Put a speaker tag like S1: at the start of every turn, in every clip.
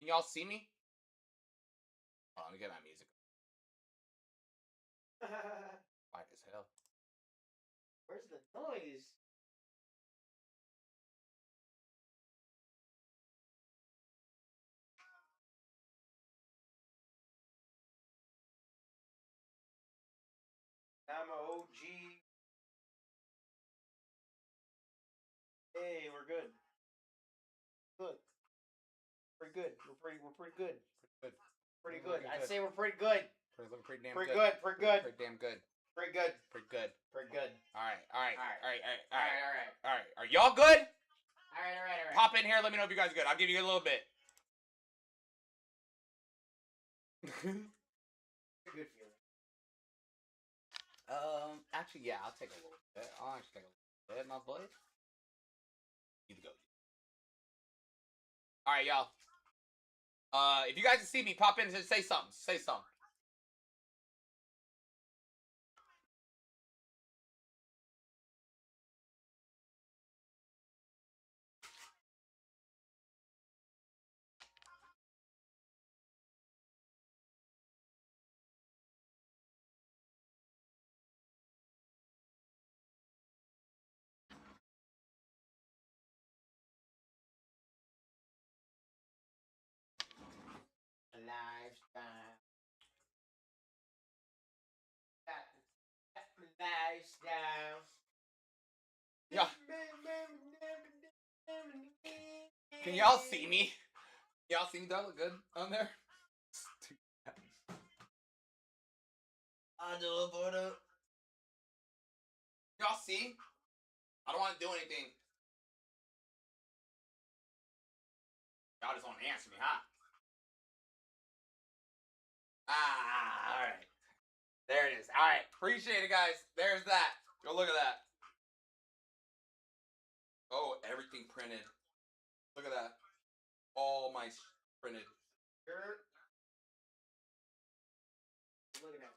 S1: y'all see me? Oh, let me get my music. Quiet as hell.
S2: Where's the noise? I'm a OG. Hey, we're good. Good. Pretty good. We're pretty good.
S1: Good.
S2: Pretty good. I'd say we're pretty good.
S1: Looking pretty damn
S2: Pretty
S1: good.
S2: good. Pretty good.
S1: Pretty damn good.
S2: Pretty good.
S1: Pretty good.
S2: Pretty good.
S1: All right.
S2: All right.
S1: Are y'all good?
S2: All right.
S1: Pop in here. Let me know if you guys are good. I'll give you a little bit.
S2: Good feeling.
S1: Actually, yeah, I'll take a little bit. I'll actually take a little bit, my boy. You go. All right, y'all. If you guys can see me, pop in and say something. Say something.
S2: Lifestyle. Lifestyle.
S1: Yeah. Can y'all see me? Y'all see me? Do I look good on there?
S2: I do it for the.
S1: Y'all see? I don't want to do anything. Y'all just want to answer me, huh? All right. There it is. All right. Appreciate it, guys. There's that. Go look at that. Oh, everything printed. Look at that. All my printed.
S2: Look at that.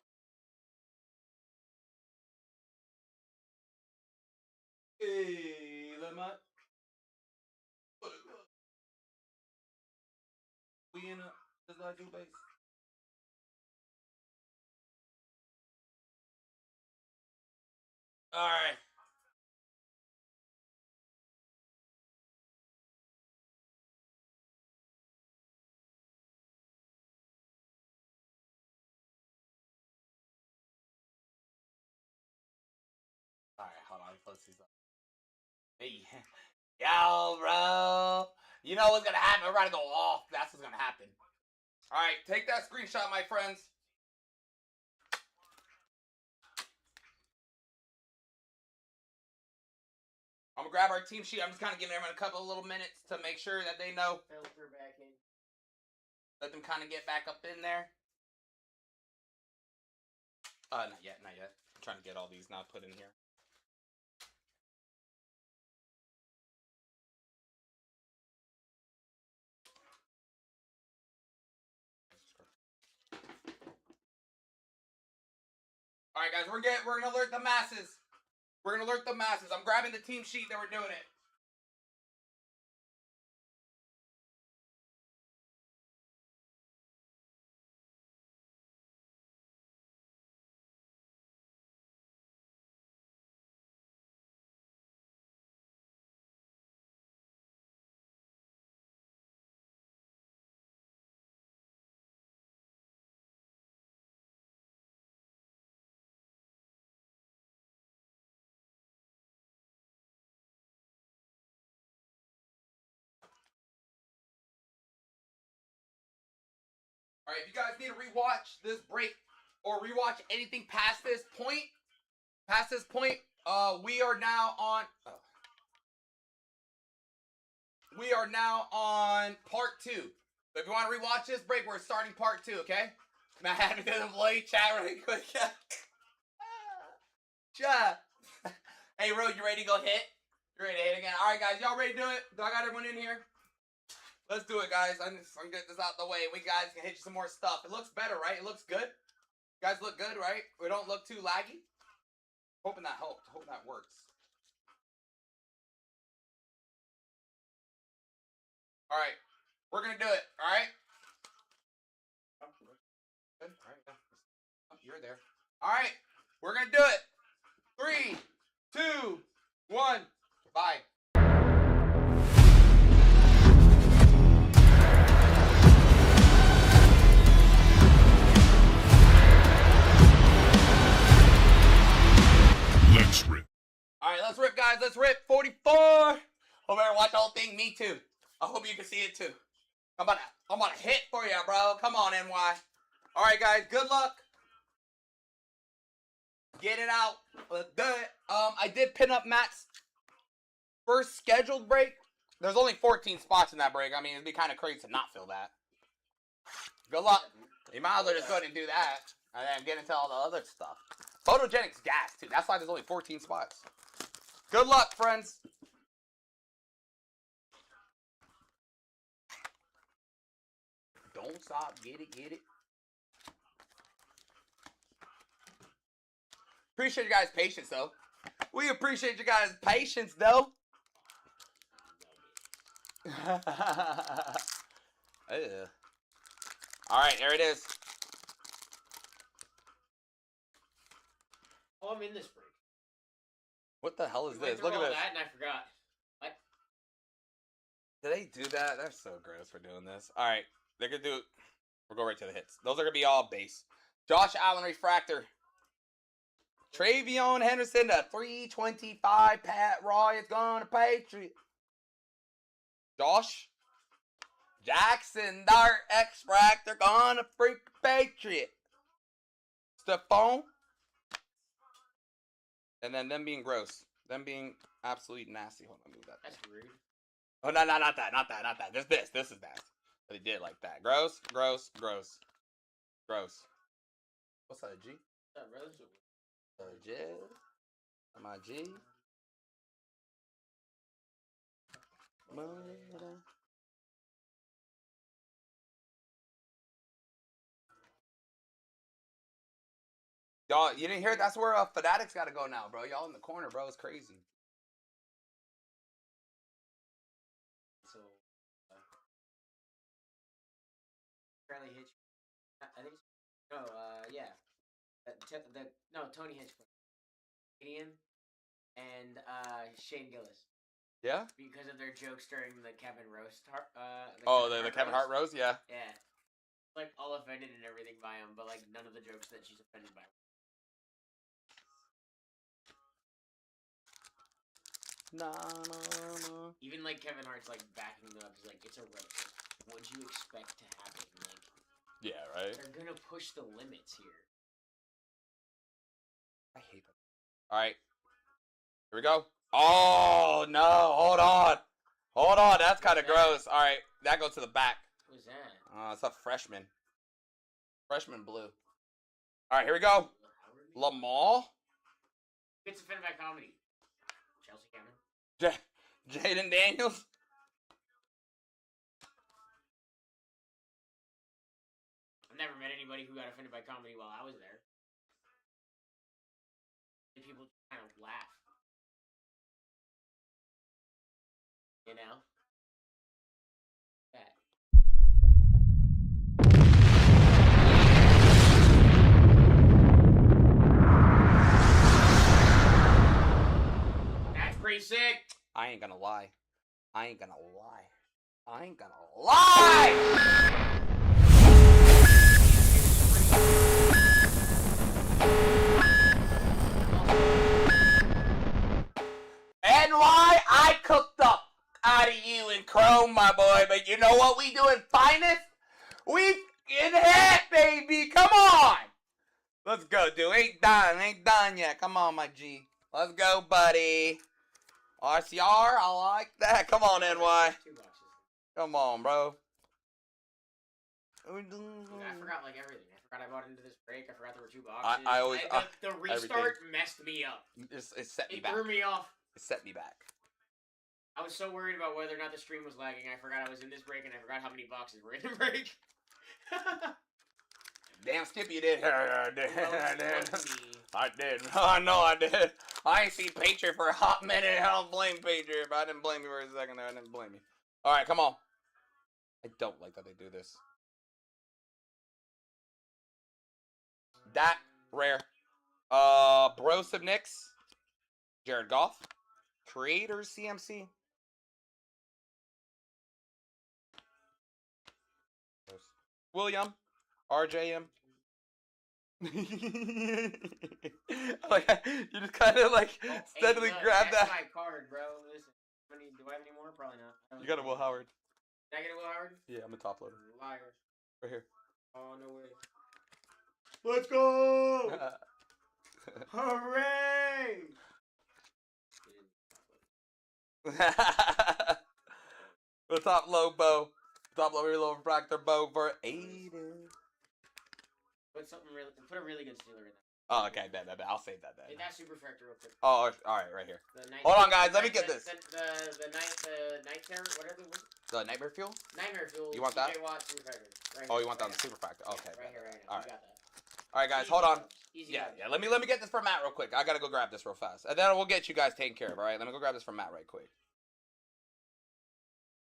S1: Hey, Lemon. We in a does I do base? All right. All right, hold on. Let's see something. Hey, yo, bro. You know what's gonna happen? We're gonna go off. That's what's gonna happen. All right, take that screenshot, my friends. I'm gonna grab our team sheet. I'm just kind of giving everyone a couple of little minutes to make sure that they know.
S2: Filter back in.
S1: Let them kind of get back up in there. Not yet. I'm trying to get all these now put in here. All right, guys, we're gonna alert the masses. We're gonna alert the masses. I'm grabbing the team sheet that we're doing it. All right, if you guys need to rewatch this break or rewatch anything past this point, we are now on. We are now on part 2. So if you want to rewatch this break, we're starting part 2. Okay. Matt, happy to employee chat really quick. Chat. Hey, Ro, you ready to go hit? You ready to hit again? All right, guys, y'all ready to do it? Do I got everyone in here? Let's do it, guys. I'm gonna get this out the way. We guys can hit you some more stuff. It looks better, right? It looks good. You guys look good, right? We don't look too laggy. Hoping that helped. Hoping that works. All right. We're gonna do it. All right. Good. All right. Oh, you're there. All right. We're gonna do it. 3, 2, 1. Bye.
S3: Let's rip.
S1: All right, let's rip, guys. Let's rip. 44. Hope everyone watch the whole thing. Me too. I hope you can see it too. I'm about to hit for you, bro. Come on, NY. All right, guys. Good luck. Get it out. Let's do it. I did pin up Matt's first scheduled break. There's only 14 spots in that break. I mean, it'd be kind of crazy to not fill that. Good luck. You might as well just go ahead and do that, and then get into all the other stuff. Photogenic's gas too. That's why there's only 14 spots. Good luck, friends. Don't stop. Get it, get it. Appreciate you guys' patience, though. We appreciate you guys' patience, though. Alright, there it is.
S2: Oh, I'm in this break.
S1: What the hell is
S2: We went
S1: this?
S2: through
S1: Look at
S2: all
S1: this.
S2: that and I forgot. What?
S1: Did they do that? They're so gross for doing this. Alright, they're gonna do. We'll go right to the hits. Those are gonna be all base. Josh Allen refractor. Travion Henderson to 325. Pat Roy is gonna Patriot. Josh Jackson Dart X-Fractor gonna freak Patriot. Stephon. And then them being gross. Them being absolutely nasty. Hold on, move that.
S2: That's rude.
S1: Oh, no, not that. This is bad. But he did like that. Gross. Gross. What's that, G?
S2: What's up, brother?
S1: J. My G. Y'all, you didn't hear? That's where Fanatics got to go now, bro. Y'all in the corner, bro. It's crazy.
S2: So, Charlie Hitch. I think. No, yeah. No, Tony Hitchcock, Canadian, and Shane Gillis.
S1: Yeah?
S2: Because of their jokes during the Kevin roast.
S1: The Kevin Hart roast? Yeah.
S2: Yeah. Like, all offended and everything by him, but, like, none of the jokes that she's offended by.
S1: No.
S2: Even, like, Kevin Hart's, like, backing them up. He's like, it's a roast. Like, what'd you expect to happen? Like,
S1: yeah, right?
S2: they're gonna push the limits here.
S1: I hate them. Alright. Here we go. Oh, no. Hold on. That's kind of gross. Alright. That goes to the back.
S2: Who's that?
S1: It's a freshman. Freshman blue. Alright, here we go. Lamar.
S2: Gets offended by comedy. Chelsea Cameron.
S1: Jaden Daniels.
S2: I've never met anybody who got offended by comedy while I was there. And people just kind of laugh. You know? That. That's pretty sick.
S1: I ain't gonna lie. NY, I cooked the out of you in Chrome, my boy. But you know what we do in finest? We in hit, baby. Come on. Let's go, dude. Ain't done yet. Come on, my G. Let's go, buddy. RCR, I like that. Come on, NY.
S2: 2 boxes.
S1: Come on, bro.
S2: Dude, I forgot like everything. I forgot I bought into this break. I forgot there were 2 boxes.
S1: I always
S2: the restart messed me up.
S1: It set me back.
S2: It threw me off.
S1: It set me back.
S2: I was so worried about whether or not the stream was lagging. I forgot I was in this break, and I forgot how many boxes were in the break.
S1: Damn, Skip, you did. I did.
S2: Me.
S1: I did. I know I did. I ain't seen Patriot for a hot minute. I don't blame Patriot, but I didn't blame you for a second there. I didn't blame you. All right, come on. I don't like that they do this. That rare. Broseph Nix. Jared Goff. Creators CMC. William. RJM. Like you just kind of like steadily grab
S2: that's
S1: that.
S2: my card, bro. Listen, do I have any more? Probably not.
S1: You got a Will Howard.
S2: Did I get a Will Howard?
S1: Yeah, I'm a top loader.
S2: Liar.
S1: Right here.
S2: Oh no way. Let's go!
S1: Uh,
S2: Hooray!
S1: The top low bow. Top low reload refractor bow for Aiden.
S2: Put a really good stealer in there.
S1: Oh, okay, bet. I'll save that.
S2: Hit that super fractor real quick.
S1: Oh, alright, right here. Hold on, guys. Let me get this.
S2: The night terror, whatever it was.
S1: The nightmare fuel?
S2: Nightmare fuel.
S1: You want that?
S2: Watt, super fractor. Right
S1: Oh,
S2: here,
S1: you want that on
S2: right
S1: the super factor?
S2: now.
S1: Okay.
S2: Yeah, right here, right now.
S1: All right.
S2: You got that.
S1: All right, guys,
S2: Easy
S1: hold on.
S2: jobs. Easy
S1: Yeah,
S2: jobs.
S1: yeah. Let me get this for Matt real quick. I gotta go grab this real fast, and then we'll get you guys taken care of. All right, let me go grab this from Matt right quick.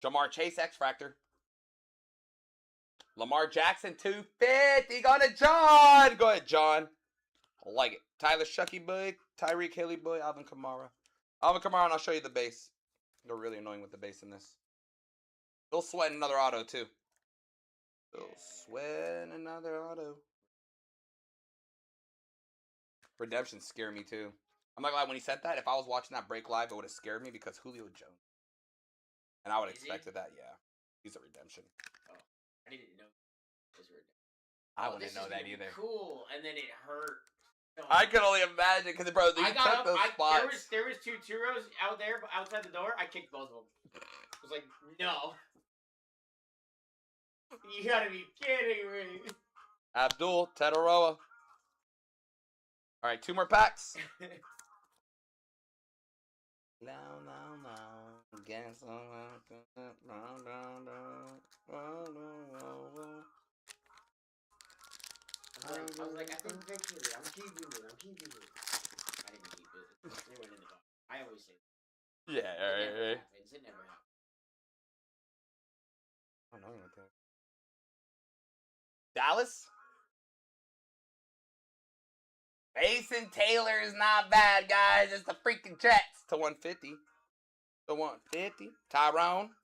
S1: Jamar Chase X Fractor. Lamar Jackson 250. Going to John. Go ahead, John. I like it. Tyler Shucky boy, Tyreek Haley boy, Alvin Kamara. Alvin Kamara, and I'll show you the base. They're really annoying with the base in this. They'll sweat another auto too. They'll sweat another auto. Redemption scare me too. I'm not gonna lie, when he said that, if I was watching that break live, it would have scared me because Julio Jones. And I would have expected that, yeah. He's a redemption.
S2: Oh, I didn't know it was redemption.
S1: I wouldn't know that either.
S2: Cool, and then it hurt. So
S1: I could only imagine because, bro, you took those spots.
S2: There was two rows out there outside the door. I kicked both of them. I was like, no. You gotta be kidding me.
S1: Abdul Tetaroa. All right, 2 more packs. No. Guess I
S2: was like, I think victory. I'm keeping it. I didn't keep it. They went in the box. I always say that.
S1: Yeah, alright.
S2: It never happens.
S1: I don't know anything. Dallas? Mason Taylor is not bad, guys. It's the freaking Jets. To 150. To 150. Tyrone.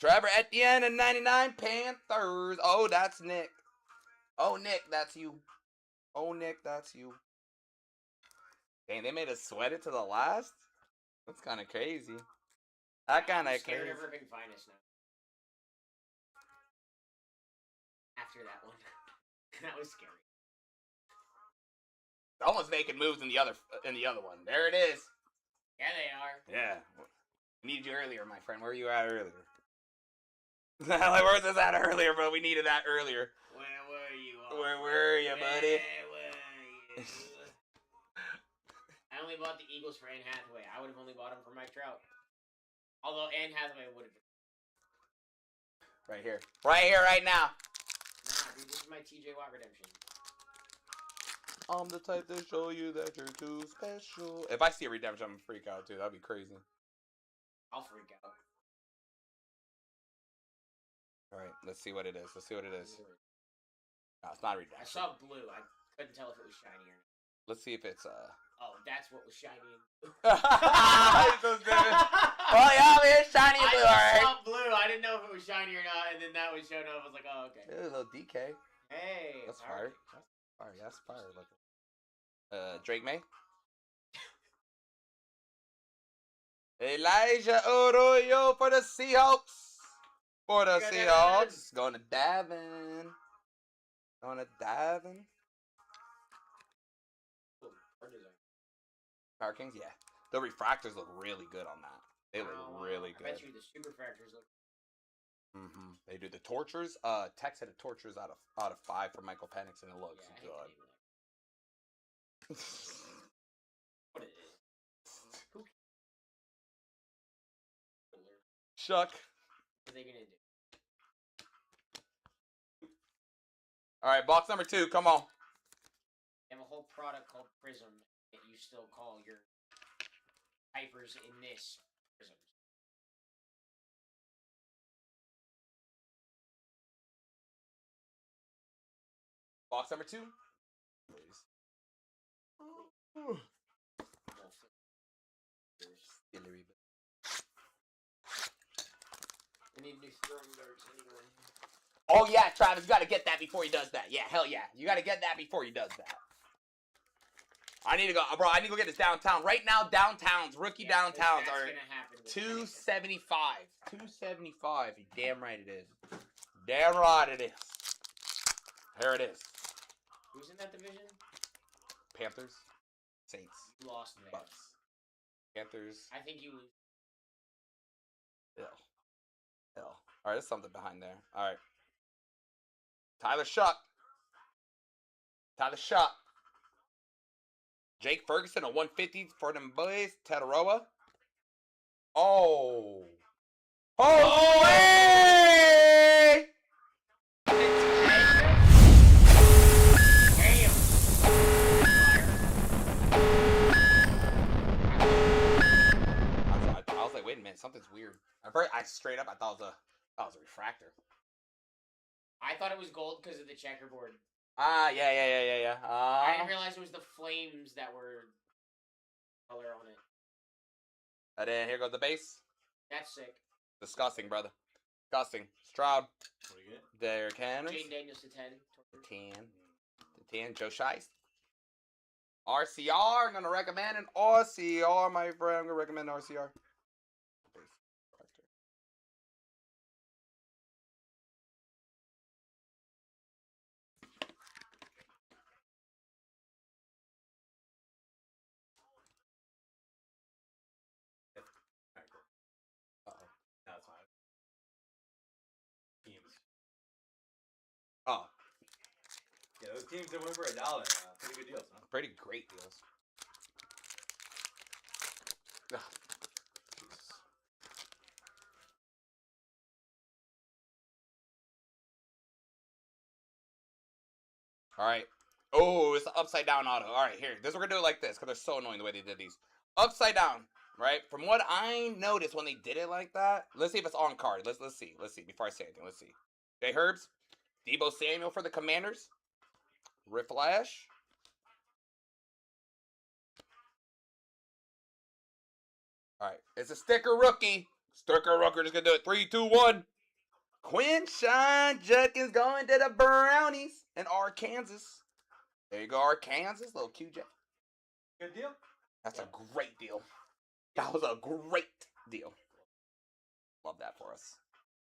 S1: Trevor Etienne and 99 Panthers. Oh, that's Nick. Oh, Nick, that's you. Oh, Nick, that's you. Dang, they made us sweat it to the last? That's kind of crazy. That kind of crazy.
S2: I'm scared of ripping finest now. After that one. That was scary.
S1: Almost making moves in the other one. There it is.
S2: Yeah, they are.
S1: Yeah. We needed you earlier, my friend. Where were you at earlier? Like, where was this at earlier, bro? We needed that earlier.
S2: Where were you?
S1: Where were you, buddy?
S2: Where were you? I only bought the Eagles for Anne Hathaway. I would have only bought them for Mike Trout. Although Anne Hathaway would have.
S1: Right here. Right here, right now.
S2: Nah, dude, this is my TJ Watt redemption.
S1: I'm the type to show you that you're too special. If I see a redemption, I'm gonna freak out too. That'd be crazy.
S2: I'll freak out.
S1: Alright, let's see what it is. Let's see what it is. No, it's not a redemption.
S2: I saw blue. I couldn't tell if it was shiny or not.
S1: Let's see if it's
S2: Oh, that's what was shiny and blue.
S1: Oh yeah, man, it's shiny and blue, alright.
S2: I saw blue. I didn't know if it was shiny or not, and then that was showing up. I was like, oh, okay.
S1: Ew, a little DK.
S2: Hey.
S1: That's fire. Fire, that's fire looking. Drake May. Elijah Arroyo for the Seahawks. For the Seahawks. Going to Davin. Going to Davin. Power Kings, yeah. The refractors look really good on that. They look really good.
S2: I bet you the super fractors look.
S1: Mm-hmm. They do the tortures. Tex had a tortures out of 5 for Michael Penix, and it looks good.
S2: What it is? Who?
S1: Shuck.
S2: What are they gonna do?
S1: All right, box number 2. Come on.
S2: They have a whole product called Prism that you still call your diapers in this prisms.
S1: Box number 2. Please.
S2: I need new throwing darts anyway.
S1: Oh yeah, Travis, you gotta get that before he does that. Yeah, hell yeah. You gotta get that before he does that. I need to go, bro. I need to go get this downtown. Right now, downtowns, rookie downtowns are $275. $275. You damn right it is. Damn right it is. Here it is.
S2: Who's in that division?
S1: Panthers, Saints,
S2: You lost there.
S1: Bucks, Panthers.
S2: I think you lose.
S1: Ill. All right, there's something behind there. All right. Tyler Shuck. Jake Ferguson, a 150 for them boys. Tataroa. Oh. Oh, hey! I was like, wait a minute, something's weird. I straight up, I thought it was a refractor.
S2: I thought it was gold because of the checkerboard.
S1: Ah, yeah.
S2: I didn't realize it was the flames that were color on it.
S1: And then here goes the base.
S2: That's sick.
S1: Disgusting, brother. Disgusting. Stroud.
S3: What do you get?
S1: Derrick Henry.
S2: Jane Daniels to 10.
S1: The 10. Joe Shiest. RCR. I'm going to recommend an RCR, my friend. I'm going to recommend an RCR.
S3: That's fine. Teams.
S1: Oh.
S3: Yeah, those teams that went for $1. Pretty good deals, huh?
S1: Pretty great deals. Ugh. Jesus. All right. Oh, it's the upside down auto. All right, here. This is what we're gonna do it like this because they're so annoying the way they did these. Upside down, right? From what I noticed when they did it like that, let's see if it's on card. Let's see. Let's see before I say anything. Let's see. Jay Herbs, Debo Samuel for the Commanders, Riff Flash. All right, it's a sticker rookie. Sticker rookie just gonna do it. 3, 2, 1. Quinshawn Judkins going to the Brownies in Arkansas. There you go, Arkansas, little QJ.
S3: Good deal.
S1: That's a great deal. That was a great deal. Love that for us.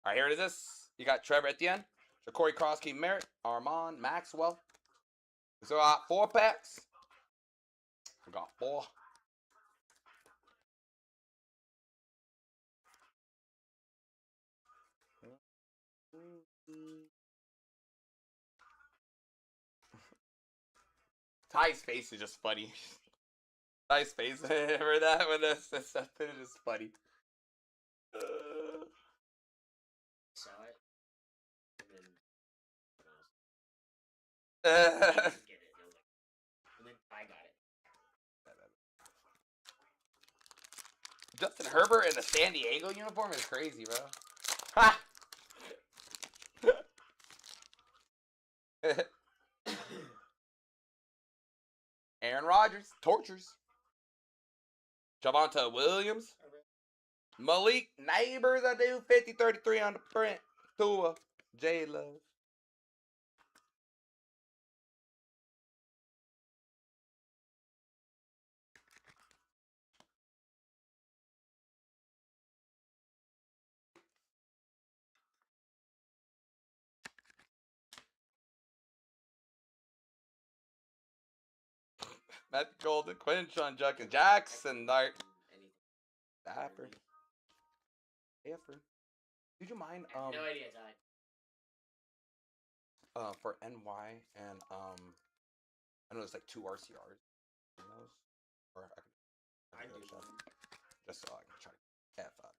S1: All right, here it is. You got Trevor Etienne, Ja'Cory Cross-Key Merritt, Armand Maxwell. So I got 4 packs. We got 4. Ty's face is just funny. Ty's face for that when this stuff is just funny.
S2: Saw it. And
S1: Uh,
S2: then get it. And then I got it.
S1: Justin Herbert in the San Diego uniform is crazy, bro. Ha! Aaron Rodgers, tortures. Javonte Williams. Malik Neighbors, I do 50-33 on the print. Tua, J Love. Matt Golden, Quinshawn Judkins, Jackson Dart, Stafford. Did you mind
S2: I have no idea, Ty.
S1: for NY and I know there's like 2 RCRs in those. Or I can
S2: do.
S1: just so I can try to F up.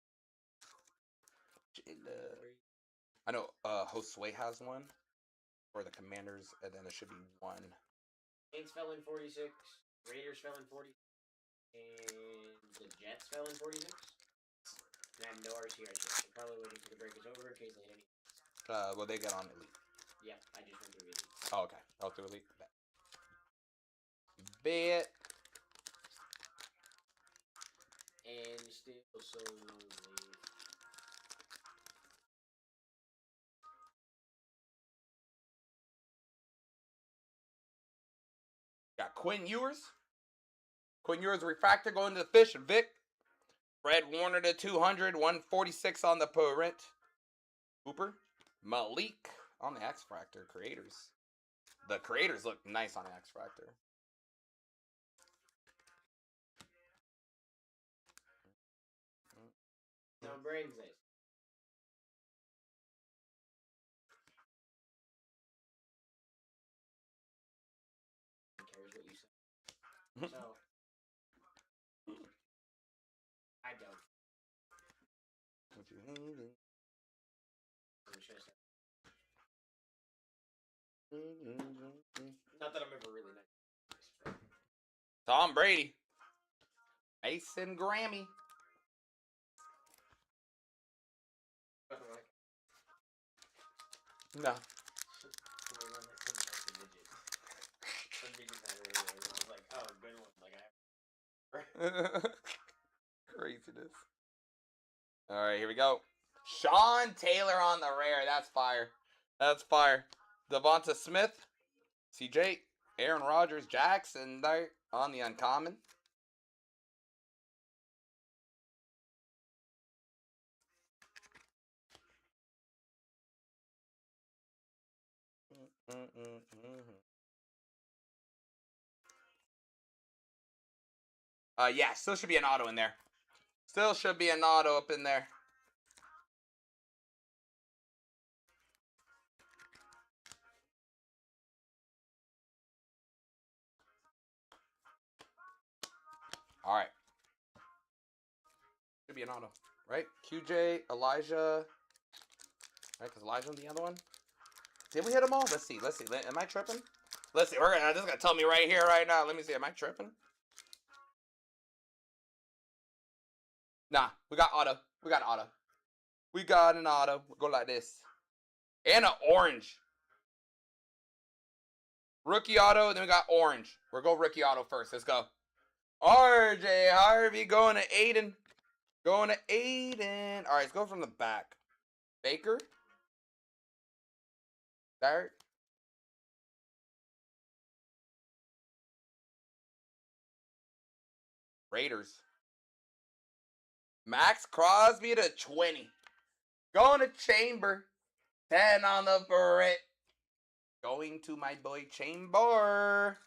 S1: I know Josue has one for the Commanders, and then there should be one.
S2: Saints fell in 46. Raiders fell in 40. And the Jets fell in 46. And I have no RCRs yet. They're probably waiting till the break is over in case they hit any.
S1: Well, they get on Elite.
S2: Yeah, I just went through Elite.
S1: Oh, okay. That was the elite. Bet.
S2: And still so lonely.
S1: Got Quinn Ewers. Quinn Ewers refractor going to the fish. Vic. Fred Warner to 200. 146 on the print. Hooper. Malik on the X Fractor. Creators. The creators look nice on the X Fractor.
S2: No brains this. Who cares what you say? So I don't. I'm just not that I'm ever really nice.
S1: Tom Brady. Mason Grammy. No. Craziness. All right, here we go. Sean Taylor on the rare. That's fire. That's fire. Devonta Smith, CJ, Aaron Rodgers, Jackson there on the uncommon. Yeah, still should be an auto in there. Still should be an auto up in there. All right. Should be an auto, right? QJ, Elijah. Right, because Elijah's the other one. Did we hit them all? Let's see. Let's see. Am I tripping? Let's see. This is gonna tell me right here, right now. Let me see. Am I tripping? Nah, we got auto. We got auto. We got an auto. We'll go like this. And an orange. Rookie auto, then we got orange. We'll go rookie auto first. Let's go. RJ Harvey going to Aiden. Going to Aiden. All right, let's go from the back. Baker. There. Raiders. Max Crosby to 20. Going to Chamber. 10 on the Brit. Going to my boy Chamber.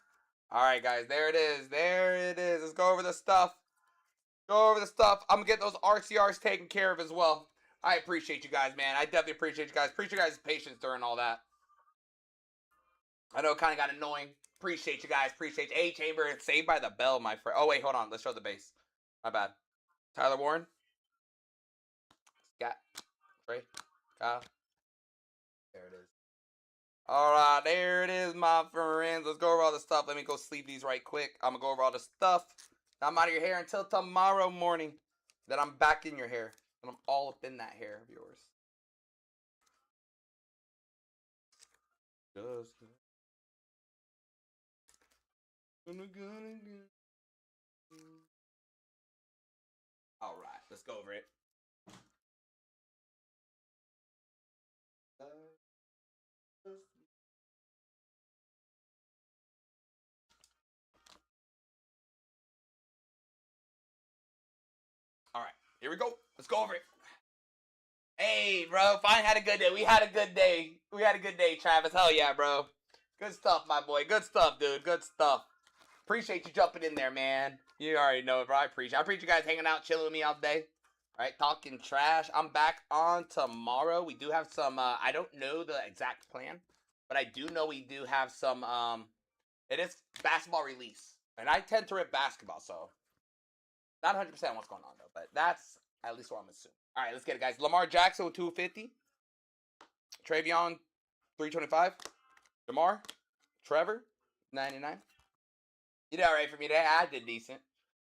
S1: All right, guys. There it is. There it is. Let's go over the stuff. Go over the stuff. I'm going to get those RCRs taken care of as well. I appreciate you guys, man. I definitely appreciate you guys. Appreciate you guys' patience during all that. I know it kind of got annoying. Appreciate you guys. Appreciate you. A Chamber, it's Saved by the Bell, my friend. Oh, wait, hold on. Let's show the base. My bad. Tyler Warren. Scott. Trey. Kyle. There it is. All right, there it is, my friends. Let's go over all the stuff. Let me go sleeve these right quick. I'm going to go over all the stuff. I'm out of your hair until tomorrow morning. Then I'm back in your hair. And I'm all up in that hair of yours. Just all right, let's go over it. All right, here we go. Let's go over it. Hey, bro, fine. Had a good day. We had a good day. We had a good day, Travis. Hell yeah, bro. Good stuff, my boy. Good stuff, dude. Good stuff. Appreciate you jumping in there, man. You already know it, bro. I appreciate you guys hanging out, chilling with me all day. All right, talking trash. I'm back on tomorrow. We do have some, I don't know the exact plan, but I do know we do have some, it is basketball release. And I tend to rip basketball, so not 100% what's going on, though. But that's at least what I'm assuming. All right, let's get it, guys. Lamar Jackson with 250. Travion, 325. DeMar. Trevor, 99. You did all right for me today. I did decent.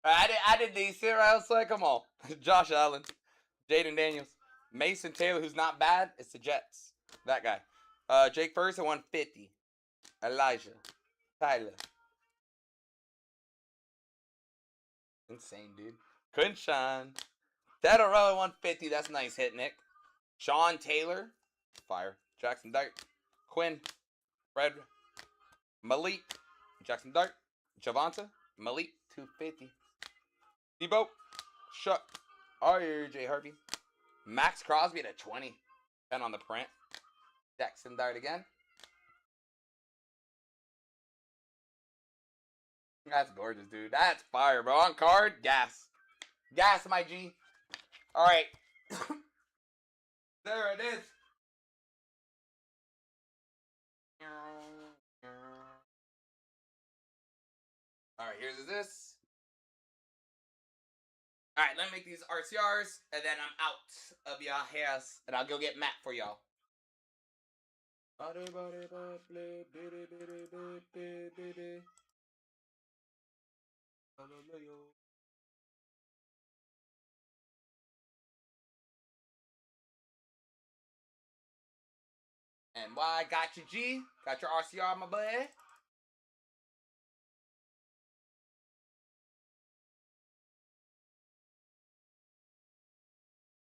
S1: I did decent. Right? I was like, come on. Josh Allen. Jaden Daniels. Mason Taylor, who's not bad. It's the Jets. That guy. Jake Ferguson, 150. Elijah. Tyler. Insane, dude. Crenshaw. Tedorella 150. That's a nice hit, Nick. Sean Taylor. Fire. Jackson Dart. Quinn. Fred. Malik. Jackson Dart. Javonta. Malik. 250. Debo. Shuck. RJ Harvey. Max Crosby at a 20. 10 on the print. Jackson Dart again. That's gorgeous, dude. That's fire, bro. On card, gas. Gas, my G. All right. There it is. All right, here's this. All right, let me make these RCRs, and then I'm out of y'all house, and I'll go get Matt for y'all. And why got you, G? Got your RCR, my boy?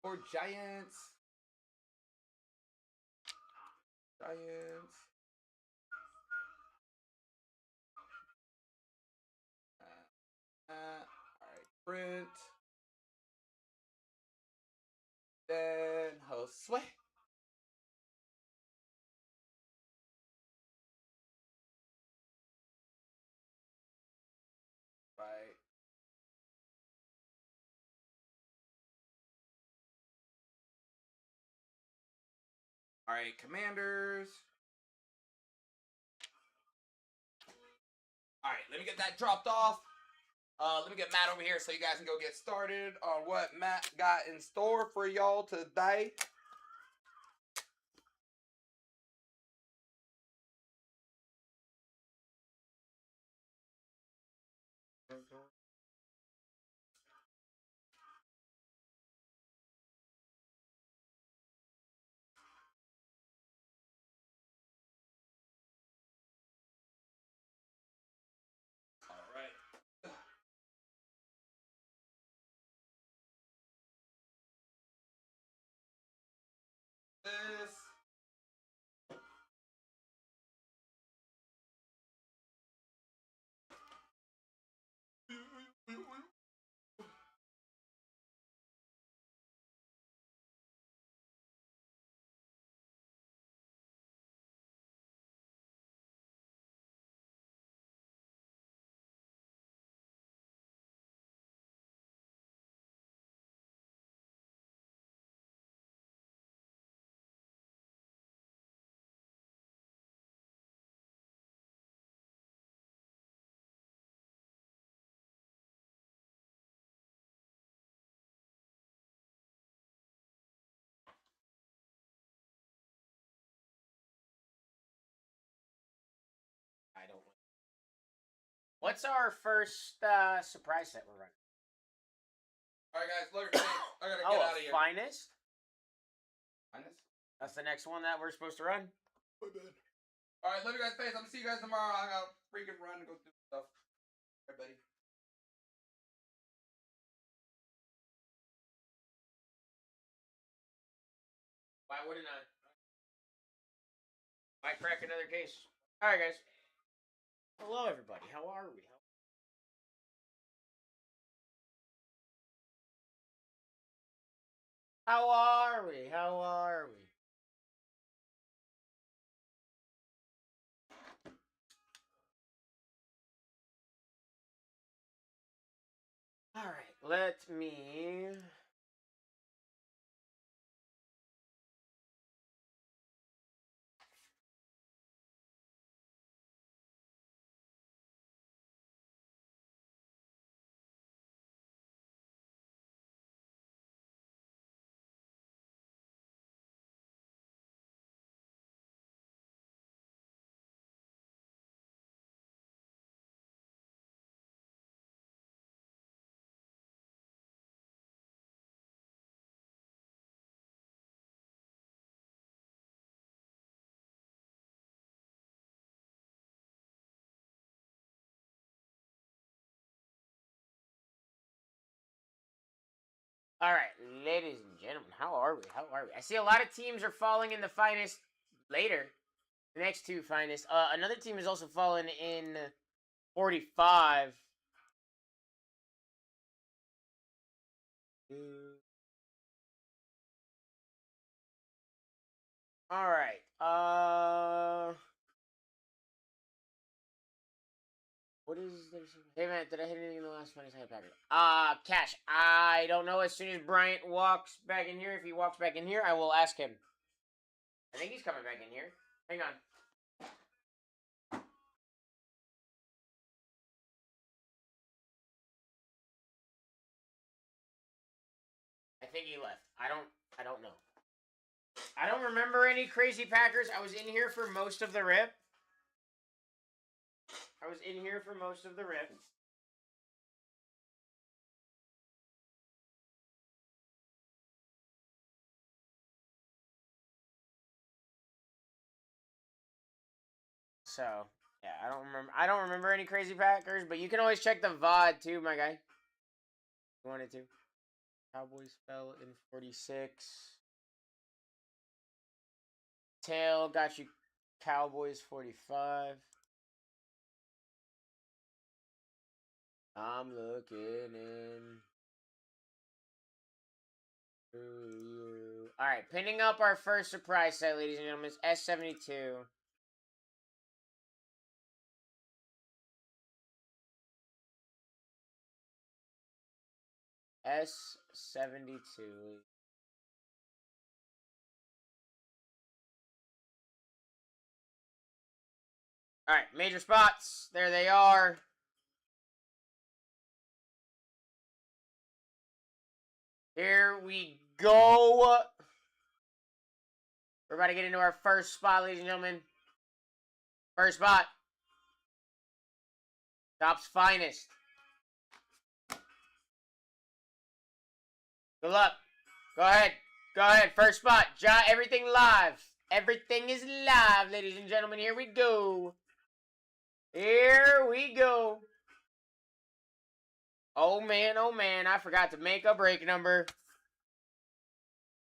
S1: Or Giants. Giants. Alright, print. Then Josue. Right. Alright, Commanders. Alright, let me get that dropped off. Let me get Matt over here so you guys can go get started on what Matt got in store for y'all today. Alright. This.
S2: I don't know. What's our first surprise set we're running?
S1: Alright, guys, look at I gotta get out of here.
S2: Finest?
S1: Finest?
S2: That's the next one that we're supposed to run?
S1: Alright, love you guys' face. I'm gonna see you guys tomorrow. I gotta freaking run and go do stuff. Alright, buddy.
S2: Why wouldn't I? Might crack another case. Alright, guys. Hello, everybody. How are we? How are we? How are we? Alright, let me... All right, ladies and gentlemen, how are we? How are we? I see a lot of teams are falling in the finest later. The next two finest. Another team is also falling in 45. All right. What is this? Hey man, did I hit anything in the last finest package? Cash. I don't know. As soon as Bryant walks back in here, if he walks back in here, I will ask him. I think he's coming back in here. Hang on. I think he left. I don't know. I don't remember any crazy Packers. I was in here for most of the rip. So, yeah, I don't remember any crazy Packers, but you can always check the VOD too, my guy. If you wanted to. Cowboys fell in 46. Tail got you Cowboys 45. I'm looking in. Alright, pinning up our first surprise set, ladies and gentlemen, is S72. S72. Alright, major spots. There they are. Here we go. We're about to get into our first spot, ladies and gentlemen. First spot. Top's finest. Good luck. Go ahead. Go ahead. First spot. Everything live. Everything is live, ladies and gentlemen. Here we go. Here we go. Oh man, I forgot to make a break number.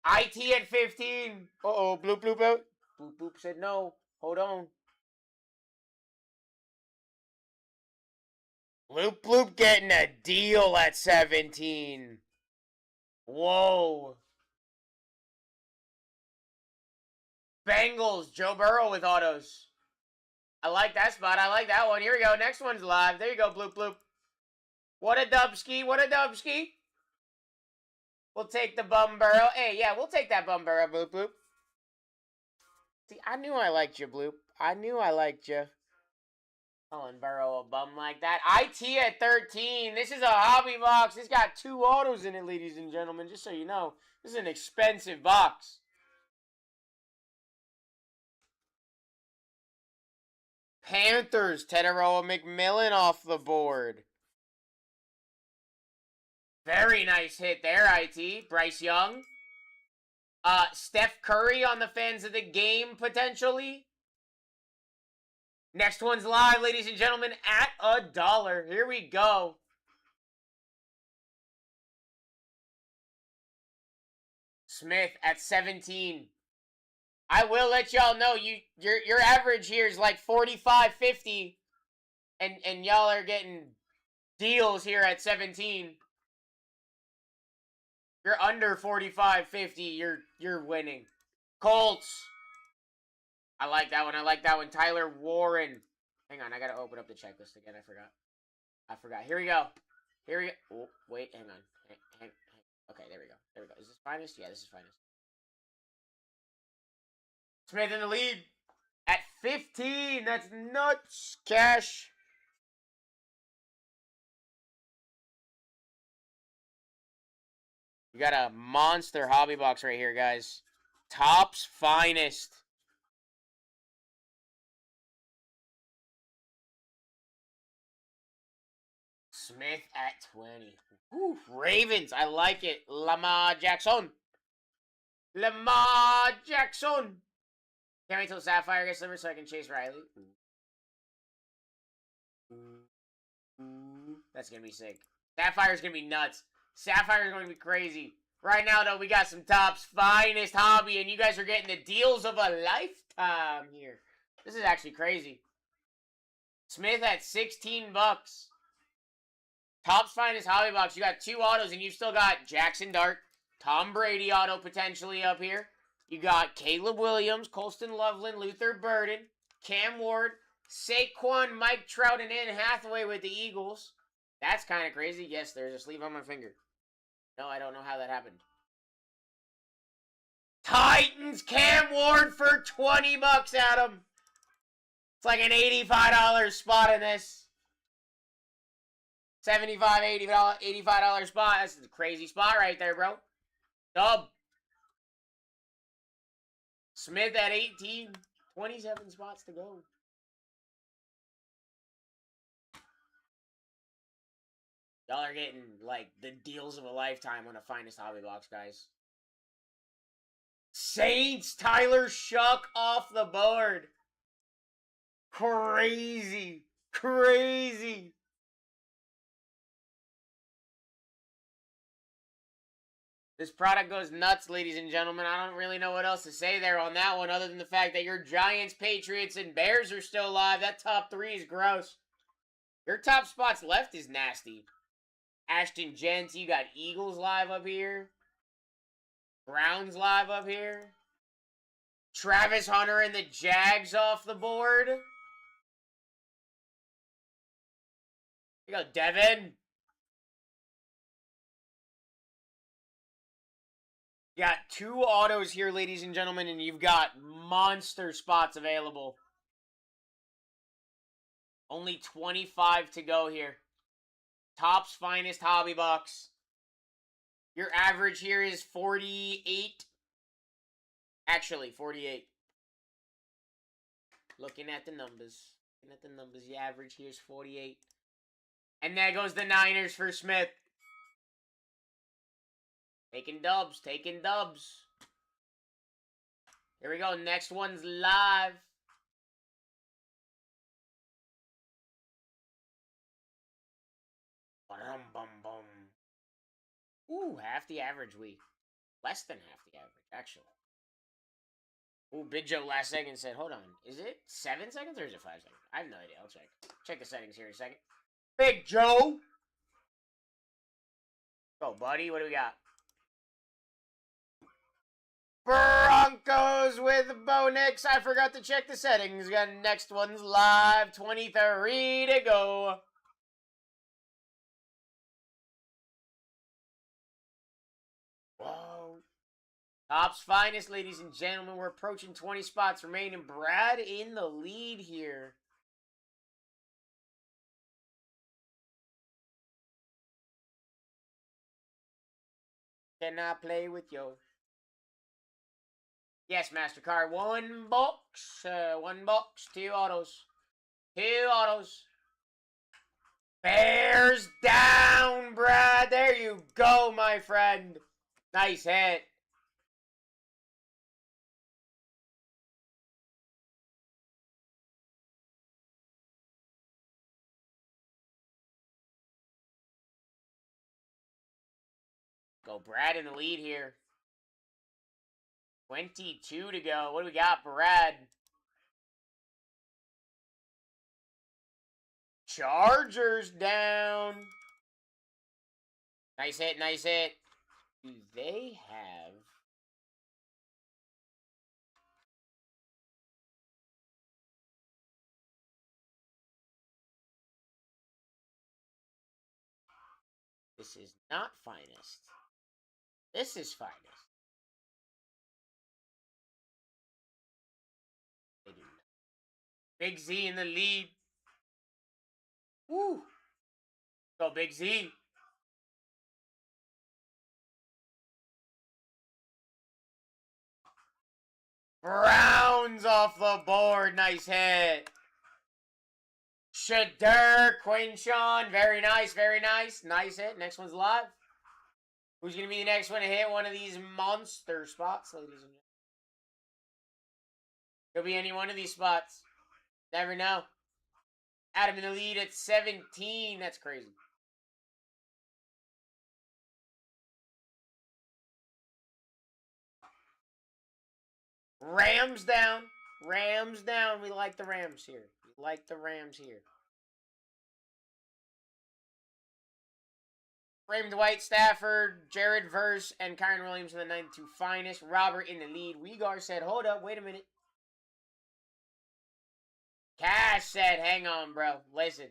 S2: IT at 15. Uh-oh, bloop bloop out. Bloop bloop said no. Hold on. Bloop bloop getting a deal at 17. Whoa. Bengals, Joe Burrow with autos. I like that spot. I like that one. Here we go. Next one's live. There you go, bloop bloop. What a dubski. What a dubski. We'll take the bum Burrow. Hey, yeah, we'll take that bum Burrow, bloop bloop. See, I knew I liked you, bloop. I knew I liked you. Calling Burrow a bum like that. IT at 13. This is a hobby box. It's got 2 autos in it, ladies and gentlemen. Just so you know, this is an expensive box. Panthers, Teteroa McMillan off the board. Very nice hit there, IT. Bryce Young. Steph Curry on the fans of the game, potentially. Next one's live, ladies and gentlemen, at $1. Here we go. Smith at 17. I will let y'all know your average here is like 45.50, and y'all are getting deals here at 17. You're under 45.50. You're winning. Colts. I like that one. I like that one. Tyler Warren. Hang on, I gotta open up the checklist again. I forgot. Here we go. Oh, wait, hang on. Hang. Okay, there we go. Is this finest? Yeah, this is finest. Smith in the lead at 15. That's nuts. Cash. We got a monster hobby box right here, guys. Top's finest. Smith at 20. Ooh, Ravens. I like it. Lamar Jackson. Lamar Jackson. Can't wait till Sapphire gets delivered so I can chase Riley. That's going to be sick. Sapphire's going to be nuts. Sapphire's going to be crazy. Right now, though, we got some Topps Finest Hobby, and you guys are getting the deals of a lifetime here. This is actually crazy. Smith at 16 bucks. Topps Finest Hobby Box. You got 2 autos, and you've still got Jackson Dart, Tom Brady auto potentially up here. You got Caleb Williams, Colston Loveland, Luther Burden, Cam Ward, Saquon, Mike Trout, and Anne Hathaway with the Eagles. That's kind of crazy. Yes, there's a sleeve on my finger. No, I don't know how that happened. Titans Cam Ward for 20 bucks, Adam. It's like an $85 spot in this. $75, $85 spot. That's a crazy spot right there, bro. Dub. Smith at 18. 27 spots to go. Y'all are getting, like, the deals of a lifetime on the Finest Hobby Box, guys. Saints, Tyler Shuck off the board. Crazy. Crazy. This product goes nuts, ladies and gentlemen. I don't really know what else to say there on that one other than the fact that your Giants, Patriots, and Bears are still alive. That top 3 is gross. Your top spots left is nasty. Ashton Gents, you got Eagles live up here. Browns live up here. Travis Hunter and the Jags off the board. Here you go, Devin. You got 2 autos here, ladies and gentlemen, and you've got monster spots available. Only 25 to go here. Topps Finest Hobby Box. Your average here is 48. Actually, 48. Looking at the numbers. The average here is 48. And there goes the Niners for Smith. Taking dubs, taking dubs. Here we go. Next one's live. Bum. Ooh, half the average week. Less than half the average, actually. Ooh, Big Joe last second said, hold on. Is it 7 seconds or is it 5 seconds? I have no idea. I'll check. Check the settings here in a second. Big Joe! Go, buddy. What do we got? Broncos with Bo Nix. I forgot to check the settings. Got next one's live. 23 to go. Whoa. Topps Finest, ladies and gentlemen. We're approaching 20 spots remaining. Brad in the lead here. Can I play with you? Yes, MasterCard. 1 box. 1 box. 2 autos. 2 autos. Bears down, Brad. There you go, my friend. Nice hit. Go, Brad in the lead here. 22 to go. What do we got, Brad? Chargers down. Nice hit, nice hit. Do they have... This is not Finest. This is Finest. They do not. Big Z in the lead. Woo! Go, Big Z. Browns off the board. Nice hit. Shadur Quinshawn. Very nice, very nice. Nice hit. Next one's live. Who's going to be the next one to hit one of these monster spots, ladies and gentlemen? Could be any one of these spots. Never know. Adam in the lead at 17. That's crazy. Rams down. Rams down. We like the Rams here. We like the Rams here. Raymond White, Stafford, Jared Verse, and Kyron Williams are the 92 finest. Robert in the lead. Wegar said, hold up, wait a minute. Cash said, hang on, bro. Listen.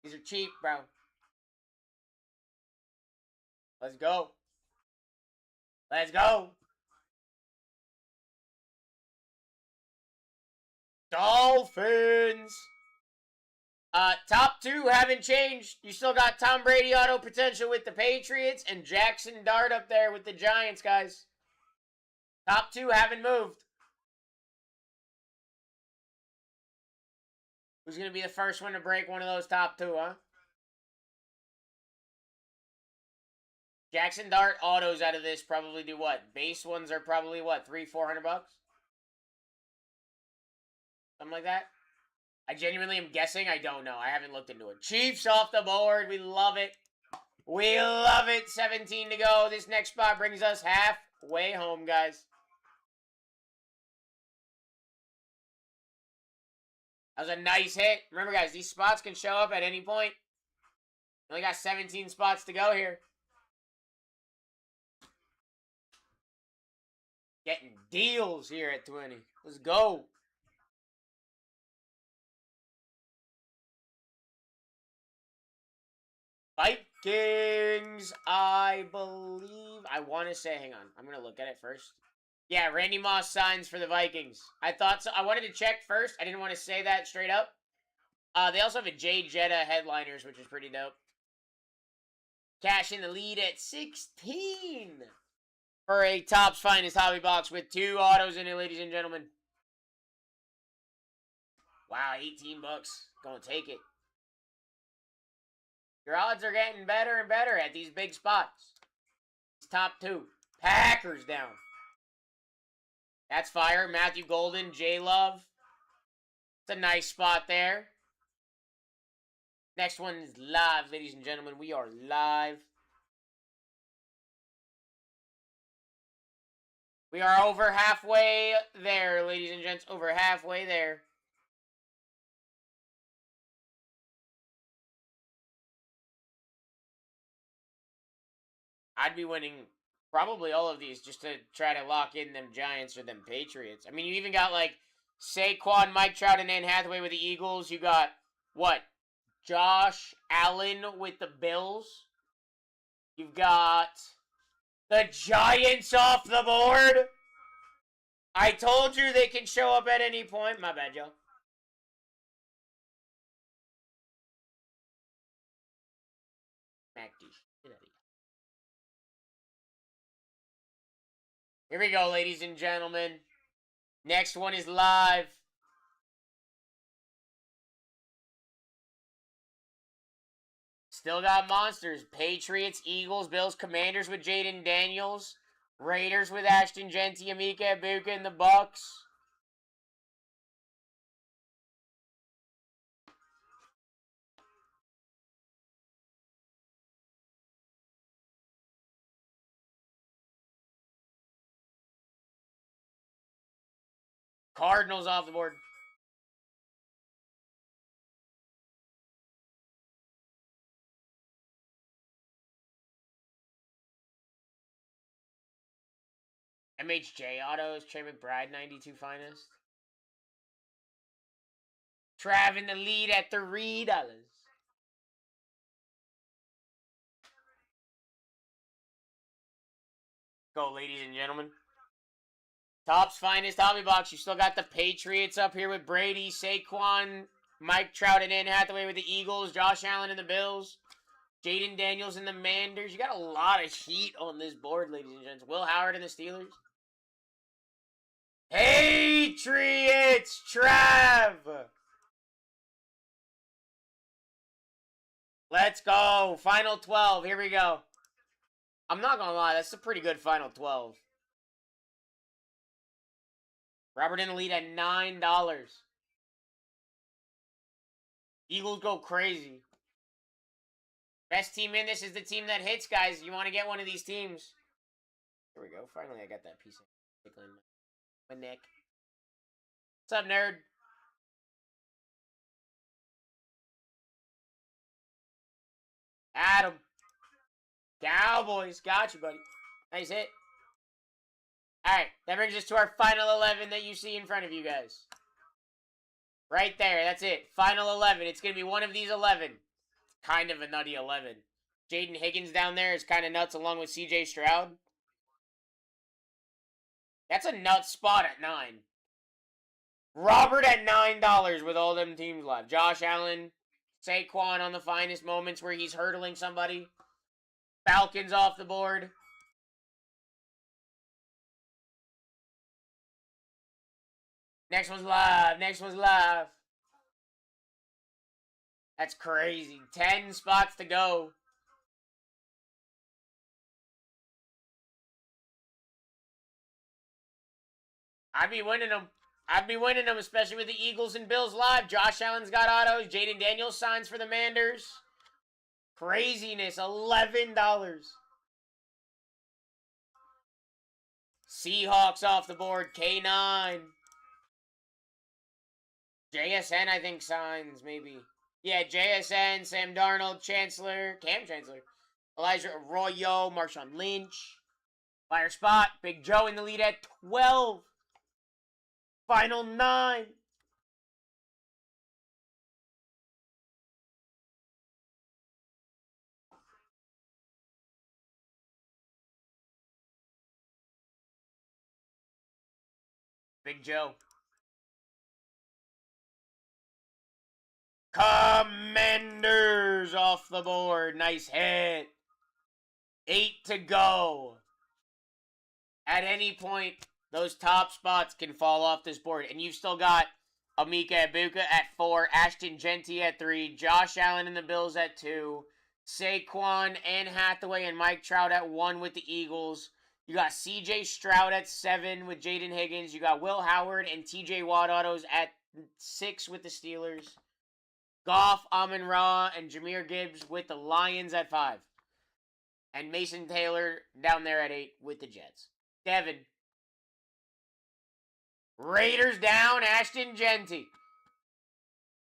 S2: These are cheap, bro. Let's go. Let's go. Dolphins. Top two haven't changed. You still got Tom Brady auto potential with the Patriots and Jackson Dart up there with the Giants, guys. Top two haven't moved. Who's going to be the first one to break one of those top two, huh? Jackson Dart autos out of this probably do what? Base ones are probably what? $300-400 bucks? Something like that? I genuinely am guessing. I don't know. I haven't looked into it. Chiefs off the board. We love it. We love it. 17 to go. This next spot brings us halfway home, guys. That was a nice hit. Remember, guys, these spots can show up at any point. Only got 17 spots to go here. Getting deals here at 20. Let's go. Vikings, I believe. I want to say, hang on. I'm going to look at it first. Yeah, Randy Moss signs for the Vikings. I thought so. I wanted to check first. I didn't want to say that straight up. They also have a Jay Jetta headliners, which is pretty dope. Cash in the lead at 16 for a Topps Finest Hobby Box with 2 autos in it, ladies and gentlemen. Wow, 18 bucks. Gonna take it. Your odds are getting better and better at these big spots. It's top 2. Packers down. That's fire. Matthew Golden, J Love. It's a nice spot there. Next one is live, ladies and gentlemen. We are live. We are over halfway there, ladies and gents. Over halfway there. I'd be winning probably all of these just to try to lock in them Giants or them Patriots. I mean, you even got like Saquon, Mike Trout, and Ann Hathaway with the Eagles. You got, what? Josh Allen with the Bills. You've got the Giants off the board. I told you they can show up at any point. My bad, Joe. Mac D. Get out of here. Here we go, ladies and gentlemen. Next one is live. Still got monsters. Patriots, Eagles, Bills, Commanders with Jaden Daniels. Raiders with Ashton Genty, Emeka Ibuka, and the Bucks. Cardinals off the board. MHJ autos, Trey McBride, 92 finest. Trav in the lead at $3. Go, ladies and gentlemen. Topps Finest Hobby Box. You still got the Patriots up here with Brady, Saquon, Mike Trout, and Ann Hathaway with the Eagles, Josh Allen and the Bills, Jaden Daniels and the Manders. You got a lot of heat on this board, ladies and gents. Will Howard and the Steelers. Patriots, Trav. Let's go. Final 12. Here we go. I'm not going to lie. That's a pretty good final 12. Robert in the lead at $9. Eagles go crazy. Best team in this is the team that hits, guys. You want to get one of these teams. Here we go. Finally, I got that piece of My neck. What's up, nerd? Adam. Cowboys. Got you, buddy. Nice hit. Alright, that brings us to our final 11 that you see in front of you guys. Right there, that's it. Final 11. It's going to be one of these 11. Kind of a nutty 11. Jaden Higgins down there is kind of nuts along with CJ Stroud. That's a nut spot at 9. Robert at $9 with all them teams left. Josh Allen, Saquon on the finest moments where he's hurdling somebody. Falcons off the board. Next one's live. Next one's live. That's crazy. 10 spots to go. I'd be winning them. I'd be winning them, especially with the Eagles and Bills live. Josh Allen's got autos. Jaden Daniels signs for the Manders. Craziness. $11. Seahawks off the board. K9. JSN, I think, signs, maybe. Yeah, JSN, Sam Darnold, Chancellor, Cam Chancellor, Elijah Arroyo, Marshawn Lynch. Fire spot. Big Joe in the lead at 12. Final 9. Big Joe. Commanders off the board. Nice hit. 8 to go. At any point, those top spots can fall off this board. And you've still got Amika Ibuka at 4, Ashton Genty at 3, Josh Allen and the Bills at 2, Saquon, Anne Hathaway, and Mike Trout at 1 with the Eagles. You got CJ Stroud at 7 with Jaden Higgins. You got Will Howard and TJ Watt autos at 6 with the Steelers. Goff, Amon-Ra, and Jahmyr Gibbs with the Lions at 5. And Mason Taylor down there at 8 with the Jets. Devin. Raiders down, Ashton Genty.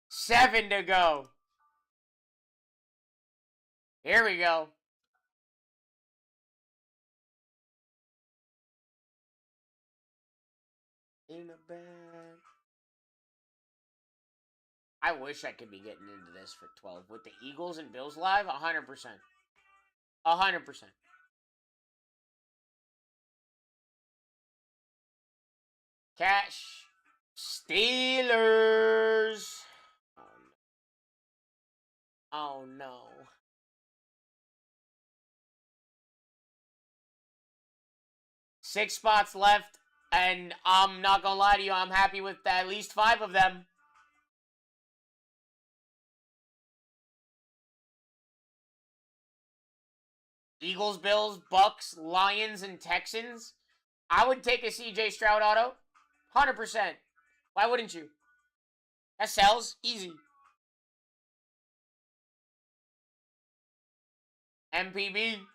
S2: 7 to go. Here we go. In a bag. I wish I could be getting into this for 12. With the Eagles and Bills live, 100%. 100%. Cash. Steelers. Oh no. Six spots left, and I'm not gonna lie to you, I'm happy with at least 5 of them. Eagles, Bills, Bucks, Lions, and Texans. I would take a CJ Stroud auto. 100%. Why wouldn't you? That sells. Easy. MPB.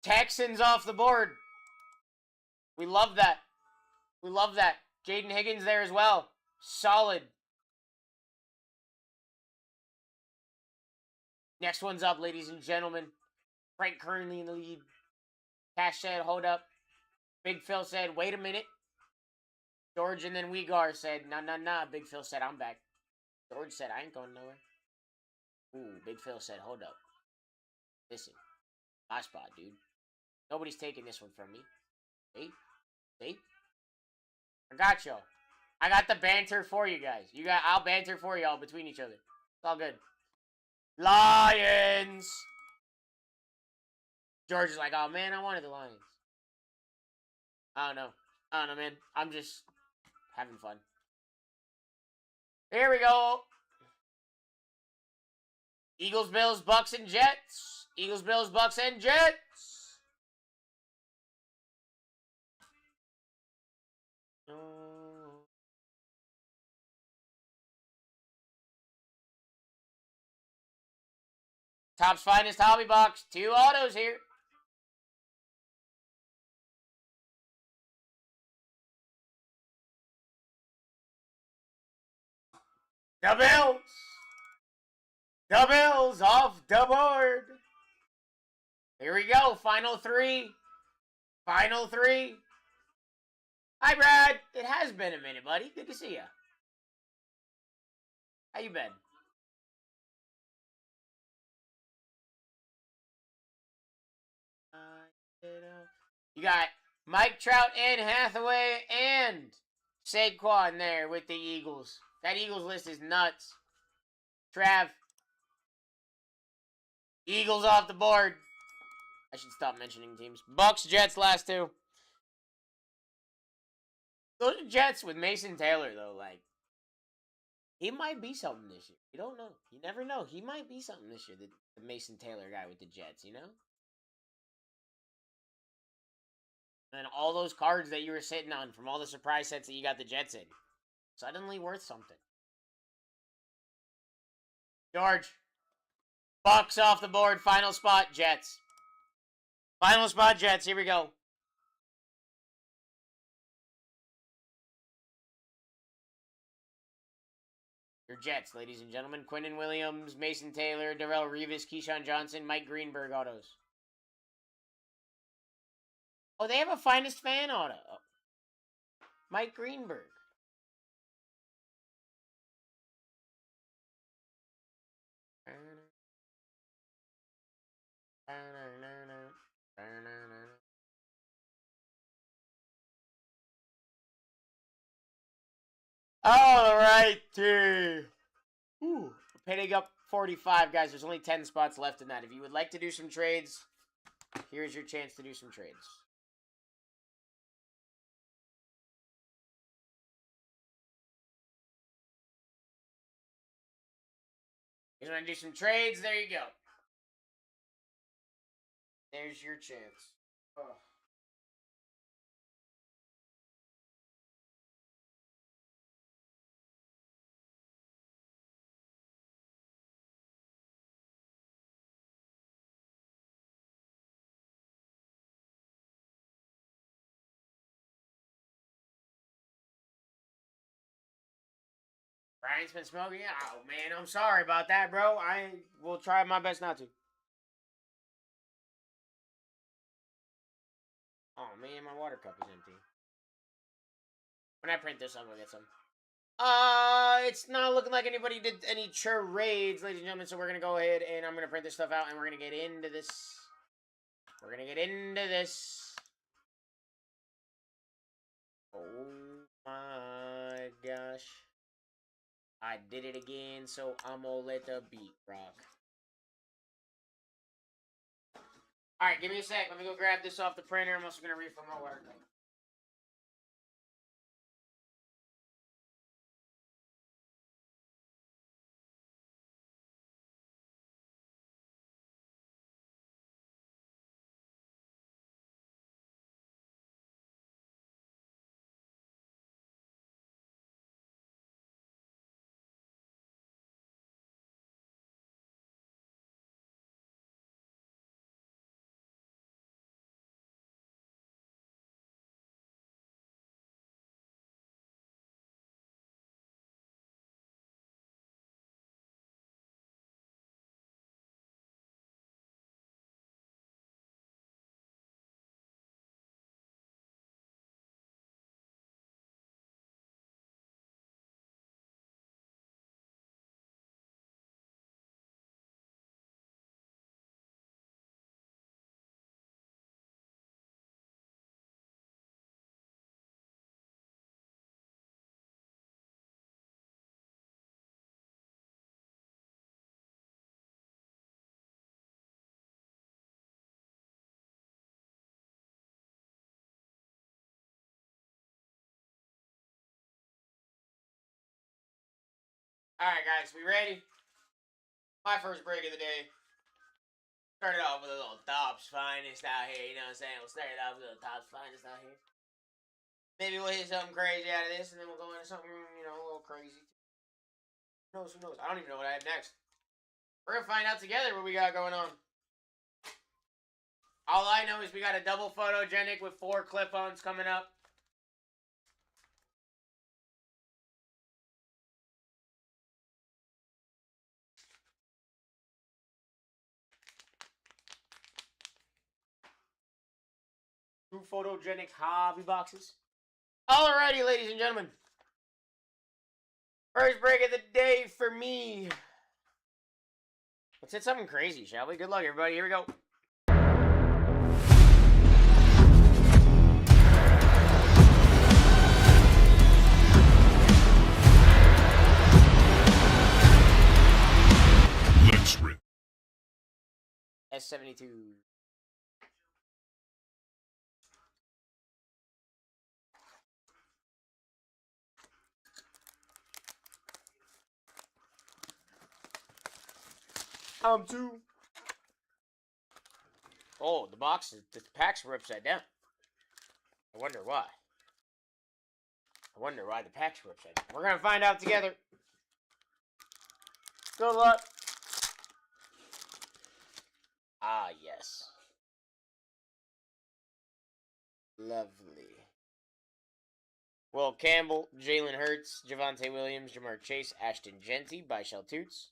S2: Texans off the board. We love that. We love that. Jaden Higgins there as well. Solid. Next one's up, ladies and gentlemen. Frank currently in the lead. Cash said, hold up. Big Phil said, wait a minute. George and then Wegar said, nah. Big Phil said, I'm back. George said, I ain't going nowhere. Ooh, Big Phil said, hold up. Listen, my spot, dude. Nobody's taking this one from me. See? I got y'all. I got the banter for you guys. I'll banter for y'all between each other. It's all good. Lions! George is like, oh man, I wanted the Lions. I don't know, man. I'm just having fun. Here we go. Eagles, Bills, Bucks, and Jets. Eagles, Bills, Bucks, and Jets. Top's finest hobby box. 2 autos here. The Bills. The Bills off the board. Here we go. Final three. Final three. Hi, Brad. It has been a minute, buddy. Good to see ya. How you been? You got Mike Trout and Hathaway and Saquon there with the Eagles. That Eagles list is nuts. Trav. Eagles off the board. I should stop mentioning teams. Bucks, Jets, last two. Those are Jets with Mason Taylor, though. Like, he might be something this year. You don't know. You never know. He might be something this year, the Mason Taylor guy with the Jets, you know? And all those cards that you were sitting on from all the surprise sets that you got the Jets in. Suddenly worth something. George. Bucks off the board. Final spot, Jets. Final spot, Jets. Here we go. Your Jets, ladies and gentlemen. Quinnen Williams, Mason Taylor, Darrell Revis, Keyshawn Johnson, Mike Greenberg autos. Oh, they have a finest fan auto. Mike Greenberg. All right, Ooh, pitting up 45, guys. There's only 10 spots left in that. If you would like to do some trades, here's your chance to do some trades. You want to do some trades? There you go. There's your chance. Oh. Brian's been smoking? Oh, man, I'm sorry about that, bro. I will try my best not to. Oh, man, my water cup is empty. When I print this, I'm gonna get some. It's not looking like anybody did any trades, ladies and gentlemen, so we're gonna go ahead and I'm gonna print this stuff out and we're gonna get into this. We're gonna get into this. Oh my gosh. I did it again, so I'm gonna let the beat rock. Alright, give me a sec. Let me go grab this off the printer. I'm also gonna refill my water cup. Alright, guys, we ready? My first break of the day. Started off with a little Topps Finest out here, you know what I'm saying? We'll start it off with a little Topps Finest out here. Maybe we'll hit something crazy out of this, and then we'll go into something, you know, a little crazy. Who knows, who knows? I don't even know what I have next. We're gonna find out together what we got going on. All I know is we got a double photogenic with 4 clip-ons coming up. 2 photogenic hobby boxes. Alrighty, ladies and gentlemen. First break of the day for me. Let's hit something crazy, shall we? Good luck, everybody. Here we go.
S4: Let's rip.
S2: S72. Two. Oh, the packs were upside down. I wonder why. The packs were upside down. We're gonna find out together. Good luck. Ah, yes. Lovely. Will Campbell, Jalen Hurts, Javonte Williams, Jamar Chase, Ashton Genty, Byshell Toots.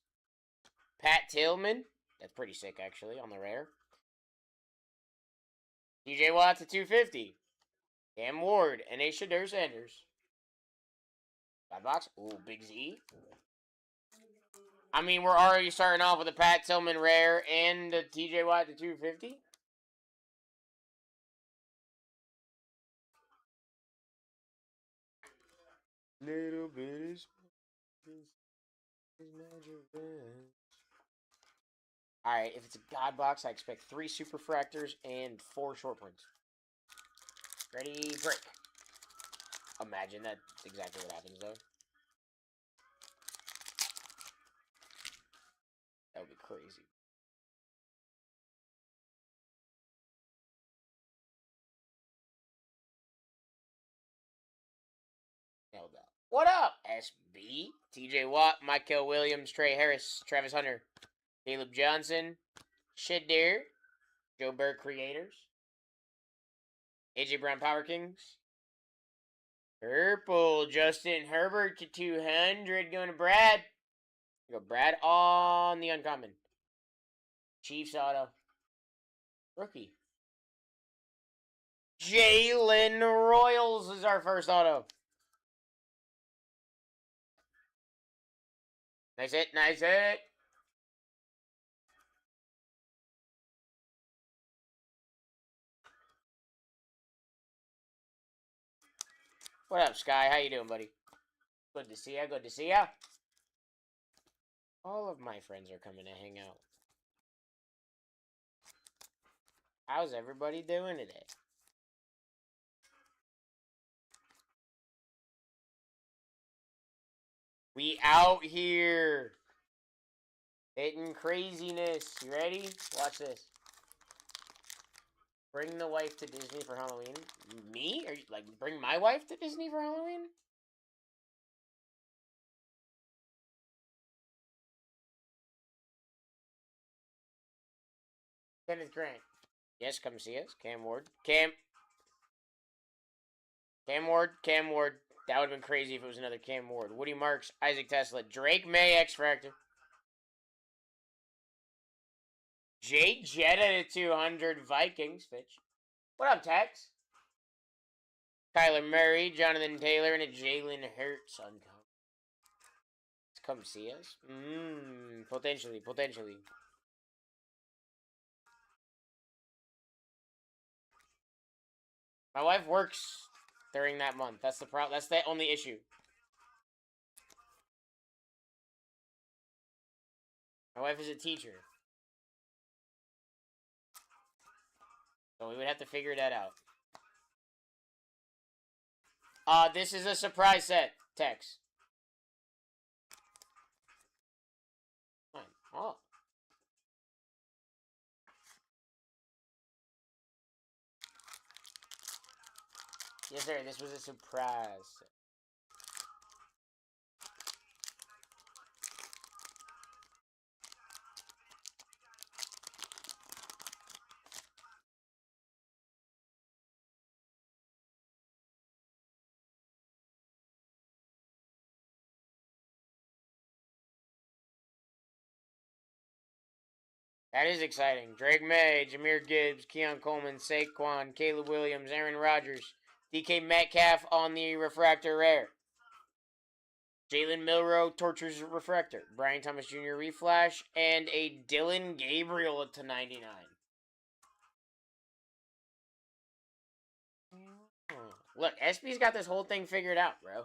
S2: Pat Tillman. That's pretty sick, actually, on the rare. TJ Watt to 250. Cam Ward and a Shadur Sanders. 5 box. Ooh, Big Z. I mean, we're already starting off with a Pat Tillman rare and a TJ Watt to 250. Little bit is Alright, if it's a God box, I expect 3 super fractors and 4 short prints. Ready, break. Imagine that's exactly what happens, though. That would be crazy. Held up. What up, SB? TJ Watt, Michael Williams, Trey Harris, Travis Hunter, Caleb Johnson, Shadir, Joe Burr Creators, AJ Brown Power Kings, Purple, Justin Herbert to 200, going to Brad. Go Brad on the uncommon. Chiefs auto. Rookie. Jalen Royals is our first auto. Nice hit, nice hit. What up, Sky? How you doing, buddy? Good to see ya, good to see ya. All of my friends are coming to hang out. How's everybody doing today? We out here. Hitting craziness. You ready? Watch this. Bring the wife to Disney for Halloween. Me? Are you like bring my wife to Disney for Halloween? Kenneth Grant. Yes, come see us. Cam Ward. Cam Ward. That would have been crazy if it was another Cam Ward. Woody Marks. Isaac Tesla. Drake May X Factor. Jake Jetta to 200 Vikings. Fitch. What up, Tex? Kyler Murray, Jonathan Taylor, and a Jalen Hurts on come see us. Potentially. My wife works during that month. That's the problem. That's the only issue. My wife is a teacher. So we would have to figure that out. This is a surprise set, Tex. Fine. Oh. Yes, sir. This was a surprise. That is exciting. Drake May, Jahmyr Gibbs, Keon Coleman, Saquon, Caleb Williams, Aaron Rodgers, DK Metcalf on the refractor rare. Jalen Milroe tortures refractor. Brian Thomas Jr. reflash, and a Dylan Gabriel to 99. Look, SB's got this whole thing figured out, bro.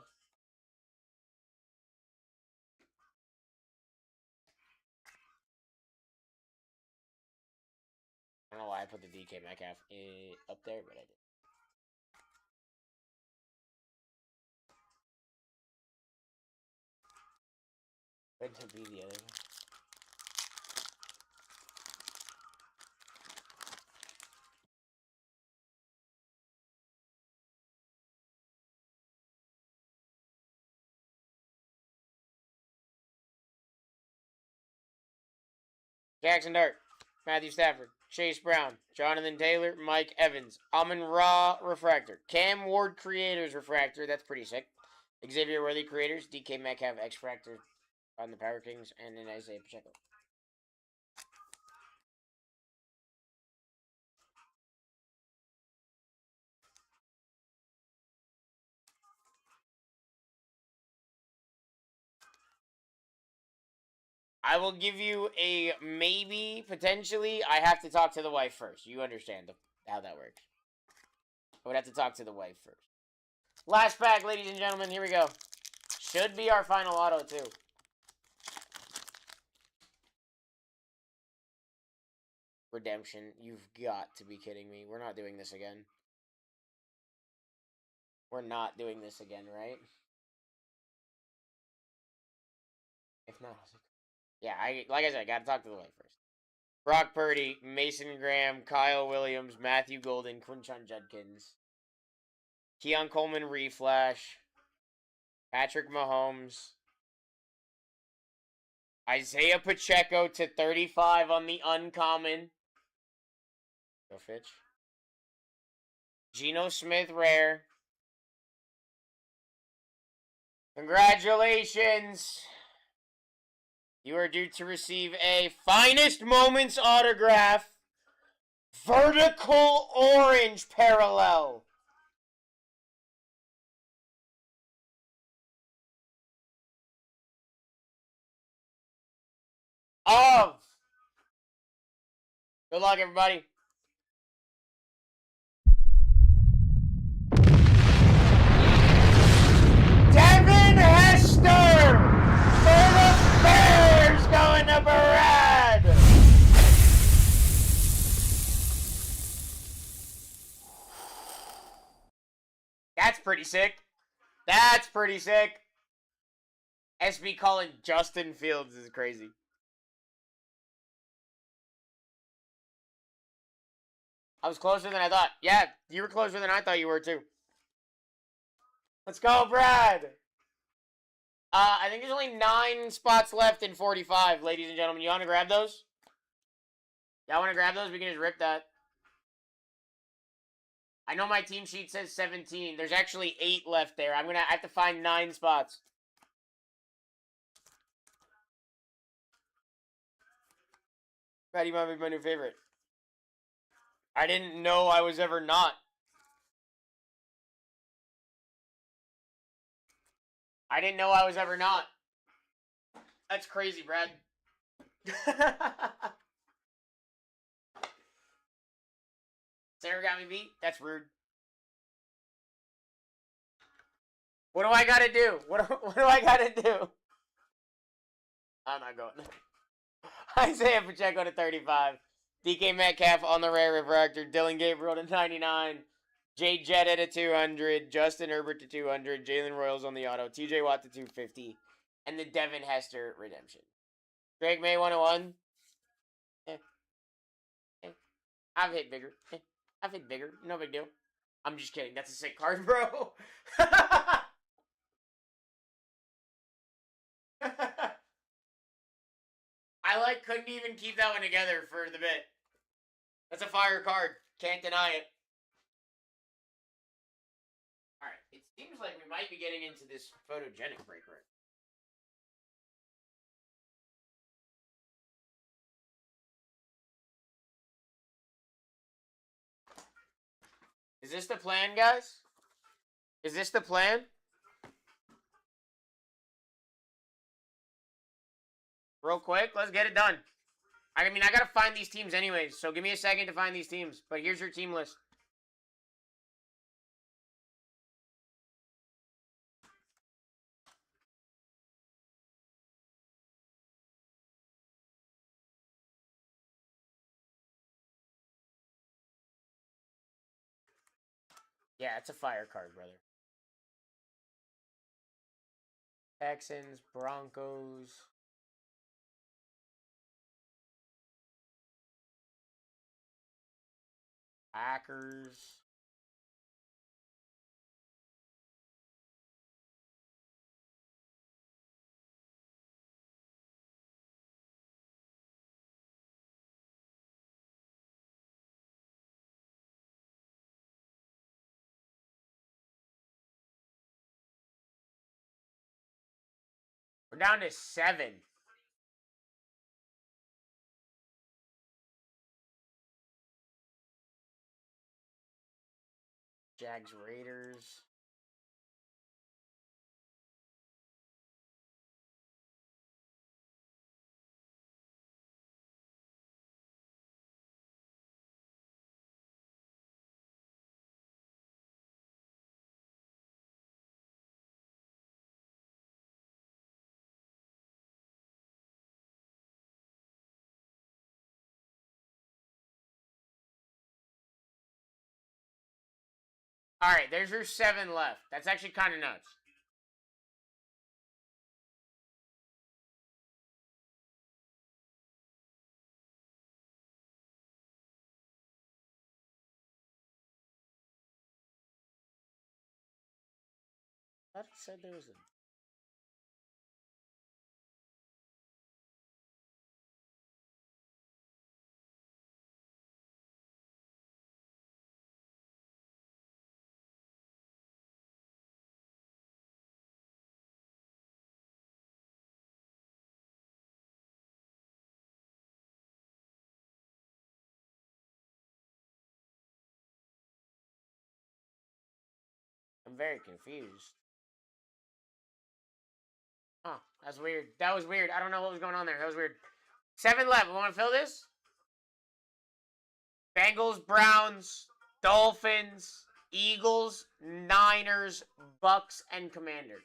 S2: I don't know why I put the DK Metcalf up there, but I did. Wait to be the other one. Jackson Dart, Matthew Stafford, Chase Brown, Jonathan Taylor, Mike Evans, Amon Ra Refractor, Cam Ward Creators Refractor, that's pretty sick. Xavier Worthy Creators, DK Metcalf X Fractor on the Power Kings, and then Isaiah Pacheco. I will give you a maybe, potentially. I have to talk to the wife first. You understand how that works. I would have to talk to the wife first. Last pack, ladies and gentlemen. Here we go. Should be our final auto, too. Redemption. You've got to be kidding me. We're not doing this again. We're not doing this again, right? If not... Yeah, like I said, I gotta talk to the wife first. Brock Purdy, Mason Graham, Kyle Williams, Matthew Golden, Quinshon Judkins, Keon Coleman reflash, Patrick Mahomes, Isaiah Pacheco to 35 on the uncommon. Go Fitch. Geno Smith rare. Congratulations! You are due to receive a Finest Moments autograph. Vertical orange parallel. Of. Good luck, everybody. Devin Hester for the Bears going to Brad. That's pretty sick. That's pretty sick. SB calling Justin Fields is crazy. I was closer than I thought. Yeah, you were closer than I thought you were, too. Let's go, Brad. I think there's only 9 spots left in 45, ladies and gentlemen. You want to grab those? Y'all want to grab those? We can just rip that. I know my team sheet says 17. There's actually 8 left there. I have to find 9 spots. Patty might be my new favorite. I didn't know I was ever not. I didn't know I was ever not. That's crazy, Brad. Sarah got me beat? That's rude. What do I gotta do? What do I gotta do? I'm not going. Isaiah Pacheco to 35. DK Metcalf on the rare refractor. Dylan Gabriel to 99. Jay Jetta to 200. Justin Herbert to 200. Jalen Royals on the auto. TJ Watt to 250. And the Devin Hester redemption. Drake May 101. I've hit bigger. I've hit bigger. No big deal. I'm just kidding. That's a sick card, bro. I couldn't even keep that one together for the bit. That's a fire card. Can't deny it. Alright, it seems like we might be getting into this photogenic break right Is this the plan, guys? Is this the plan? Real quick, let's get it done. I mean, I gotta find these teams anyways, so give me a second to find these teams. But here's your team list. Yeah, it's a fire card, brother. Texans, Broncos. Packers. We're down to 7. Jags, Raiders. All right, there's your 7 left. That's actually kind of nuts. I thought it said there was a... I'm very confused. Oh, that's weird. That was weird. I don't know what was going on there. That was weird. 7 left. We want to fill this? Bengals, Browns, Dolphins, Eagles, Niners, Bucks, and Commanders.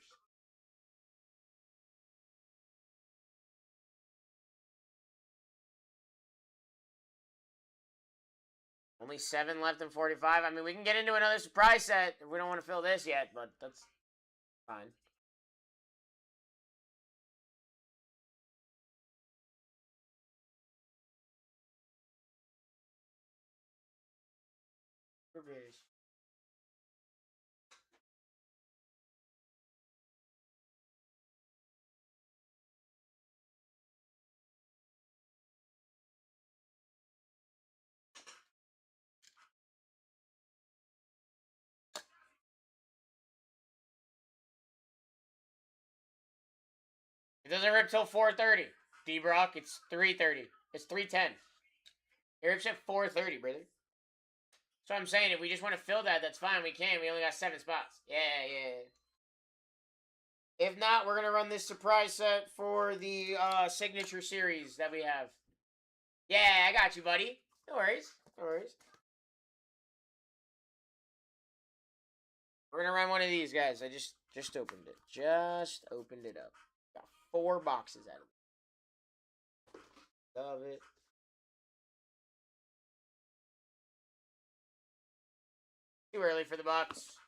S2: Only 7 left in 45. I mean, we can get into another surprise set if we don't want to fill this yet, but that's fine. It doesn't rip till 4:30. D-Brock, it's 3:30. It's 3:10. It rips at 4:30, brother. So I'm saying if we just want to fill that, that's fine. We can. We only got 7 spots. Yeah. If not, we're going to run this surprise set for the signature series that we have. Yeah, I got you, buddy. No worries. We're going to run one of these, guys. I just opened it. Just opened it up. Got 4 boxes out of it. Love it. Too early for the box.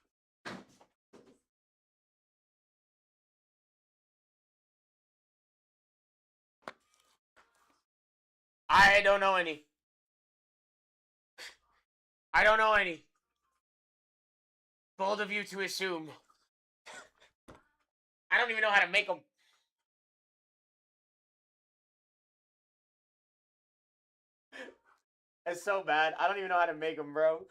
S2: I don't know any. Bold of you to assume. I don't even know how to make them. That's so bad. I don't even know how to make them, bro.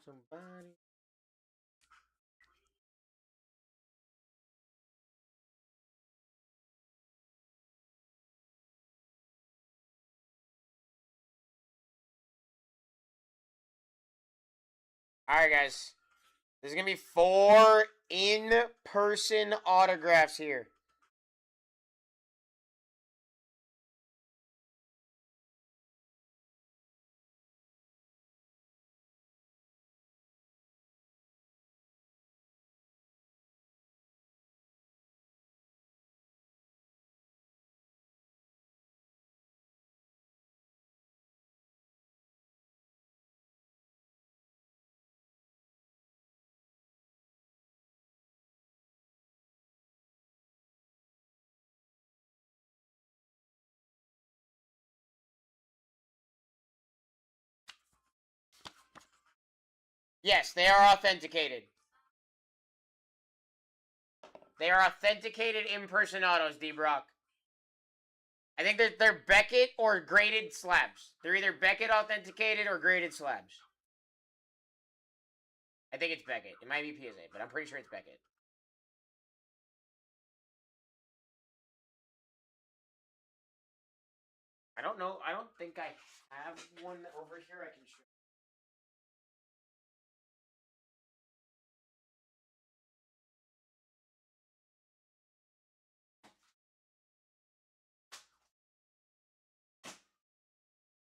S2: Somebody. Alright, guys. There's going to be 4 in-person autographs here. Yes, they are authenticated. They are authenticated in-person autos, D-Brock. I think they're Beckett or graded slabs. They're either Beckett authenticated or graded slabs. I think it's Beckett. It might be PSA, but I'm pretty sure it's Beckett. I don't know. I don't think I have one over here I can show.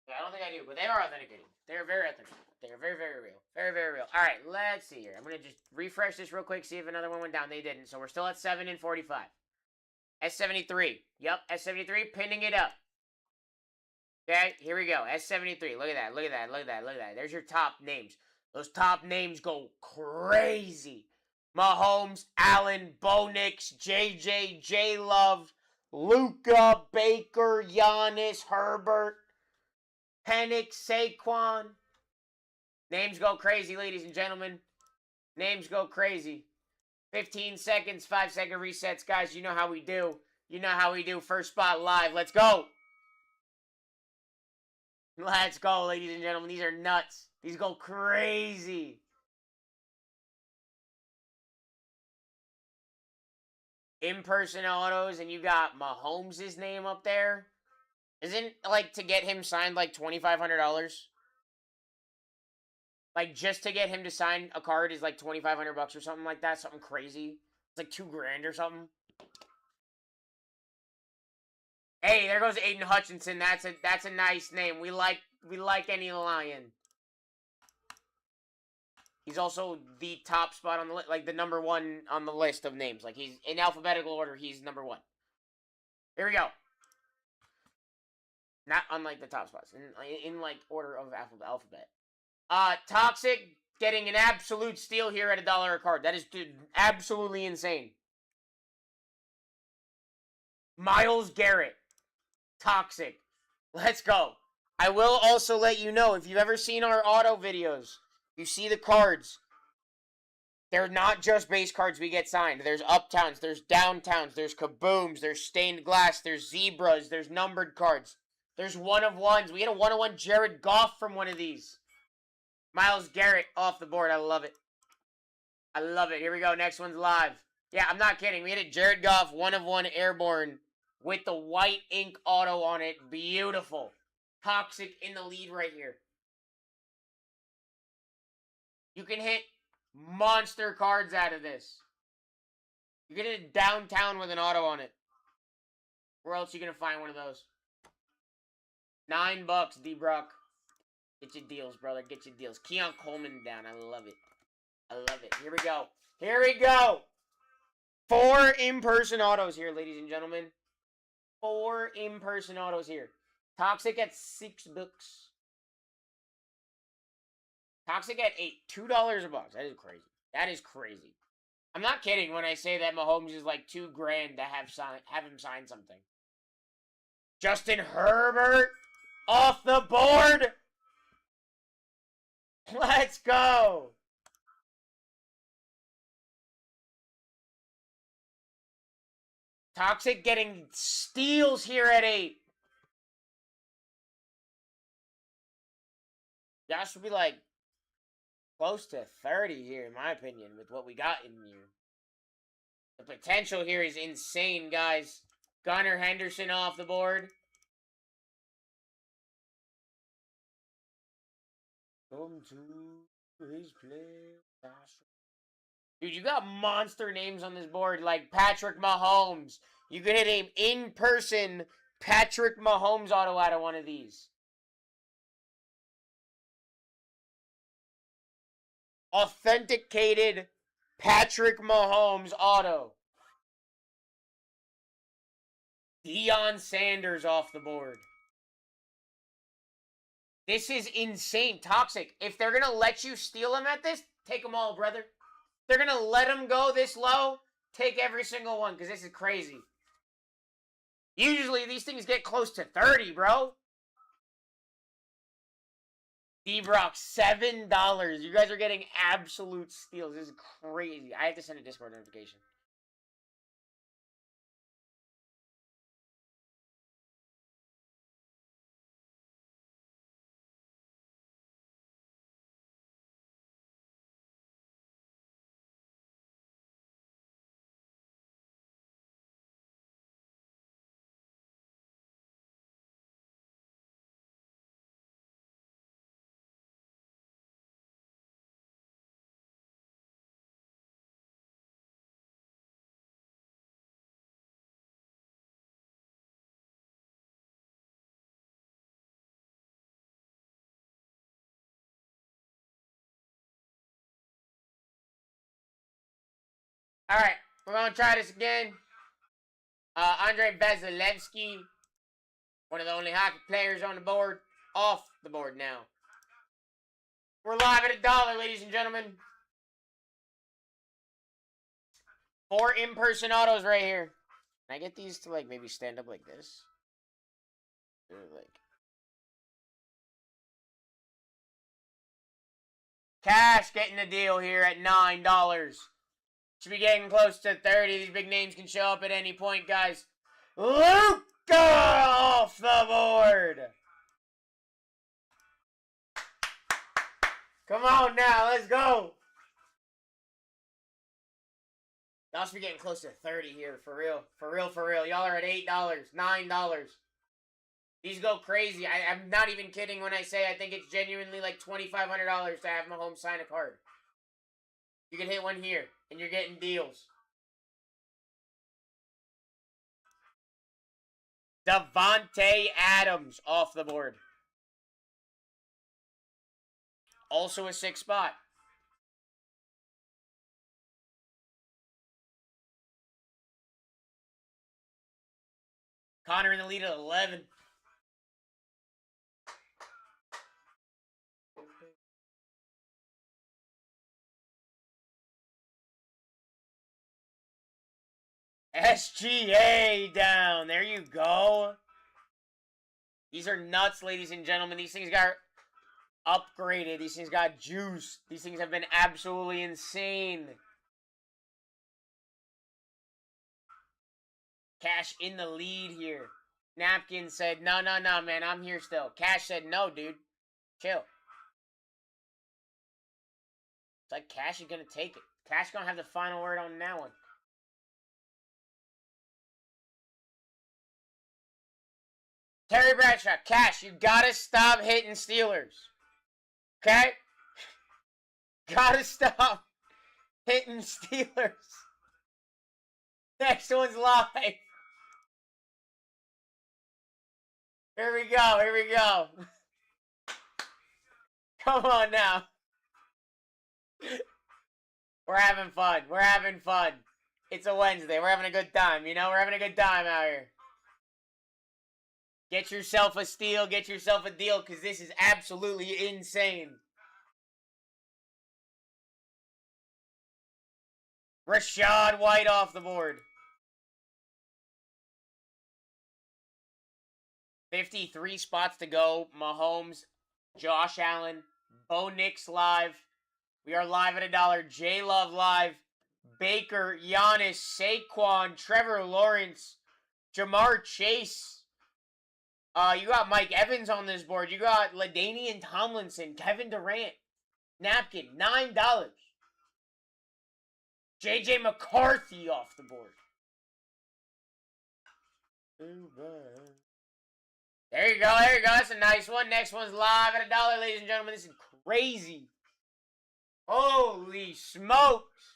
S2: Yeah, I don't think I do, but they are authenticated. They are very authentic. They are very, very real. Very, very real. All right, let's see here. I'm going to just refresh this real quick, see if another one went down. They didn't, so we're still at 7 and 45. S73. Yep, S73, pinning it up. Okay, here we go. S73. Look at that. Look at that. Look at that. Look at that. There's your top names. Those top names go crazy. Mahomes, Allen, Bo Nix, JJ, J-Love, Luka, Baker, Giannis, Herbert, Penix, Saquon. Names go crazy, ladies and gentlemen. Names go crazy. 15 seconds, 5-second resets. Guys, you know how we do. You know how we do. First spot live. Let's go. Let's go, ladies and gentlemen. These are nuts. These go crazy. In-person autos, and you got Mahomes' name up there. Isn't, like, to get him signed, like, $2,500? Like, just to get him to sign a card is, like, $2,500 or something like that. Something crazy. It's, like, $2,000 or something. Hey, there goes Aiden Hutchinson. That's a nice name. We like any Lion. He's also the top spot on the list, like the number 1 on the list of names. Like, he's in alphabetical order. He's number 1. Here we go. Not unlike the top spots in like order of alphabet. Toxic getting an absolute steal here at $1 a card. That is absolutely insane. Myles Garrett. Toxic. Let's go. I will also let you know, if you've ever seen our auto videos, you see the cards. They're not just base cards we get signed. There's uptowns, there's downtowns, there's kabooms, there's stained glass, there's zebras, there's numbered cards. There's one-of-ones. We had a one-of-one Jared Goff from one of these. Myles Garrett off the board. I love it. I love it. Here we go. Next one's live. Yeah, I'm not kidding. We had a Jared Goff one-of-one airborne with the white ink auto on it. Beautiful. Toxic in the lead right here. You can hit monster cards out of this. You can hit downtown with an auto on it. Where else are you going to find one of those? $9, D-Brock. Get your deals, brother. Get your deals. Keon Coleman down. I love it. I love it. Here we go. Here we go. 4 in-person autos here, ladies and gentlemen. 4 in-person autos here. Toxic at $6. Toxic at $8. $2 a box. That is crazy. That is crazy. I'm not kidding when I say that Mahomes is like $2,000 to have him sign something. Justin Herbert off the board. Let's go. Toxic getting steals here at 8. Josh would be like close to 30 here, in my opinion, with what we got in here. The potential here is insane, guys. Gunnar Henderson off the board. Come to Dude, you got monster names on this board like Patrick Mahomes. You could hit an in-person Patrick Mahomes auto out of one of these. Authenticated Patrick Mahomes auto. Deion Sanders off the board. This is insane. Toxic. If they're going to let you steal them at this, take them all, brother. They're going to let them go this low, take every single one, because this is crazy. Usually, these things get close to 30, bro. D-Brock, $7. You guys are getting absolute steals. This is crazy. I have to send a Discord notification. All right, we're going to try this again. Andre Vasilevsky, one of the only hockey players on the board, off the board now. We're live at $1, ladies and gentlemen. 4 in-person autos right here. Can I get these to, like, maybe stand up like this? Or, like... Cash getting the deal here at $9. Should be getting close to 30. These big names can show up at any point, guys. Luka off the board. Come on now, let's go. Y'all should be getting close to 30 here, for real. For real, for real. Y'all are at $8, $9. These go crazy. I'm not even kidding when I say I think it's genuinely like $2,500 to have Mahomes sign a card. You can hit one here, and you're getting deals. Devontae Adams off the board. Also a 6 spot. Connor in the lead at 11. SGA down. There you go. These are nuts, ladies and gentlemen. These things got upgraded. These things got juice. These things have been absolutely insane. Cash in the lead here. Napkin said, no, man. I'm here still. Cash said, no, dude. Chill. It's like Cash is going to take it. Cash going to have the final word on that one. Terry Bradshaw, Cash, you gotta stop hitting Steelers. Okay? Gotta stop hitting Steelers. Next one's live. Here we go, here we go. Come on now. We're having fun. We're having fun. It's a Wednesday. We're having a good time, you know? We're having a good time out here. Get yourself a steal, get yourself a deal, because this is absolutely insane. Rashad White off the board. 53 spots to go. Mahomes, Josh Allen, Bo Nix live. We are live at $1. J Love live. Baker, Giannis, Saquon, Trevor Lawrence, Jamar Chase. You got Mike Evans on this board. You got LaDainian Tomlinson, Kevin Durant, Napkin, $9. JJ McCarthy off the board. There you go, there you go. That's a nice one. Next one's live at $1, ladies and gentlemen. This is crazy. Holy smokes!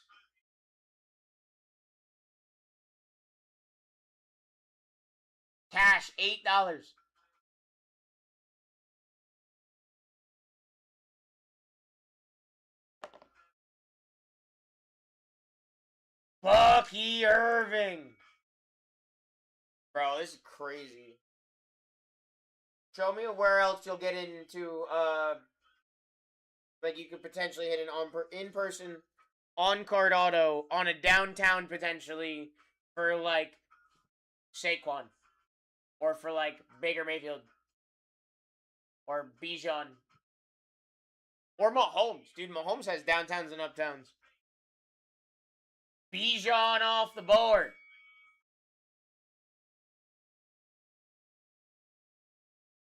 S2: Cash, $8. Bucky Irving. Bro, this is crazy. Show me where else you'll get into, like you could potentially hit an in-person on-card auto on a downtown potentially for, like, Saquon. Or for, like, Baker Mayfield. Or Bijan. Or Mahomes. Dude, Mahomes has downtowns and uptowns. Bijan off the board.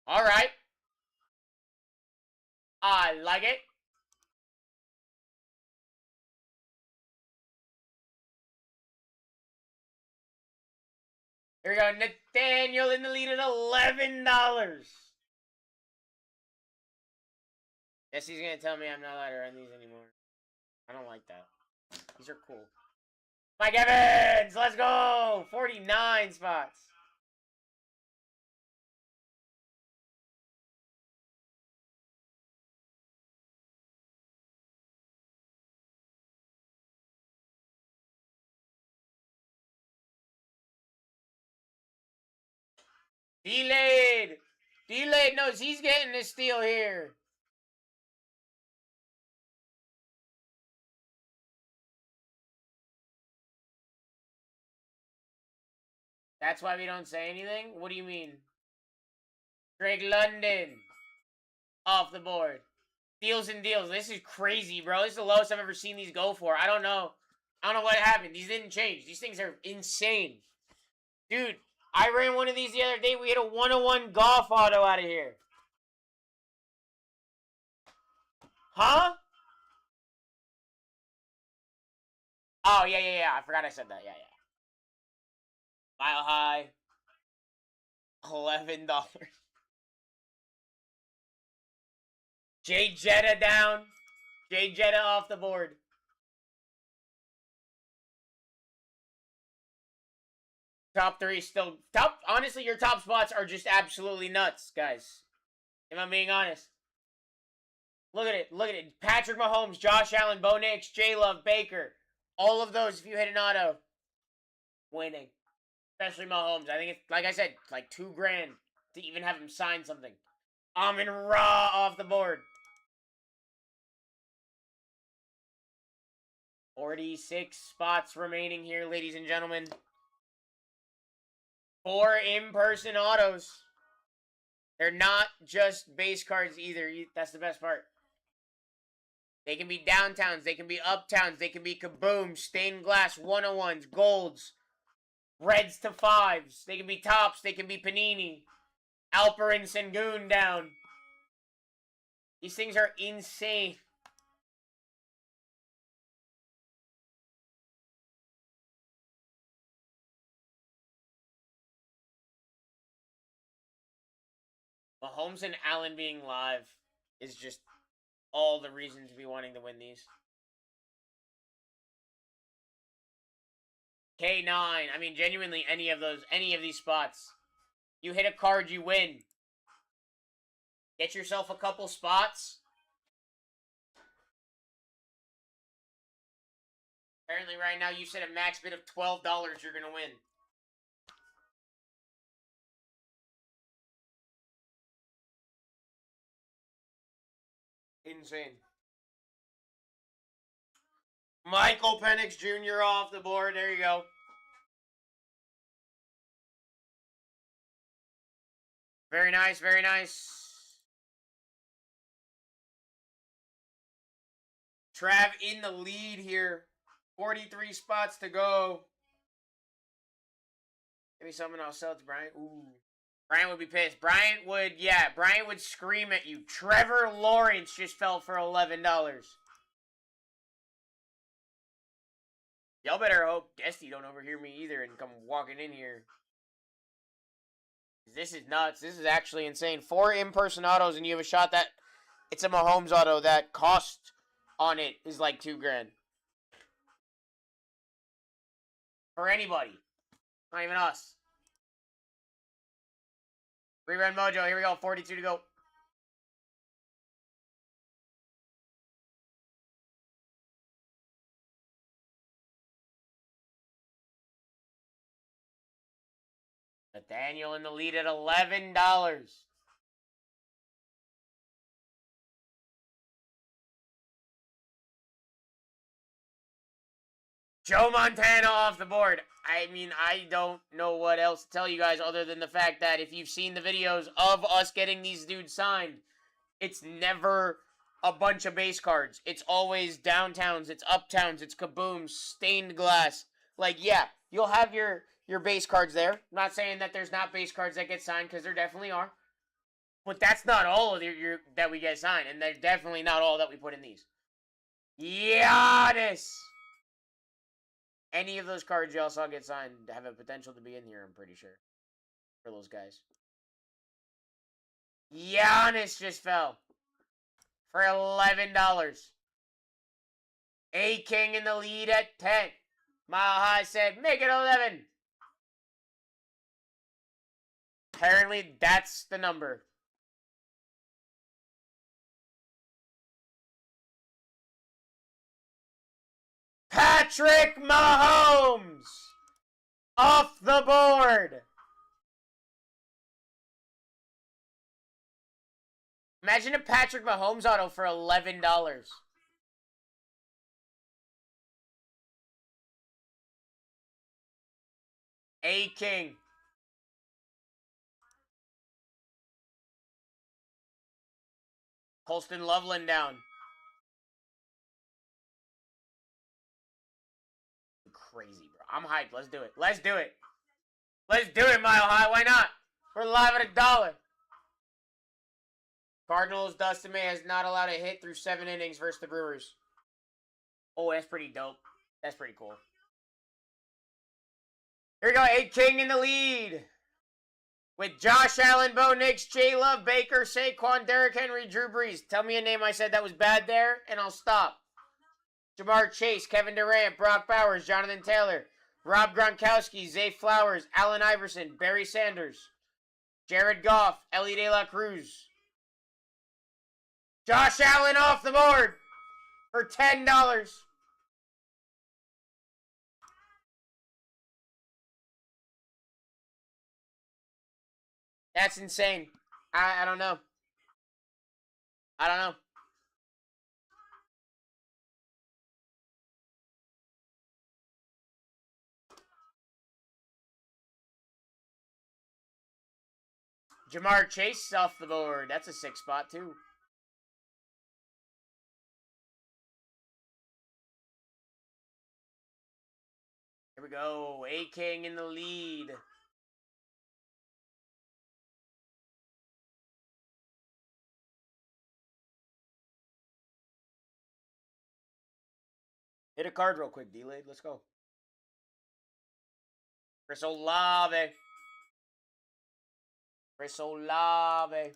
S2: All right. I like it. Here we go. Nathaniel in the lead at $11. Guess he's going to tell me I'm not allowed to run these anymore. I don't like that. These are cool. Mike Evans, let's go. 49 spots. Delayed. Delayed knows he's getting this steal here. That's why we don't say anything? What do you mean? Drake London. Off the board. Deals and deals. This is crazy, bro. This is the lowest I've ever seen these go for. I don't know. I don't know what happened. These didn't change. These things are insane. Dude, I ran one of these the other day. We had a 101 golf auto out of here. Huh? Oh, yeah. I forgot I said that. Yeah. Mile high. $11. Jay Jetta down. Jay Jetta off the board. Top three still... Honestly, your top spots are just absolutely nuts, guys. If I'm being honest. Look at it. Patrick Mahomes, Josh Allen, Bo Nix, J-Love, Baker. All of those, if you hit an auto, winning. Especially Mahomes. I think it's, like I said, like $2,000 to even have him sign something. Amon-Ra off the board. 46 spots remaining here, ladies and gentlemen. 4 in-person autos. They're not just base cards either. That's the best part. They can be downtowns. They can be uptowns. They can be kaboom, stained glass, 101s, golds, reds to 5s. They can be tops. They can be panini. Alperin Sengun down. These things are insane. Mahomes and Allen being live is just all the reason to be wanting to win these. K9. I mean, genuinely, any of these spots. You hit a card, you win. Get yourself a couple spots. Apparently, right now, you said a max bid of $12, you're going to win. Insane. Michael Penix Jr. off the board. There you go. Very nice, very nice. Trav in the lead here. 43 spots to go. Maybe someone else sell it to Brian. Ooh. Brian would be pissed. Brian would scream at you. Trevor Lawrence just fell for $11. Y'all better hope Desty don't overhear me either and come walking in here. This is nuts. This is actually insane. 4 in-person autos and you have a shot that it's a Mahomes auto that cost on it is like $2 grand. For anybody. Not even us. Rerun Mojo. Here we go. 42 to go. Nathaniel in the lead at $11. Joe Montana off the board. I mean, I don't know what else to tell you guys other than the fact that if you've seen the videos of us getting these dudes signed, it's never a bunch of base cards. It's always downtowns, it's uptowns, it's kabooms, stained glass. Like, yeah, you'll have your base cards there. I'm not saying that there's not base cards that get signed, because there definitely are. But that's not all of your that we get signed, and they're definitely not all that we put in these. Giannis! Any of those cards y'all saw get signed have a potential to be in here, I'm pretty sure. For those guys. Giannis just fell. For $11. A-King in the lead at 10. Mile High said, make it 11. Apparently, that's the number. Patrick Mahomes off the board. Imagine a Patrick Mahomes auto for $11. A-King. Colston Loveland down. Crazy, bro. I'm hyped. Let's do it. Let's do it. Let's do it, Mile High. Why not? We're live at $1. Cardinals, Dustin May has not allowed a hit through 7 innings versus the Brewers. Oh, that's pretty dope. That's pretty cool. Here we go. A-King in the lead. With Josh Allen, Bo Nix, J Love, Baker, Saquon, Derrick Henry, Drew Brees. Tell me a name I said that was bad there, and I'll stop. Jamar Chase, Kevin Durant, Brock Bowers, Jonathan Taylor, Rob Gronkowski, Zay Flowers, Allen Iverson, Barry Sanders, Jared Goff, Ellie De La Cruz. Josh Allen off the board for $10. That's insane. I don't know. I don't know. Jamar Chase off the board. That's a 6 spot, too. Here we go. A-King in the lead. Hit a card real quick, D-Lade. Let's go. Chris Olave. Chris Olave.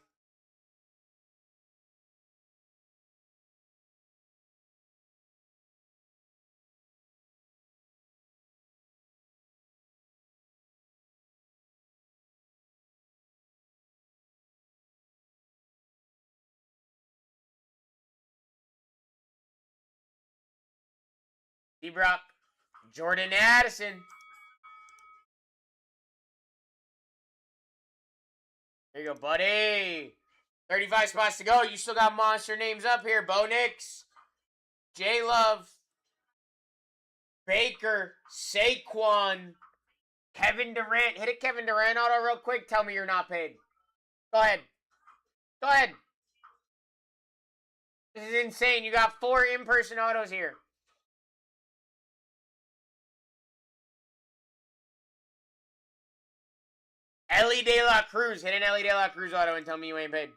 S2: D-Brock. Jordan Addison. There you go, buddy. 35 spots to go. You still got monster names up here. Bo Nix, J Love, Baker, Saquon, Kevin Durant. Hit a Kevin Durant auto real quick. Tell me you're not paid. Go ahead. Go ahead. This is insane. You got 4 in-person autos here. Ellie De La Cruz. Hit an Ellie De La Cruz auto and tell me you ain't paid.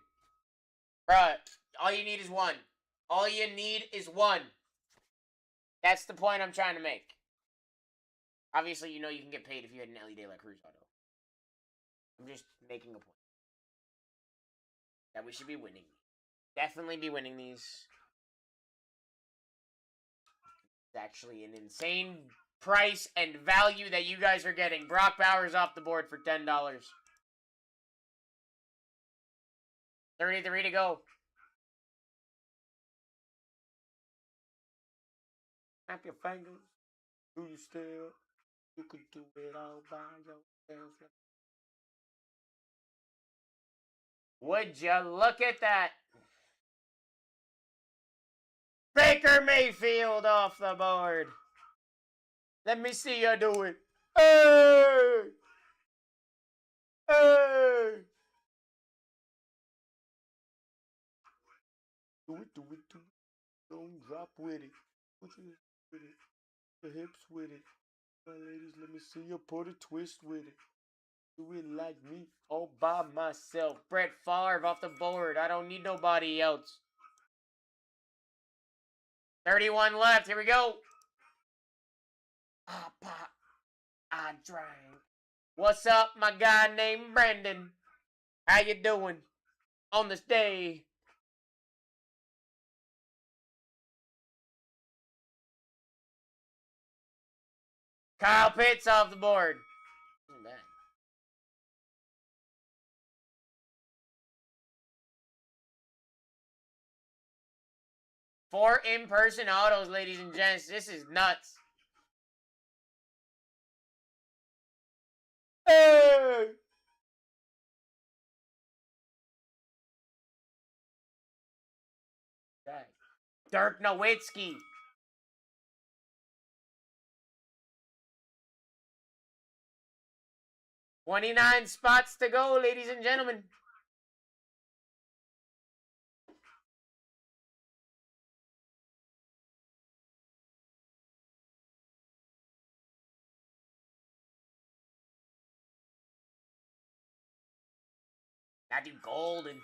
S2: Bruh, all you need is 1. All you need is 1. That's the point I'm trying to make. Obviously, you know you can get paid if you hit an Ellie De La Cruz auto. I'm just making a point. That we should be winning. Definitely be winning these. actually an insane price and value that you guys are getting. Brock Bowers off the board for $10. 33 to go. Snap your fingers. Do you still? You could do it all by yourself. Would you look at that? Baker Mayfield off the board. Let me see you do it. Hey! Hey! Do it, do it, do it. Don't drop with it. Put your hips with it. The hips with it. My ladies, let me see you put a twist with it. Do it like me, all by myself. Brett Favre off the board. I don't need nobody else. 31 left. Here we go. I pop. I drank. What's up, my guy named Brandon? How you doing on this day? Kyle Pitts off the board. Isn't bad. Four in-person autos, ladies and gents. This is nuts. Hey! Dirk Nowitzki. $29 spots to go, ladies and gentlemen. Matthew Golden.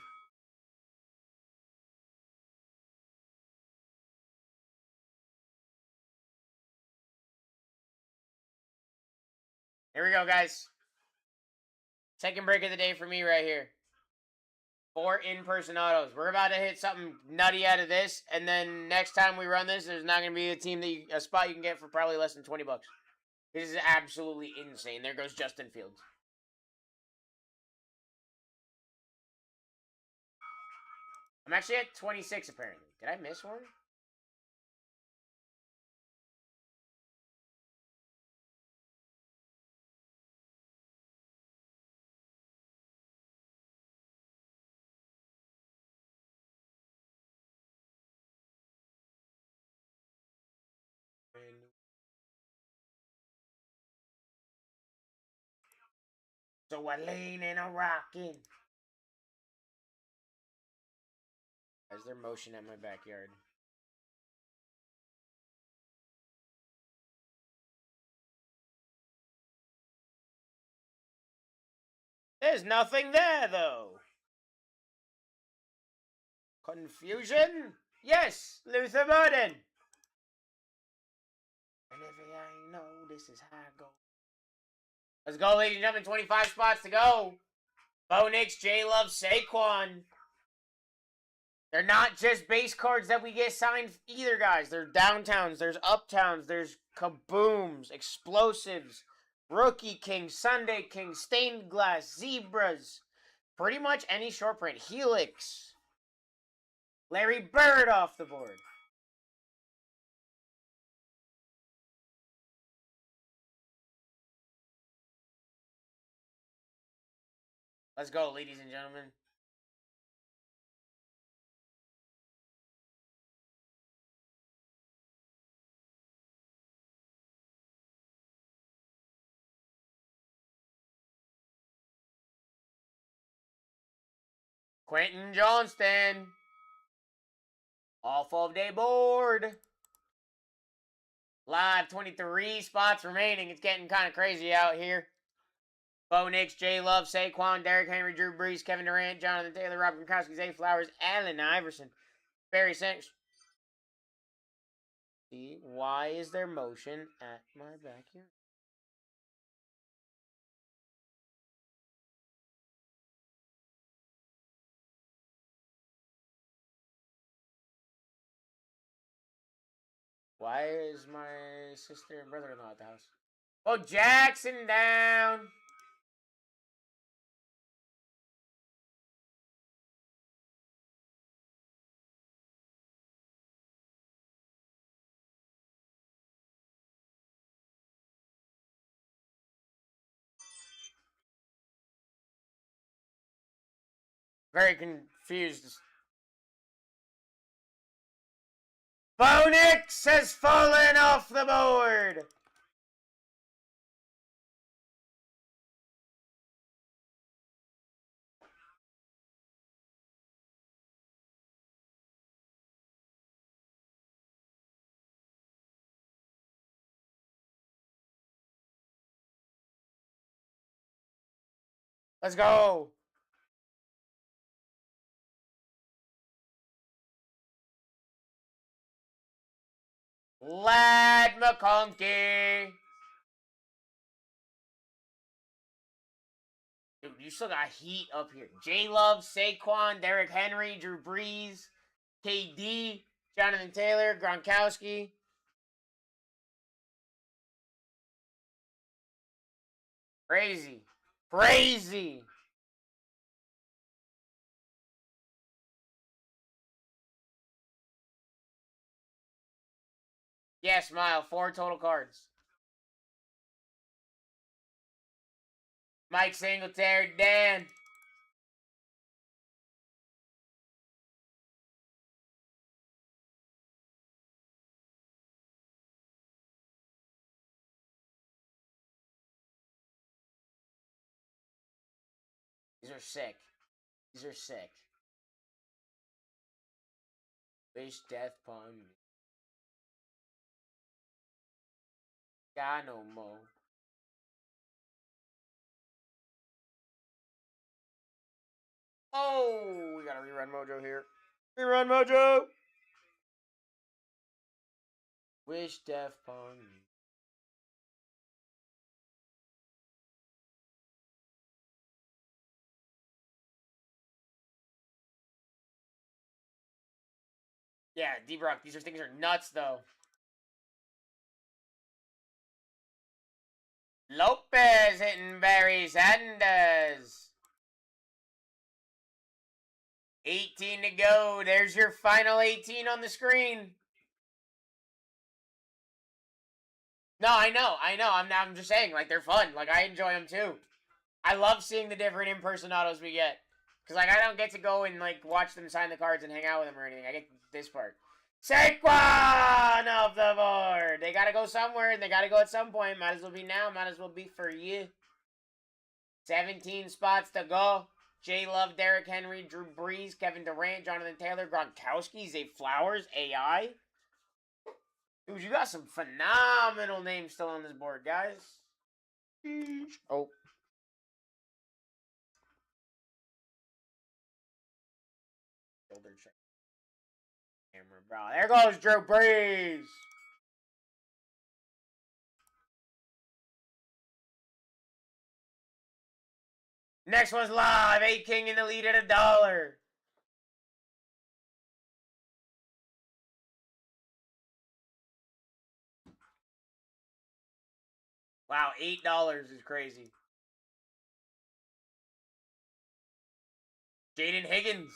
S2: Here we go, guys. Second break of the day for me right here. 4 in-person autos. We're about to hit something nutty out of this, and then next time we run this, there's not going to be a team that a spot you can get for probably less than $20. This is absolutely insane. There goes Justin Fields. I'm actually at 26 apparently. Did I miss one? So I lean and I rockin'. As they're motion at my backyard. There's nothing there, though. Confusion? Yes, Luther Burden. And if you ain't know, this is how I go. Let's go, ladies and gentlemen. 25 spots to go. Bo Nix, J Love, Saquon. They're not just base cards that we get signed either, guys. There's downtowns, there's uptowns, there's kabooms, explosives, rookie king, Sunday king, stained glass, zebras. Pretty much any short print. Helix. Larry Bird off the board. Let's go, ladies and gentlemen. Quentin Johnston. Off of the board. Live 23 spots remaining. It's getting kind of crazy out here. Bo Nix, J Love, Saquon, Derrick Henry, Drew Brees, Kevin Durant, Jonathan Taylor, Robert Gronkowski, Zay Flowers, Allen Iverson, Barry Sanders. See, why is there motion at my backyard? Why is my sister and brother-in-law at the house? Oh, Jackson down. Very confused. Bonix has fallen off the board. Let's go. Lad McConkey. Dude, you still got heat up here. J-Love, Saquon, Derrick Henry, Drew Brees, KD, Jonathan Taylor, Gronkowski. Crazy. Crazy. Yeah, smile. 4 total cards. Mike Singletary, Dan. These are sick. These are sick. Wish death upon me. Got no more. Oh, we got a rerun mojo here. Rerun mojo! Wish death upon me. Yeah, D-Brock, these things are nuts, though. Lopez hitting Barry Sanders. 18 to go. There's your final 18 on the screen. No, I know. I'm just saying, like, they're fun. Like, I enjoy them, too. I love seeing the different in-person autos we get. Because, like, I don't get to go and, like, watch them sign the cards and hang out with them or anything. I get this part. Saquon off the board. They got to go somewhere, and they got to go at some point. Might as well be now. Might as well be for you. 17 spots to go. J-Love, Derrick Henry, Drew Brees, Kevin Durant, Jonathan Taylor, Gronkowski, Zay Flowers, AI. Dude, you got some phenomenal names still on this board, guys. Oh. Shoulder check. Camera, bro. There goes Drew Brees. Next one's live. A-King in the lead at $1. Wow, $8 is crazy. Jaden Higgins.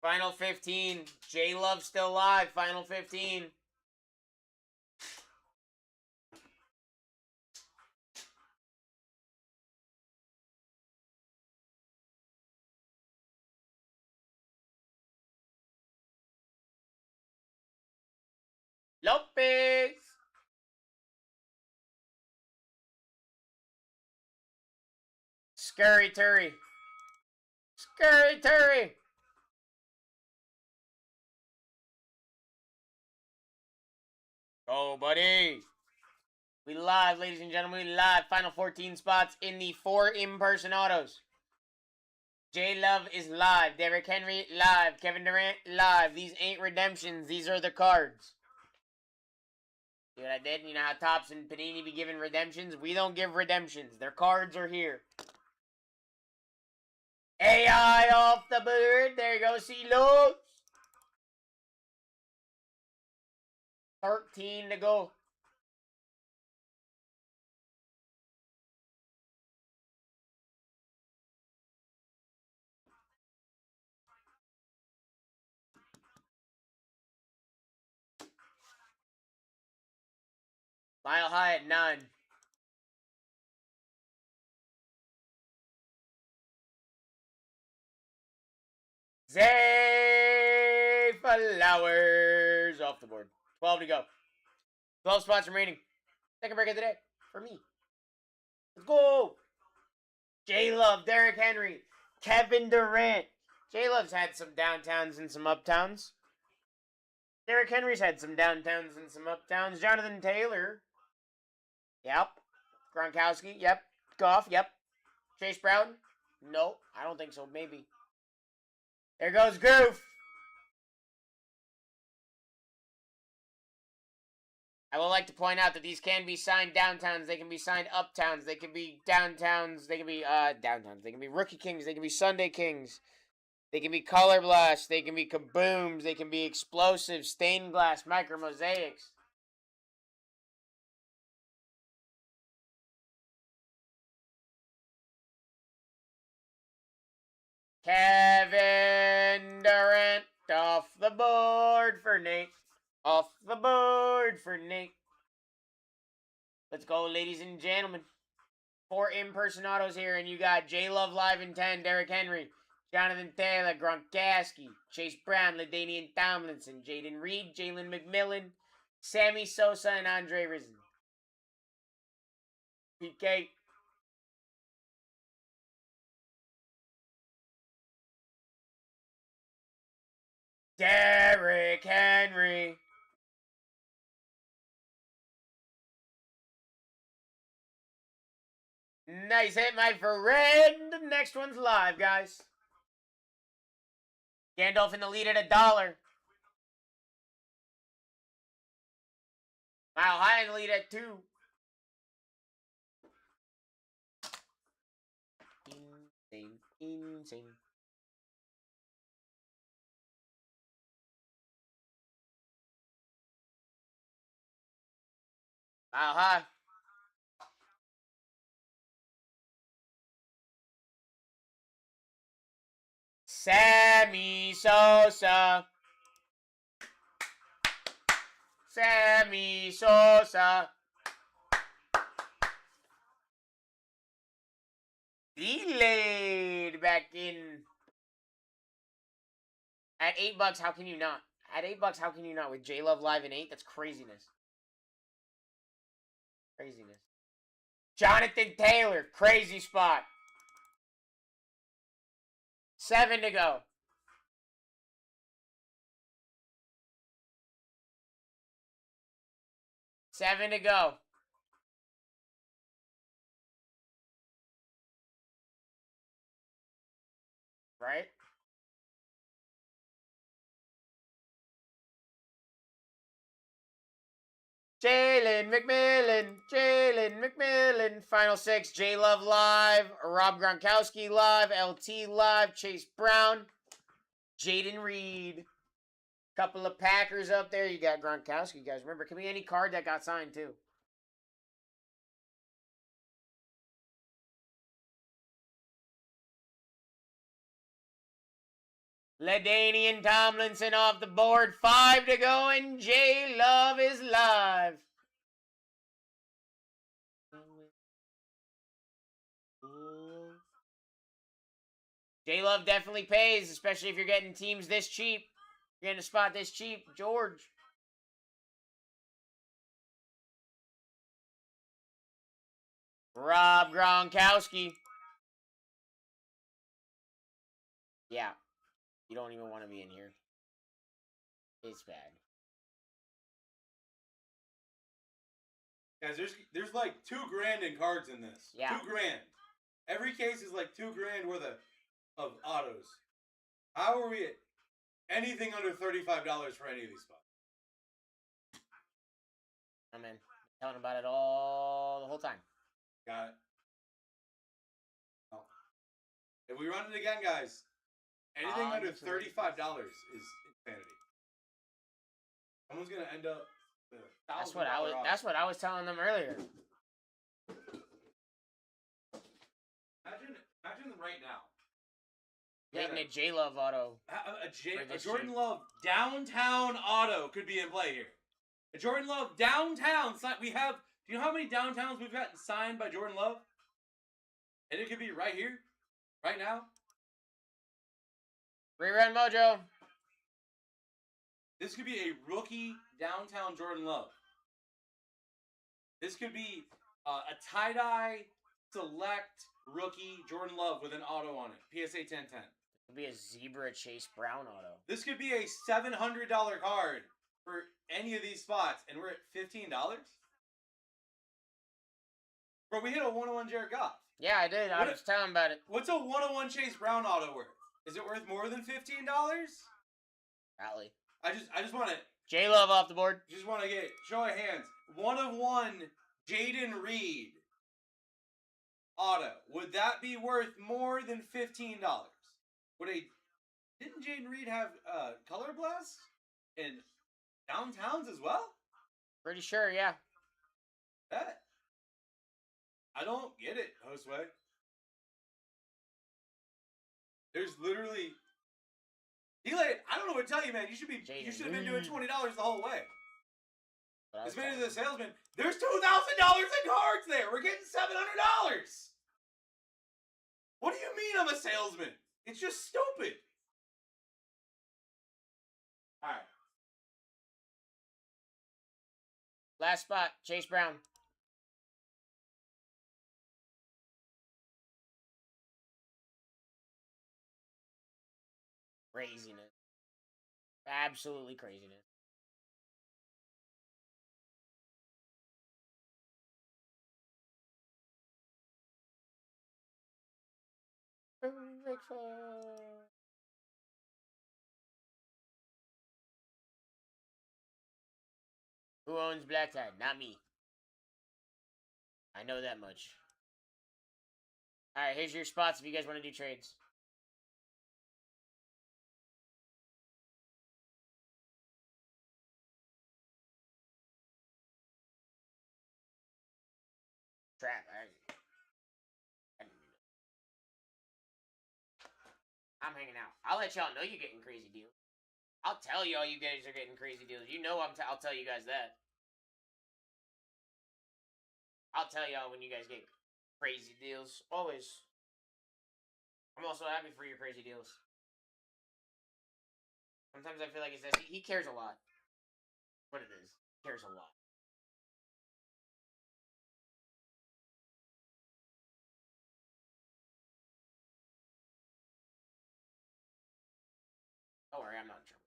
S2: Final 15. J-Love still live. Final 15. Lopez. Scurry Turry. Scurry Turry. Oh, buddy. We live, ladies and gentlemen. We live. Final 14 spots in the 4 in-person autos. J-Love is live. Derrick Henry, live. Kevin Durant, live. These ain't redemptions. These are the cards. See what I did? You know how Topps and Panini be giving redemptions? We don't give redemptions. Their cards are here. AI off the board. There you go. See, looks. 13 to go. Mile High at 9. Zay Flowers off the board. 12 to go. 12 spots remaining. Second break of the day for me. Let's go. J-Love, Derrick Henry, Kevin Durant. J-Love's had some downtowns and some uptowns. Derrick Henry's had some downtowns and some uptowns. Jonathan Taylor. Yep. Gronkowski. Yep. Goff. Yep. Chase Brown. No, I don't think so. Maybe. There goes Goof. I would like to point out that these can be signed downtowns. They can be signed uptowns. They can be downtowns. They can be downtowns. They can be rookie kings. They can be Sunday kings. They can be color blast. They can be kabooms. They can be explosives, stained glass, micro mosaics. Kevin Durant off the board for Nate. Off the board for Nate. Let's go, ladies and gentlemen. 4 in-person autos here, and you got J-Love live in 10, Derrick Henry, Jonathan Taylor, Gronkowski, Chase Brown, LaDainian Tomlinson, Jaden Reed, Jalen McMillan, Sammy Sosa, and Andre Rison. PK. Derrick Henry. Nice hit, my friend. The next one's live, guys. Gandalf in the lead at $1. Mile High in the lead at 2. Insane. Mile High. Sammy Sosa. Sammy Sosa. Delayed back in. At $8, how can you not? At $8, how can you not? With J-Love live in 8? That's craziness. Craziness. Jonathan Taylor. Crazy spot. 7 to go. 7 to go. Right? Jalen McMillan. Final 6. J-Love live. Rob Gronkowski live. LT live. Chase Brown. Jaden Reed. Couple of Packers up there. You got Gronkowski, guys. Remember, it could be any card that got signed, too. LaDainian Tomlinson off the board. 5 to go, and J-Love is live. J-Love definitely pays, especially if you're getting teams this cheap. You're getting a spot this cheap. George. Rob Gronkowski. Yeah. You don't even want to be in here. It's bad.
S3: Guys, there's like $2,000 in cards in this.
S2: Yeah.
S3: $2,000. Every case is like $2,000 worth of autos. How are we at anything under $35 for any of these spots?
S2: I'm in. Telling about it all the whole time.
S3: Got it. Oh. If we run it again, guys, anything under $35 is insanity. Someone's gonna end up
S2: That's what I was telling them earlier.
S3: Imagine right now.
S2: Getting a J Love auto.
S3: A Jordan Love downtown auto could be in play here. A Jordan Love downtown. We have. Do you know how many downtowns we've gotten signed by Jordan Love? And it could be right here, right now.
S2: Rerun Mojo.
S3: This could be a rookie downtown Jordan Love. This could be a tie-dye select rookie Jordan Love with an auto on it. PSA 1010.
S2: It could be a Zebra Chase Brown auto.
S3: This could be a $700 card for any of these spots, and we're at $15? Bro, we hit a 101 Jared Goff.
S2: Yeah, I did. I was telling about it.
S3: What's a 101 Chase Brown auto worth? Is it worth more than $15?
S2: Probably.
S3: I just want to
S2: J Love off the board.
S3: just want to get show of hands. 101 Jaden Reed auto. Would that be worth more than $15? Didn't Jaden Reed have color blast in downtowns as well?
S2: Pretty sure, yeah.
S3: That I don't get it, Josue. There's literally I don't know what to tell you, man. You should have been doing $20 the whole way. As many as a salesman, there's $2,000 in cards there. We're getting $700. What do you mean I'm a salesman? It's just stupid. All right.
S2: Last spot, Chase Brown. Craziness. Absolutely craziness. Who owns BlackTie? Not me. I know that much. Alright, here's your spots if you guys want to do trades. Trap. I'm hanging out. I'll let y'all know you're getting crazy deals. I'll tell y'all you guys are getting crazy deals. You know I'll tell you guys that. I'll tell y'all when you guys get crazy deals. Always. I'm also happy for your crazy deals. Sometimes I feel like it's that he cares a lot. What it is. He cares a lot. Don't worry, I'm not in trouble.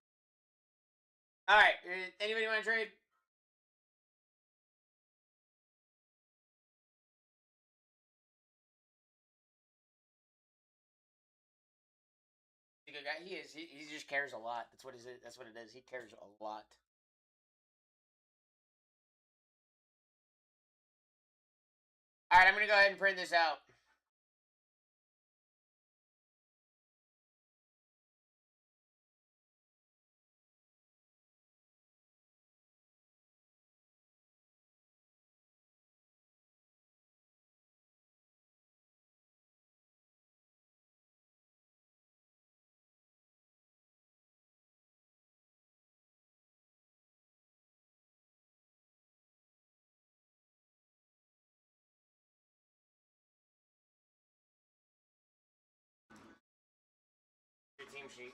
S2: Alright, anybody want to trade? He's a good guy. He is. He just cares a lot. That's what it is. That's what it is. He cares a lot. Alright, I'm going to go ahead and print this out. Your team sheet.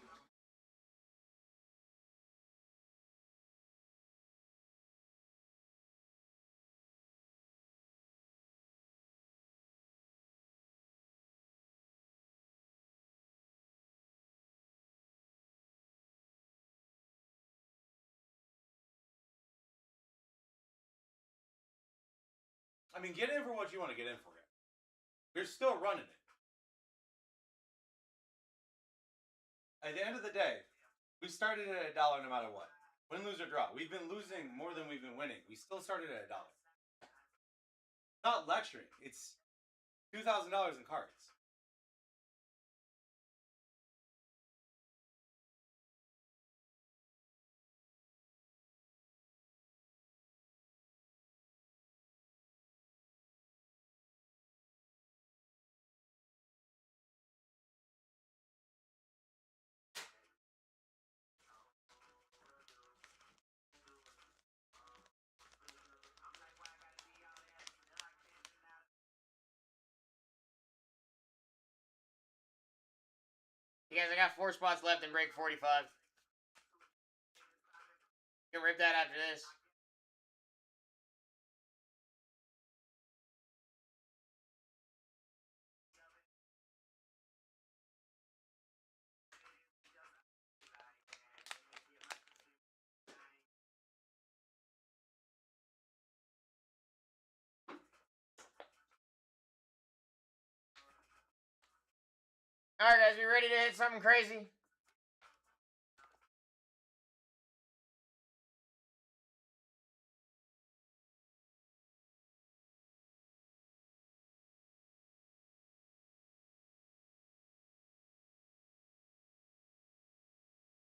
S3: I mean, get in for what you want to get in for it. You're still running it. At the end of the day, we started at $1 no matter what. Win, lose, or draw. We've been losing more than we've been winning. We still started at $1. It's not lecturing. It's $2,000 in cards.
S2: You guys, I got 4 spots left in break 45. You can rip that after this. Alright, guys, we ready to hit something crazy?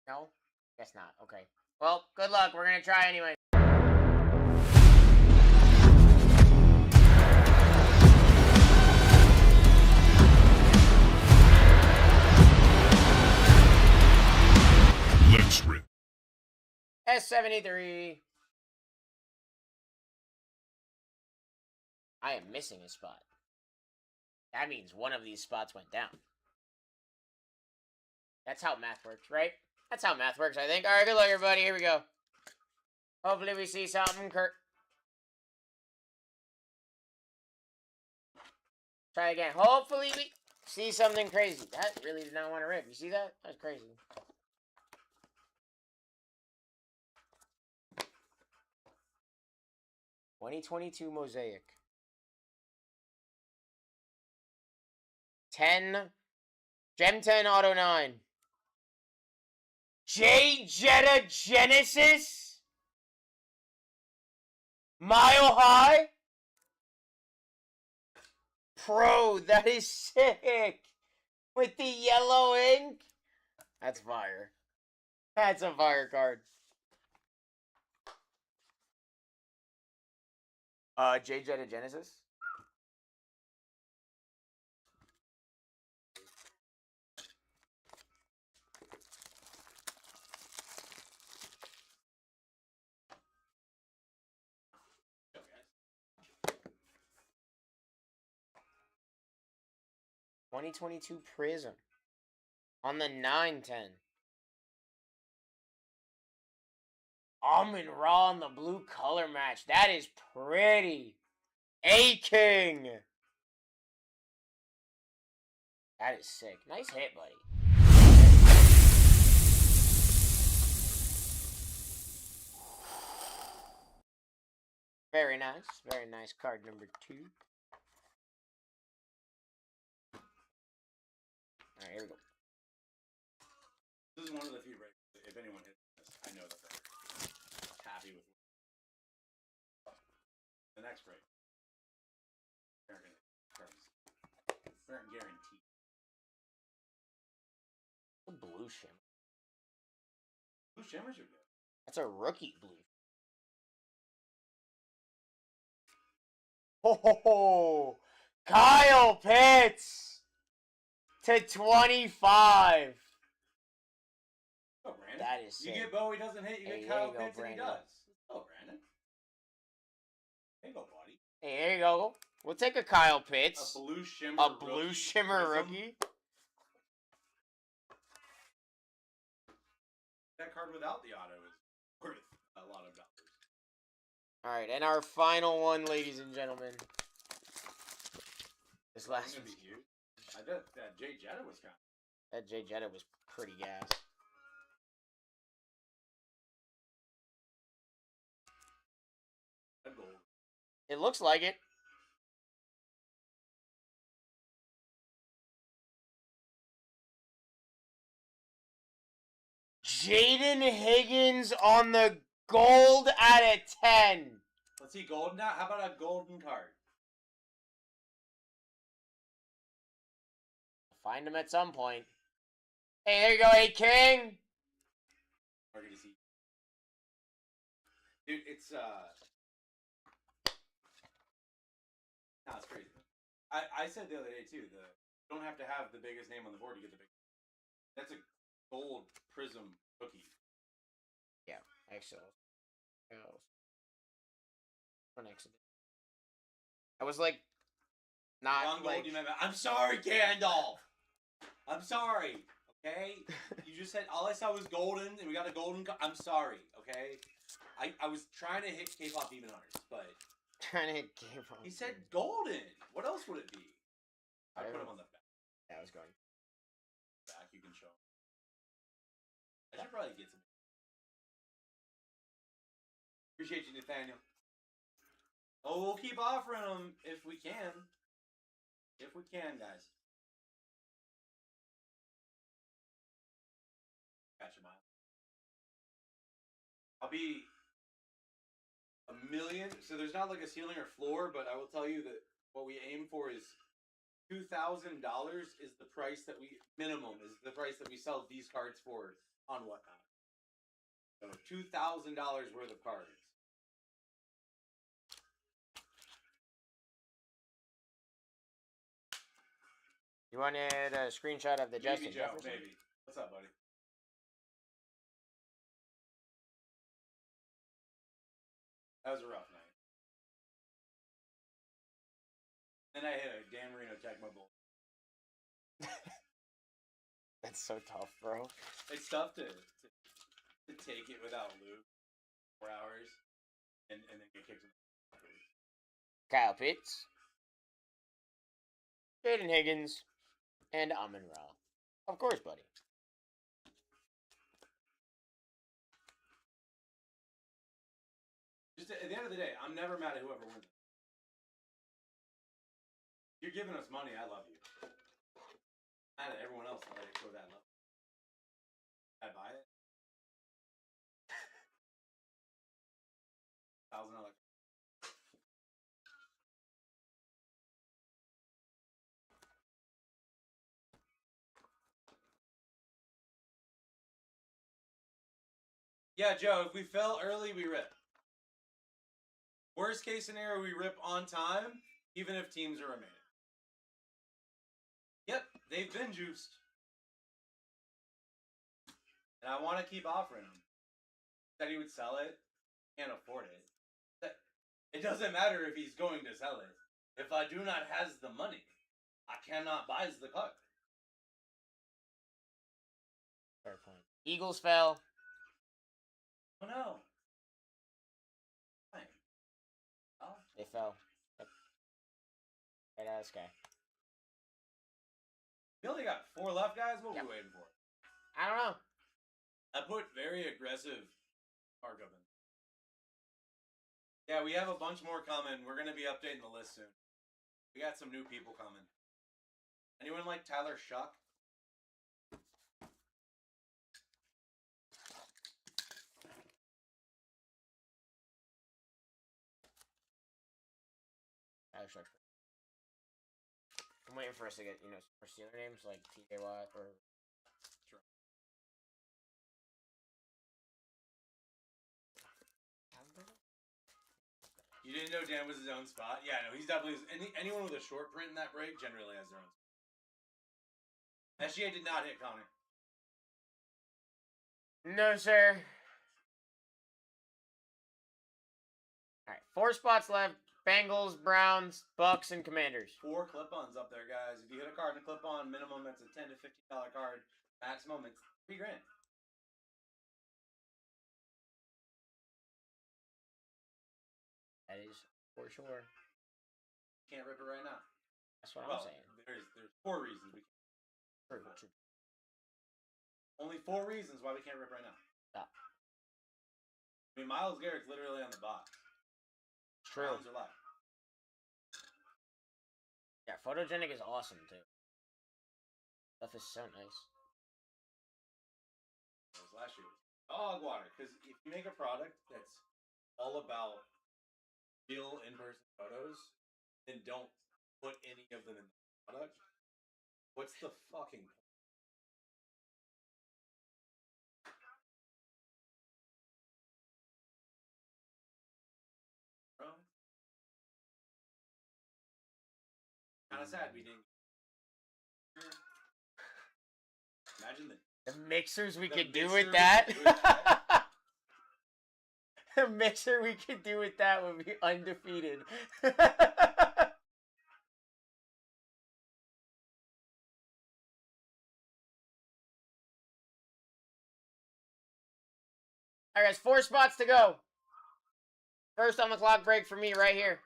S2: No? Guess not. Okay. Well, good luck. We're gonna try anyway.
S4: Let's rip.
S2: S73. I am missing a spot. That means one of these spots went down. That's how math works, right? That's how math works, I think. Alright, good luck, everybody. Here we go. Hopefully we see something. Try again. Hopefully we see something crazy. That really did not want to rip. You see that? That's crazy. $2022 Mosaic. 10. Gem 10 Auto 9. J Jetta Genesis? Mile High? Pro, that is sick. With the yellow ink? That's fire. That's a fire card. J Jetta Genesis? $2022 Prism. On the 910. Almond Raw on the blue color match. That is pretty. A-King. That is sick. Nice hit, buddy. Very nice. Very nice card number 2. Alright, here we go.
S3: This is one of the few breaks. If anyone hits this, I know that they're happy with it. The next break. Guaranteed.
S2: A blue shimmer.
S3: Blue shimmers are good.
S2: That's a rookie blue. Ho ho ho! Kyle Pitts to 25.
S3: Oh, Brandon.
S2: That is sick.
S3: You get Bo, he doesn't hit. You
S2: Hey,
S3: get
S2: there
S3: Kyle
S2: you go,
S3: Pitts, and he
S2: Brandon.
S3: does. Oh, Brandon. There you go, buddy.
S2: Hey, there you go. We'll take a Kyle Pitts.
S3: A blue shimmer.
S2: A blue shimmer
S3: prism.
S2: rookie.
S3: That card without the auto is worth a lot of dollars.
S2: Alright, and our final one, ladies and gentlemen. This last
S3: Gonna
S2: one.
S3: be huge. I bet that J Jetta was kind of.
S2: That J Jetta was pretty gas.
S3: That gold.
S2: It looks like it. Jaden Higgins on the gold at a 10.
S3: Let's see golden now. How about a golden card?
S2: Find him at some point. Hey, there you go, A-King.
S3: We're gonna see. Dude, it's no, it's crazy. I said the other day too. You don't have to have the biggest name on the board to get the big. That's a gold prism cookie.
S2: Yeah, excellent. One accident. I was like, not
S3: Wrong
S2: like.
S3: gold, you meant. I'm sorry, Gandalf. I'm sorry. Okay? You just said all I saw was golden, and we got a golden. I'm sorry. Okay? I was trying to hit K-pop Demon Hunters, but
S2: Trying to hit K-pop.
S3: he said golden. What else would it be? I put him on the back.
S2: Yeah, I was going.
S3: Back, you can show him. I should probably get some. Appreciate you, Nathaniel. Oh, we'll keep offering them if we can. If we can, guys. Gotcha, Miles. I'll be $1 million. So there's not like a ceiling or floor, but I will tell you that what we aim for is $2,000 is the price that we minimum is the price that we sell these cards for on Whatnot. So $2,000 worth of cards.
S2: You wanted a screenshot of the Justin
S3: Maybe, Joe,
S2: Jefferson?
S3: maybe. What's up, buddy? That was a rough night. Then I hit a Dan Marino Tecmo Bowl.
S2: That's so tough, bro.
S3: It's tough to take it without Luke 4 hours and then get kicked in the
S2: Kyle Pitts, Jaden Higgins, and Amon-Ra. Of course, buddy.
S3: Just at the end of the day, I'm never mad at whoever wins. You're giving us money, I love you. Mad at everyone else that let it go that level. I buy it. $1,000. Yeah, Joe, if we fell early, we rip. Worst case scenario, we rip on time, even if teams are remaining. Yep, they've been juiced. And I want to keep offering them. Said he would sell it. Can't afford it. It doesn't matter if he's going to sell it. If I do not has the money, I cannot buy the card.
S2: Fair point. Eagles fell.
S3: Oh no. Fine. Oh.
S2: They fell. Yep. Right out of the sky.
S3: We only got 4 left, guys. What are
S2: Yep.
S3: we waiting for?
S2: I don't know.
S3: I put very aggressive markup in. Yeah, we have a bunch more coming. We're going to be updating the list soon. We got some new people coming. Anyone like Tyler Shuck?
S2: Tyler Shuck. I'm waiting for us to get, for Steeler names like TJ Watt or.
S3: You didn't know Dan was his own spot? Yeah, no, he's definitely anyone with a short print in that break generally has their own spot. SGA did not hit Connor.
S2: No, sir. Alright, 4 spots left. Bengals, Browns, Bucks, and Commanders.
S3: 4 clip-ons up there, guys. If you hit a card in a clip-on, minimum it's a $10 to $15 card. Maximum it's $3,000.
S2: That is for sure.
S3: Can't rip it right now.
S2: That's what I'm saying.
S3: There's 4 reasons we can't.
S2: True.
S3: Only 4 reasons why we can't rip right now.
S2: Stop.
S3: I mean, Myles Garrett's literally on the box.
S2: True.
S3: Browns are live.
S2: Yeah, photogenic is awesome too. Stuff is so nice.
S3: That was last year. Dog water. Because if you make a product that's all about real in-person photos, then don't put any of them in the product. What's the fucking point? Bro? Kind of sad we didn't. Imagine
S2: The mixers we
S3: the
S2: could do
S3: mixer
S2: with
S3: we
S2: that.
S3: could do with that.
S2: The mixer we could do with that would be undefeated. All right, guys, 4 spots to go. First on the clock break for me right here.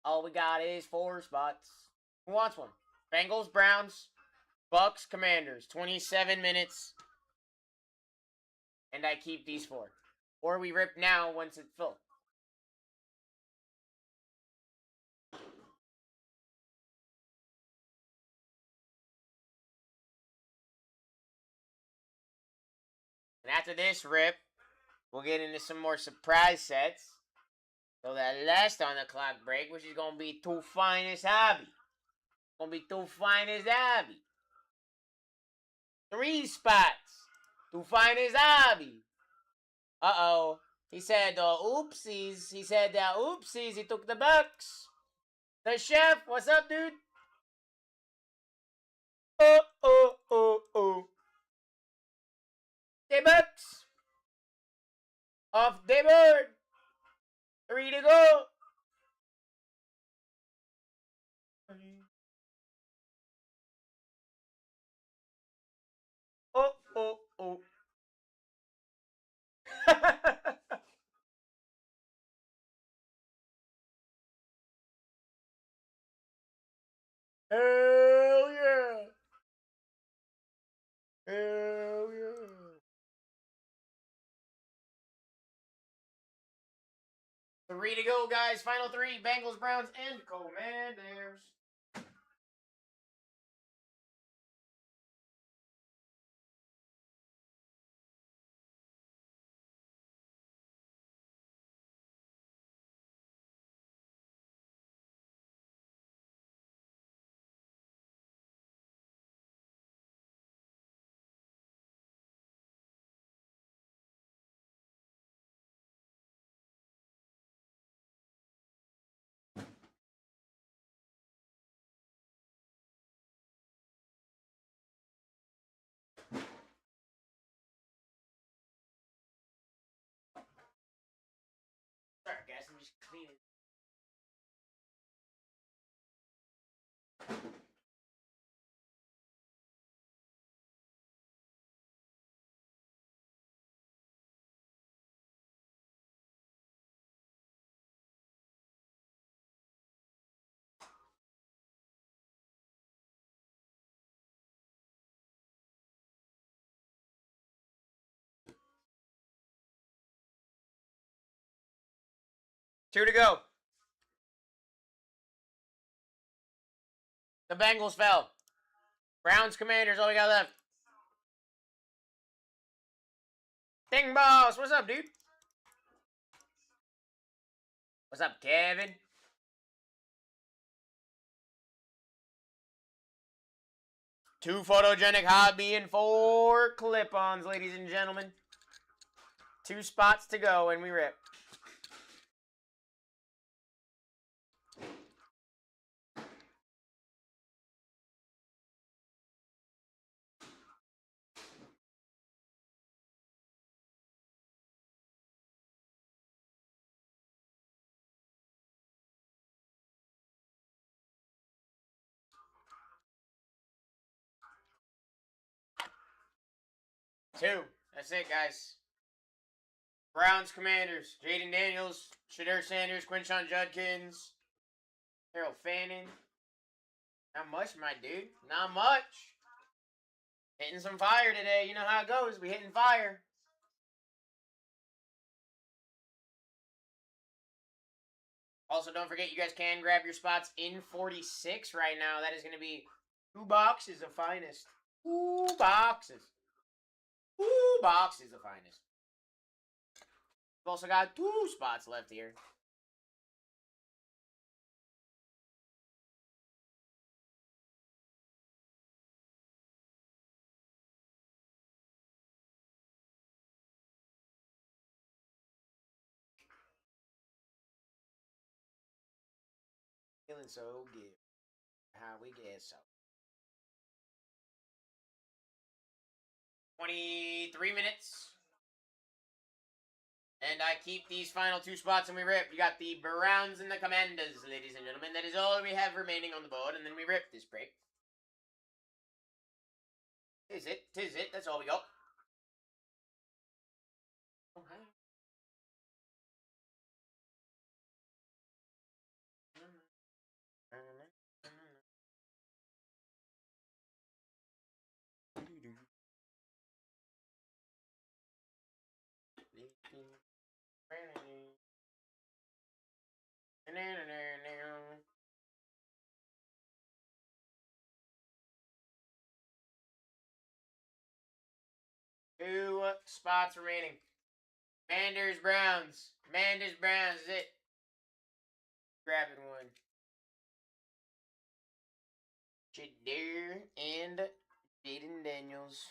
S2: All we got is 4 spots. Who wants one? Bengals, Browns, Bucks, Commanders. 27 minutes. And I keep these 4. Or we rip now once it's full. And after this rip, we'll get into some more surprise sets. So that last on the clock break, which is going to be too fine as hobby. Going to be too fine as hobby. 3 spots. Too fine as hobby. Uh-oh. He said, oopsies. He said, oopsies. He took the Bucks. The chef, what's up, dude? Oh. The Bucks. Off the board. 3 to go. Oh. Hell yeah. Hell yeah. Three to go, guys. Final 3. Bengals, Browns, and Commanders. Sorry, guys. I'm just cleaning. Two to go. The Bengals fell. Browns, Commanders, all we got left. Ding Boss, what's up, dude? What's up, Kevin? Two photogenic hobby and 4 clip-ons, ladies and gentlemen. 2 spots to go, and we rip. Two. That's it, guys. Browns, Commanders. Jaden Daniels, Shadur Sanders, Quinshon Judkins, Harold Fannin. Not much, my dude. Not much. Hitting some fire today. You know how it goes. We hitting fire. Also, don't forget, you guys can grab your spots in 46 right now. That is going to be 2 boxes of finest. 2 boxes. 2 boxes of finest. We've also got 2 spots left here. Feeling so good. How we get so. 23 minutes. And I keep these final 2 spots and we rip. You got the Browns and the Commanders, ladies and gentlemen. That is all we have remaining on the board, and then we rip this break. Tis it. That's all we got. Okay. Two spots remaining. Manders Browns. Is it. Grabbing one. Jadir and Jaden Daniels.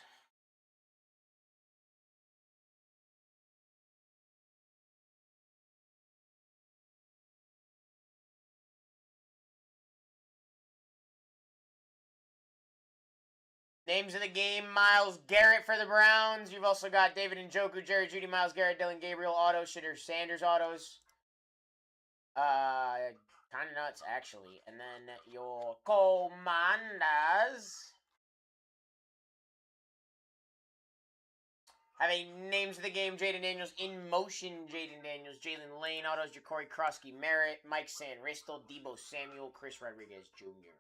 S2: Names of the game, Myles Garrett for the Browns. You've also got David Njoku, Jerry Jeudy, Myles Garrett, Dylan Gabriel, auto, Shitter Sanders autos. Kind of nuts, actually. And then your Commanders have a names of the game, Jaden Daniels, in motion, Jaden Daniels, Jalen Lane, autos, Ja'Cory Krosky, Merritt, Mike Sanristel, Debo Samuel, Chris Rodriguez Jr.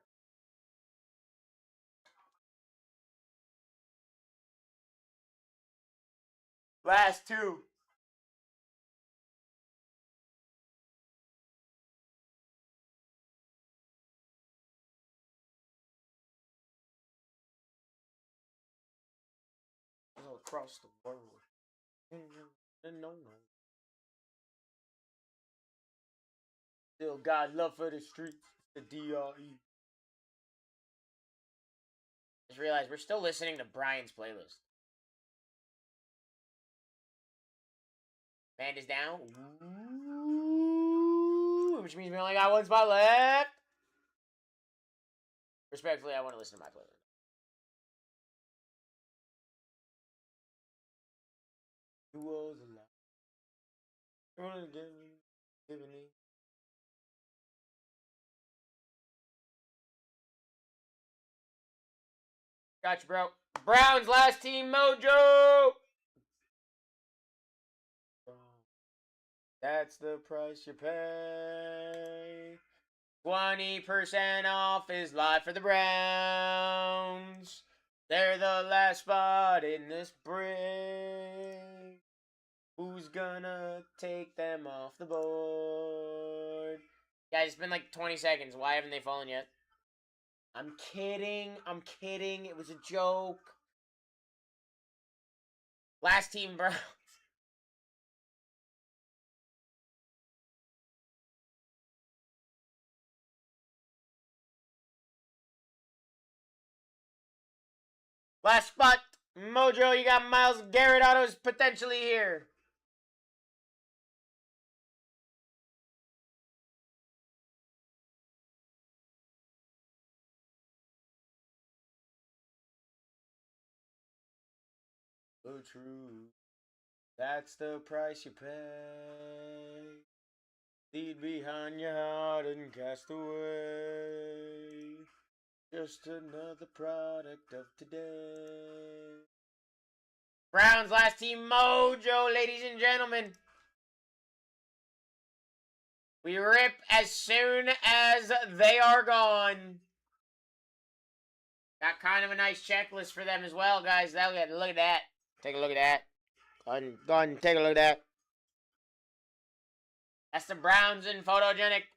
S2: Last 2. All across the world. No. Still got love for the streets. The DRE. Just realized we're still listening to Brian's playlist. Band is down. Ooh, which means we only got 1 spot left. Respectfully, I want to listen to my playlist. Who was alive? Gotcha, bro. Browns last team mojo. That's the price you pay. 20% off is live for the Browns. They're the last spot in this break. Who's gonna take them off the board? Guys, it's been like 20 seconds. Why haven't they fallen yet? I'm kidding. It was a joke. Last team, Browns. Last spot, Mojo, you got Myles Garrett autos potentially here. The truth, that's the price you pay. Lead behind your heart and cast away. Just another product of today. Browns last team mojo, ladies and gentlemen. We rip as soon as they are gone. Got kind of a nice checklist for them as well, guys. Look at that. Take a look at that. Go ahead and take a look at that. That's the Browns in photogenic.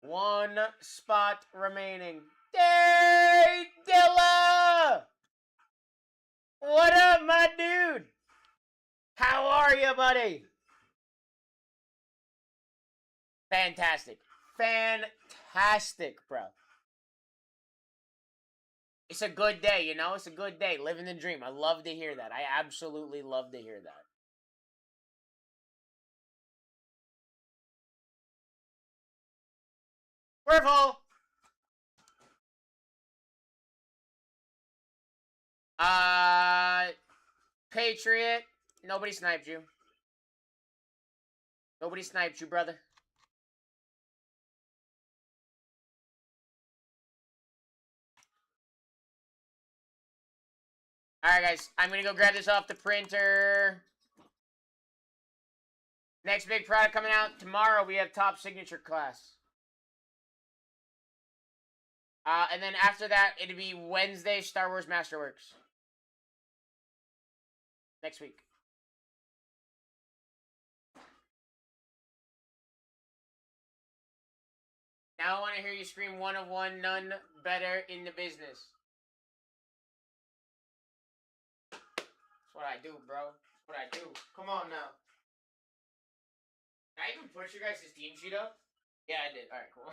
S2: One spot remaining. Hey, Dilla! What up, my dude? How are you, buddy? Fantastic. fantastic, bro. It's a good day, you know? It's a good day. Living the dream. I love to hear that. I absolutely love to hear that. Purple! Patriot. Nobody sniped you. Nobody sniped you, brother. Alright, guys. I'm gonna go grab this off the printer. Next big product coming out tomorrow. We have top signature class. And then after that, it'll be Wednesday, Star Wars Masterworks. Next week. Now I want to hear you scream 1 of 1, none better in the business. That's what I do, bro. That's what I do. Come on now. Can I even push your guys' team sheet up? Yeah, I did. Alright, cool.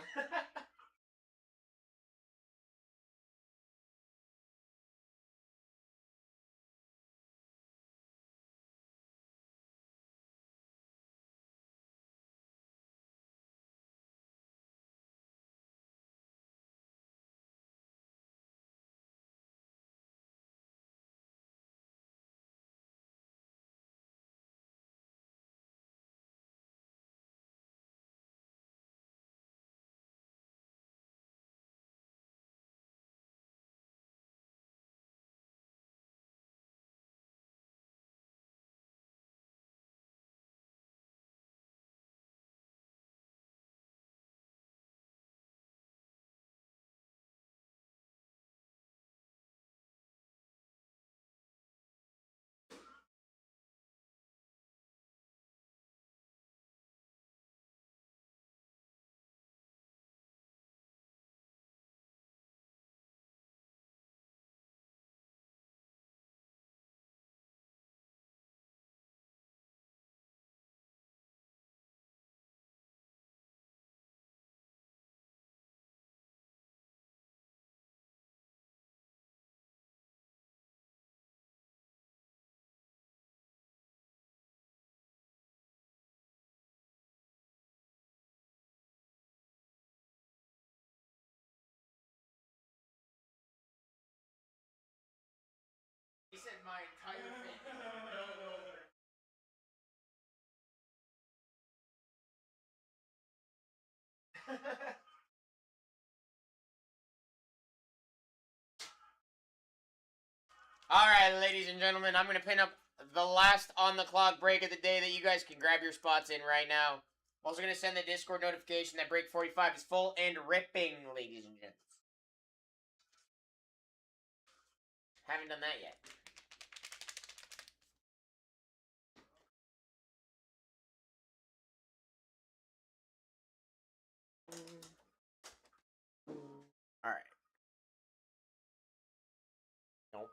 S2: He said my entire family. Alright, ladies and gentlemen, I'm going to pin up the last on-the-clock break of the day that you guys can grab your spots in right now. I'm also going to send the Discord notification that break 45 is full and ripping, ladies and gents. Haven't done that yet. Alright. Nope.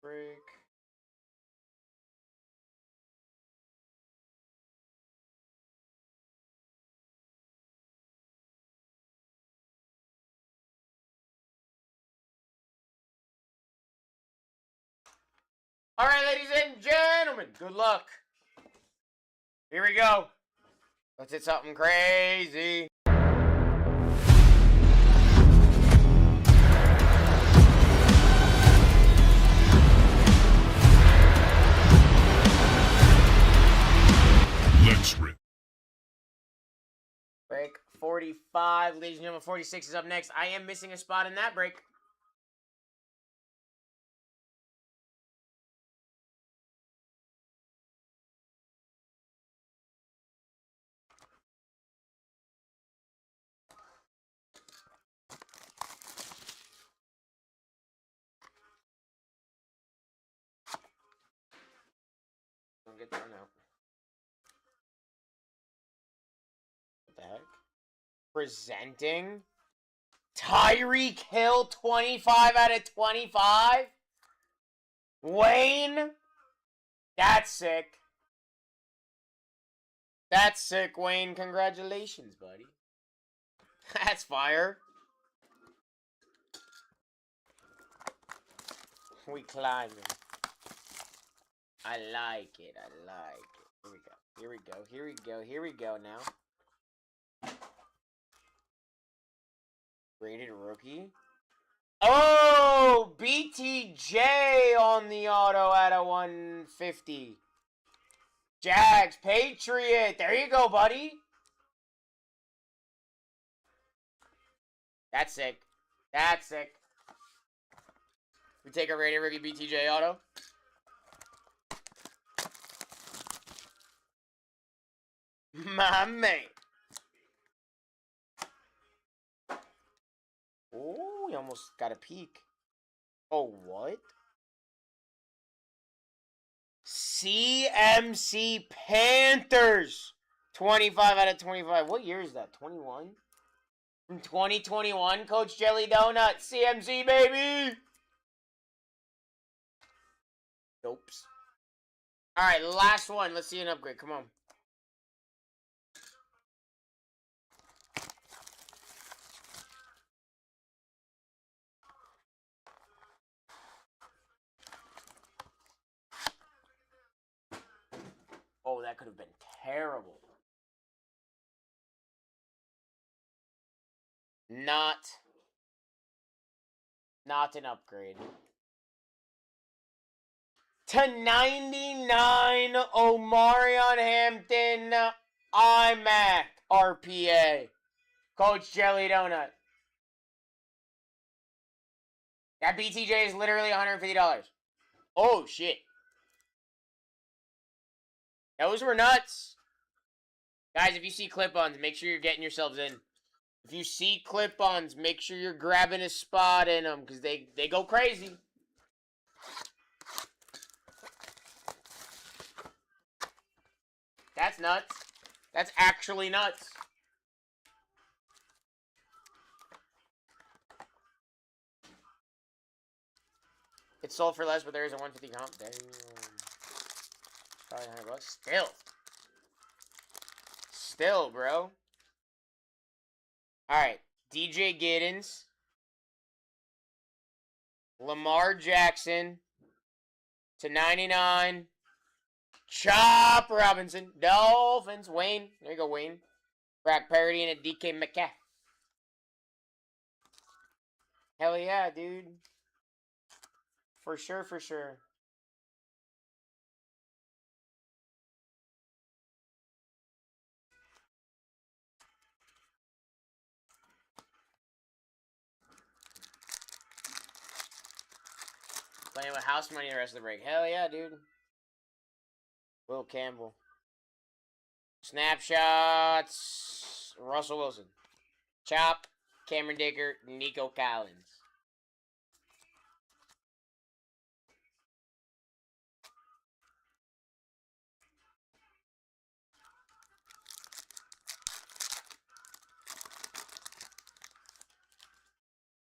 S2: Break. Alright, ladies and gentlemen, good luck. Here we go. Let's hit something crazy.
S4: Let's rip.
S2: Break 45, ladies and gentlemen, 46 is up next. I am missing a spot in that break. Don't get thrown out. What the heck? Presenting Tyreek Hill 25 out of 25? Wayne? That's sick. That's sick, Wayne. Congratulations, buddy. That's fire. We climbing. I like it. I like it. Here we go. Here we go. Here we go. Here we go now. Rated rookie. Oh, BTJ on the auto at a 150. Jags, Patriot. There you go, buddy. That's sick. That's sick. We take a rated rookie BTJ auto. My man. Oh, he almost got a peek. Oh, what? CMC Panthers. 25 out of 25. What year is that? 21? From 2021, Coach Jelly Donut. CMC, baby. Dopes. All right, last one. Let's see an upgrade. Come on. Oh, that could have been terrible. Not an upgrade. To 99, Omarion Hampton, iMac, RPA. Coach Jelly Donut. That BTJ is literally $150. Oh, shit. Those were nuts. Guys, if you see clip-ons, make sure you're getting yourselves in. If you see clip-ons, make sure you're grabbing a spot in them, because they go crazy. That's nuts. That's actually nuts. It's sold for less, but there is a 150 comp. Damn. Probably $100. Still, bro. Alright. DJ Giddens. Lamar Jackson. To 99. Chop Robinson. Dolphins. Wayne. There you go, Wayne. Brock Purdy and a DK Metcalf. Hell yeah, dude. For sure, for sure. Playing with house money the rest of the break. Hell yeah, dude. Will Campbell. Snapshots. Russell Wilson. Chop. Cameron Dicker. Nico Collins.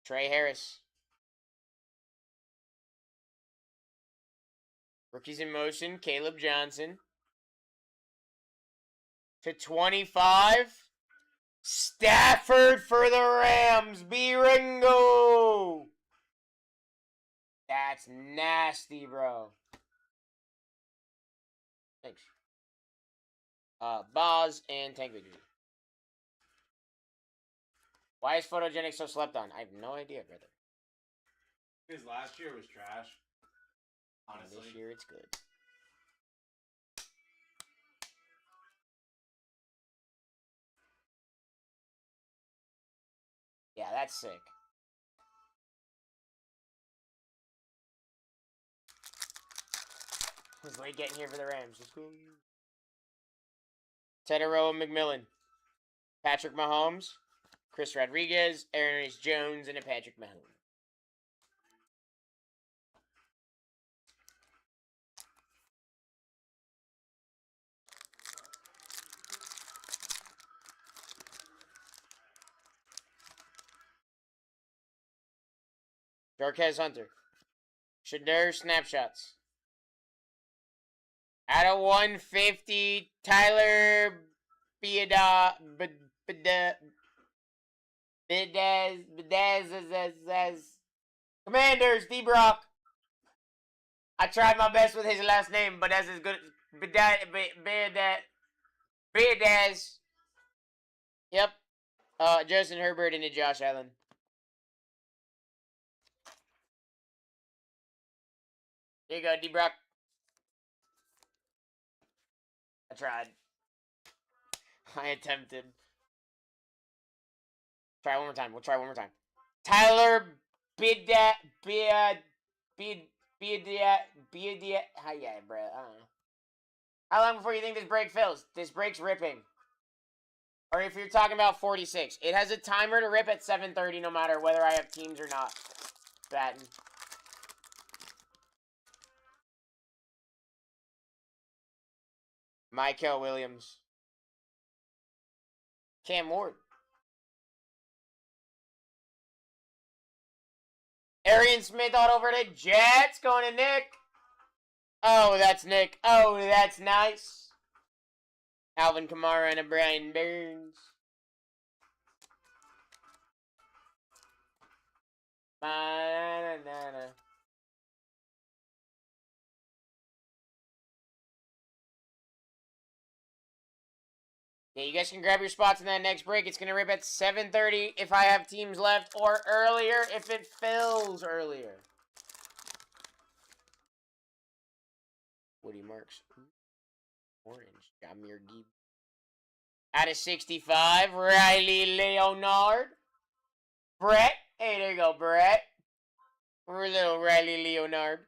S2: Trey Harris. Rookies in motion. Caleb Johnson. To 25. Stafford for the Rams. B-Ringo. That's nasty, bro. Thanks. Boz and Tank Victory. Why is Photogenic so slept on? I have no idea, brother.
S3: Because last year was trash. Honestly.
S2: And this year it's good. Yeah, that's sick. It's late getting here for the Rams. Let's go. Tedero McMillan. Patrick Mahomes. Chris Rodriguez. Aaron Jones. And a Patrick Mahomes. Jarquez Hunter. Shadur Snapshots. Out of 150, Tyler Biada, Bidez, Commanders, D-Brock. I tried my best with his last name, but that's as good. Bidez. Yep. Justin Herbert and Josh Allen. There you go, D-Brock. I tried. I attempted. Try one more time. We'll try one more time. Tyler Biada. How yeah, bro? I don't know. How long before you think this break fills? This break's ripping. Or if you're talking about 46. It has a timer to rip at 7:30 no matter whether I have teams or not. Batting. Michael Williams. Cam Ward. Arian Smith all over the Jets. Going to Nick. Oh, that's Nick. Oh, that's nice. Alvin Kamara and a Brian Burns. Ba-na-na-na. Yeah, you guys can grab your spots in that next break. It's going to rip at 7:30 if I have teams left, or earlier if it fills earlier. Woody Marks. Orange. Jamir Gibb. Out of 65, Riley Leonard. Brett. Hey, there you go, Brett. We're little Riley Leonard.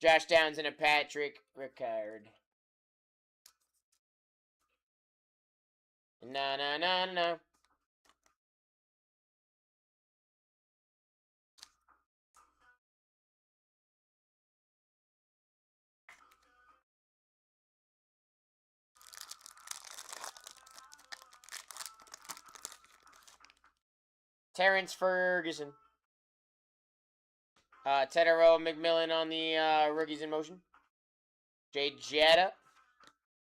S2: Josh Downs and a Patrick Ricard. No. Terrence Ferguson. Tedero McMillan on the rookies in motion. Jay Jetta.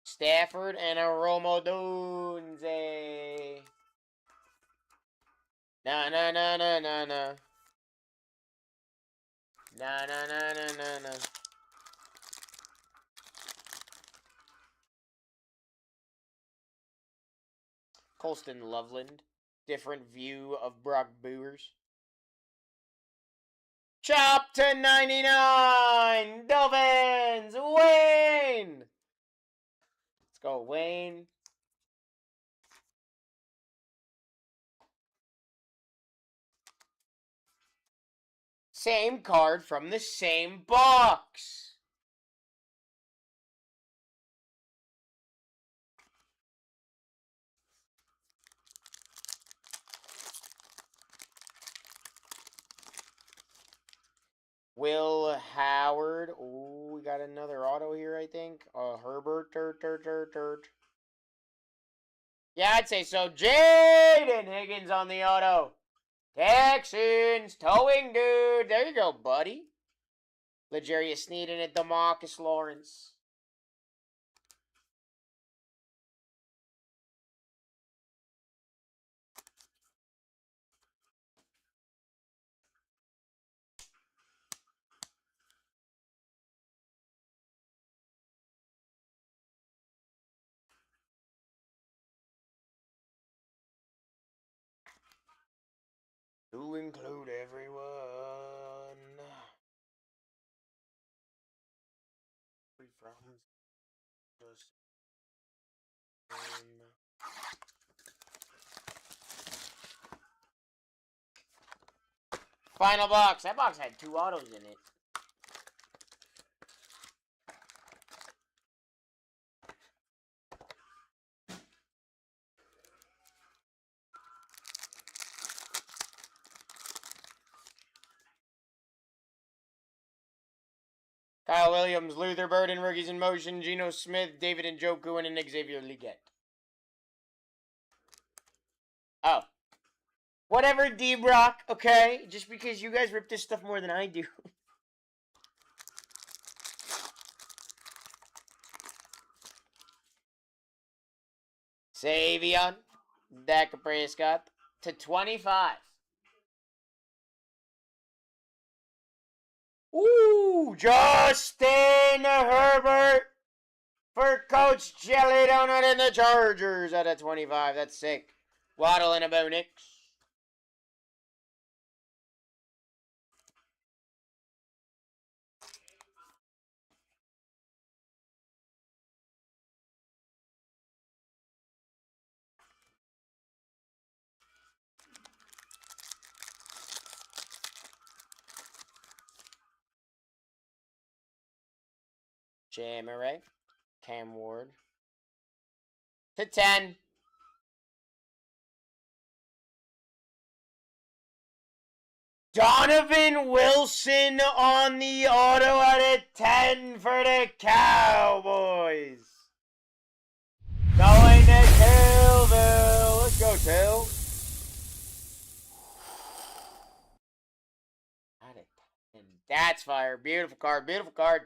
S2: Stafford and a Romo Dunze. No. No. Colston Loveland. Different view of Brock Boers. Chop to 99. Dolphins. Wayne. Let's go, Wayne. Same card from the same box. Will Howard. Oh, we got another auto here, I think. Herbert. Yeah, I'd say so. Jaden Higgins on the auto. Texans. Towing, dude. There you go, buddy. L'Jarius Sneed and a DeMarcus Lawrence. To include everyone. Free from just final box. That box had 2 autos in it. Kyle Williams, Luther Burden, rookies in motion, Geno Smith, David Njoku, and Xavier Legette. Oh. Whatever, D-Brock, okay? Just because you guys rip this stuff more than I do. Savion. Dak Prescott to 25. Ooh, Justin Herbert for Coach Jelly Donut and the Chargers out of 25. That's sick. Waddle and a Bonix. Jamare. Cam Ward. To 10. Donovan Wilson on the auto at a 10 for the Cowboys. Going to Tillville. Let's go, Till. And that's fire. Beautiful card. Beautiful card.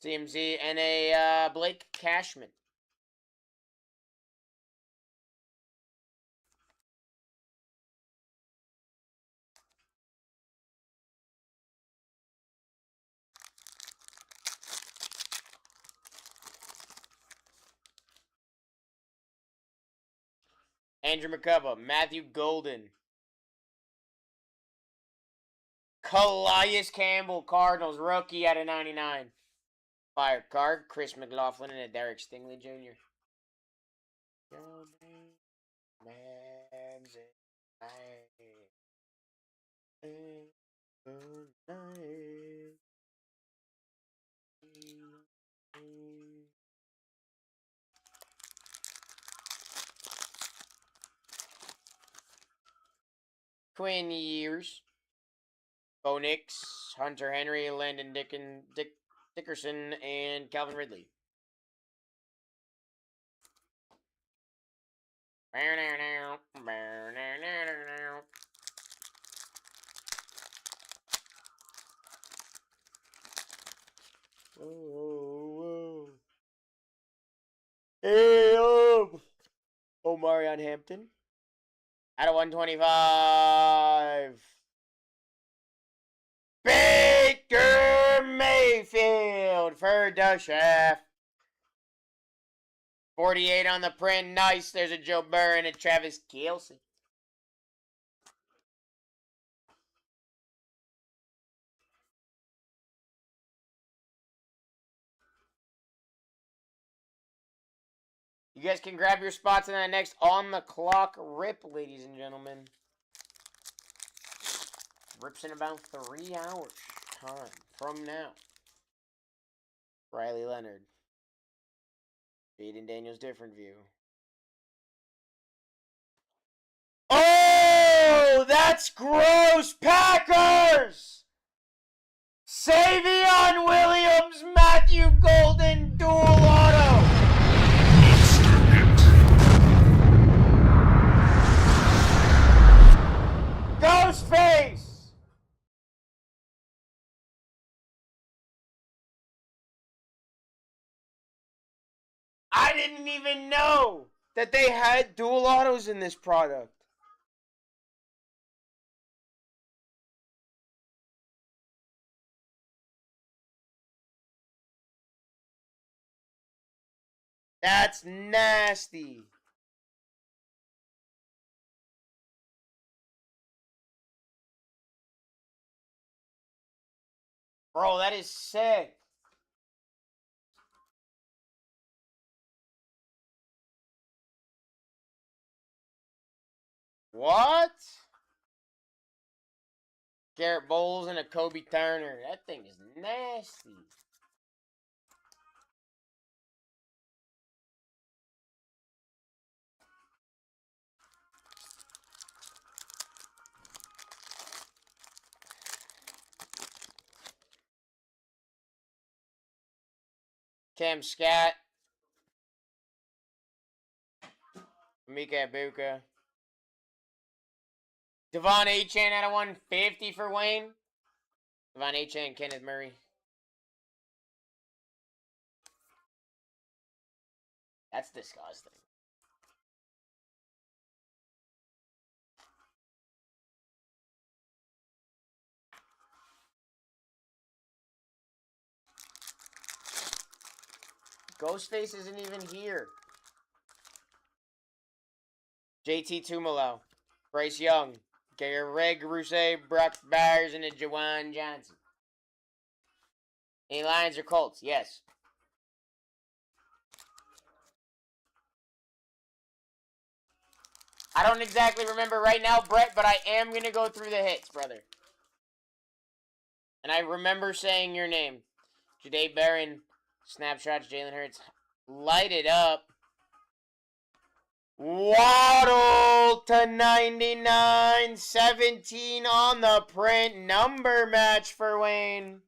S2: CMC and a Blake Cashman. Andrew McCubba, Matthew Golden, Calais Campbell, Cardinals, rookie out of 99. Fire card, Chris McLaughlin and a Derek Stingley Jr. Quinn Years, Bo Nix, Hunter Henry, Landon Dickerson, and Calvin Ridley. Hey, Omarion Hampton. Out of 125. Baker Mayfield for Doug Schaff. 48 on the print. Nice. There's a Joe Burrow and a Travis Kelce. You guys can grab your spots in that next on the clock rip, ladies and gentlemen. Rips in about 3 hours time from now. Riley Leonard. Jaden Daniels, different view. Oh, that's gross. Packers! Savion Williams, Matthew Golden, dual auto. Ghostface! I didn't even know that they had dual autos in this product. That's nasty. Bro, that is sick. What? Garrett Bowles and a Kobe Turner. That thing is nasty. Cam Scat. Mika Ibuka. Devon Achane out of 150 for Wayne. Devon Achane, Kenneth Murray. That's disgusting. Ghostface isn't even here. JT Tumalo. Bryce Young. Greg Rousset, Brock Byers, and a Jawan Johnson. Any Lions or Colts? Yes. I don't exactly remember right now, Brett, but I am going to go through the hits, brother. And I remember saying your name. Jade Barron, snapshots, Jalen Hurts. Light it up. Waddle to 99. 17 on the print. Number match for Wayne.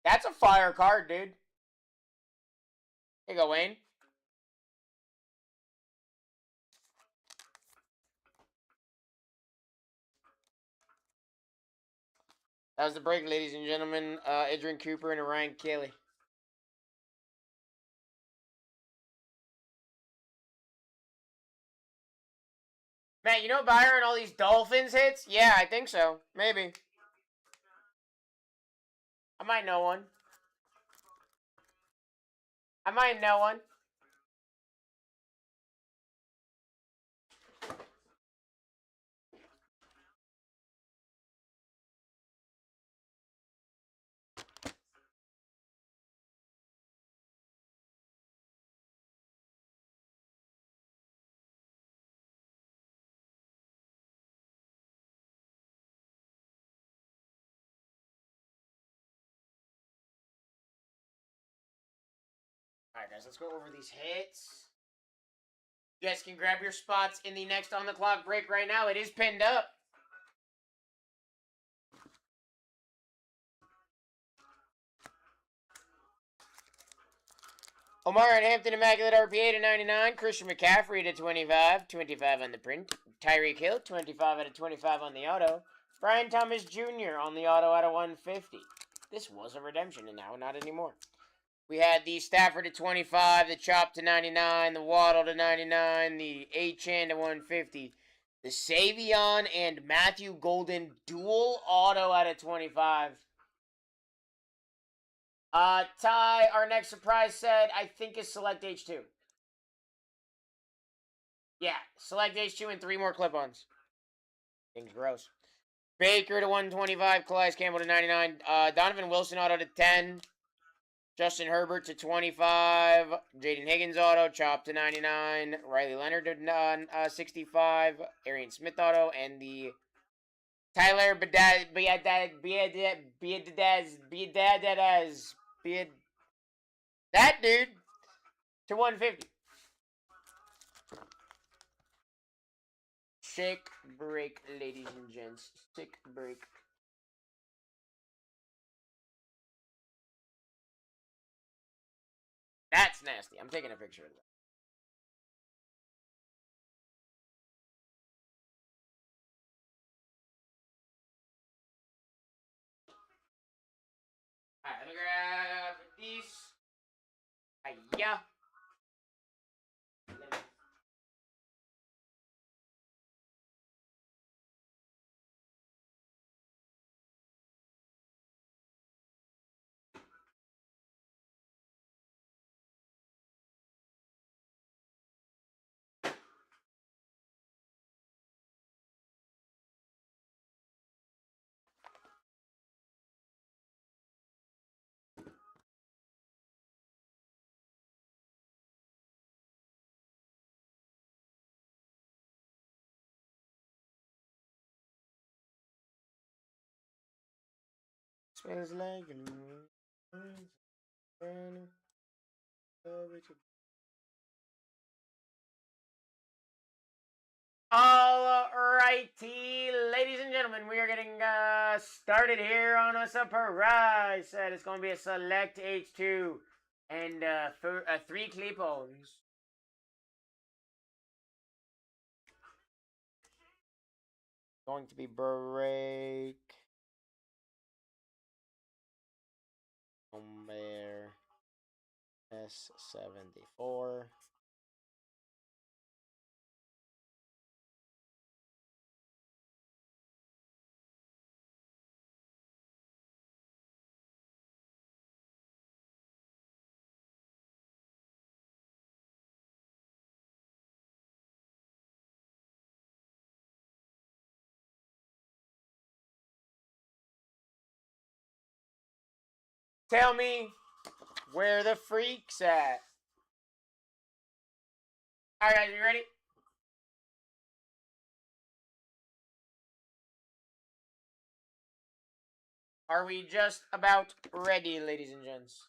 S2: That's a fire card, dude. Here you go, Wayne. That was the break, ladies and gentlemen. Adrian Cooper and Ryan Kelly. Man, you know Byron all these Dolphins hits? Yeah, I think so. Maybe. I might know one. I might know one. Alright, guys, let's go over these hits. You guys can grab your spots in the next on the clock break right now. It is pinned up. Omar and Hampton Immaculate RPA to 99. Christian McCaffrey to 25. 25 on the print. Tyreek Hill, 25 out of 25 on the auto. Brian Thomas Jr. on the auto out of 150. This was a redemption, and now not anymore. We had the Stafford to 25, the Chop to 99, the Waddle to 99, the H-Chan to 150, the Savion and Matthew Golden dual auto out of 25. Ty, our next surprise set, I think, is Select H2. Yeah, Select H2 and 3 more clip-ons. Thing's gross. Baker to 125, Calais Campbell to 99, Donovan Wilson auto to 10, Justin Herbert to 25, Jaden Higgins auto, Chop to 99, Riley Leonard to 65, Arian Smith auto, and the Tyler that dude to 150. Sick break, ladies and gents. Sick break. That's nasty. I'm taking a picture of that. Alright, let me grab these. Yeah. Smells like Alrighty, ladies and gentlemen, we are getting started here on a surprise set. It's going to be a Select H2 and 3 clip-ons. Going to be break. Number S74. tell me where the freak's at. All right, guys, you ready? Are we just about ready, ladies and gents?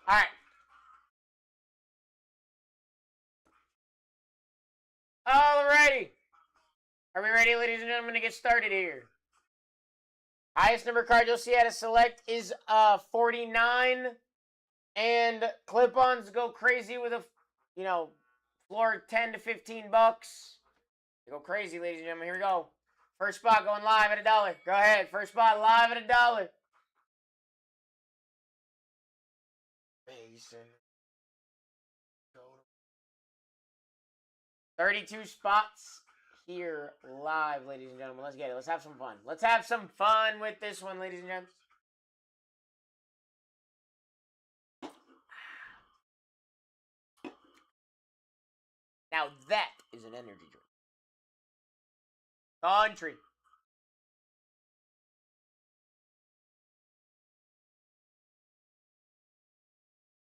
S2: All right. Alrighty. Are we ready, ladies and gentlemen, to get started here? Highest number card you'll see at a select is 49. And clip-ons go crazy with a, floor 10 to 15 bucks. They go crazy, ladies and gentlemen. Here we go. First spot going live at $1. Go ahead. First spot live at $1. Basin. 32 spots here live, ladies and gentlemen. Let's get it. Let's have some fun. Let's have some fun with this one, ladies and gentlemen. Now that is an energy drink. Country.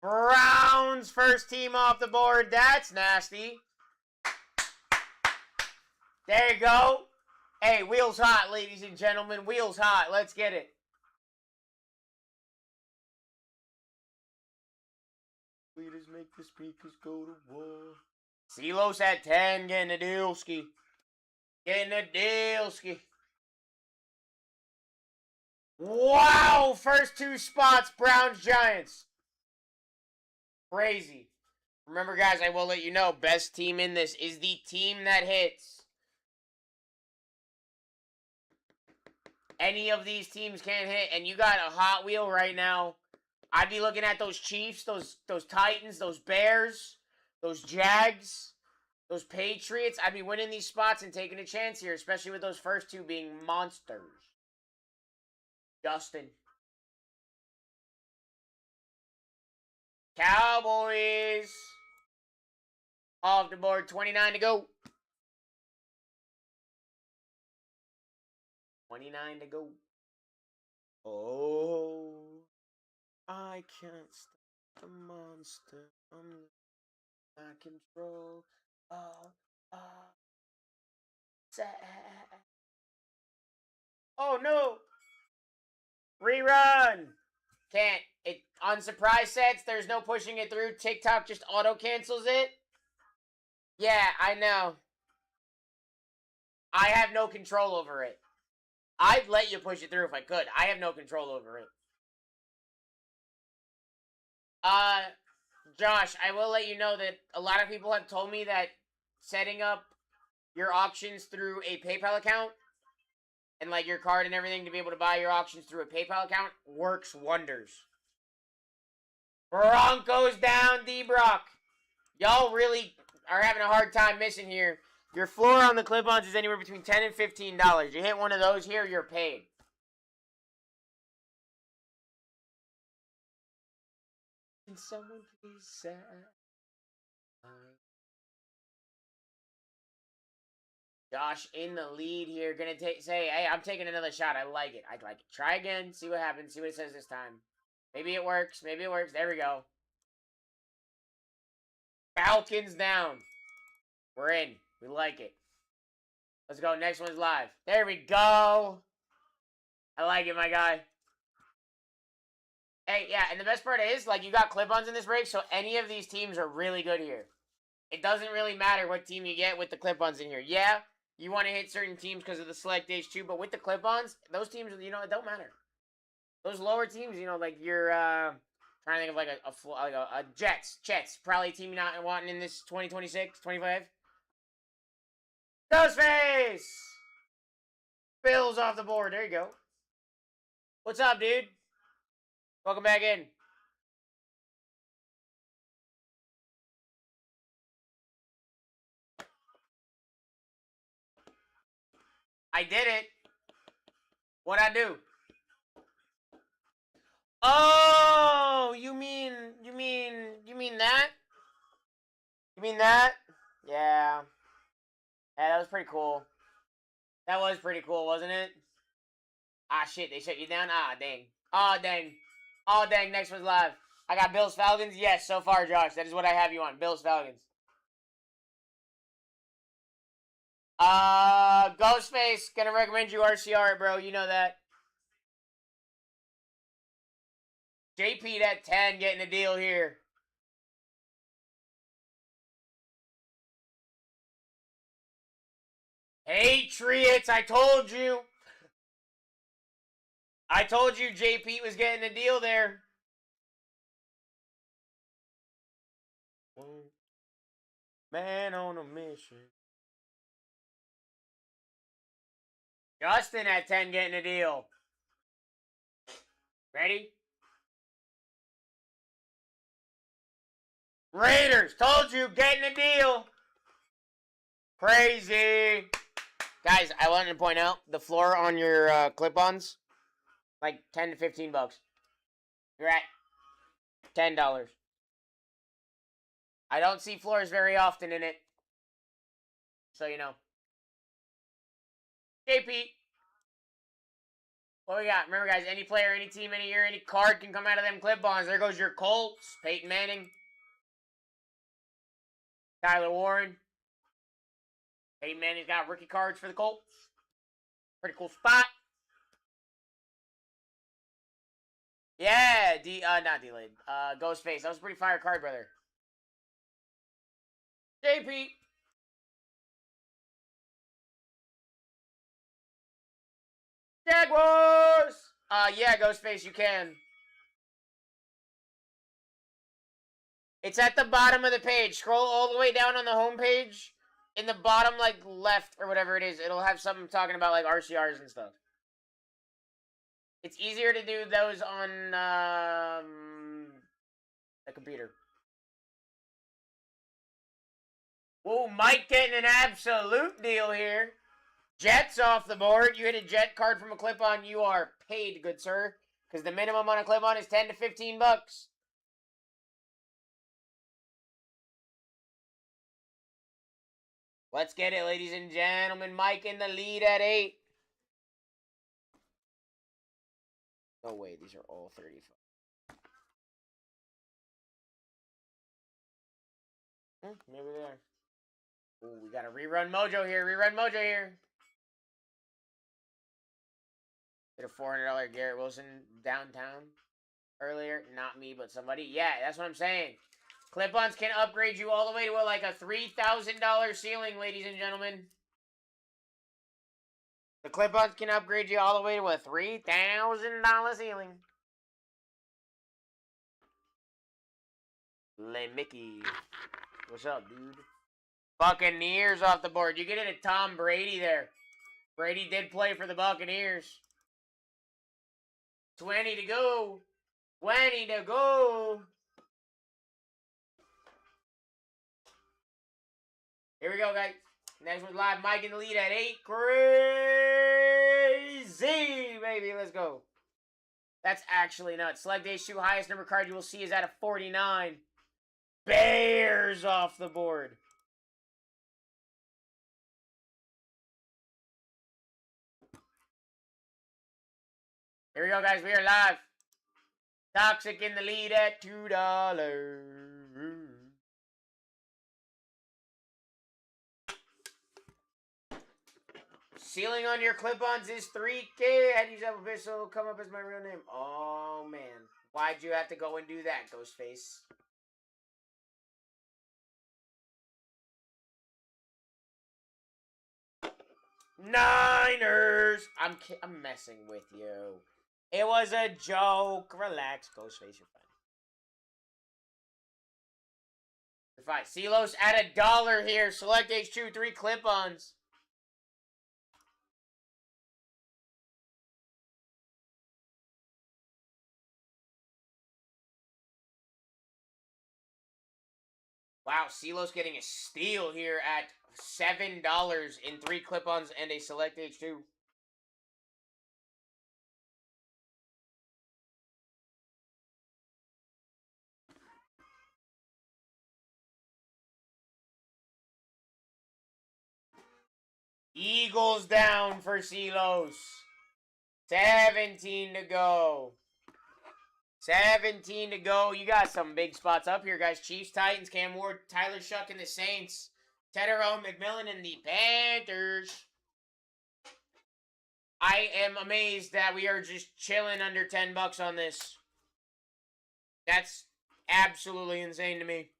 S2: Browns first team off the board. That's nasty. There you go. Hey, wheels hot, ladies and gentlemen. Wheels hot. Let's get it. Leaders make the speakers go to war. Silos at 10. Getting a deal ski. Getting a deal ski. Wow. First two spots. Browns, Giants. Crazy. Remember, guys, I will let you know, best team in this is the team that hits. Any of these teams can't hit, and you got a Hot Wheel right now. I'd be looking at those Chiefs, those Titans, those Bears, those Jags, those Patriots. I'd be winning these spots and taking a chance here, especially with those first two being monsters. Justin. Cowboys. Off the board, 29 to go. 29 to go. Oh, I can't stop the monster. I'm my control. Oh no! Rerun! Can't. It on surprise sets, there's no pushing it through. TikTok just auto cancels it. Yeah, I know. I have no control over it. I'd let you push it through if I could. I have no control over it. Josh, I will let you know that a lot of people have told me that setting up your auctions through a PayPal account and like your card and everything to be able to buy your auctions through a PayPal account works wonders. Broncos down, D-Brock. Y'all really are having a hard time missing here. Your floor on the clip-ons is anywhere between $10 and $15. You hit one of those here, you're paid. Can someone please say? Josh in the lead here. Gonna say, hey, I'm taking another shot. I like it. I like it. Try again. See what happens. See what it says this time. Maybe it works. Maybe it works. There we go. Falcons down. We're in. We like it. Let's go. Next one's live. There we go. I like it, my guy. Hey, yeah, and the best part is, like, you got clip-ons in this break, so any of these teams are really good here. It doesn't really matter what team you get with the clip-ons in here. Yeah, you want to hit certain teams because of the select days too, but with the clip-ons, those teams, it don't matter. Those lower teams, like you're trying to think of like a Jets, probably a team you're not wanting in this 2026, 25. Ghostface! Bills off the board. There you go. What's up, dude? Welcome back in. I did it. What'd I do? Oh, you mean that? You mean that? Yeah. Yeah, that was pretty cool. That was pretty cool, wasn't it? Ah, shit, they shut you down? Ah, dang. Oh, dang. Oh, dang, next one's live. I got Bills Falcons? Yes, so far, Josh. That is what I have you on. Bills Falcons. Ghostface, gonna recommend you RCR, bro. You know that. JP at 10, getting a deal here. Patriots, I told you. I told you JP was getting a deal there. Man on a mission. Justin at 10 getting a deal. Ready? Raiders, told you, getting a deal. Crazy. Guys, I wanted to point out the floor on your clip-ons, like 10 to 15 bucks. You're at $10. I don't see floors very often in it. So you know. JP. What we got? Remember, guys, any player, any team, any year, any card can come out of them clip-ons. There goes your Colts. Peyton Manning. Tyler Warren. Peyton Manning's got rookie cards for the Colts. Pretty cool spot. Yeah, not delayed. Ghostface. That was a pretty fire card, brother. JP. Jaguars. Yeah, Ghostface, you can. It's at the bottom of the page. Scroll all the way down on the home page. In the bottom, like, left or whatever it is, it'll have something talking about, like, RCRs and stuff. It's easier to do those on the computer. Whoa, Mike getting an absolute deal here. Jets off the board. You hit a Jet card from a clip-on, you are paid, good sir. Because the minimum on a clip-on is 10 to 15 bucks. Let's get it, ladies and gentlemen. Mike in the lead at 8. Oh, wait. These are all 35. Maybe they are. Ooh, we got a rerun mojo here. Rerun mojo here. Did a $400 Garrett Wilson downtown earlier. Not me, but somebody. Yeah, that's what I'm saying. Clip-ons can upgrade you all the way to like a $3,000 ceiling, ladies and gentlemen. The clip-ons can upgrade you all the way to a $3,000 ceiling. Le Mickey. What's up, dude? Buccaneers off the board. You get it at Tom Brady there. Brady did play for the Buccaneers. 20 to go. 20 to go. Here we go, guys. Next one's live. Mike in the lead at 8. Crazy, baby. Let's go. That's actually nuts. Select H2. Highest number card you will see is at a 49. Bears off the board. Here we go, guys. We are live. Toxic in the lead at $2. Ceiling on your clip-ons is 3K. How do you have a bitch so come up as my real name? Oh, man. Why'd you have to go and do that, Ghostface? Niners! I'm messing with you. It was a joke. Relax, Ghostface. You're fine. You're fine. Silos at $1 here. Select H2, 3 clip-ons. Wow, Silos getting a steal here at $7 in 3 clip-ons and a select H2. Eagles down for Silos. 17 to go. 17 to go. You got some big spots up here, guys. Chiefs, Titans, Cam Ward, Tyler Shuck and the Saints. Tedero McMillan and the Panthers. I am amazed that we are just chilling under $10 on this. That's absolutely insane to me.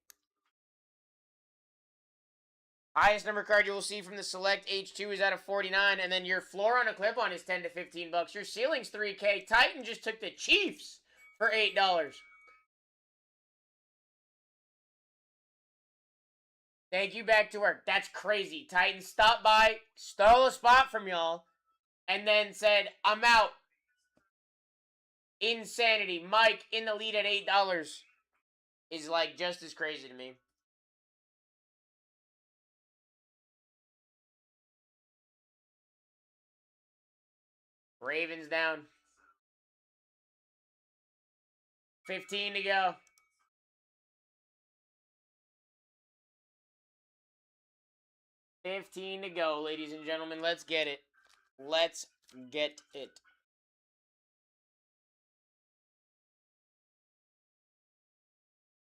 S2: Highest number card you will see from the select H2 is out of 49, and then your floor on a clip-on is $10 to $15. Your ceiling's $3K. Titan just took the Chiefs for $8. Thank you, back to work. That's crazy. Titan stopped by, stole a spot from y'all, and then said, I'm out. Insanity. Mike in the lead at $8 is like just as crazy to me. Ravens down. 15 to go. 15 to go, ladies and gentlemen. Let's get it. Let's get it.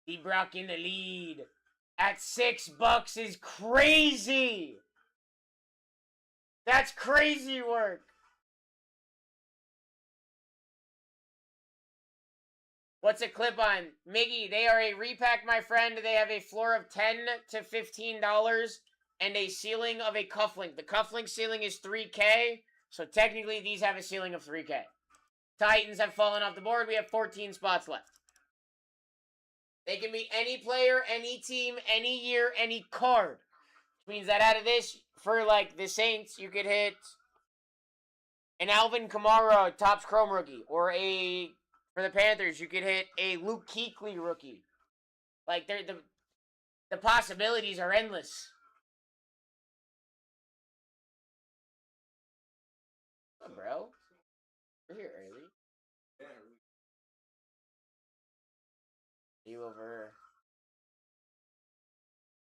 S2: D-Brock in the lead at $6 is crazy. That's crazy work. What's a clip-on? Miggy, they are a repack, my friend. They have a floor of $10 to $15 and a ceiling of a cufflink. The cufflink ceiling is $3K, so technically these have a ceiling of $3K. Titans have fallen off the board. We have 14 spots left. They can be any player, any team, any year, any card. Which means that out of this, for like the Saints, you could hit an Alvin Kamara Topps Chrome rookie, or for the Panthers, you could hit a Luke Kuechly rookie. Like, the possibilities are endless. What's up, bro? We're here early. You over.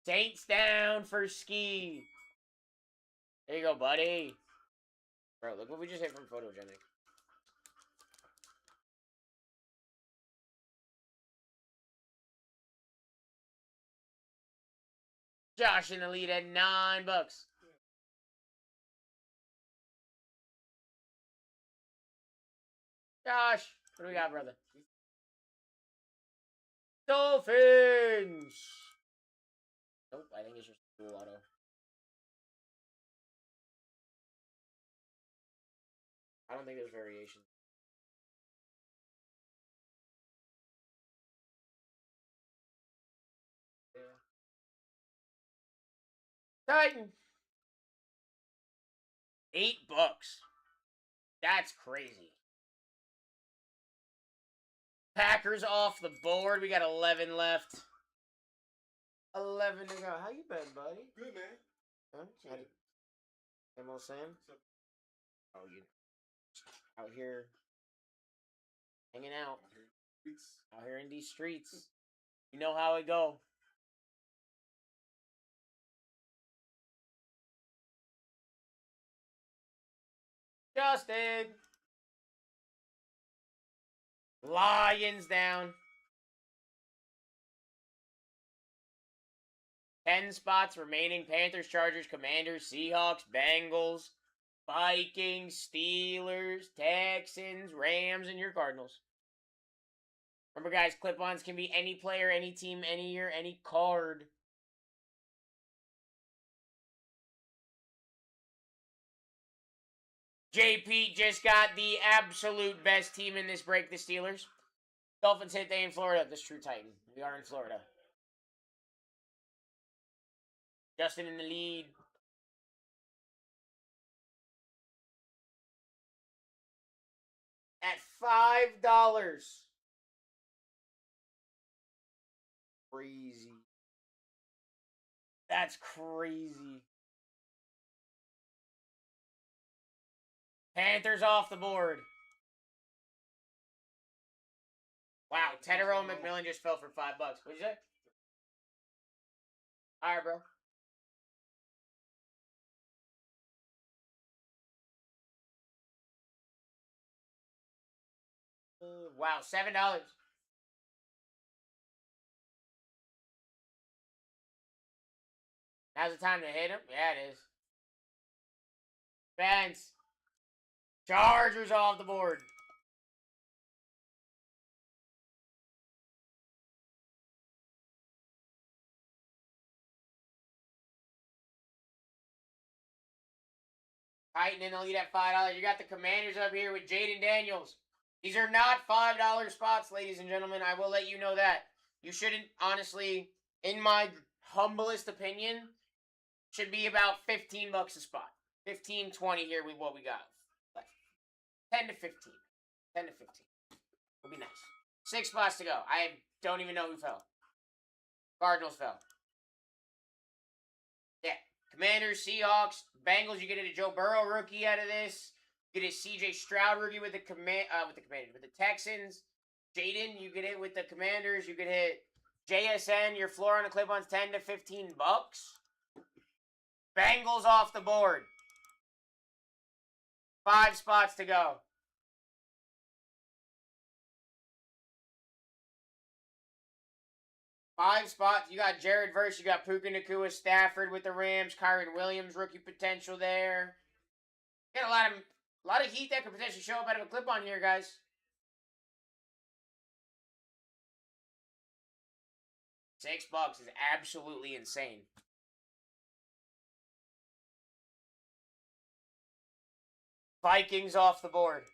S2: Saints down for Ski. There you go, buddy. Bro, look what we just hit from Photogenic. Josh in the lead at $9. Josh, what do we got, brother? Dolphins! Nope, I think it's just a dual auto. I don't think there's variation. Yeah. Titan! $8. That's crazy. Packers off the board. We got 11 left. 11 to go. How you been, buddy?
S3: Good, man.
S2: Huh? Same old Sam? Oh, you out here hanging out. Out here in these streets. You know how it go. Justin! Lions down. 10 spots remaining. Panthers, Chargers, Commanders, Seahawks, Bengals, Vikings, Steelers, Texans, Rams, and your Cardinals. Remember, guys, clip-ons can be any player, any team, any year, any card. JP just got the absolute best team in this break, the Steelers. Dolphins hit, they in Florida. That's true, Titan. We are in Florida. Justin in the lead. At $5. Crazy. That's crazy. Panthers off the board. Wow, Tedero McMillan just fell for $5. What'd you say? Alright, bro. Wow, $7. Now's the time to hit him? Yeah, it is. Fence. Chargers off the board. Titan in the lead at $5. You got the Commanders up here with Jaden Daniels. These are not $5 spots, ladies and gentlemen. I will let you know that. You shouldn't, honestly, in my humblest opinion, should be about $15 a spot. 15, 20 here with what we got. 10 to 15. 10 to 15. Would be nice. 6 spots to go. I don't even know who fell. Cardinals fell. Yeah. Commanders, Seahawks, Bengals. You get a Joe Burrow rookie out of this. You get a C.J. Stroud rookie with the Commanders, with the Texans. Jaden, you get it with the Commanders. You could hit JSN. Your floor on the clip-on's 10 to 15 bucks. Bengals off the board. 5 spots to go. Five spots. You got Jared Verse. You got Puka Nacua, Stafford with the Rams. Kyron Williams, rookie potential there. Got a lot of heat that could potentially show up out of a clip on here, guys. $6 is absolutely insane. Vikings off the board.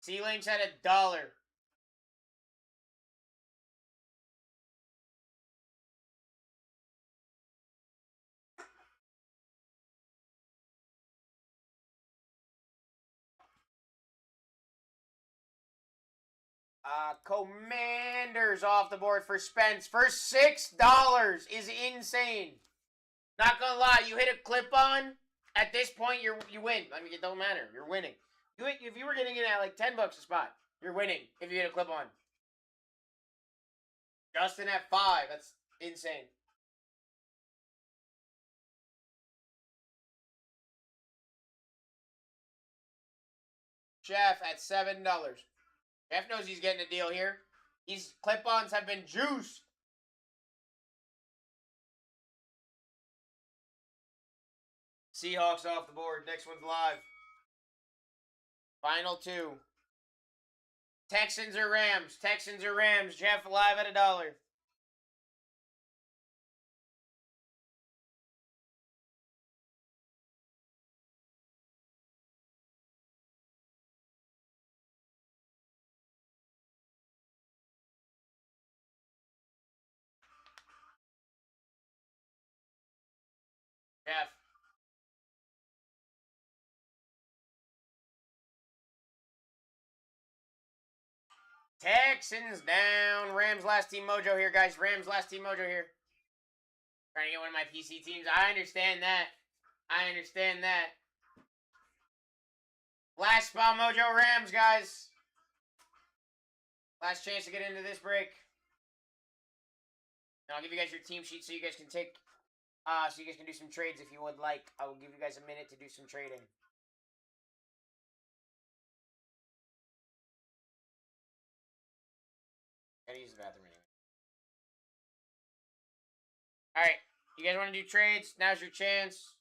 S2: C-Link's at $1. Commanders off the board for Spence for $6 is insane. Not gonna lie, you hit a clip on. At this point, you win. I mean, it don't matter. You're winning. If you were getting it at like $10 a spot, you're winning if you hit a clip on. Justin at 5. That's insane. Jeff at $7. Jeff knows he's getting a deal here. These clip-ons have been juiced. Seahawks off the board. Next one's live. Final 2. Texans or Rams? Texans or Rams? Jeff live at $1. Jeff. Texans down. Rams last team mojo here, guys. Rams last team mojo here. Trying to get one of my PC teams. I understand that. I understand that. Last spot mojo Rams, guys. Last chance to get into this break. And I'll give you guys your team sheet so you guys can take, so you guys can do some trades if you would like. I will give you guys a minute to do some trading. Gotta use the bathroom anyway. Alright, you guys want to do trades? Now's your chance.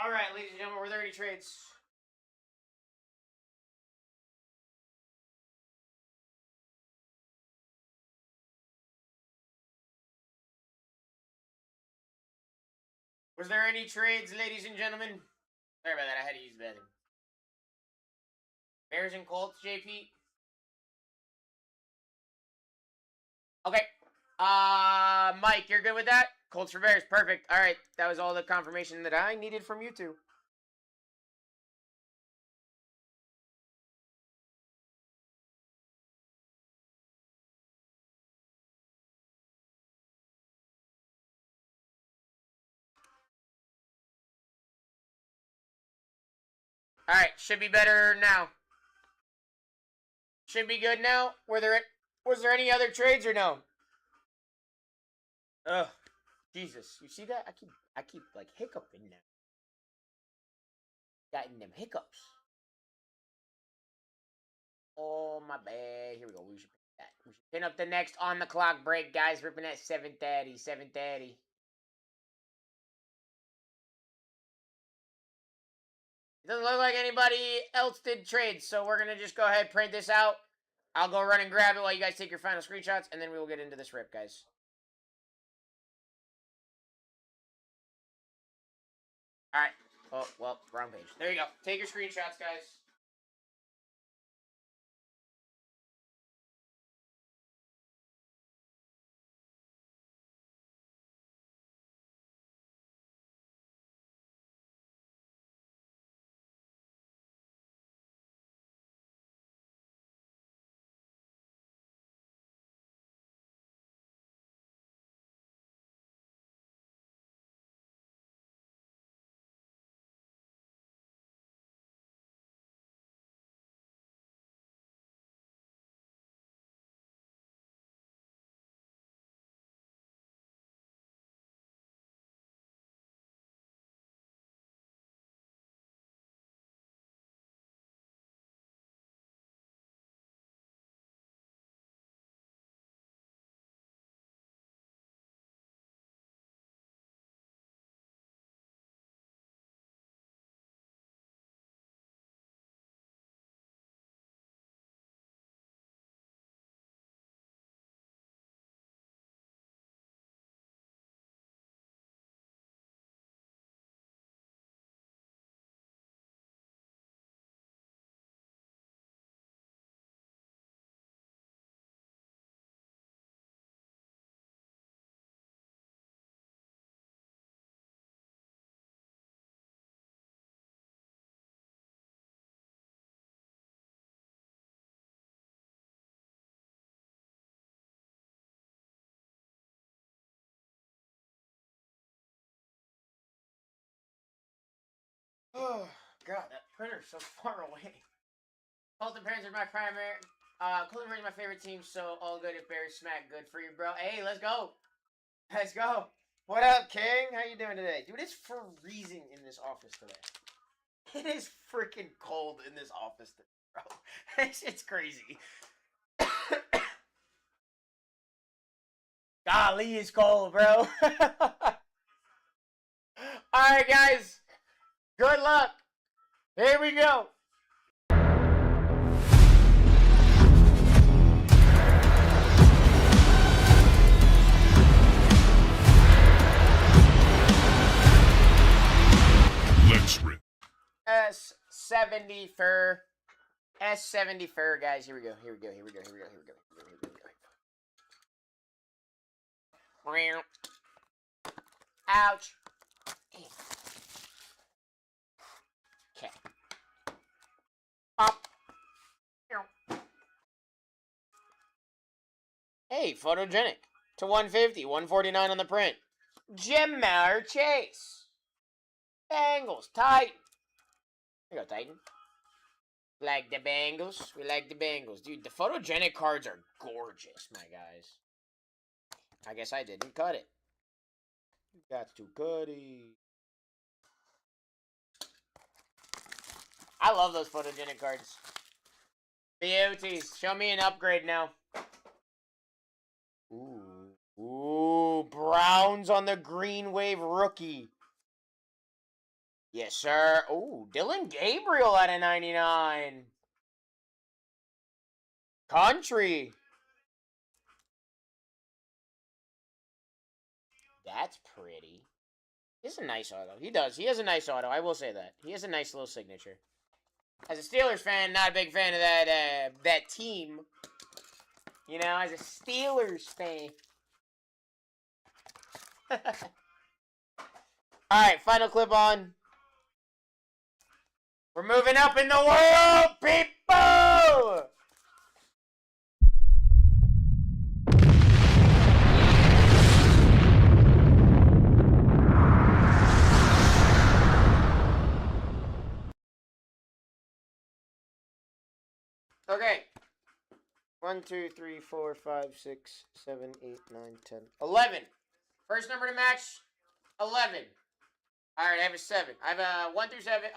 S2: All right, ladies and gentlemen, were there any trades? Was there any trades, ladies and gentlemen? Sorry about that. I had to use the bathroom. Bears and Colts, JP. Okay. Mike, you're good with that? Colts for Bears. Perfect. All right. That was all the confirmation that I needed from you two. All right. Should be better now. Should be good now. Was there any other trades or no? Ugh. Jesus. You see that? I keep like hiccuping now. Got them hiccups. Oh, my bad. Here we go. We should pick that. We should pin up the next on the clock break, guys. Ripping at 7:30. 7:30. It doesn't look like anybody else did trades, so we're going to just go ahead and print this out. I'll go run and grab it while you guys take your final screenshots, and then we will get into this rip, guys. All right. Oh, well, wrong page. There you go. Take your screenshots, guys. Oh, God, that printer's so far away. Colton Parents are my primary. Colton Parents are my favorite team, so all good if Bears smack. Good for you, bro. Hey, let's go. Let's go. What up, King? How you doing today? Dude, it's freezing in this office today. It is freaking cold in this office today, bro. It's crazy. Golly, it's cold, bro. Alright, guys. Good luck. Here we go.
S4: Let's rip.
S2: S70 fur. S70 fur, guys. Here we go. Here we go. Here we go. Here we go. Here we go. Here we go. Here we go. Ouch. Okay. Pop. Hey, photogenic. To 150. 149 on the print. Jamar Chase. Bengals. Titan. Here you go, Titan. Like the Bengals. We like the Bengals. Dude, the photogenic cards are gorgeous, my guys. I guess I didn't cut it. Got to cut it. I love those photogenic cards. BOTs. Show me an upgrade now. Ooh. Ooh. Browns on the Green Wave rookie. Yes, sir. Ooh, Dylan Gabriel at a 99. Country. That's pretty. He has a nice auto. He does. He has a nice auto. I will say that. He has a nice little signature. As a Steelers fan, not a big fan of that team. You know, as a Steelers fan. Alright, final clip on. We're moving up in the world, people! Okay. 1, 2, 3, 4, 5, 6, 7, 8, 9, 10, 11. First number to match, 11. Alright, I have a 7. I have a 1 through 7.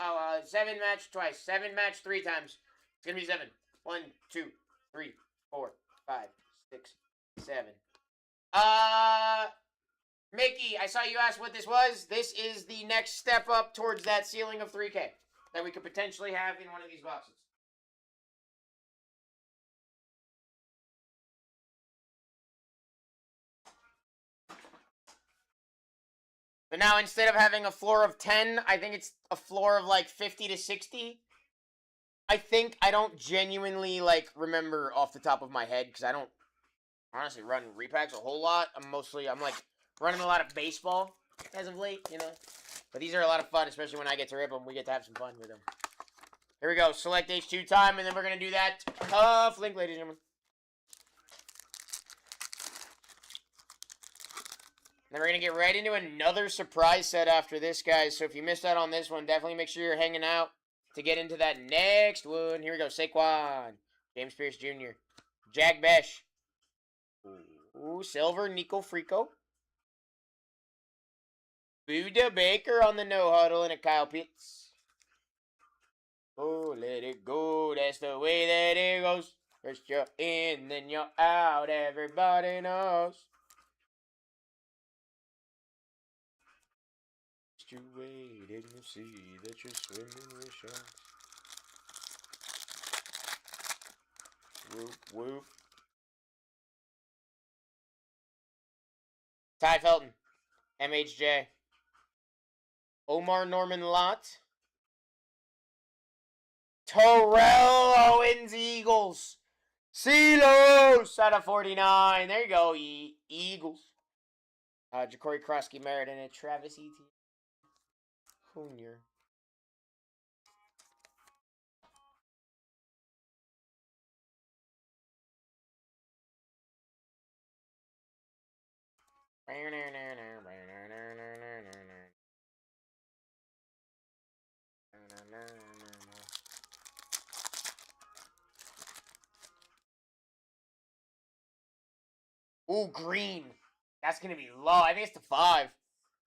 S2: 7 match twice. 7 match 3 times. It's going to be 7. 1, 2, 3, 4, 5, 6, 7. Mickey, I saw you ask what this was. This is the next step up towards that ceiling of 3K that we could potentially have in one of these boxes. But now, instead of having a floor of 10, I think it's a floor of, like, 50 to 60. I don't genuinely, like, remember off the top of my head, because I don't honestly run repacks a whole lot. I'm, like, running a lot of baseball as of late, you know. But these are a lot of fun, especially when I get to rip them. We get to have some fun with them. Here we go. Select H2 time, and then we're going to do that tough link, ladies and gentlemen. Then we're going to get right into another surprise set after this, guys. So if you missed out on this one, definitely make sure you're hanging out to get into that next one. Here we go. Saquon. James Pierce Jr. Jack Besh. Ooh, Silver. Nico Frico. Buda Baker on the no-huddle and a Kyle Pitts. Oh, let it go. That's the way that it goes. First you're in, then you're out. Everybody knows. You wait and you see that you're swimming with sharks. Whoop, whoop. Ty Felton. MHJ. Omar Norman Lott. Terrell Owens Eagles. Silos out of 49. There you go, Eagles. Ja'Cory Krosky Merritt and a Travis Etienne Jr. Ooh, green. That's going to be low. I think it's the 5.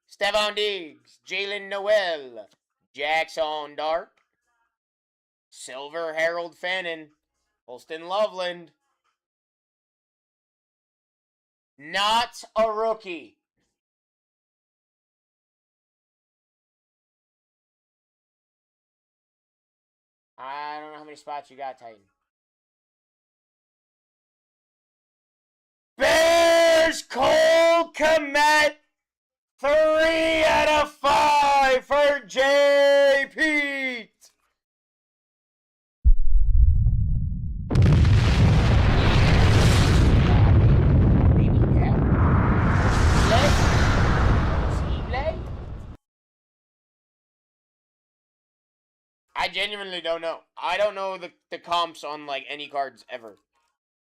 S2: Stephon Diggs. Jalen Noel. Jackson Dart. Silver Harold Fannin. Holston Loveland. Not a rookie. I don't know how many spots you got, Titan. Bears Cole Kmet. 3 out of 5 for J. Pete. I genuinely don't know. I don't know the comps on like any cards ever.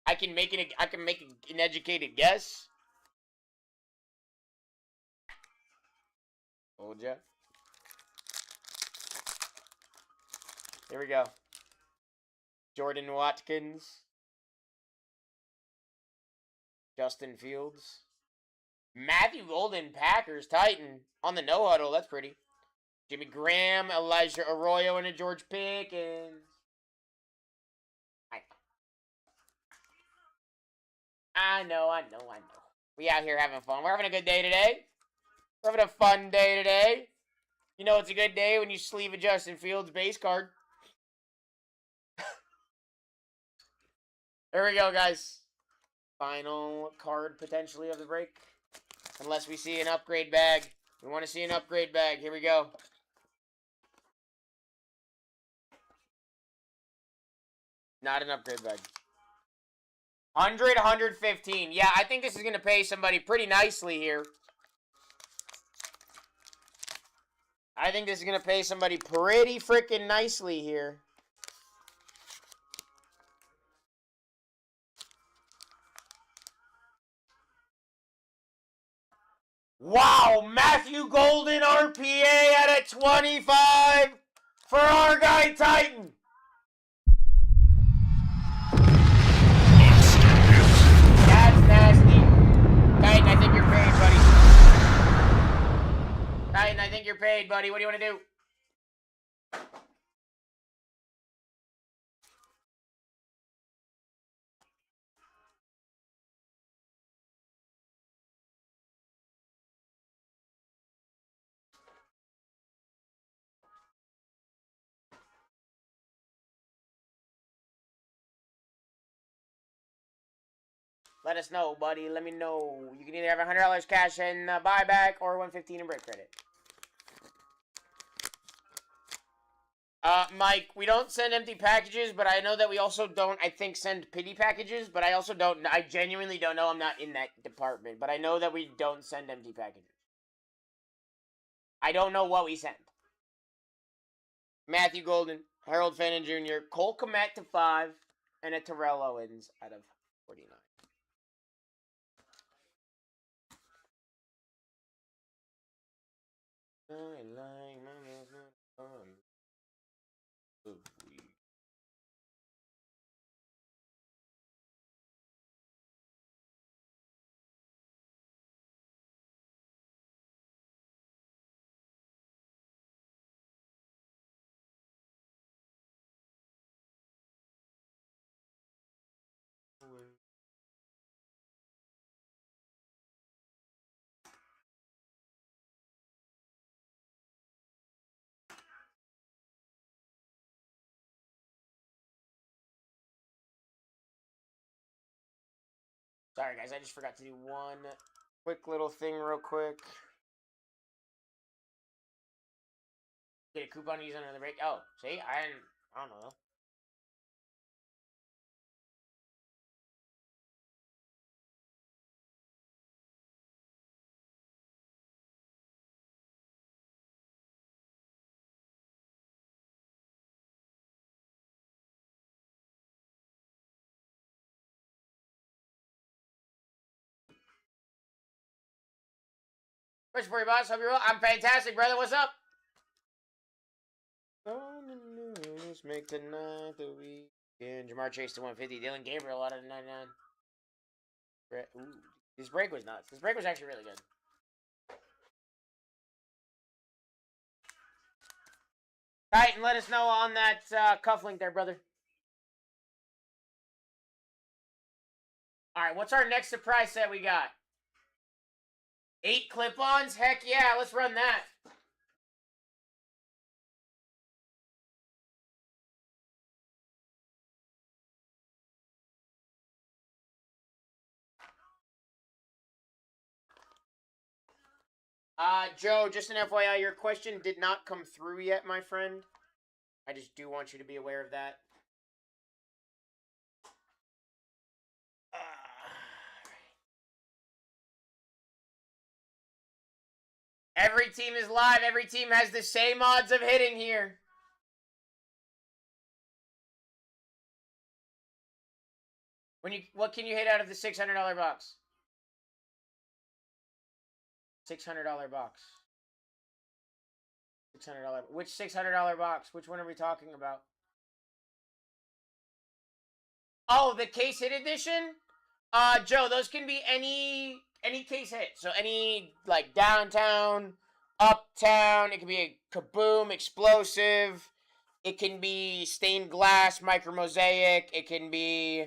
S2: I can make an educated guess. Told ya. Here we go. Jordan Watkins. Justin Fields. Matthew Golden, Packers, Titan. On the no-huddle, that's pretty. Jimmy Graham, Elijah Arroyo, and a George Pickens. I know. We out here having fun. We're having a good day today. We're having a fun day today. You know it's a good day when you sleeve a Justin Fields base card. There we go, guys. Final card, potentially, of the break. Unless we see an upgrade bag. We want to see an upgrade bag. Here we go. Not an upgrade bag. 100, 115. Yeah, I think this is going to pay somebody pretty nicely here. I think this is going to pay somebody pretty freaking nicely here. Wow, Matthew Golden RPA at a 25 for our guy Titan. That's nasty. Titan, I think you're paid, buddy. Titan, I think you're paid, buddy. What do you want to do? Let us know, buddy. Let me know. You can either have $100 cash in buyback or $115 in break credit. Mike, we don't send empty packages, but I know that we also don't, I think, send pity packages, but I also don't, I genuinely don't know. I'm not in that department, but I know that we don't send empty packages. I don't know what we send. Matthew Golden, Harold Fannin Jr., Cole Kmet to 5, and a Terrell Owens out of 49. I like my fun. Sorry, guys. I just forgot to do one quick little thing real quick. Get a coupon to use on another break. Oh, see? I don't know. Question for you, boss. Hope you're well. I'm fantastic, brother. What's up? On the news, make tonight the weekend. Jamar Chase to 150. Dylan Gabriel out of 99. Ooh, this break was nuts. This break was actually really good. Titan, let us know on that cufflink there, brother. All right, what's our next surprise set we got? 8 clip-ons? Heck yeah, let's run that. Joe, just an FYI, your question did not come through yet, my friend. I just do want you to be aware of that. Every team is live. Every team has the same odds of hitting here. What can you hit out of the $600 box? $600 box. $600. Which $600 box? Which one are we talking about? Oh, the case hit edition? Joe, those can be any case hit. So any, like, downtown, uptown. It can be a kaboom, explosive. It can be stained glass, micro mosaic. It can be,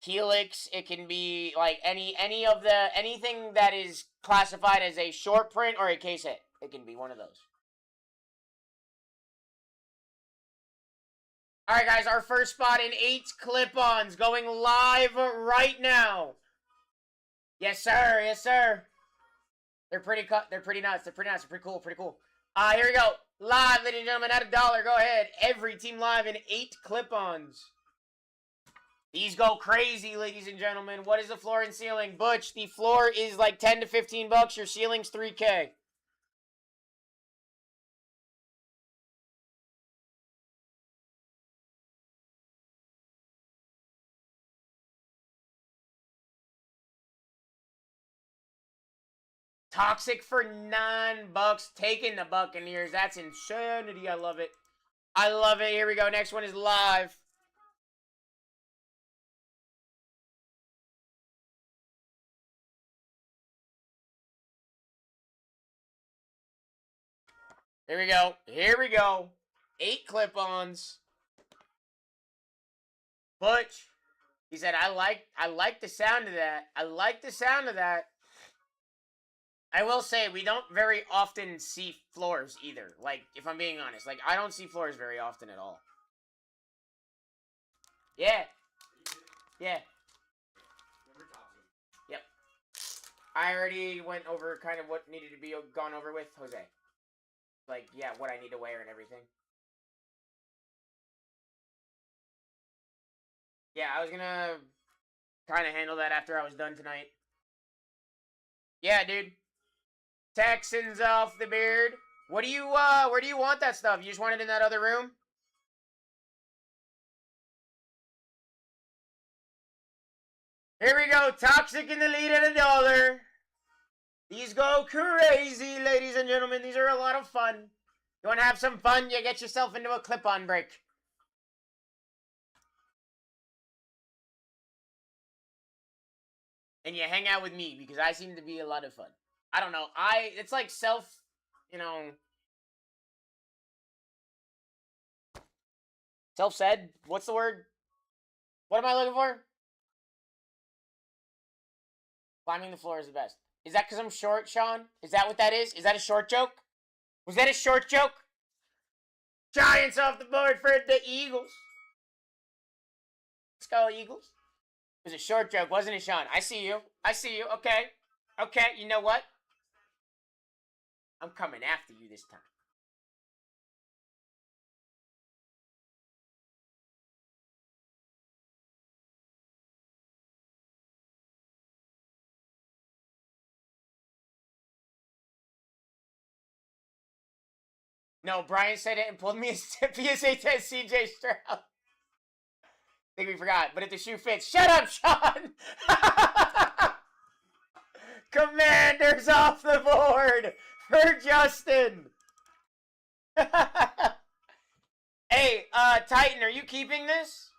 S2: Helix. It can be like anything that is classified as a short print or a case hit. It can be one of those. All right, guys, our first spot in 8 clip-ons going live right now. Yes, sir. Yes, sir. They're pretty nuts. They're pretty nuts. They're pretty cool. Pretty cool. Here we go. Live, ladies and gentlemen, at $1. Go ahead. Every team live in 8 clip-ons. These go crazy, ladies and gentlemen. What is the floor and ceiling? Butch, the floor is like 10 to 15 bucks. Your ceiling's $3K. Toxic for $9. Taking the Buccaneers. That's insanity. I love it. I love it. Here we go. Next one is live. Here we go. Here we go. 8 clip-ons. Butch. He said, I like the sound of that. I like the sound of that. I will say, we don't very often see floors either. Like, if I'm being honest. Like, I don't see floors very often at all. Yeah. Yeah. Yep. I already went over kind of what needed to be gone over with Jose. Like, yeah, what I need to wear and everything. Yeah, I was gonna kind of handle that after I was done tonight. Yeah, dude. Texans off the beard. What do you, where do you want that stuff? You just want it in that other room? Here we go. Toxic in the lead at $1. These go crazy, ladies and gentlemen. These are a lot of fun. You want to have some fun? You get yourself into a clip-on break. And you hang out with me because I seem to be a lot of fun. I don't know. It's like self-said? What's the word? What am I looking for? Climbing the floor is the best. Is that because I'm short, Sean? Is that what that is? Is that a short joke? Was that a short joke? Giants off the board for the Eagles. Let's go, Eagles. It was a short joke, wasn't it, Sean? I see you. I see you. Okay. Okay, you know what? I'm coming after you this time. No, Brian said it and pulled me a PSA 10 CJ Stroud. I think we forgot, but if the shoe fits, shut up, Sean! Commanders off the board for Justin. Hey, Titan, are you keeping this?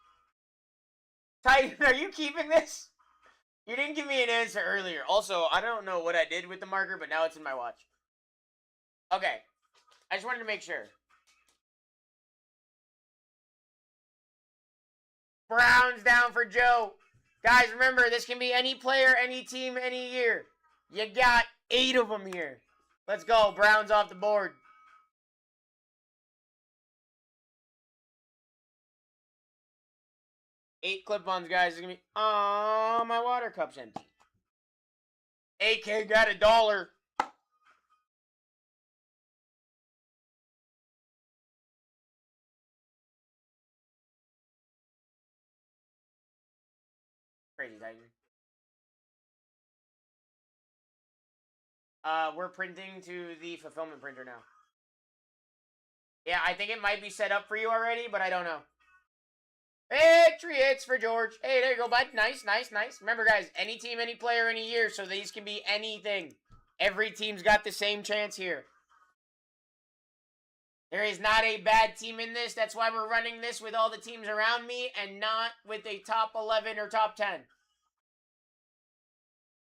S2: Titan, are you keeping this? You didn't give me an answer earlier. Also, I don't know what I did with the marker, but now it's in my watch. Okay. I just wanted to make sure. Browns down for Joe. Guys, remember, this can be any player, any team, any year. You got 8 of them here. Let's go. Browns off the board. Eight clip-ons, guys. It's gonna be. Oh, my water cup's empty. AK got $1. Crazy, Titan. We're printing to the fulfillment printer now. Yeah, I think it might be set up for you already, but I don't know. Patriots for George. Hey, there you go, bud. Nice, nice, nice. Remember, guys, any team, any player, any year, so these can be anything. Every team's got the same chance here. There is not a bad team in this. That's why we're running this with all the teams around me and not with a top 11 or top 10.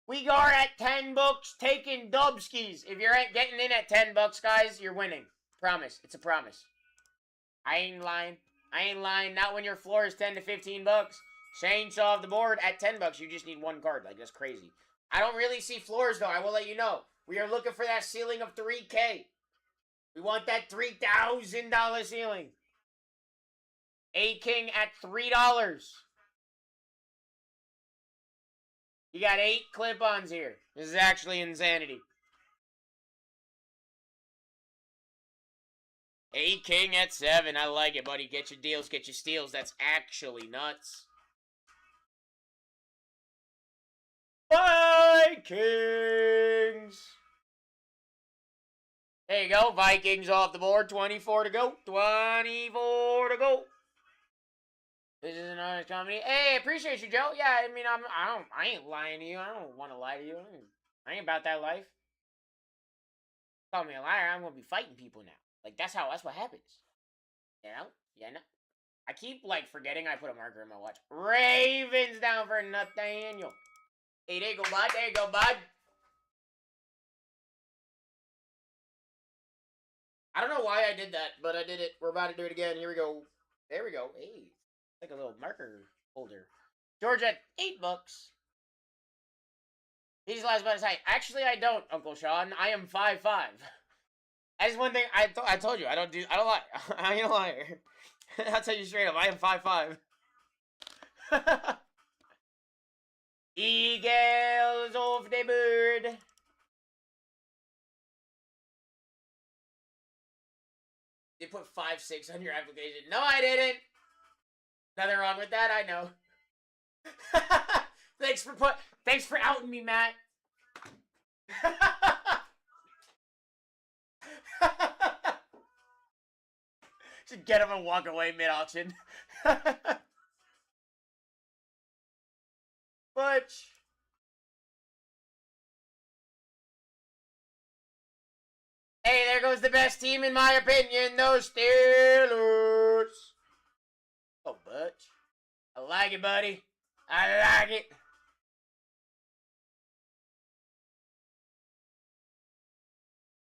S2: We are at 10 bucks taking Dubskis. If you're getting in at 10 bucks, guys, you're winning. Promise. It's a promise. I ain't lying. I ain't lying. Not when your floor is 10 to 15 bucks. Saints off the board at $10. You just need one card. Like, that's crazy. I don't really see floors, though. I will let you know. We are looking for that ceiling of $3K. We want that $3,000 ceiling. A King at $3. You got 8 clip-ons here. This is actually insanity. A King at 7. I like it, buddy. Get your deals, get your steals. That's actually nuts. Vikings. There you go. Vikings off the board. 24 to go. 24 to go. This is an honest comedy. Hey, appreciate you, Joe. Yeah, I mean, I ain't lying to you. I don't want to lie to you. I ain't about that life. Call me a liar, I'm gonna be fighting people now. Like, that's what happens. You know? Yeah, no. I keep, like, forgetting I put a marker in my watch. Ravens down for Nathaniel. Hey, there you go, bud. There you go, bud. I don't know why I did that, but I did it. We're about to do it again. Here we go. There we go. Hey, like a little marker holder. George at $8. He's last about his height. Actually, I don't, Uncle Sean. I am 5'5". That's one thing I told you. I don't lie. I ain't a liar. I'll tell you straight up. I am 5'5". Eagles off the bird. You put 5'6" on your application. No, I didn't. Nothing wrong with that. I know. Thanks for outing me, Matt. Should get him and walk away mid-auction. Butch. Hey, there goes the best team in my opinion, those Steelers. Oh, Butch. I like it, buddy. I like it.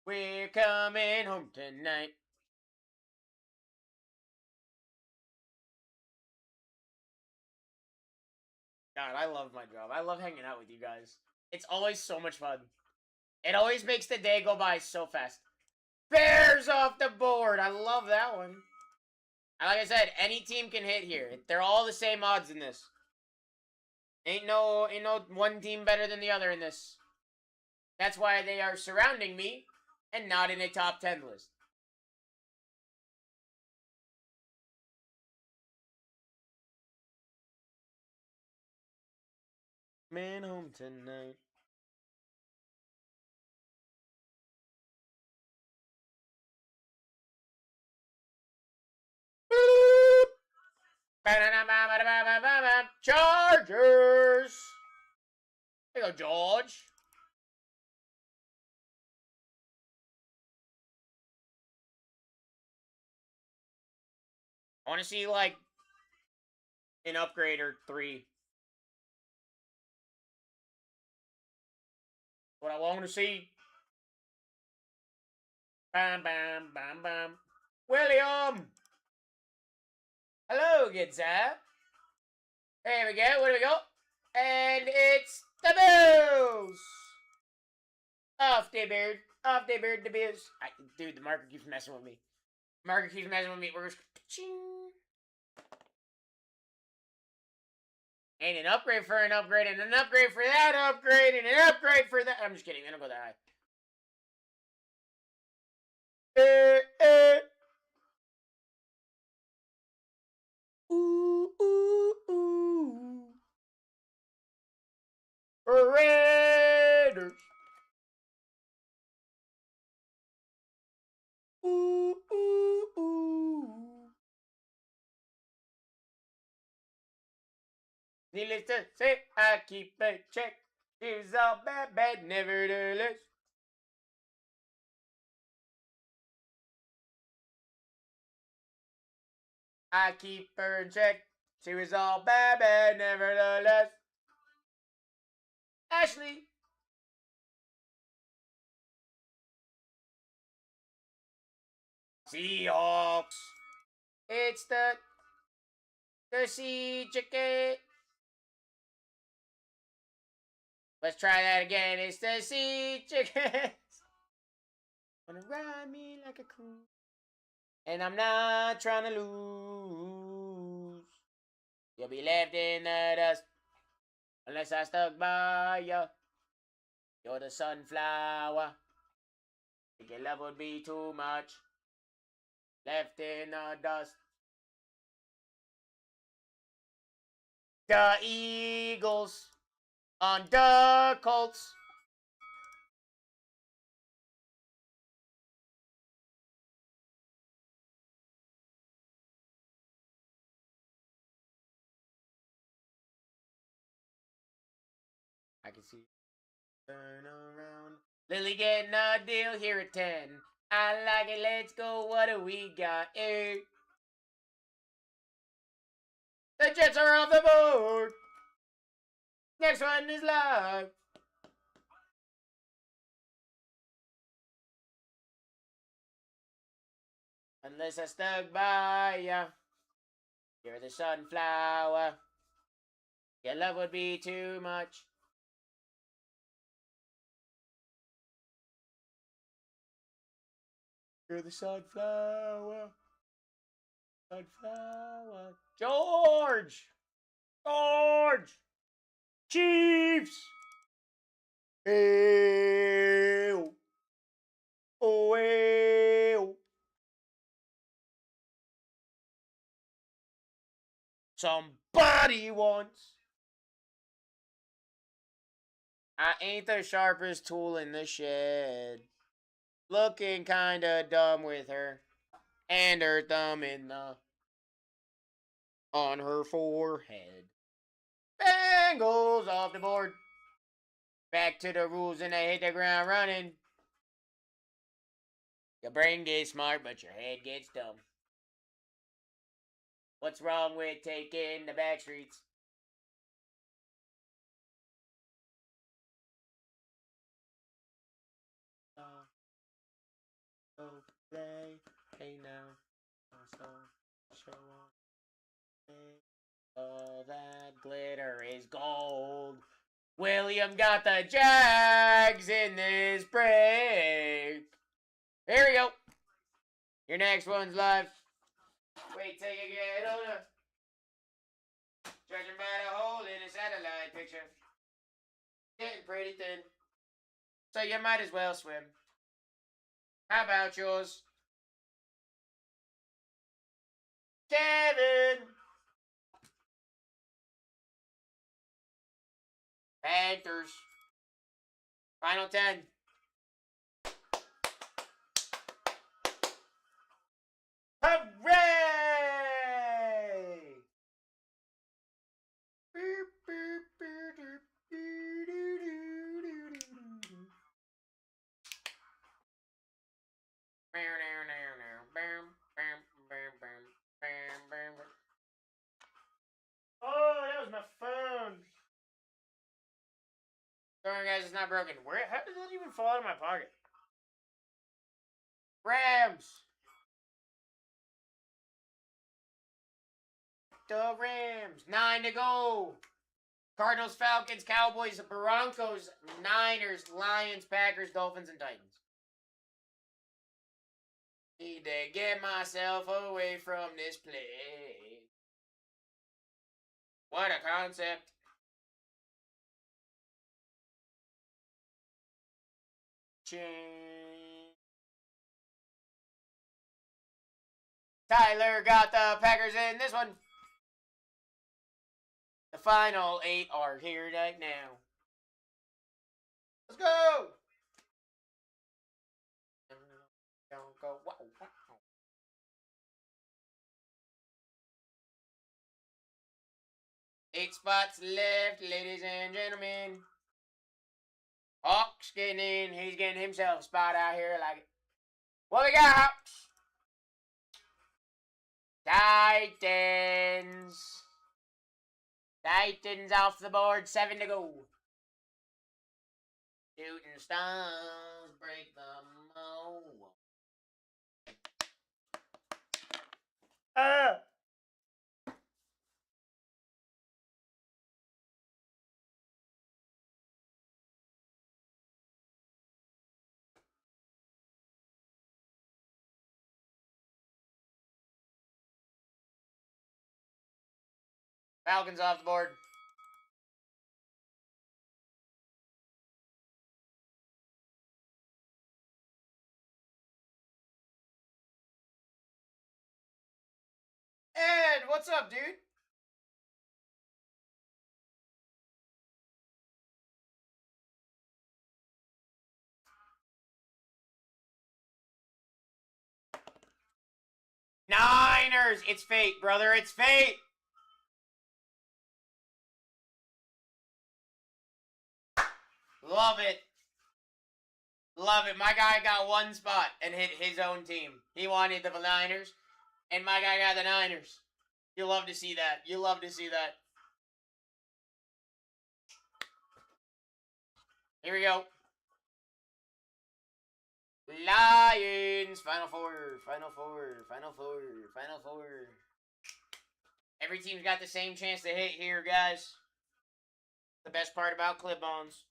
S2: We're coming home tonight. God, I love my job. I love hanging out with you guys. It's always so much fun. It always makes the day go by so fast. Bears off the board. I love that one. Like I said, any team can hit here. They're all the same odds in this. Ain't no one team better than the other in this. That's why they are surrounding me and not in a top 10 list. Man home tonight. Chargers. There you go, George. I want to see, like, an upgrade or 3. What I want to see. Bam, bam, bam, bam. William. Hello, good sir. There we go. Where do we go? And it's the Bills. Off the bird. Off the bird, the Bills. Dude, the marker keeps messing with me. Marker keeps messing with me. We're just... And an upgrade for an upgrade, and an upgrade for that upgrade, and an upgrade for that. I'm just kidding. They don't go that high. Ooh, ooh, ooh. Raiders. Ooh, ooh, ooh. Needless to say, I keep a check. She's all bad, bad, nevertheless. I keep her in check. She was all bad, bad, nevertheless. Ashley. Seahawks. It's the sea chicken. Let's try that again. It's the sea chickens. Wanna ride me like a cool. And I'm not trying to lose. You'll be left in the dust. Unless I stuck by you. You're the sunflower. Think your love would be too much. Left in the dust. The Eagles on the Colts. I can see. Turn around. Lily getting a deal here at 10. I like it. Let's go. What do we got? 8. The Jets are off the board. Next one is live. Unless I stuck by ya. You're the sunflower. Your love would be too much. You're the sunflower. Sunflower. George! George! Chiefs! Ew. Oh, ew. Somebody wants. I ain't the sharpest tool in the shed. Looking kinda dumb with her. And her thumb in the... on her forehead. Bengals off the board. Back to the rules and they hit the ground running. Your brain gets smart, but your head gets dumb. What's wrong with taking the back streets? Play, hey now, show on. All that glitter is gold. William got the Jags in this break. Here we go. Your next one's live. Wait till you get older. Judging by the hole in a satellite picture. Getting pretty thin. So you might as well swim. How about yours? Kevin! Panthers. Final 10. Hooray! Oh, that was my phone. Sorry, guys, it's not broken. Where? How did that even fall out of my pocket? Rams. The Rams. 9 to go. Cardinals, Falcons, Cowboys, Broncos, Niners, Lions, Packers, Dolphins, and Titans. Need to get myself away from this place. What a concept. Tyler got the Packers in this one. The final 8 are here right now. Let's go! Don't go. Wow. 8 spots left, ladies and gentlemen. Hawks getting in. He's getting himself a spot out here. I like it. What we got, Hawks? Titans. Titans off the board. 7 to go. Shooting stars break the mold. Falcons off the board. Ed, what's up, dude? Niners! It's fate, brother. It's fate! Love it. Love it. My guy got one spot and hit his own team. He wanted the Niners, and my guy got the Niners. You love to see that. You love to see that. Here we go. Lions. Final four. Final four. Final four. Final four. Every team's got the same chance to hit here, guys. The best part about clip-ons.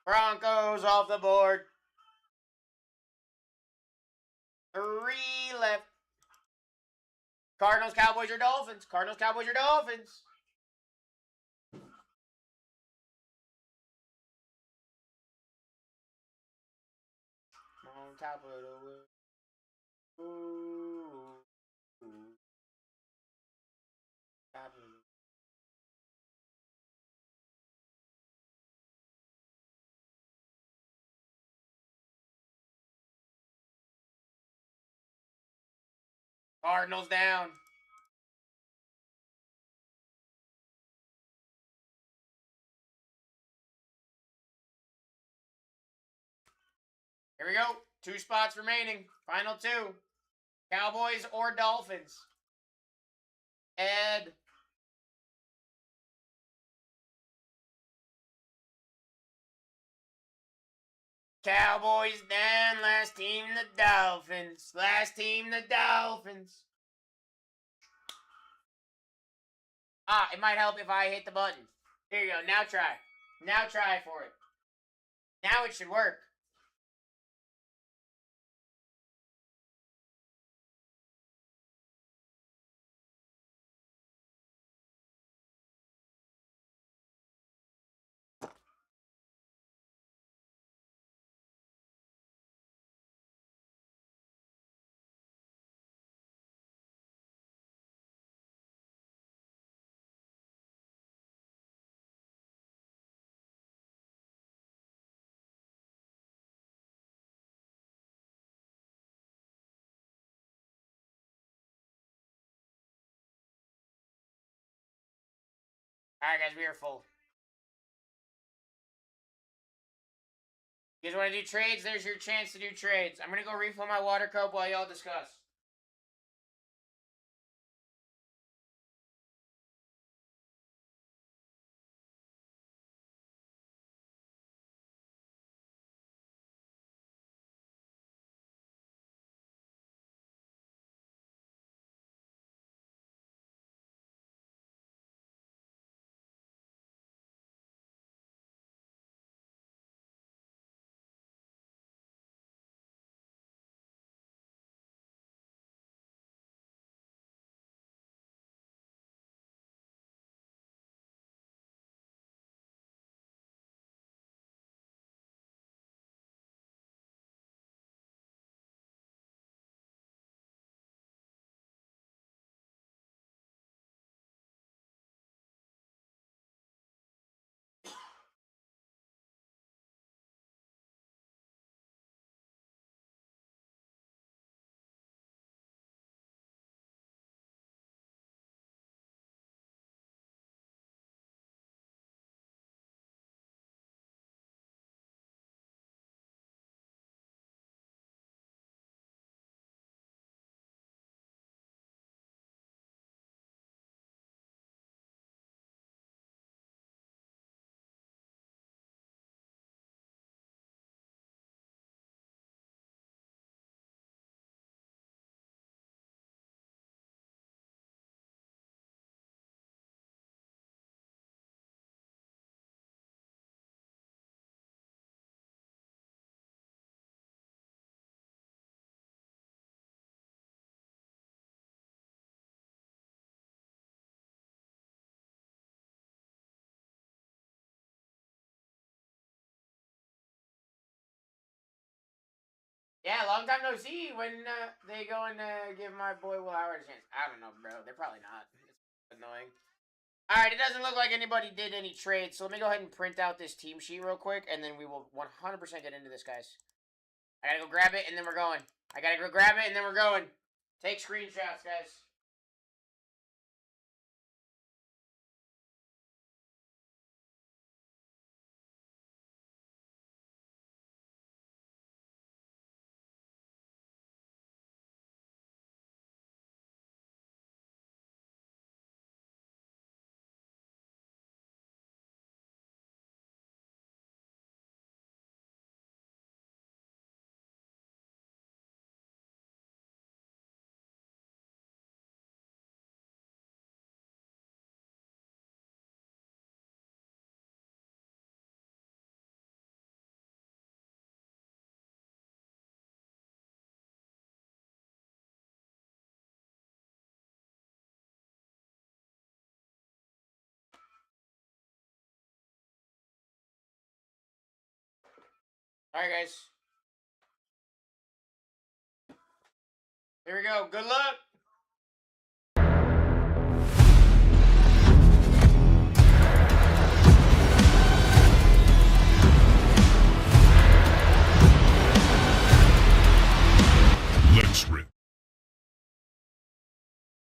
S2: Broncos off the board. 3 left. Cardinals, Cowboys, or Dolphins? Cardinals, Cowboys, or Dolphins? On top of the world. Ooh. Top of the Cardinals down. Here we go. 2 spots remaining. Final 2. Cowboys or Dolphins? Ed. Cowboys down. Last team, the Dolphins. Last team, the Dolphins. Ah, it might help if I hit the button. Here you go. Now try. Now try for it. Now it should work. Alright, guys, we are full. You guys want to do trades? There's your chance to do trades. I'm going to go refill my water cup while y'all discuss. Yeah, long time no see. When they go and give my boy Will Howard a chance. I don't know, bro. They're probably not. It's annoying. All right, it doesn't look like anybody did any trades, so let me go ahead and print out this team sheet real quick, and then we will 100% get into this, guys. I gotta go grab it, and then we're going. I gotta go grab it, and then we're going. Take screenshots, guys. All right, guys. Here we go. Good luck.
S4: Let's rip.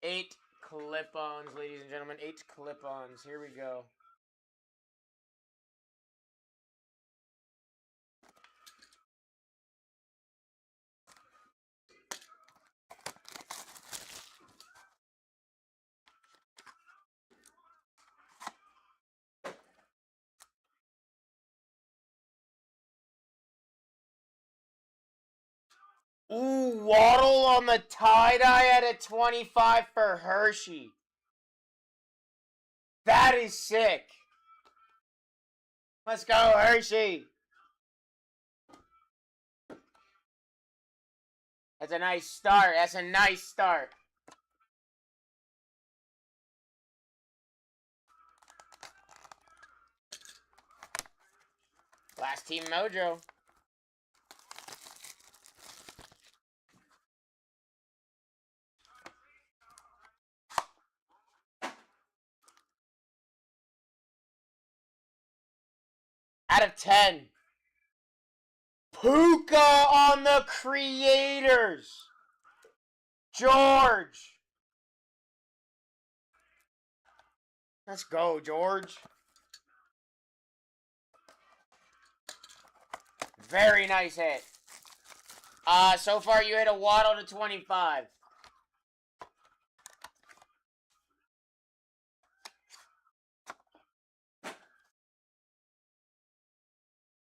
S2: 8 clip-ons, ladies and gentlemen. 8 clip-ons. Here we go. Ooh, Waddle on the tie-dye at a 25 for Hershey. That is sick. Let's go, Hershey. That's a nice start. That's a nice start. Last team mojo. Out of 10. Puka on the creators. George. Let's go, George. Very nice hit. So far you hit a Waddle to 25.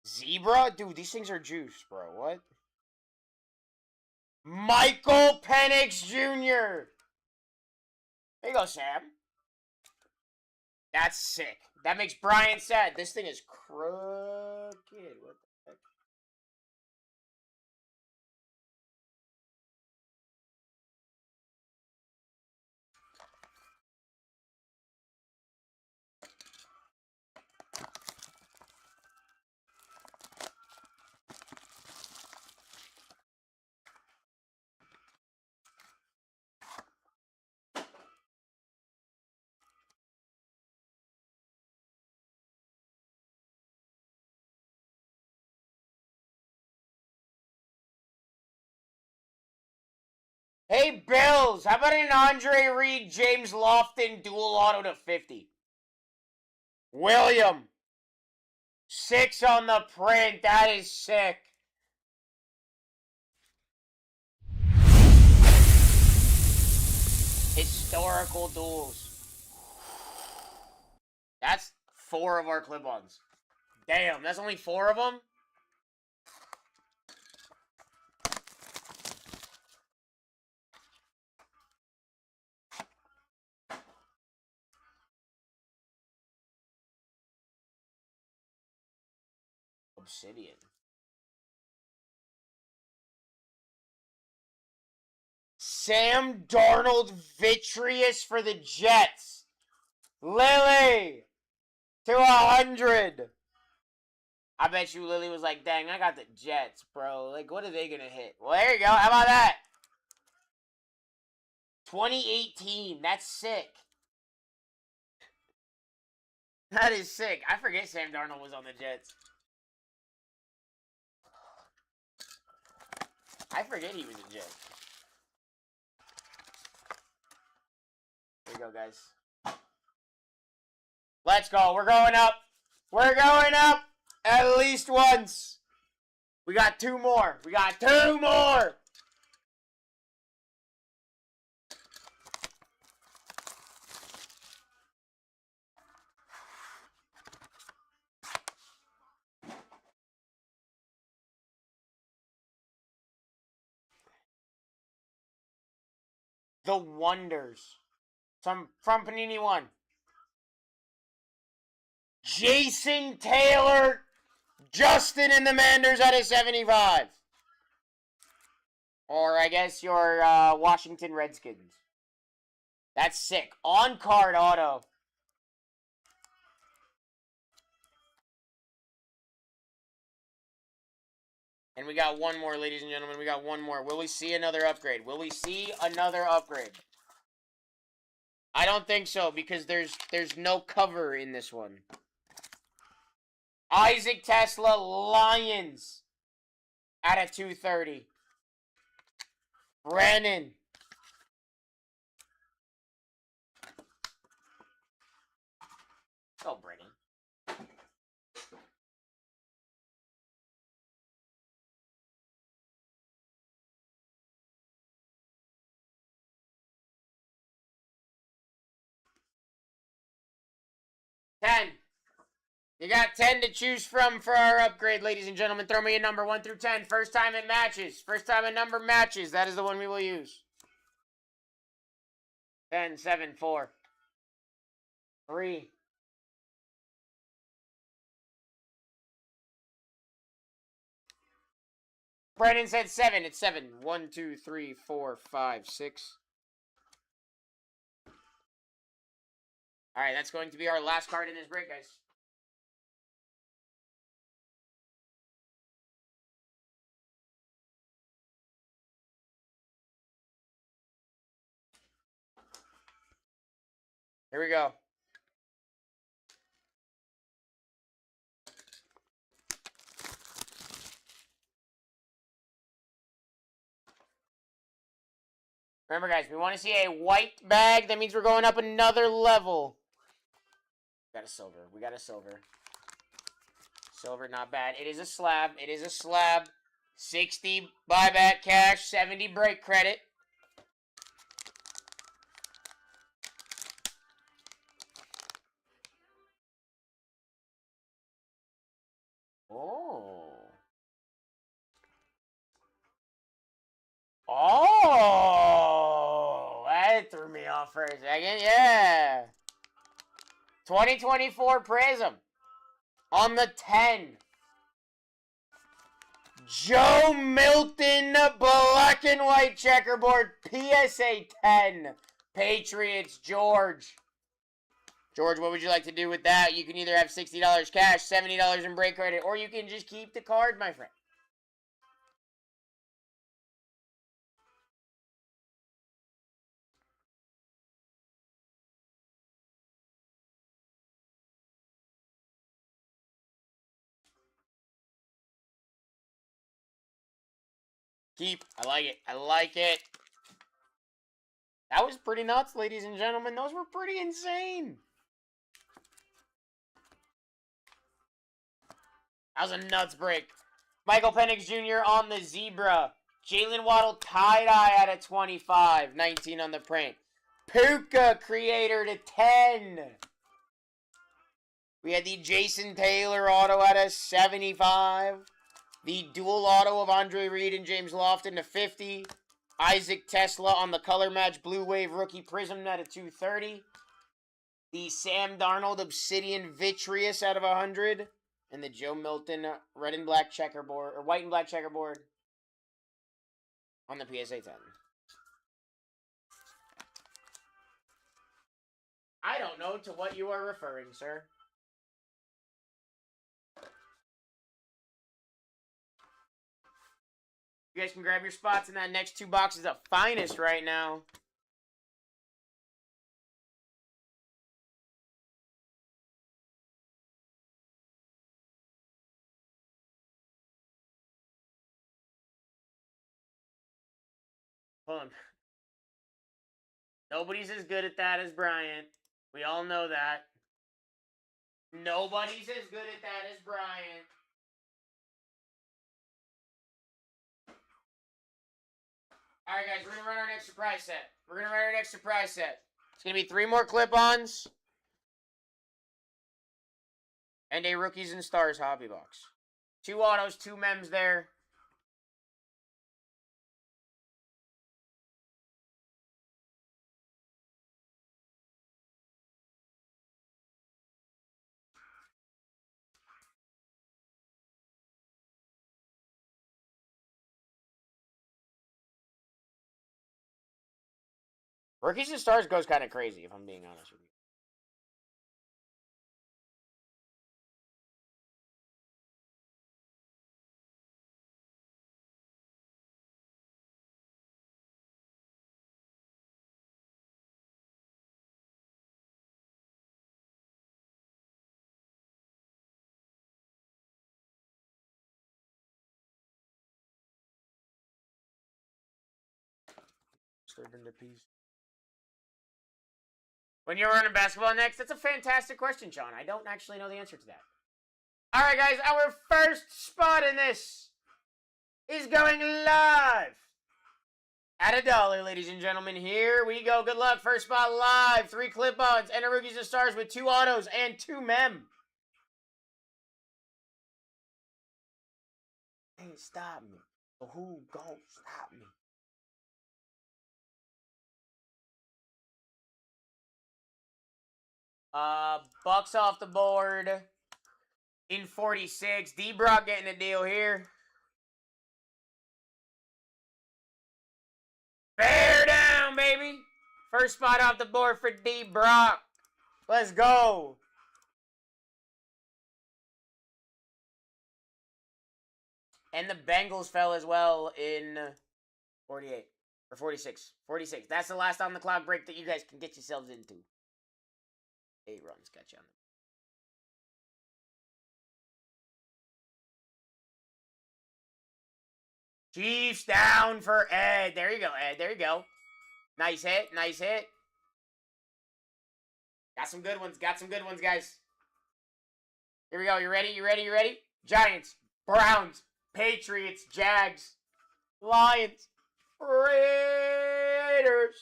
S2: Zebra? Dude, these things are juice, bro. What? Michael Penix Jr. There you go, Sam. That's sick. That makes Brian sad. This thing is crooked. What the heck? Hey, Bills, how about an Andre Reed, James Lofton dual auto to 50? William. 6 on the print. That is sick. Historical duels. That's 4 of our clip-ons. Damn, that's only 4 of them? Obsidian. Sam Darnold Vitreous for the Jets. Lily to 100. I bet you Lily was like, dang, I got the Jets, bro. Like, what are they going to hit? Well, there you go. How about that? 2018. That's sick. That is sick. I forget Sam Darnold was on the Jets. I forget he was a Jet. Here we go, guys. Let's go. We're going up. We're going up at least once. We got 2 more. We got 2 more. The Wonders. From Panini 1. Jason Taylor. Justin and the Manders at a 75. Or I guess your Washington Redskins. That's sick. On-card auto. And we got 1 more, ladies and gentlemen. We got 1 more. Will we see another upgrade? Will we see another upgrade? I don't think so, because there's no cover in this one. Isaac Tesla, Lions at a 230. Brennan. Go, Brennan. $10. You got 10 to choose from for our upgrade, ladies and gentlemen. Throw me a number 1 through 10. First time it matches. First time a number matches. That is the one we will use. 10, 7, 4, 3. Brennan said 7. It's 7. 1, 2, 3, 4, 5, 6. All right, that's going to be our last card in this break, guys. Here we go. Remember, guys, we want to see a white bag. That means we're going up another level. Got a silver. We got a silver. Silver, not bad. It is a slab. It is a slab. 60 buyback cash, 70 break credit. Oh. Oh. That threw me off for a second. Yeah. 2024 Prism. On the 10. Joe Milton, black and white checkerboard, PSA 10. Patriots, George. George, what would you like to do with that? You can either have $60 cash, $70 in break credit, or you can just keep the card, my friend. Keep. I like it. I like it. That was pretty nuts, ladies and gentlemen. Those were pretty insane. That was a nuts break. Michael Penix Jr. on the zebra. Jalen Waddle tie-dye at a 25. 19 on the print. Puka Creator to 10. We had the Jason Taylor auto at a 75. The dual auto of Andre Reed and James Lofton to 50. Isaac Tesla on the color match Blue Wave rookie Prism at a 230. The Sam Darnold Obsidian Vitreous out of 100. And the Joe Milton red and black checkerboard, or white and black checkerboard on the PSA 10. I don't know to what you are referring, sir. You guys can grab your spots in that next 2 boxes of finest right now. Hold on. Nobody's as good at that as Bryant. We all know that. Nobody's as good at that as Bryant. Alright, guys, we're going to run our next surprise set. It's going to be 3 more clip-ons. And a Rookies and Stars hobby box. 2 autos, 2 mems there. Rookies and Stars goes kind of crazy, if I'm being honest with you. When you're running basketball next? That's a fantastic question, Sean. I don't actually know the answer to that. All right, guys, our first spot in this is going live at $1, ladies and gentlemen. Here we go. Good luck. First spot live. 3 clip-ons and a Rookies and Stars with 2 autos and 2 mem. Hey, stop me. Who gon' stop me? Bucks off the board in 46. D-Brock getting a deal here. Bear down, baby. First spot off the board for D-Brock. Let's go. And the Bengals fell as well in 48. Or 46. 46. That's the last on the clock break that you guys can get yourselves into. 8 runs, got you on the Chiefs down for Ed. There you go, Ed. There you go. Nice hit. Nice hit. Got some good ones. Got some good ones, guys. Here we go. You ready? You ready? You ready? Giants, Browns, Patriots, Jags, Lions, Raiders.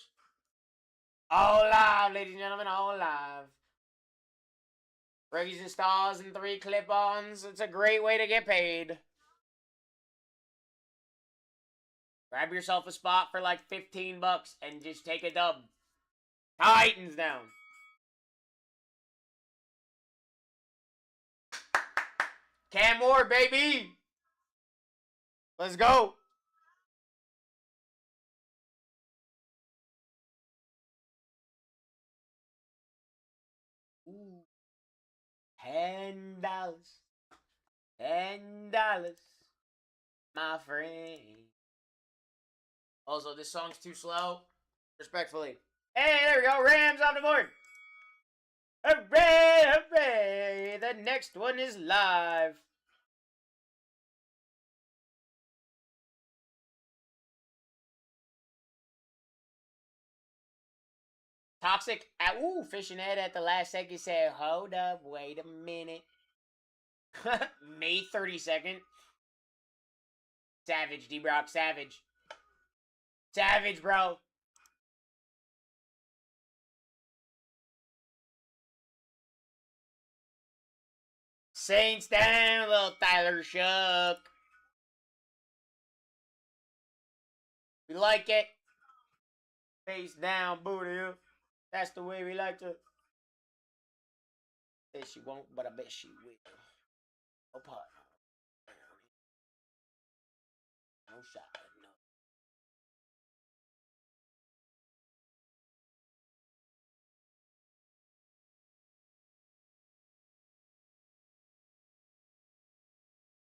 S2: All live, ladies and gentlemen. All live. Rookies and Stars and 3 clip-ons. It's a great way to get paid. Grab yourself a spot for like $15 and just take a dub. Titans down. Cam Ward, baby. Let's go. Ooh. $10. $10. My friend. Also, this song's too slow. Respectfully. Hey, there we go. Rams on the board. Hooray, hooray. The next one is live. Toxic. Ooh, Fishing Ed at the last second said, hold up, wait a minute. May 32nd. Savage, D-Brock, savage. Savage, bro. Saints down, little Tyler Shook. We like it. Face down, booty up. That's the way we like to. Bet she won't, but I bet she will. No part. No shot.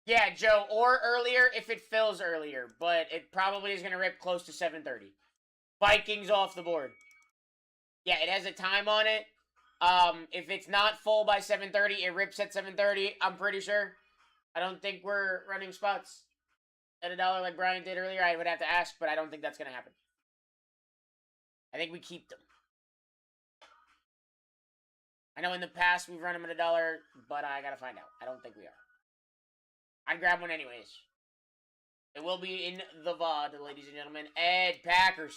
S2: Yeah, Joe, or earlier if it fills earlier, but it probably is going to rip close to 7:30. Vikings off the board. Yeah, it has a time on it. If it's not full by 7:30, it rips at 7:30, I'm pretty sure. I don't think we're running spots at $1 like Brian did earlier. I would have to ask, but I don't think that's going to happen. I think we keep them. I know in the past we've run them at $1, but I got to find out. I don't think we are. I'd grab one anyways. It will be in the VOD, ladies and gentlemen. Ed Packers.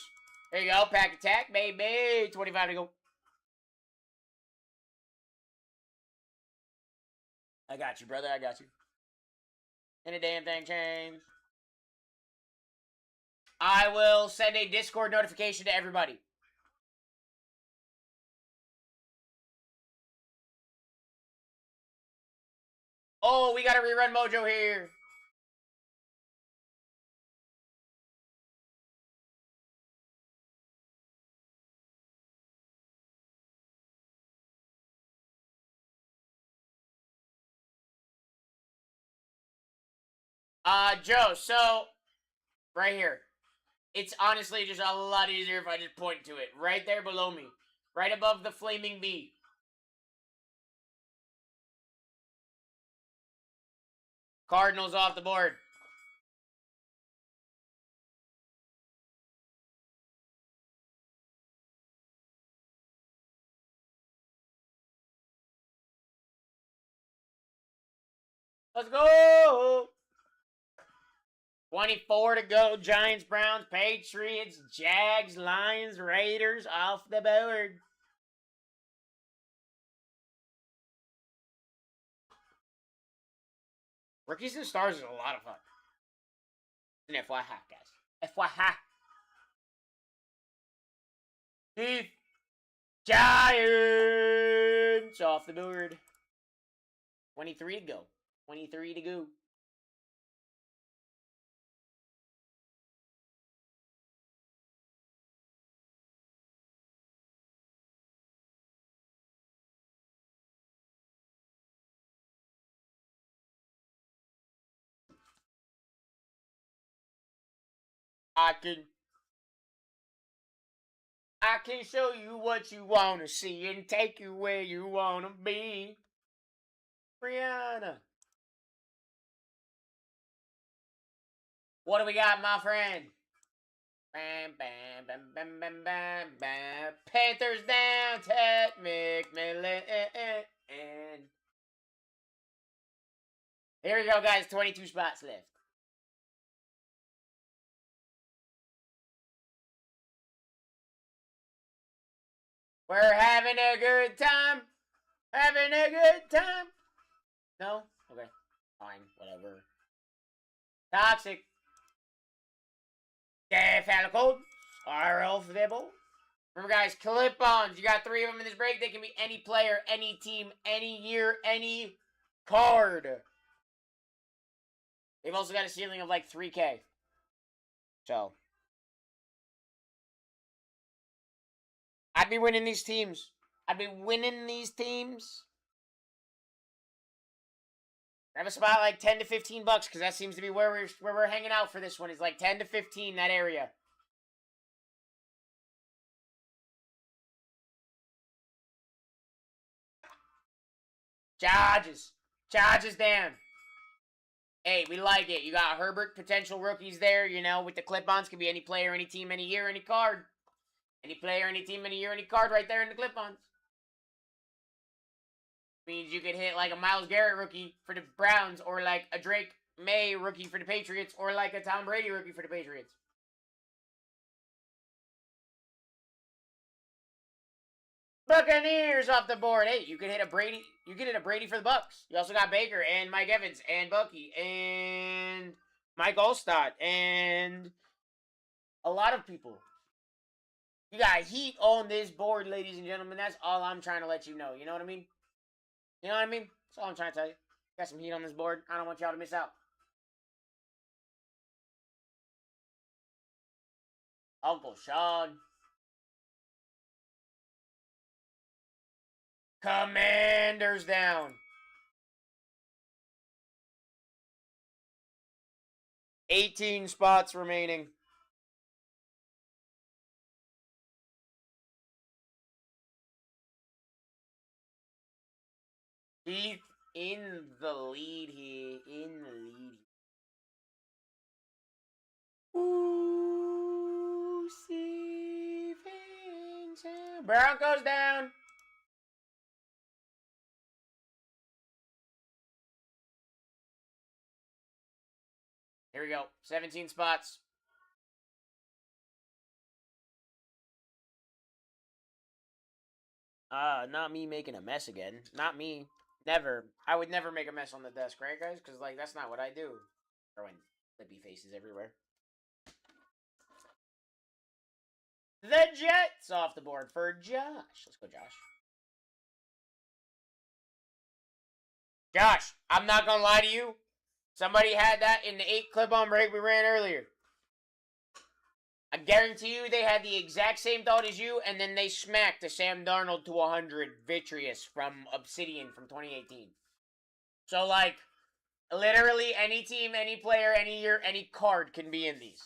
S2: There you go. Pack attack, baby. 25 to go. I got you, brother. I got you. And a damn thing changed. I will send a Discord notification to everybody. Oh, we got a rerun mojo here. Joe, so, right here. It's honestly just a lot easier if I just point to it. Right there below me. Right above the flaming bee. Cardinals off the board. Let's go! 24 to go. Giants, Browns, Patriots, Jags, Lions, Raiders off the board. Rookies and Stars is a lot of fun. An FYI, guys. FYI. Chief. Giants off the board. 23 to go. 23 to go. I can show you what you want to see and take you where you want to be. Brianna. What do we got, my friend? Bam, bam, bam, bam, bam, bam, bam. Panthers down, Ted McMillan. Here we go, guys. 22 spots left. We're having a good time. Having a good time. No? Okay. Fine. Whatever. Toxic. Falicode. Are off the board. Remember, guys, clip-ons. You got 3 of them in this break. They can be any player, any team, any year, any card. They've also got a ceiling of like 3K. So. I'd be winning these teams. I'd be winning these teams. Grab a spot like 10 to 15 bucks because that seems to be where we're hanging out for this one. Is like 10 to 15, that area. Charges. Charges down. Hey, we like it. You got Herbert, potential rookies there, you know, with the clip-ons. Can be any player, any team, any year, any card. Any player, any team, any year, any card right there in the clip-ons. Means you could hit like a Myles Garrett rookie for the Browns, or like a Drake May rookie for the Patriots, or like a Tom Brady rookie for the Patriots. Buccaneers off the board. Hey, you could hit a Brady. You could hit a Brady for the Bucks. You also got Baker and Mike Evans and Bucky and Mike Allstott and a lot of people. You got heat on this board, ladies and gentlemen. That's all I'm trying to let you know. You know what I mean? You know what I mean? That's all I'm trying to tell you. Got some heat on this board. I don't want y'all to miss out. Uncle Sean. Commanders down. 18 spots remaining. Heath in the lead here. In the lead. Ooh, see Broncos down. Here we go. 17 spots. Not me making a mess again. Not me. Never. I would never make a mess on the desk, right, guys? Because, like, that's not what I do. Throwing flippy faces everywhere. The Jets off the board for Josh. Let's go, Josh. Josh, I'm not going to lie to you. Somebody had that in the 8 clip-on break we ran earlier. I guarantee you they had the exact same thought as you, and then they smacked the Sam Darnold to 100 Vitreous from Obsidian from 2018. So, like, literally any team, any player, any year, any card can be in these.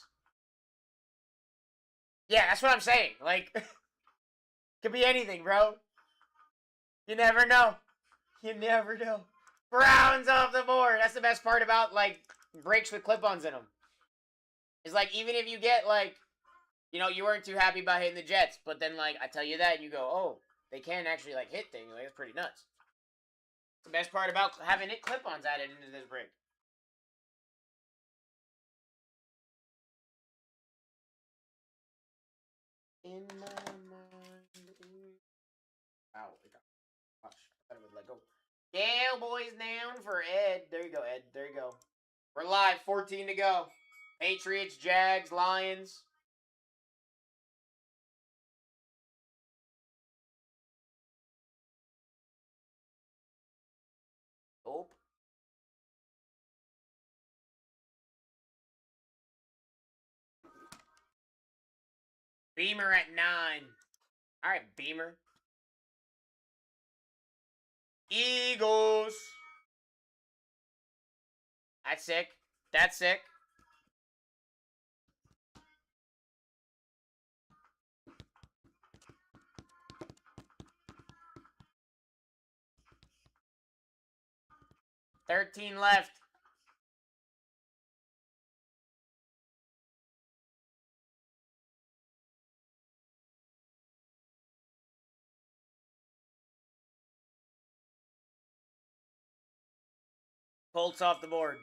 S2: Yeah, that's what I'm saying. Like, could be anything, bro. You never know. You never know. Browns off the board. That's the best part about, like, breaks with clip-ons in them. It's like, even if you get, like, you know, you weren't too happy about hitting the Jets, but then, like, I tell you that, and you go, oh, they can actually, like, hit things. Like, it's pretty nuts. It's the best part about having it clip-ons added into this break. In my mind. Ow. Gosh, I thought it would let go. Cowboys down for Ed. There you go, Ed. There you go. We're live. 14 to go. Patriots, Jags, Lions. Oh. Beamer at 9. All right, Beamer. Eagles. That's sick. That's sick. $13 left. Colts off the board.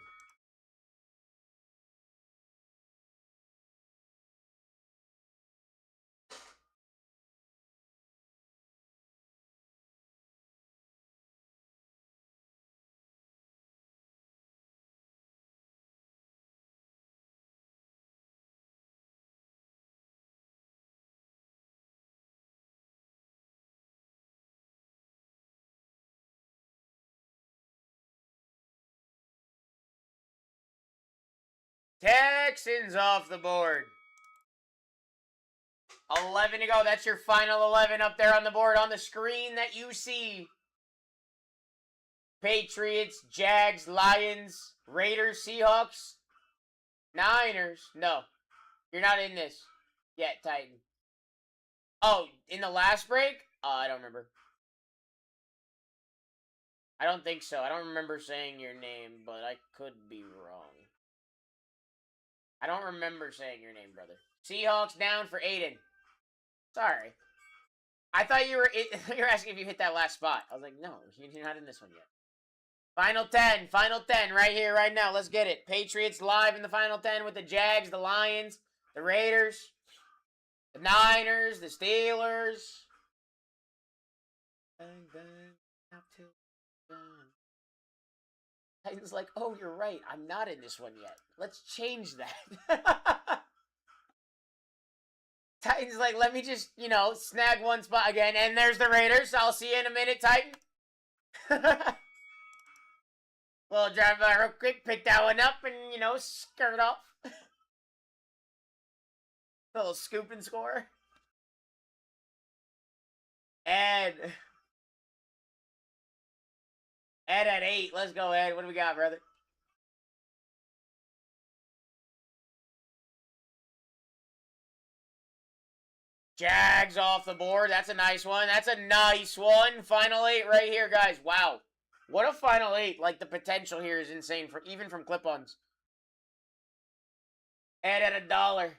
S2: Texans off the board. 11 to go. That's your final 11 up there on the board on the screen that you see. Patriots, Jags, Lions, Raiders, Seahawks, Niners. No, you're not in this yet, Titan. Oh, in the last break? I don't remember. I don't think so. I don't remember saying your name, but I could be wrong. I don't remember saying your name, brother. Seahawks down for Aiden. Sorry. I thought you were asking if you hit that last spot. I was like, no, you're not in this one yet. Final 10. Final 10 right here, right now. Let's get it. Patriots live in the final 10 with the Jags, the Lions, the Raiders, the Niners, the Steelers. Bang, bang, up till done. Titan's like, oh, you're right. I'm not in this one yet. Let's change that. Titan's like, let me just, you know, snag one spot again. And there's the Raiders. I'll see you in a minute, Titan. Little drive by real quick. Pick that one up and, you know, skirt off. Little scoop and score. Ed. Ed at 8. Let's go, Ed. What do we got, brother? Jags off the board. That's a nice one. That's a nice one. Final 8 right here, guys. Wow. What a final 8. Like, the potential here is insane, even from clip-ons. Ed at $1.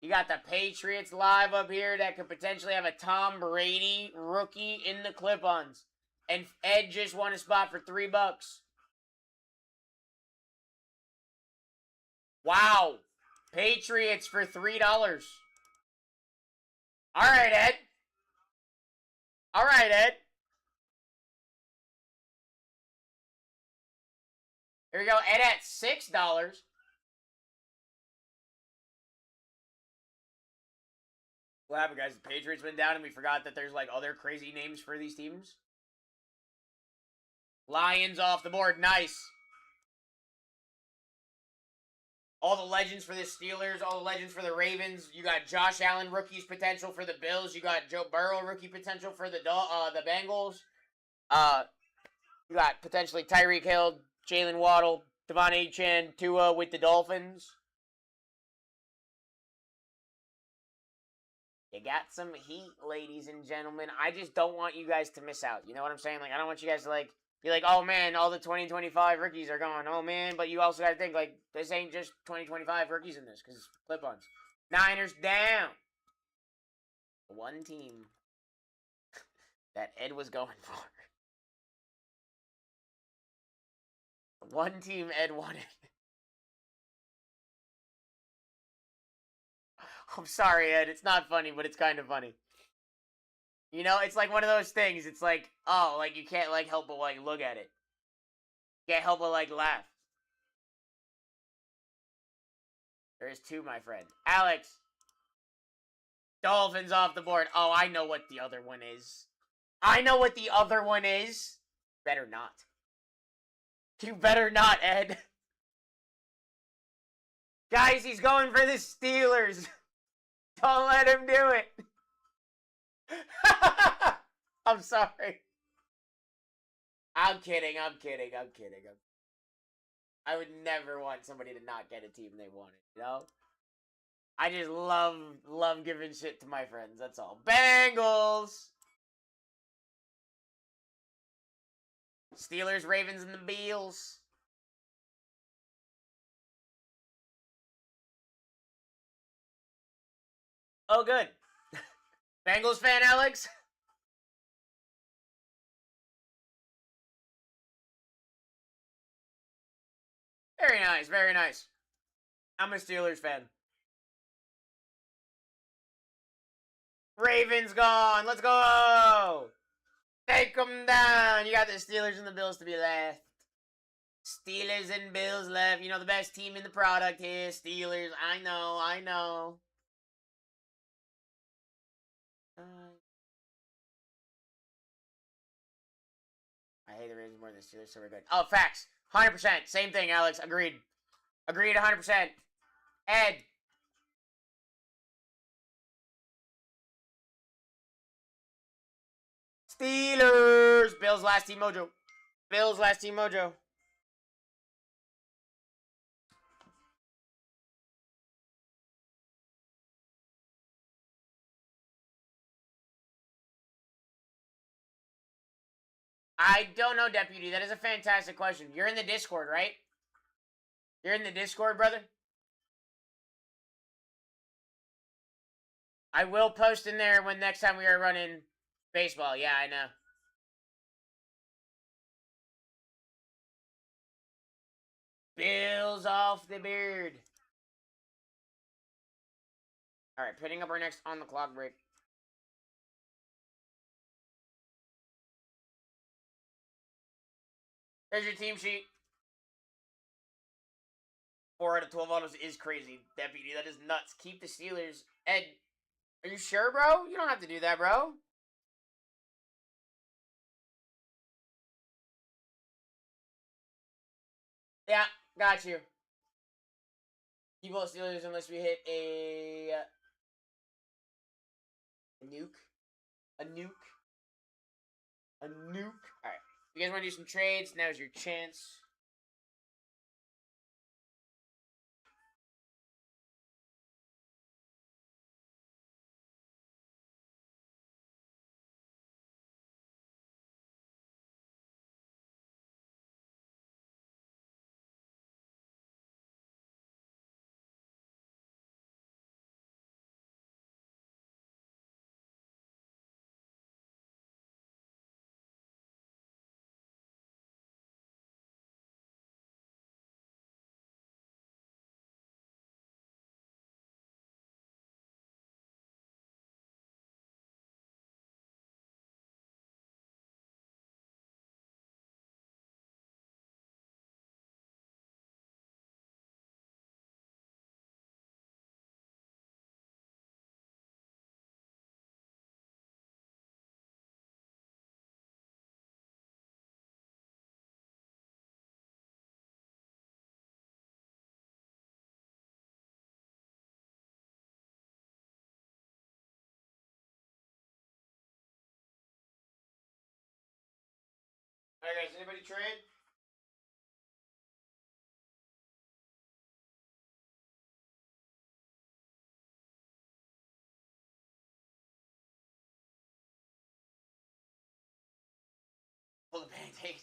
S2: You got the Patriots live up here that could potentially have a Tom Brady rookie in the clip-ons. And Ed just won a spot for $3. Wow. Patriots for $3. All right, Ed. All right, Ed. Here we go. Ed at $6. What happened, guys? The Patriots went down and we forgot that there's like other crazy names for these teams. Lions off the board. Nice. All the legends for the Steelers, all the legends for the Ravens. You got Josh Allen rookies potential for the Bills. You got Joe Burrow rookie potential for the Bengals. You got potentially Tyreek Hill, Jalen Waddle, Devon Achane, Tua with the Dolphins. You got some heat, ladies and gentlemen. I just don't want you guys to miss out. You know what I'm saying? Like, I don't want you guys to, like, be like, oh, man, all the 2025 rookies are gone. Oh, man. But you also got to think, like, this ain't just 2025 rookies in this, because clip-ons. Niners down. One team that Ed was going for. One team Ed wanted. I'm sorry, Ed. It's not funny, but it's kind of funny. You know, it's like one of those things. It's like, oh, like, you can't, like, help but, like, look at it. Can't help but, like, laugh. There is 2, my friend. Alex. Dolphins off the board. Oh, I know what the other one is. I know what the other one is. Better not. You better not, Ed. Guys, he's going for the Steelers. Don't let him do it. I'm sorry. I'm kidding. I would never want somebody to not get a team they wanted, you know? I just love giving shit to my friends, that's all. Bengals! Steelers, Ravens, and the Bills. Oh, good. Bengals fan, Alex? Very nice, very nice. I'm a Steelers fan. Ravens gone. Let's go. Take them down. You got the Steelers and the Bills to be left. Steelers and Bills left. You know, the best team in the product here. Steelers. I know. I hate the Ravens more than the Steelers, so we're good. Oh, facts. 100%. Same thing, Alex. Agreed. Agreed 100%. Ed. Steelers. Bills last team mojo. Bills last team mojo. I don't know, Deputy. That is a fantastic question. You're in the Discord, right? You're in the Discord, brother? I will post in there when next time we are running baseball. Yeah, I know. Bills off the beard. All right, putting up our next on the clock break. There's your team sheet. 4 out of 12 autos is crazy, Deputy. That is nuts. Keep the Steelers. Ed, are you sure, bro? You don't have to do that, bro. Yeah, got you. Keep all Steelers unless we hit a nuke. A nuke. A nuke. Alright. You guys want to do some trades? Now's your chance. Alright, guys, anybody trade? Pull the band-aid.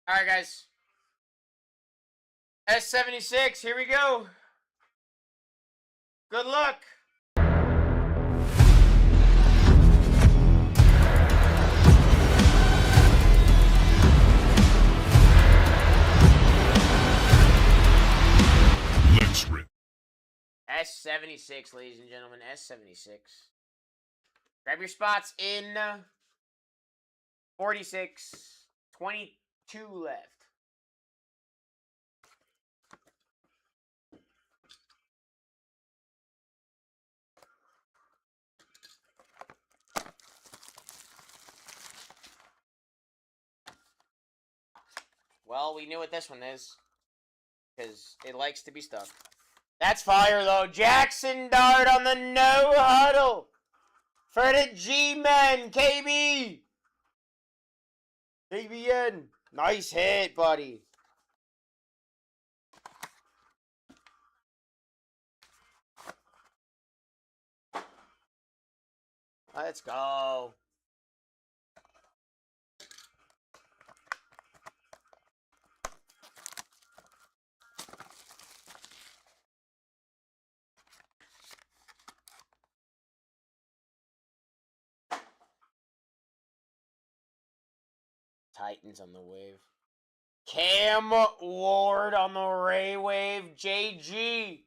S2: Alright, guys. S76, here we go. Good luck.
S4: Let's rip.
S2: S76, ladies and gentlemen. S76. Grab your spots in 46. 22 left. Well, we knew what this one is. Because it likes to be stuck. That's fire, though. Jackson Dart on the no huddle. For the G-Men, KB. KBN. Nice hit, buddy. Let's go. Titans on the wave. Cam Ward on the Ray Wave. JG.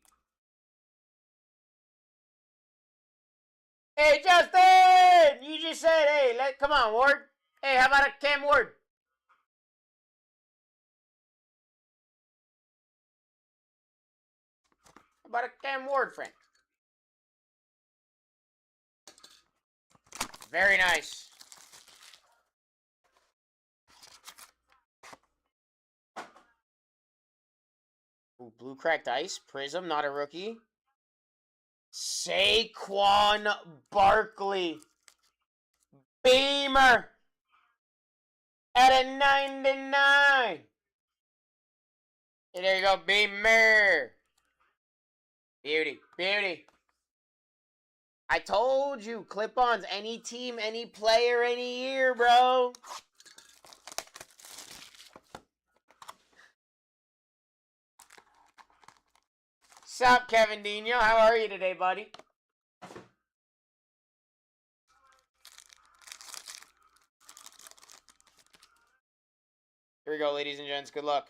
S2: Hey, Justin! You just said, hey, come on, Ward. Hey, how about a Cam Ward? How about a Cam Ward, friend? Very nice. Ooh, blue cracked ice. Prism, not a rookie. Saquon Barkley. Beamer. At a 99. Hey, there you go, Beamer. Beauty, beauty. I told you, clip-ons, any team, any player, any year, bro. Sup, Kevin Dino? How are you today, buddy? Here we go, ladies and gents. Good luck.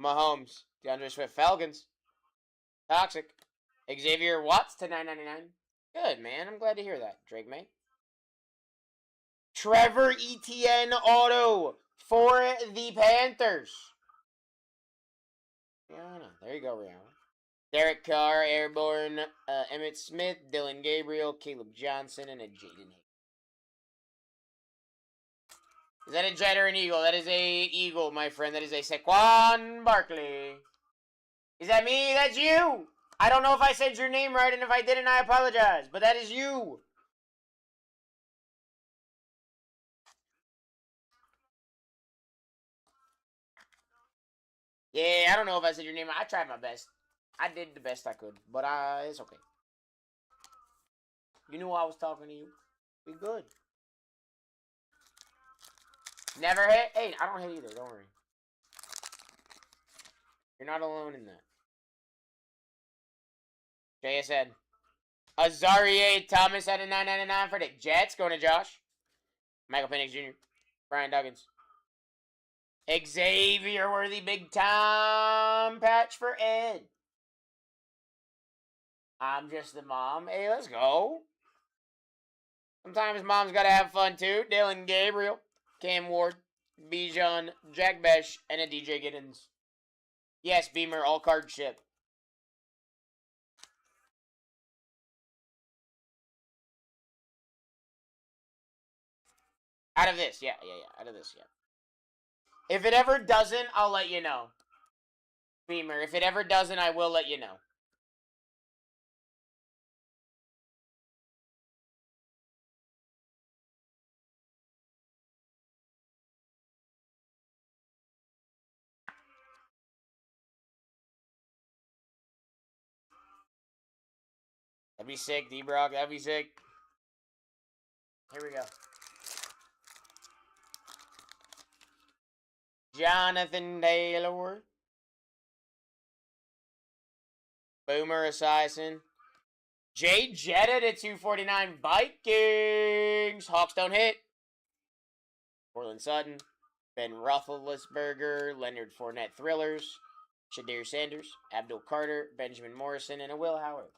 S2: Mahomes, DeAndre Swift, Falcons. Toxic. Xavier Watts to 9.99. Good, man. I'm glad to hear that. Drake May. Trevor Etienne auto for the Panthers. Rihanna. There you go, Rihanna. Derek Carr, Airborne, Emmett Smith, Dylan Gabriel, Caleb Johnson, and a Jaden Hicks. Is that a Jet or an Eagle? That is a Eagle, my friend. That is a Saquon Barkley. Is that me? That's you. I don't know if I said your name right, and if I didn't, I apologize. But that is you. Yeah, I don't know if I said your name. I tried my best. I did the best I could, but it's okay. You knew I was talking to you. Be good. Never hit? Hey, I don't hit either. Don't worry. You're not alone in that. JSN. Azarie Thomas at a 9.99 for the Jets. Going to Josh. Michael Penix Jr. Brian Duggins. Xavier Worthy Big Time patch for Ed. I'm just the mom. Hey, let's go. Sometimes mom's got to have fun too. Dylan Gabriel. Cam Ward. Bijan. Jack Besh. And a DJ Giddens. Yes, Beamer. All card ship. Out of this, yeah. Out of this, yeah. If it ever doesn't, I'll let you know. Beamer, if it ever doesn't, I will let you know. That'd be sick, D-Brock. That'd be sick. Here we go. Jonathan Taylor. Boomer Esiason. Jay Jetta to 249 Vikings. Hawks don't hit. Portland Sutton. Ben Roethlisberger. Leonard Fournette Thrillers. Shadir Sanders. Abdul Carter. Benjamin Morrison. And a Will Howard.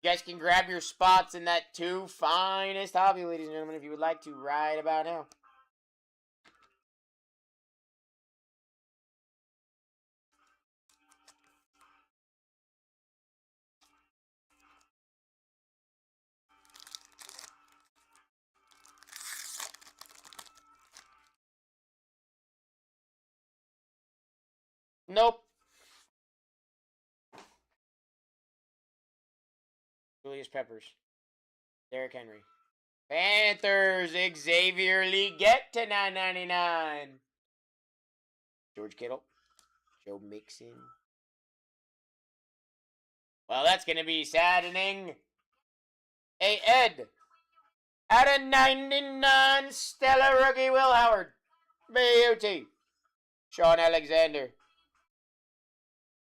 S2: You guys can grab your spots in that 2 finest hobby, ladies and gentlemen, if you would like to, right about now. Nope. Julius Peppers. Derrick Henry. Panthers. Xavier Lee. Get to $9.99. George Kittle. Joe Mixon. Well, that's going to be saddening. Hey, Ed. Out of 99, Stella rookie Will Howard. BUT. Sean Alexander.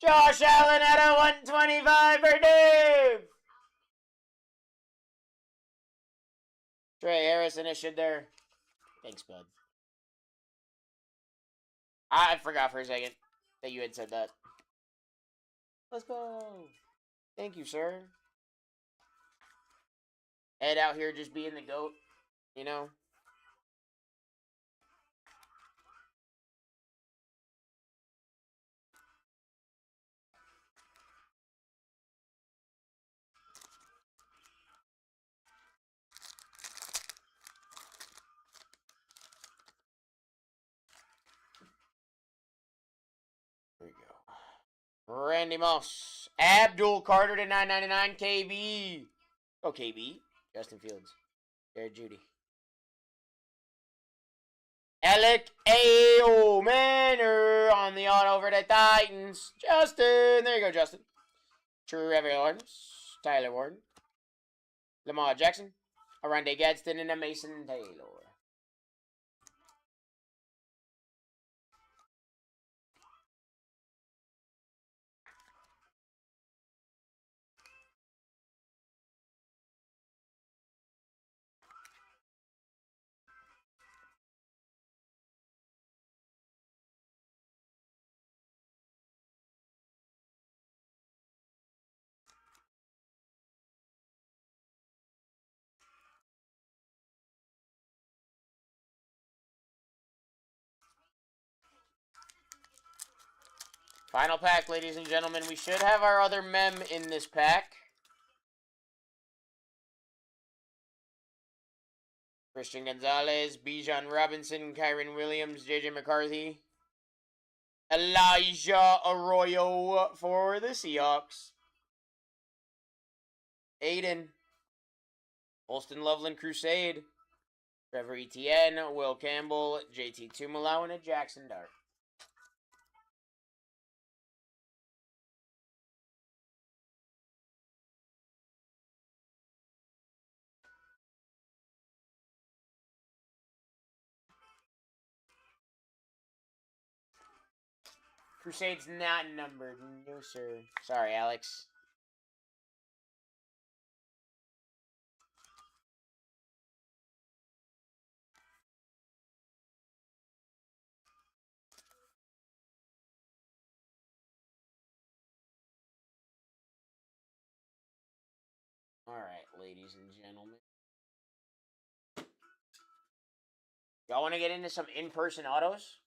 S2: Josh Allen out of 125 for Dave. Trey Harrison issued there. Thanks, bud. I forgot for a second that you had said that. Let's go. Thank you, sir. Ed out here just being the GOAT, you know? There we go. Randy Moss. Abdul Carter to $9.99. KB. Oh, KB. Justin Fields. Jared Judy. Alec A. Manor on the auto over the Titans. Justin. There you go, Justin. Trevor Lawrence. Tyler Warden. Lamar Jackson. Arande Gadsden and a Mason Taylor. Final pack, ladies and gentlemen. We should have our other mem in this pack. Christian Gonzalez, Bijan Robinson, Kyron Williams, J.J. McCarthy. Elijah Arroyo for the Seahawks. Aiden. Holston Loveland Crusade. Trevor Etienne, Will Campbell, JT Tumalau, and a Jackson Dart. Crusade's not numbered. No, sir. Sorry, Alex. Alright, ladies and gentlemen. Y'all want to get into some in-person autos?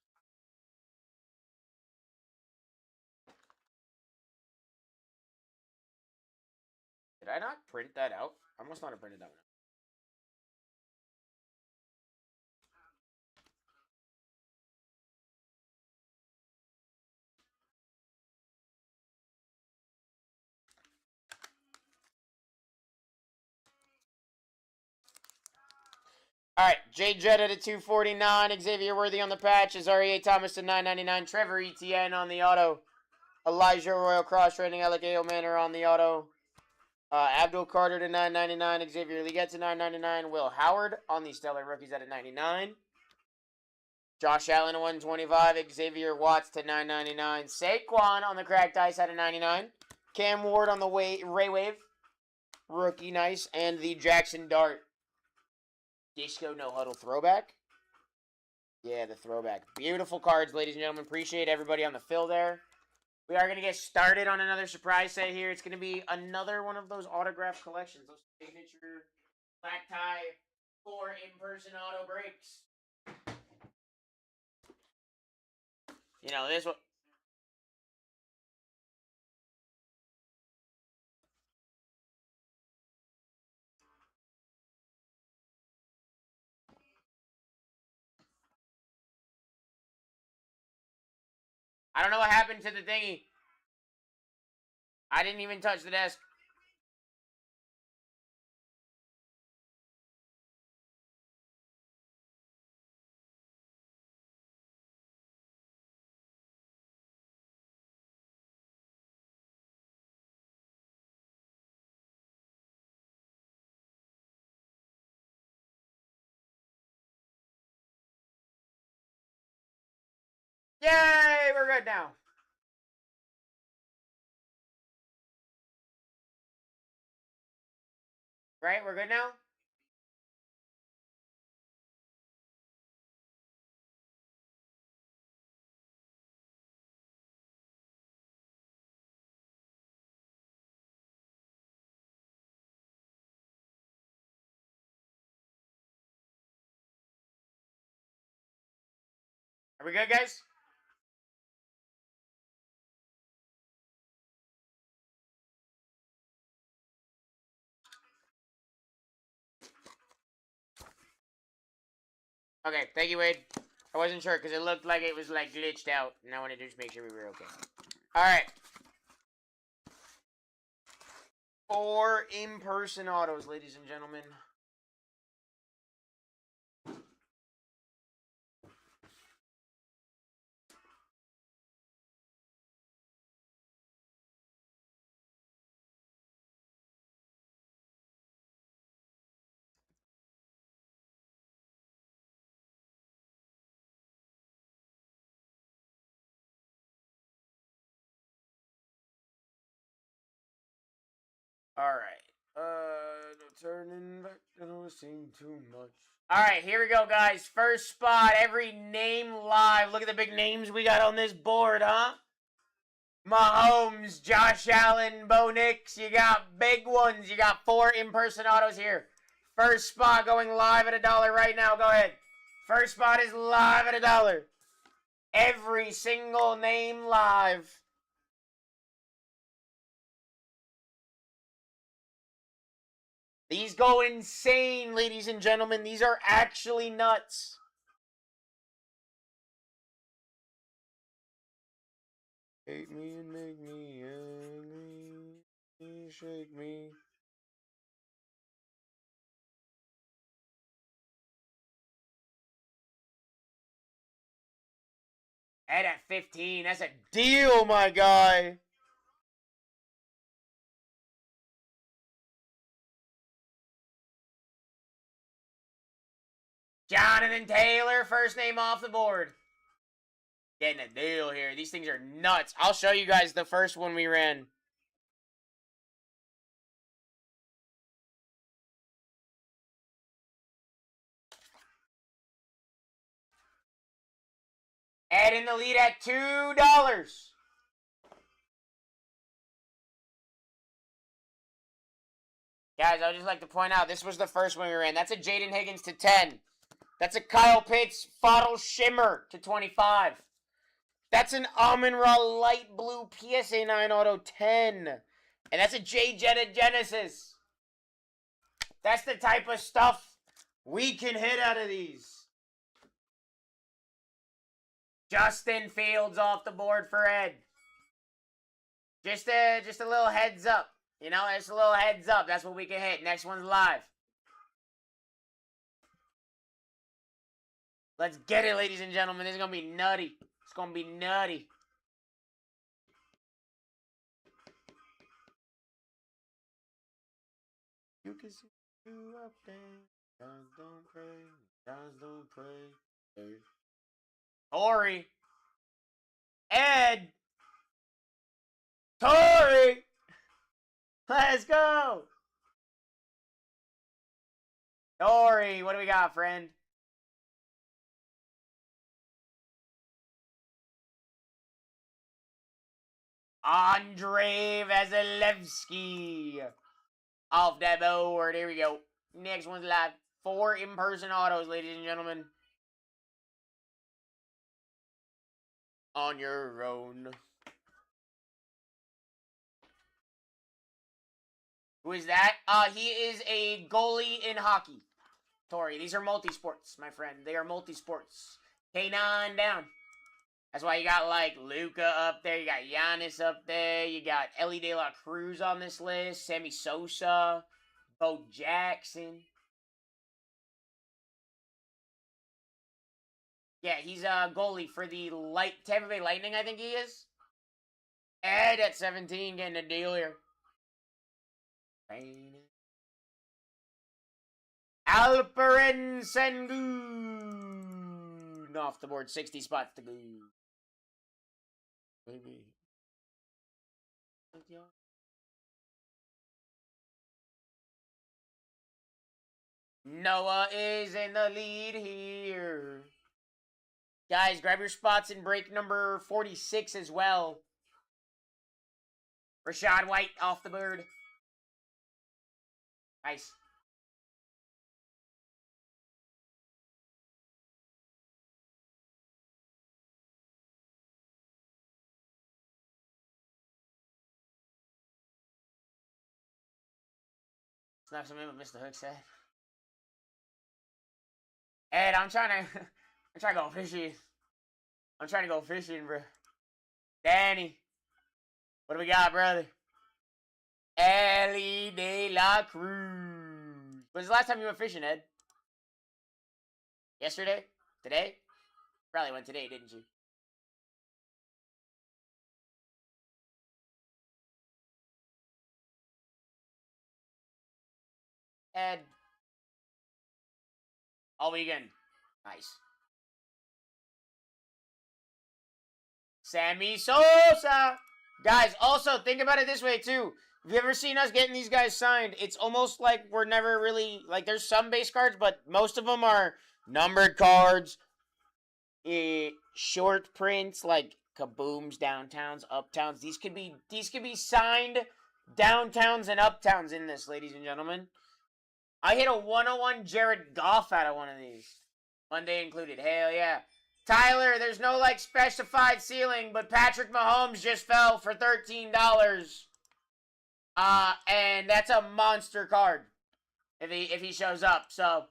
S2: Did I not print that out? I must not have printed that one out. All right, Jay Jetta to 249, Xavier Worthy on the patch, Azaria Thomas to 999, Trevor Etienne on the auto, Elijah Royal Cross Training, Alec Manor on the auto, Abdul Carter to 999, Xavier Leggett to 999, Will Howard on the Stellar Rookies at a 99, Josh Allen to 125, Xavier Watts to 999, Saquon on the Cracked Ice at a 99, Cam Ward on the Ray Wave, rookie nice, and the Jackson Dart Disco No Huddle throwback. Yeah, the throwback. Beautiful cards, ladies and gentlemen. Appreciate everybody on the fill there. We are going to get started on another surprise set here. It's going to be another one of those autograph collections. Those signature BlackTie 4 in-person auto breaks. You know, this one. I don't know what happened to the thingy. I didn't even touch the desk. Yay, we're good now. Right, we're good now? Are we good, guys? Okay, thank you, Wade. I wasn't sure because it looked like it was like glitched out, and I wanted to just make sure we were okay. All right. 4 in-person autos, ladies and gentlemen. All right. No turning back, don't sing too much. All right, here we go, guys. First spot, every name live. Look at the big names we got on this board, huh? Mahomes, Josh Allen, Bo Nix. You got big ones. You got 4 in-person autos here. First spot going live at $1 right now. Go ahead. First spot is live at $1. Every single name live. These go insane, ladies and gentlemen. These are actually nuts. Hate me and make me angry. Shake me. Ed at 15. That's a deal, my guy. Jonathan Taylor, first name off the board. Getting a deal here. These things are nuts. I'll show you guys the first one we ran. Ed in the lead at $2. Guys, I would just like to point out, this was the first one we ran. That's a Jaden Higgins to 10. That's a Kyle Pitts Fottle Shimmer to 25. That's an Amon-Ra Light Blue PSA 9 Auto 10. And that's a Jay Jetta Genesis. That's the type of stuff we can hit out of these. Justin Fields off the board for Ed. Just a little heads up. You know, just a little heads up. That's what we can hit. Next one's live. Let's get it, ladies and gentlemen. This is going to be nutty. It's going to be nutty. You can see you up there. Guys don't pray. Guys don't pray. Tori. Ed. Tori. Let's go. Tori, what do we got, friend? Andrei Vasilevsky. Off that board. Here we go. Next one's live. 4 in-person autos, ladies and gentlemen. On your own. Who is that? He is a goalie in hockey. Tori, these are multi-sports, my friend. They are multi-sports. K9 down. That's why you got, like, Luka up there. You got Giannis up there. You got Ellie De La Cruz on this list. Sammy Sosa. Bo Jackson. Yeah, he's a goalie for the Tampa Bay Lightning, I think he is. Ed at 17 getting a deal here. Alperen Sengun off the board. 60 spots to go. Maybe. Noah is in the lead here. Guys, grab your spots in break number 46 as well. Rashad White off the board. Nice. Snap some in what Mr. Hook said. Ed, I'm trying to go fishing. I'm trying to go fishing, bro. Danny. What do we got, brother? Ellie De La Cruz. When's the last time you went fishing, Ed? Yesterday? Today? Probably went today, didn't you? Ed. All weekend. Nice. Sammy Sosa. Guys, also think about it this way too. Have you ever seen us getting these guys signed? It's almost like we're never really, like, there's some base cards, but most of them are numbered cards, short prints, like kabooms, downtowns, uptowns. These could be signed downtowns and uptowns in this, ladies and gentlemen. I hit a 101 Jared Goff out of one of these. Monday included. Hell yeah. Tyler, there's no, like, specified ceiling, but Patrick Mahomes just fell for $13. And that's a monster card if he shows up. So,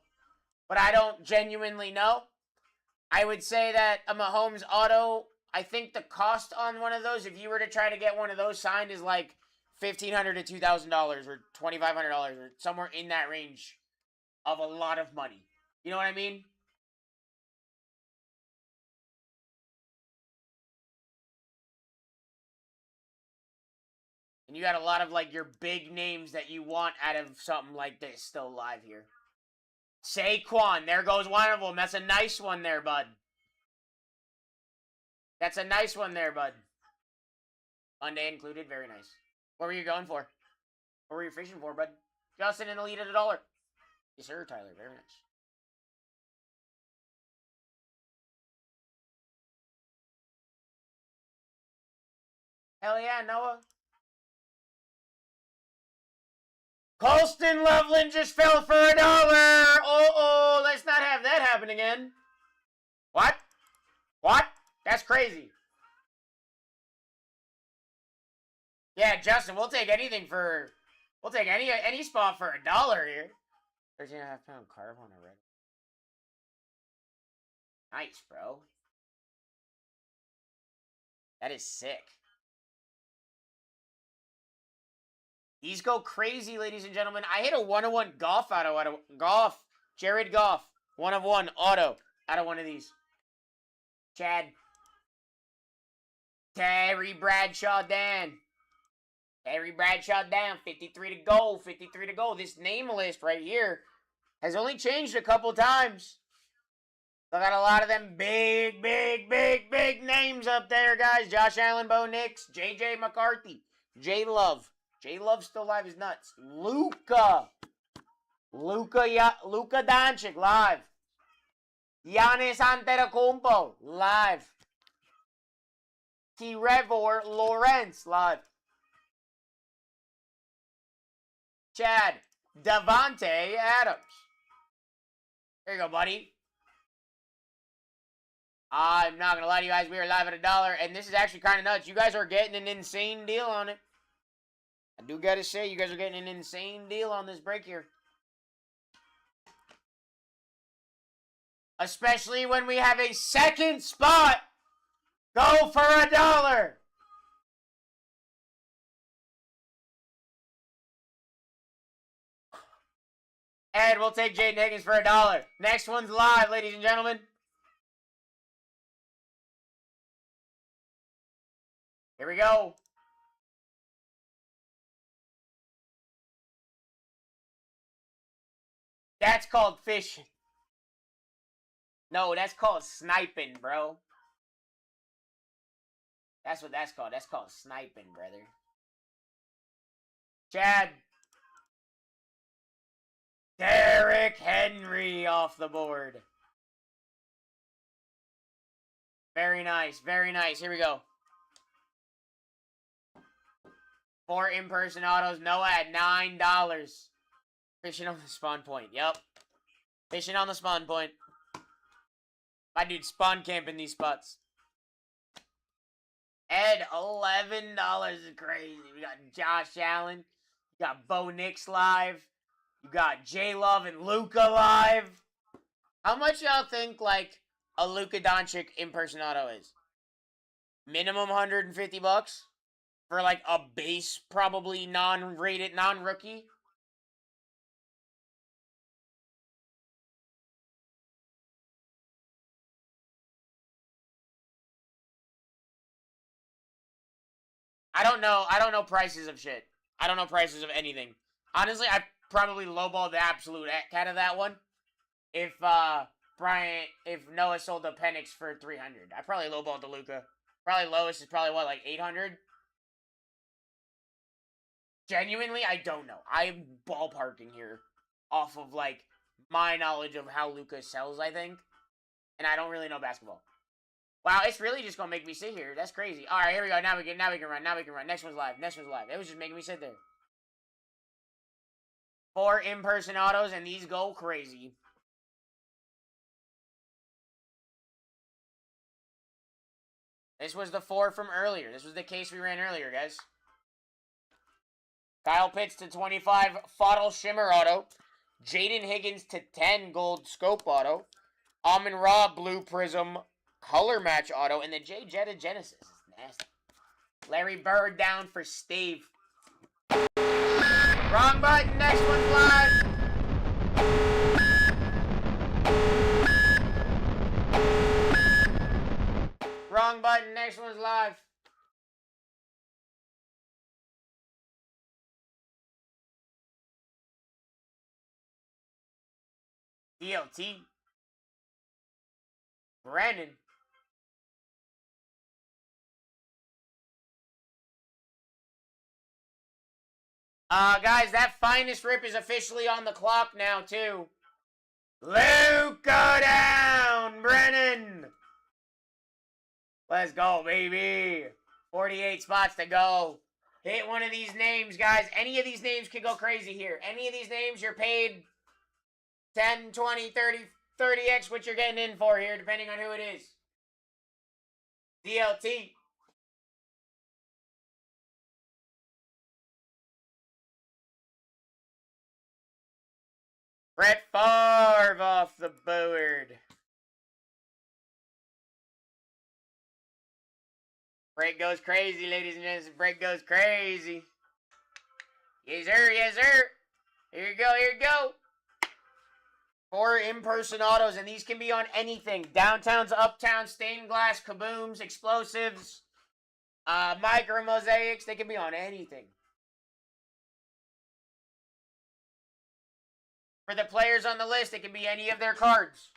S2: but I don't genuinely know. I would say that a Mahomes auto, I think the cost on one of those, if you were to try to get one of those signed, is like $1,500 to $2,000 or $2,500 or somewhere in that range of a lot of money. You know what I mean? And you got a lot of, like, your big names that you want out of something like this still live here. Saquon, there goes one of them. That's a nice one there, bud. That's a nice one there, bud. Monday included, very nice. What were you going for? What were you fishing for, bud? Justin in the lead at $1. Yes, sir, Tyler, very nice. Hell yeah, Noah. Colston Loveland just fell for $1. Oh, let's not have that happen again. What? What? That's crazy. Yeah, Justin, we'll take anything for... We'll take any spot for $1 here. 13.5-pound carve on a red. Nice, bro. That is sick. These go crazy, ladies and gentlemen. I hit a 101 Goff auto. Jared Goff. 1 of 1 auto. Out of one of these. Chad. Terry Bradshaw Dan. Terry Bradshaw down. 53 to go. 53 to go. This name list right here has only changed a couple times. I got a lot of them big names up there, guys. Josh Allen, Bo Nix, J.J. McCarthy, J Love. J Love still live is nuts. Luka Doncic live. Giannis Antetokounmpo live. Trevor Lawrence live. Chad Devontae Adams. There you go, buddy. I'm not going to lie to you guys. We are live at $1, and this is actually kind of nuts. You guys are getting an insane deal on it. I do got to say, you guys are getting an insane deal on this break here. Especially when we have a second spot. Go for $1. And we'll take Jaden Higgins for $1. Next one's live, ladies and gentlemen. Here we go. That's called fishing. No, that's called sniping, bro. That's what that's called. That's called sniping, brother. Chad. Derrick Henry off the board. Very nice. Very nice. Here we go. 4 in-person autos. Noah at $9. Fishing on the spawn point. Yep. Fishing on the spawn point. My dude spawn camping these spots. Ed, $11 is crazy. We got Josh Allen. You got Bo Nix live. You got J Love and Luka live. How much y'all think like a Luka Doncic in-person auto is? Minimum $150 for like a base, probably non-rated, non-rookie. I don't know. I don't know prices of shit. I don't know prices of anything. Honestly, I probably lowballed the absolute heck out of that one. If Noah sold the Penix for $300, I probably lowballed the Luka. Probably lowest is probably what, like $800. Genuinely, I don't know. I'm ballparking here off of like my knowledge of how Luka sells, I think, and I don't really know basketball. Wow, it's really just gonna make me sit here. That's crazy. All right, here we go. Now we can run. Now we can run. Next one's live. Next one's live. It was just making me sit there. 4 in-person autos, and these go crazy. This was the 4 from earlier. This was the case we ran earlier, guys. Kyle Pitts to 25, Fodl Shimmer auto. Jaden Higgins to 10, gold scope auto. Amon-Ra Blue Prism color match auto. And the J Jetta Genesis. It's nasty. Larry Bird down for Steve. Wrong button. Next one's live. Wrong button. Next one's live. DLT. Brandon. Guys, that finest rip is officially on the clock now, too. Luka down, Brennan. Let's go, baby. 48 spots to go. Hit one of these names, guys. Any of these names could go crazy here. Any of these names, you're paid 10, 20, 30x what you're getting in for here, depending on who it is. DLT. Brett Favre off the board. Break goes crazy, ladies and gentlemen. Break goes crazy. Yes, sir. Yes, sir. Here you go. Here you go. 4 in-person autos, and these can be on anything. Downtowns, uptowns, stained glass, kabooms, explosives, micro mosaics. They can be on anything. For the players on the list, it can be any of their cards.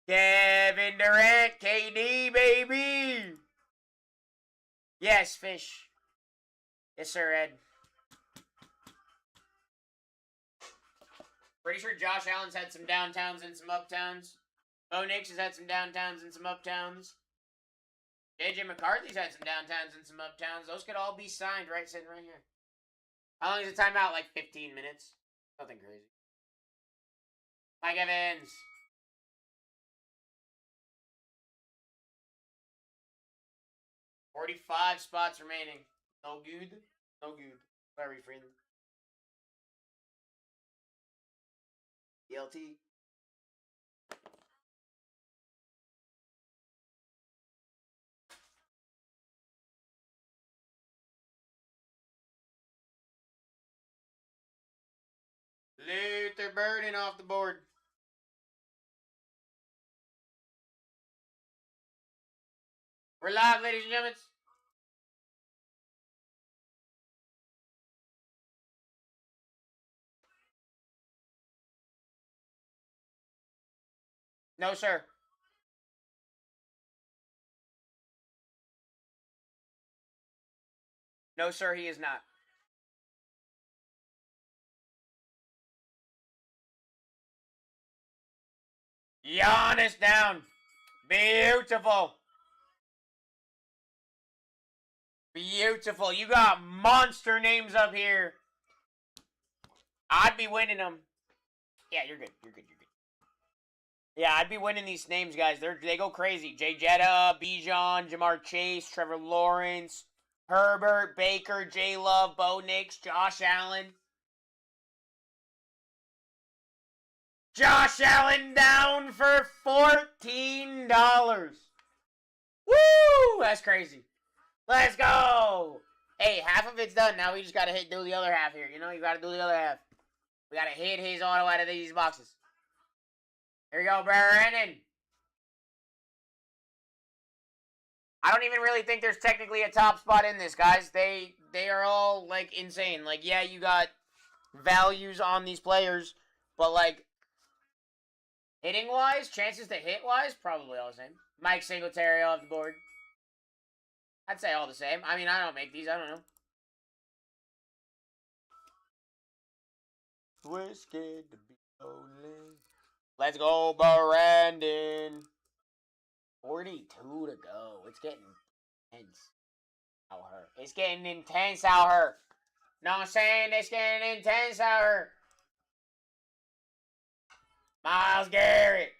S2: Kevin Durant, KD, baby. Yes, Fish. Yes, sir, Ed. Pretty sure Josh Allen's had some downtowns and some uptowns. Bo Nix has had some downtowns and some uptowns. JJ McCarthy's had some downtowns and some uptowns. Those could all be signed sitting right here. How long is the timeout? Like 15 minutes. Nothing crazy. Mike Evans. $45 spots remaining. No good. No good. Very friendly. DLT. Luther Burden off the board. We're live, ladies and gentlemen. No, sir. No, sir, he is not. Giannis down. Beautiful. Beautiful. You got monster names up here. I'd be winning them. Yeah, you're good. You're good. You're good. Yeah, I'd be winning these names, guys. They go crazy. Jay Jetta, Bijan, Jamar Chase, Trevor Lawrence, Herbert, Baker, J Love, Bo Nix, Josh Allen. Josh Allen down for $14. Woo! That's crazy. Let's go! Hey, half of it's done. Now we just gotta do the other half here. You know, you gotta do the other half. We gotta hit his auto out of these boxes. Here we go, Brandon. I don't even really think there's technically a top spot in this, guys. They are all, like, insane. Like, yeah, you got values on these players, but, like, hitting-wise, chances to hit-wise, probably all the same. Mike Singletary off the board. I'd say all the same. I mean, I don't make these. I don't know. We're scared to be lonely. Let's go, Brandon. 42 to go. It's getting intense out here. It's getting intense out here. Know what I'm saying? It's getting intense out here. Myles Garrett.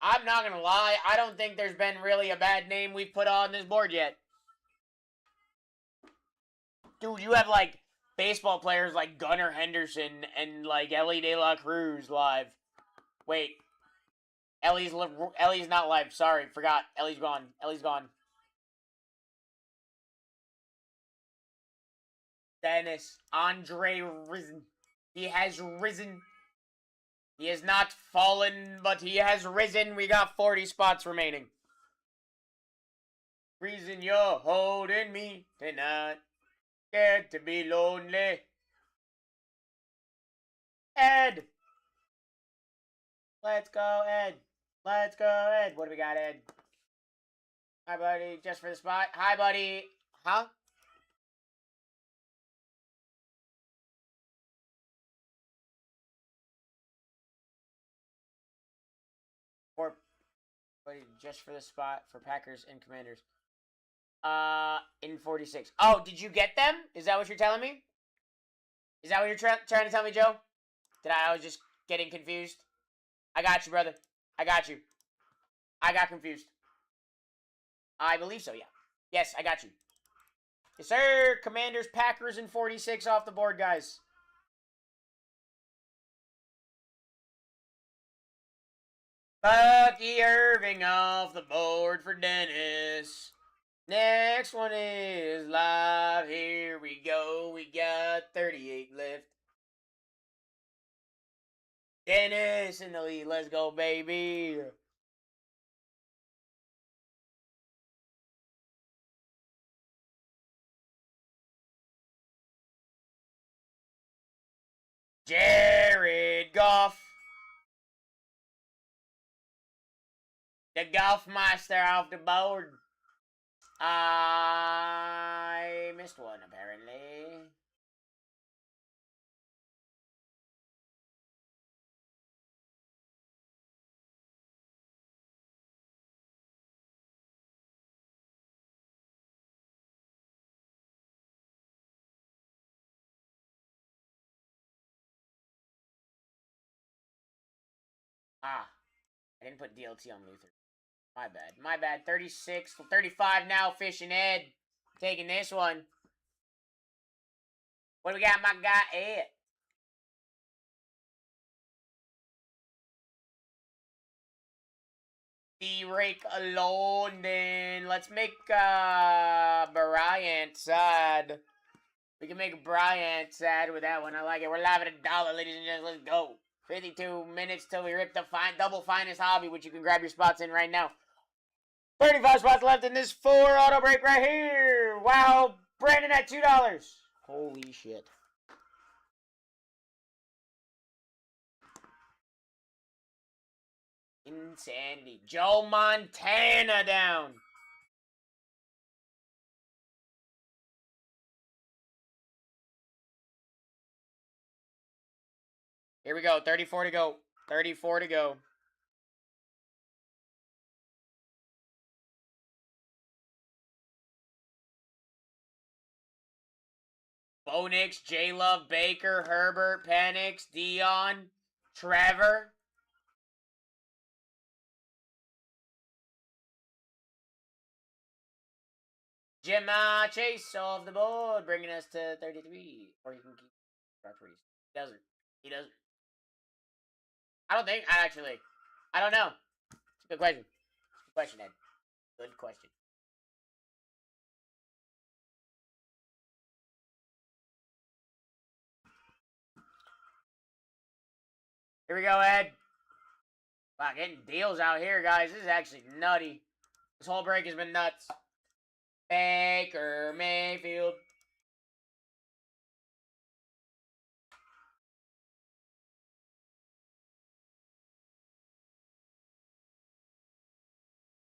S2: I'm not going to lie. I don't think there's been really a bad name we've put on this board yet. Dude, you have, like, baseball players like Gunnar Henderson and, like, Ellie De La Cruz live. Wait. Ellie's not live. Sorry, forgot. Ellie's gone. Ellie's gone. Dennis. Andre risen. He has risen. He has not fallen, but he has risen. We got 40 spots remaining. Reason you're holding me tonight. Scared to be lonely. Ed. Let's go, Ed. Let's go, Ed. What do we got, Ed? Hi, buddy. Just for the spot. Hi, buddy. Huh? Or, buddy, just for the spot for Packers and Commanders. In 46. Oh, did you get them? Is that what you're telling me? Is that what you're trying to tell me, Joe? I was just getting confused? I got you, brother. I got you. I got confused. I believe so, yeah. Yes, I got you. Yes, sir. Commanders, Packers, and 46 off the board, guys. Bucky Irving off the board for Dennis. Next one is live. Here we go. We got 38 left. Dennis in the lead. Let's go, baby. Jared Goff. The Golf Master off the board. I missed one, apparently. Ah, I didn't put DLT on Luther. My bad. My bad. 36, 35 now. Fish and Ed. Taking this one. What do we got, my guy Ed? D-Rake alone, then let's make Bryant sad. We can make Bryant sad with that one. I like it. We're live at $1, ladies and gentlemen. Let's go. 52 minutes till we rip the double finest hobby, which you can grab your spots in right now. 35 spots left in this 4 auto break right here. Wow, Brandon at $2. Holy shit. Insanity. Joe Montana down. Here we go. 34 to go. 34 to go. Bo Nix, J-Love, Baker, Herbert, Penix, Dion, Trevor. Jim Chase off the board, bringing us to 33. Or you can keep referees. He doesn't. He doesn't. I don't think. I don't know. It's a good question. Good question, Ed. Good question. Here we go, Ed. Wow, getting deals out here, guys. This is actually nutty. This whole break has been nuts. Baker Mayfield.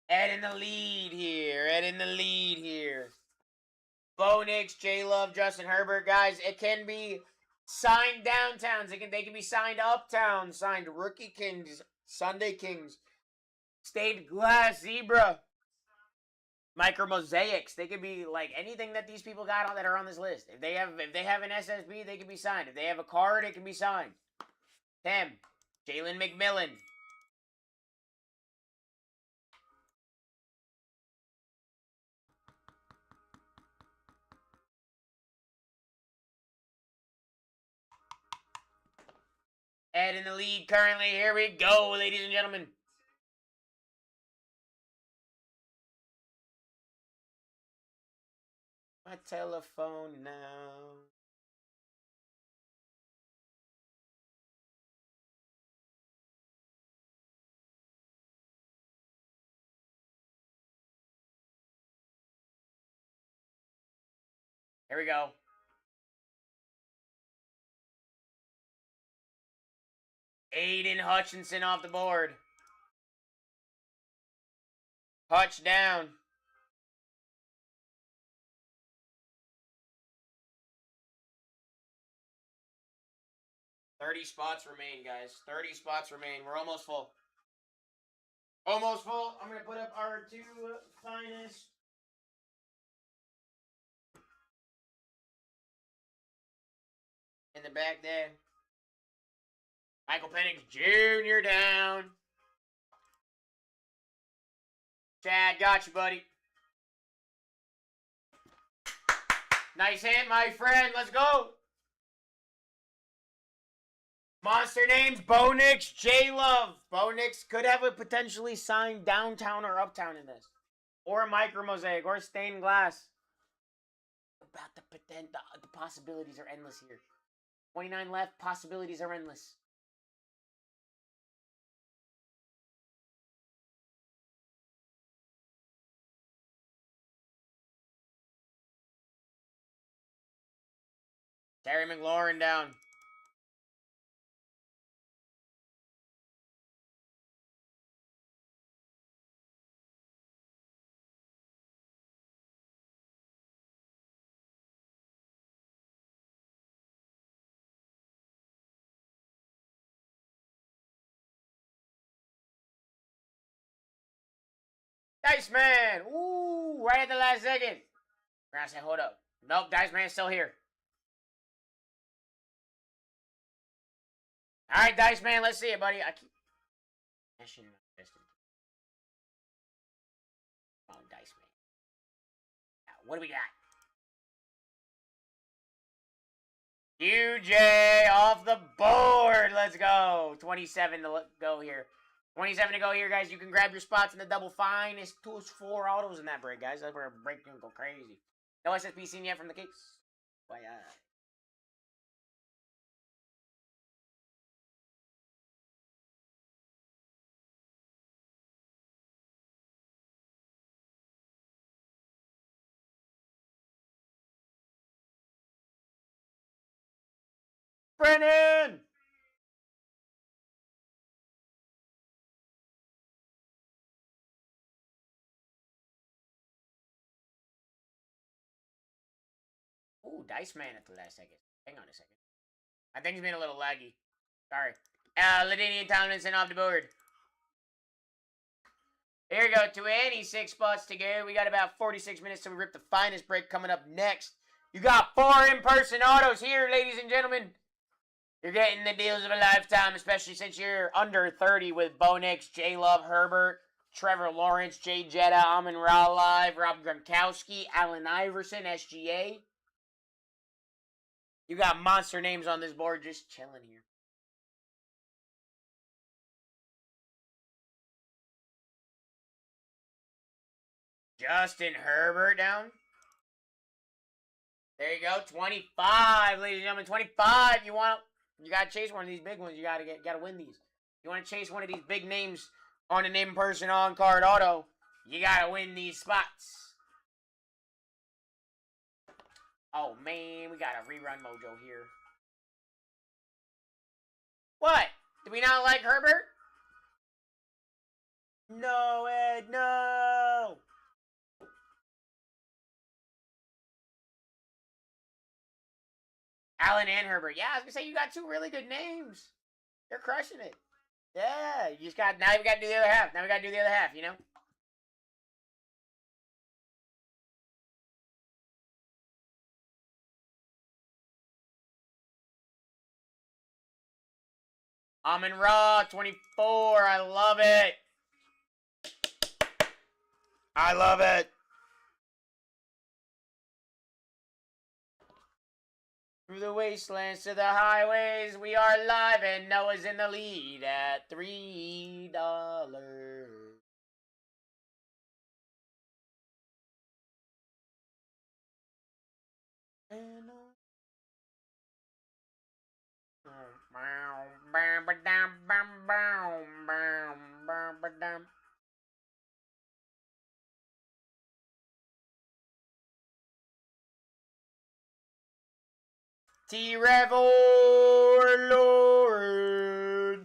S2: Ed in the lead here. Ed in the lead here. Bo Nix, J-Love, Justin Herbert, guys. It can be signed downtowns. They can be signed uptown. Signed Rookie Kings, Sunday Kings, Stained Glass, Zebra, Micro Mosaics. They could be like anything that these people got on that are on this list. If they have an SSB, they can be signed. If they have a card, it can be signed. Tim, Jalen McMillan. Ed in the lead currently. Here we go, ladies and gentlemen. My telephone now. Here we go. Aiden Hutchinson off the board. Hutch down. $30 spots remain, guys. 30 spots remain. We're almost full. Almost full. I'm going to put up our 2 finest. In the back there. Michael Penix Jr. down. Chad, got you, buddy. Nice hit, my friend. Let's go. Monster names, Bo Nix, J-Love. Bo Nix could have a potentially signed downtown or uptown in this. Or a micro mosaic, or stained glass. About the possibilities are endless here. 29 left, possibilities are endless. Terry McLaurin down. Dice Man! Ooh, right at the last second. We're gonna say, hold up. Nope, Dice Man's still here. Alright, Dice Man, let's see it, buddy. I keep... Oh, Dice Man. Now, what do we got? UJ off the board. Let's go. 27 to go here. 27 to go here, guys. You can grab your spots in the double fine. It's 4 autos in that break, guys. That's where break can go crazy. No SSP seen yet from the case. Why, Brennan! Ooh, Dice Man at the last second. Hang on a second. I think he's been a little laggy. Sorry. Ladinian Tomlinson off the board. Here we go. 26 spots to go. We got about 46 minutes till we rip the finest break coming up next. You got 4 in-person autos here, ladies and gentlemen. You're getting the deals of a lifetime, especially since you're under 30 with Bo Nix, J. Love, Herbert, Trevor Lawrence, Jay Jetta, Amon-Ra Live, Rob Gronkowski, Allen Iverson, SGA. You got monster names on this board just chilling here. Justin Herbert down. There you go. 25, ladies and gentlemen. 25. You gotta chase one of these big ones. You gotta win these. You wanna chase one of these big names on an in-person on-card auto, you gotta win these spots. Oh man, we got a rerun mojo here. What? Do we not like Herbert? No, Ed, no! Allen and Herbert. Yeah, I was gonna say you got 2 really good names. You're crushing it. Yeah, you just got, now we gotta do the other half. Now we gotta do the other half, you know? Amon-Ra, 24. I love it. I love it. Through the wastelands to the highways, we are live, and Noah's in the lead at $3. T-Rev Lords,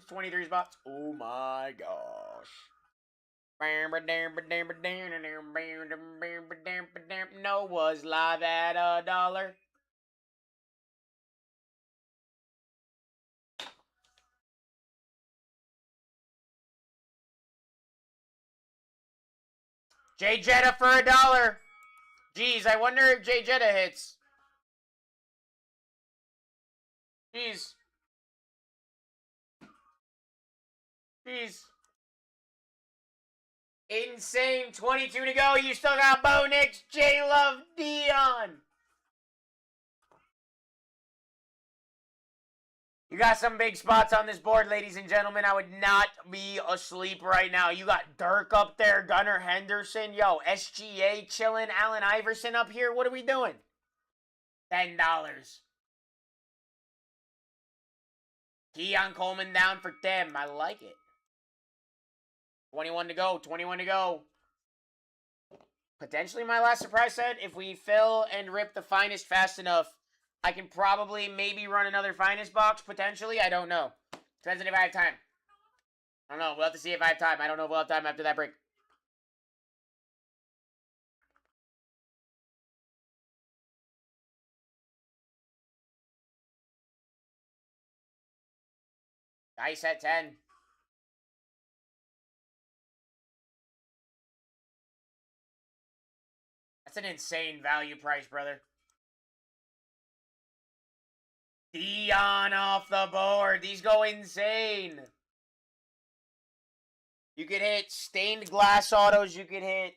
S2: 23 spots. Oh my gosh. Noah's live at $1. Jay Jetta for $1. Jeez, I wonder if Jay Jetta hits. Jeez. Jeez. Insane. 22 to go. You still got Bo Nix, J. Love, Dion. You got some big spots on this board, ladies and gentlemen. I would not be asleep right now. You got Dirk up there, Gunnar Henderson. Yo, SGA chilling, Allen Iverson up here. What are we doing? $10. Keon Coleman down for 10. I like it. 21 to go. 21 to go. Potentially my last surprise set if we fill and rip the finest fast enough I can probably maybe run another finest box, potentially. I don't know. Depends on if I have time. I don't know. We'll have to see if I have time. I don't know if we'll have time after that break. Dice at 10. That's an insane value price, brother. Dion off the board. These go insane. You could hit stained glass autos. You could hit...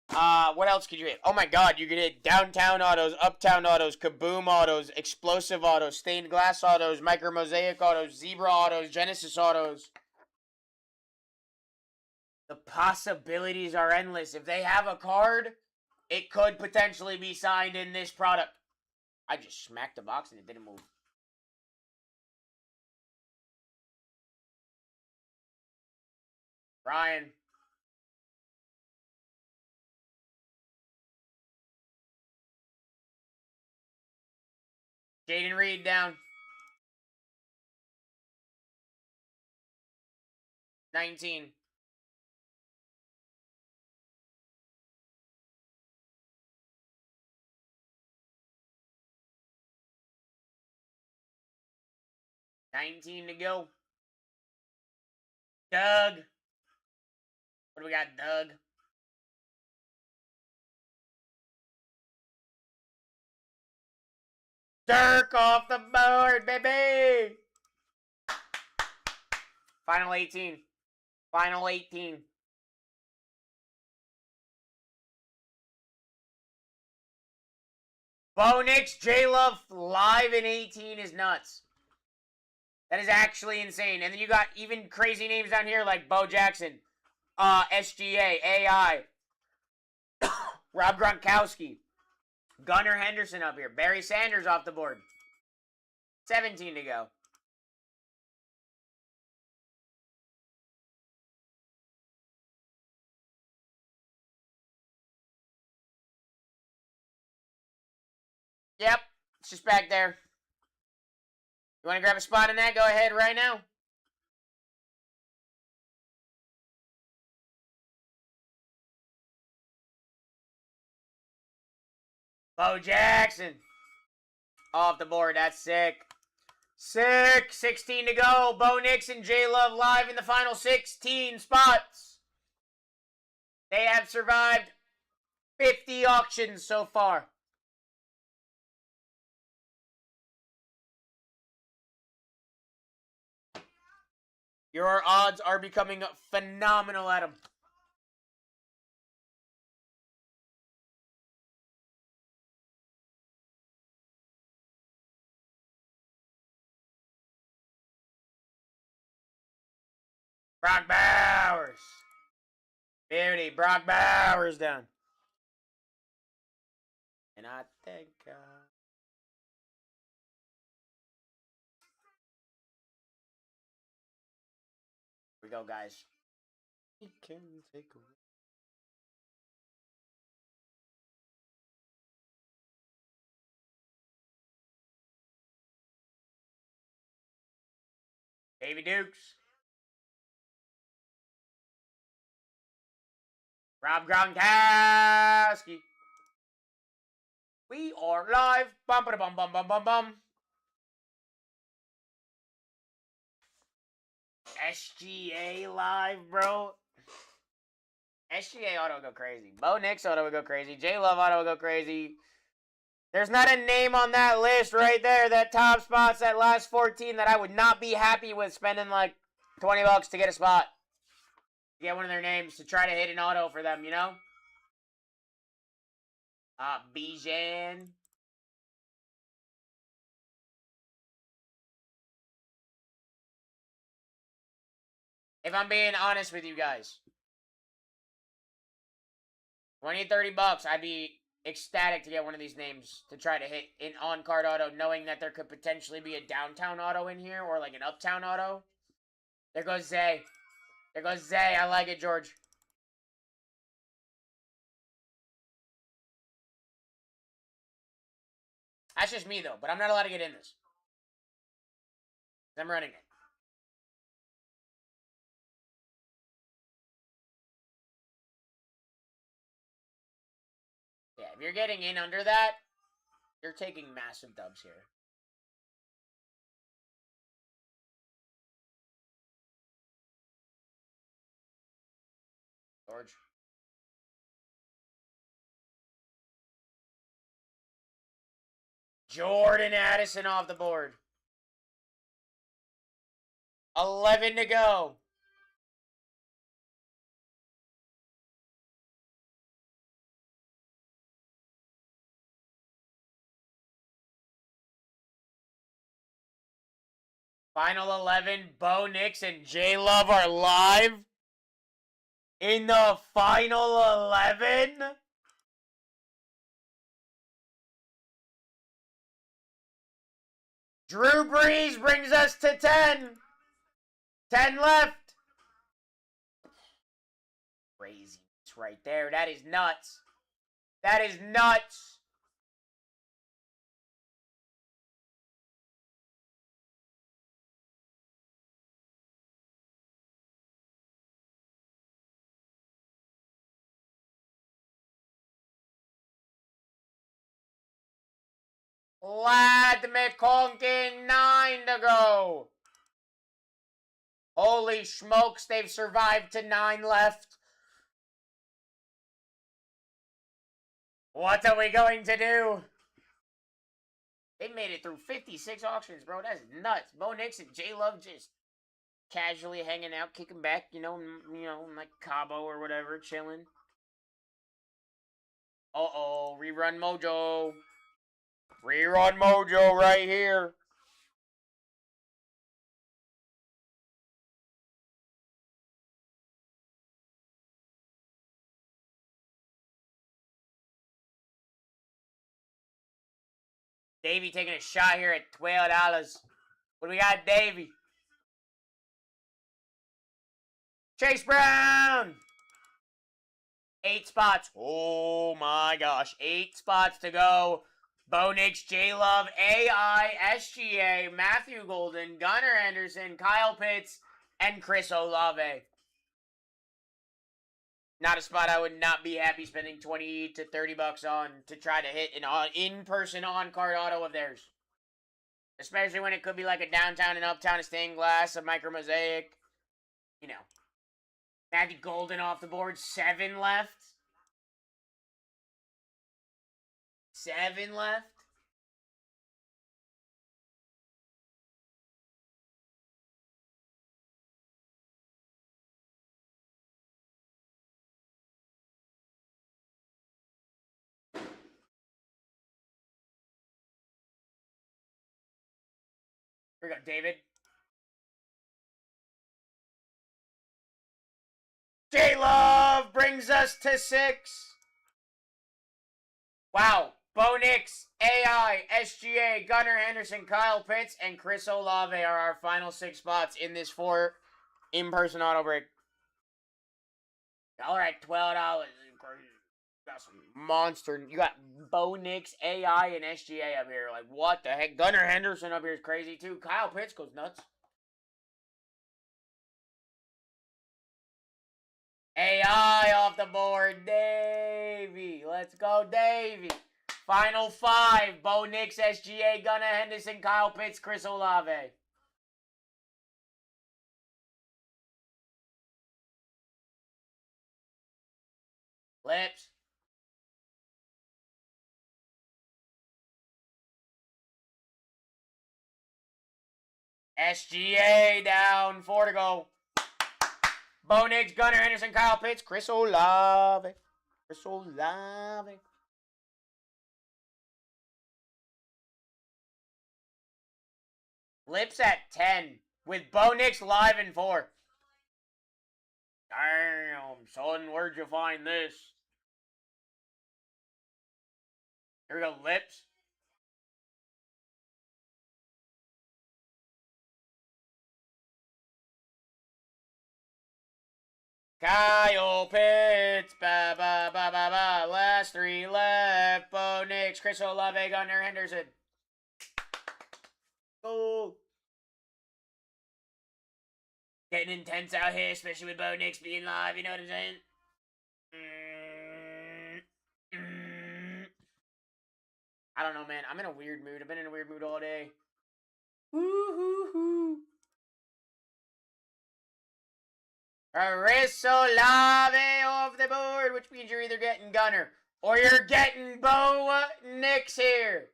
S2: what else could you hit? Oh my god, you could hit downtown autos, uptown autos, kaboom autos, explosive autos, stained glass autos, micro mosaic autos, zebra autos, Genesis autos. The possibilities are endless. If they have a card, it could potentially be signed in this product. I just smacked the box and it didn't move. Ryan. Jaden Reed down. 19. $19 to go. Doug. What do we got, Doug? Dirk off the board, baby! Final 18. Final 18. Bo Nix, J-Love live in 18 is nuts. That is actually insane. And then you got even crazy names down here like Bo Jackson, SGA, AI, Rob Gronkowski, Gunnar Henderson up here, Barry Sanders off the board. 17 to go. Yep, it's just back there. You want to grab a spot in that? Go ahead right now. Bo Jackson. Off the board. That's sick. Sick. 16 to go. Bo Nix and J-Love live in the final 16 spots. They have survived 50 auctions so far. Your odds are becoming phenomenal, Adam. Brock Bowers. Beauty. Brock Bowers down. And I think... Here we go, guys. He can take away. Davy Dukes. Rob Gronkowski. We are live. Bum ba bum bum bum bum bum. SGA live, bro. SGA auto would go crazy. Bo Nix auto would go crazy. J-Love auto would go crazy. There's not a name on that list right there, that top spots, that last 14, that I would not be happy with spending like $20 to get a spot. To get one of their names to try to hit an auto for them, you know? Bijan. If I'm being honest with you guys, 20, 30 bucks, I'd be ecstatic to get one of these names to try to hit an on-card auto, knowing that there could potentially be a downtown auto in here or like an uptown auto. There goes Zay. There goes Zay. I like it, George. That's just me, though. But I'm not allowed to get in this. I'm running it. Yeah, if you're getting in under that, you're taking massive dubs here. George. Jordan Addison off the board. 11 to go. Final 11, Bo Nix and J Love are live in the final 11. Drew Brees brings us to 10. 10 left. Crazy. It's right there. That is nuts. That is nuts. Lad McConkin, 9 to go. Holy smokes, they've survived to 9 left. What are we going to do? They made it through 56 auctions, bro. That's nuts. Bo Nix and J Love just casually hanging out, kicking back, you know, like Cabo or whatever, chilling. Uh-oh, rerun mojo. Rerun mojo right here. Davey taking a shot here at $12. What do we got, Davey? Chase Brown! 8 spots. Oh my gosh. 8 spots to go. Bo Nix, J Love, AI, SGA, Matthew Golden, Gunnar Henderson, Kyle Pitts, and Chris Olave. Not a spot I would not be happy spending 20 to 30 bucks on to try to hit an in-person on-card auto of theirs. Especially when it could be like a downtown and uptown, a stained glass, a micro mosaic. You know. Matthew Golden off the board. 7 left. 7 left. Here we go, David. J-Love brings us to 6. Wow. Bo Nix, AI, SGA, Gunnar Henderson, Kyle Pitts, and Chris Olave are our final 6 spots in this 4 in-person auto break. All right, $12. Got some monster. You got Bo Nix, AI, and SGA up here. Like, what the heck? Gunnar Henderson up here is crazy, too. Kyle Pitts goes nuts. AI off the board. Davey. Let's go, Davey. Final 5. Bo Nix, SGA, Gunnar Henderson, Kyle Pitts, Chris Olave. Lips. SGA down. 4 to go. Bo Nix, Gunnar Henderson, Kyle Pitts, Chris Olave. Chris Olave. Lips at 10 with Bo Nix live in 4. Damn, son, where'd you find this? Here we go, Lips. Kyle Pitts, last 3 left. Bo Nix, Chris Olave, Gunnar Henderson. Go. Getting intense out here, especially with Bo Nix being live, you know what I'm saying? I don't know, man. I'm in a weird mood. I've been in a weird mood all day. Woo-hoo-hoo. Arisolave off the board, which means you're either getting Gunner or you're getting Bo Nix here.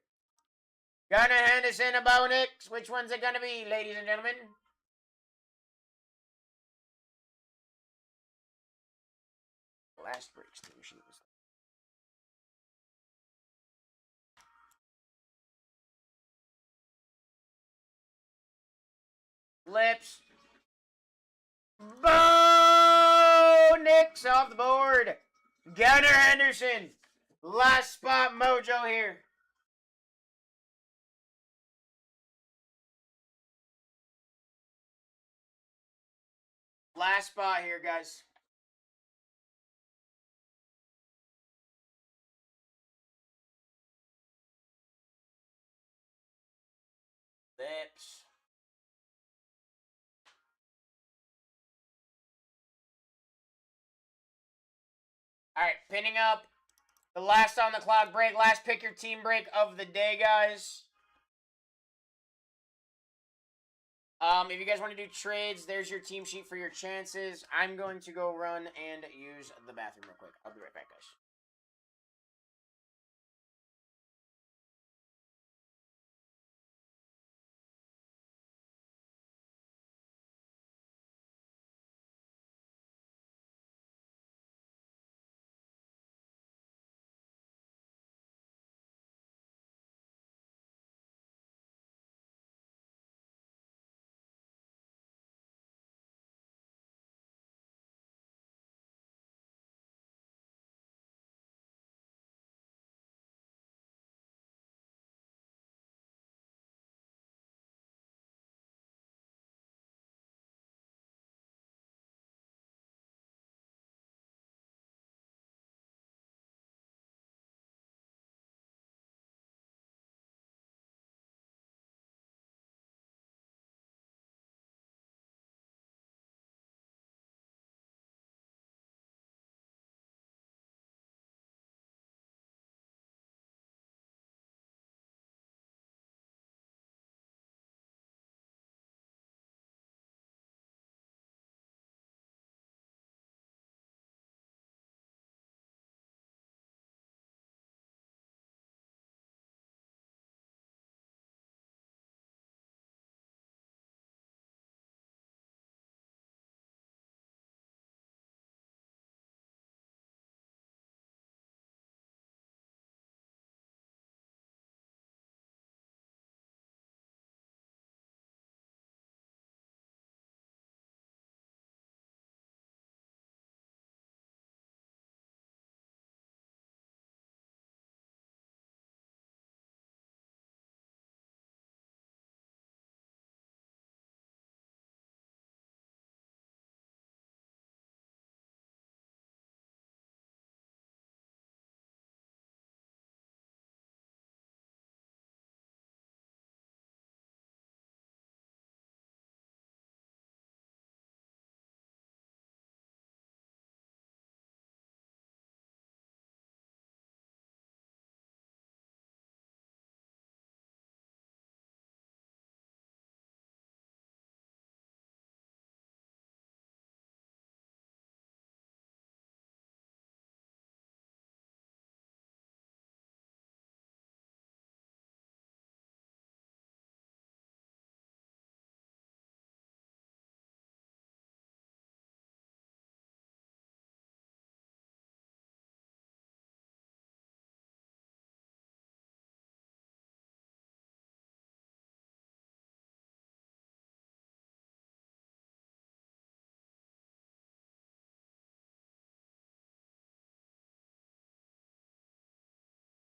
S2: Gunner Henderson or Bo Nix. Which one's it going to be, ladies and gentlemen? Last breaks the machine was Lips. Bo Nix off the board. Gunner Henderson. Last spot mojo here. Last spot here, guys. Lips. All right, pinning up the last on the clock break, last pick your team break of the day, guys. If you guys want to do trades, there's your team sheet for your chances. I'm going to go run and use the bathroom real quick. I'll be right back, guys.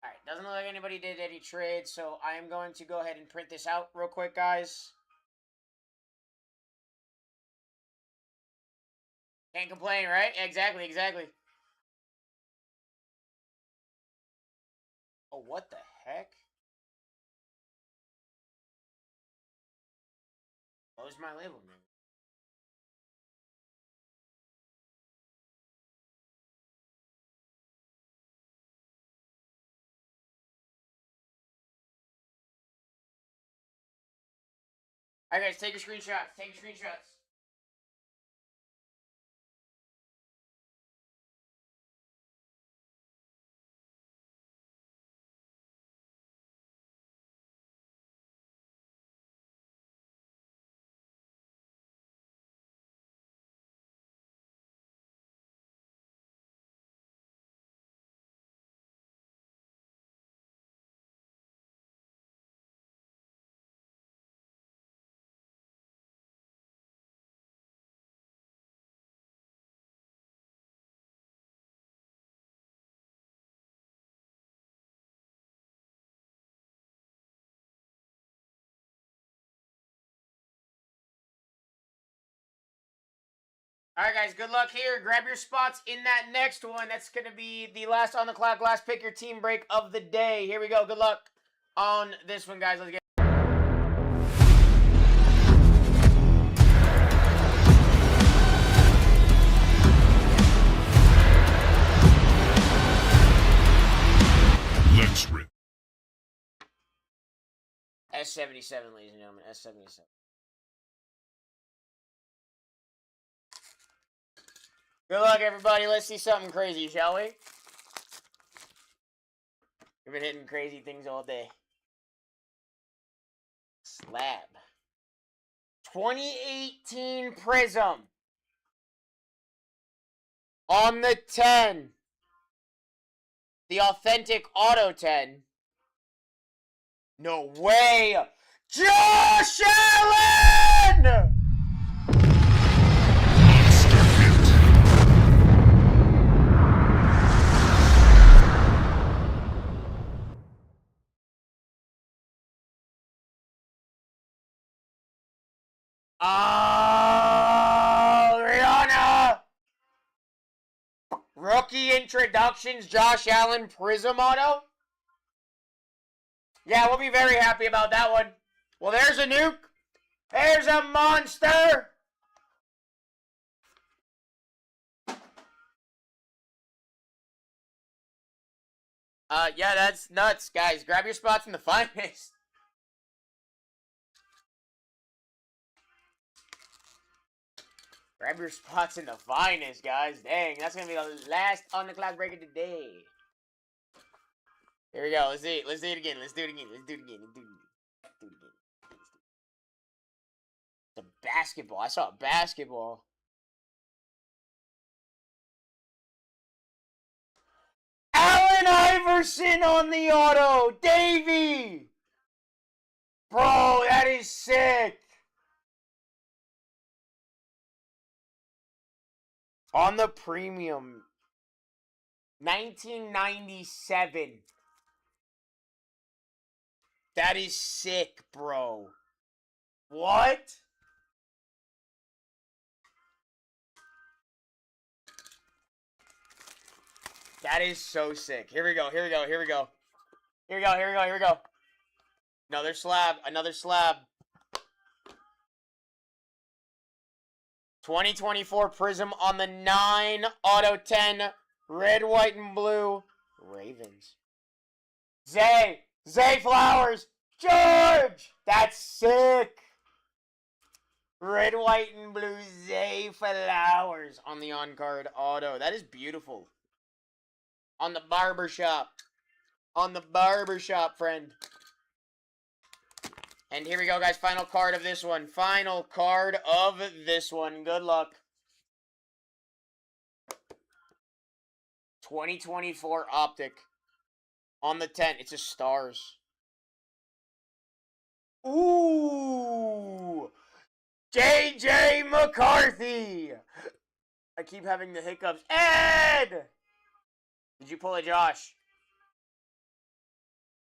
S2: All right, doesn't look like anybody did any trades, so I am going to go ahead and print this out real quick, guys. Can't complain, right? Exactly, exactly. Oh, what the heck? Close my label, man. All right, guys, take your screenshots. Take your screenshots. All right, guys, good luck here. Grab your spots in that next one. That's going to be the last on the clock, last pick your team break of the day. Here we go. Good luck on this one, guys. Let's get
S4: Let's rip.
S2: S77, ladies and gentlemen. S77. Good luck, everybody. Let's see something crazy, shall we? We've been hitting crazy things all day. Slab. 2018 Prism. On the 10. The authentic auto 10. No way! Josh Allen!
S4: Monster hit.
S2: Rihanna! Rookie introductions, Josh Allen Prism Auto? Yeah, we'll be very happy about that one. Well, there's a nuke. There's a monster. Yeah, that's nuts, guys. Grab your spots in the finest. Grab your spots in the finest, guys. Dang, that's gonna be the last on the clock break of the day. Here we go. Let's see. Let's do it again. Let's do it again. Let's do it again. Let's do it again. Let's do it again. It's a basketball. I saw a basketball. Allen Iverson on the auto. Davey. Bro, that is sick. On the premium. 1997. That is sick, bro. What? That is so sick. Here we go. Here we go. Here we go. Here we go. Here we go. Here we go. Another slab. Another slab. 2024 Prism on the 9. Auto 10. Red, white, and blue. Ravens. Zay. Zay Flowers. George. That's sick. Red, white, and blue Zay Flowers on the on-card auto. That is beautiful. On the barbershop. On the barbershop, friend. And here we go, guys. Final card of this one. Final card of this one. Good luck. 2024 Optic. On the 10. It's a stars. Ooh. J.J. McCarthy. I keep having the hiccups. Ed! Did you pull a Josh?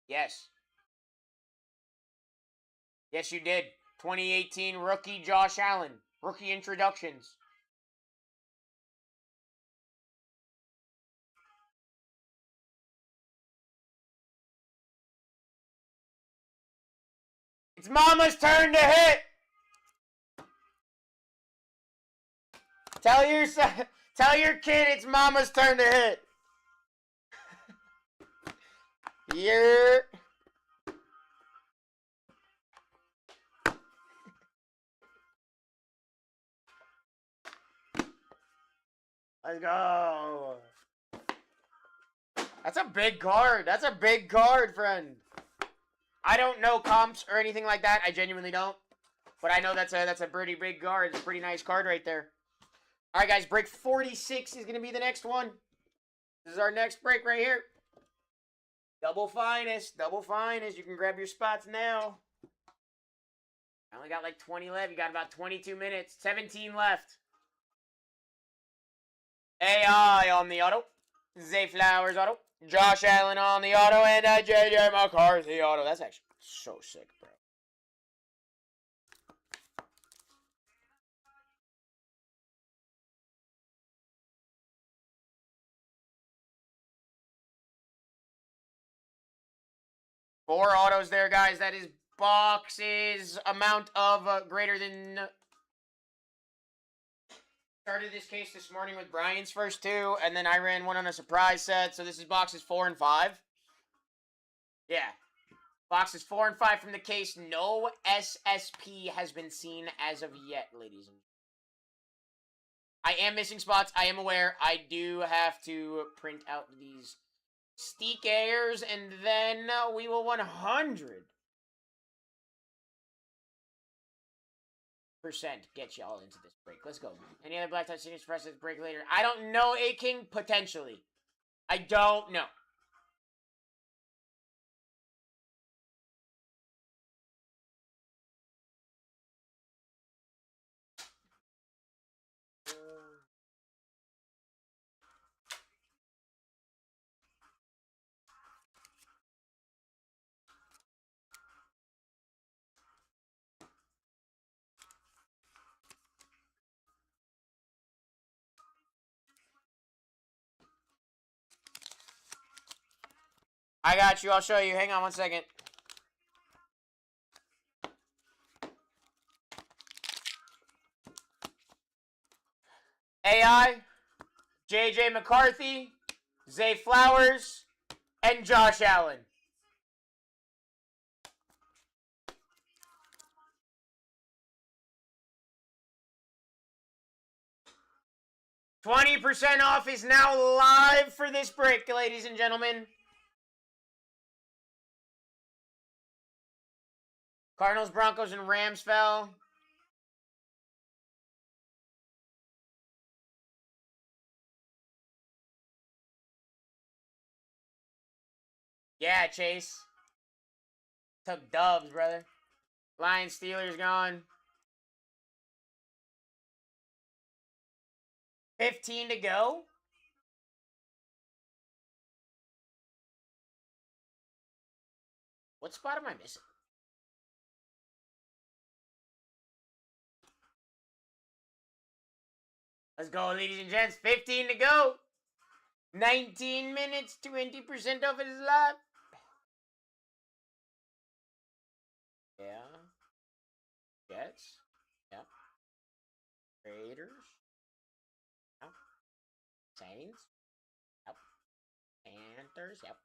S2: Yes. Yes, you did. 2018 rookie Josh Allen. Rookie introductions. It's Mama's turn to hit. Tell your son, tell your kid it's mama's turn to hit. You're... Let's go. That's a big card. That's a big card, friend. I don't know comps or anything like that. I genuinely don't. But I know that's a pretty big card. It's a pretty nice card right there. All right, guys. Break 46 is going to be the next one. This is our next break right here. Double finest. Double finest. You can grab your spots now. I only got like 20 left. You got about 22 minutes. 17 left. AI on the auto. Zay Flowers auto. Josh Allen on the auto. And JJ McCarthy auto. That's actually so sick, bro. Four autos there, guys. That is boxes amount of greater than... Started this case this morning with Brian's first two, and then I ran one on a surprise set, so this is boxes 4 and 5. Yeah. Boxes 4 and 5 from the case. No SSP has been seen as of yet, ladies and gentlemen. I am missing spots. I am aware. I do have to print out these stickers, and then we will 100% get y'all into this break. Let's go. Any other BlackTie signatures press this break later? I don't know, A-King. Potentially. I don't know. I got you. I'll show you. Hang on one second. AI, JJ McCarthy, Zay Flowers, and Josh Allen. $20% off is now live for this break, ladies and gentlemen. Cardinals, Broncos, and Rams fell. Yeah, Chase. Took dubs, brother. Lions, Steelers gone. 15 to go. What spot am I missing? Let's go, ladies and gents. 15 to go. 19 minutes, 20% of it is live. Yeah. Jets. Yep. Raiders. Yep. Saints. Yep. Panthers. Yep.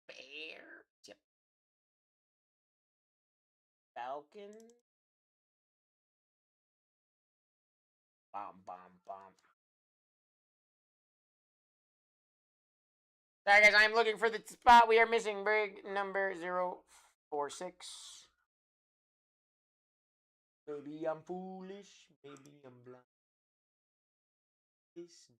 S2: Bears. Yep. Falcons. Bomb, bomb, bomb. Sorry, guys. I'm looking for the spot we are missing. Break number 046. Maybe I'm foolish. Maybe I'm blind. Listen.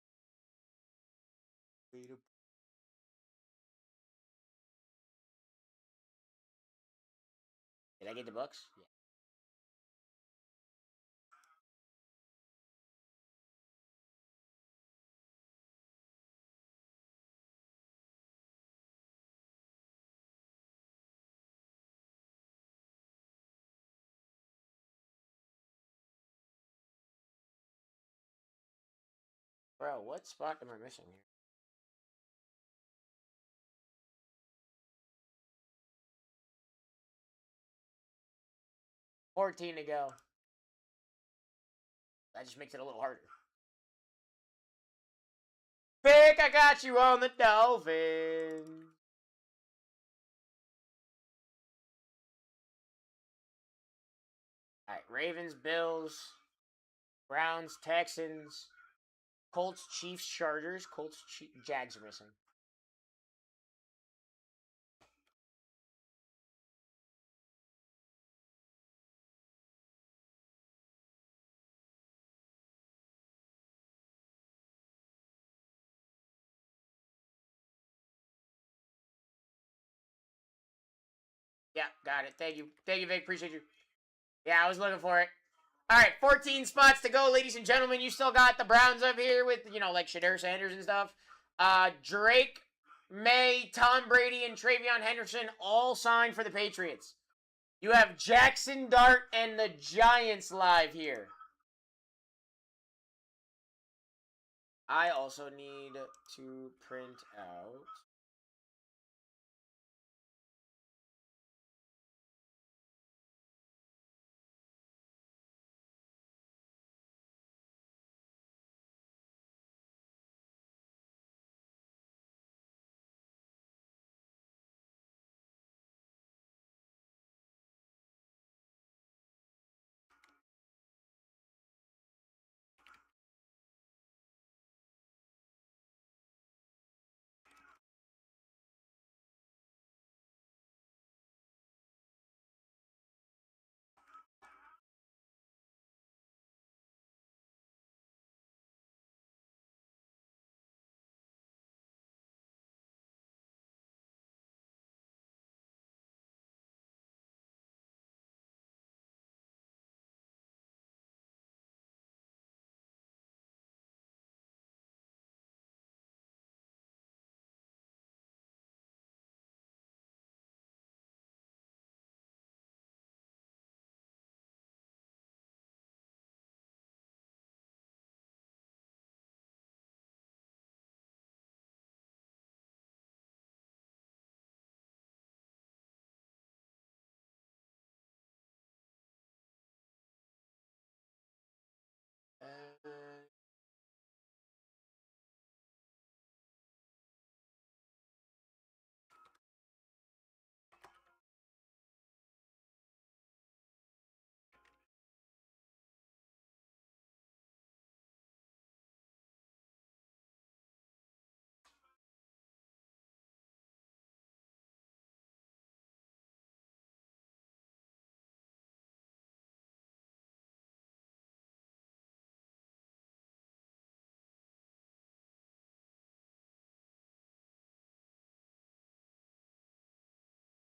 S2: Did I get the Bucks? Yeah. Bro, what spot am I missing here? $14 to go. That just makes it a little harder. Pick, I got you on the Dolphins. All right, Ravens, Bills, Browns, Texans, Colts, Chiefs, Chargers. Colts, Jags are missing. Yeah, got it. Thank you. Thank you, Vic. Appreciate you. Yeah, I was looking for it. All right, 14 spots to go, ladies and gentlemen. You still got the Browns up here with, you know, like Shadur Sanders and stuff. Drake, May, Tom Brady, and Travion Henderson all signed for the Patriots. You have Jackson Dart and the Giants live here. I also need to print out...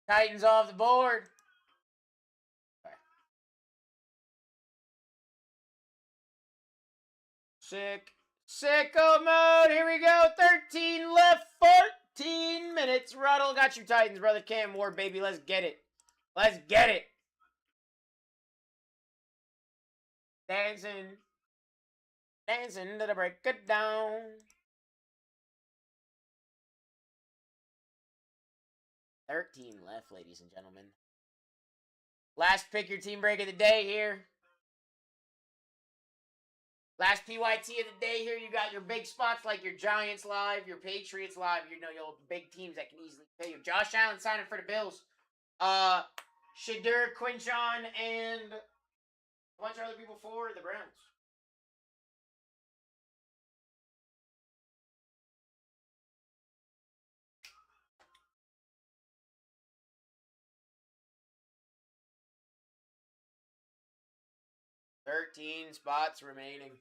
S2: Titans off the board. Sicko mode. Here we go. 13 left. 14 minutes. Ruddle got you Titans, brother. Cam Ward, baby. Let's get it. Let's get it. Dancing. Dancing to the break it down. $13 left, ladies and gentlemen. Last pick your team break of the day here. Last PYT of the day here. You got your big spots like your Giants live, your Patriots live. You know, your big teams that can easily pay you. Josh Allen signing for the Bills. Shadur, Quinchon, and a bunch of other people for the Browns. $13 spots remaining.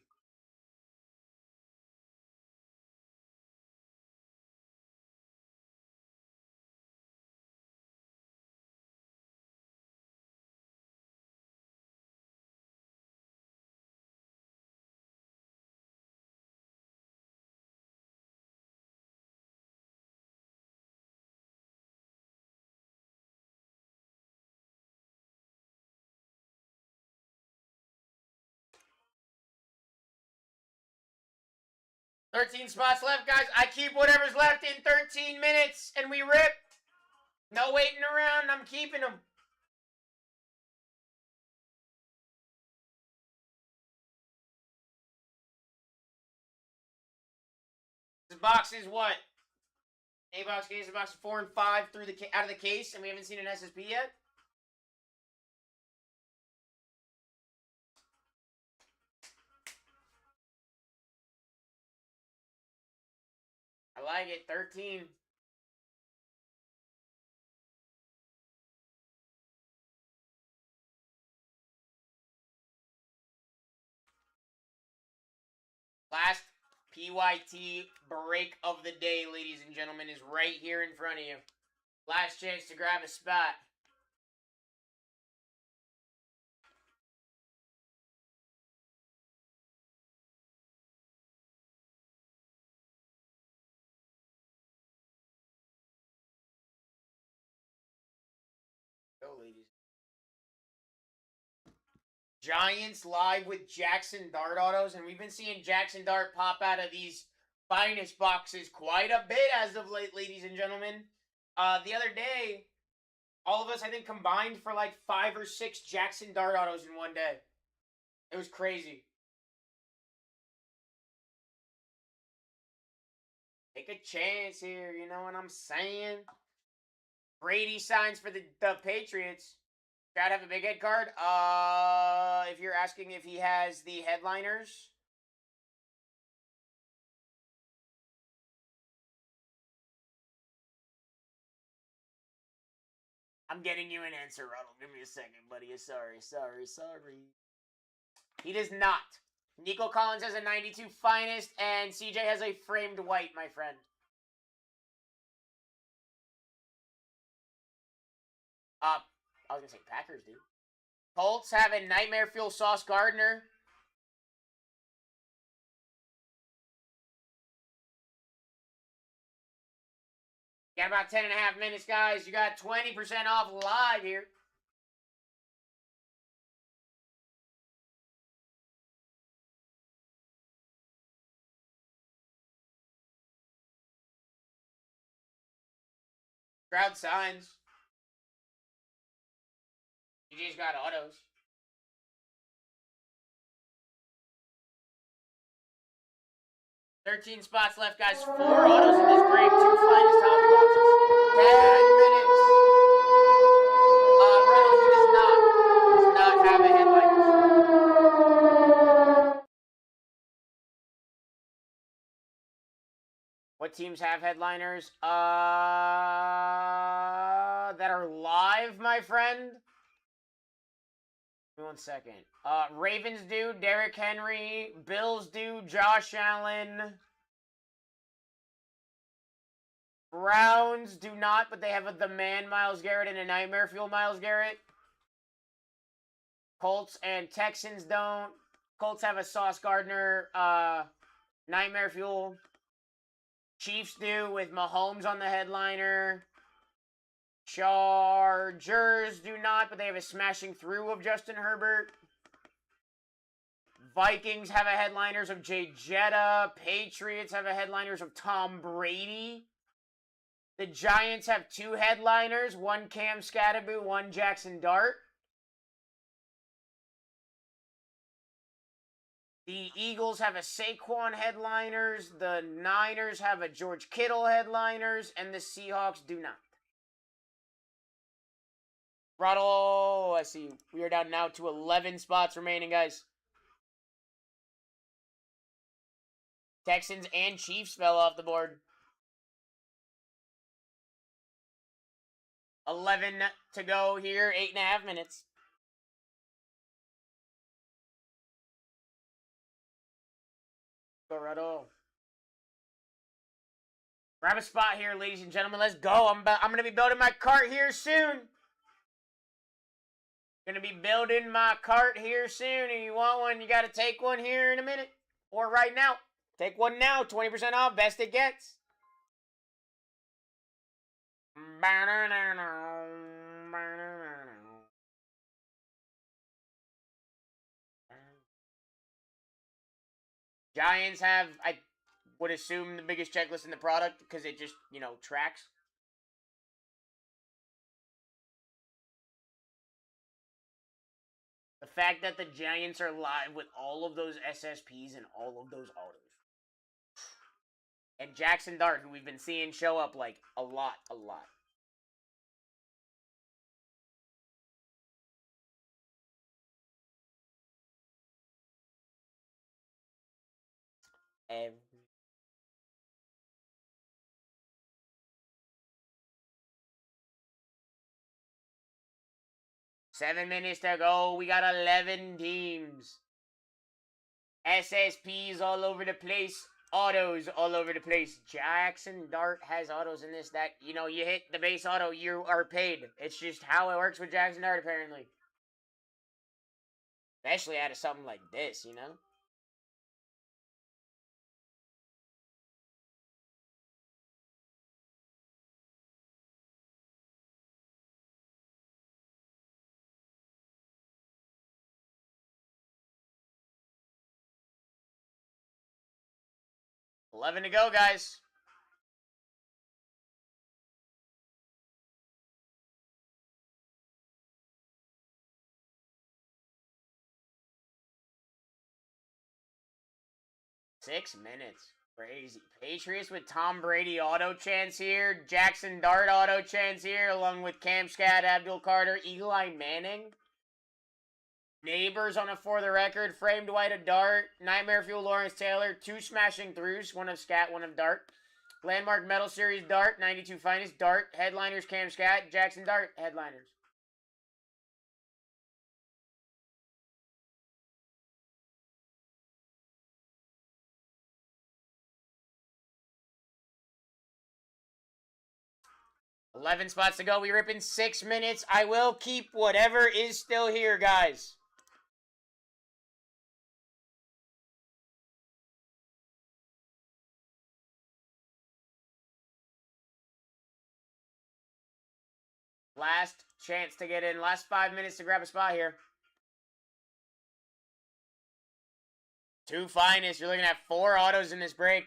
S2: $13 spots left, guys. I keep whatever's left in 13 minutes, and we rip. No waiting around. I'm keeping them. box is what? A-box case, box 4 and 5 through the out of the case, and we haven't seen an SSP yet? I like it. 13. Last PYT break of the day, ladies and gentlemen, is right here in front of you. Last chance to grab a spot. Go, ladies. Giants live with Jackson Dart autos, and we've been seeing Jackson Dart pop out of these finest boxes quite a bit as of late, ladies and gentlemen. The other day, all of us, I think, combined for like 5 or 6 Jackson Dart autos in one day. It was crazy. Take a chance here, you know what I'm saying? Brady signs for the Patriots. Gotta have a big head card. If you're asking if he has the headliners. I'm getting you an answer, Ronald. Give me a second, buddy. Sorry. He does not. Nico Collins has a 92 finest, and CJ has a framed white, my friend. I was going to say Packers do. Colts have a Nightmare Fuel Sauce Gardner. Got about 10.5 minutes, guys. You got 20% off live here. Crowd signs. DJ's got autos. $13 spots left, guys. 4 autos in this break. 2 finest hobby boxes. 10 minutes. Riddle, he does not have a headlighter. What teams have headliners? That are live, my friend. Give me 1 second. Ravens do Derrick Henry. Bills do Josh Allen. Browns do not, but they have the man Myles Garrett and a Nightmare Fuel Myles Garrett. Colts and Texans don't. Colts have a Sauce Gardner Nightmare Fuel. Chiefs do with Mahomes on the headliner. Chargers do not, but they have a smashing through of Justin Herbert. Vikings have a headliners of Jay Jetta. Patriots have a headliners of Tom Brady. The Giants have 2 headliners, 1 Cam Scatterboo, 1 Jackson Dart. The Eagles have a Saquon headliners. The Niners have a George Kittle headliners. And the Seahawks do not. Throttle, I see. We are down now to 11 spots remaining, guys. Texans and Chiefs fell off the board. 11 to go here, 8.5 minutes. Corrado. Grab a spot here, ladies and gentlemen. Let's go. I'm going to be building my cart here soon. Going to be building my cart here soon. And you want one, you got to take one here in a minute. Or right now. Take one now. 20% off. Best it gets. Giants have, I would assume, the biggest checklist in the product because it just, you know, tracks. The fact that the Giants are live with all of those SSPs and all of those autos. And Jackson Dart, who we've been seeing show up like a lot. Every 7 minutes to go. We got 11 teams. SSPs all over the place. Autos all over the place. Jackson Dart has autos in this that, you know, you hit the base auto, you are paid. It's just how it works with Jackson Dart, apparently. Especially out of something like this, you know? $11 to go, guys. Six minutes. Crazy. Patriots with Tom Brady auto chance here. Jackson Dart auto chance here, along with Cam Scott, Abdul Carter, Eli Manning. Neighbors on a For the Record. Framed White of Dart. Nightmare Fuel Lawrence Taylor. 2 smashing throughs. 1 of Scat, 1 of Dart. Landmark Metal Series Dart. 92 Finest Dart. Headliners Cam Scott. Jackson Dart. Headliners. $11 spots to go. We rip in 6 minutes. I will keep whatever is still here, guys. Last chance to get in. Last 5 minutes to grab a spot here. 2 Finest. You're looking at 4 autos in this break.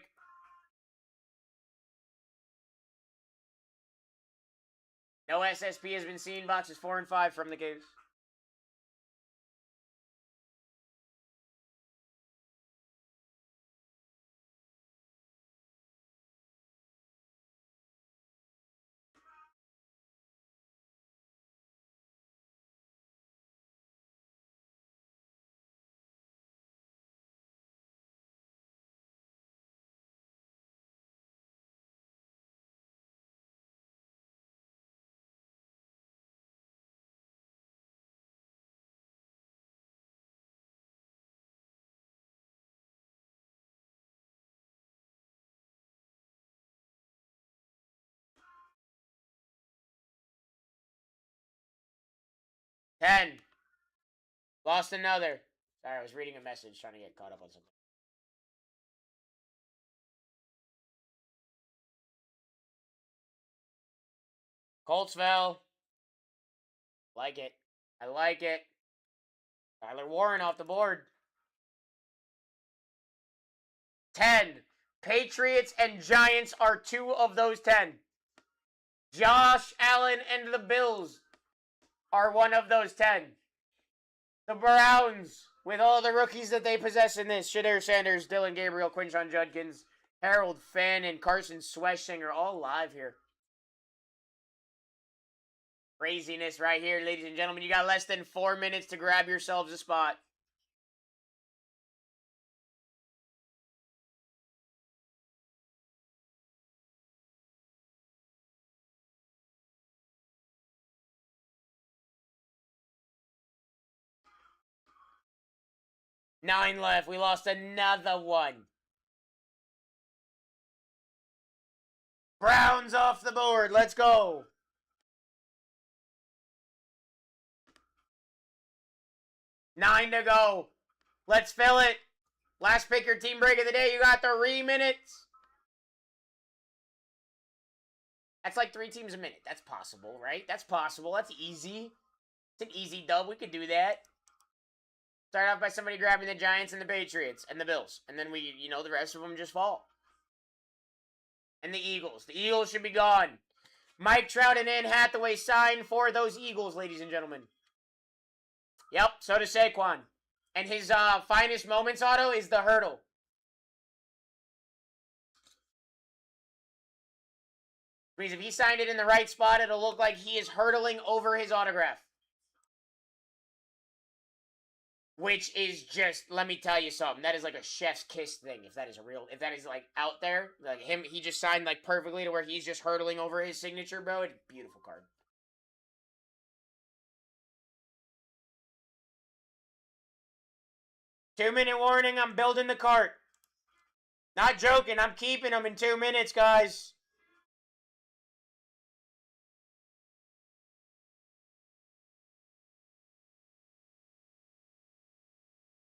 S2: No SSP has been seen. Boxes 4 and 5 from the case. $10. Lost another. Sorry, I was reading a message trying to get caught up on something. Coltsville. Like it. I like it. Tyler Warren off the board. 10. Patriots and Giants are 2 of those 10. Josh Allen and the Bills are 1 of those 10. The Browns, with all the rookies that they possess in this, Shadir Sanders, Dylan Gabriel, Quinshon Judkins, Harold Finn, and Carson Schwesinger, all live here. Craziness right here, ladies and gentlemen. You got less than 4 minutes to grab yourselves a spot. $9 left. We lost another one. Browns off the board. Let's go. $9 to go. Let's fill it. Last pick your team break of the day. You got 3 minutes. That's like 3 teams a minute. That's possible, right? That's possible. That's easy. It's an easy dub. We could do that. Start off by somebody grabbing the Giants and the Patriots and the Bills. And then we, you know, the rest of them just fall. And the Eagles. The Eagles should be gone. Mike Trout and Ann Hathaway sign for those Eagles, ladies and gentlemen. Yep, so does Saquon. And his finest moments auto is the hurdle. Means if he signed it in the right spot, it'll look like he is hurtling over his autograph. Which is just, let me tell you something. That is like a chef's kiss thing. If that is like out there, like he just signed like perfectly to where he's just hurtling over his signature, bro. It's a beautiful card. Two-minute warning. I'm building the cart. Not joking. I'm keeping them in 2 minutes, guys.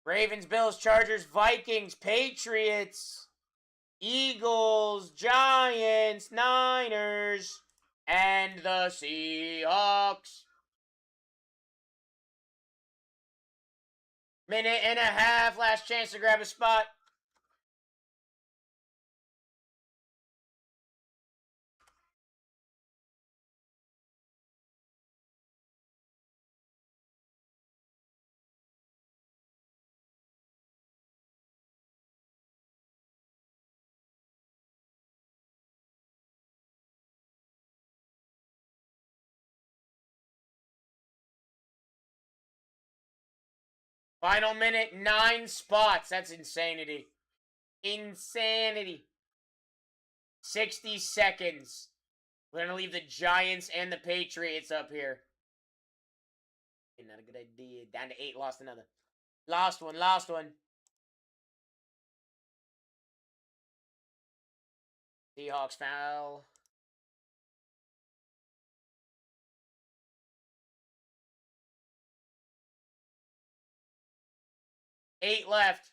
S2: Ravens, Bills, Chargers, Vikings, Patriots, Eagles, Giants, Niners, and the Seahawks. Minute and a half. Last chance to grab a spot. Final minute, 9 spots. That's insanity. Insanity. 60 seconds. We're going to leave the Giants and the Patriots up here. Not a good idea. Down to 8. Lost another. Last one. Last one. Seahawks foul. Eight left.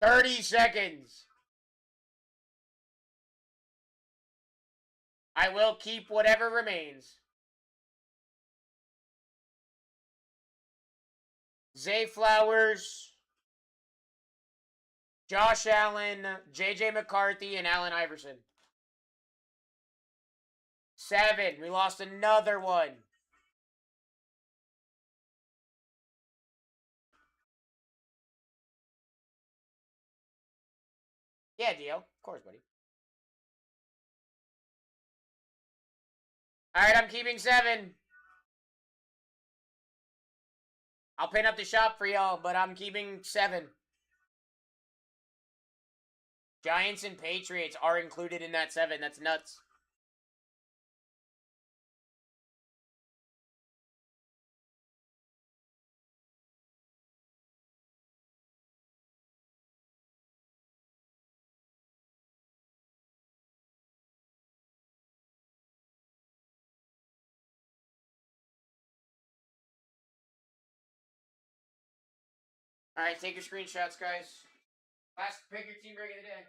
S2: 30 seconds. I will keep whatever remains. Zay Flowers, Josh Allen, J.J. McCarthy, and Allen Iverson. 7. We lost another one. Yeah, Dio. Of course, buddy. Alright, I'm keeping 7. I'll pin up the shop for y'all, but I'm keeping 7. Giants and Patriots are included in that 7. That's nuts. Alright, take your screenshots, guys. Last pick your team break of the day.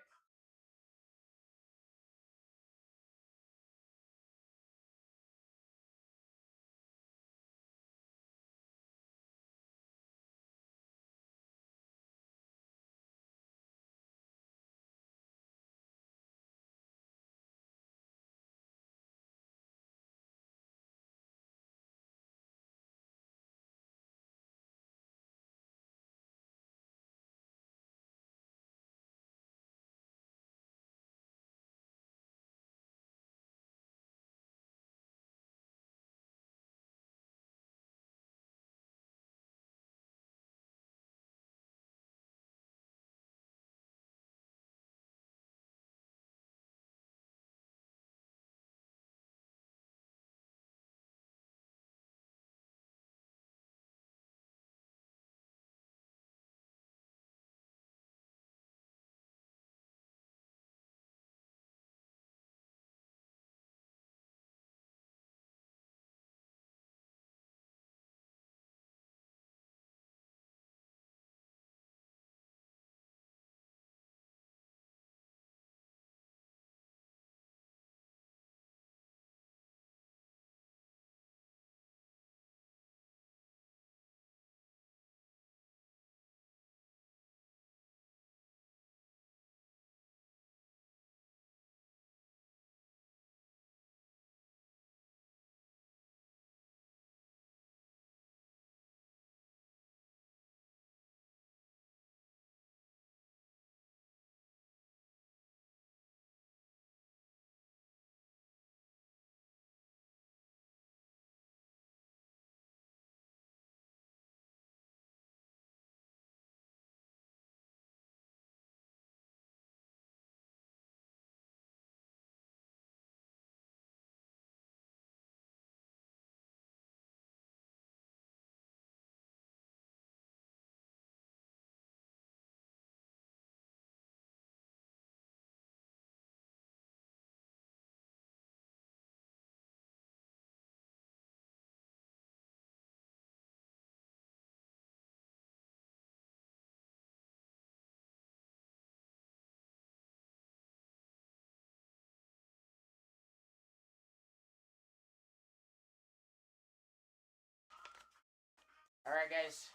S2: All right, guys.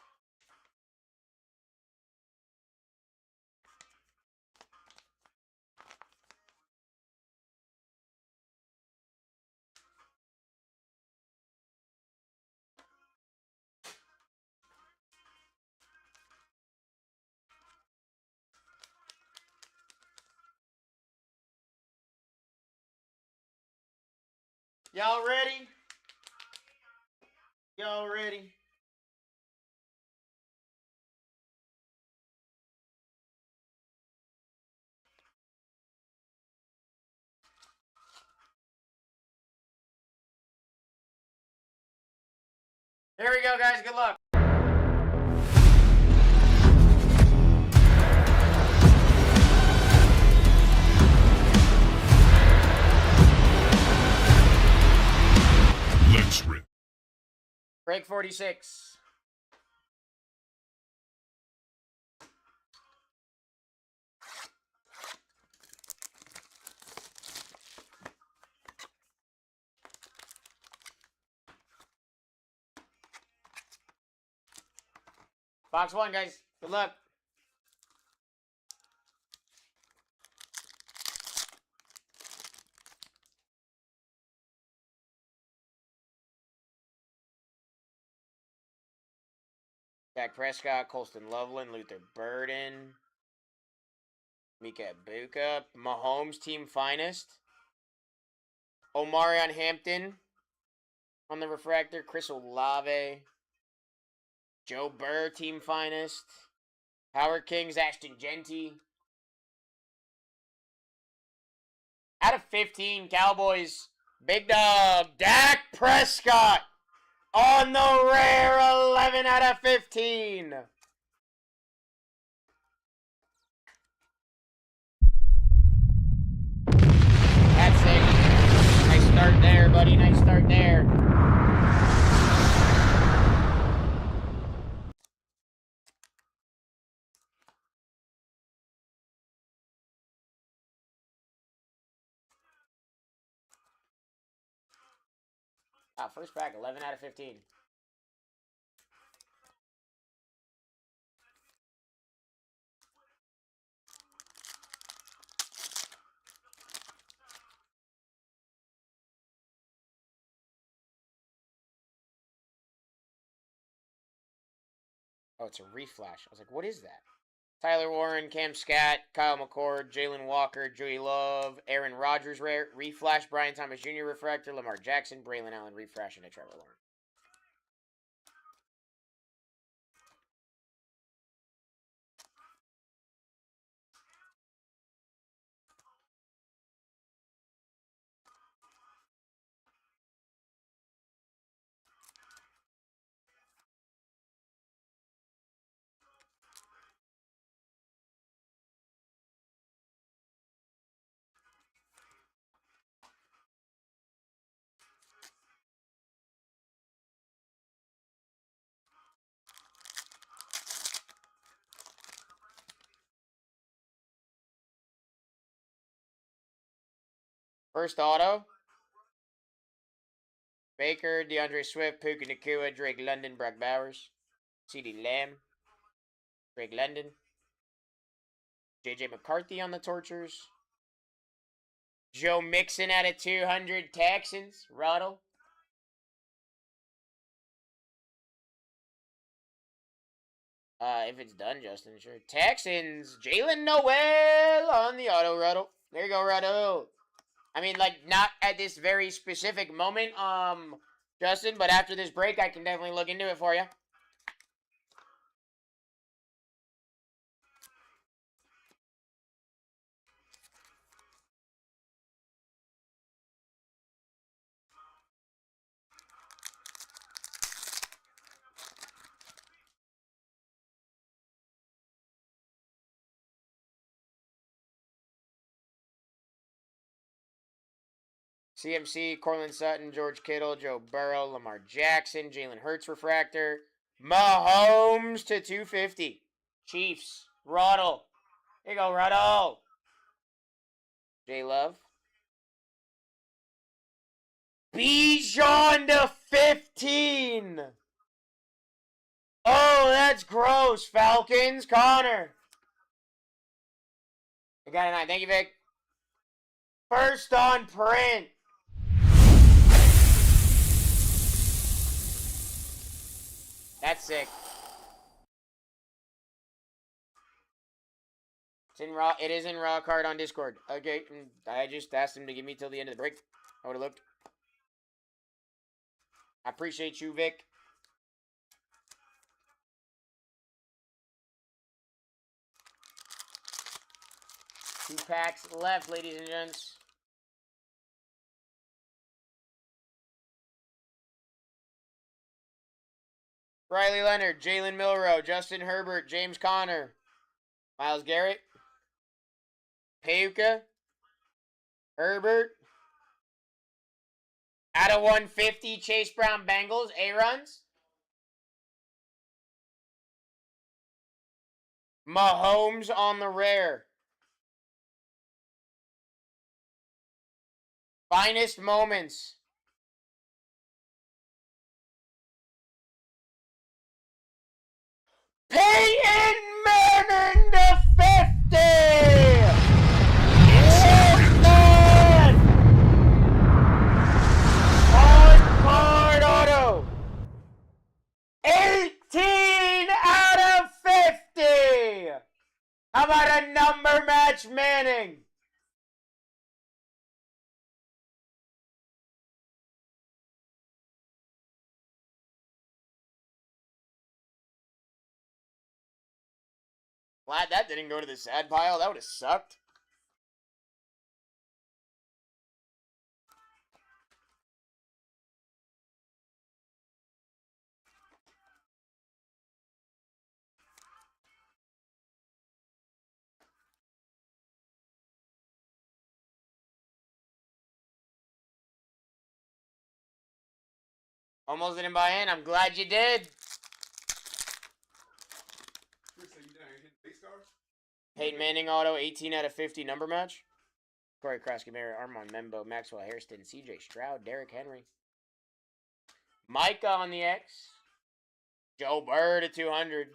S2: Y'all ready? Y'all ready? Here we go, guys. Good luck.
S4: Let's rip.
S2: Break 46. Box 1, guys. Good luck. Dak Prescott, Colston Loveland, Luther Burden, Mika Ibuka, Mahomes, team finest. Omarion Hampton on the refractor, Chris Olave, Joe Burr, team finest. Howard Kings, Ashton Genty. Out of 15, Cowboys, big dog, Dak Prescott on the rare 11 out of 15. That's it. Nice start there, buddy. Nice start there. First pack, 11 out of 15. Oh, it's a reflash. I was like, what is that? Tyler Warren, Cam Scott, Kyle McCord, Jalen Walker, Joey Love, Aaron Rodgers, rare, reflash, Brian Thomas Jr., refractor, Lamar Jackson, Braylon Allen, refresh, and a Trevor Lawrence. First auto. Baker, DeAndre Swift, Puka Nacua, Drake London, Brock Bowers, CeeDee Lamb, Drake London, J.J. McCarthy on the Tortures, Joe Mixon out of 200, Texans, Ruddle. If it's done, Justin, sure. Texans, Jalen Noel on the auto, Ruddle. There you go, Ruddle. I mean, like, not at this very specific moment, Justin, but after this break, I can definitely look into it for you. CMC, Cortland Sutton, George Kittle, Joe Burrow, Lamar Jackson, Jalen Hurts refractor, Mahomes to 250. Chiefs, Ruddle. There you go, Ruddle. J Love. Bijan to 15. that's gross. Falcons, Connor. I got a 9. Thank you, Vic. First on print. That's sick. It's in raw. It is in raw card on Discord. Okay, I just asked him to give me till the end of the break. I would have looked. I appreciate you, Vic. Two packs left, ladies and gents. Riley Leonard, Jalen Milroe, Justin Herbert, James Conner, Myles Garrett, Payuka, Herbert. Out of 150, Chase Brown, Bengals, A-runs. Mahomes on the rare. Finest moments. Peyton Manning to 50! Wolfman! On-card auto. 18 out of 50! How about a number match Manning? Glad that didn't go to the sad pile. That would have sucked. Almost didn't buy in. I'm glad you did. Peyton Manning auto, 18 out of 50 number match. Corey Kraskamara, Armand Membo, Maxwell Hairston, CJ Stroud, Derrick Henry. Micah on the X. Joe Burr to 200.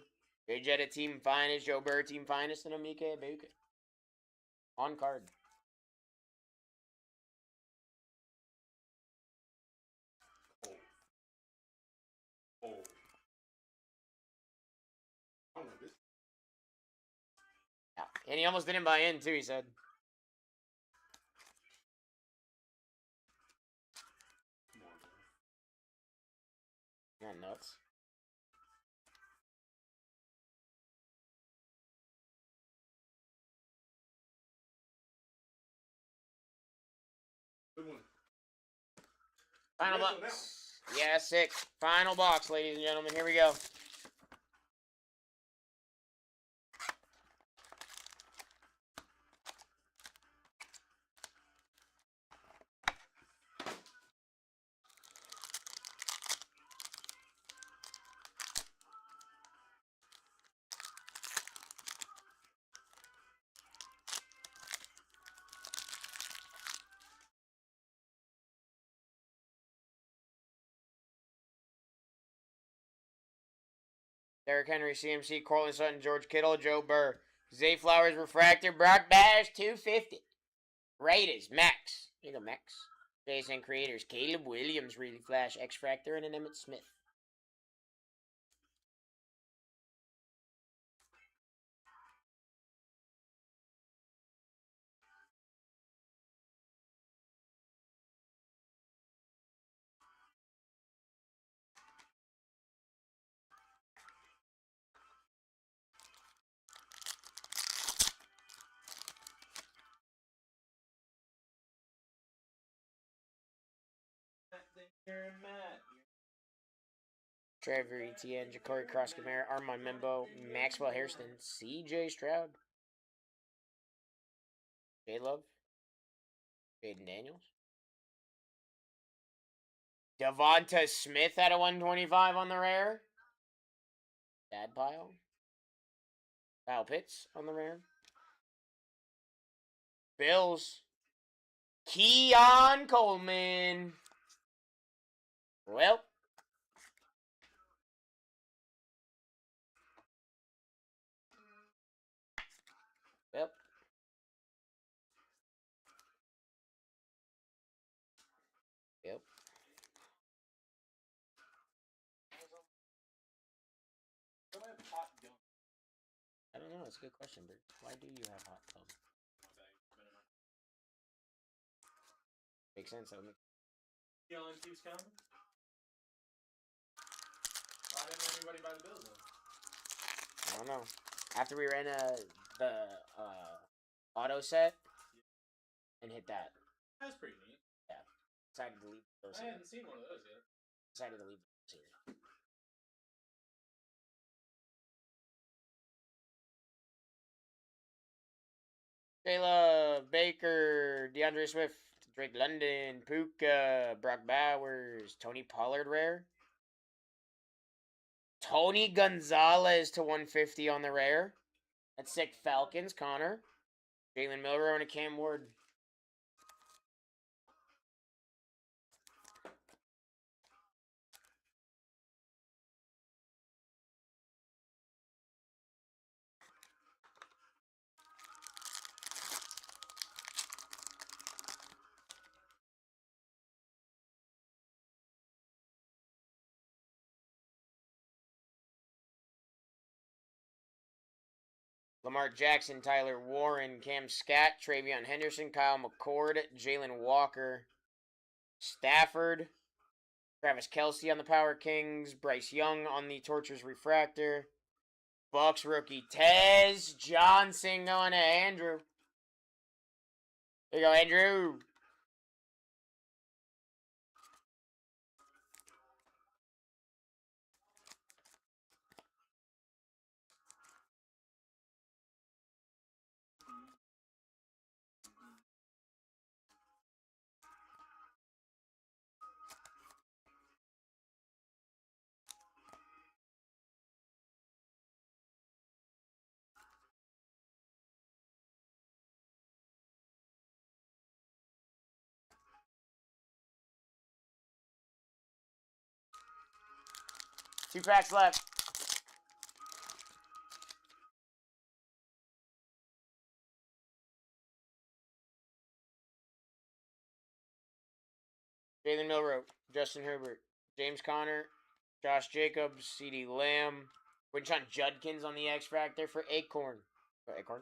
S2: Jay Jetta team finest. Joe Burr team finest. And Amika Ibuka. On card. Yeah. And he almost didn't buy in too, he said. Not nuts. Final box. Yeah, sick. Final box, ladies and gentlemen. Here we go. Derrick Henry, CMC, Cortland Sutton, George Kittle, Joe Burr, Zay Flowers, Refractor, Brock Bash, 250. Raiders, Max. Here you go, Max. Jason Creators, Caleb Williams, Really Flash, X-Fractor, and an Emmitt Smith. Trevor Etienne, Ja'Cory Cross-Camara, Armand Membo, Maxwell Hairston, CJ Stroud, J-Love, Jaden Daniels, Devonta Smith at a 125 on the rare, Dad Pile, Kyle Pitts on the rare, Bills, Keon Coleman. Well, I don't know. It's a good question, Bert. Why do you have hot tub? Makes sense. That would make...
S3: Yelling keeps coming. Why didn't anybody buy the bills then?
S2: I don't know. After we ran the auto set and hit that.
S3: That's pretty neat.
S2: Yeah. Decided to leave those
S3: I
S2: here.
S3: hadn't seen one of those yet.
S2: Decided to leave those here. Kayla Baker, DeAndre Swift, Drake London, Puka, Brock Bowers, Tony Pollard rare. Tony Gonzalez to 150 on the rare. That's sick. Falcons, Connor. Jalen Milroe and a Cam Ward. Lamar Jackson, Tyler Warren, Cam Scott, Travion Henderson, Kyle McCord, Jalen Walker, Stafford, Travis Kelce on the Power Kings, Bryce Young on the Tortures Refractor, Bucks rookie Tez Johnson going to Andrew. There you go, Andrew. Two packs left. Jalen Milroe, Justin Herbert, James Conner, Josh Jacobs, CeeDee Lamb, Quinshon Judkins on the X Factor for Acorn. Acorn.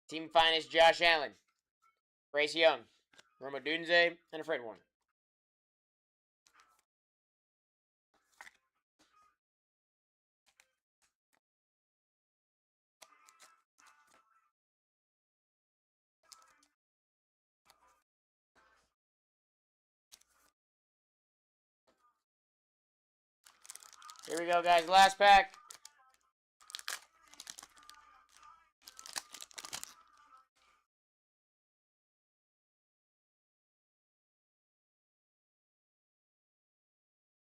S2: Team finest Josh Allen, Bryce Young, Roma Dunze, and a Fred Warner. Here we go, guys. Last pack.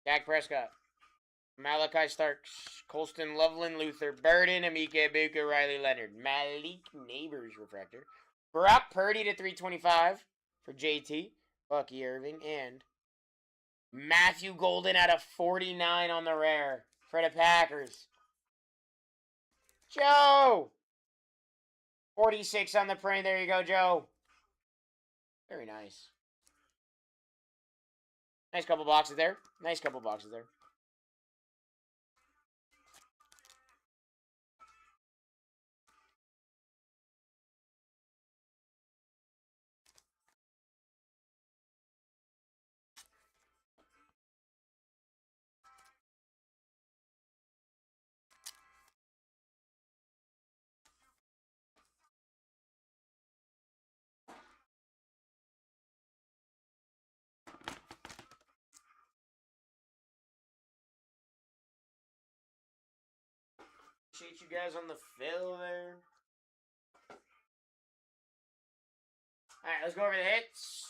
S2: Dak Prescott, Malachi Starks, Colston Loveland, Luther Burden, Amike Buka, Riley Leonard, Malik Neighbors Refractor, Brock Purdy to 325 for JT, Bucky Irving, and Matthew Golden out of 49 on the rare for the Packers. Joe! 46 on the print. There you go, Joe. Very nice. Nice couple boxes there. Nice couple boxes there. Appreciate you guys on the fill there. Alright, let's go over the hits.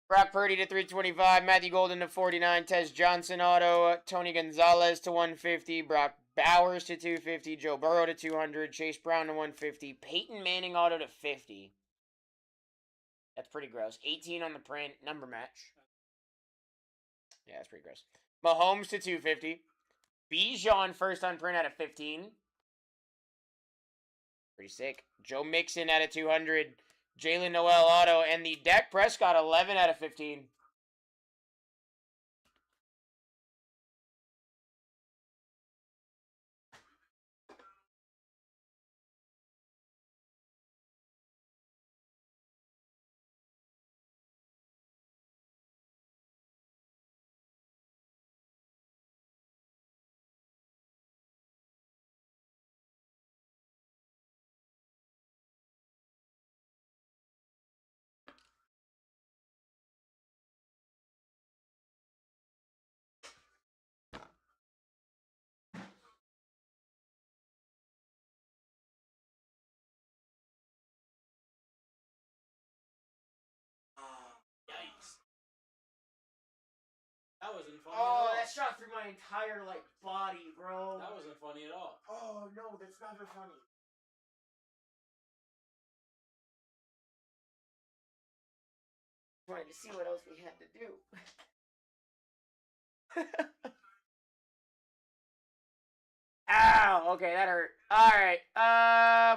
S2: Brock Purdy to 325, Matthew Golden to 49, Tez Johnson auto, Tony Gonzalez to 150, Brock Bowers to 250, Joe Burrow to 200, Chase Brown to 150, Peyton Manning auto to 50. That's pretty gross. 18 on the print, number match. Yeah, that's pretty gross. Mahomes to 250. Bijan first on print out of 15. Pretty sick. Joe Mixon out of 200. Jalen Noel auto. And the Dak Prescott 11 out of 15.
S3: Yikes. That wasn't funny
S2: Oh,
S3: at all.
S2: that shot through my entire, like, body, bro.
S3: That wasn't funny at all.
S2: Oh, no, that's never funny. Trying to see what else we had to do. Ow! Okay, that hurt. Alright, yeah,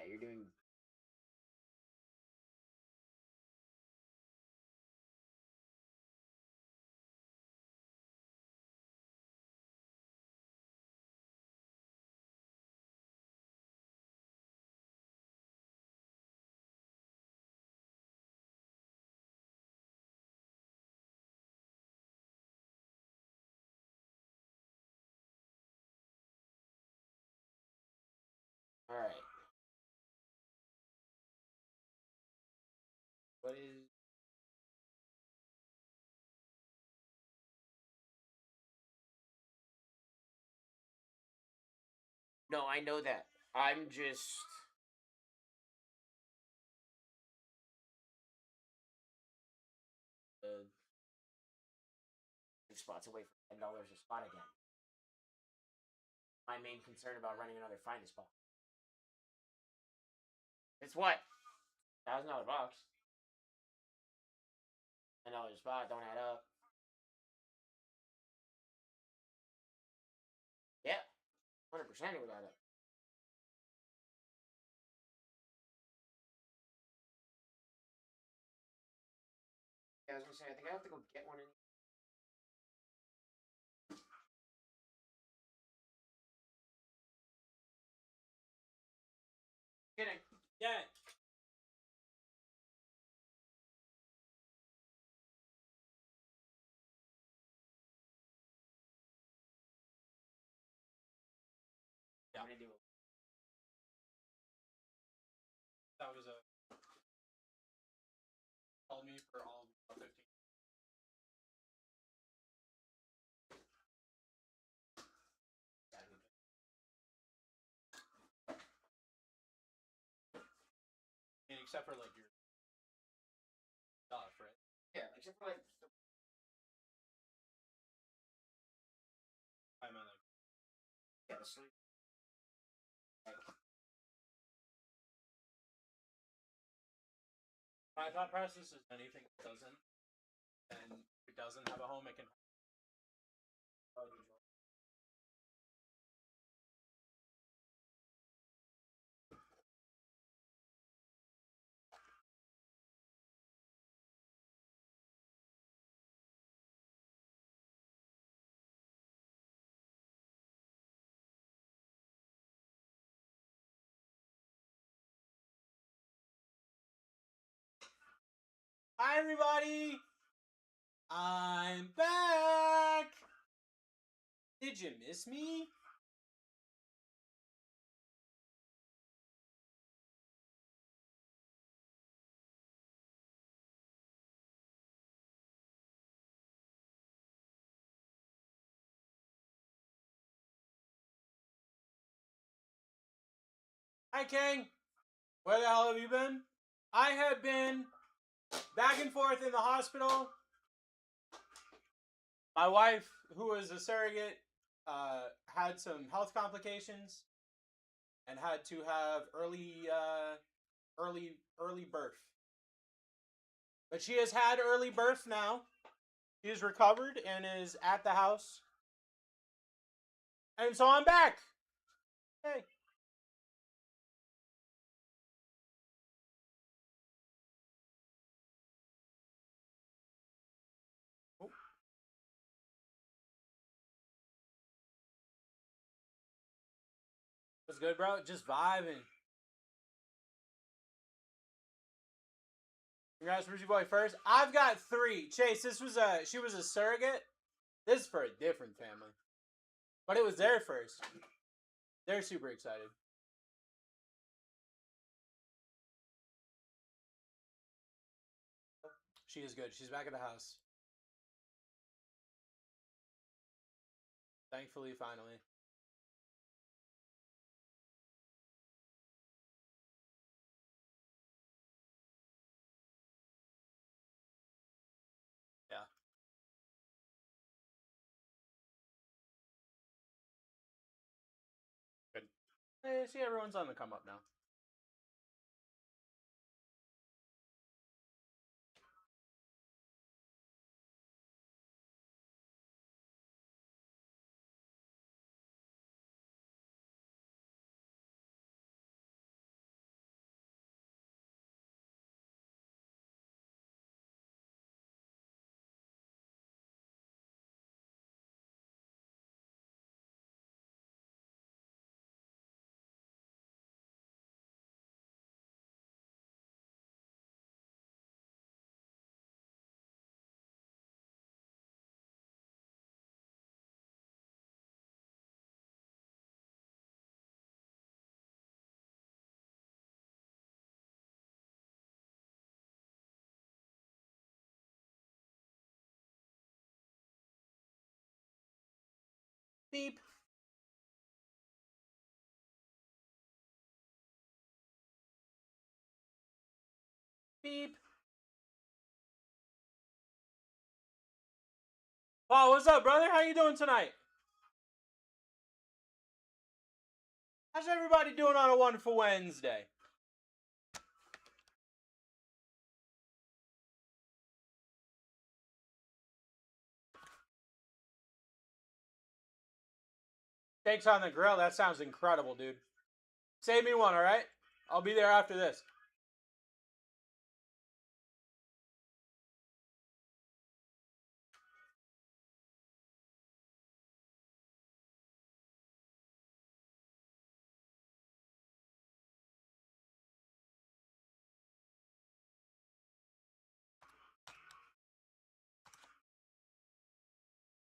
S2: you're doing... Alright. What is... No, I know that. I'm just... spots away from $10 a spot again. My main concern about running another find a spot. It's what? $1,000 box. $10 a spot, don't add up. Yeah, 100% it would add up. Yeah, I was gonna say, I think I have to go get one in. Kidding.
S3: Yeah.
S2: I'm gonna do it.
S3: That was a... Called me for all of 15. And except for like your stuff, right?
S2: Yeah, except for like...
S3: I meant like...
S2: Yeah, the sleep.
S3: My thought process is anything that doesn't, and it doesn't have a home, it can... Hi everybody! I'm back! Did you miss me? Hi King! Where the hell have you been? I have been back and forth in the hospital. My wife, who was a surrogate, had some health complications and had to have early birth. But she has had early birth now. She is recovered and is at the house. And so I'm back. Hey.
S5: good, bro? Just vibing. Congrats, Ruzy Boy first. I've got 3. Chase, she was a surrogate. This is for a different family. But it was their first. They're super excited. She is good. She's back at the house. Thankfully, finally. Yeah. Good. Hey, see, everyone's on the come up now. Beep. Beep. Wow, what's up, brother? How you doing tonight? How's everybody doing on a wonderful Wednesday? Steaks on the grill. That sounds incredible, dude. Save me one, all right? I'll be there after this.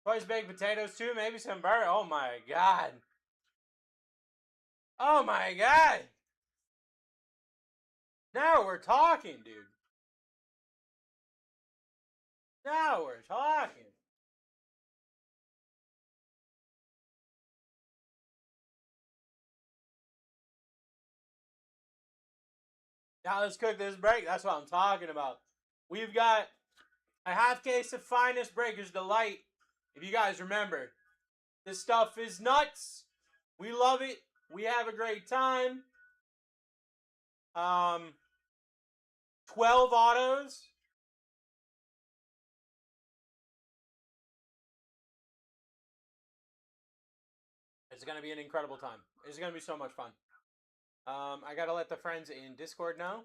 S5: Twice baked potatoes too, maybe some burger. Oh my god. Oh my god. Now we're talking, dude. Now we're talking. Now let's cook this break. That's what I'm talking about. We've got a half case of Finest Breakers Delight. If you guys remember, this stuff is nuts. We love it. We have a great time. 12 autos. It's going to be an incredible time. It's going to be so much fun. I got to let the friends in Discord know.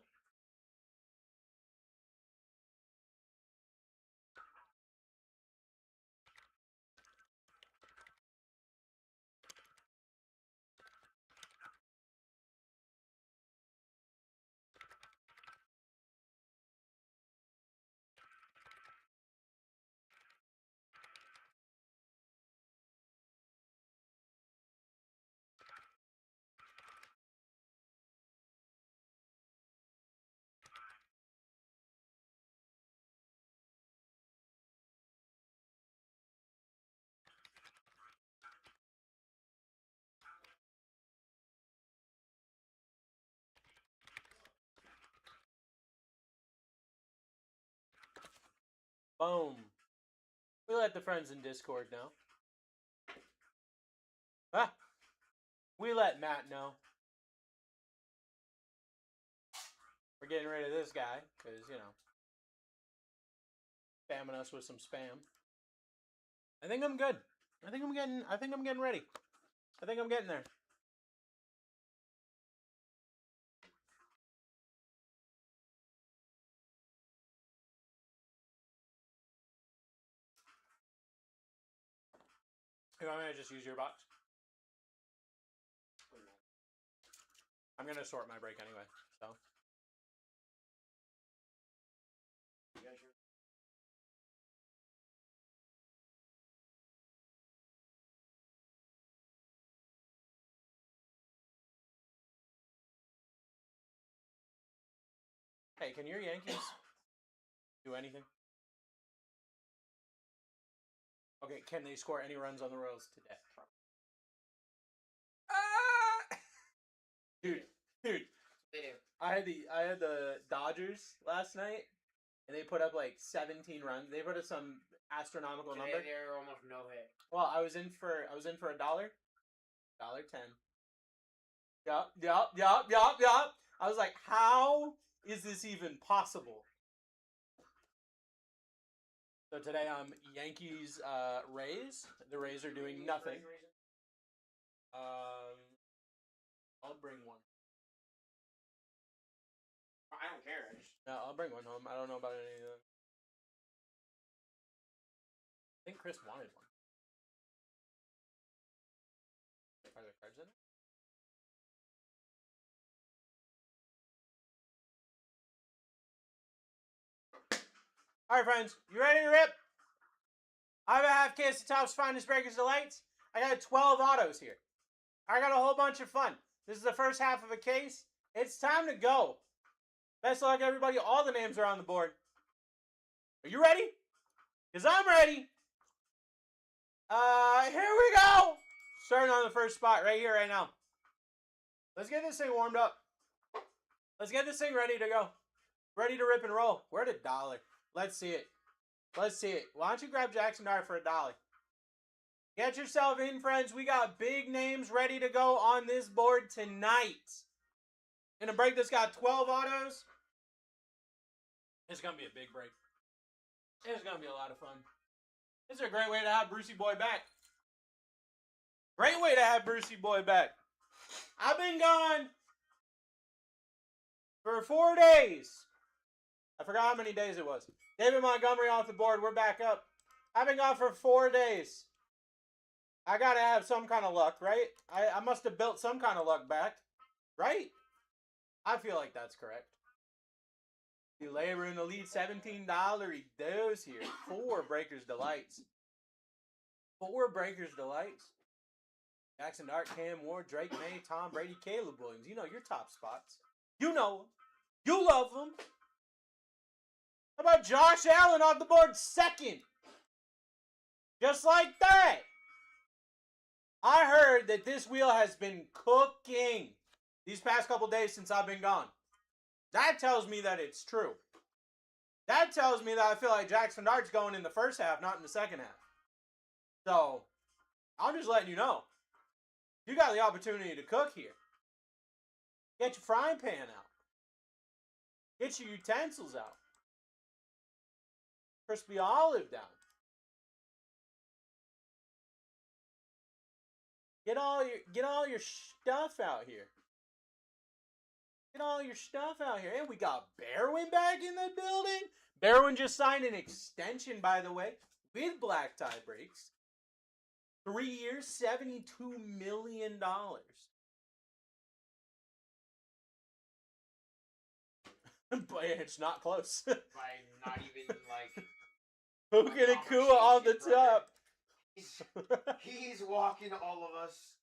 S5: Boom. We let the friends in Discord know. Ah, we let Matt know. We're getting rid of this guy because, you know, spamming us with some spam. I think I'm good. I think I'm getting ready. I think I'm getting there. You want me to just use your box? I'm gonna sort my break anyway. So. Hey, can your Yankees do anything? Okay, can they score any runs on the Royals today? Dude,
S2: They do.
S5: I had the Dodgers last night, and they put up like 17 runs. They put up some astronomical
S2: Today
S5: number.
S2: they're almost no hit.
S5: Well, I was in for $1, $1.10. Yup. I was like, how is this even possible? So today I'm Yankees, Rays. The Rays are doing nothing. I'll bring one.
S2: I don't care.
S5: No, I'll bring one home. I don't know about any of them. I think Chris wanted one. Are there cards in it? Alright, friends. You ready to rip? I have a half case of Topps Finest Breakers Delights. I got 12 autos here. I got a whole bunch of fun. This is the first half of a case. It's time to go. Best of luck, everybody. All the names are on the board. Are you ready? Because I'm ready. Here we go. Starting on the first spot right here, right now. Let's get this thing warmed up. Let's get this thing ready to go. Ready to rip and roll. Where'd $1? Let's see it. Let's see it. Why don't you grab Jackson Dart for $1? Get yourself in, friends. We got big names ready to go on this board tonight. In a break that's got 12 autos. It's going to be a big break. It's going to be a lot of fun. This is a great way to have Brucey Boy back. Great way to have Brucey Boy back. I've been gone for 4 days. I forgot how many days it was. David Montgomery off the board. We're back up. I've been gone for 4 days. I got to have some kind of luck, right? I must have built some kind of luck back. Right? I feel like that's correct. The labor in the lead, $17 he does here. 4 Breakers Delights. 4 Breakers Delights. Jackson Dart, Cam Ward, Drake May, Tom Brady, Caleb Williams. You know your top spots. You know them. You love them. How about Josh Allen on the board second? Just like that. I heard that this wheel has been cooking these past couple days since I've been gone. That tells me that it's true. That tells me that I feel like Jackson Dart's going in the first half, not in the second half. So, I'm just letting you know. You got the opportunity to cook here. Get your frying pan out. Get your utensils out. Crispy olive down. Get all your stuff out here. Get all your stuff out here. And we got Berwin back in the building. Berwin just signed an extension, by the way, with BlackTie Breaks. 3 years, $72 million. But it's not close.
S2: By not even like.
S5: Puka Nakua on the top.
S2: He's walking all of us.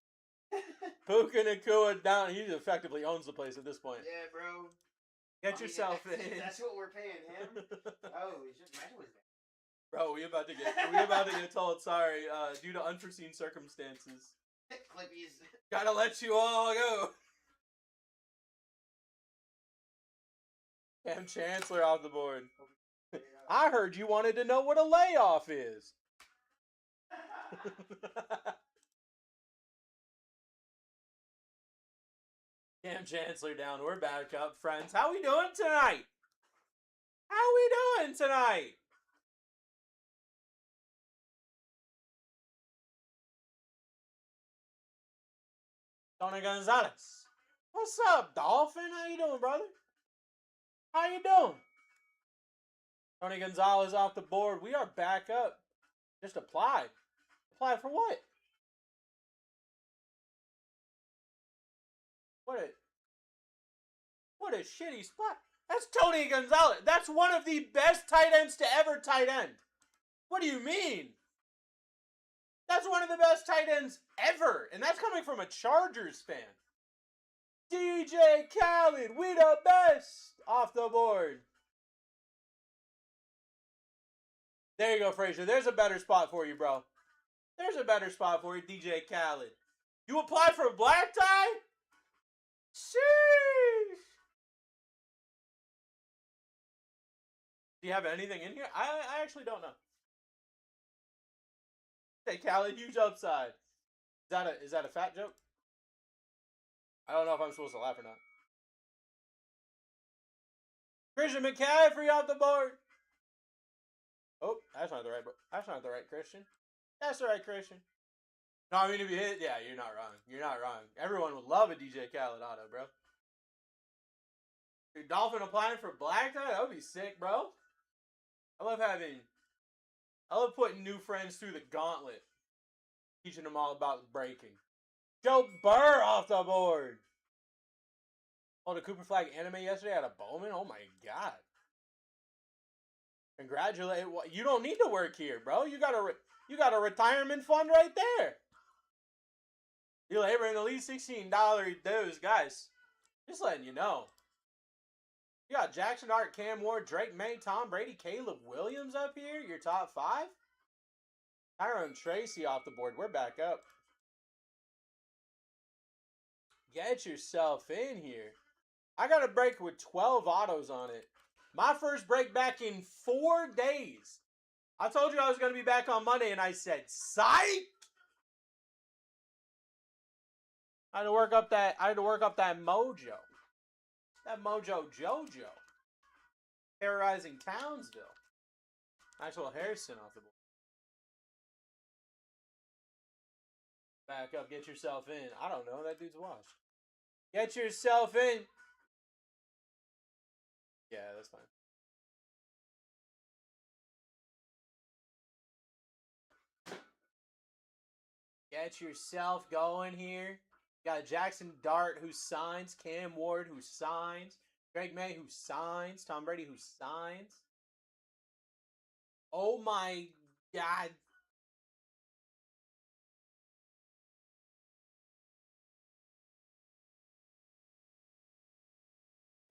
S5: Puka Nakua down. He effectively owns the place at this point.
S2: Yeah, bro.
S5: Get yourself in.
S2: That's what we're paying him. Oh, it's just imagine what's that.
S5: Bro, we about to get told sorry due to unforeseen circumstances.
S2: Clippies.
S5: Gotta let you all go. Cam Chancellor off the board. I heard you wanted to know what a layoff is. Cam Chancellor down. We're back up, friends. How we doing tonight? How we doing tonight? Tony Gonzalez. What's up, Dolphin? How you doing, brother? How you doing? Tony Gonzalez off the board. We are back up. Just apply. Apply for what? What a shitty spot. That's Tony Gonzalez. That's one of the best tight ends to ever tight end. What do you mean? That's one of the best tight ends ever. And that's coming from a Chargers fan. DJ Khaled, we the best. Off the board. There you go, Frazier. There's a better spot for you, bro. There's a better spot for you, DJ Khaled. You applied for BlackTie? Sheesh. Do you have anything in here? I actually don't know. Hey, Khaled, huge upside. Is that a fat joke? I don't know if I'm supposed to laugh or not. Christian McCaffrey off the board. Oh, that's not the right Christian. That's the right Christian. No, I mean, if you hit, yeah, you're not wrong. You're not wrong. Everyone would love a DJ Khaled auto, bro. Your Dolphin applying for BlackTie? That would be sick, bro. I love putting new friends through the gauntlet. Teaching them all about breaking. Joe Burr off the board. Oh, the Cooper Flag anime yesterday out of Bowman? Oh my god. Congratulate. You don't need to work here, bro. You got a retirement fund right there. You labor in the least $16 dues, guys. Just letting you know. You got Jackson Art, Cam Ward, Drake May, Tom Brady, Caleb Williams up here. Your top 5. Tyrone Tracy off the board. We're back up. Get yourself in here. I got a break with 12 autos on it. My first break back in 4 days. I told you I was going to be back on Monday, and I said, psych! I had to work up that mojo. That mojo Jojo. Terrorizing Townsville. Maxwell Harrison off the board. Back up, get yourself in. I don't know, that dude's washed. Get yourself in. Yeah, that's fine. Get yourself going here. Got Jackson Dart who signs. Cam Ward who signs. Drake May who signs. Tom Brady who signs. Oh my god.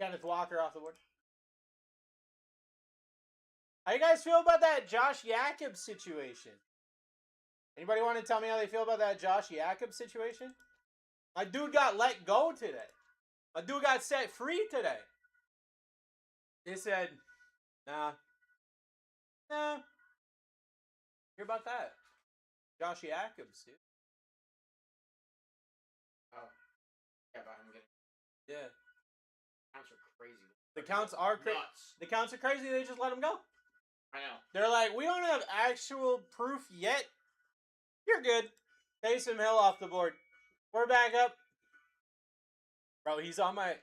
S5: Kenneth Walker off the board. How you guys feel about that Josh Jacobs situation? Anybody want to tell me how they feel about that Josh Jacobs situation? My dude got let go today. My dude got set free today. They said, nah. Hear about that? Josh Jacobs, dude.
S2: Oh. Yeah, but I'm getting...
S5: Yeah.
S2: Counts are crazy.
S5: The counts are crazy. The counts are crazy. They just let him go.
S2: I know.
S5: They're like, we don't have actual proof yet. You're good. Taysom Hill off the board. We're back up. Bro, he's on my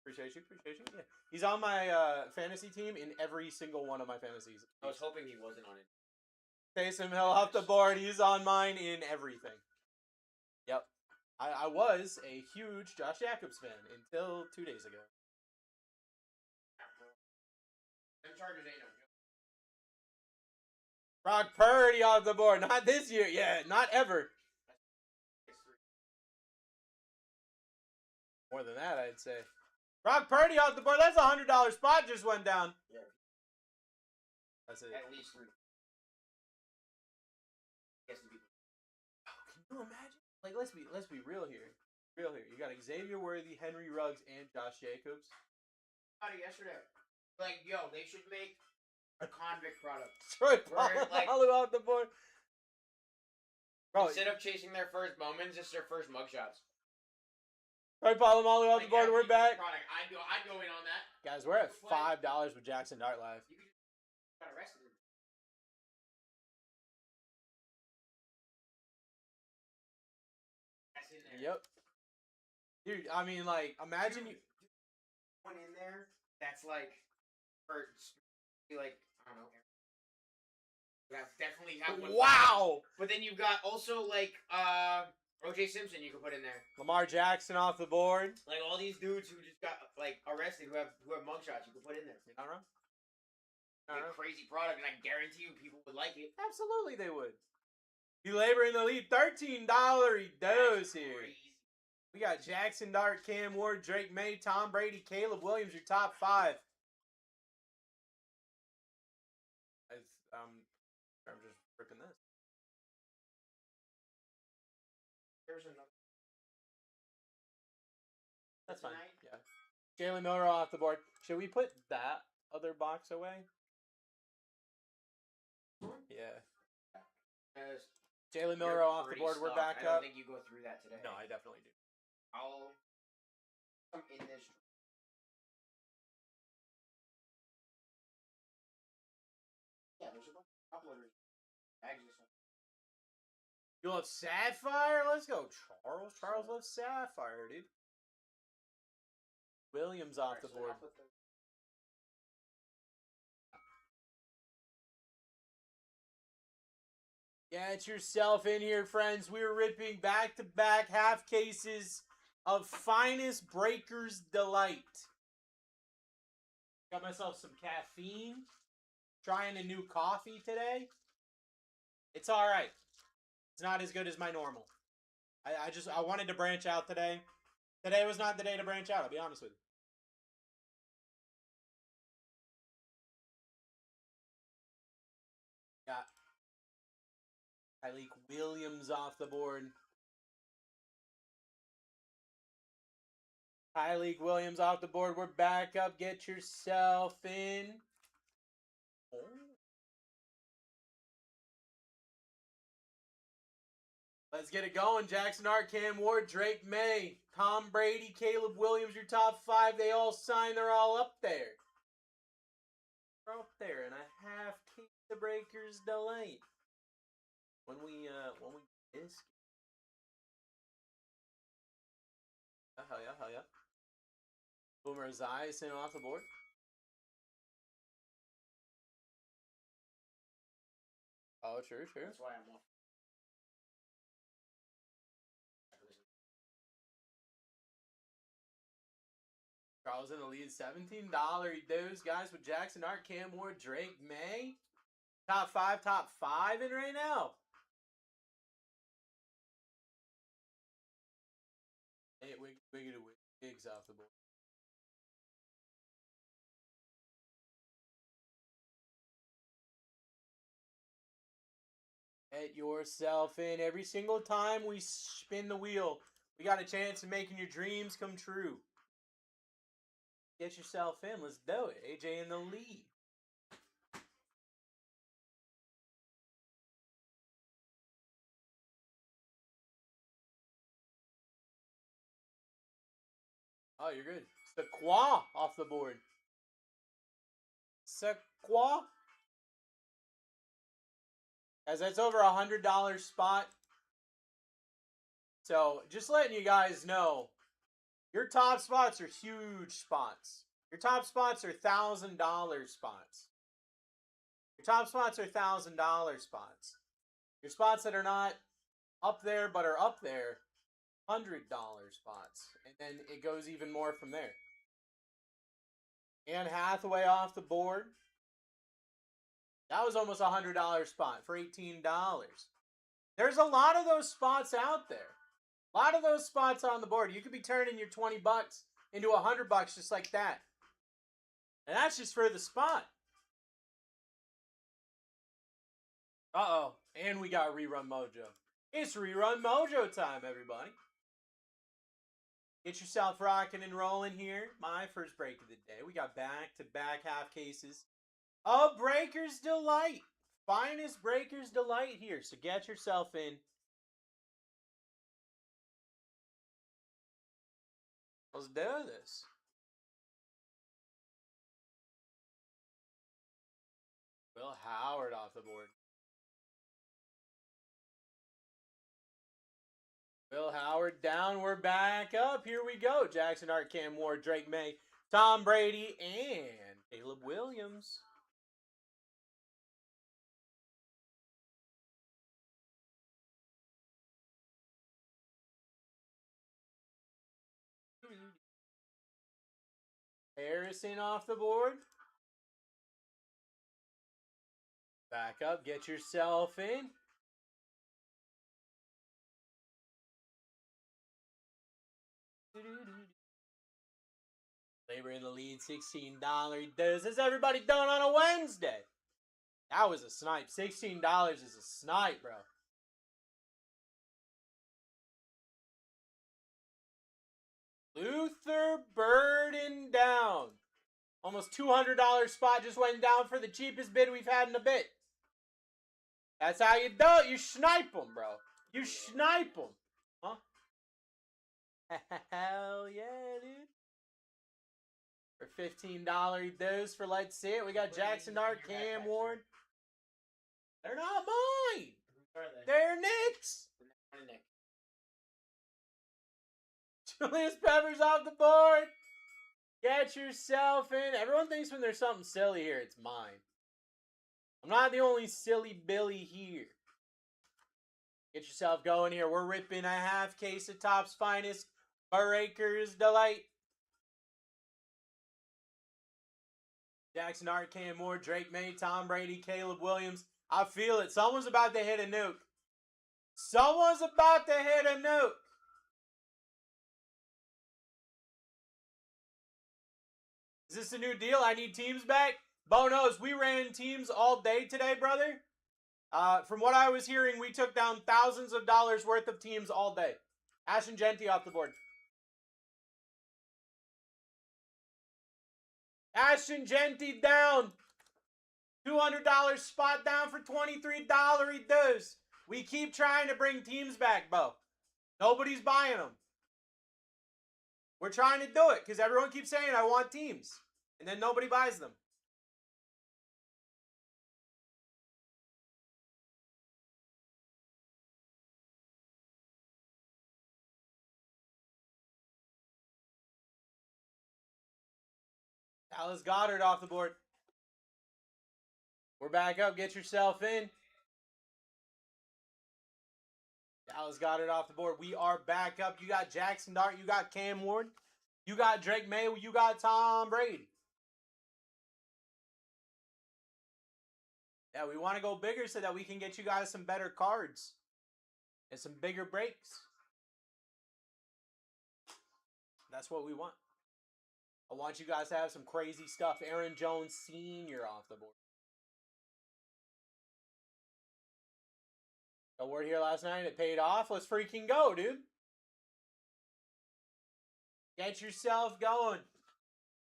S5: appreciate you. Yeah. He's on my fantasy team in every single one of my fantasies.
S2: I was hoping he wasn't on it.
S5: Taysom Hill off the board. He's on mine in everything. Yep. I was a huge Josh Jacobs fan until 2 days ago.
S2: Them Chargers ain't no joke.
S5: Brock Purdy off the board. Not this year. Yeah, not ever. More than that, I'd say. Brock Purdy off the board. That's $100 spot just went down.
S2: Yeah.
S5: That's it.
S2: At least 3. Guess the people.
S5: Oh, can you imagine? Like, let's be real here. Real here. You got Xavier Worthy, Henry Ruggs, and Josh Jacobs.
S2: About it yesterday. Like, yo, they should make a convict product.
S5: Troy
S2: Where, like,
S5: Polamalu off the board. Bro,
S2: instead of chasing their first moments, it's their first mugshots.
S5: Troy Polamalu off the board. We're back.
S2: Product. I'd go in on that.
S5: Guys, we're at $5 with Jackson Dart Live.
S2: You just got arrested. That's in there.
S5: Yep. Dude, I mean, like, imagine you...
S2: One in there that's like, for like, I don't know. That's definitely have one.
S5: Wow!
S2: But then you've got also like O.J. Simpson, you can put in there.
S5: Lamar Jackson off the board.
S2: Like all these dudes who just got like arrested, who have mugshots, you can put in there.
S5: You're not wrong.
S2: Like a crazy product, and I guarantee you, people would like it.
S5: Absolutely, they would. You labor in the lead. $13 dose here.
S2: Crazy.
S5: We got Jackson Dart, Cam Ward, Drake May, Tom Brady, Caleb Williams, your top 5. I'm just ripping this.
S2: There's another.
S5: That's fine.
S2: Tonight?
S5: Yeah. Jalen Milroe off the board. Should we put that other box away? Yeah. Jalen Milroe off the board. We're back
S2: I don't
S5: up.
S2: think you go through that today.
S5: No, I definitely do.
S2: I'll come in this. Yeah, there's a couple of bags or something.
S5: You love Sapphire? Let's go, Charles. Charles loves Sapphire, dude. Williams off the board. Get yourself in here, friends. We're ripping back-to-back half cases of Finest Breakers Delight. Got myself some caffeine. Trying a new coffee today. It's all right. It's not as good as my normal. I wanted to branch out today. Today was not the day to branch out, I'll be honest with you. Got Tyleek Williams off the board. Tyleek Williams off the board. We're back up. Get yourself in. Oh. Let's get it going. Jackson Dart, Cam Ward, Drake May, Tom Brady, Caleb Williams, your top 5. They all signed. They're all up there. They're up there in a half case of Breakers Delight. When we miss. Oh, hell yeah, hell yeah. Boomer Esiason off the board. Oh, true.
S2: That's why I'm off.
S5: Charles in the lead, $17. He does, guys, with Jackson Dart, Cam Ward, Drake May. Top 5 in right now. Hey, Wiggs off the board. Get yourself in. Every single time we spin the wheel, we got a chance of making your dreams come true. Get yourself in. Let's do it. AJ in the lead. Oh, you're good. Sequa off the board. Sequa. As that's over $100 spot. So, just letting you guys know, your top spots are huge spots. Your top spots are $1,000 spots. Your top spots are $1,000 spots. Your spots that are not up there but are up there, $100 spots. And then it goes even more from there. Anne Hathaway off the board. That was almost a $100 spot for $18. There's a lot of those spots out there. A lot of those spots on the board. You could be turning your $20 into $100 just like that. And that's just for the spot. Uh-oh. And we got Rerun Mojo. It's Rerun Mojo time, everybody. Get yourself rocking and rolling here. My first break of the day. We got back-to-back half cases of Breakers Delight. Finest Breakers Delight here. So get yourself in. Let's do this. Will Howard off the board. Will Howard down. We're back up. Here we go. Jackson Dart, Cam Ward, Drake May, Tom Brady, and Caleb Williams. Harrison off the board. Back up. Get yourself in. Labor in the lead, $16. This is everybody done on a Wednesday. That was a snipe. $16 is a snipe, bro. Luther Burden down. Almost $200 spot just went down for the cheapest bid we've had in a bit. That's how you do it. You snipe them, bro. You snipe them. Huh? Hell yeah, dude. For $15 dose for Let's See It. We got Jackson Dart, Cam Ward. They're not mine. They're Nick's. Julius Peppers off the board. Get yourself in. Everyone thinks when there's something silly here, it's mine. I'm not the only silly Billy here. Get yourself going here. We're ripping a half case of Topps Finest Breaker's Delight. Jackson Dart, Cam Moore, Drake May, Tom Brady, Caleb Williams. I feel it. Someone's about to hit a nuke. Someone's about to hit a nuke. Is this a new deal? I need teams back? Bo knows we ran teams all day today, brother. From what I was hearing, we took down thousands of dollars worth of teams all day. Ashton Genty off the board. Ashton Genty down. $200 spot down for $23 he does. We keep trying to bring teams back, Bo. Nobody's buying them. We're trying to do it because everyone keeps saying, I want teams. And then nobody buys them. Dallas Goddard off the board. We're back up. Get yourself in. Dallas Goddard off the board. We are back up. You got Jackson Dart. You got Cam Ward. You got Drake May. You got Tom Brady. Yeah, we want to go bigger so that we can get you guys some better cards. And some bigger breaks. That's what we want. I want you guys to have some crazy stuff. Aaron Jones Sr. off the board. A word here last night. It paid off. Let's freaking go, dude. Get yourself going.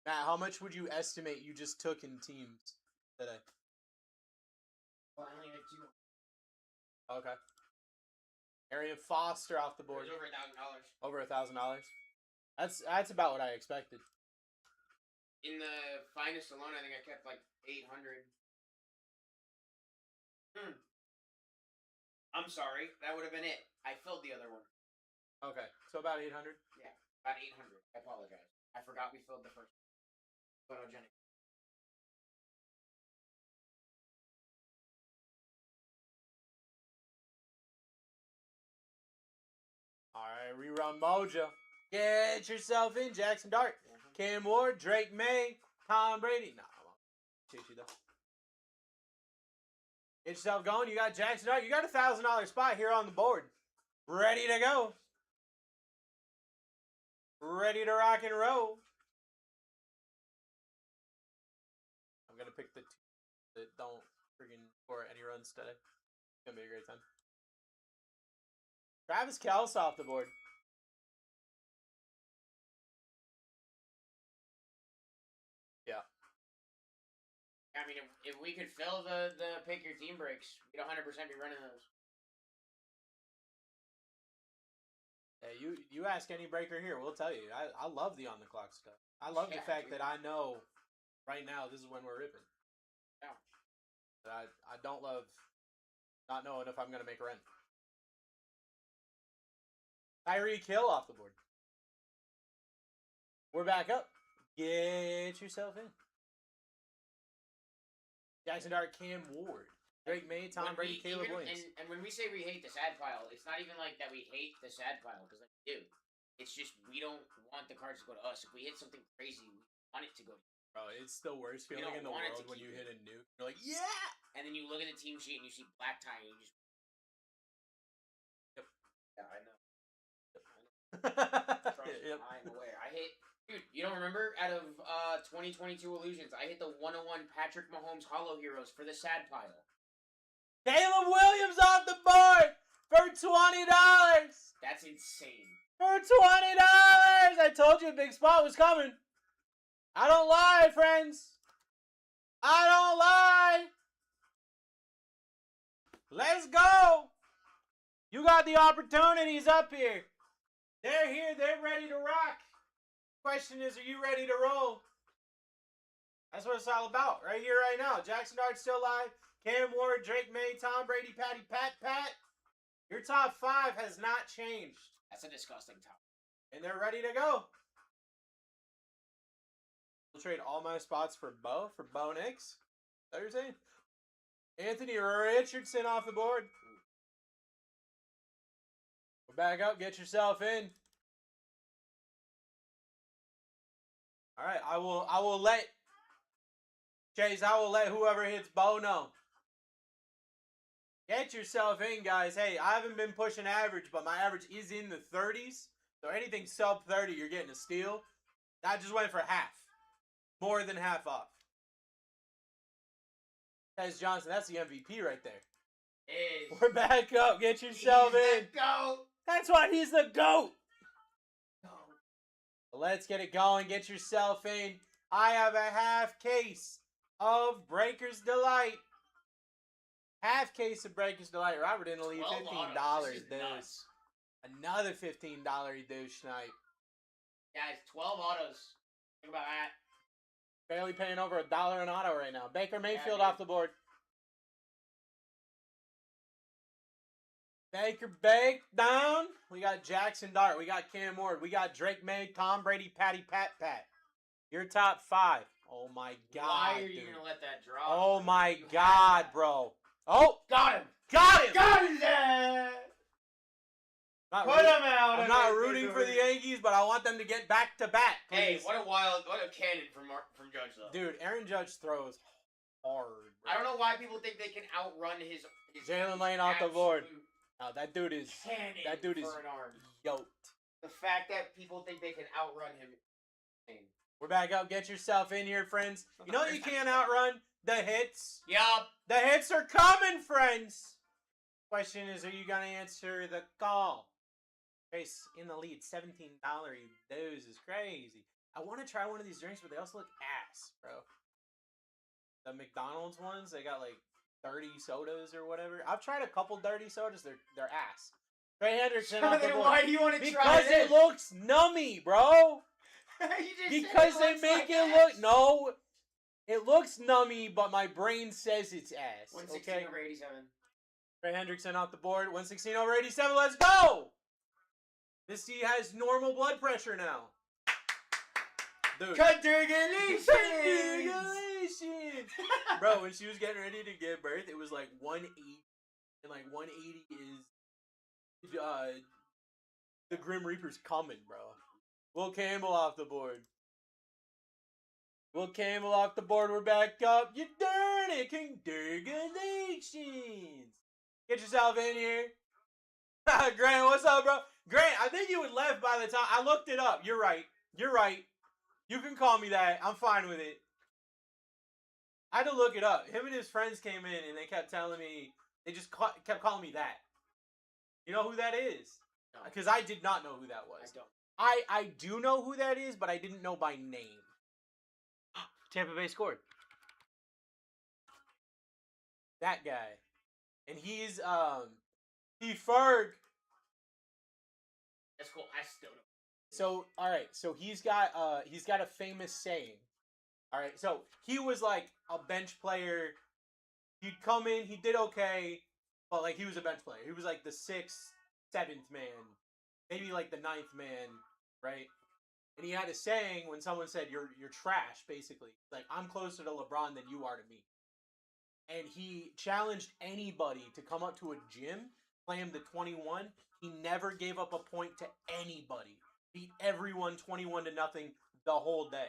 S5: Matt, how much would you estimate you just took in teams today?
S2: Well, I only had 2.
S5: Okay. Arian Foster off the board.
S2: It was
S5: Over
S2: over $1,000.
S5: $1,000. That's about what I expected.
S2: In the finest alone, I think I kept like 800. I'm sorry, that would have been it. I filled the other one.
S5: Okay, so about 800.
S2: Yeah, about 800. I apologize. I forgot we filled the first one. Photogenic.
S5: All right, rerun mojo. Get yourself in, Jackson Dart, Cam Ward, Drake May, Tom Brady. Nah, I won't chase you though. Get yourself going. You got Jackson Dart. You got a $1,000 spot here on the board. Ready to go. Ready to rock and roll. I'm gonna pick the 2 that don't friggin' score any runs today. It's gonna be a great time. Travis Kelce off the board. Yeah.
S2: I mean, if we could fill the pick your team breaks, we'd 100% be running those.
S5: Yeah, you ask any breaker here, we'll tell you. I love the on the clock stuff. I love the fact that I know right now this is when we're ripping.
S2: Yeah.
S5: But I don't love not knowing if I'm gonna make a run. Tyreek Hill off the board. We're back up. Get yourself in. Jackson Dart, Cam Ward, Drake May, Tom Brady, Caleb Williams.
S2: And when we say we hate the sad pile, it's not even like that we hate the sad pile, because like we do. It's just we don't want the cards to go to us. If we hit something crazy, want it to go.
S5: Bro, it's the worst
S2: You
S5: feeling
S2: don't
S5: in the
S2: want it
S5: world
S2: to
S5: when
S2: keep
S3: e
S5: you
S2: it.
S5: hit a nuke. You're like, yeah!
S2: And then you look at the team sheet and you see BlackTie and you just.
S5: Yep.
S2: Yeah, I know.
S5: Yep.
S2: I'm aware. I hit. Dude, you don't remember? Out of 2022 Illusions, I hit the 101 Patrick Mahomes Hollow Heroes for the sad pile.
S5: Caleb Williams off the board for $20.
S2: That's insane.
S5: For $20! I told you a big spot was coming. I don't lie, friends. I don't lie. Let's go. You got the opportunities up here. They're here. They're ready to rock. Question is, are you ready to roll? That's what it's all about right here, right now. Jackson Dart still live. Cam Ward, Drake May, Tom Brady, Patty, Pat. Your top 5 has not changed.
S2: That's a disgusting top.
S5: And they're ready to go. We'll trade all my spots for Bo Nix. Is that what you're saying? Anthony Richardson off the board. We're back up. Get yourself in. All right, I will let Chase. I will let whoever hits Bo know. Get yourself in, guys. Hey, I haven't been pushing average, but my average is in the 30s. So anything sub 30, you're getting a steal. I just went for half. More than half off. Chase Johnson, that's the MVP right there. We're back up. Get yourself in.
S2: Go.
S5: That's why he's the GOAT. Let's get it going. Get yourself in. I have a half case of Breaker's Delight. Half case of Breaker's Delight. Robert didn't leave $15, dude. Another $15 douche night.
S2: Guys, 12 autos. Think about that.
S5: Barely paying over $1 an auto right now. Baker Mayfield
S2: Yeah,
S5: off the board. Baker Bake down. We got Jackson Dart. We got Cam Ward. We got Drake May, Tom Brady, Patty, Pat. Your top 5. Oh my God.
S2: Why are you
S5: dude.
S2: gonna let that drop?
S5: Oh my
S2: You
S5: God,
S2: have-
S5: bro. Oh,
S2: Got him.
S5: got him.
S2: Got his ass.
S5: Not
S3: Put
S5: root-
S3: him out.
S5: I'm not rooting for the Yankees, but I want them to get back to back.
S2: Hey,
S5: please.
S2: what a cannon from Judge though.
S5: Dude, Aaron Judge throws hard. Bro.
S2: I don't know why people think they can outrun his
S5: Jalen Lane off the board.
S2: absolute
S5: No, that dude is
S2: cannon for an arm.
S5: yoked.
S2: The fact that people think they can outrun him.
S5: We're back up. Get yourself in here, friends. You know you can't outrun the hits.
S2: Yup.
S5: The hits are coming, friends. Question is, are you gonna answer the call? Trace in the lead, $17. Those is crazy. I want to try one of these drinks, but they also look ass, bro. The McDonald's ones, they got like 30 sodas or whatever. I've tried a couple dirty sodas. They're ass. Trey Hendrickson off the board.
S2: Why do you want to try
S5: Because
S2: this?
S5: it looks nummy, bro.
S2: You just
S5: Because
S2: said
S5: they
S2: looks
S5: make
S2: like
S5: it
S2: ass.
S5: look no. It looks nummy, but my brain says it's ass.
S2: 116
S5: Okay.
S2: over 87.
S5: Trey Hendrickson off the board. 116 over 87. Let's go. This C has normal blood pressure now. Dude.
S2: Congratulations!
S5: Congratulations! Bro, when she was getting ready to give birth, it was like 180. And like 180 is the Grim Reaper's coming, bro. Will Campbell off the board. Will Campbell off the board. We're back up. You darn it. Congratulations. Get yourself in here. Grant, what's up, bro? Grant, I think you had left by the time. I looked it up. You're right. You're right. You can call me that. I'm fine with it. I had to look it up. Him and his friends came in and they kept telling me, they just kept calling me that. You know who that is? Because I did not know who that was.
S2: I don't.
S5: I do know who that is, but I didn't know by name. Tampa Bay scored. That guy. And he's, he Ferg.
S2: That's cool. I still don't.
S5: So, alright, so he's got a famous saying. Alright, so he was like a bench player. He'd come in, he did okay, but like he was a bench player. He was like the 6th, 7th man, maybe like the 9th man, right? And he had a saying when someone said you're trash, basically. Like, I'm closer to LeBron than you are to me. And he challenged anybody to come up to a gym, play him the 21. He never gave up a point to anybody. Beat everyone 21-0 the whole day.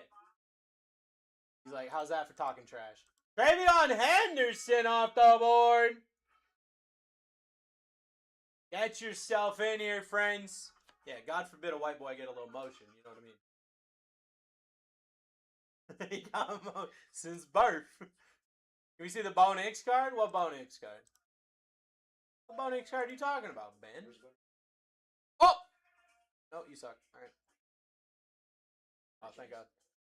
S5: He's like, how's that for talking trash? Travion Henderson off the board. Get yourself in here, friends. Yeah, God forbid a white boy get a little motion. You know what I mean? He got motion since birth. Can we see the Bone X card? What Bone X card? What Bone X card are you talking about, Ben? Oh! No, you suck. Alright. Oh, thank God.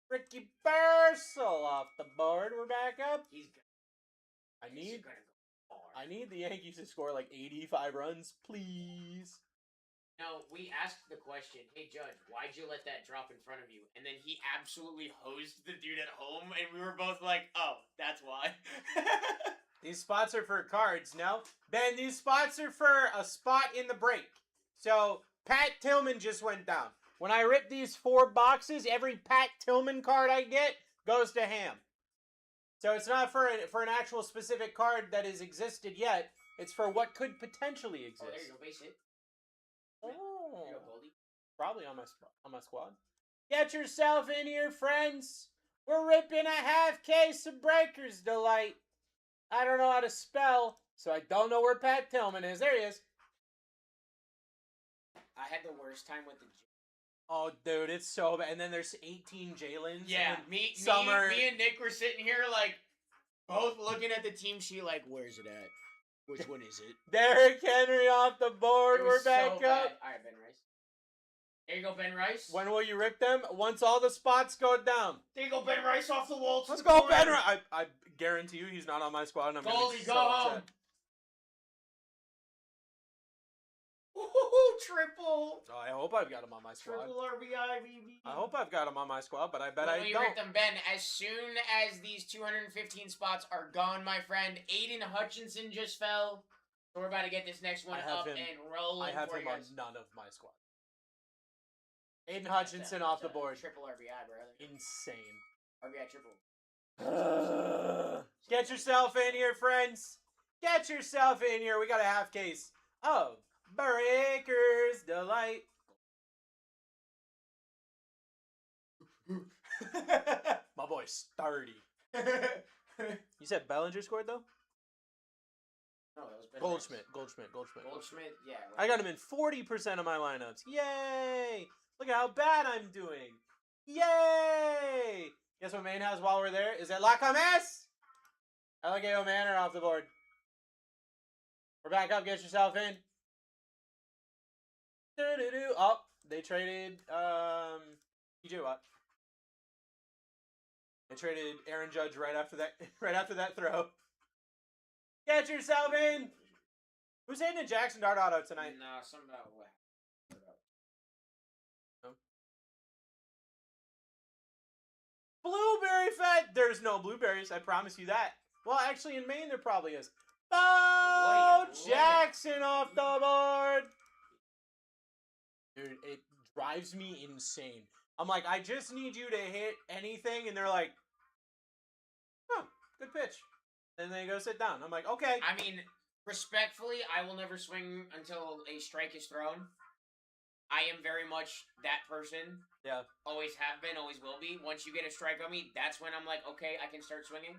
S5: Ricky Bursell off the board. We're back up. I need the Yankees to score like 85 runs, please.
S2: No, we asked the question, hey Judge, why'd you let that drop in front of you? And then he absolutely hosed the dude at home, and we were both like, oh, that's why.
S5: These spots are for cards, no? Ben, these spots are for a spot in the break. So, Pat Tillman just went down. When I rip these 4 boxes, every Pat Tillman card I get goes to Ham. So it's not for an actual specific card that has existed yet. It's for what could potentially exist.
S2: Oh, there you go, base hit.
S5: Oh,
S2: There you go, Goldie.
S5: probably on my squad. Get yourself in here, friends. We're ripping a half case of Breaker's Delight. I don't know how to spell, so I don't know where Pat Tillman is. There he is.
S2: I had the worst time with the...
S5: Oh, dude, it's so bad. And then there's 18 Jalen's.
S2: Yeah,
S5: and
S2: me and Nick were sitting here, like, both looking at the team sheet, like, where's it at? Which one is it?
S5: Derrick Henry off the board.
S2: It
S5: We're
S2: was
S5: back
S2: so
S5: up.
S2: bad. All right, Ben Rice. There you go, Ben Rice.
S5: When will you rip them? Once all the spots go down.
S2: There you go, Ben Rice off the wall.
S5: Let's go, Ben Rice. I guarantee you he's not on my squad. And I'm
S2: Goldie,
S5: be
S2: go
S5: so
S2: home.
S5: upset.
S2: Ooh, triple.
S5: Oh, I hope I've got him on my squad.
S2: Triple RBI, baby.
S5: I hope I've got him on my squad, but I bet
S2: When
S5: I
S2: will you
S5: don't.
S2: rip them, Ben? As soon as these 215 spots are gone, my friend, Aiden Hutchinson just fell. So we're about to get this next one
S5: I have
S2: up
S5: him-
S2: and rolling
S5: I have
S2: for
S5: him
S2: you
S5: on
S2: guys.
S5: none of my squad. Aiden Hutchinson off the board.
S2: Triple RBI, brother.
S5: Insane.
S2: RBI triple.
S5: Get yourself in here, friends. Get yourself in here. We got a half case of Breaker's Delight. My boy Sturdy. You said Bellinger scored though?
S2: No, that was Ben
S5: Goldschmidt.
S2: Rice. Goldschmidt, yeah.
S5: I got him in 40% of my lineups. Yay! Look at how bad I'm doing. Yay! Guess what main has while we're there? Is it La Cames? Alligator Manor off the board. We're back up. Get yourself in. Doo-doo-doo. Oh, they traded TJ Watt. They traded Aaron Judge right after that throw. Get yourself in. Who's hitting a Jackson Dart auto tonight?
S2: No, something about what?
S5: Blueberry Fed. There's no blueberries. I promise you that. Well, actually, in Maine there probably is. Bo Jackson off the board. Dude, it drives me insane. I'm like, I just need you to hit anything, and they're like, "Oh, good pitch." And they go sit down. I'm like, okay.
S2: I mean, respectfully, I will never swing until a strike is thrown. I am very much that person.
S5: Yeah.
S2: Always have been, always will be. Once you get a strike on me, that's when I'm like, okay, I can start swinging.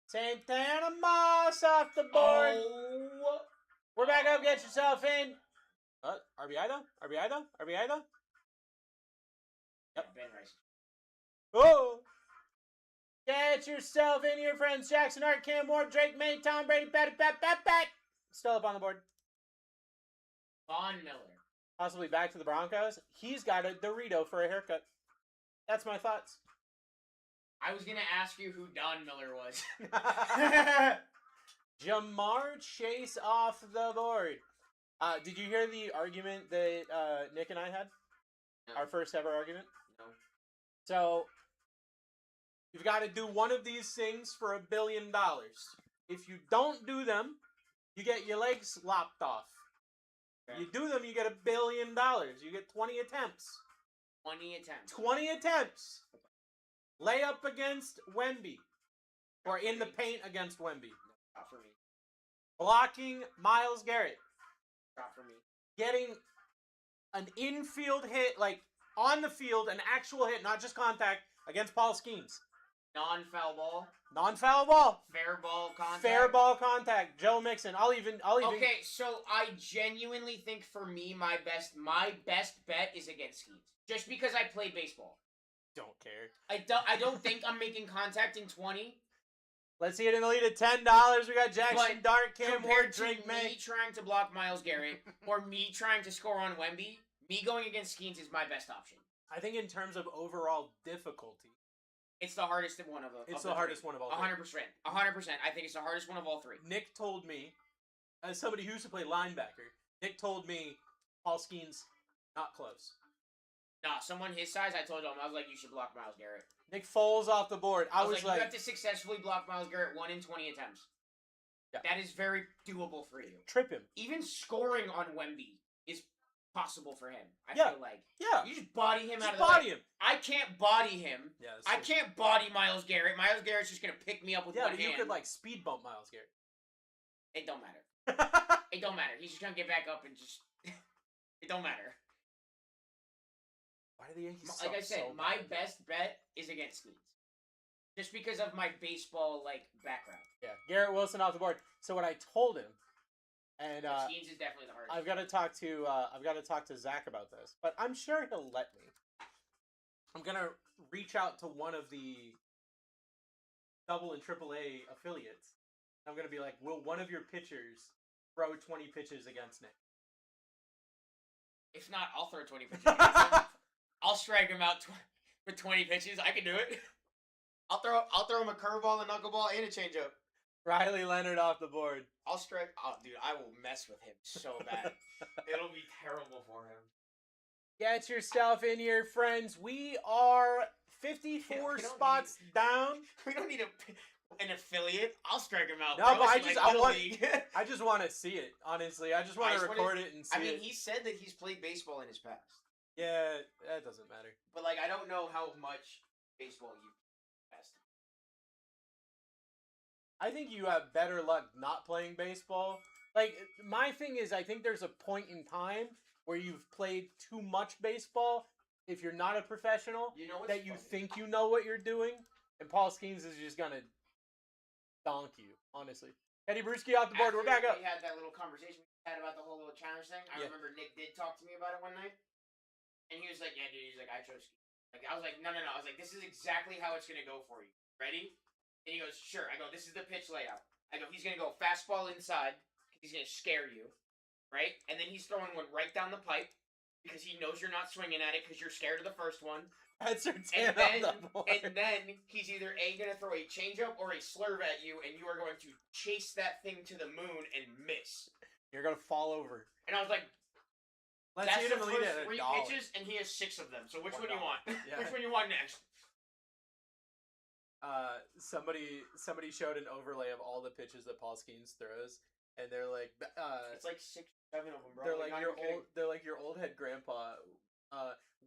S5: Santana Moss off the board.
S2: Oh.
S5: We're back up. Get yourself in. RBI though? RBI though? RBI though?
S2: Yep. Ben Rice.
S5: Oh! Get yourself in here, friends. Jackson Hart, Cam Ward, Drake May, Tom Brady, Pat. Still up on the board.
S2: Von Miller.
S5: Possibly back to the Broncos. He's got a Dorito for a haircut. That's my thoughts.
S2: I was gonna ask you who Don Miller was.
S5: Jamar Chase off the board. Did you hear the argument that Nick and I had?
S2: No.
S5: Our first ever argument?
S2: No.
S5: So, you've got to do one of these things for $1 billion. If you don't do them, you get your legs lopped off.
S2: Okay.
S5: You do them, you get $1 billion. You get 20 attempts.
S2: 20 attempts.
S5: 20 attempts. Lay up against Wemby. Or in the paint against Wemby.
S2: Not for me.
S5: Blocking Myles Garrett.
S2: Not for me.
S5: Getting an infield hit, like on the field, an actual hit, not just contact, against Paul Skeens.
S2: Non-foul ball.
S5: Non-foul ball.
S2: Fair ball contact.
S5: Fair ball contact. Joe Mixon. I'll even.
S2: Okay, so I genuinely think for me, my best bet is against Skeens. Just because I play baseball.
S5: Don't care.
S2: I don't think I'm making contact in 20.
S5: Let's see it in the lead at $10. We got Jackson Dart, Cam Ward,
S2: Compared to
S5: Drake
S2: me
S5: May.
S2: trying to block Myles Garrett or me trying to score on Wemby, me going against Skeens is my best option.
S5: I think in terms of overall difficulty,
S2: it's the hardest one of them.
S5: It's the hardest one of all.
S2: 100%. 100%. I think it's the hardest one of all three.
S5: Nick told me, as somebody who used to play linebacker, Nick told me Paul Skeens not close.
S2: Nah, someone his size, I told him, I was like, you should block Myles Garrett.
S5: Nick Foles off the board. I was like,
S2: you have to successfully block Myles Garrett 1 in 20 attempts.
S5: Yeah.
S2: That is very doable for you.
S5: Trip him.
S2: Even scoring on Wemby is possible for him. I
S5: Yeah.
S2: feel like.
S5: Yeah.
S2: You just body him out of
S5: body
S2: the way.
S5: him.
S2: I can't body him.
S5: Yeah,
S2: I can't body Myles Garrett. Myles Garrett's just gonna pick me up with one
S5: but
S2: hand.
S5: you could like speed bump Myles Garrett.
S2: It don't matter. It don't matter. He's just gonna get back up and just. It don't matter.
S5: Why do the Yankees
S2: Like I said,
S5: so
S2: my
S5: bad?
S2: best bet is against Skeens. Just because of my baseball background.
S5: Yeah, Garrett Wilson off the board. So what I told him, and
S2: Skeens is definitely the hardest.
S5: I've got to talk to Zach about this, but I'm sure he'll let me. I'm gonna reach out to one of the double and triple A affiliates. I'm gonna be like, will one of your pitchers throw 20 pitches against Nick?
S2: If not, I'll throw 20 pitches against him. I'll strike him out with 20 pitches. I can do it. I'll throw him a curveball, a knuckleball, and a changeup.
S5: Riley Leonard off the board.
S2: I'll strike. Oh, dude, I will mess with him so bad. It'll be terrible for him.
S5: Get yourself in here, friends. We are 54 spots down.
S2: We don't need an affiliate. I'll strike him out.
S5: No, but
S2: I
S5: I just want to see it. Honestly, I just want to record it and see it.
S2: I mean, he said that he's played baseball in his past.
S5: Yeah, that doesn't matter.
S2: But I don't know how much baseball you tested.
S5: I think you have better luck not playing baseball. My thing is, I think there's a point in time where you've played too much baseball if you're not a professional,
S2: you know
S5: that you think you know what you're doing, and Paul Skeens is just gonna donk you, honestly. Eddie Bruschi off the board. We're back up.
S2: We had that little conversation we had about the whole little challenge thing. I remember Nick did talk to me about it one night. And he was like, yeah, dude, he's like, I chose Skeens. I was like, no. I was like, this is exactly how it's going to go for you. Ready? And he goes, sure. I go, this is the pitch layout. I go, he's going to go fastball inside because he's going to scare you. Right? And then he's throwing one right down the pipe because he knows you're not swinging at it because you're scared of the first one.
S5: That's
S2: and then he's either going to throw a changeup or a slurve at you, and you are going to chase that thing to the moon and miss.
S5: You're going to fall over.
S2: And I was like,
S5: Let's
S2: that's
S5: see
S2: the
S5: him
S2: first
S5: lead at
S2: three
S5: $1.
S2: pitches, and he has 6 of them. So which one do you want?
S5: Yeah.
S2: Which one you want next?
S5: Somebody showed an overlay of all the pitches that Paul Skeens throws, and they're like,
S2: it's like 6 or 7 of them, bro.
S5: They're like your old. They're like your old head grandpa.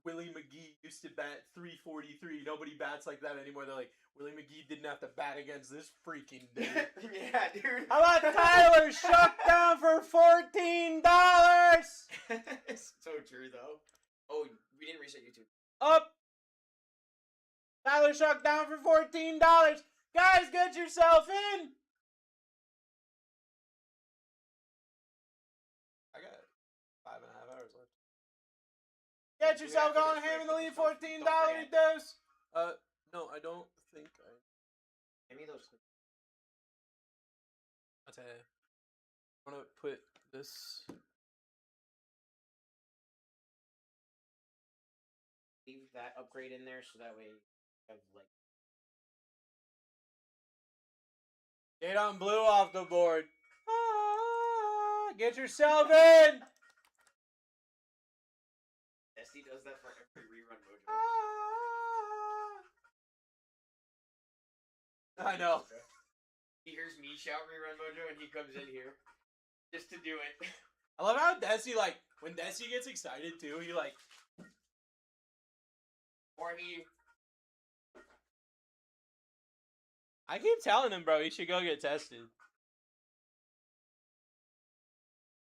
S5: Willie McGee used to bat .343. Nobody bats like that anymore. They're like, Willie McGee didn't have to bat against this freaking dude.
S2: Yeah, dude.
S5: How about Tyler Shuck down for $14?
S2: It's so true, though. Oh, we didn't reset YouTube.
S5: Up. Tyler Shuck down for $14. Guys, get yourself in. I got 5.5 hours left. Get yourself going, ham in the lead, $14 dose. No, I don't think I.
S2: Give me those.
S5: I'll tell you. I'm gonna put this.
S2: Leave that upgrade in there so that way you have
S5: Get on blue off the board. Get yourself in.
S2: Dusty does that for every rerun mojo.
S5: I know.
S2: He hears me shout rerun mojo and he comes in here just to do it.
S5: I love how Desi, when Desi gets excited too, he
S2: Or he...
S5: I keep telling him, bro, he should go get tested.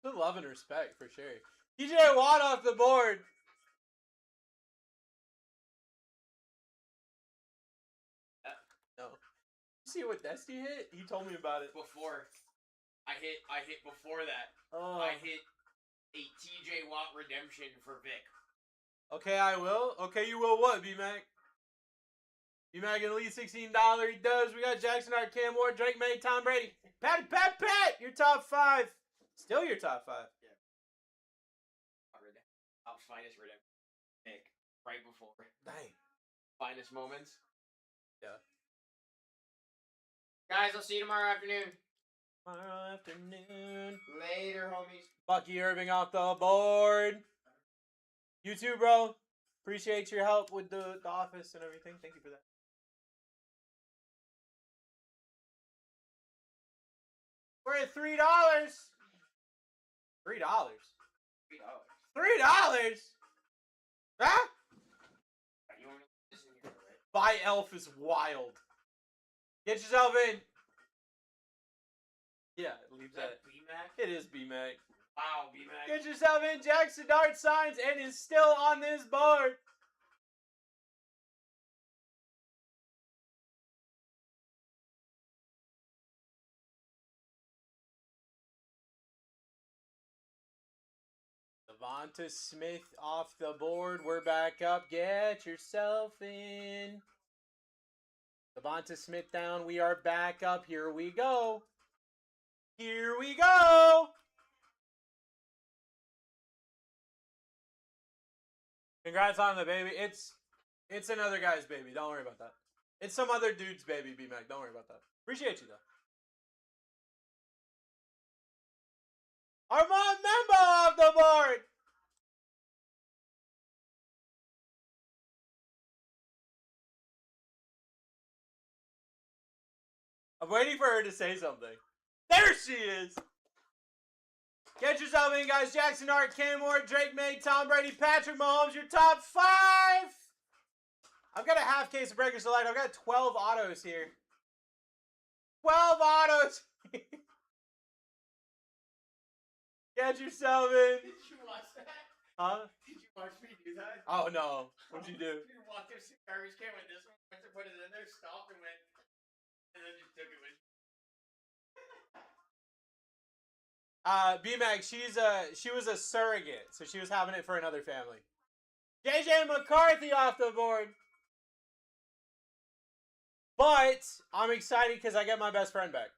S5: With love and respect, for sure. TJ Watt off the board. See what Dusty hit? He told me about it.
S2: Before. I hit before that.
S5: Oh.
S2: I hit a TJ Watt redemption for Vic.
S5: Okay, I will. Okay, you will what, B-Mac? B-Mac at least $16. He does. We got Jackson Hart, Cam Ward, Drake May, Tom Brady. Pat, your top 5. Still your top 5.
S2: Yeah. Top finest redemption. Vic. Right before.
S5: Dang.
S2: Finest moments.
S5: Yeah.
S2: Guys, I'll see you tomorrow afternoon.
S5: Tomorrow afternoon.
S2: Later, homies.
S5: Bucky Irving off the board. You too, bro. Appreciate your help with the office and everything. Thank you for that. We're at $3. $3. $3. Huh? Buy Elf is wild. Get yourself in. Yeah, it leaves that.
S2: B-Mac?
S5: It is B-Mac.
S2: Wow, B-Mac.
S5: Get yourself in. Jackson Dart signs and is still on this board. Devonta Smith off the board. We're back up. Get yourself in. Devonta Smith down. We are back up. Here we go. Here we go. Congrats on the baby. It's another guy's baby. Don't worry about that. It's some other dude's baby, B-Mac. Don't worry about that. Appreciate you, though. Armand Membo off the board. I'm waiting for her to say something. There she is. Get yourself in, guys. Jackson Hart, Cam Ward, Drake May, Tom Brady, Patrick Mahomes, your top 5. I've got a half case of Breakers Delight. I've got 12 autos here. 12 autos. Get yourself in.
S2: Did you watch that?
S5: Huh?
S2: Did you watch me do that?
S5: Oh, no. What'd you do?
S2: You walked through some garbage can with this one, went to put it in there, stopped and went, and then just took it with
S5: B-Mac, she was a surrogate, so she was having it for another family. JJ McCarthy off the board. But I'm excited because I get my best friend back.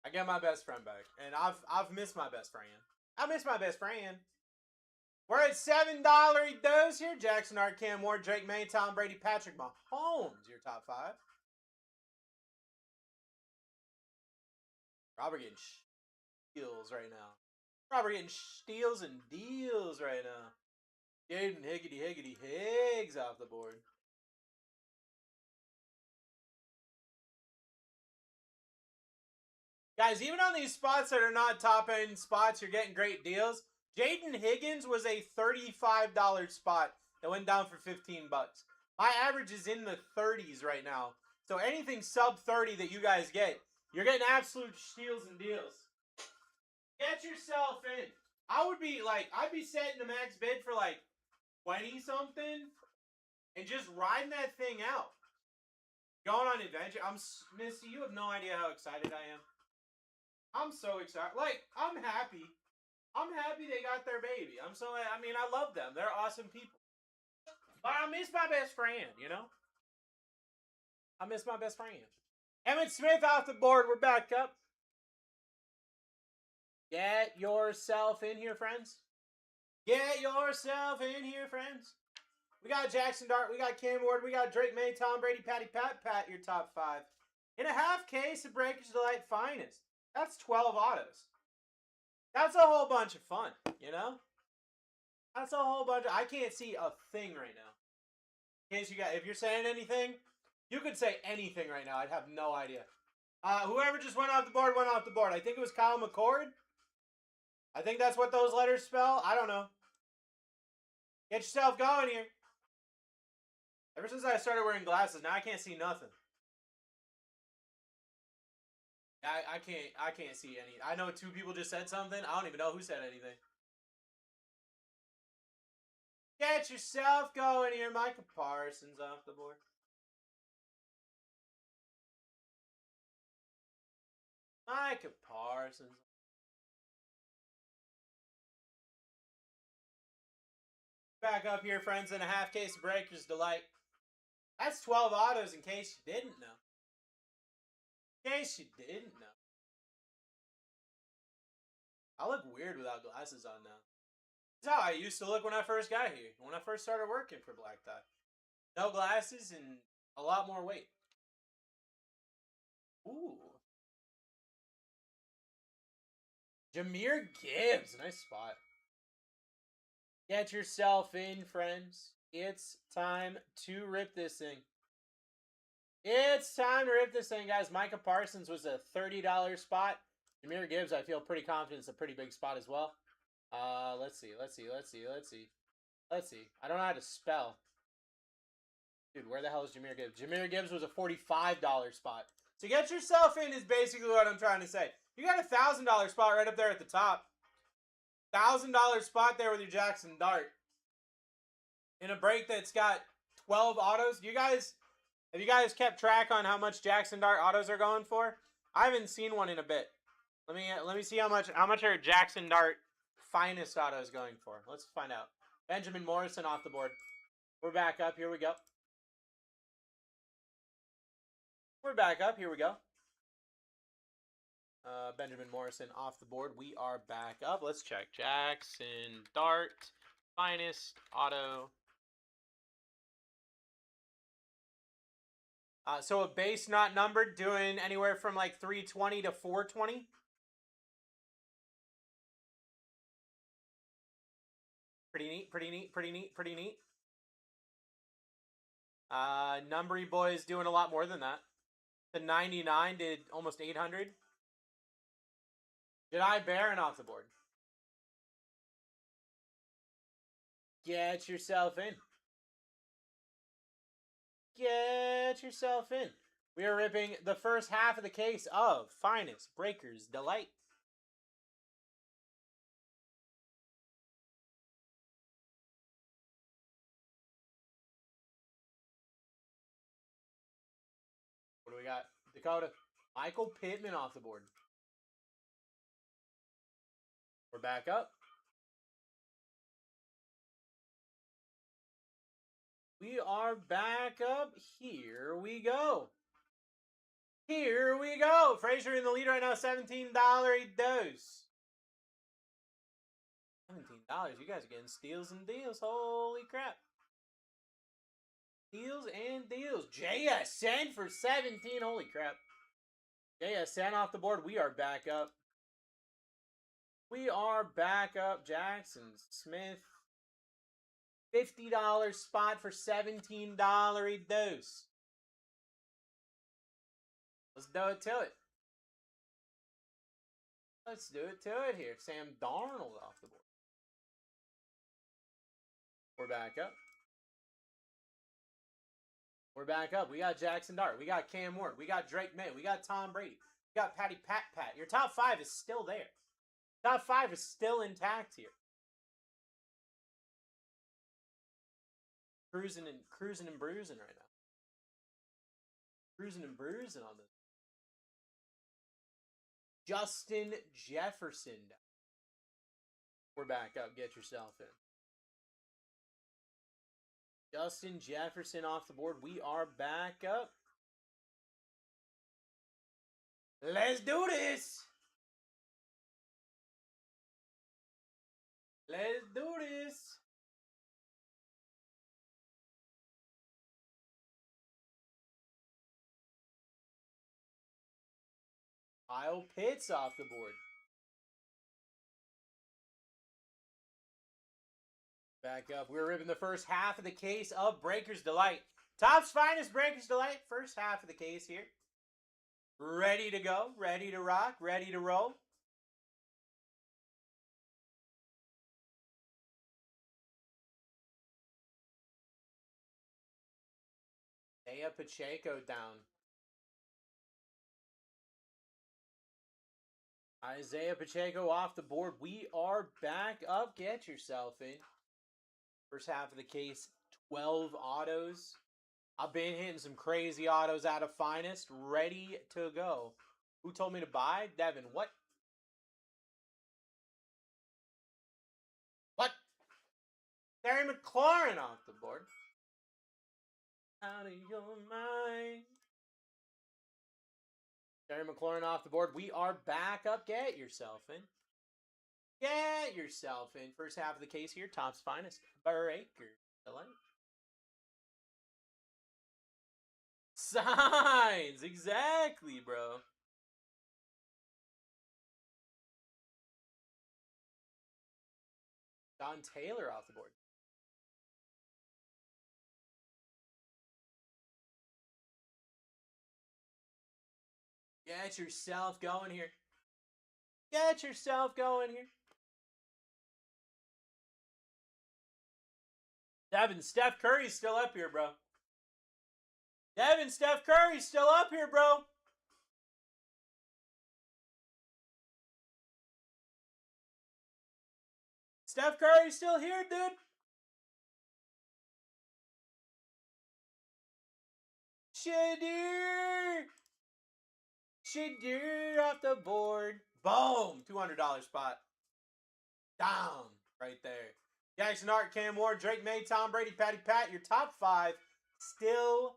S5: I get my best friend back. And I've missed my best friend. I miss my best friend. We're at $7 dose here. Jackson Hart, Cam Ward, Drake May, Tom Brady, Patrick Mahomes, your top 5. Robert getting steals right now. Robert getting steals and deals right now. Jaden Higgity Higgs off the board. Guys, even on these spots that are not top-end spots, you're getting great deals. Jaden Higgins was a $35 spot that went down for $15. My average is in the 30s right now. So anything sub 30 that you guys get, you're getting absolute steals and deals. Get yourself in. I'd be setting the max bid for like 20-something and just riding that thing out. Going on adventure. Misty, you have no idea how excited I am. I'm so excited. Like, I'm happy. I'm happy they got their baby. I love them. They're awesome people. But I miss my best friend, you know? I miss my best friend. Emmett Smith off the board. We're back up. Get yourself in here, friends. Get yourself in here, friends. We got Jackson Dart. We got Cam Ward. We got Drake May, Tom Brady, Pat, your top 5. In a half case of Breakers Delight Finest. That's 12 autos. That's a whole bunch of fun, you know? That's a whole bunch of... I can't see a thing right now. In case you got... If you're saying anything, you could say anything right now. I'd have no idea. Whoever just went off the board, went off the board. I think it was Kyle McCord. I think that's what those letters spell. I don't know. Get yourself going here. Ever since I started wearing glasses, now I can't see nothing. I can't see any. I know 2 people just said something. I don't even know who said anything. Get yourself going here. Micah Parsons off the board. Micah Parsons. Back up here, friends, in a half case of Breakers Delight. That's 12 autos in case you didn't know. In case you didn't know. I look weird without glasses on now. That's how I used to look when I first got here. When I first started working for BlackTie. No glasses and a lot more weight. Ooh. Jahmyr Gibbs. Nice spot. Get yourself in, friends. It's time to rip this thing. It's time to rip this thing, guys. Micah Parsons was a $30 spot. Jahmyr Gibbs, I feel pretty confident, is a pretty big spot as well. Let's see. I don't know how to spell. Dude, where the hell is Jahmyr Gibbs? Jahmyr Gibbs was a $45 spot. So get yourself in is basically what I'm trying to say. You got a $1,000 spot right up there at the top. $1,000 spot there with your Jackson Dart. In a break that's got 12 autos. Have you guys kept track on how much Jackson Dart autos are going for? I haven't seen one in a bit. Let me see how much are Jackson Dart finest autos going for. Let's find out. Benjamin Morrison off the board. We're back up. Here we go. We're back up. Here we go. Benjamin Morrison off the board. We are back up. Let's check. Jackson Dart finest auto. So a base not numbered, doing anywhere from like 320 to 420. Pretty neat. Numbery boys doing a lot more than that. The 99 did almost 800. Jedi Baron off the board. Get yourself in. Get yourself in. We are ripping the first half of the case of Finest Breakers Delight. What do we got? Dakota. Michael Pittman off the board. We're back up. We are back up. Here we go. Here we go. Frazier in the lead right now. $17 a dose. $17. You guys are getting steals and deals. Holy crap. Steals and deals. JSN for 17. Holy crap. JSN off the board. We are back up. We are back up. Jackson Smith. $50 spot for $17 a dose. Let's do it to it. Let's do it to it here. Sam Darnold off the board. We're back up. We're back up. We got Jackson Dart. We got Cam Ward. We got Drake May. We got Tom Brady. We got Patty Pat. Your top five is still there. Top five is still intact here. Cruising and bruising right now. Cruising and bruising on this. Justin Jefferson. We're back up. Get yourself in. Justin Jefferson off the board. We are back up. Let's do this. Let's do this. Kyle Pitts off the board. Back up. We're ripping the first half of the case of Breakers Delight. Top's finest Breakers Delight. First half of the case here. Ready to go. Ready to rock. Ready to roll. Isaiah Pacheco down. Isaiah Pacheco off the board. We are back up. Get yourself in. First half of the case, 12 autos. I've been hitting some crazy autos out of Finest. Ready to go. Who told me to buy? Devin, what? What? Terry McLaurin off the board. Out of your mind. Terry McLaurin off the board. We are back up. Get yourself in. Get yourself in. First half of the case here. Top's finest. Breaker. Signs. Exactly, bro. Don Taylor off the board. Get yourself going here. Get yourself going here. Devin, Steph Curry's still up here, bro. Devin, Steph Curry's still up here, bro. Steph Curry's still here, dude. Shadir. Shadir off the board. Boom. $200 spot. Down. Right there. Jackson Art, Cam Ward, Drake May, Tom Brady, Patty Pat. Your top 5 still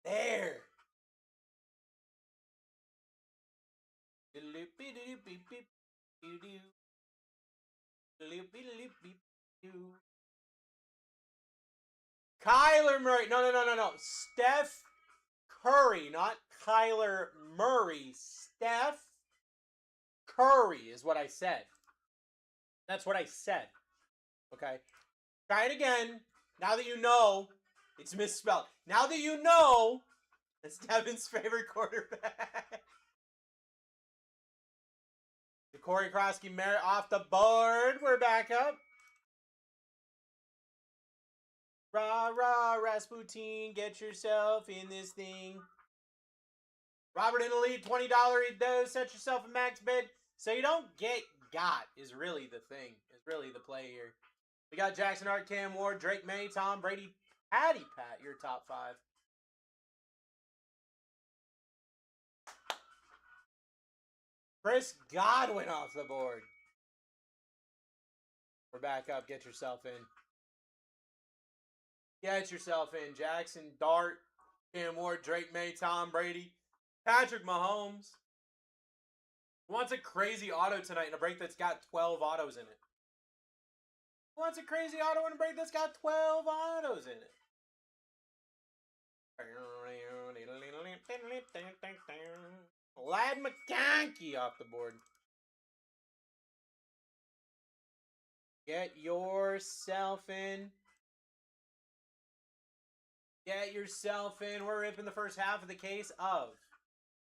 S5: there. Kyler Murray. No. Steph Curry, not Kyler Murray. Steph Curry is what I said. That's what I said. Okay? Try it again. Now that you know it's misspelled. Now that you know it's Devin's favorite quarterback. The Corey Krosky Merritt off the board. We're back up. Rah, rah, Rasputin, get yourself in this thing. Robert in the lead, $20 does. Set yourself a max bid so you don't get got is really the thing. Is really the play here. We got Jackson Art, Cam Ward, Drake May, Tom Brady, Patty Pat, your top 5. Chris Godwin off the board. We're back up. Get yourself in. Get yourself in. Jackson Dart, Cam Ward, Drake May, Tom Brady, Patrick Mahomes. Who wants a crazy auto tonight in a break that's got 12 autos in it? Who wants a crazy auto in a break that's got 12 autos in it? Lad McConkey off the board. Get yourself in. Get yourself in. We're ripping the first half of the case of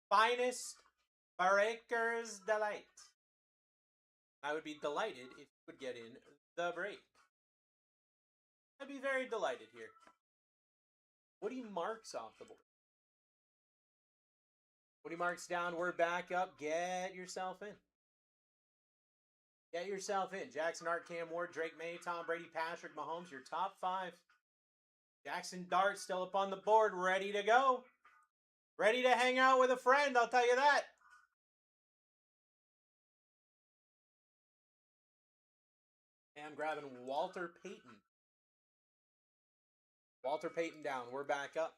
S5: Finest Breaker's Delight. I would be delighted if you would get in the break. I'd be very delighted here. Woody Marks off the board. Woody Marks down. We're back up. Get yourself in. Get yourself in. Jackson Art, Cam Ward, Drake May, Tom Brady, Patrick Mahomes. Your top 5. Jackson Dart still up on the board. Ready to go. Ready to hang out with a friend. I'll tell you that. And I'm grabbing Walter Payton. Walter Payton down. We're back up.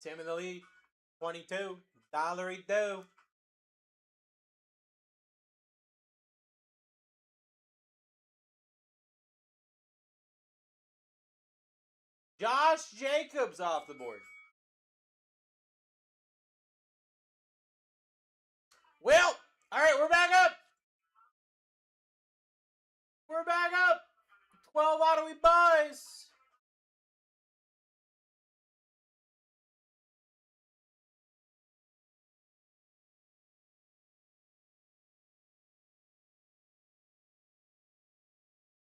S5: Tim in the lead. $22. $1 Josh Jacobs off the board. Well, all right, we're back up. We're back up. 12 auto we buys.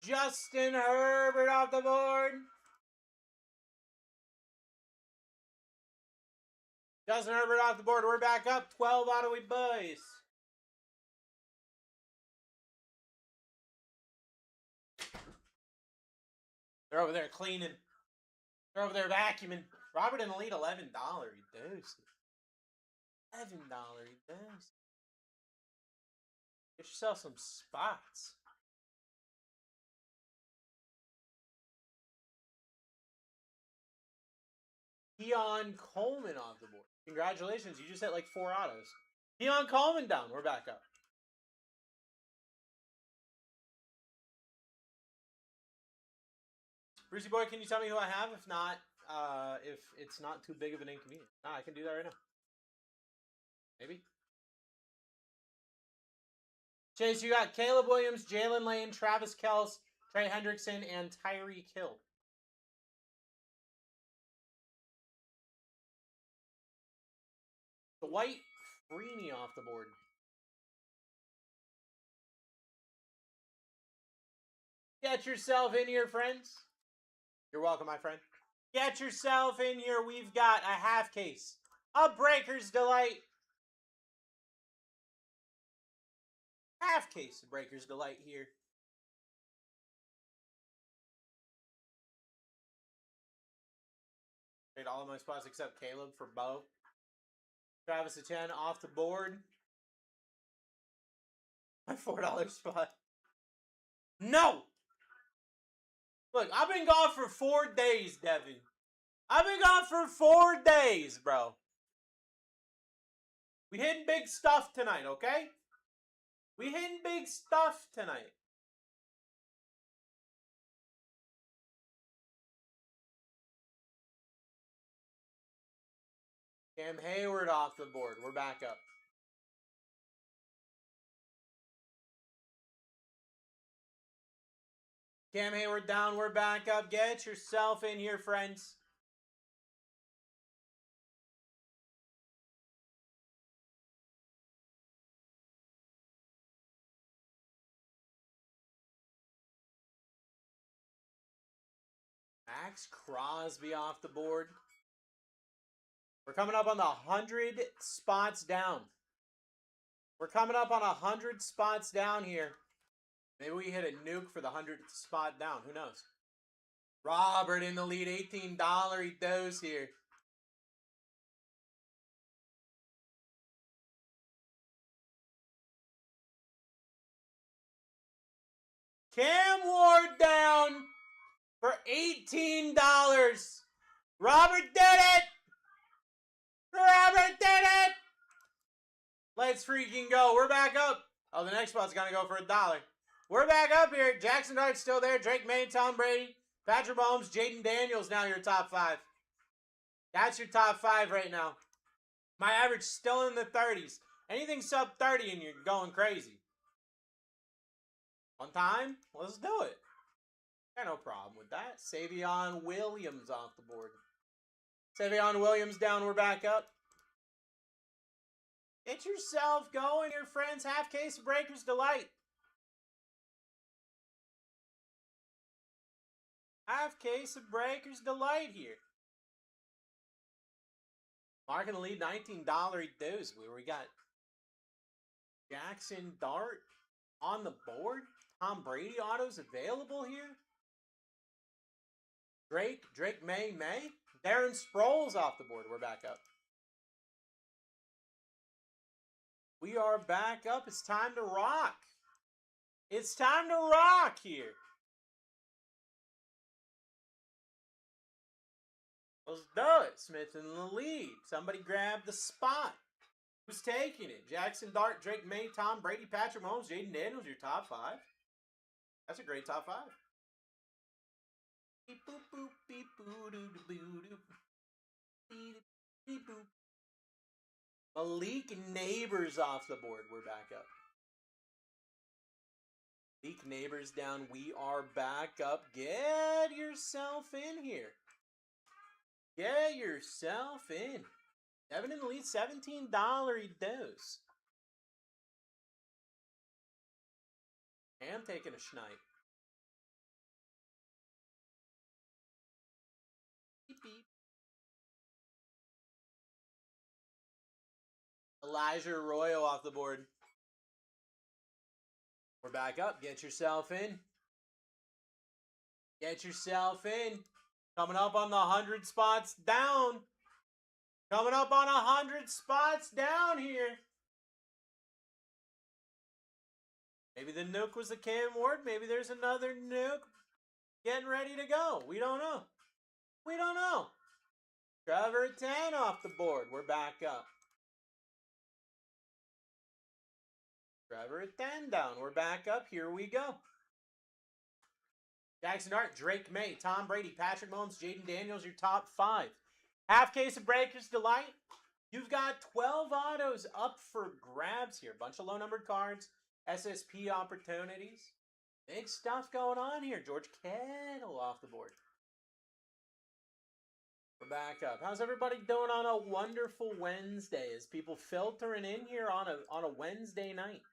S5: Justin Herbert off the board. Justin Herbert off the board. We're back up. 12 auto we buys. They're over there cleaning. They're over there vacuuming. Robert in the lead, $11. He does. $11. He does. Get yourself some spots. Keon Coleman off the board. Congratulations, you just hit like 4 autos. Keon Coleman down. We're back up. Brucey boy, can you tell me who I have? If not, if it's not too big of an inconvenience. Nah, I can do that right now. Maybe. Chase, you got Caleb Williams, Jalen Lane, Travis Kelce, Trey Hendrickson, and Tyreek Hill. Dwight Freeney off the board. Get yourself in here, friends. You're welcome, my friend. Get yourself in here. We've got a half case of Breaker's Delight. Half case of Breaker's Delight here. Trade all of my spots except Caleb for Bo. Travis Etienne off the board. My $4 spot. No! Look, I've been gone for 4 days, Devin. I've been gone for 4 days, bro. We hitting big stuff tonight, okay? We hitting big stuff tonight. Cam Hayward off the board. We're back up. Cam Hayward down. We're back up. Get yourself in here, friends. Max Crosby off the board. We're coming up on the 100 spots down. We're coming up on 100 spots down here. Maybe we hit a nuke for the 100th spot down. Who knows? Robert in the lead. $18 he does here. Cam Ward down for $18. Robert did it! Robert did it! Let's freaking go. We're back up. Oh, the next spot's going to go for $1. We're back up here. Jackson Dart's still there. Drake May, Tom Brady, Patrick Mahomes, Jaden Daniels now your top 5. That's your top 5 right now. My average still in the 30s. Anything sub 30 and you're going crazy. On time? Let's do it. Got no problem with that. Savion Williams off the board. Savion Williams down. We're back up. Get yourself going here, friends. Half case of Breaker's Delight. Half case of Breaker's Delight here. Mark in the lead, $19 he does. We got Jackson Dart on the board. Tom Brady autos available here. Drake May. Darren Sproles off the board. We're back up. We are back up. It's time to rock. It's time to rock here. Let's do it. Smith in the lead. Somebody grab the spot. Who's taking it? Jackson Dart, Drake May, Tom Brady, Patrick Mahomes, Jaden Daniels, your top 5. That's a great top 5. Beep boop boop beep boo doo doo boo doo. Beep boop. Malik Neighbors off the board. We're back up. Malik Neighbors down. We are back up. Get yourself in here. Get yourself in. Devin in the lead, $17 he does. I'm taking a schnipe. Beep, beep. Elijah Arroyo off the board. We're back up. Get yourself in. Get yourself in. Coming up on the 100 spots down. Coming up on 100 spots down here. Maybe the nuke was the Cam Ward. Maybe there's another nuke getting ready to go. We don't know. We don't know. Trevor at 10 off the board. We're back up. Trevor at 10 down. We're back up. Here we go. Jackson Dart, Drake May, Tom Brady, Patrick Mahomes, Jaden Daniels, your top 5. Half case of Breakers Delight. You've got 12 autos up for grabs here. Bunch of low-numbered cards. SSP opportunities. Big stuff going on here. George Kittle off the board. We're back up. How's everybody doing on a wonderful Wednesday? As people filtering in here on a Wednesday night?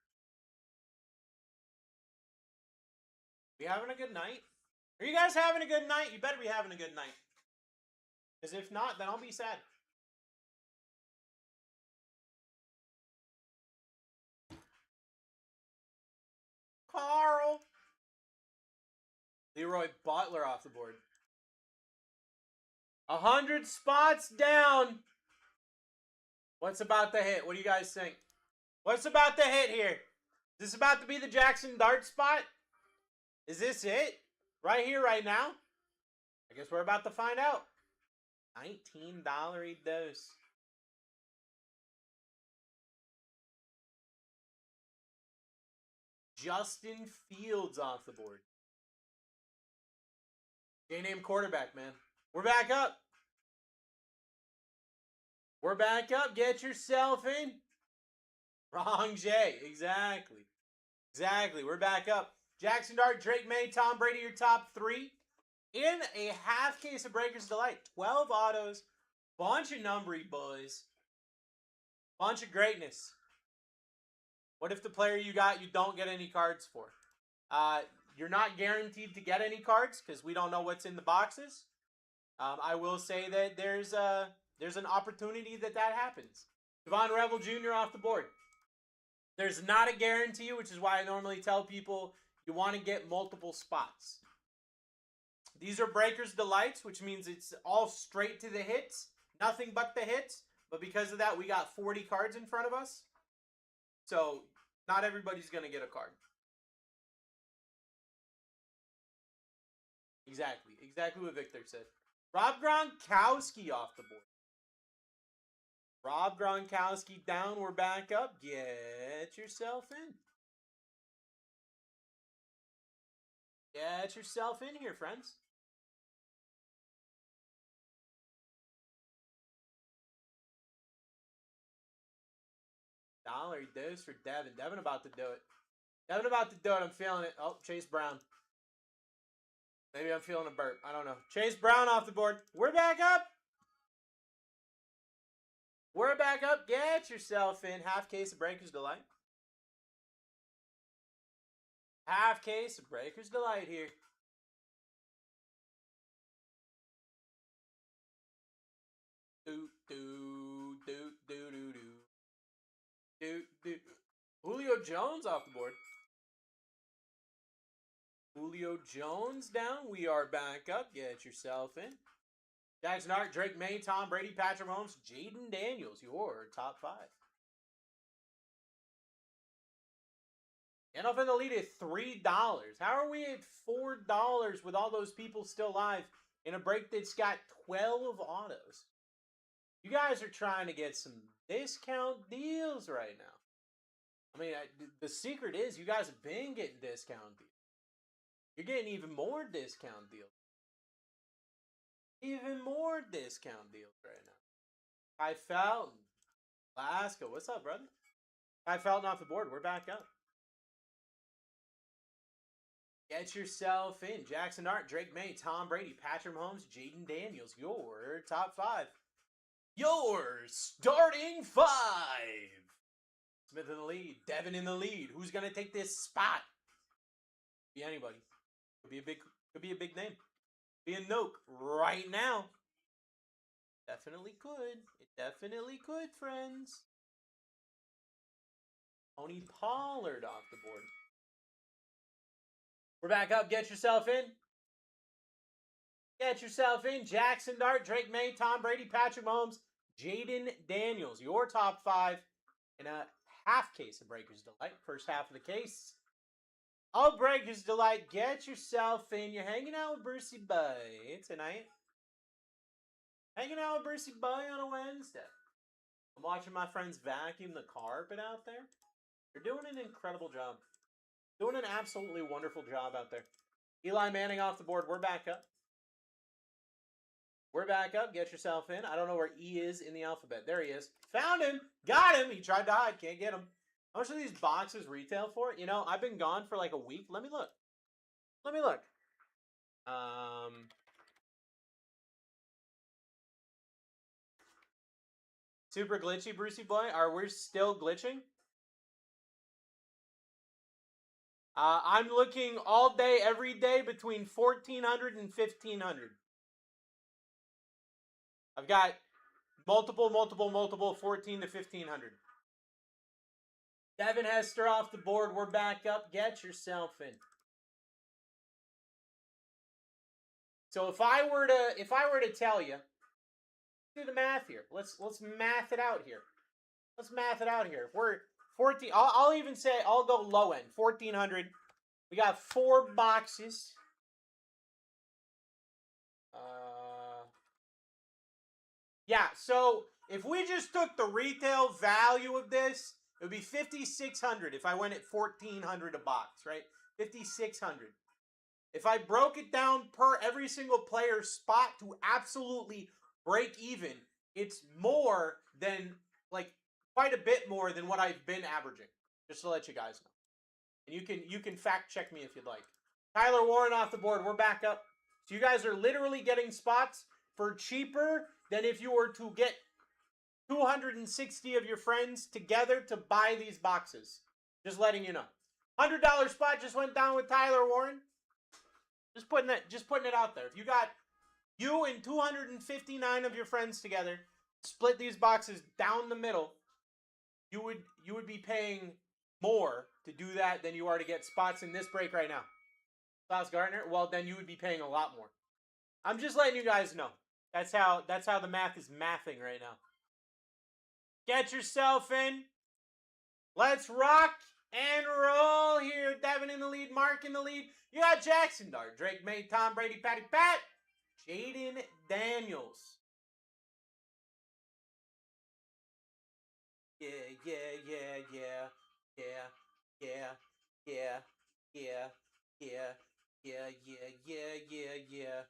S5: We having a good night? Are you guys having a good night? You better be having a good night. Because if not, then I'll be sad. Carl. Leroy Butler off the board. 100 spots down. What's about to hit? What do you guys think? What's about to hit here? Is this about to be the Jackson Dart spot? Is this it? Right here, right now? I guess we're about to find out. $19 dose. Justin Fields off the board. J-name quarterback, man. We're back up. We're back up. Get yourself in. Wrong J. Exactly. Exactly. We're back up. Jackson Dart, Drake May, Tom Brady, your top 3. In a half case of Breakers Delight. 12 autos. Bunch of numbery boys. Bunch of greatness. What if the player you got you don't get any cards for? You're not guaranteed to get any cards because we don't know what's in the boxes. I will say that there's an opportunity that happens. Devon Revel Jr. off the board. There's not a guarantee, which is why I normally tell people you want to get multiple spots. These are Breakers Delights, which means it's all straight to the hits. Nothing but the hits. But because of that, we got 40 cards in front of us. So, not everybody's going to get a card. Exactly. Exactly what Victor said. Rob Gronkowski off the board. Rob Gronkowski down. We're back up. Get yourself in. Get yourself in here, friends. $1 dose for Devin. Devin about to do it. Devin about to do it. I'm feeling it. Oh, Chase Brown. Maybe I'm feeling a burp. I don't know. Chase Brown off the board. We're back up. We're back up. Get yourself in. Half case of Breakers Delight. Half case of Breakers Delight here. Julio Jones off the board. Julio Jones down. We are back up. Get yourself in. Jackson Dart, Drake May, Tom Brady, Patrick Mahomes, Jaden Daniels, your top 5. Enough in the lead at $3. How are we at $4 with all those people still live in a break that's got 12 autos? You guys are trying to get some discount deals right now. I mean, the secret is you guys have been getting discount deals. You're getting even more discount deals. Even more discount deals right now. Kai Felton. Alaska. What's up, brother? Kai Felton off the board. We're back up. Get yourself in. Jackson Dart, Drake May, Tom Brady, Patrick Mahomes, Jaden Daniels. Your top 5. Your starting 5. Smith in the lead. Devin in the lead. Who's going to take this spot? Be anybody. Could be a big name. Be a Noke right now. Definitely could. It definitely could, friends. Tony Pollard off the board. We're back up. Get yourself in. Get yourself in. Jackson Dart, Drake May, Tom Brady, Patrick Mahomes, Jaden Daniels. Your top 5 in a half case of Breaker's Delight. First half of the case. Oh, Breaker's Delight. Get yourself in. You're hanging out with Brucey Boy tonight. Hanging out with Brucey Boy on a Wednesday. I'm watching my friends vacuum the carpet out there. They're doing an incredible job. Doing an absolutely wonderful job out there. Eli Manning off the board. We're back up. We're back up. Get yourself in. I don't know where E is in the alphabet. There he is. Found him. Got him. He tried to hide. Can't get him. How much do these boxes retail for? You know, I've been gone for like a week. Let me look. Let me look. Super glitchy, Brucey Boy. Are we still glitching? I'm looking all day, every day, between 1,400 and 1,500. I've got multiple, 14 to 1,500. Devin Hester off the board. We're back up. Get yourself in. So if I were to tell you, do the math here. Let's math it out here. Let's math it out here. If we're 14, I'll even say I'll go low end, 1,400. We got 4 boxes. Yeah, so if we just took the retail value of this, it would be 5,600 if I went at 1,400 a box, right? 5,600. If I broke it down per every single player's spot to absolutely break even, it's more than, like, quite a bit more than what I've been averaging, just to let you guys know. And you can fact check me if you'd like. Tyler Warren off the board. We're back up. So you guys are literally getting spots for cheaper than if you were to get 260 of your friends together to buy these boxes. Just letting you know. $100 spot just went down with Tyler Warren. Just putting it out there. If you got you and 259 of your friends together, split these boxes down the middle, you would be paying more to do that than you are to get spots in this break right now. Klaus Gardner, well, then you would be paying a lot more. I'm just letting you guys know. That's how the math is mathing right now. Get yourself in. Let's rock and roll here. Devin in the lead, Mark in the lead. You got Jackson Dart, Drake May, Tom Brady, Patty Pat, Jaden Daniels. Yeah.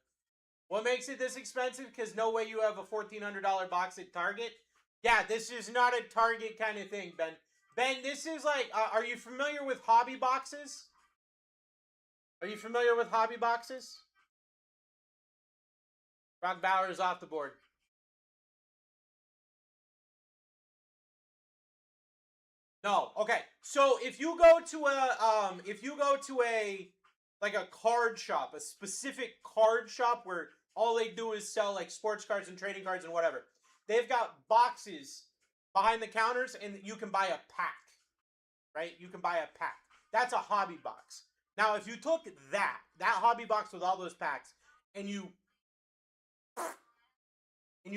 S5: What makes it this expensive? Because no way you have a $1,400 box at Target. Yeah, this is not a Target kind of thing, Ben. Ben, this is like, are you familiar with hobby boxes? Are you familiar with hobby boxes? Brock Bauer is off the board. No, okay. So if you go to a like a card shop, a specific card shop where all they do is sell like sports cards and trading cards and whatever, they've got boxes behind the counters and you can buy a pack, right? You can buy a pack. That's a hobby box. Now, if you took that hobby box with all those packs and you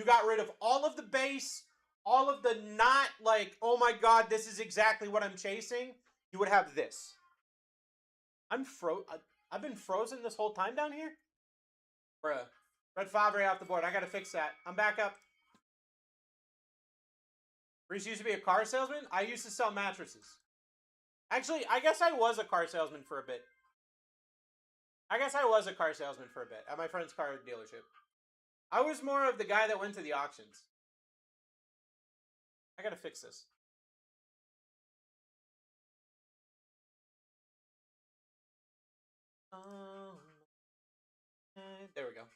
S5: got rid of all of the base, all of the not like, oh my god, this is exactly what I'm chasing, you would have this. I've been frozen this whole time down here? Bruh. Red Favre off the board. I gotta fix that. I'm back up. Reese used to be a car salesman? I used to sell mattresses. Actually, I guess I was a car salesman for a bit. At my friend's car dealership. I was more of the guy that went to the auctions. I gotta fix this. There we go.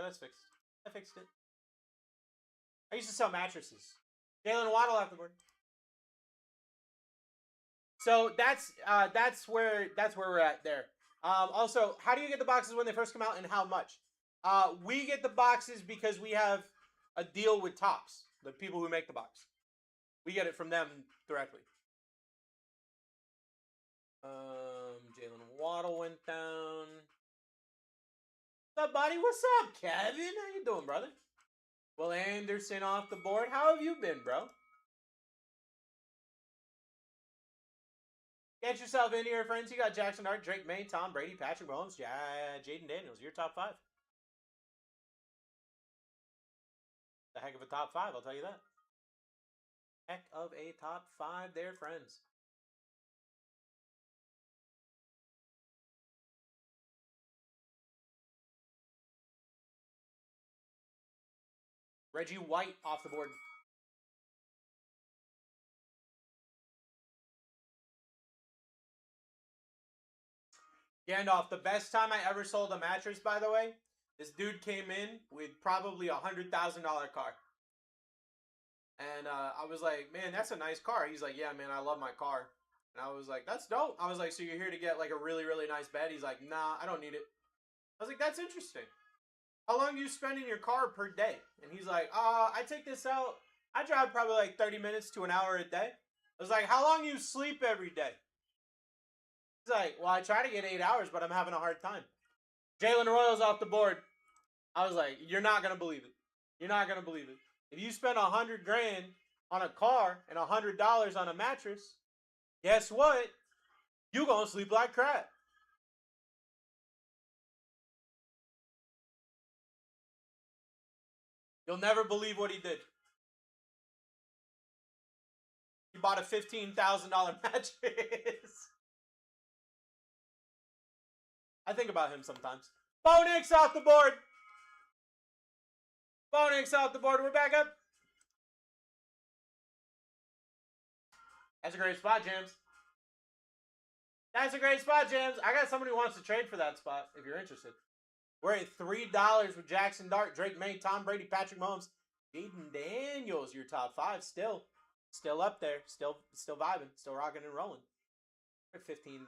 S5: That's fixed. I fixed it. I used to sell mattresses. Jalen Waddle off the board. So that's where we're at there. Also, how do you get the boxes when they first come out, and how much? We get the boxes because we have a deal with Topps, the people who make the box. We get it from them directly. Jalen Waddle went down. What's up, buddy? What's up, Kevin? How you doing, brother? Will Anderson off the board. How have you been, bro? Get yourself in here, friends. You got Jackson Dart, Drake May, Tom Brady, Patrick Mahomes, Jaden Daniels. Your top 5. The heck of a top 5, I'll tell you that. Heck of a top 5 there, friends. Reggie White off the board. Gandalf, the best time I ever sold a mattress, by the way, this dude came in with probably $100,000 car. And I was like, man, that's a nice car. He's like, yeah, man, I love my car. And I was like, that's dope. I was like, so you're here to get like a really, really nice bed? He's like, nah, I don't need it. I was like, that's interesting. How long do you spend in your car per day? And he's like, I take this out. I drive probably like 30 minutes to an hour a day. I was like, how long do you sleep every day? He's like, well, I try to get 8 hours, but I'm having a hard time. Jalen Royals off the board. I was like, you're not going to believe it. You're not going to believe it. If you spend $100 grand on a car and $100 on a mattress, guess what? You're going to sleep like crap. You'll never believe what he did. He bought a $15,000 mattress. I think about him sometimes. Bo Nix off the board. Bo Nix off the board. We're back up. That's a great spot, James. That's a great spot, James. I got somebody who wants to trade for that spot if you're interested. We're at $3 with Jackson Dart, Drake May, Tom Brady, Patrick Mahomes, Jaden Daniels. Your top 5 still up there, still vibing, still rocking and rolling. We're at $15.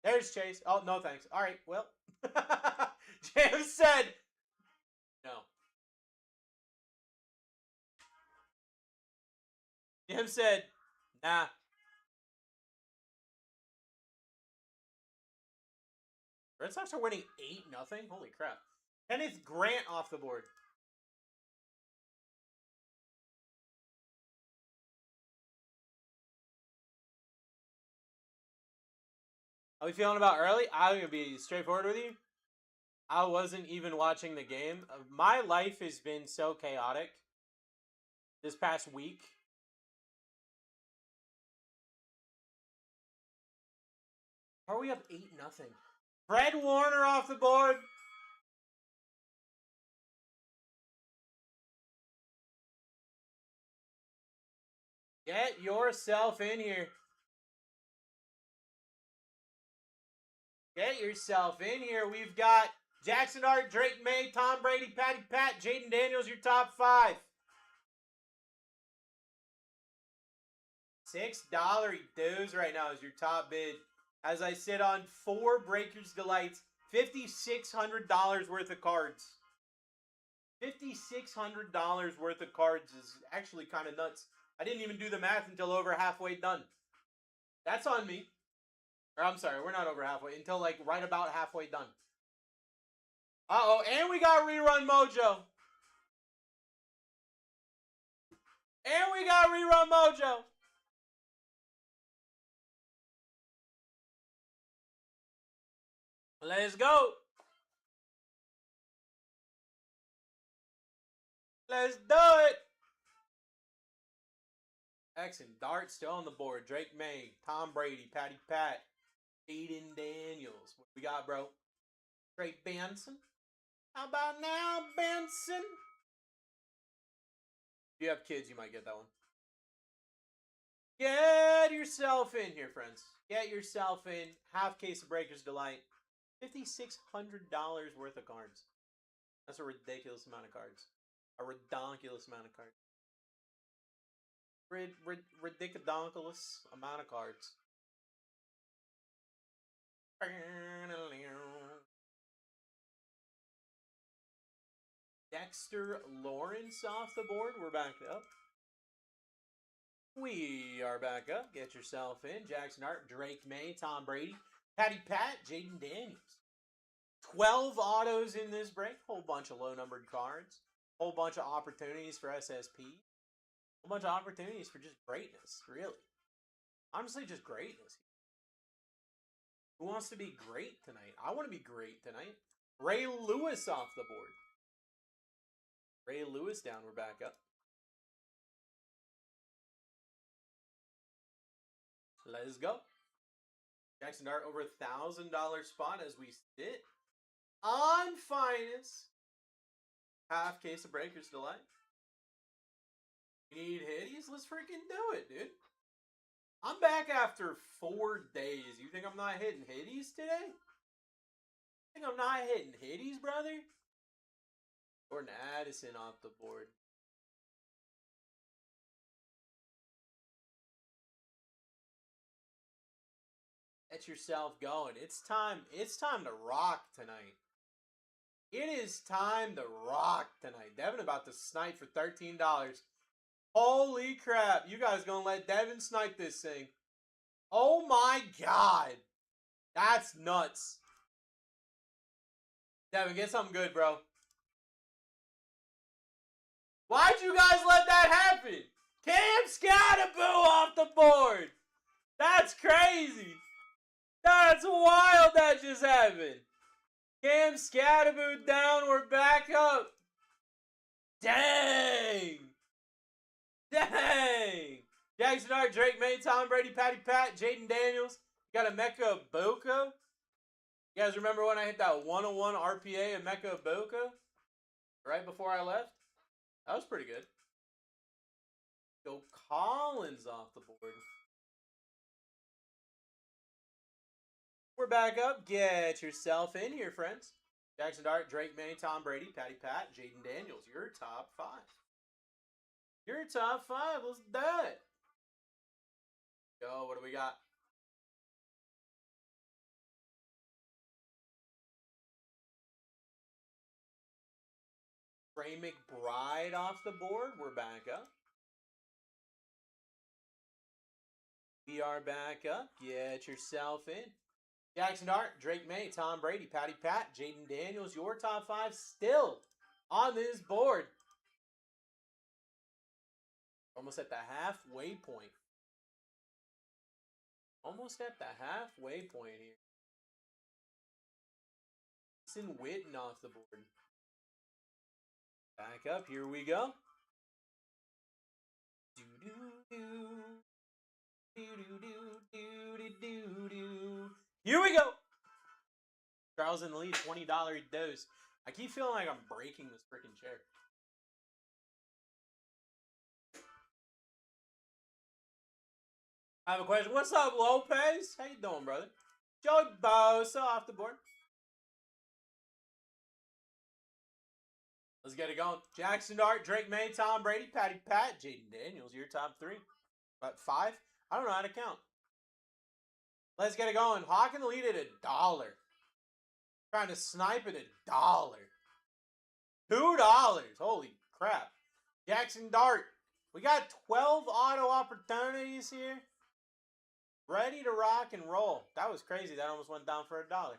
S5: There's Chase. Oh, no thanks. All right, well. James said no. James said, nah. Red Sox are winning 8-0. Holy crap. Kenneth Grant off the board. How are we feeling about early? I'm going to be straightforward with you. I wasn't even watching the game. My life has been so chaotic this past week. How are we up 8-0? Fred Warner off the board. Get yourself in here. Get yourself in here. We've got Jackson Dart, Drake May, Tom Brady, Patty Pat, Jaden Daniels, your top 5. $6 dues right now is your top bid. As I sit on 4 Breakers Delights, $5,600 worth of cards. $5,600 worth of cards is actually kind of nuts. I didn't even do the math until over halfway done. That's on me. Or I'm sorry, we're not over halfway. Until like right about halfway done. Uh-oh, and we got Rerun Mojo. And we got Rerun Mojo. Let's go. Let's do it. Excellent. Dart still on the board. Drake May, Tom Brady, Patty Pat, Jaden Daniels. What we got, bro? Trey Benson. How about now, Benson? If you have kids, you might get that one. Get yourself in here, friends. Get yourself in. Half case of Breakers Delight. $5,600 worth of cards. That's a ridiculous amount of cards. A redonkulous amount of cards. Ridiculous amount of cards. Dexter Lawrence off the board. We're back up. We are back up. Get yourself in. Jackson Dart, Drake May, Tom Brady, Patty Pat, Jaden Daniels. 12 autos in this break. Whole bunch of low-numbered cards. Whole bunch of opportunities for SSP. Whole bunch of opportunities for just greatness, really. Honestly, just greatness. Who wants to be great tonight? I want to be great tonight. Ray Lewis off the board. Ray Lewis down. We're back up. Let's go. Jackson Dart over $1,000 spot as we sit on Finest. Half case of Breakers Delight. You need hitties? Let's freaking do it, dude. I'm back after 4 days. You think I'm not hitting hitties today? Think I'm not hitting hitties, brother? Jordan Addison off the board. Get yourself going. It's time. It's time to rock tonight. It is time to rock tonight. Devin about to snipe for $13. Holy crap. You guys gonna let Devin snipe this thing. Oh my god. That's nuts. Devin, get something good, bro. Why'd you guys let that happen? Cam Scatterboo off the board. That's crazy. That's wild that just happened. Cam Scatterboo down. We're back up. Dang. Dang. Jackson Dart, Drake May, Tom Brady, Patty Pat, Jaden Daniels. Got a Mecca Boca. You guys remember when I hit that 101 RPA of Mecca Boca? Right before I left? That was pretty good. Go Collins off the board. We're back up. Get yourself in here, friends. Jackson Dart, Drake May, Tom Brady, Patty Pat, Jaden Daniels. Your top 5. Your top 5. Let's do it. Yo, what do we got? Trey McBride off the board. We're back up. We are back up. Get yourself in. Jackson Dart, Drake May, Tom Brady, Patty Pat, Jaden Daniels. Your top 5 still on this board. Almost at the halfway point. Almost at the halfway point here. Jason Witten off the board. Back up. Here we go. Here we go. Charles in the lead. $20 dose. I keep feeling like I'm breaking this freaking chair. I have a question. What's up, Lopez? How you doing, brother? Joey Bosa off the board. Let's get it going. Jackson Dart, Drake May, Tom Brady, Patty Pat, Jaden Daniels. Your top 3. About 5? I don't know how to count. Let's get it going. Hawk in the lead at $1. Trying to snipe at $1. $2. Holy crap. Jackson Dart. We got 12 auto opportunities here. Ready to rock and roll. That was crazy. That almost went down for $1.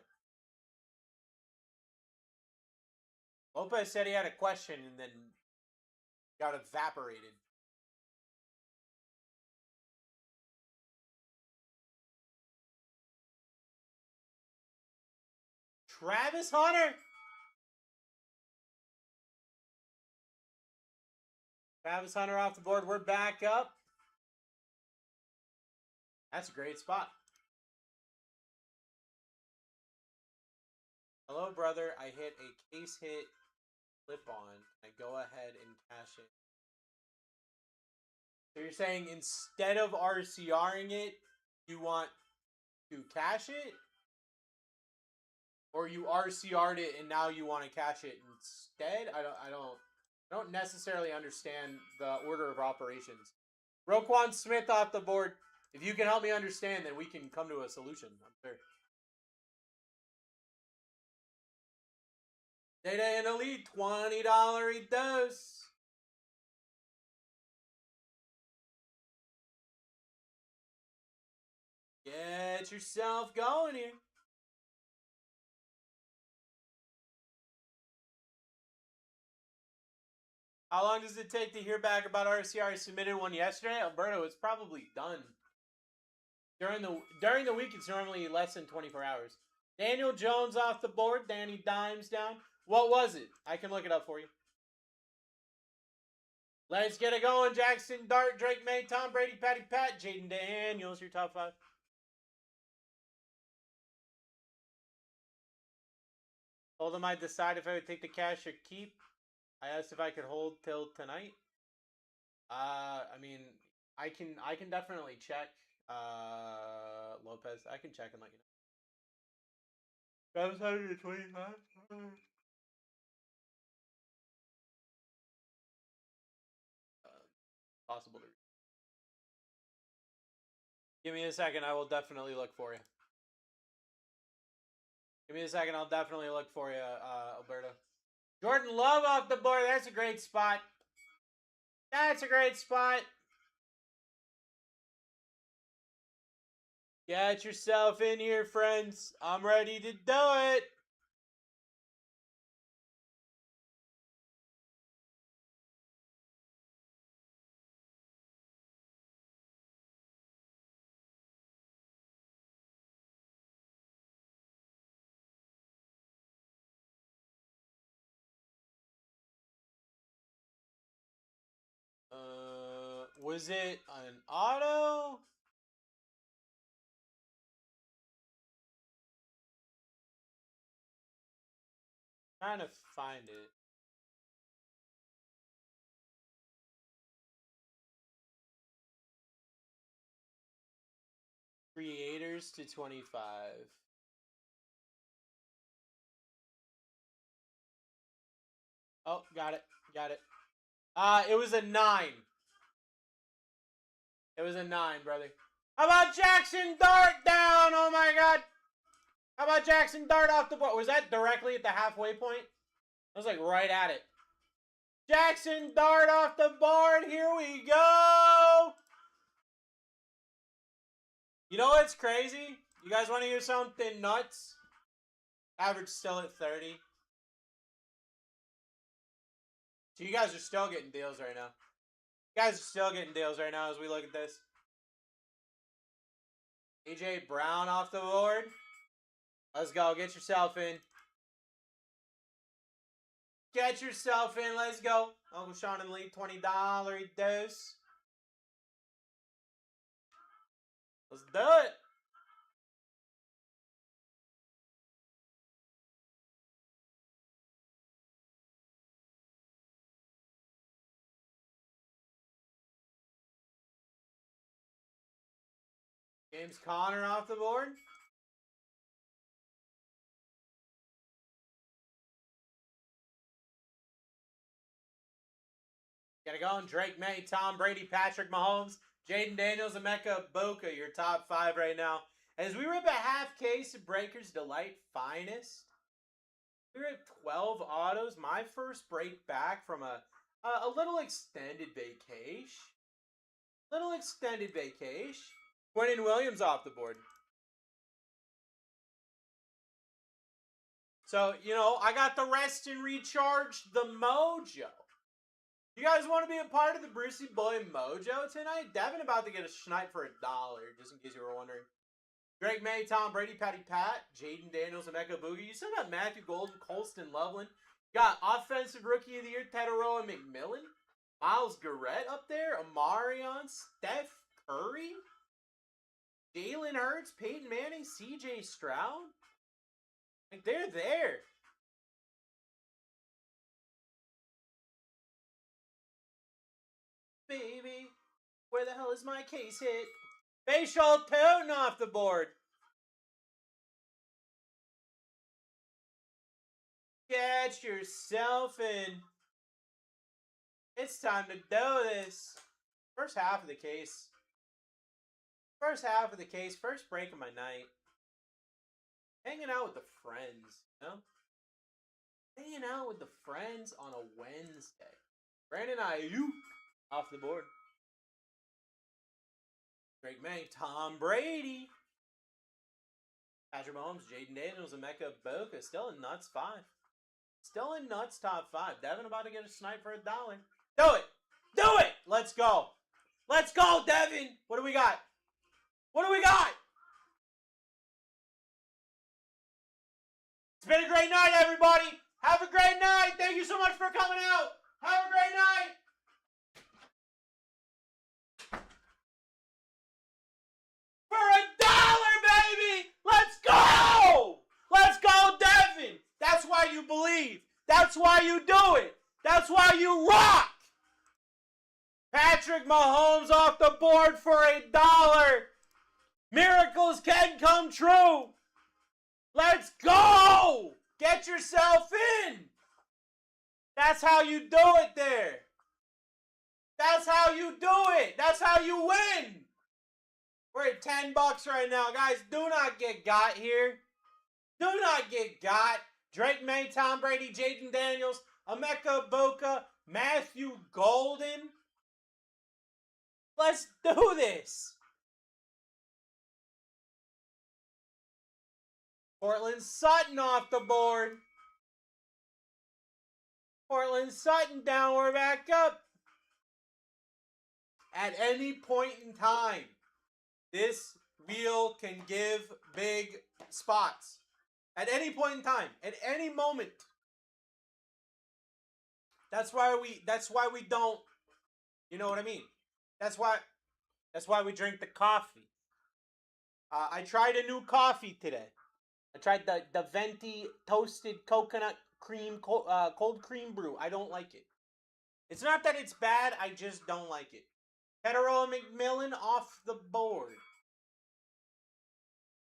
S5: Lopez said he had a question and then got evaporated. Travis Hunter. Travis Hunter off the board. We're back up. That's a great spot. Hello, brother. I hit a case hit flip on. I go ahead and cash it. So you're saying instead of RCRing it, you want to cash it? Or you RCR'd it and now you want to cash it instead? I don't necessarily understand the order of operations. Roquan Smith off the board. If you can help me understand, then we can come to a solution. I'm sure. Day in the lead, $20 dose. Get yourself going here. How long does it take to hear back about RCR? I submitted one yesterday. Alberto, it's probably done. During the week, it's normally less than 24 hours. Daniel Jones off the board. Danny Dimes down. What was it? I can look it up for you. Let's get it going. Jackson Dart, Drake May, Tom Brady, Patty Pat, Jaden Daniels, your top 5. Told him I'd decide if I would take the cash or keep. I asked if I could hold till tonight. I mean, I can definitely check. Lopez, I can check and let you know. 725. Possible to. Give me a second. I will definitely look for you. Give me a second. I'll definitely look for you, Alberto. Jordan Love off the board. That's a great spot. That's a great spot. Get yourself in here, friends. I'm ready to do it. Was it an auto? Trying to find it. Creators to 25. Oh, got it. Got it. It was a 9. It was a 9, brother. How about Jackson Dart down? Oh my god. How about Jackson Dart off the board? Was that directly at the halfway point? I was like right at it. Jackson Dart off the board. Here we go. You know what's crazy? You guys want to hear something nuts? Average still at 30. So you guys are still getting deals right now. You guys are still getting deals right now as we look at this. AJ Brown off the board. Let's go. Get yourself in. Get yourself in. Let's go. Uncle Sean and Lee, $20 dose. Let's do it. James Conner off the board. Gotta go on Drake May, Tom Brady, Patrick Mahomes, Jaden Daniels, Emeka Boca, your top 5 right now. As we rip a half case of Breaker's Delight Finest, we rip 12 autos. My first break back from a little extended vacation. Quentin Williams off the board. So, you know, I got the rest and recharge the mojo. You guys want to be a part of the Brucey Boy Mojo tonight? Devin about to get a snipe for $1, just in case you were wondering. Drake May, Tom Brady, Patty Pat, Jaden Daniels, and Emeka Boogie. You still got Matthew Golden, Colston Loveland. You got Offensive Rookie of the Year, Tedoroa McMillan. Miles Garrett up there. Amarion, Steph Curry. Jalen Hurts, Peyton Manning, CJ Stroud. Like, they're there. Baby, where the hell is my case hit? Facial Toten off the board. Get yourself in. It's time to do this. First half of the case. First break of my night. Hanging out with the friends, you know? Hanging out with the friends on a Wednesday. Brandon Ayuk off the board. Drake May, Tom Brady. Patrick Mahomes, Jaden Daniels, and Emeka Boca. Still in Nuts 5. Still in Nuts top 5. Devin about to get a snipe for $1. Do it. Do it. Let's go. Let's go, Devin. What do we got? What do we got? It's been a great night, everybody. Have a great night. Thank you so much for coming out. Have a great night. For $1, baby. Let's go. Let's go, Devin. That's why you believe. That's why you do it. That's why you rock. Patrick Mahomes off the board for $1. Miracles can come true. Let's go. Get yourself in. That's how you do it there. That's how you do it. That's how you win. We're at $10 right now. Guys, do not get got here. Do not get got. Drake May, Tom Brady, Jaden Daniels, Emeka Boka, Matthew Golden. Let's do this. Portland Sutton off the board. Portland Sutton down. We're back up. At any point in time, this wheel can give big spots. At any point in time, at any moment. That's why we don't, you know what I mean? That's why we drink the coffee. I tried a new coffee today. I tried the Venti toasted coconut cream cold cream brew. I don't like it. It's not that it's bad, I just don't like it. Hetero McMillan off the board.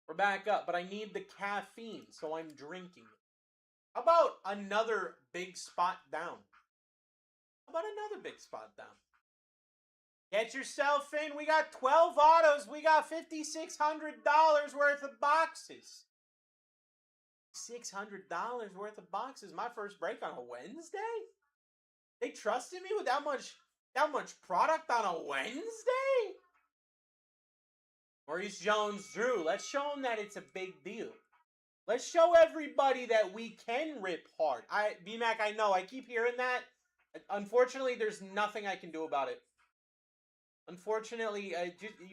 S5: We're back up, but I need the caffeine, so I'm drinking it. How about another big spot down? How about another big spot down? Get yourself in. We got 12 autos. We got $5,600 worth of boxes. $600 worth of boxes. My first break on a Wednesday? They trusted me with that much product on a Wednesday? Maurice Jones-Drew. Let's show them that it's a big deal. Let's show everybody that we can rip hard. B-Mac, I know. I keep hearing that. Unfortunately, there's nothing I can do about it. Unfortunately,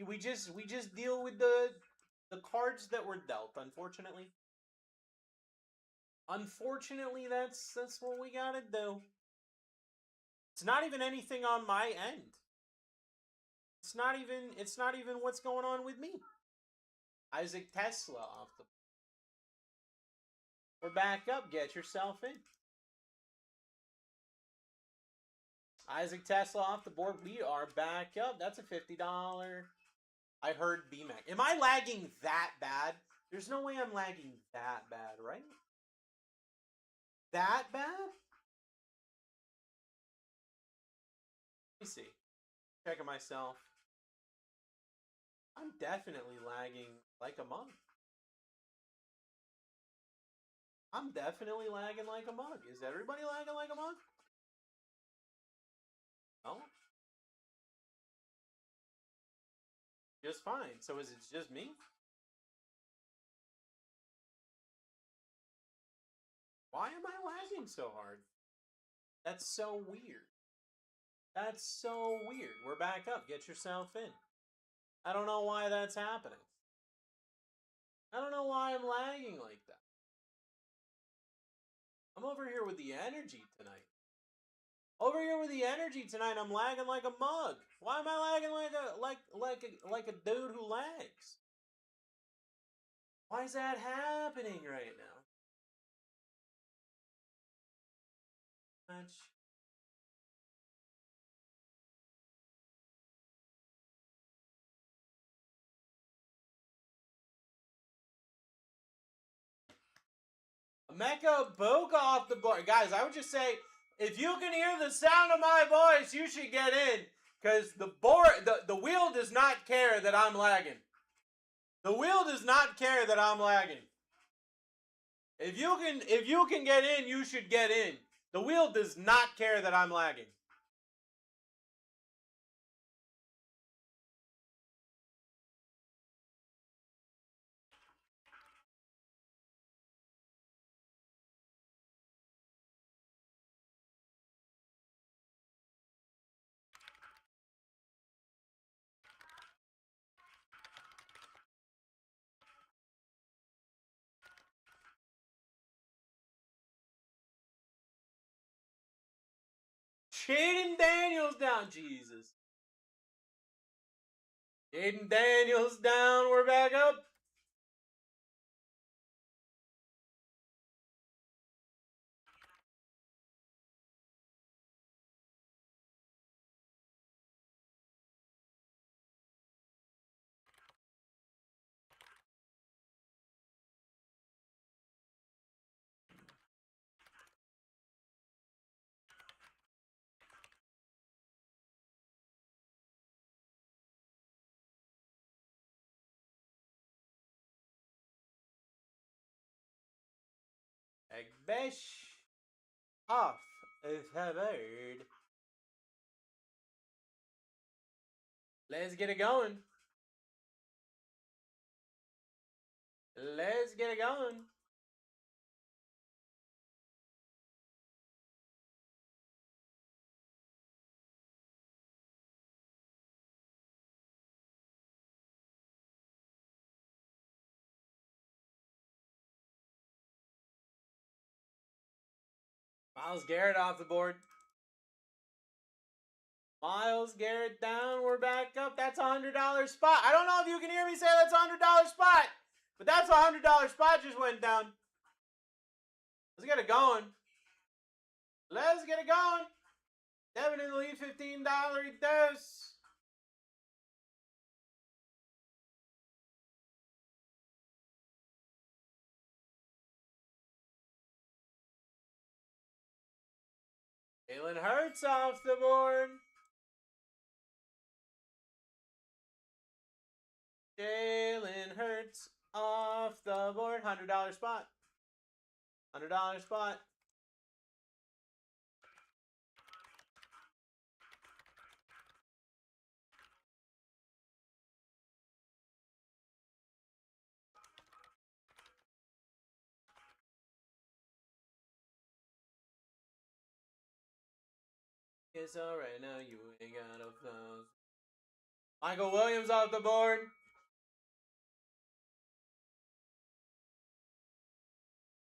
S5: we just deal with the cards that were dealt. Unfortunately, that's what we gotta do. It's not even anything on my end. It's not even what's going on with me. Isaac Tesla off the. We're back up. Get yourself in. Isaac Tesla off the board. We are back up. That's a $50. I heard BMAC. Am I lagging that bad? There's no way I'm lagging that bad, right? That bad? Let me see. Checking myself. I'm definitely lagging like a mug. I'm definitely lagging like a mug. Is everybody lagging like a mug? No? Just fine. So is it just me? Why am I lagging so hard? That's so weird. That's so weird. We're back up. Get yourself in. I don't know why that's happening. I don't know why I'm lagging like that. I'm over here with the energy tonight. Over here with the energy tonight, I'm lagging like a mug. Why am I lagging like a dude who lags? Why is that happening right now? Much. Emeka Boka off the board. Guys, I would just say, if you can hear the sound of my voice, you should get in. Because the wheel does not care that I'm lagging. The wheel does not care that I'm lagging. If you can get in, you should get in. The wheel does not care that I'm lagging. Jaden Daniels down. Jesus. Jaden Daniels down. We're back up. Egbesh off of Harvard. Let's get it going. Let's get it going. Miles Garrett off the board. Miles Garrett down. We're back up. That's a $100 spot. I don't know if you can hear me say that's a $100 spot, but that's a $100 spot just went down. Let's get it going. Let's get it going. Definitely $15 dose. Jalen Hurts off the board. Jalen Hurts off the board. $100 spot. $100 spot. It's alright now, you ain't got no clothes. Michael Williams off the board.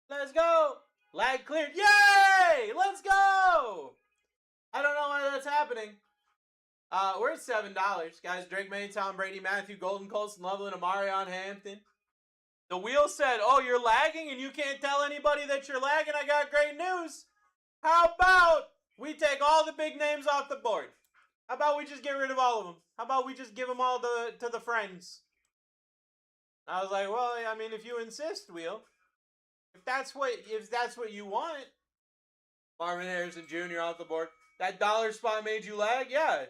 S5: Let's go. Lag cleared. Yay! Let's go. I don't know why that's happening. We're at $7. Guys, Drake May, Tom Brady, Matthew Golden, Colson Loveland, Amarion Hampton. The wheel said, oh, you're lagging and you can't tell anybody that you're lagging. I got great news. How about we take all the big names off the board? How about we just get rid of all of them? How about we just give them all to the friends? I was like, well, I mean, if you insist, wheel. If that's what you want. Marvin Harrison Jr. off the board. That dollar spot made you lag? Yeah.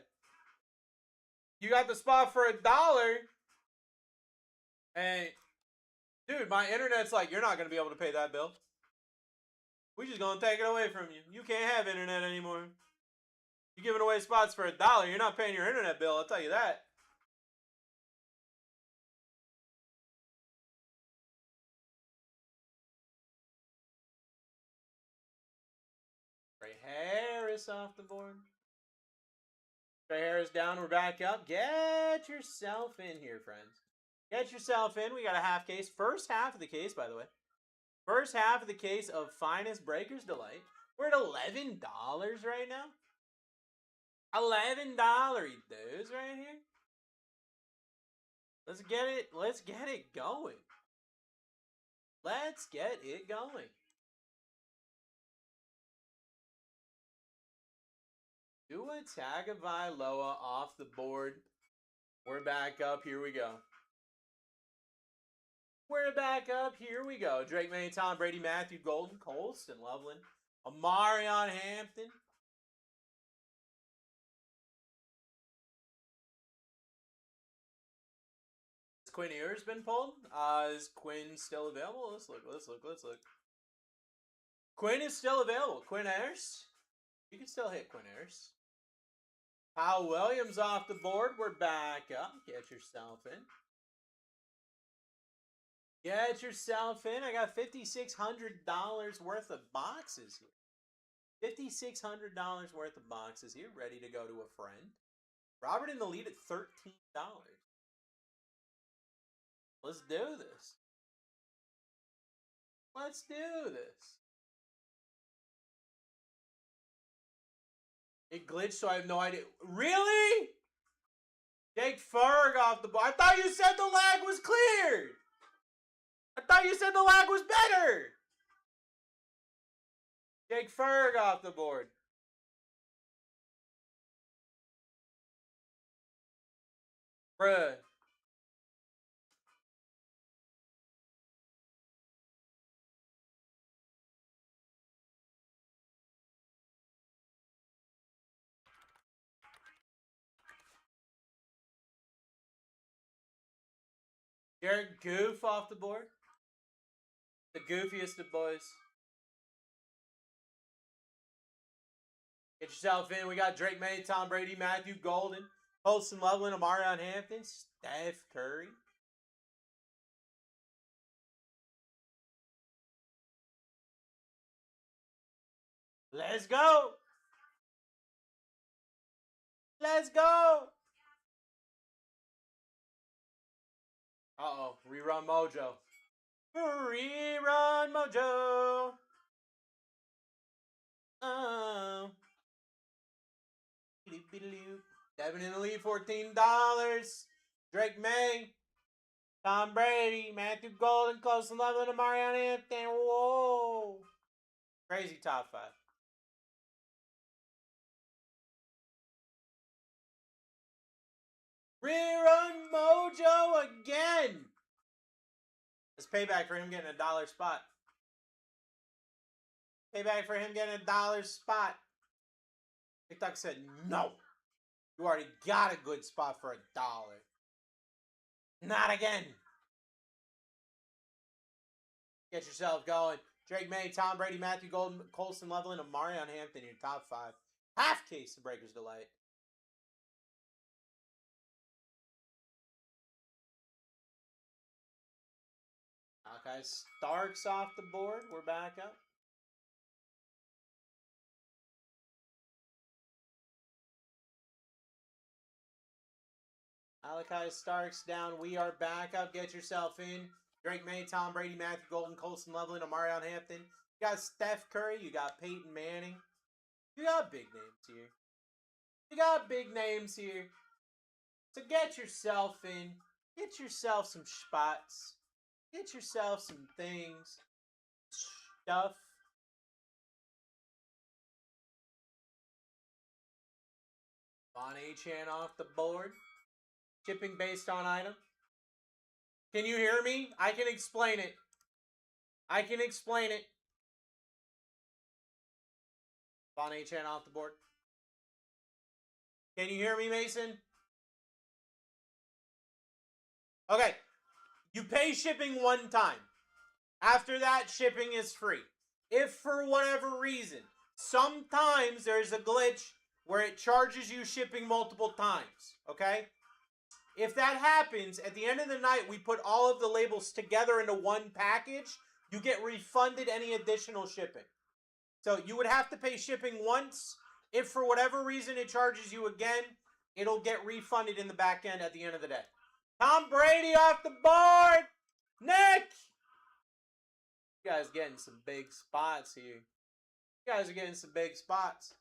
S5: You got the spot for $1. And, dude, my internet's like, you're not going to be able to pay that bill. We just going to take it away from you. You can't have internet anymore. You're giving away spots for $1. You're not paying your internet bill, I'll tell you that. Trey Harris off the board. Trey Harris down. We're back up. Get yourself in here, friends. Get yourself in. We got a half case. First half of the case, by the way. First half of the case of Finest Breakers Delight. We're at $11 right now. $11 dudes right here. Let's get it. Let's get it going. Let's get it going. Tua Tagovailoa off the board. We're back up. Here we go. We're back up. Here we go. Drake May, Tom Brady, Matthew Golden, Colston Loveland, Amarion Hampton. Has Quinn Ewers been pulled? Is Quinn still available? Let's look. Quinn is still available. Quinn Ayers. You can still hit Quinn Ayers. Kyle Williams off the board. We're back up. Get yourself in. Get yourself in. I got $5,600 worth of boxes here. $5,600 worth of boxes here. Ready to go to a friend. Robert in the lead at $13. Let's do this. Let's do this. It glitched, so I have no idea. Really? Jake Ferg off the board. I thought you said the lag was cleared. I thought you said the lag was better. Jake Ferg off the board. Bruh. Jared Goof off the board. The goofiest of boys. Get yourself in. We got Drake May, Tom Brady, Matthew Golden, Colson Loveland, Amarion Hampton, Steph Curry. Let's go. Let's go. Uh-oh. Rerun Mojo. Rerun Mojo. Oh. Devin in the lead, $14. Drake May. Tom Brady. Matthew Golden. Colson Loveland. Amarion Hampton. Whoa. Crazy top 5. Rerun Mojo again. It's payback for him getting a $1 spot. Payback for him getting a $1 spot. TikTok said, no. You already got a good spot for $1. Not again. Get yourself going. Drake May, Tom Brady, Matthew Golden, Colson Loveland, and Amarion Hampton, your top 5. Half case of Breaker's Delight. Okay, Starks off the board. We're back up. Malachi Starks down. We are back up. Get yourself in. Drake May, Tom Brady, Matthew Golden, Colson Loveland, Amarion Hampton. You got Steph Curry. You got Peyton Manning. You got big names here. You got big names here. So get yourself in. Get yourself some spots. Get yourself some things. Stuff. Von Achan off the board. Shipping based on item. Can you hear me? I can explain it. I can explain it. Von Achan off the board. Can you hear me, Mason? Okay. You pay shipping one time. After that, shipping is free. If for whatever reason, sometimes there's a glitch where it charges you shipping multiple times, okay? If that happens, at the end of the night, we put all of the labels together into one package. You get refunded any additional shipping. So you would have to pay shipping once. If for whatever reason it charges you again, it'll get refunded in the back end at the end of the day. Tom Brady off the board. Nick. You guys getting some big spots here. You guys are getting some big spots.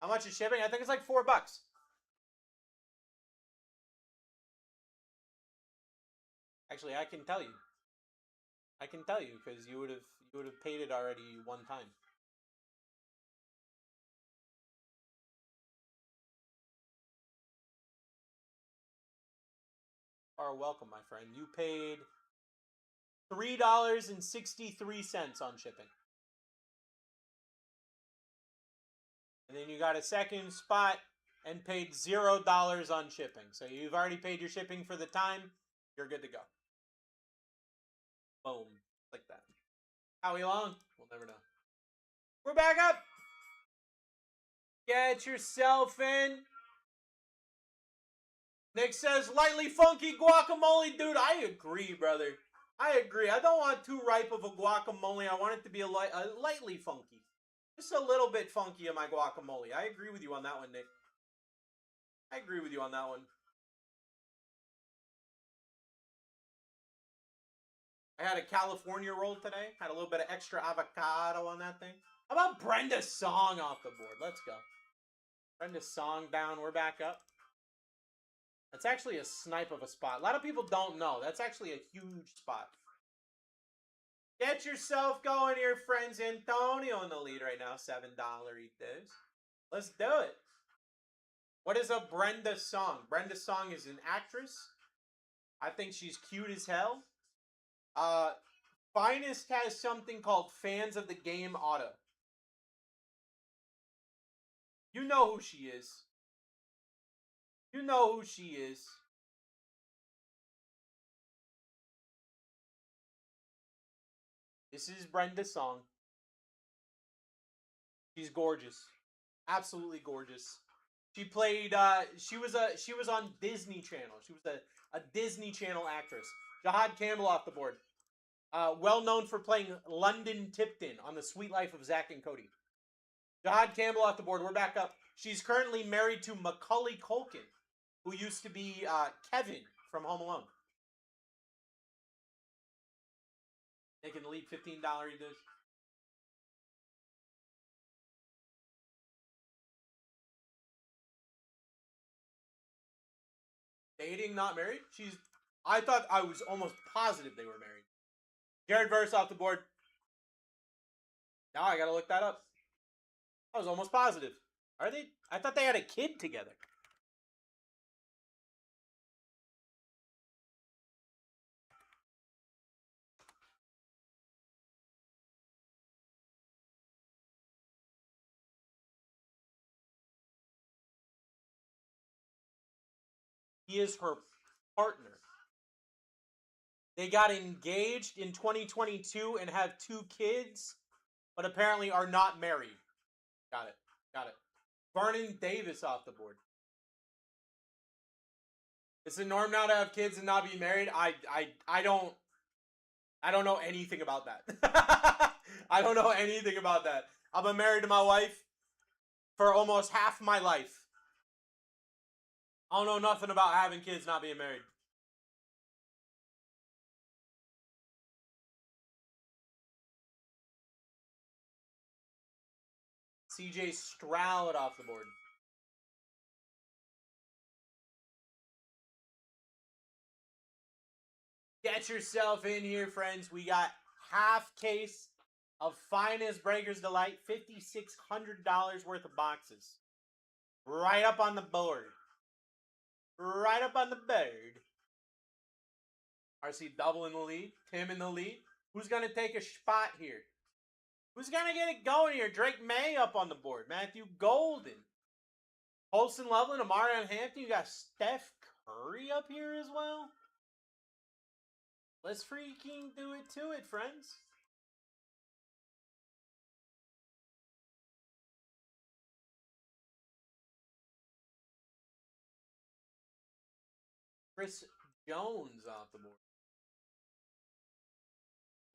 S5: How much is shipping? I think it's like $4. Actually, I can tell you. I can tell you because you would have paid it already one time. Are welcome, my friend. You paid $3.63 on shipping. And then you got a second spot and paid $0 on shipping. So you've already paid your shipping for the time. You're good to go. Boom. Like that. How long? We'll never know. We're back up. Get yourself in. Nick says, lightly funky guacamole. Dude, I agree, brother. I agree. I don't want too ripe of a guacamole. I want it to be a lightly funky. Just a little bit funky in my guacamole. I agree with you on that one, Nick. I agree with you on that one. I had a California roll today. Had a little bit of extra avocado on that thing. How about Brenda's song off the board? Let's go. Brenda Song down. We're back up. That's actually a snipe of a spot. A lot of people don't know. That's actually a huge spot. Get yourself going here, friends. Antonio in the lead right now. $7 each. Let's do it. What is a Brenda Song? Brenda Song is an actress. I think she's cute as hell. Finest has something called Fans of the Game Auto. You know who she is. You know who she is. This is Brenda Song. She's gorgeous. Absolutely gorgeous. She played she was on Disney Channel. She was a Disney Channel actress. Jahad Campbell off the board. Well known for playing London Tipton on The Sweet Life of Zack and Cody. Jahad Campbell off the board. We're back up. She's currently married to Macaulay Culkin, who used to be Kevin from Home Alone. They can leave $15 redos. Dating, not married? I thought I was almost positive they were married. Jared Verse off the board. Now I gotta look that up. I was almost positive. Are they? I thought they had a kid together. He is her partner. They got engaged in 2022 and have 2 kids, but apparently are not married. Got it. Got it. Vernon Davis off the board. It's the norm now to have kids and not be married. I don't know anything about that. I don't know anything about that. I've been married to my wife for almost half my life. I don't know nothing about having kids, not being married. CJ Stroud off the board. Get yourself in here, friends. We got half case of Finest Breakers Delight. $5,600 worth of boxes. Right up on the board. Right up on the board. RC double in the lead. Tim in the lead. Who's going to take a spot here? Who's going to get it going here? Drake May up on the board. Matthew Golden. Holston Loveland, Amarion Hampton. You got Steph Curry up here as well. Let's freaking do it to it, friends. Chris Jones off the board.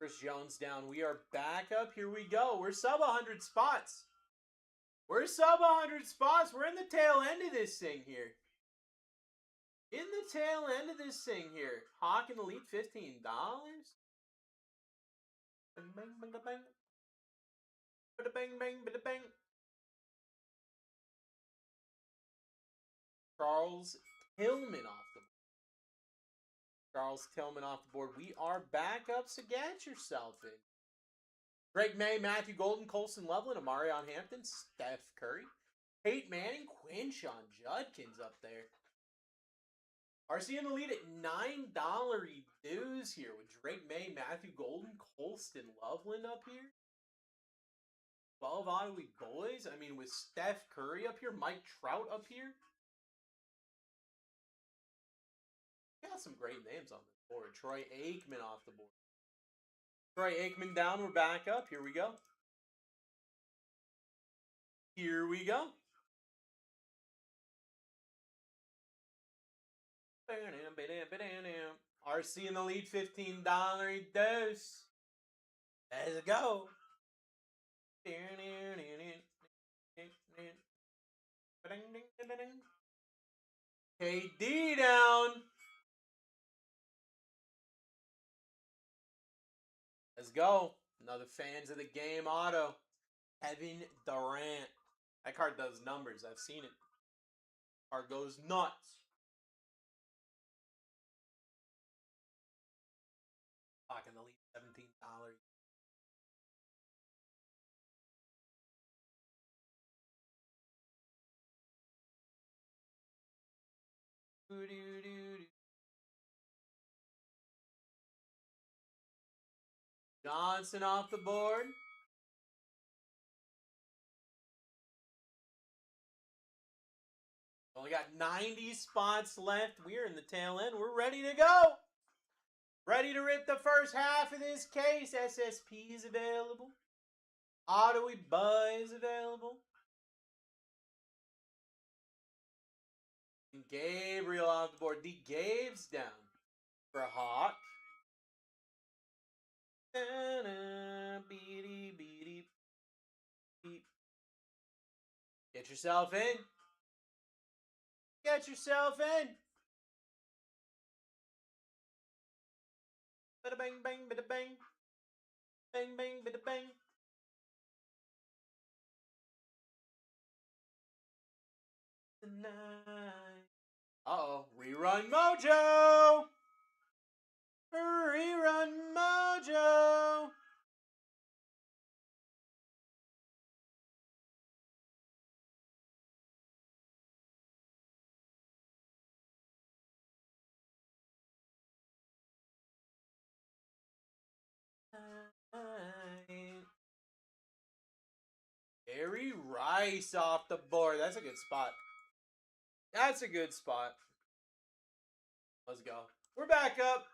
S5: Chris Jones down. We are back up. Here we go. We're sub 100 spots. We're sub 100 spots. We're in the tail end of this thing here. In the tail end of this thing here. Hawk and Elite, $15. Bang, bang, bang, bang. Bada bang, bang, bada bang. Charles Tillman off the board. Charles Tillman off the board. We are back up, so get yourself in. Drake May, Matthew Golden, Colson Loveland, Amarion Hampton, Steph Curry, Peyton Manning, Quinshon Judkins up there. RC in the lead at $9 dues here with Drake May, Matthew Golden, Colston Loveland up here. 12 auto league boys. I mean, with Steph Curry up here, Mike Trout up here. Got some great names on this board. Troy Aikman off the board. Troy Aikman down. We're back up. Here we go. Here we go. RC in the lead, $15 dose. Let's go. KD down. Let's go. Another Fans of the Game auto. Kevin Durant. That card does numbers. I've seen it. Card goes nuts. Talking the lead $17. Johnson off the board. Only got 90 spots left. We're in the tail end. We're ready to go. Ready to rip the first half of this case. SSP is available. Auto Buy is available. And Gabriel off the board. D. Gabe's down for a Hawk. Get yourself in. Get yourself in. Bada bang bang bada bang. Bang bang bada bang. Tonight. Uh-oh. Rerun Mojo. Rerun Mojo. Gary Rice off the board. That's a good spot. That's a good spot. Let's go. We're back up.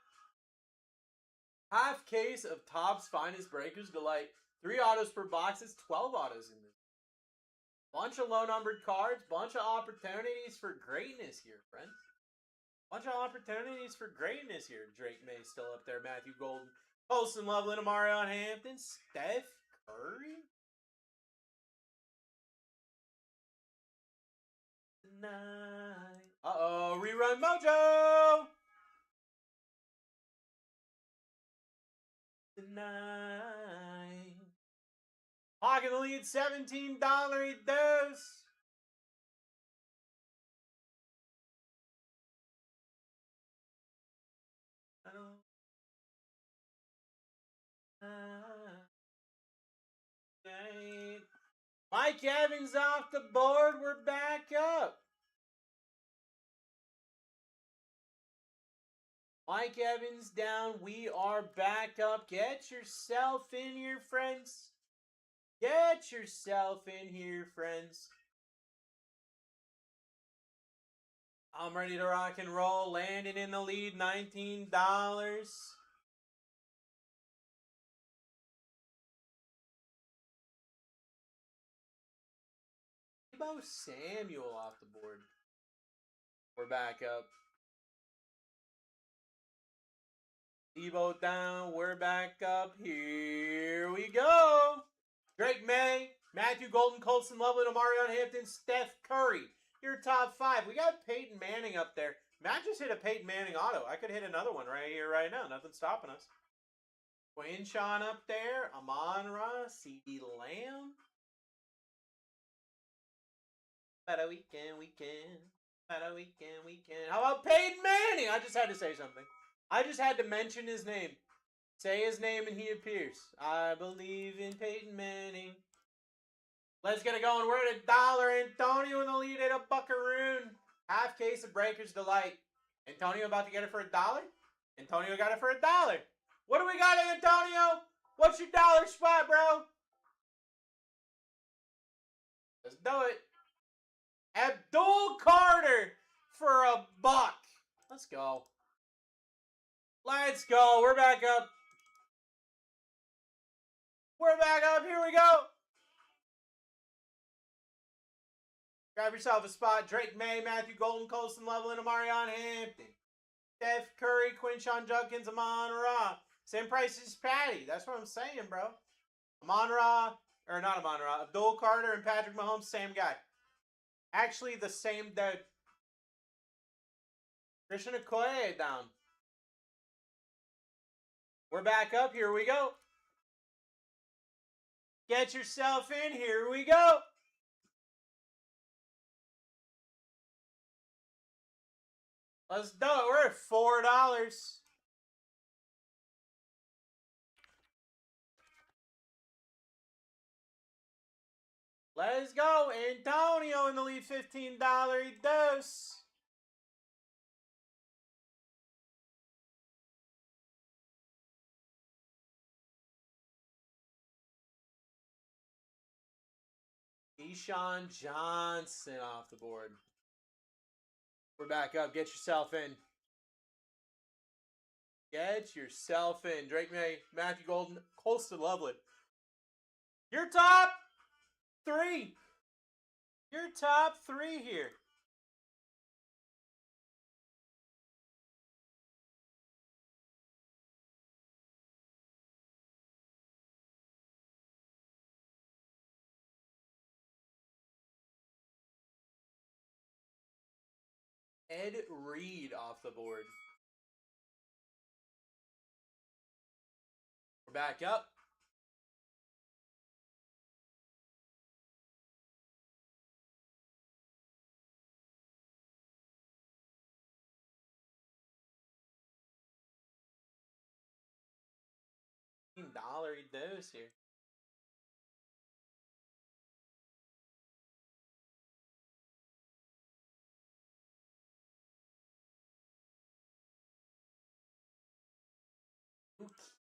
S5: Half case of Topps Finest Breakers Delight. 3 autos per box. It's 12 autos in this. Bunch of low-numbered cards. Bunch of opportunities for greatness here, friends. Bunch of opportunities for greatness here. Drake May still up there. Matthew Golden. Colson Loveland, Amarion Hampton. Steph Curry. Tonight. Uh-oh. Rerun Mojo. Tonight. Pocket the lead, $17 dose. Mike Evans off the board. We're back up. Mike Evans down. We are back up. Get yourself in here, friends. Get yourself in here, friends. I'm ready to rock and roll. Landon in the lead, $19. Debo Samuel off the board. We're back up. Debo down. We're back up. Here we go. Drake May, Matthew Golden, Colson Loveland, Amarion Hampton, Steph Curry. Your top 5. We got Peyton Manning up there. Matt just hit a Peyton Manning auto. I could hit another one right here, right now. Nothing's stopping us. Quinshon up there. Amon-Ra, C.D. Lamb. Better weekend. Better weekend. How about Peyton Manning? I just had to say something. I just had to mention his name. Say his name and he appears. I believe in Peyton Manning. Let's get it going. We're at $1. Antonio in the lead at a buckaroon. Half case of Breakers Delight. Antonio about to get it for $1? Antonio got it for $1. What do we got, Antonio? What's your dollar spot, bro? Let's do it. Abdul Carter for $1. Let's go. Let's go. We're back up. We're back up. Here we go. Grab yourself a spot. Drake May, Matthew Golden, Colson Loveland, Amarion Hampton. Steph Curry, Quinshon Judkins, Amon-Ra. Same price as Patty. That's what I'm saying, bro. Amon-Ra, or not Amon-Ra, Abdul Carter and Patrick Mahomes, same guy. Actually, the same dude. Christian Okoye down. We're back up. Here we go. Get yourself in. Here we go. Let's do it. We're at $4. Let's go. Antonio in the lead, $15 dose. Deshaun Johnson off the board. We're back up. Get yourself in. Get yourself in. Drake May, Matthew Golden, Colston Loveland. Your top three. Your top three here. Ed Reed off the board. We're back up. $15 dose here.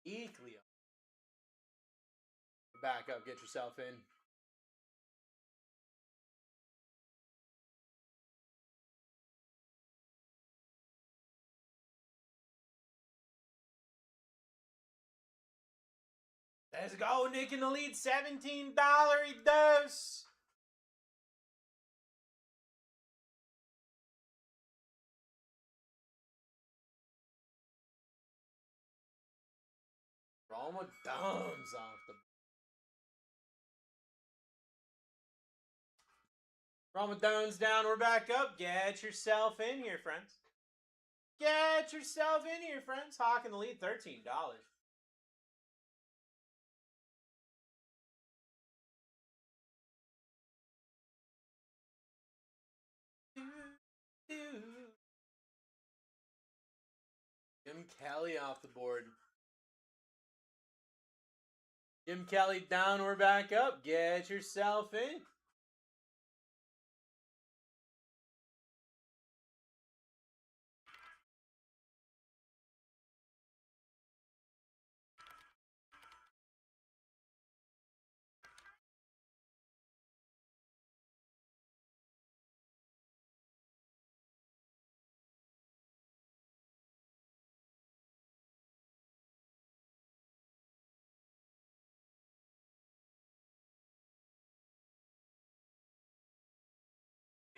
S5: Eekly. Back up, get yourself in. Let's go, Nick in the lead, $17 dose. Roma Dumbs off the Ramadan's down. We're back up. Get yourself in here, friends. Get yourself in here, friends. Hawk in the lead, $13. Jim Kelly off the board. Jim Kelly down. We're back up. Get yourself in.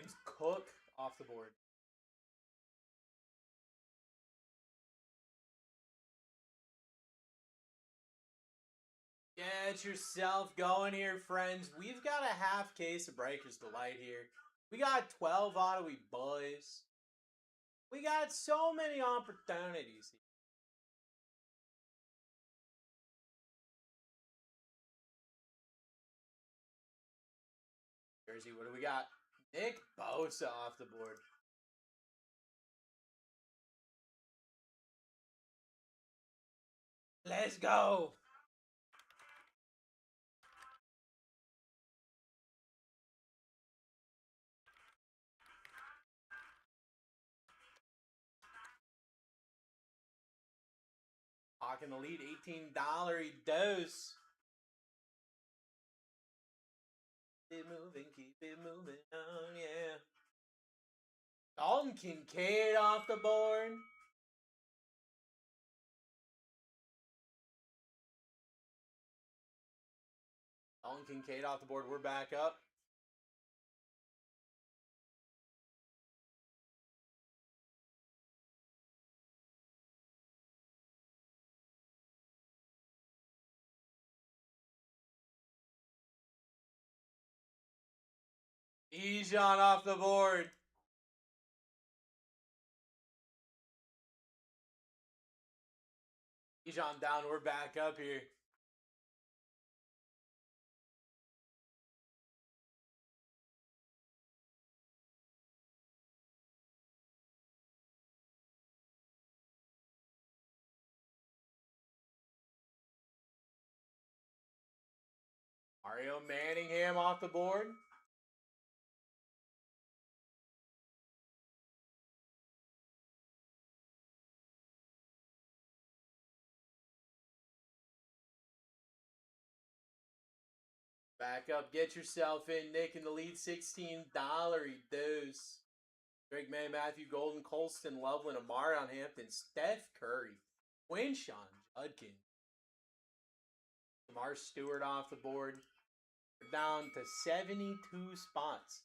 S5: James Cook off the board. Get yourself going here, friends. We've got a half case of Breaker's Delight here. We got 12 auto, we boys. We got so many opportunities here. Jersey, what do we got? Nick Bosa off the board. Let's go. Hawk in the lead, $18 dose. Keep it moving on, yeah. Dalton Kincaid off the board. Dalton Kincaid off the board. We're back up. Ejon off the board. Ejon down. We're back up here. Mario Manningham off the board. Back up, get yourself in, Nick, in the lead, $16 deuce. Drake May, Matthew Golden, Colston, Loveland, Amarion Hampton, Steph Curry, Quinshon Judkins. Lamar Stewart off the board. We're down to 72 spots.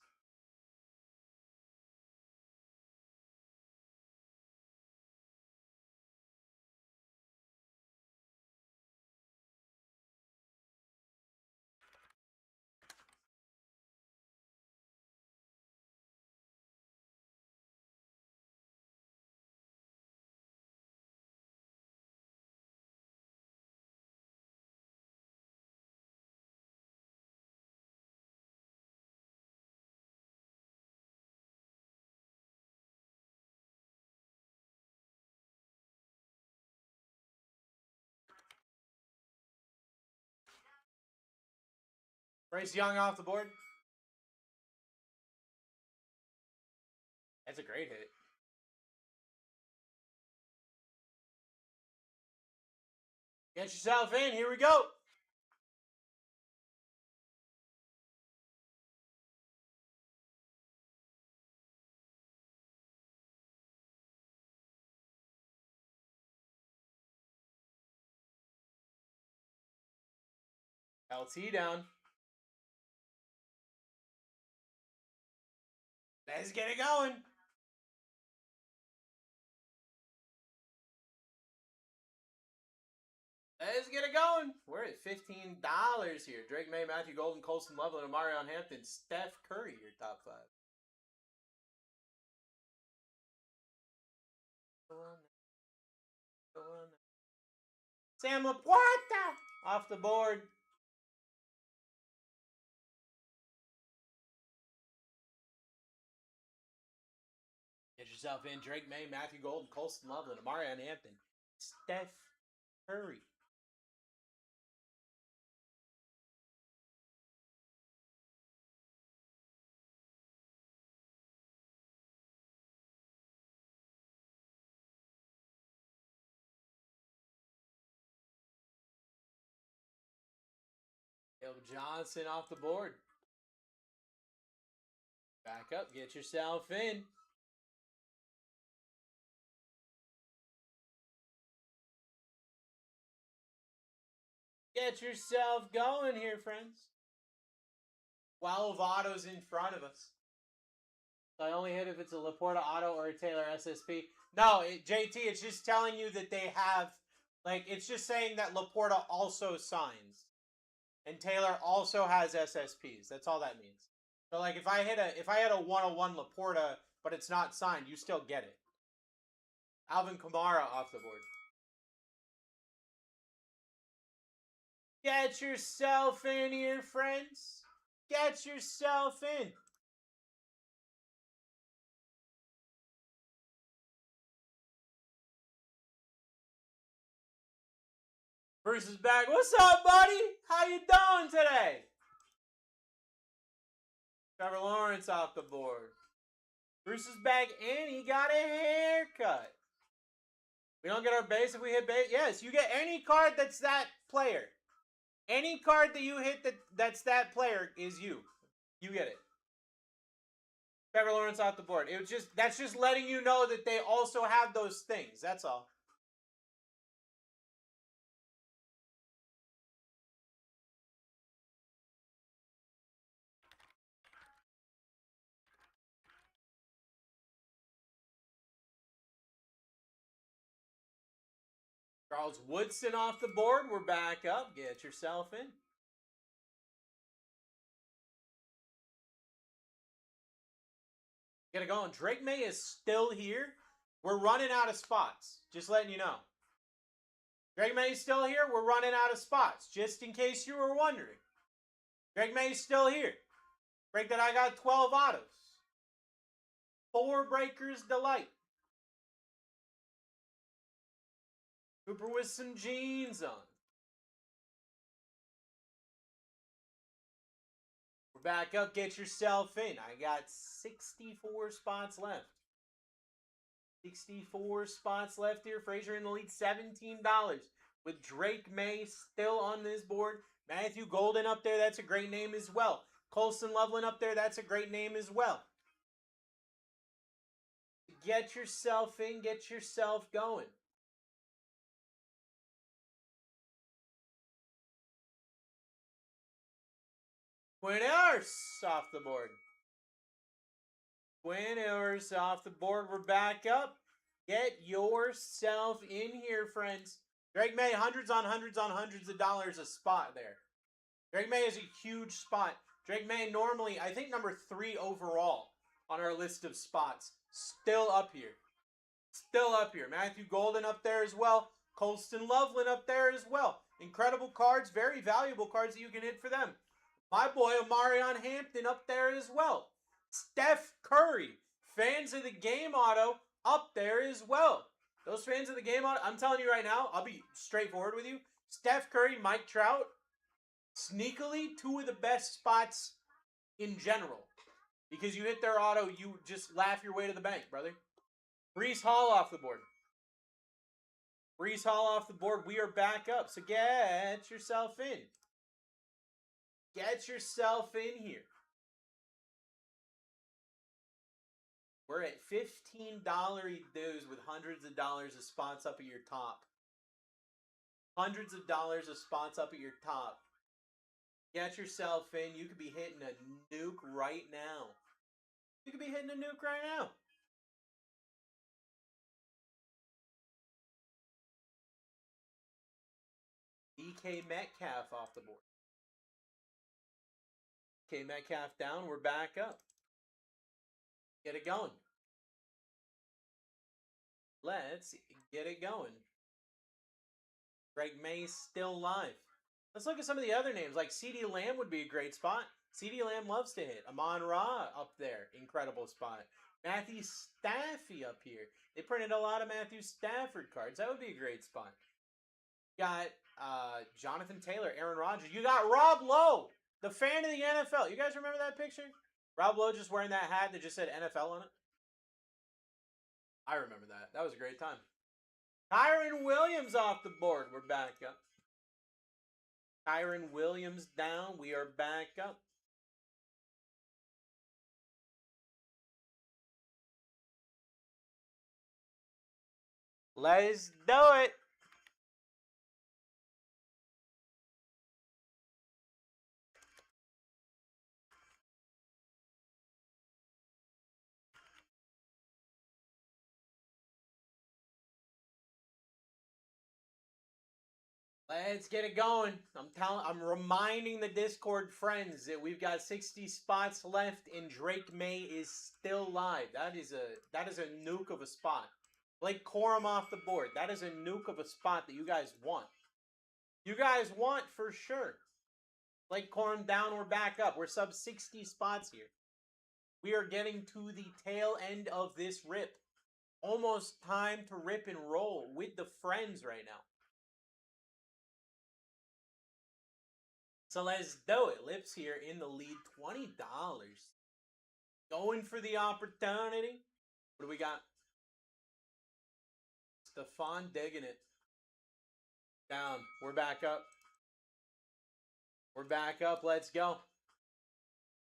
S5: Bryce Young off the board. That's a great hit. Get yourself in. Here we go. LT down. Let's get it going. Let's get it going. We're at $15 here. Drake May, Matthew Golden, Colston, Loveland, Amarion Hampton, Steph Curry, your top 5. Sam Laporta off the board. Get yourself in. Drake May, Matthew Golden, Colston, Loveland, Amarion Hampton, Steph Curry. Caleb Johnson off the board. Back up. Get yourself in. Get yourself going here, friends. 12 autos in front of us. So I only hit if it's a Laporta auto or a Taylor SSP. No, JT, it's just telling you that they have, like, it's just saying that Laporta also signs. And Taylor also has SSPs. That's all that means. So, like, if I had a 101 Laporta, but it's not signed, you still get it. Alvin Kamara off the board. Get yourself in here, friends. Get yourself in. Bruce is back. What's up, buddy? How you doing today? Trevor Lawrence off the board. Bruce is back and he got a haircut. We don't get our base if we hit base. Yes, you get any card that's that player. Any card that you hit that's that player is you. You get it. Trevor Lawrence off the board. That's just letting you know that they also have those things. That's all. Charles Woodson off the board. We're back up. Get yourself in. Get it going. Drake May is still here. We're running out of spots. Just letting you know. Drake May is still here. We're running out of spots. Just in case you were wondering. Drake May is still here. Break that I got 12 autos. 4 breakers delight. Cooper with some jeans on. back up. Get yourself in. I got 64 spots left. 64 spots left here. Frazier in the lead, $17. With Drake May still on this board. Matthew Golden up there, that's a great name as well. Colson Loveland up there, that's a great name as well. Get yourself in, get yourself going. Winners off the board. Winners off the board. We're back up. Get yourself in here, friends. Drake May, hundreds on hundreds on hundreds of dollars a spot there. Drake May is a huge spot. Drake May normally, I think, number 3 overall on our list of spots. Still up here. Still up here. Matthew Golden up there as well. Colston Loveland up there as well. Incredible cards, very valuable cards that you can hit for them. My boy Omarion Hampton up there as well. Steph Curry, fans of the game auto, up there as well. Those fans of the game auto, I'm telling you right now, I'll be straightforward with you. Steph Curry, Mike Trout, sneakily 2 of the best spots in general. Because you hit their auto, you just laugh your way to the bank, brother. Brees Hall off the board. Brees Hall off the board. We are back up. So get yourself in. Get yourself in here. We're at $15 dues with hundreds of dollars of spots up at your top. Hundreds of dollars of spots up at your top. Get yourself in. You could be hitting a nuke right now. You could be hitting a nuke right now. DK Metcalf off the board. DK Metcalf down. We're back up. Get it going. Let's get it going. Drake May still live. Let's look at some of the other names. Like CeeDee Lamb would be a great spot. CeeDee Lamb loves to hit. Amon-Ra up there. Incredible spot. Matthew Stafford up here. They printed a lot of Matthew Stafford cards. That would be a great spot. Got Jonathan Taylor, Aaron Rodgers. You got Rob Lowe, the fan of the NFL. You guys remember that picture? Rob Lowe just wearing that hat that just said NFL on it. I remember that. That was a great time. Kyron Williams off the board. We're back up. Kyron Williams down. We are back up. Let's do it. Let's get it going. I'm reminding the Discord friends that we've got 60 spots left and Drake May is still live. That is a nuke of a spot. Blake Corum off the board. That is a nuke of a spot that you guys want. You guys want for sure. Blake Corum down, we're back up. We're sub 60 spots here. We are getting to the tail end of this rip. Almost time to rip and roll with the friends right now. So let's do it. Lips here in the lead, $20. Going for the opportunity. What do we got? Stephon digging it. Down. We're back up. We're back up. Let's go.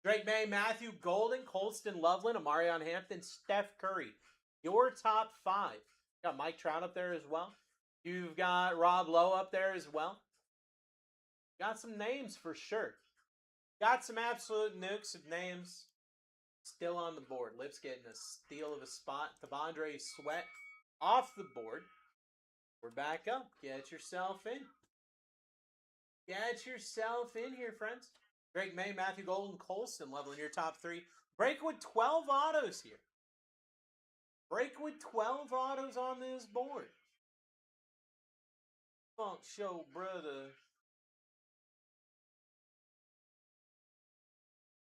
S5: Drake May, Matthew Golden, Colston Loveland, Omarion Hampton, Steph Curry. Your top 5. Got Mike Trout up there as well. You've got Rob Lowe up there as well. Got some names for sure. Got some absolute nukes of names still on the board. Lips getting a steal of a spot. Tavondre Sweat off the board. We're back up. Get yourself in. Get yourself in here, friends. Drake May, Matthew Golden, Colston leveling your top 3. Break with 12 autos here. Break with 12 autos on this board. Funk show, brother.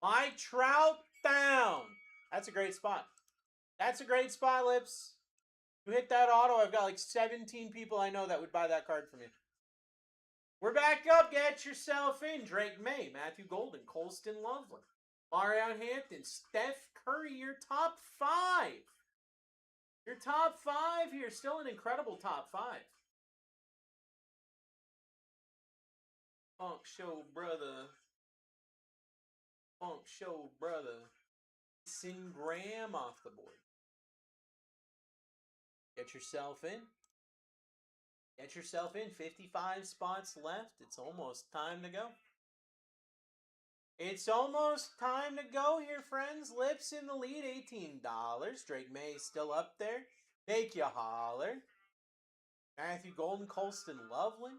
S5: Mike Trout down. That's a great spot. That's a great spot, Lips. You hit that auto, I've got like 17 people I know that would buy that card from you. We're back up. Get yourself in. Drake May, Matthew Golden, Colston Loveland, Marion Hampton, Steph Curry, your top 5. Your top 5 here. Still an incredible top 5. Funk Show Brother. Funk Show Brother. Sin Graham off the board. Get yourself in. Get yourself in. 55 spots left. It's almost time to go. It's almost time to go here, friends. Lips in the lead, $18. Drake May still up there. Make you holler. Matthew Golden, Colston Loveland.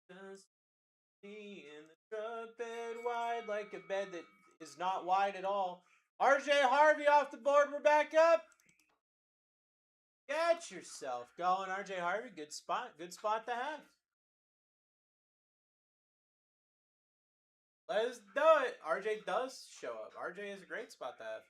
S5: Just me in the truck bed wide like a bed that is not wide at all. RJ Harvey off the board. We're back up. Get yourself going, RJ Harvey. Good spot. Good spot to have. Let's do it. RJ does show up. RJ is a great spot to have.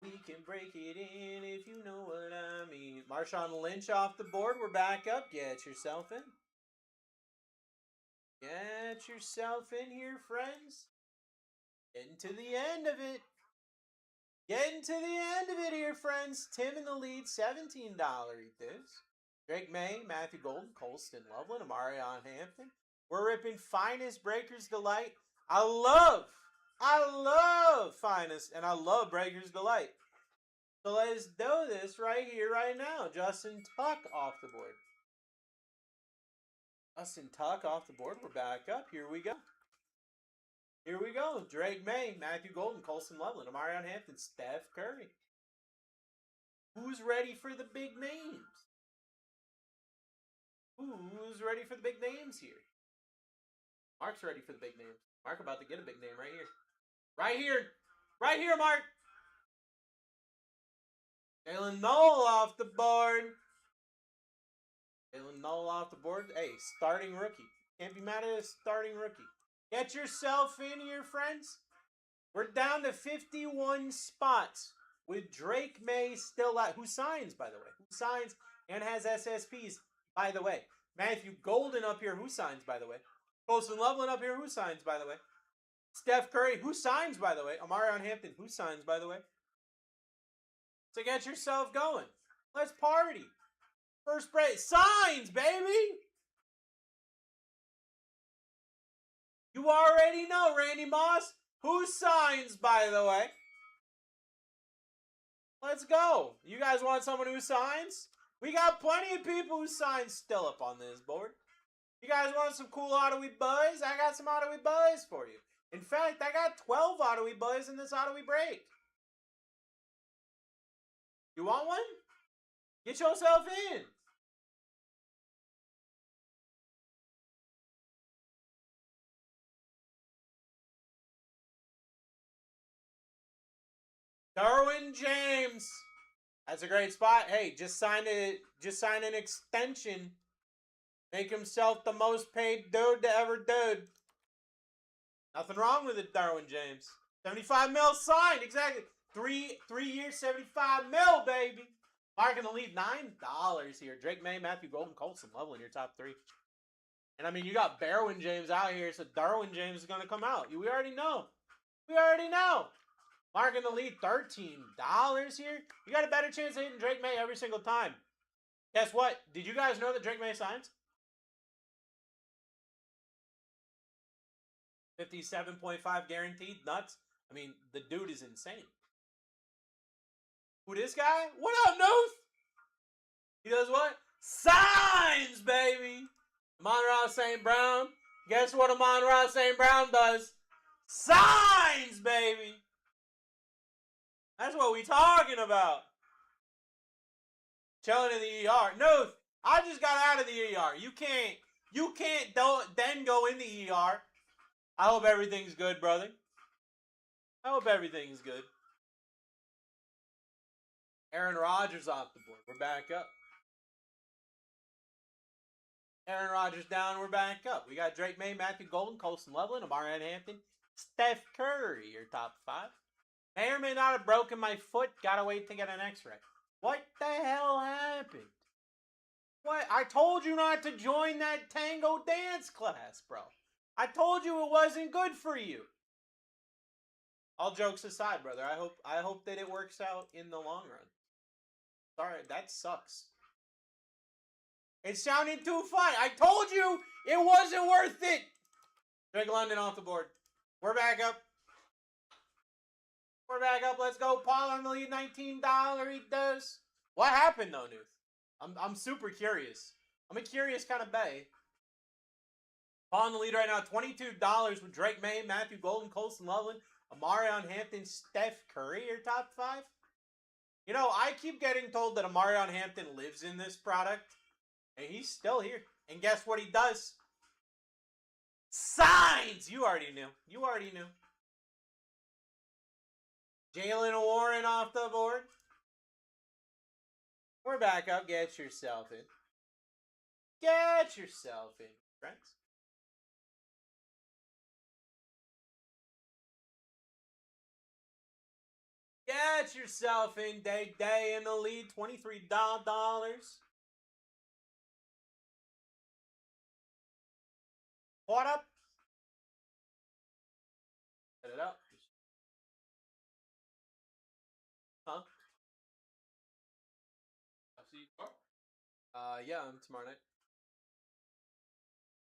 S5: We can break it in if you know what I mean. Marshawn Lynch off the board. We're back up. Get yourself in. Get yourself in here, friends. Getting to the end of it. Getting to the end of it here, friends. Tim in the lead, $17 this. Drake May, Matthew Golden, Colston Loveland, Amarion Hampton. We're ripping Finest Breakers Delight. I love Finest, and I love Breakers Delight. So let's do this right here, right now. Justin Tuck off the board. Justin Tuck off the board. We're back up. Here we go. Here we go. Drake May, Matthew Golden, Colston Loveland, Amarion Hampton, Steph Curry. Who's ready for the big names? Who's ready for the big names here? Mark's ready for the big names. Mark about to get a big name right here. Right here. Right here, Mark. Jalen Noel off the board. Jalen Noel off the board. Hey, starting rookie. Can't be mad at a starting rookie. Get yourself in here, friends. We're down to 51 spots with Drake May still out. Who signs, by the way? Who signs and has SSPs, by the way? Matthew Golden up here. Who signs, by the way? Colston Loveland up here. Who signs, by the way? Steph Curry. Who signs, by the way? Amarion Hampton. Who signs, by the way? So get yourself going. Let's party. First break. Signs, baby! You already know, Randy Moss. Who signs, by the way? Let's go. You guys want someone who signs? We got plenty of people who sign still up on this board. You guys want some cool Auto-Wee Buzz? I got some Auto-Wee Buzz for you. In fact, I got 12 Auto-Wee Buzz in this Auto-Wee break. You want one? Get yourself in. Darwin James. That's a great spot. Hey, just sign an extension. Make himself the most paid dude to ever dude. Nothing wrong with it, Darwin James. 75 mil signed, exactly. 3 years, 75 mil, baby. Mark in the lead, $9 here. Drake May, Matthew Golden, Colston Loveland, your top 3. And I mean, you got Darwin James out here, so Darwin James is going to come out. We already know. We already know. Mark in the lead, $13 here. You got a better chance of hitting Drake May every single time. Guess what? Did you guys know that Drake May signs? 57.5 guaranteed. Nuts. I mean, the dude is insane. Who this guy? What up, Nooth? He does what? Signs, baby. Amon-Ra St. Brown. Guess what Amon-Ra St. Brown does? Signs, baby. That's what we talking about. Chilling in the ER. Nooth, I just got out of the ER. You can't then go in the ER. I hope everything's good, brother. I hope everything's good. Aaron Rodgers off the board. We're back up. Aaron Rodgers down. We're back up. We got Drake May, Matthew Golden, Colston Loveland, Amarion Hampton, Steph Curry, your top 5. May or may not have broken my foot. Gotta wait to get an x-ray. What the hell happened? What? I told you not to join that tango dance class, bro. I told you it wasn't good for you. All jokes aside, brother, I hope that it works out in the long run. Sorry, that sucks. It sounded too fun. I told you it wasn't worth it. Drake London off the board. We're back up. We're back up. Let's go. Paul on the lead. $19. He does. What happened though, Nuth? I'm super curious. I'm a curious kind of bay. Paul in the lead right now. $22 with Drake May, Matthew Golden, Colson Loveland, Amarion Hampton, Steph Curry. Your top 5. You know, I keep getting told that Amarion Hampton lives in this product, and he's still here. And guess what he does? Signs! You already knew. You already knew. Jalen Warren off the board. We're back up. Get yourself in. Get yourself in, friends. Get yourself in. Day in the lead. $23. What up? Set it up. Huh?
S3: I'll see you tomorrow.
S5: Yeah, I'm tomorrow night.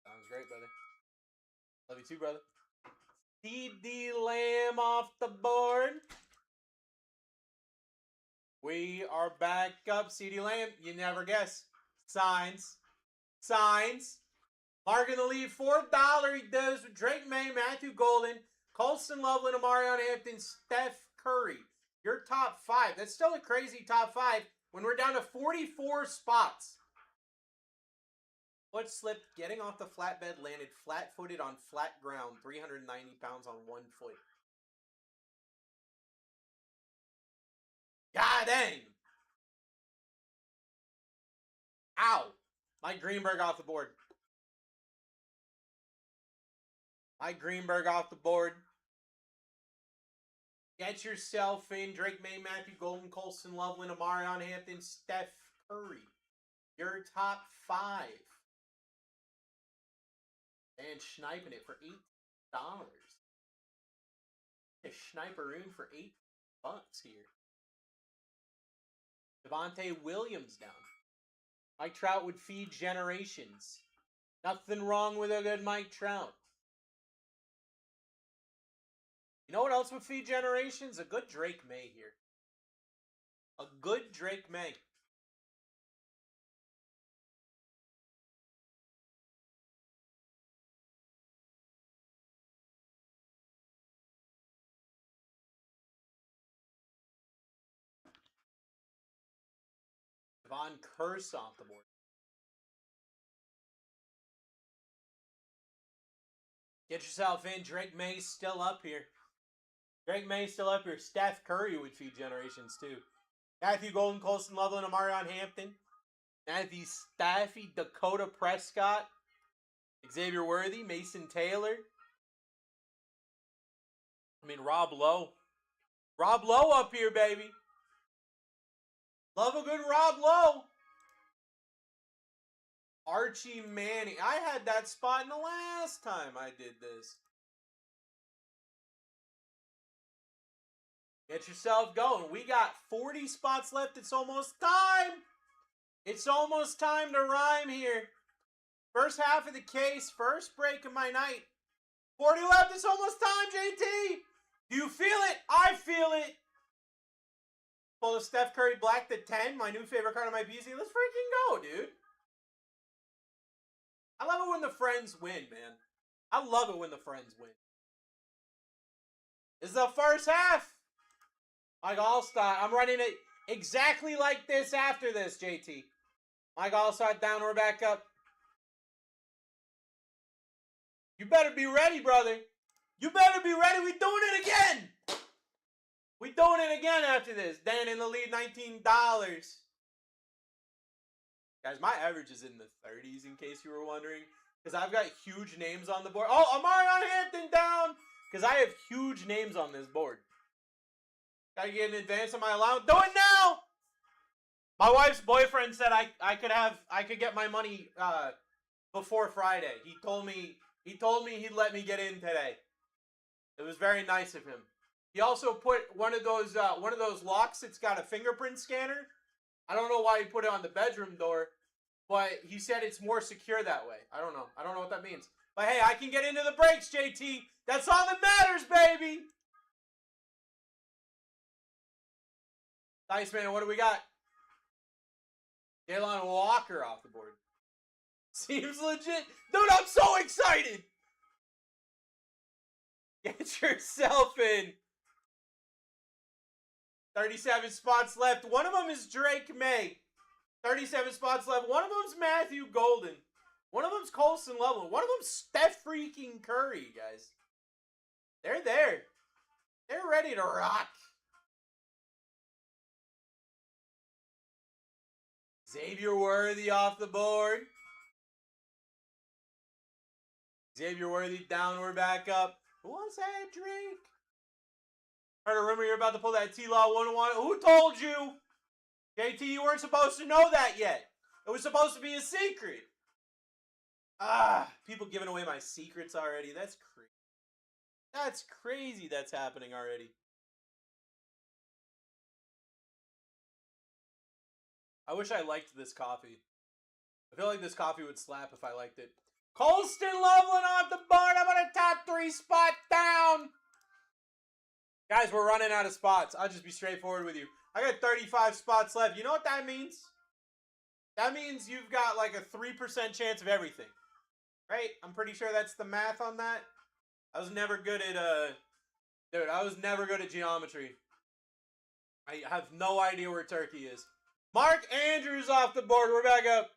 S5: Sounds great, brother. Love you too, brother. CD Lamb off the board. We are back up. CD Lamb, you never guess. Signs. Signs. Mark in the lead, $4. He does with Drake May, Matthew Golden, Colson Loveland, Amarion Hampton, Steph Curry. Your top 5. That's still a crazy top 5 when we're down to 44 spots. Foot slipped, getting off the flatbed, landed flat-footed on flat ground, 390 pounds on one foot. God dang. Ow. Mike Greenberg off the board. Mike Greenberg off the board. Get yourself in. Drake May, Matthew Golden, Colson Loveland, Amarion Hampton, Steph Curry. Your top 5. And sniping it for $8. A sniperoon for $8 here. Devontae Williams down. Mike Trout would feed generations. Nothing wrong with a good Mike Trout. You know what else would feed generations? A good Drake May here. A good Drake May. Von Curse off the board. Get yourself in. Drake May still up here. Drake May still up here. Steph Curry would feed generations too. Matthew Golden, Colson Loveland, Amarion Hampton. Matthew Staffy, Dakota Prescott. Xavier Worthy, Mason Taylor. Rob Lowe. Rob Lowe up here, baby. Love a good Rob Lowe. Archie Manning. I had that spot in the last time I did this. Get yourself going. We got 40 spots left. It's almost time. It's almost time to rhyme here. First half of the case. First break of my night. 40 left. It's almost time, JT. Do you feel it? I feel it. Pull the Steph Curry Black to 10. My new favorite card on my PC. Let's freaking go, dude. I love it when the friends win, man. I love it when the friends win. This is the first half. Mike Allstott. I'm running it exactly like this after this, JT. Mike Allstott down. We're back up. You better be ready, brother. You better be ready. We doing it again. We doing it again after this. Dan in the lead, $19. Guys, my average is in the 30s, in case you were wondering. Because I've got huge names on the board. Oh, Amarion Hampton down. Because I have huge names on this board. Gotta get in advance of my allowance. Do it now! My wife's boyfriend said I could get my money before Friday. He told me he'd let me get in today. It was very nice of him. He also put one of those locks that's got a fingerprint scanner. I don't know why he put it on the bedroom door, but he said it's more secure that way. I don't know. I don't know what that means. But hey, I can get into the breaks, JT. That's all that matters, baby. Nice, man. What do we got? Jalen Walker off the board. Seems legit. Dude, I'm so excited. Get yourself in. 37 spots left. One of them is Drake May. 37 spots left. One of them's Matthew Golden. One of them's Colson Loveland. One of them's Steph freaking Curry, guys. They're there. They're ready to rock. Xavier Worthy off the board. Xavier Worthy downward back up. Who wants that, Drake? Heard a rumor you're about to pull that T-Law 101. Who told you? JT, you weren't supposed to know that yet. It was supposed to be a secret. People giving away my secrets already. That's crazy. That's crazy that's happening already. I wish I liked this coffee. I feel like this coffee would slap if I liked it. Colston Loveland off the board. I'm on a top 3 spot down. Guys, we're running out of spots. I'll just be straightforward with you. I got 35 spots left. You know what that means? That means you've got like a 3% chance of everything. Right? I'm pretty sure that's the math on that. I was never good at, dude, I was never good at geometry. I have no idea where Turkey is. Mark Andrews off the board. We're back up.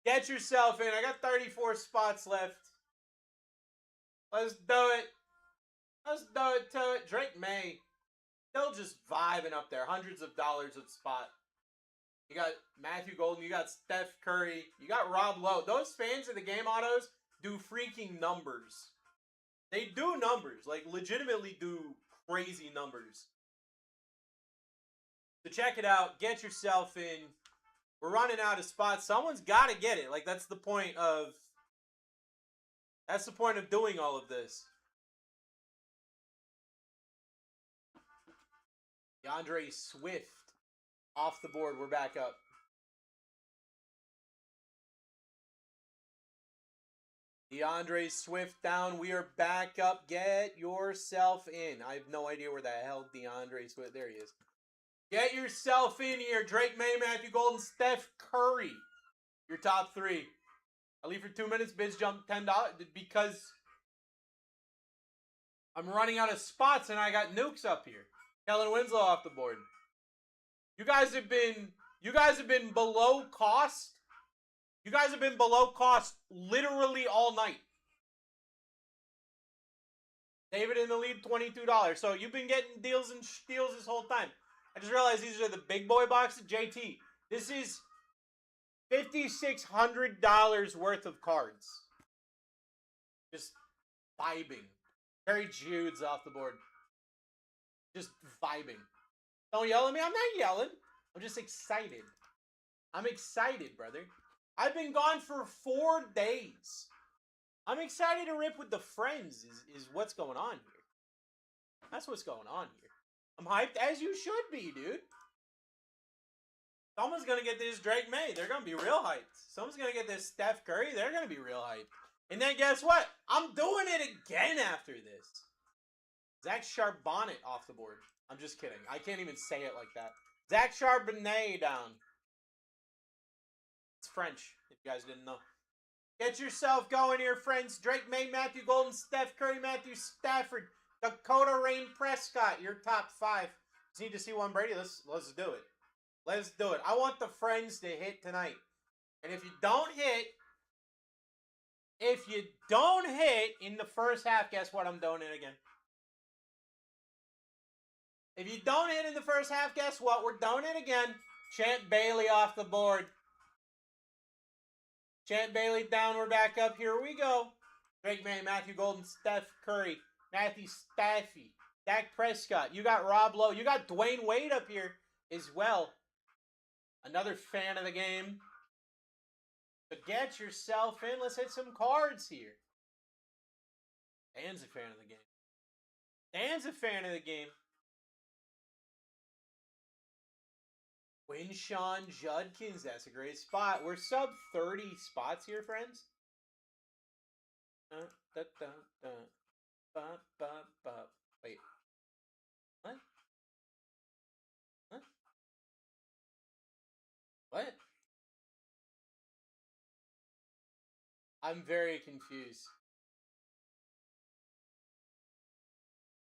S5: Get yourself in. I got 34 spots left. Let's do it. Let's do it to it. Drake May. Still just vibing up there. Hundreds of dollars a spot. You got Matthew Golden. You got Steph Curry. You got Rob Lowe. Those fans of the game autos do freaking numbers. They do numbers. Like, legitimately do crazy numbers. So check it out. Get yourself in. We're running out of spots. Someone's got to get it. Like, that's the point of doing all of this. DeAndre Swift off the board. We're back up. DeAndre Swift down. We are back up. Get yourself in. I have no idea where the hell DeAndre Swift. There he is. Get yourself in here. Drake May, Matthew Golden, Steph Curry. Your top 3. I leave for 2 minutes. Bids jump $10 because I'm running out of spots and I got nukes up here. Kellen Winslow off the board. You guys have been below cost. You guys have been below cost literally all night. David in the lead, $22. So you've been getting deals and steals this whole time. I just realized these are the big boy boxes. JT, this is $5,600 worth of cards. Just vibing. Terry Jude's off the board. Just vibing. Don't yell at me. I'm not yelling. I'm just excited. I'm excited, brother. I've been gone for 4 days. I'm excited to rip with the friends is what's going on here. That's what's going on here. I'm hyped as you should be, dude. Someone's going to get this Drake May. They're going to be real hyped. Someone's going to get this Steph Curry. They're going to be real hyped. And then guess what? I'm doing it again after this. Zach Charbonnet off the board. I'm just kidding. I can't even say it like that. Zach Charbonnet down. It's French, if you guys didn't know. Get yourself going here, friends. Drake May, Matthew Golden, Steph Curry, Matthew Stafford, Dakota Rain Prescott, your top 5. Just need to see one Brady. Let's do it. Let's do it. I want the friends to hit tonight. And if you don't hit in the first half, guess what? I'm doing it again. If you don't hit in the first half, guess what? We're doing it again. Champ Bailey off the board. Champ Bailey down. We're back up. Here we go. Drake May, Matthew Golden, Steph Curry, Matthew Staffy, Dak Prescott. You got Rob Lowe. You got Dwayne Wade up here as well. Another fan of the game. So get yourself in. Let's hit some cards here. Dan's a fan of the game. Dan's a fan of the game. Winshawn Judkins. That's a great spot. We're sub 30 spots here, friends. Wait. What? What? What? I'm very confused.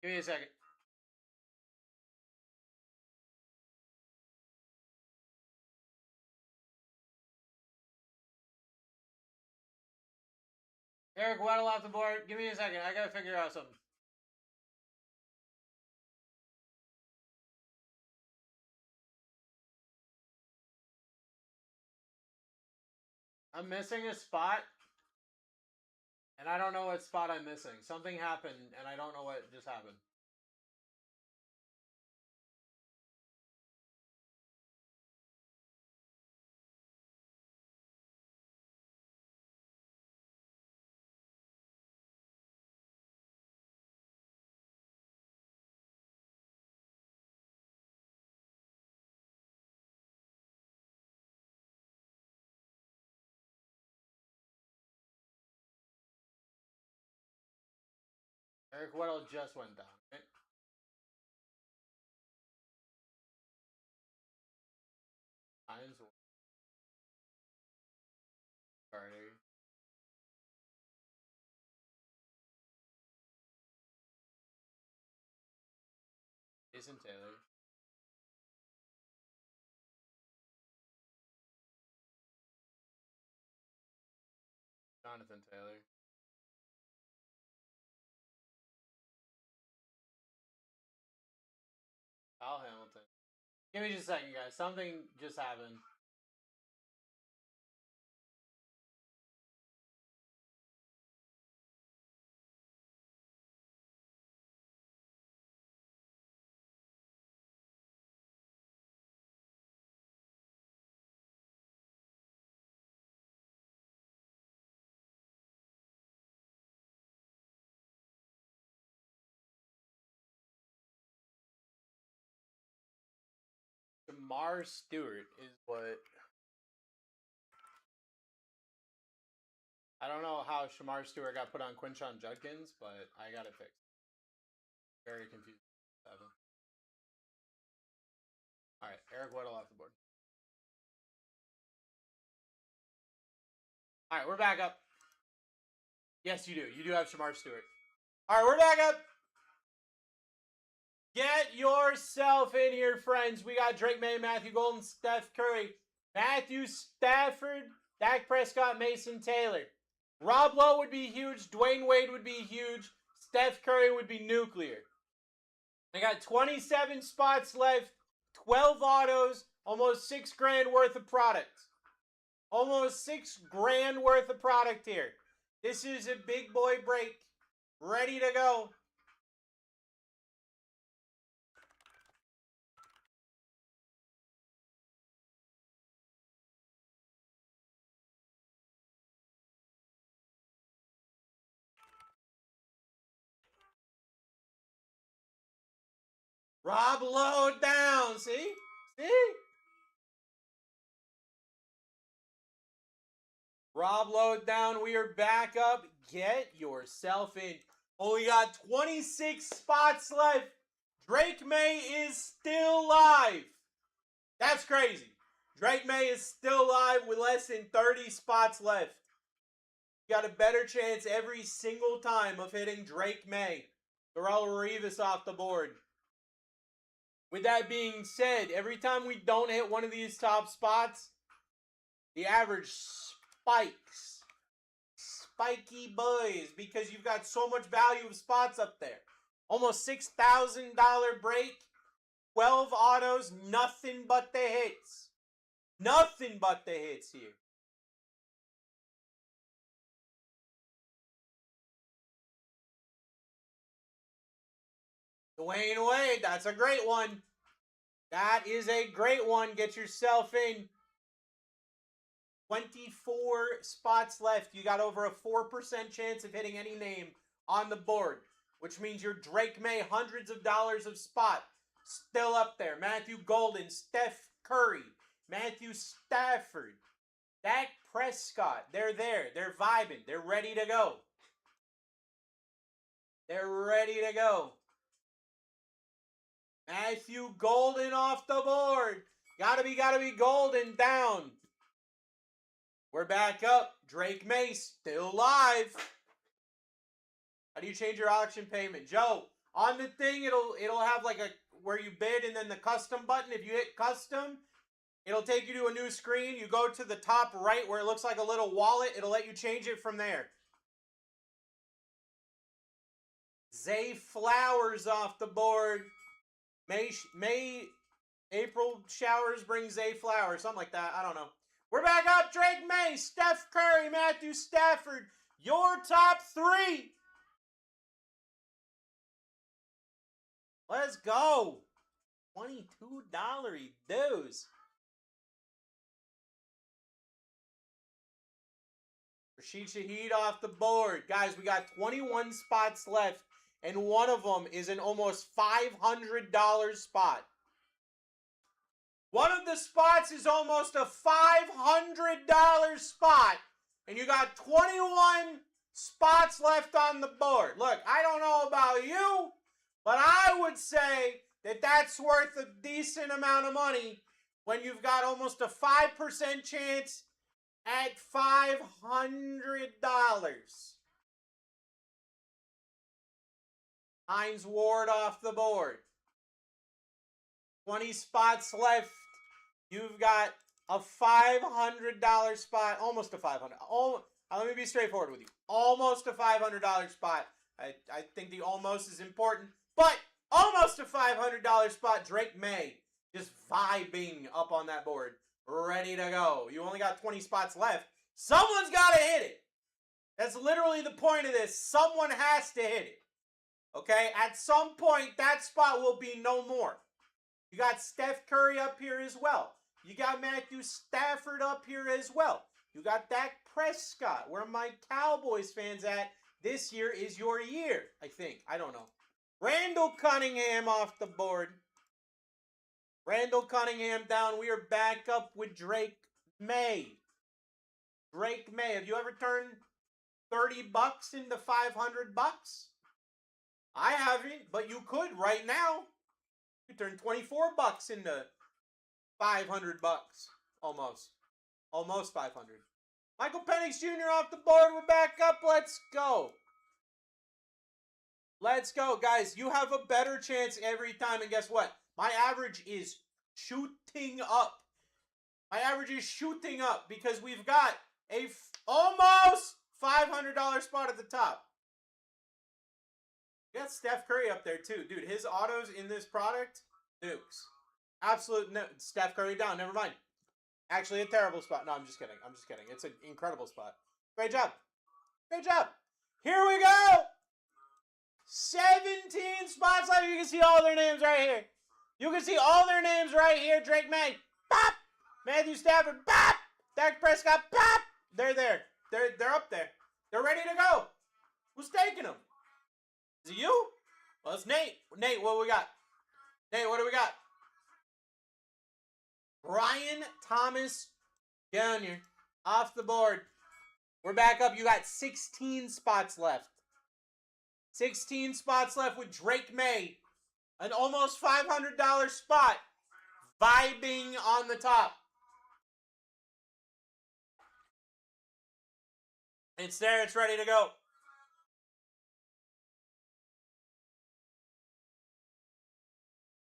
S5: Give me a second. Eric Weddle off the board. Give me a second. I gotta figure out something. I'm missing a spot. And I don't know what spot I'm missing. Something happened, and I don't know what just happened. Eric Weddle just went down, right? Hines Carter. Jason Taylor. Jonathan Taylor. Kyle Hamilton. Give me just a second, guys. Something just happened. Jamar Stewart is what... I don't know how Shamar Stewart got put on Quinshon Judkins, but I got it fixed. Very confused. Alright, Eric Weddle off the board. Alright, we're back up. Yes, you do. You do have Shamar Stewart. Alright, we're back up. Get yourself in here, friends. We got Drake May, Matthew Golden, Steph Curry, Matthew Stafford, Dak Prescott, Mason Taylor. Rob Lowe would be huge. Dwayne Wade would be huge. Steph Curry would be nuclear. I got 27 spots left. 12 autos. Almost $6,000 worth of product. Almost $6,000 worth of product here. This is a big boy break. Ready to go. Rob Lowe down. See? See? Rob Lowe down. We are back up. Get yourself in. Only got 26 spots left. Drake May is still live. That's crazy. Drake May is still live with less than 30 spots left. You got a better chance every single time of hitting Drake May. Darrell Revis off the board. With that being said, every time we don't hit one of these top spots, the average spikes. Spiky boys, because you've got so much value of spots up there. Almost $6,000 break. 12 autos, nothing but the hits. Nothing but the hits here. Dwayne Wade, that's a great one. That is a great one. Get yourself in. 24 spots left. You got over a 4% chance of hitting any name on the board, which means your Drake May hundreds of dollars of spot still up there. Matthew Golden, Steph Curry, Matthew Stafford, Dak Prescott. They're there. They're vibing. They're ready to go. They're ready to go. Matthew Golden off the board. Gotta be Golden down. We're back up. Drake May still live. How do you change your auction payment? Joe, on the thing, it'll have like a where you bid and then the custom button. If you hit custom, it'll take you to a new screen. You go to the top right where it looks like a little wallet. It'll let you change it from there. Zay Flowers off the board. April showers bring Zay Flowers. Something like that. I don't know. We're back up. Drake May, Steph Curry, Matthew Stafford. Your top three. Let's go. $22 dues. Rashid Shaheed off the board. Guys, we got 21 spots left, and one of them is an almost $500 spot. One of the spots is almost a $500 spot, and you got 21 spots left on the board. Look, I don't know about you, but I would say that that's worth a decent amount of money when you've got almost a 5% chance at $500. Hines Ward off the board. 20 spots left. You've got a $500 spot, almost a $500. Let me be straightforward with you. Almost a $500 spot. I think the almost is important, but almost a $500 spot. Drake May just vibing up on that board, ready to go. You only got 20 spots left. Someone's got to hit it. That's literally the point of this. Someone has to hit it. Okay? At some point, that spot will be no more. You got Steph Curry up here as well. You got Matthew Stafford up here as well. You got Dak Prescott. Where my Cowboys fans at? This year is your year, I think. I don't know. Randall Cunningham off the board. Randall Cunningham down. We are back up with Drake May. Drake May. Have you ever turned $30 into $500? I haven't, but you could right now. You turn $24 into $500. Almost. Almost 500. Michael Penix Jr. off the board. We're back up. Let's go. Let's go. Guys, you have a better chance every time. And guess what? My average is shooting up. My average is shooting up because we've got a almost $500 spot at the top. You got Steph Curry up there too. Dude, his autos in this product, nukes. Absolute no. Steph Curry down. Never mind. Actually, a terrible spot. No, I'm just kidding. I'm just kidding. It's an incredible spot. Great job. Great job. Here we go. 17 spots left. You can see all their names right here. You can see all their names right here. Drake May. Bop. Matthew Stafford. Bop. Dak Prescott. Bop. They're there. They're up there. They're ready to go. Who's taking them? Is it you? Well, it's Nate. Nate, what do we got? Nate, what do we got? Brian Thomas Jr. off the board. We're back up. You got 16 spots left. 16 spots left with Drake May. An almost $500 spot. Vibing on the top. It's there. It's ready to go.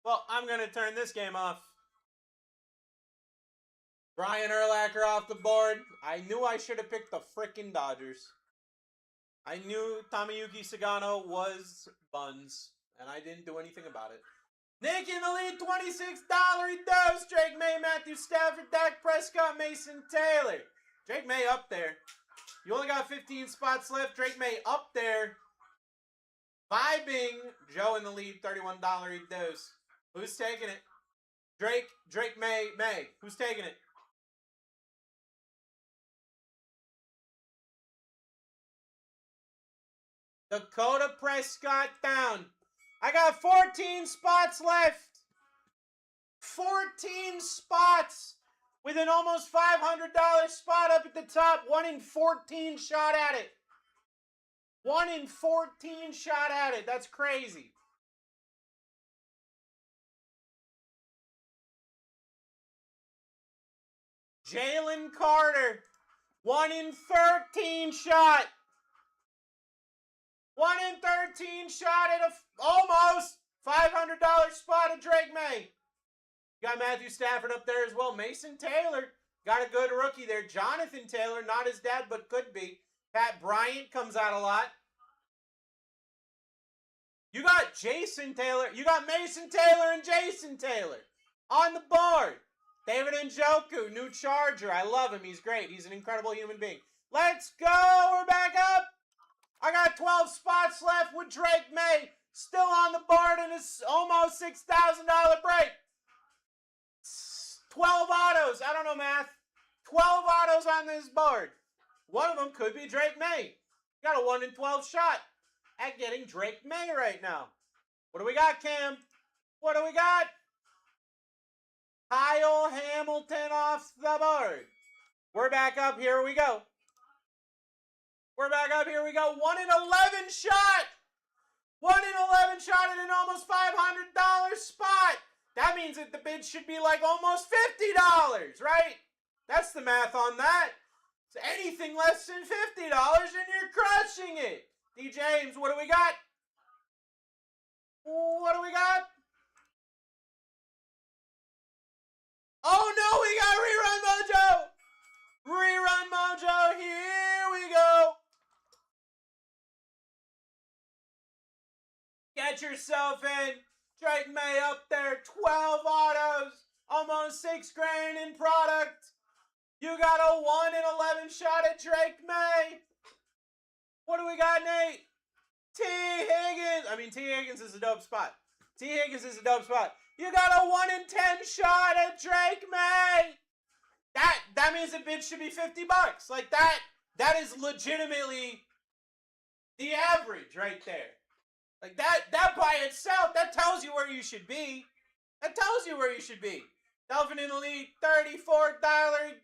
S5: Well, I'm going to turn this game off. Brian Urlacher off the board. I knew I should have picked the frickin' Dodgers. I knew Tomoyuki Sagano was buns, and I didn't do anything about it. Nick in the lead, $26. He does. Drake May, Matthew Stafford, Dak Prescott, Mason Taylor. Drake May up there. You only got 15 spots left. Drake May up there. Vibing. Joe in the lead, $31 dose. Who's taking it? Drake May. Who's taking it? Dakota Prescott down. I got 14 spots left. 14 spots with an almost $500 spot up at the top. 1 in 14 shot at it. 1 in 14 shot at it. That's crazy. Jalen Carter. 1 in 13 shot. 1 in 13 shot at a almost $500 spot of Drake May. Got Matthew Stafford up there as well. Mason Taylor got a good rookie there. Jonathan Taylor, not his dad, but could be. Pat Bryant comes out a lot. You got Jason Taylor. You got Mason Taylor and Jason Taylor on the board. David Njoku, new Charger. I love him. He's great. He's an incredible human being. Let's go. We're back up. I got 12 spots left with Drake May. Still on the board in his almost $6,000 break. 12 autos. I don't know math. 12 autos on this board. One of them could be Drake May. Got a 1 in 12 shot at getting Drake May right now. What do we got, Cam? What do we got? Kyle Hamilton off the board. We're back up. Here we go. We're back up. Here we go. 1 in 11 shot. 1 in 11 shot at an almost $500 spot. That means that the bid should be like almost $50, right? That's the math on that. So anything less than $50 and you're crushing it. D. James, what do we got? What do we got? Oh no, we got Rerun Mojo! Rerun Mojo, here we go. Get yourself in. Drake May up there, 12 autos, almost $6,000 in product. You got a 1 in 11 shot at Drake May. What do we got, Nate? T. Higgins is a dope spot. T. Higgins is a dope spot. You got a 1 in 10 shot at Drake May. That means the bid should be $50. Like that is legitimately the average right there. Like that by itself, that tells you where you should be. That tells you where you should be. Delvin in the lead, $34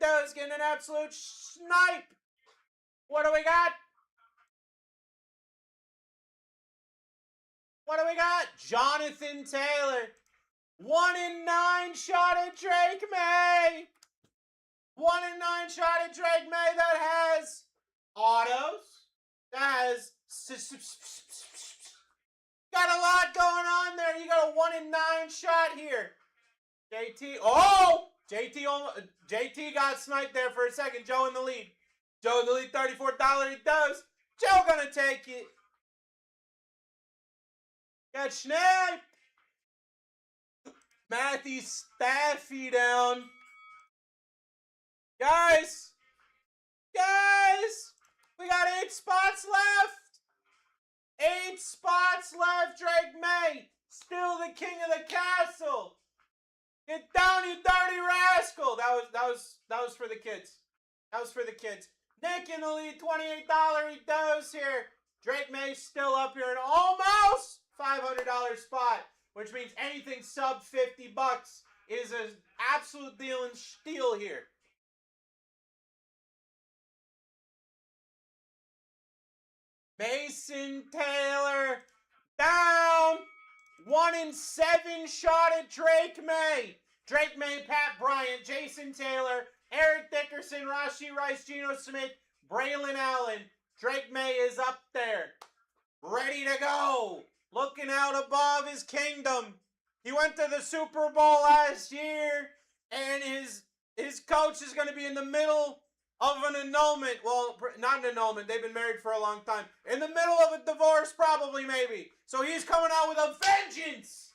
S5: does getting an absolute snipe. What do we got? What do we got? Jonathan Taylor. 1 in 9 shot at Drake May. 1 in 9 shot at Drake May that has autos. That has got a lot going on there. You got a 1 in 9 shot here. JT. Oh! JT got sniped there for a second. Joe in the lead. Joe in the lead, $34 he does. Joe gonna take it. Got sniped. Matthew Staffy down. Guys, we got 8 spots left. 8 spots left. Drake May, still the king of the castle. Get down, you dirty rascal. That was for the kids. That was for the kids. Nick in the lead, $28 he does here. Drake May still up here, an almost $500 spot, which means anything sub $50 is an absolute deal and steal here. Mason Taylor down. 1 in 7 shot at Drake May. Drake May, Pat Bryant, Jason Taylor, Eric Dickerson, Rashee Rice, Geno Smith, Braylon Allen. Drake May is up there. Ready to go. Looking out above his kingdom. He went to the Super Bowl last year, and his coach is going to be in the middle of an annulment. Well, not an annulment. They've been married for a long time. In the middle of a divorce, probably, maybe. So he's coming out with a vengeance.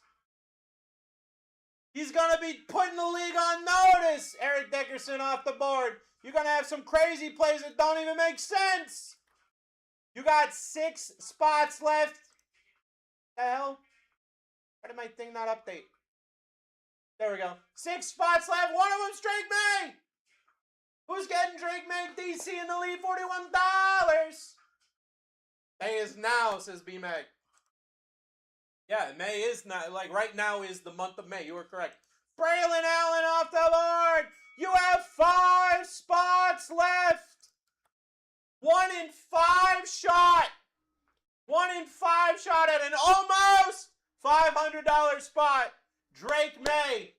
S5: He's going to be putting the league on notice. Eric Dickerson off the board. You're going to have some crazy plays that don't even make sense. You got 6 spots left The hell? Why did my thing not update? There we go. 6 spots left. One of them's Drake May. Who's getting Drake May DC in the lead? $41. May is now, says B-Mac. Yeah, May is not, like, right now is the month of May. You were correct. Braylon Allen off the board. You have 5 spots left. 1 in 5 shot. 1 in 5 shot at an almost $500 spot. Drake May.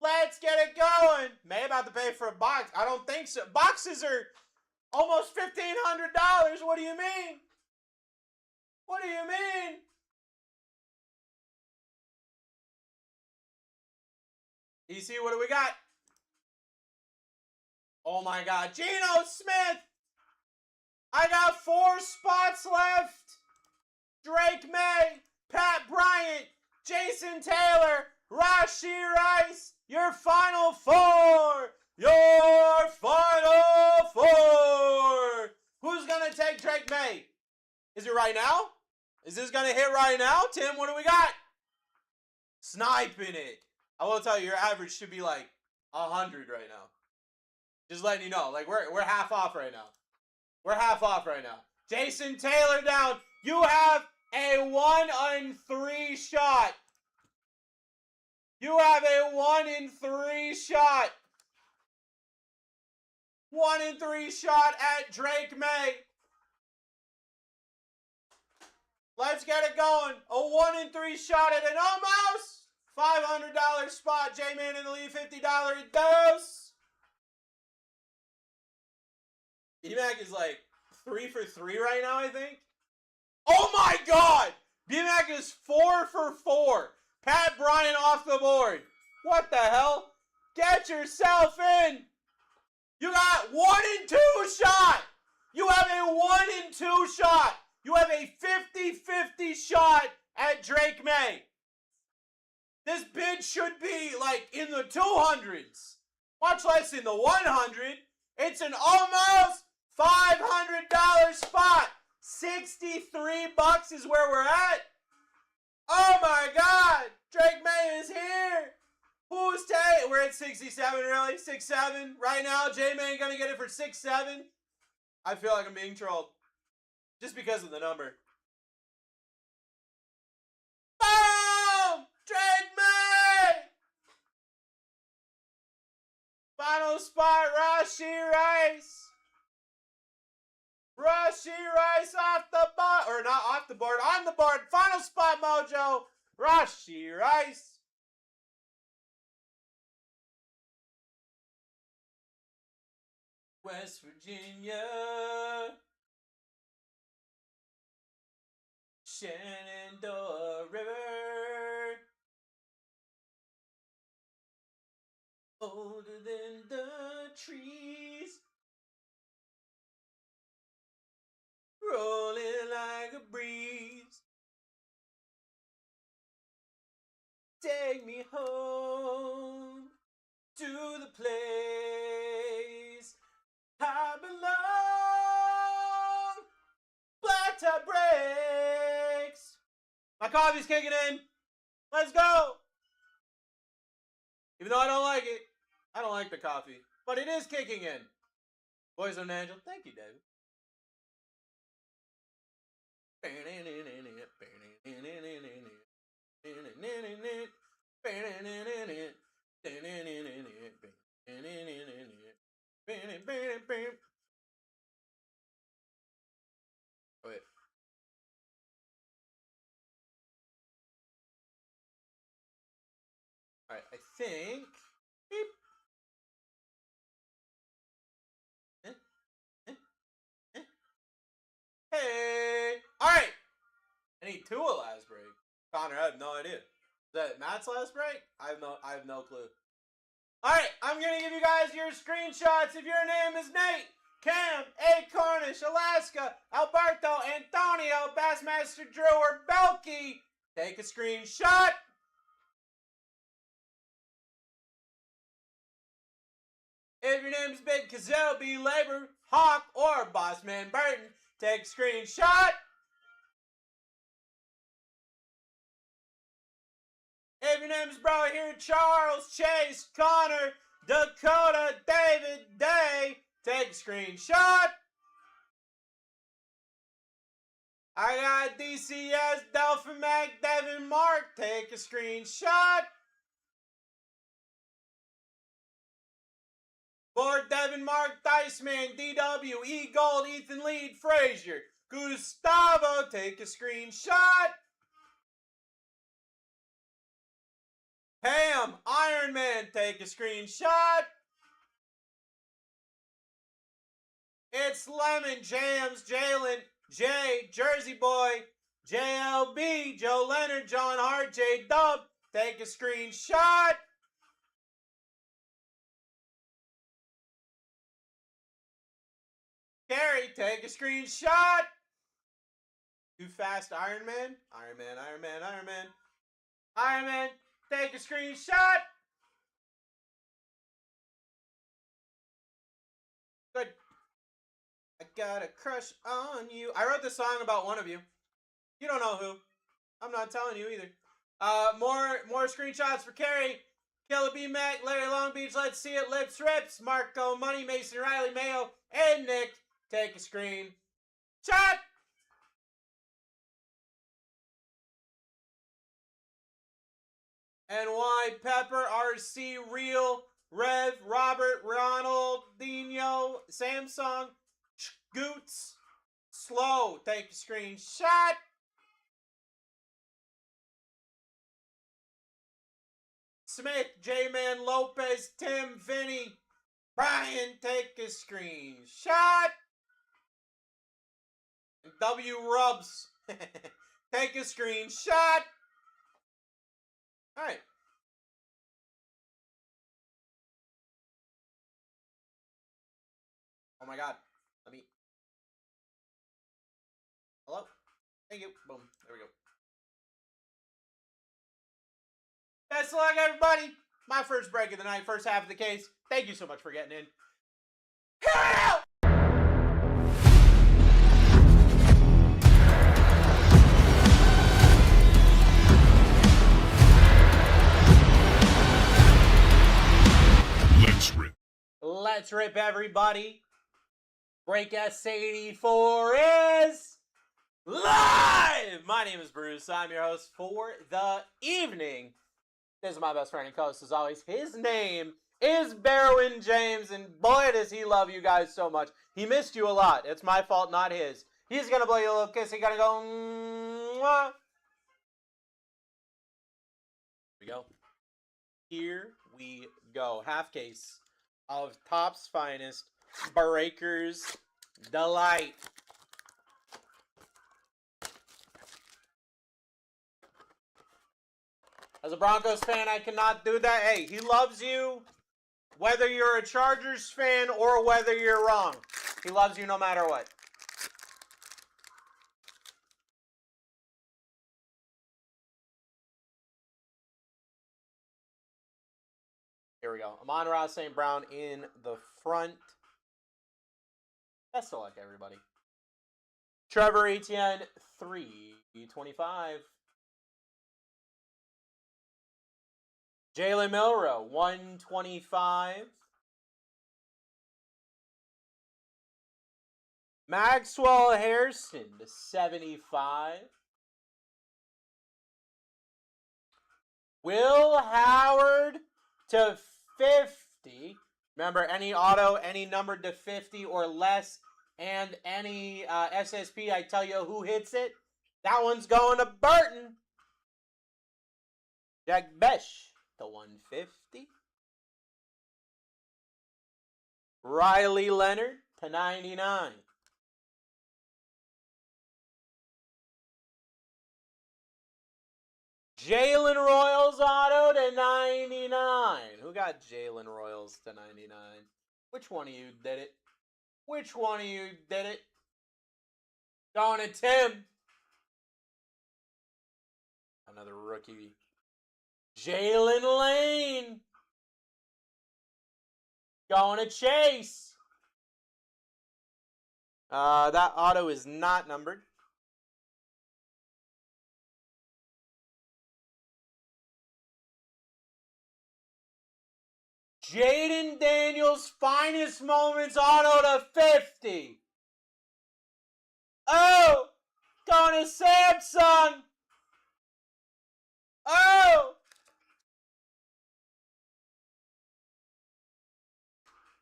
S5: Let's get it going. May about to pay for a box. I don't think so. Boxes are almost $1,500. What do you mean? What do you mean? DC, what do we got? Oh my God. Geno Smith. I got 4 spots left. Drake May, Pat Bryant, Jason Taylor, Rashi Rice. Your final 4. Your final 4. Who's going to take Drake May? Is it right now? Is this going to hit right now? Tim, what do we got? Sniping it. I will tell you, your average should be like 100 right now. Just letting you know. Like, we're half off right now. We're half off right now. Jason Taylor down. You have a 1 in 3 shot. You have a 1 in 3 shot. 1 in 3 shot at Drake May. Let's get it going. A 1 in 3 shot at an almost $500 spot. J-Man in the lead, $50 dose. B-Mac is like 3 for 3 right now, I think. Oh my God! B-Mac is 4 for 4. Pat Bryant off the board. What the hell? Get yourself in. You got 1 in 2 shot. You have a 1 in 2 shot. You have a 50-50 shot at Drake May. This bid should be like in the 200s. Much less in the 100. It's an almost $500 spot. $63 is where we're at. Oh my God. Drake May is here. Who's taking? We're at 67, really? 6-7 right now. J-Man gonna get it for 6-7. I feel like I'm being trolled. Just because of the number. Boom! Drake May! Final spot, Rashi Rice. Rashi Rice off the board. Or not off the board, on the board. Final spot, Mojo. Rashi Rice. West Virginia. Shenandoah River. Older than the trees. Rolling like a breeze. Take me home to the place I belong. BlackTie breaks. My coffee's kicking in. Let's go. Even though I don't like it. I don't like the coffee. But it is kicking in. Boys on Angel. Thank you, David. Wait. Alright, I think. Beep. Hey! Alright! I need 2 last break. Connor, I have no idea. Is that Matt's last break? I have no clue. Alright, I'm gonna give you guys your screenshots. If your name is Nate, Cam, A. Cornish, Alaska, Alberto, Antonio, Bassmaster Drew, or Belky, take a screenshot. If your name is Big Kazoo, B. Labor, Hawk, or Bossman Burton, take a screenshot. Save your names, bro. Here, Charles, Chase, Connor, Dakota, David, Day. Take a screenshot. I got DCS, Delphin Mac, Devin Mark. Take a screenshot. For Devin Mark, Diceman, DW, E Gold, Ethan Lead, Frazier, Gustavo. Take a screenshot. Pam, Iron Man. Take a screenshot. It's Lemon, Jams, Jalen, Jay, Jersey Boy, JLB, Joe Leonard, John Hart, J Dub. Take a screenshot. Carrie, take a screenshot. Too fast, Iron Man. Iron Man, Iron Man, Iron Man. Iron Man, take a screenshot. Good. I got a crush on you. I wrote this song about one of you. You don't know who. I'm not telling you either. More screenshots for Carrie. Killer B Mac, Larry Long Beach, Let's See It, Lips Rips, Marco Money, Mason Riley, Mayo, and Nick. Take a screen shot. NY Pepper, RC Real, Rev, Robert, Ronaldinho, Samsung, Scoots, Slow. Take a screenshot. Smith, J-Man, Lopez, Tim, Vinny, Brian. Take a screenshot. W Rubs. Take a screenshot. All right. Oh my God. Let me. Hello? Thank you. Boom. There we go. Best of luck, everybody. My first break of the night, first half of the case. Thank you so much for getting in. Hell!
S4: Let's rip.
S5: Let's rip, everybody. Break S84 is live! My name is Bruce. I'm your host for the evening. This is my best friend and co-host, as always. His name is Barwin James, and boy, does he love you guys so much. He missed you a lot. It's my fault, not his. He's going to blow you a little kiss. He's going to go, mwah. Here we go. Here we go. Half case of Topps Finest Breakers Delight. As a Broncos fan, I cannot do that. Hey, he loves you whether you're a Chargers fan or whether you're wrong. He loves you no matter what. Here we go. Amon-Ra St. Brown in the front. Best of luck, everybody. Trevor Etienne, 325. Jalen Milroe, 125. Maxwell Harrison, 75. Will Howard to 50. Remember, any auto, any numbered to 50 or less, and any SSP, I tell you who hits it. That one's going to Burton. Jack Besh to 150. Riley Leonard to 99. Jalen Royals auto to 99. Who got Jalen Royals to 99? Which one of you did it? Which one of you did it? Going to Tim. Another rookie. Jalen Lane. Going to Chase. That auto is not numbered. Jaden Daniels finest moments auto to 50. Oh, going to Samsung. Oh.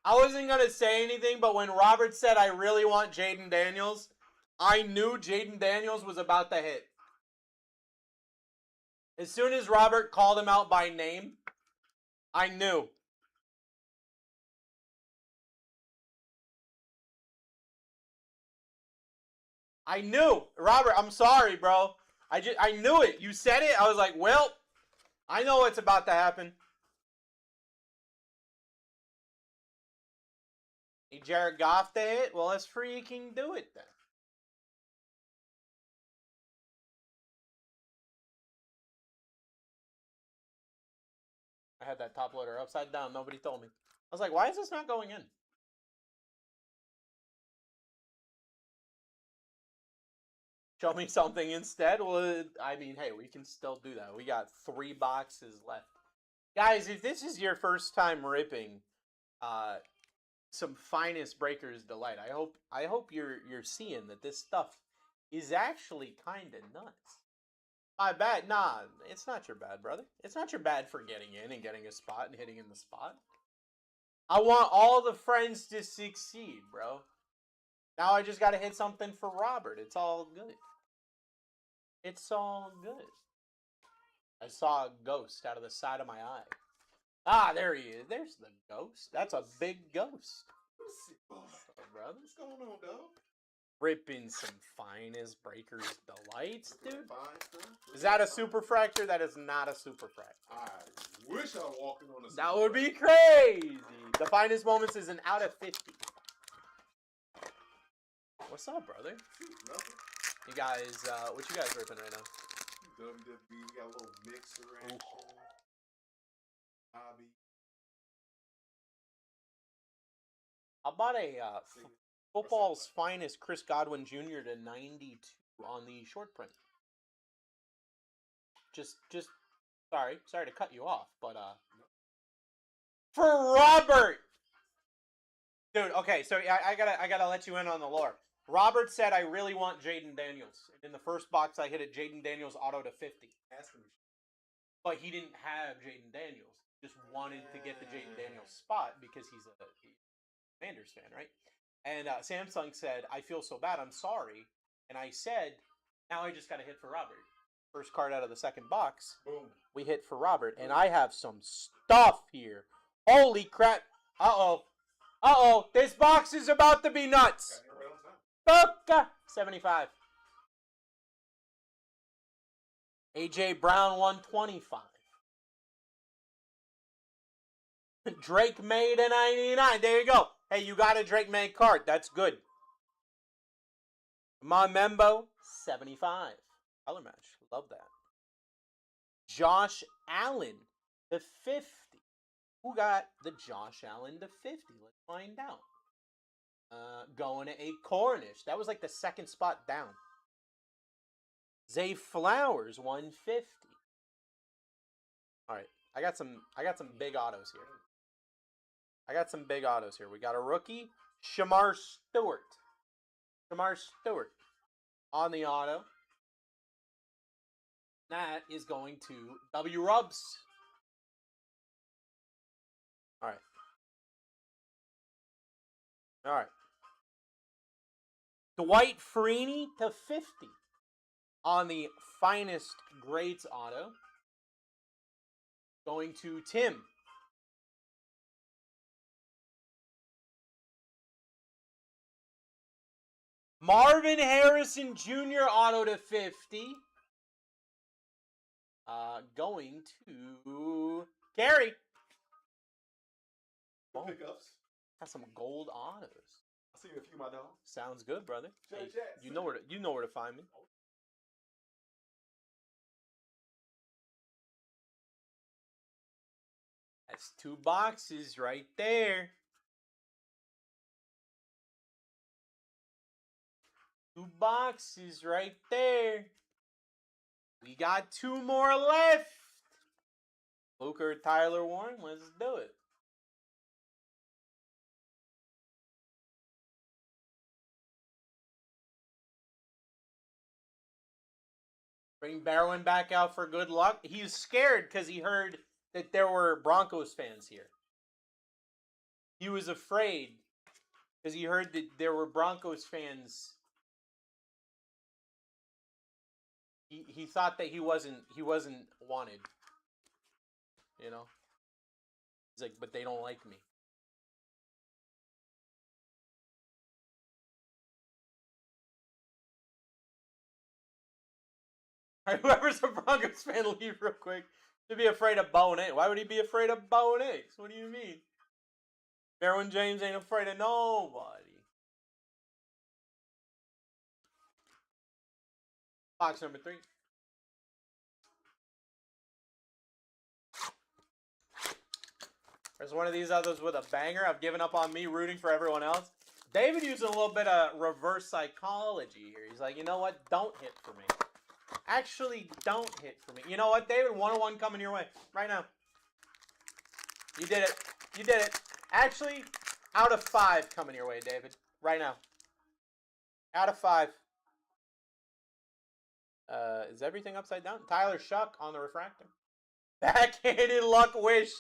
S5: I wasn't going to say anything, but when Robert said I really want Jaden Daniels, I knew Jaden Daniels was about to hit. As soon as Robert called him out by name, I knew. I knew. Robert, I'm sorry, bro. I knew it. You said it. I was like, well, I know what's about to happen. Need Jared Goff to hit? Well, let's freaking do it then. I had that top loader upside down. Nobody told me. I was like, why is this not going in? Show me something instead. Well, I mean, hey, we can still do that. We got 3 boxes left. Guys, if this is your first time ripping some finest Breakers Delight, I hope you're seeing that this stuff is actually kind of nuts. My bad. Nah, it's not your bad, brother. It's not your bad for getting in and getting a spot and hitting in the spot. I want all the friends to succeed, bro. Now I just got to hit something for Robert. It's all good. It's all good. I saw a ghost out of the side of my eye. Ah, there he is. There's the ghost. That's a big ghost. What's up, brother?
S6: What's going on, dog?
S5: Ripping some finest Breakers Delights, dude.
S6: Fine stuff.
S5: Is that a super fractor? That is not a super fractor.
S6: I wish I was walking on a super
S5: That would be
S6: fractor.
S5: crazy. The finest moments is an out of 50. What's up, brother?
S6: Nothing.
S5: You guys, what you guys ripping right now?
S6: WWE got a little mixer action. Hobby.
S5: I bought a football's finest Chris Godwin Jr. to 92 on the short print. Just sorry to cut you off, but for Robert, dude. Okay, so I gotta let you in on the lore. Robert said I really want Jaden Daniels. And in the first box, I hit a Jaden Daniels auto to 50. But he didn't have Jaden Daniels. He just wanted to get the Jaden Daniels spot because he's a Commanders fan, right? And Samsung said, I feel so bad, I'm sorry. And I said, now I just got to hit for Robert. First card out of the second box.
S6: Boom.
S5: We hit for Robert. And I have some stuff here. Holy crap. Uh-oh. Uh-oh. This box is about to be nuts. Boca 75. AJ Brown 125. Drake made a 99. There you go. Hey, you got a Drake made card. That's good. My Membo 75. Color match. Love that. Josh Allen the 50. Who got the Josh Allen to 50? Let's find out. Going to a Cornish. That was like the second spot down. Zay Flowers 150. All right, I got some big autos here. We got a rookie, Shamar Stewart. On the auto. That is going to W Rubs. All right. Dwight Freeney to 50 on the finest grades auto. Going to Tim. Marvin Harrison Jr. auto to 50. Going to Gary.
S6: Oh. Pickups.
S5: Got some gold autos.
S6: I see a few, my dog.
S5: Sounds good, brother. Hey,
S6: Jazz.
S5: you know where to find me. That's 2 boxes right there. 2 boxes right there. We got 2 more left. Luke or Tyler Warren, let's do it. Bring Barwin back out for good luck. He's scared because he heard that there were Broncos fans here. He was afraid because he heard that there were Broncos fans. He thought that he wasn't wanted. You know? He's like, but they don't like me. Alright, whoever's a Broncos fan, leave real quick. Should be afraid of bone eggs. Why would he be afraid of bone eggs? What do you mean? Derwin James ain't afraid of nobody. Box number 3. There's one of these others with a banger. I've given up on me rooting for everyone else. David using a little bit of reverse psychology here. He's like, you know what? Don't hit for me. Actually, don't hit for me. You know what, David? 101 coming your way right now. You did it. You did it. Actually, out of 5 coming your way, David. Right now. Out of 5. Is everything upside down? Tyler Shuck on the refractor. Backhanded luck wish.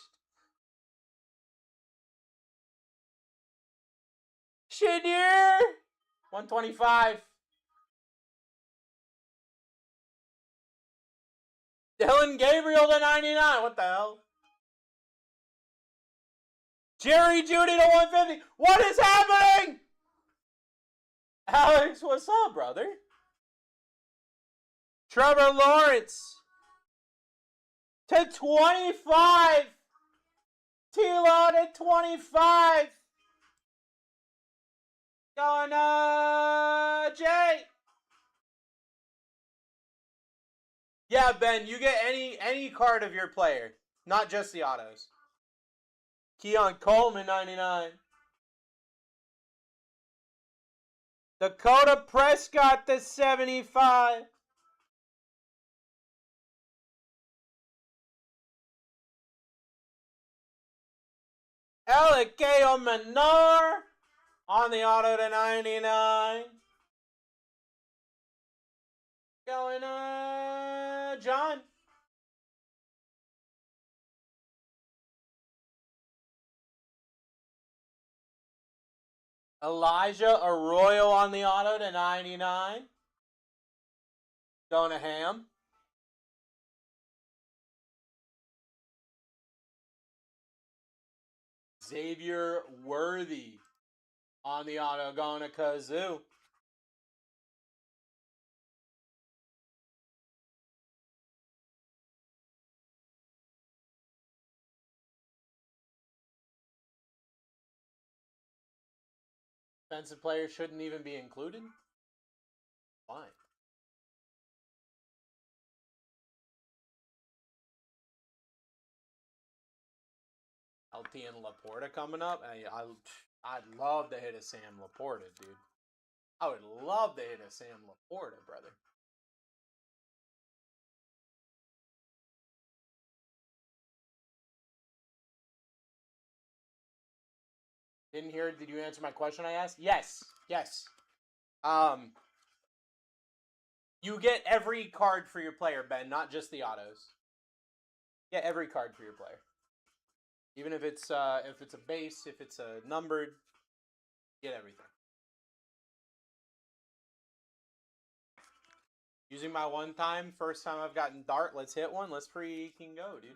S5: Shinier. 125. Dylan Gabriel to 99. What the hell? Jerry Judy to 150. What is happening? Alex, what's up, brother? Trevor Lawrence to 25. T-Law to 25. Going Jay. Yeah, Ben, you get any card of your player, not just the autos. Keon Coleman 99. Dakota Prescott to 75. Elikeo Menor on the auto to 99. Going John. Elijah Arroyo on the auto to 99. Going to Ham. Xavier Worthy on the auto going to Kazoo. Defensive players shouldn't even be included? Why? LT and Laporta coming up. I'd love to hit a Sam Laporta, dude. I would love to hit a Sam Laporta, brother. Didn't hear. Did you answer my question I asked? Yes. Yes. You get every card for your player, Ben, not just the autos. Get every card for your player. Even if it's a base, if it's a numbered, get everything. Using my one time, first time I've gotten Dart, let's hit one. Let's freaking go, dude.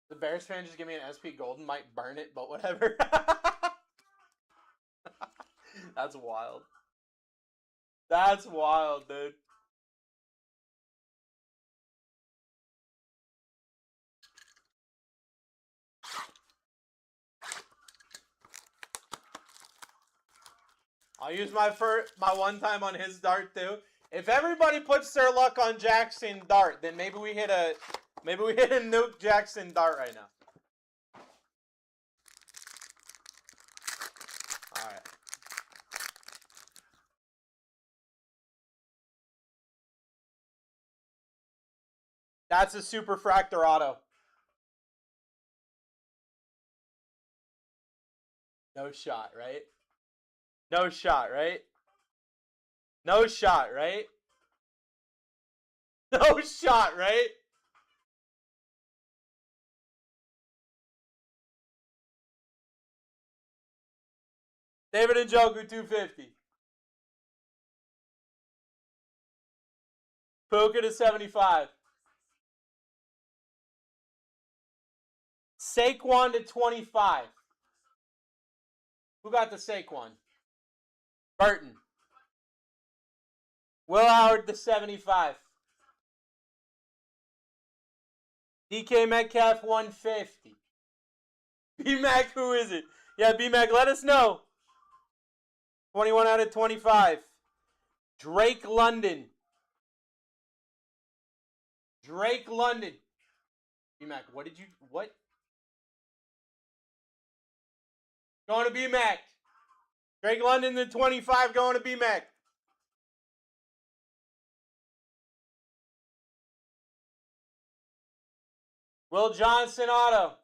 S5: The Bears fan just give me an SP Golden, might burn it, but whatever. That's wild. That's wild, dude. I'll use my one time on his Dart too. If everybody puts their luck on Jackson Dart, then maybe we hit a Nuke Jackson Dart right now. All right. That's a Super Fractor auto. No shot, right? No shot, right? No shot, right? No shot, right? David Njoku, 250. Puka to 75. Saquon to 25. Who got the Saquon? Burton. Will Howard to 75. DK Metcalf, 150. B-Mac, who is it? Yeah, B-Mac, let us know. 21 out of 25. Drake London. Drake London. B-Mac, what? Going to B-Mac. Drake London to 25, going to B-Mac. Will Johnson auto.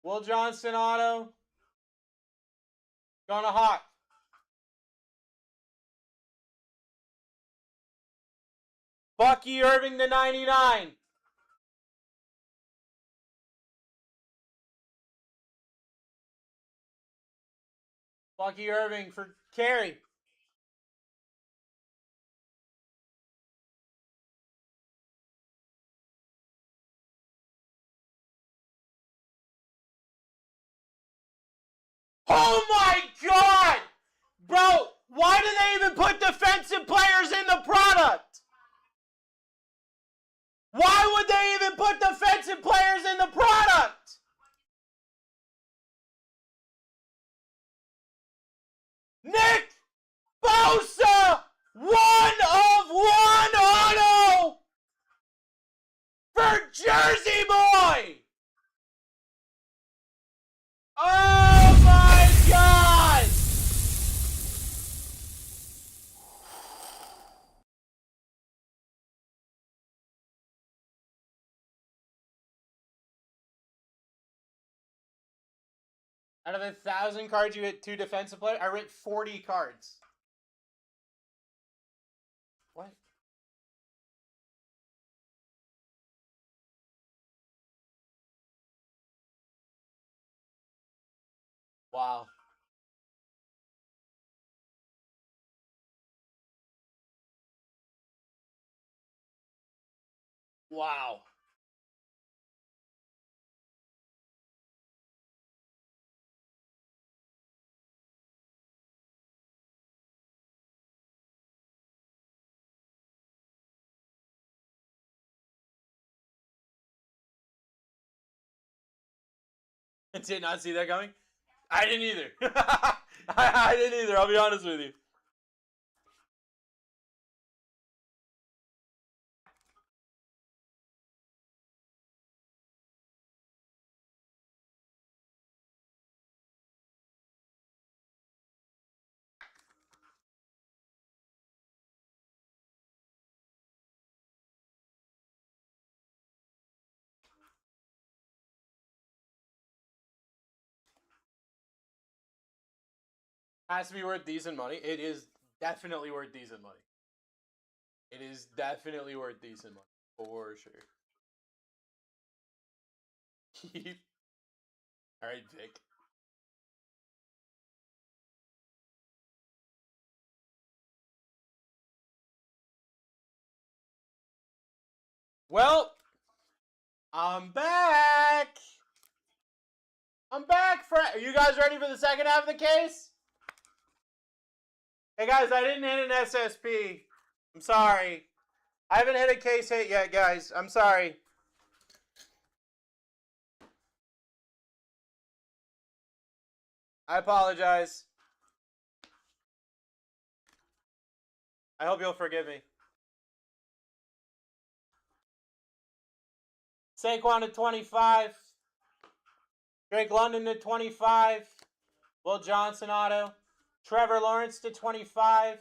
S5: Will Johnson auto. Going to Hawk. Bucky Irving to 99. Bucky Irving for Carey. Oh my God! Bro, why do they even put defensive players in the product? Why would they even put defensive players in the product? Nick Bosa, 1 of 1 auto for Jersey Boy. Oh my God! Out of 1,000 cards, you hit 2 defensive players. I hit 40 cards. What? Wow. Wow. Did not see that coming? I didn't either. I didn't either, I'll be honest with you. Has to be worth decent money. It is definitely worth decent money. It is definitely worth decent money. For sure. Alright, Vic. Well, I'm back. I'm back. Are you guys ready for the second half of the case? Hey guys, I didn't hit an SSP. I'm sorry. I haven't hit a case hit yet, guys. I'm sorry. I apologize. I hope you'll forgive me. Saquon to 25. Drake London to 25. Will Johnson auto. Trevor Lawrence to 25.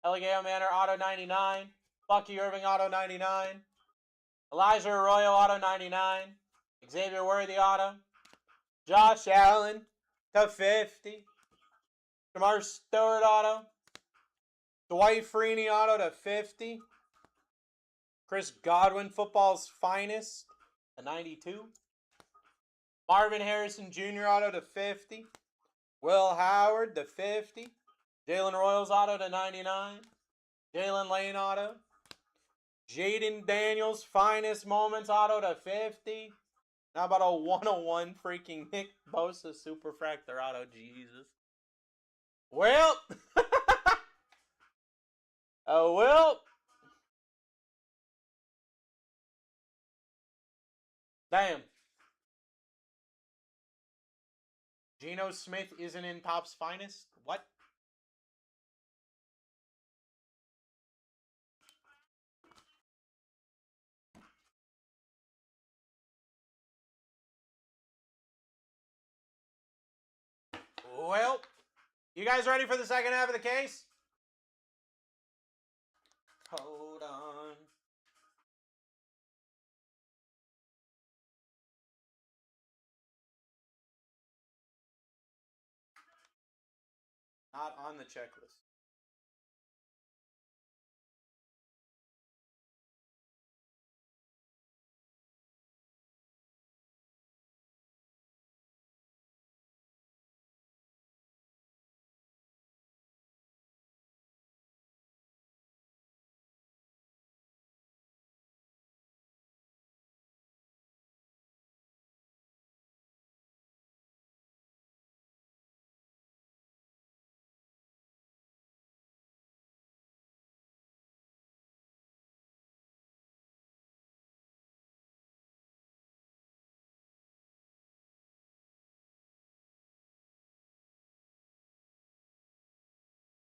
S5: Eligeo Manor auto 99. Bucky Irving auto 99. Elijah Arroyo auto 99. Xavier Worthy auto. Josh Allen to 50. Jamar Stewart auto. Dwight Freeney auto to 50. Chris Godwin, football's finest, a 92. Marvin Harrison Jr. auto to 50. Will Howard to 50. Jalen Royals auto to 99. Jalen Lane auto. Jaden Daniels finest moments auto to 50. How about a 101 freaking Nick Bosa Superfractor auto? Jesus. Well. Oh, well. Damn. Geno Smith isn't in Topps finest? What? Well, you guys ready for the second half of the case? Hold on. Not on the checklist.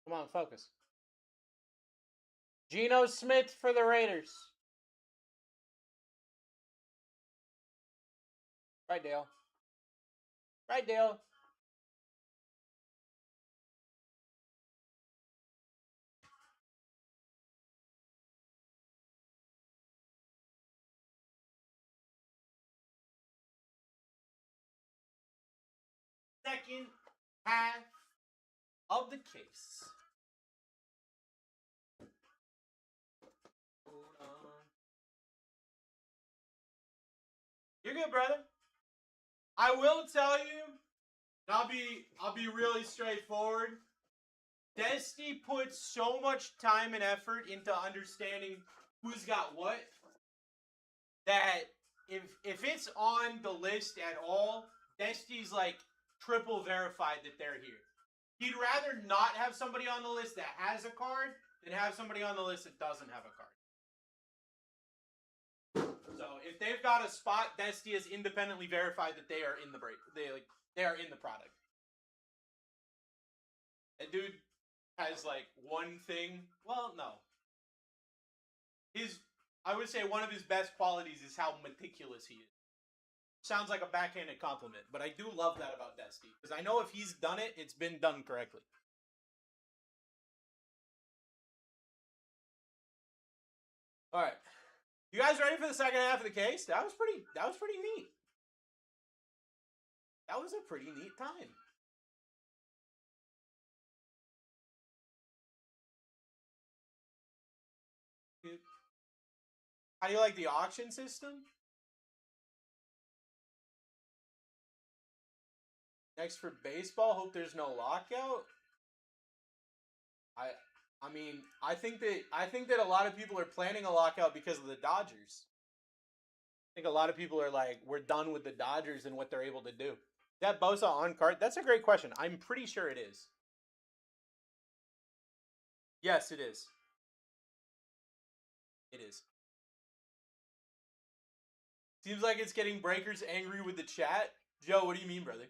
S5: Come on, focus. Geno Smith for the Raiders. Right, Dale. Right, Dale. Second half of the case. Hold on. You're good, brother. I will tell you, I'll be really straightforward. Destiny puts so much time and effort into understanding who's got what that if it's on the list at all, Destiny's like triple verified that they're here. He'd rather not have somebody on the list that has a card than have somebody on the list that doesn't have a card. So if they've got a spot, Destiny is independently verified that they are in the break. They are in the product. That dude has like one thing. Well, no. I would say one of his best qualities is how meticulous he is. Sounds like a backhanded compliment, but I do love that about Destiny. Because I know if he's done it, it's been done correctly. Alright. You guys ready for the second half of the case? That was pretty neat. That was a pretty neat time. How do you like the auction system? Next for baseball, hope there's no lockout. I mean, I think that a lot of people are planning a lockout because of the Dodgers. I think a lot of people are like, we're done with the Dodgers and what they're able to do. Is that Bosa on card? That's a great question. I'm pretty sure it is. Yes, it is. It is. Seems like it's getting Breakers angry with the chat. Joe, what do you mean, brother?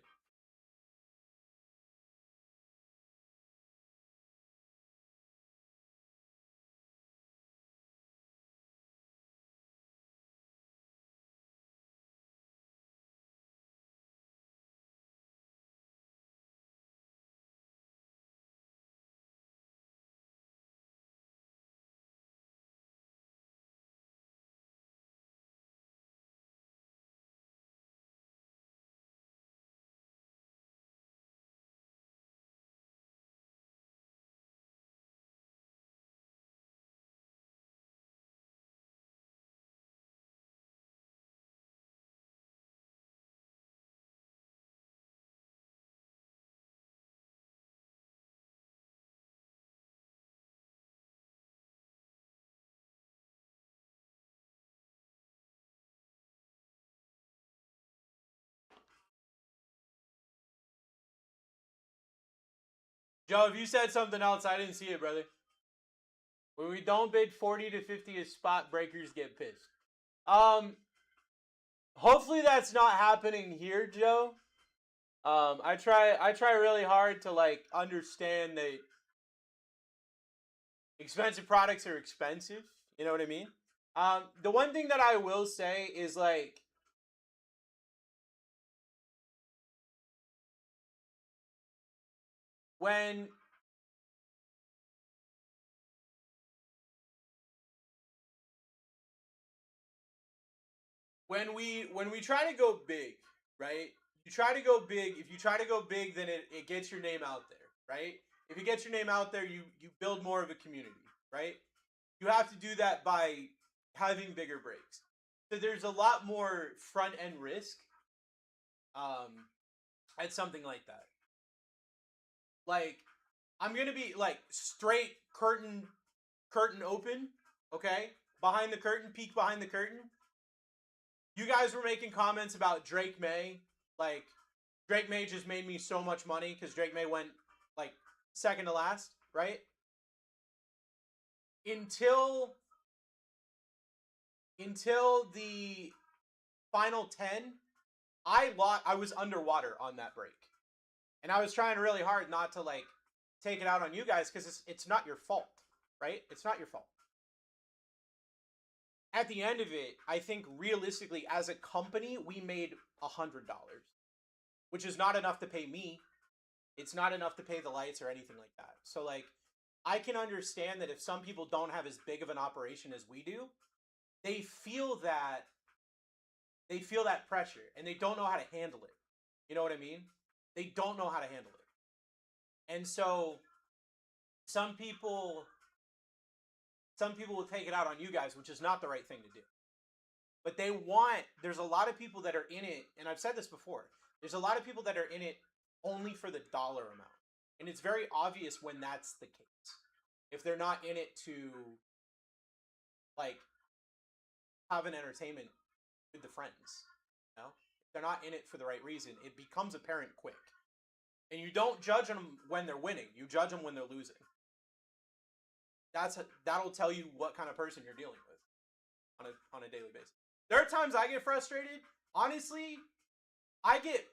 S5: Joe, if you said something else, I didn't see it, brother. When we don't bid 40 to 50 a spot, breakers get pissed. Hopefully that's not happening here, Joe. I try really hard to like understand that expensive products are expensive. You know what I mean? The one thing that I will say is like when we try to go big, right? You try to go big. If you try to go big, then it gets your name out there, right? If it gets your name out there, you build more of a community, right? You have to do that by having bigger breaks. So there's a lot more front end risk at something like that. Like I'm gonna be like straight curtain open, okay? Behind the curtain, peek behind the curtain. You guys were making comments about Drake May. Like, Drake May just made me so much money because Drake May went, like, second to last, right? Until the final 10, I was underwater on that break. And I was trying really hard not to, like, take it out on you guys because it's not your fault, right? It's not your fault. At the end of it, I think realistically, as a company, we made $100, which is not enough to pay me. It's not enough to pay the lights or anything like that. So, like, I can understand that if some people don't have as big of an operation as we do, they feel that pressure and they don't know how to handle it. You know what I mean? They don't know how to handle it. And so some people will take it out on you guys, which is not the right thing to do. But there's a lot of people that are in it, and I've said this before, there's a lot of people that are in it only for the dollar amount. And it's very obvious when that's the case. If they're not in it to, like, have an entertainment with the friends, you know? If they're not in it for the right reason, it becomes apparent quick. And you don't judge them when they're winning. You judge them when they're losing. That'll tell you what kind of person you're dealing with on a daily basis. There are times I get frustrated. Honestly, I get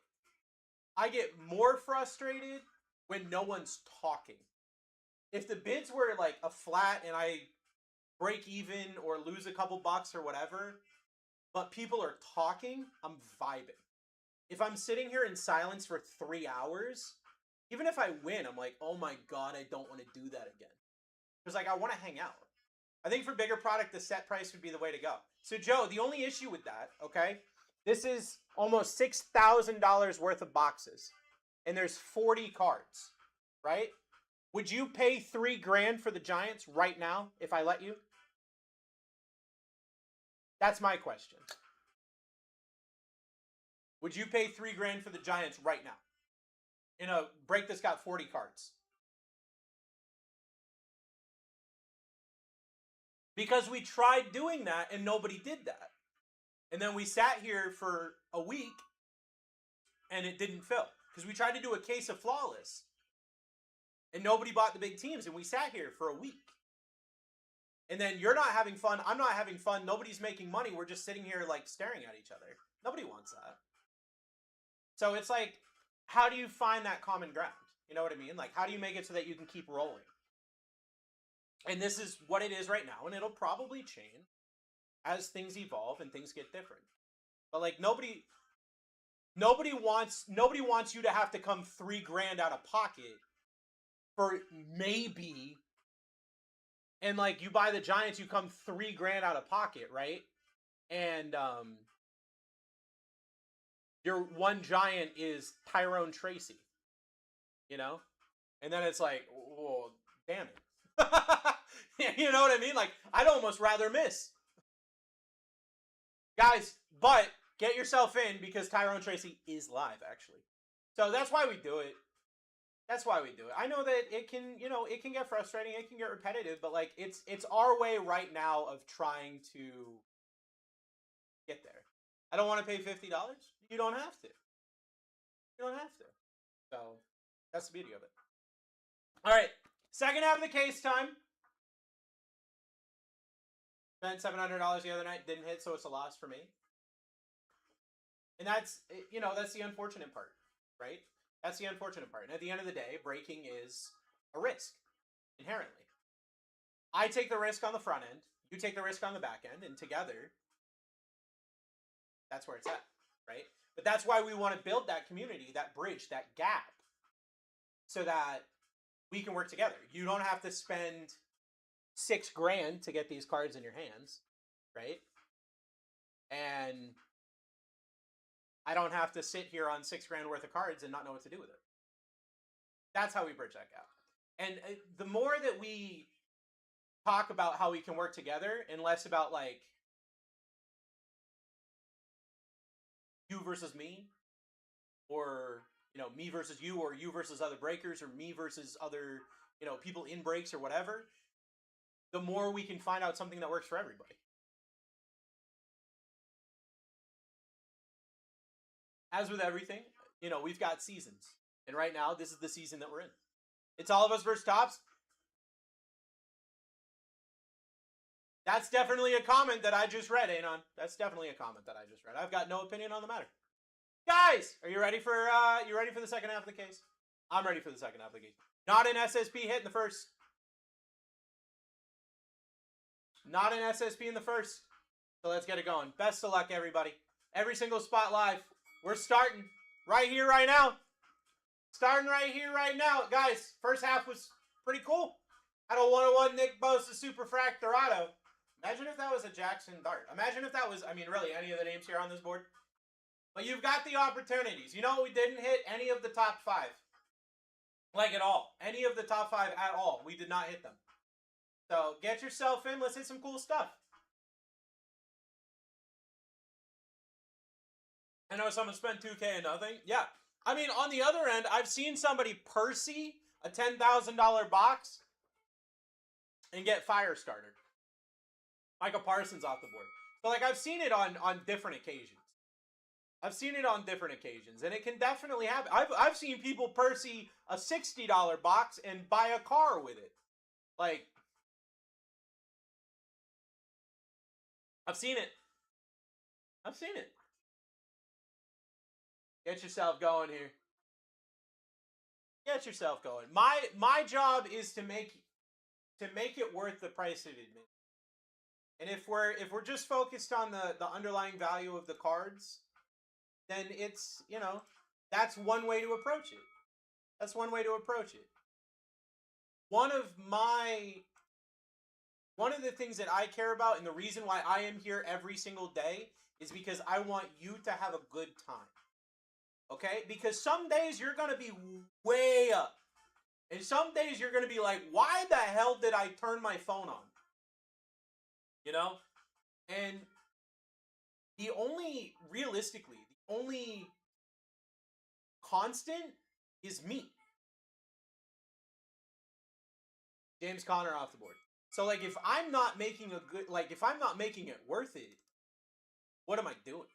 S5: more frustrated when no one's talking. If the bids were like a flat and I break even or lose a couple bucks or whatever, but people are talking, I'm vibing. If I'm sitting here in silence for 3 hours, even if I win, I'm like, oh my god, I don't want to do that again. Because, like, I want to hang out. I think for bigger product, the set price would be the way to go. So, Joe, the only issue with that, okay, this is almost $6,000 worth of boxes. And there's 40 cards, right? Would you pay $3,000 for the Giants right now if I let you? That's my question. Would you pay $3,000 for the Giants right now? In a break that's got 40 cards. Because we tried doing that and nobody did that. And then we sat here for a week and it didn't fill. Because we tried to do a case of flawless. And nobody bought the big teams and we sat here for a week. And then you're not having fun, I'm not having fun, nobody's making money, we're just sitting here like staring at each other. Nobody wants that. So it's like, how do you find that common ground? You know what I mean? Like, how do you make it so that you can keep rolling? And this is what it is right now, and it'll probably change as things evolve and things get different. But like nobody wants you to have to come $3,000 out of pocket for maybe, and like you buy the Giants, you come $3,000 out of pocket, right? And your one Giant is Tyrone Tracy, you know, and then it's like, well, damn it. You know what I mean? Like, I'd almost rather miss. Guys, but get yourself in because Tyrone Tracy is live, actually. So that's why we do it. That's why we do it. I know that it can, you know, it can get frustrating, it can get repetitive, but like it's our way right now of trying to get there. I don't want to pay $50. You don't have to. You don't have to. So that's the beauty of it. All right, second half of the case time. Spent $700 the other night, didn't hit, so it's a loss for me. And that's, that's the unfortunate part, right? That's the unfortunate part. And at the end of the day, breaking is a risk, inherently. I take the risk on the front end, you take the risk on the back end, and together, that's where it's at, right? But that's why we want to build that community, that bridge, that gap, so that we can work together. You don't have to spend $6,000 to get these cards in your hands, right? And I don't have to sit here on $6,000 worth of cards and not know what to do with it. That's how we bridge that gap. And the more that we talk about how we can work together and less about like you versus me, or me versus you, or you versus other breakers, or me versus other people in breaks or whatever, the more we can find out something that works for everybody. As with everything, we've got seasons. And right now, this is the season that we're in. It's all of us versus tops. That's definitely a comment that I just read, Anon. That's definitely a comment that I just read. I've got no opinion on the matter. Guys, are you ready for the second half of the case? I'm ready for the second half of the case. Not an SSP hit in the first. Not an SSP in the first. So let's get it going. Best of luck, everybody. Every single spot live. We're starting right here, right now. Starting right here, right now. Guys, first half was pretty cool. Had a 101 Nick Bosa Super Fractorado. Imagine if that was a Jackson Dart. Imagine if that was, really, any of the names here on this board. But you've got the opportunities. You know what? We didn't hit any of the top 5. Like, at all. Any of the top 5 at all. We did not hit them. So, get yourself in. Let's hit some cool stuff. I know someone spent $2K and nothing. Yeah. On the other end, I've seen somebody Percy a $10,000 box and get fire started. Micah Parsons off the board. So, I've seen it on different occasions. I've seen it on different occasions, and it can definitely happen. I've seen people Percy a $60 box and buy a car with it. I've seen it. I've seen it. Get yourself going here. Get yourself going. My job is to make it worth the price of admission. And if we're just focused on the underlying value of the cards, then it's, that's one way to approach it. That's one way to approach it. One of the things that I care about, and the reason why I am here every single day, is because I want you to have a good time. Okay? Because some days you're going to be way up. And some days you're going to be like, why the hell did I turn my phone on? And realistically, the only constant is me. James Conner off the board. So, if I'm not making if I'm not making it worth it, what am I doing?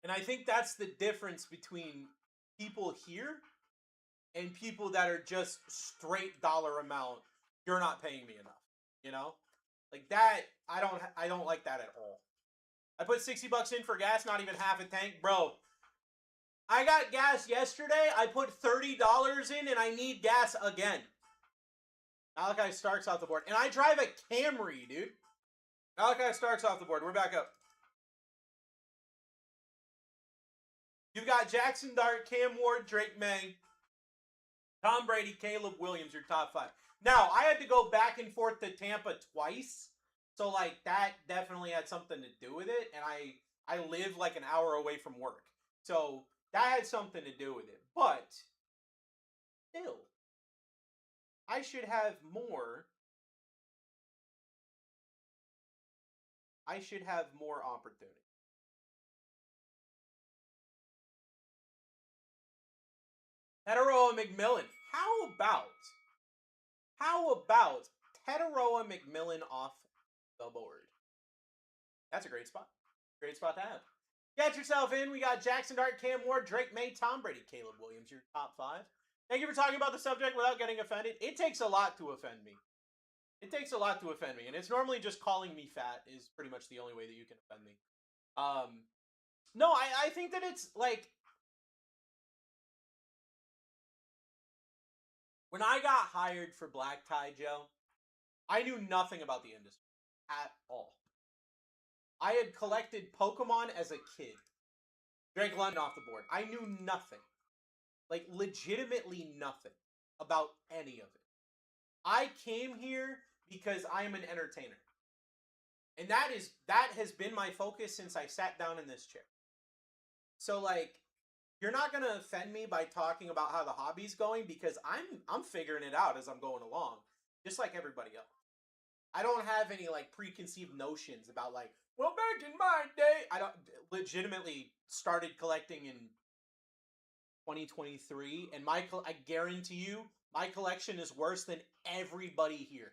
S5: And I think that's the difference between people here and people that are just straight dollar amount. You're not paying me enough. That, I don't like that at all. I put $60 in for gas, not even half a tank. Bro, I got gas yesterday. I put $30 in, and I need gas again. Malachi Starks off the board. And I drive a Camry, dude. Malachi Starks off the board. We're back up. You've got Jackson Dart, Cam Ward, Drake May, Tom Brady, Caleb Williams, your top 5. Now, I had to go back and forth to Tampa twice. So, that definitely had something to do with it. And I live an hour away from work. So, that had something to do with it. But, still, I should have more. I should have more opportunity. Teteroa McMillan. How about Teteroa McMillan off the board? That's a great spot. Great spot to have. Get yourself in. We got Jackson Dart, Cam Ward, Drake May, Tom Brady, Caleb Williams, your top 5. Thank you for talking about the subject without getting offended. It takes a lot to offend me. It takes a lot to offend me, and it's normally just calling me fat is pretty much the only way that you can offend me. No, I think that it's like when I got hired for BlackTie, Joe, I knew nothing about the industry at all. I had collected Pokemon as a kid. Drake London off the board. I knew nothing. Like, legitimately nothing about any of it. I came here because I am an entertainer. And that has been my focus since I sat down in this chair. So, like, you're not going to offend me by talking about how the hobby's going because I'm figuring it out as I'm going along, just like everybody else. I don't have any, like, preconceived notions about, like, well, back in my day, I don't legitimately started collecting in 2023, and I guarantee you, my collection is worse than everybody here.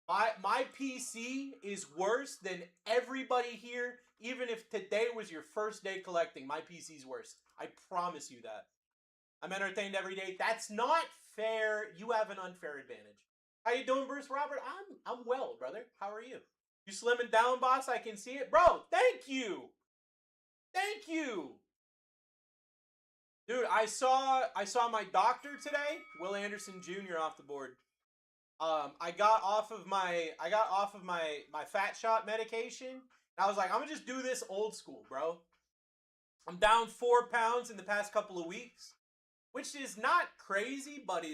S5: My PC is worse than everybody here. Even if today was your first day collecting, my PC's worse. I promise you that. I'm entertained every day. That's not fair. You have an unfair advantage. How you doing, Bruce Robert? I'm well, brother. How are you? You slimming down, boss? I can see it. Bro, thank you. Thank you. Dude, I saw my doctor today, Will Anderson Jr. off the board. I got off of my fat shot medication. And I was like, I'm gonna just do this old school, bro. I'm down 4 pounds in the past couple of weeks, which is not crazy, but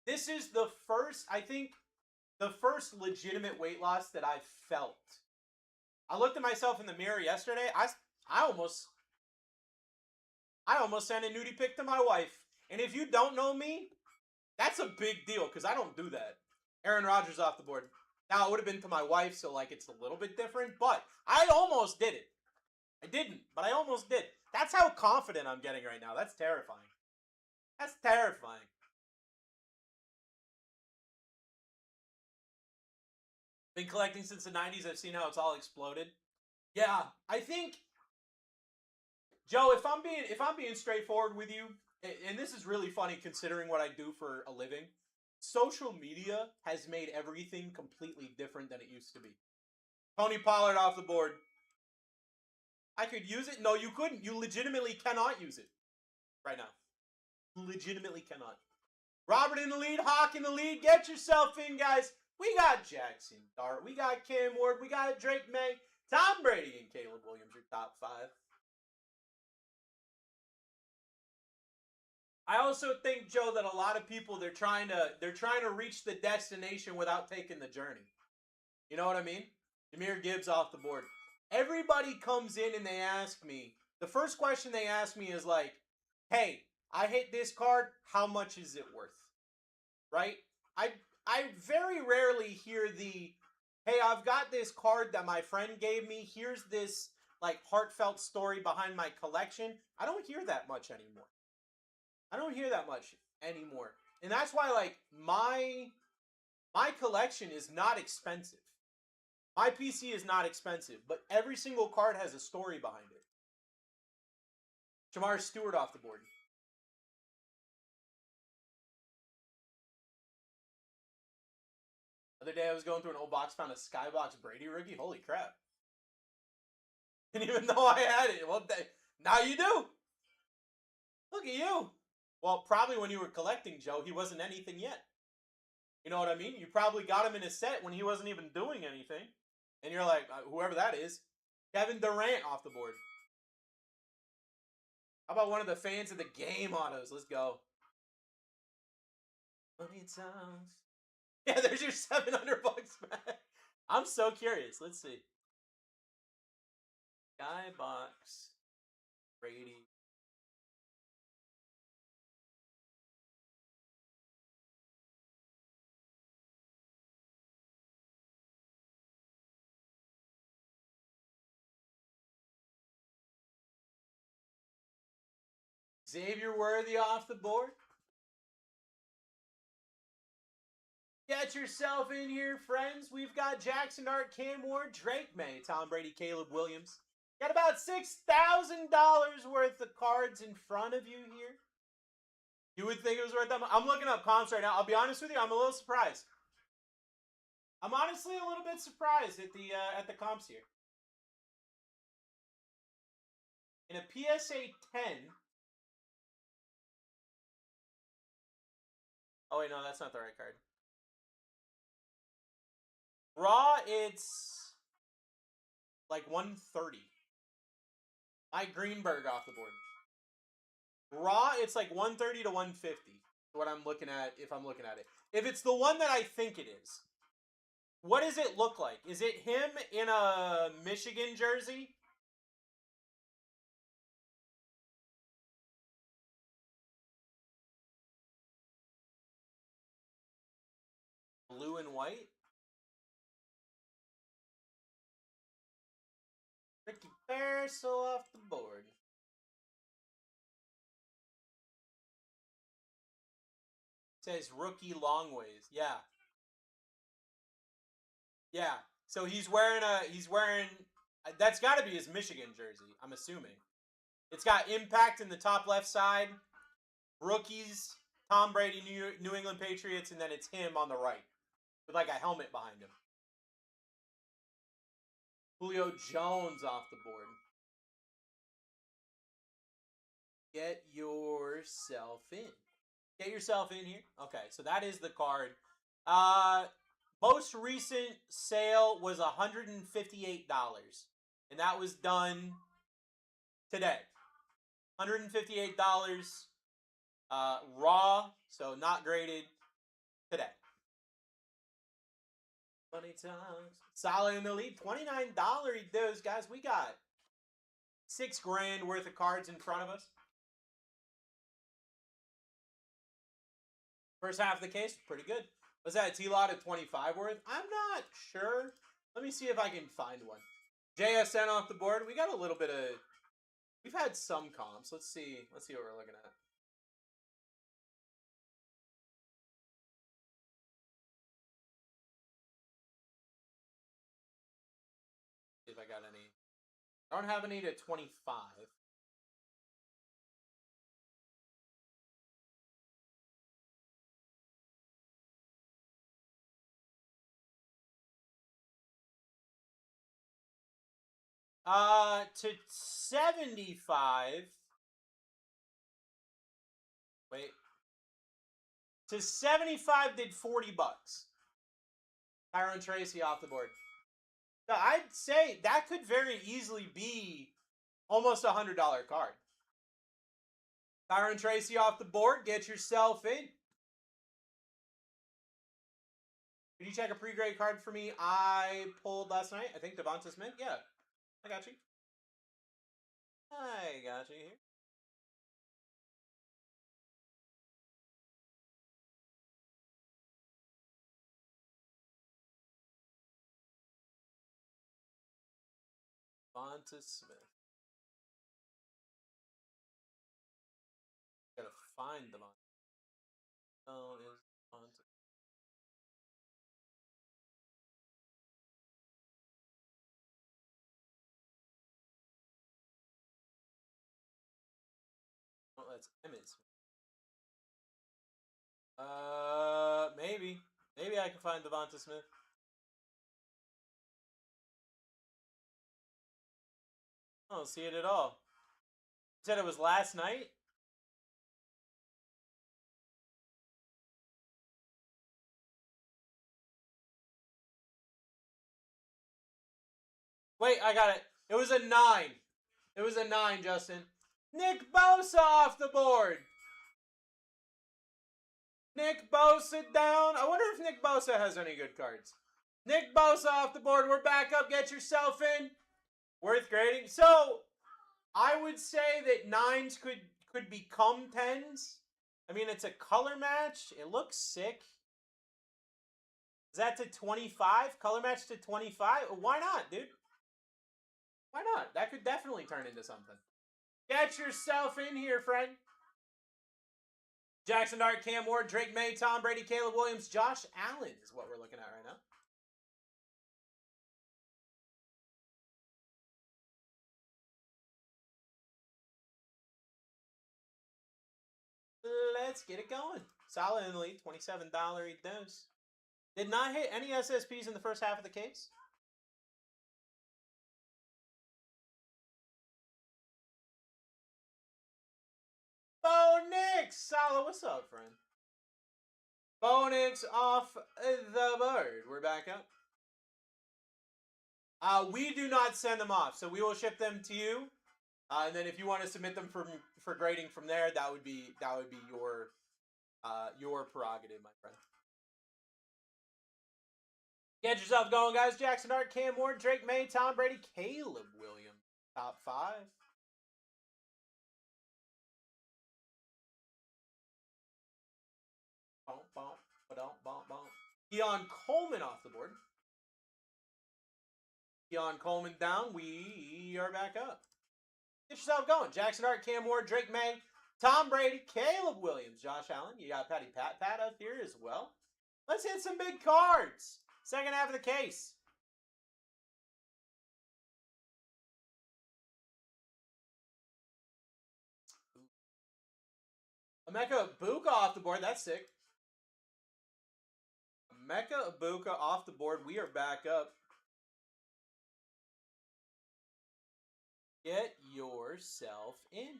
S5: this is the first, I think, the first legitimate weight loss that I've felt. I looked at myself in the mirror yesterday. I almost sent a nudie pic to my wife. And if you don't know me, that's a big deal, because I don't do that. Aaron Rodgers off the board. Now, it would have been to my wife, so, like, it's a little bit different, but I almost did it. I didn't, but I almost did. That's how confident I'm getting right now. That's terrifying. That's terrifying. Been collecting since the 90s. I've seen how it's all exploded. Yeah, I think, Joe, if I'm being straightforward with you, and this is really funny considering what I do for a living, social media has made everything completely different than it used to be. Tony Pollard off the board. I could use it. No, you couldn't. You legitimately cannot use it right now. Legitimately cannot. Robert in the lead. Hawk in the lead. Get yourself in, guys. We got Jackson Dart. We got Cam Ward. We got Drake May. Tom Brady and Caleb Williams are top 5. I also think, Joe, that a lot of people, they're trying to reach the destination without taking the journey. You know what I mean? Jameer Gibbs off the board. Everybody comes in and they ask me, the first question they ask me is like, hey, I hit this card, how much is it worth? Right? I very rarely hear the, hey, I've got this card that my friend gave me, here's this like heartfelt story behind my collection. I don't hear that much anymore. I don't hear that much anymore. And that's why, like, my collection is not expensive. My PC is not expensive, but every single card has a story behind it. Jamar Stewart off the board. The other day I was going through an old box, found a Skybox Brady rookie. Holy crap. Didn't even know I had it. Well, now you do. Look at you. Well, probably when you were collecting, Joe, he wasn't anything yet. You know what I mean? You probably got him in a set when he wasn't even doing anything. And you're like, whoever that is. Kevin Durant off the board. How about one of the fans of the game autos? Let's go. Yeah, there's your $700 back. I'm so curious. Let's see. Skybox Brady. Xavier Worthy off the board. Get yourself in here, friends. We've got Jackson Dart, Cam Ward, Drake May, Tom Brady, Caleb Williams. Got about $6,000 worth of cards in front of you here. would think it was worth that much? I'm looking up comps right now. I'll be honest with you, I'm a little surprised. I'm honestly a little bit surprised at the comps here. In a PSA 10. Oh wait, no, that's not the right card. Raw, it's like 130. Mike Greenberg off the board. Raw, it's like 130 to 150. What I'm looking at, if I'm looking at it. If it's the one that I think it is, what does it look like? Is it him in a Michigan jersey? Blue and white? Ricky Bearsel off the board. Says rookie long ways. Yeah. Yeah. So he's wearing that's got to be his Michigan jersey, I'm assuming. It's got impact in the top left side. Rookies, Tom Brady, New England Patriots, and then it's him on the right with like a helmet behind him. Julio Jones off the board. Get yourself in. Get yourself in here. Okay, so that is the card. Most recent sale was $158, and that was done today. $158, raw, so not graded, today. Funny times. Solid in the lead. $29 those guys. We got $6,000 worth of cards in front of us. First half of the case, pretty good. Was that a T-Lot at 25 worth? I'm not sure. Let me see if I can find one. JSN off the board. We got a little bit of... We've had some comps. Let's see what we're looking at. See if I got any. I don't have any to 25. To 75. Wait. To 75 did $40. Tyrone Tracy off the board. So I'd say that could very easily be almost a $100 card. Tyrone Tracy off the board. Get yourself in. Could you check a pre-grade card for me? I pulled last night. I think Devonta Smith. Yeah. I got you. I got you here. Devonta Smith. Gotta find Devonta. Oh, is Devonta. Oh, that's Emmett Smith. Maybe. Maybe I can find Devonta Smith. I don't see it at all. You said it was last night? Wait, I got it. It was a 9. It was a 9, Justin. Nick Bosa off the board. Nick Bosa down. I wonder if Nick Bosa has any good cards. Nick Bosa off the board. We're back up. Get yourself in. Worth grading. So, I would say that 9s could become 10s. I mean, it's a color match. It looks sick. Is that to 25? Color match to 25? Why not, dude? Why not? That could definitely turn into something. Get yourself in here, friend. Jackson Dart, Cam Ward, Drake May, Tom Brady, Caleb Williams, Josh Allen is what we're looking at right now. Let's get it going. Solid in the lead, $27 he does. Did not hit any SSPs in the first half of the case. Bo Nix! Solid, what's up, friend? Bo Nix off the board. We're back up. We do not send them off, so we will ship them to you. And then if you want to submit them for grading from there, that would be your prerogative, my friend. Get yourself going, guys. Jackson Art, Cam Ward, Drake May, Tom Brady, Caleb Williams. Top 5. Bump, bump, ba-dum, bump, bump. Keon Coleman off the board. Keon Coleman down. We are back up. Get yourself going. Jackson Art, Cam Ward, Drake May, Tom Brady, Caleb Williams, Josh Allen. You got Patty Pat up here as well. Let's hit some big cards. Second half of the case. Emeka Ibuka off the board. That's sick. Emeka Ibuka off the board. We are back up. Get yourself in.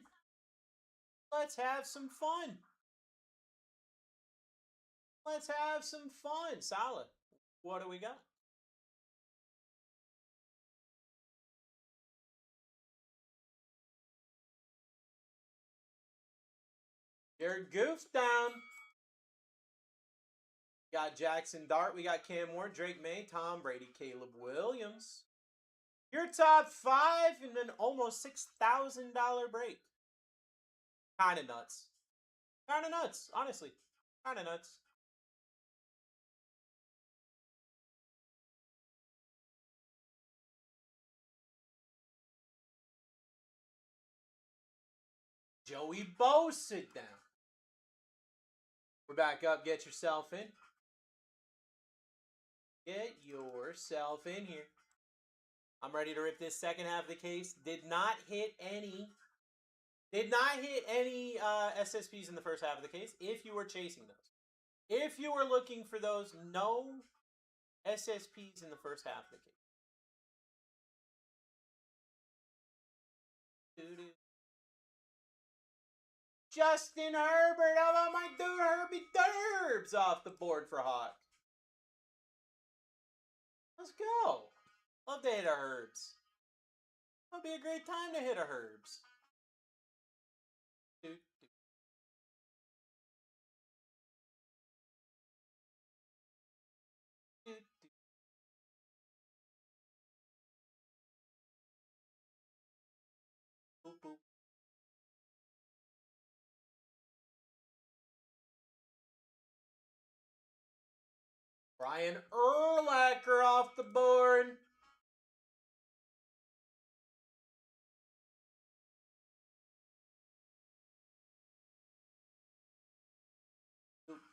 S5: Let's have some fun. Let's have some fun. Solid. What do we got? Your Goof down. Got Jackson Dart. We got Cam Ward, Drake May, Tom Brady, Caleb Williams. Your top 5 and an almost $6,000 break. Kind of nuts. Kind of nuts, honestly. Kind of nuts. Joey Bo, sit down. We're back up. Get yourself in. Get yourself in here. I'm ready to rip this second half of the case. Did not hit any SSPs in the first half of the case. If you were chasing those. If you were looking for those, no SSPs in the first half of the case. Justin Herbert, how about my dude Herbie Durbs off the board for Hawk? Let's go. Love to hit a Herbs. That'll be a great time to hit a Herbs. Dude. Boop, boop. Brian Urlacher off the board.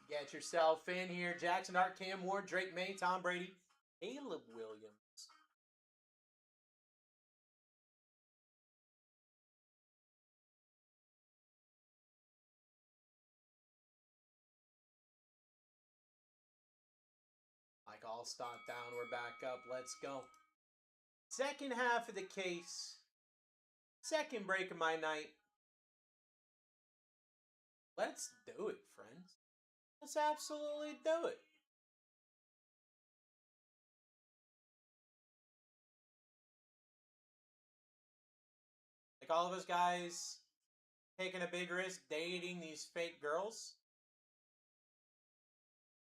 S5: Get yourself in here. Jackson Art, Cam Ward, Drake May, Tom Brady, Caleb Williams. Mike Allstott down. We're back up. Let's go. Second half of the case. Second break of my night. Let's do it, friends. Let's absolutely do it. Like all of us guys taking a big risk dating these fake girls.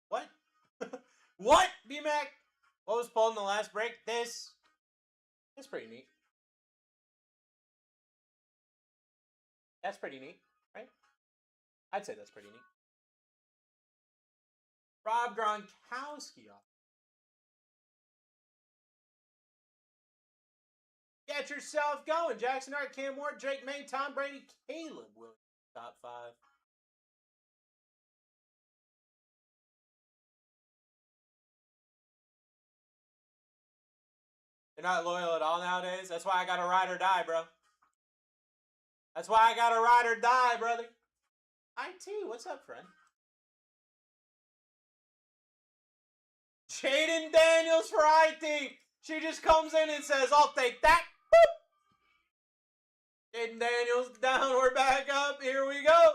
S5: What? What, B-Mac? What was pulled in the last break? This. That's pretty neat. That's pretty neat, right? I'd say that's pretty neat. Rob Gronkowski off. Get yourself going. Jackson Art, Cam Ward, Drake May, Tom Brady, Caleb Williams. Top 5. You're not loyal at all nowadays? That's why I got to ride or die, bro. That's why I got to ride or die, brother. IT, what's up, friend? Jaden Daniels for IT. She just comes in and says, I'll take that. Boop. Jaden Daniels down. We're back up. Here we go.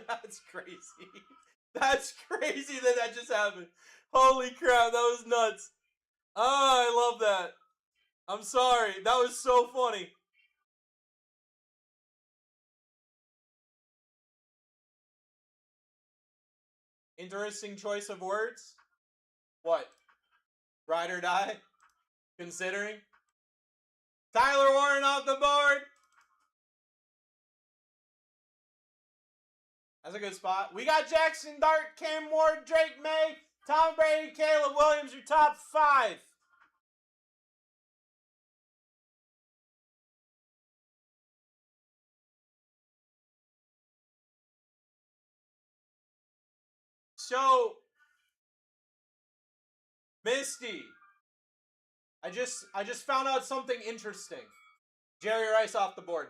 S5: That's crazy. That's crazy that just happened. Holy crap, that was nuts. Oh, I love that. I'm sorry. That was so funny. Interesting choice of words. What? Ride or die? Considering? Tyler Warren off the board. That's a good spot. We got Jackson Dart, Cam Ward, Drake May, Tom Brady, Caleb Williams, your top 5. So, Misty, I just found out something interesting. Jerry Rice off the board.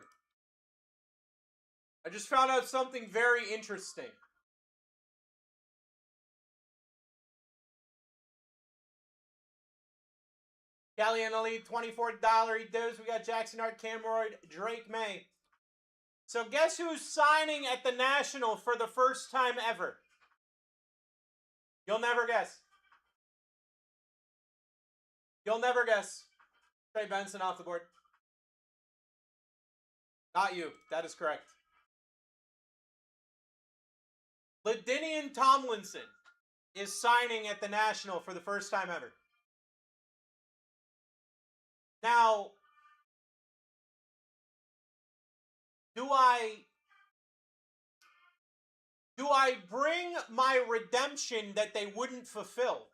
S5: I just found out something very interesting. Kelly and Elite, $24 dues. We got Jackson Hart, Cam Ward, Drake May. So guess who's signing at the National for the first time ever? You'll never guess. You'll never guess. Trey Benson off the board. Not you. That is correct. LaDainian Tomlinson is signing at the National for the first time ever. Now, do I bring my redemption that they wouldn't fulfill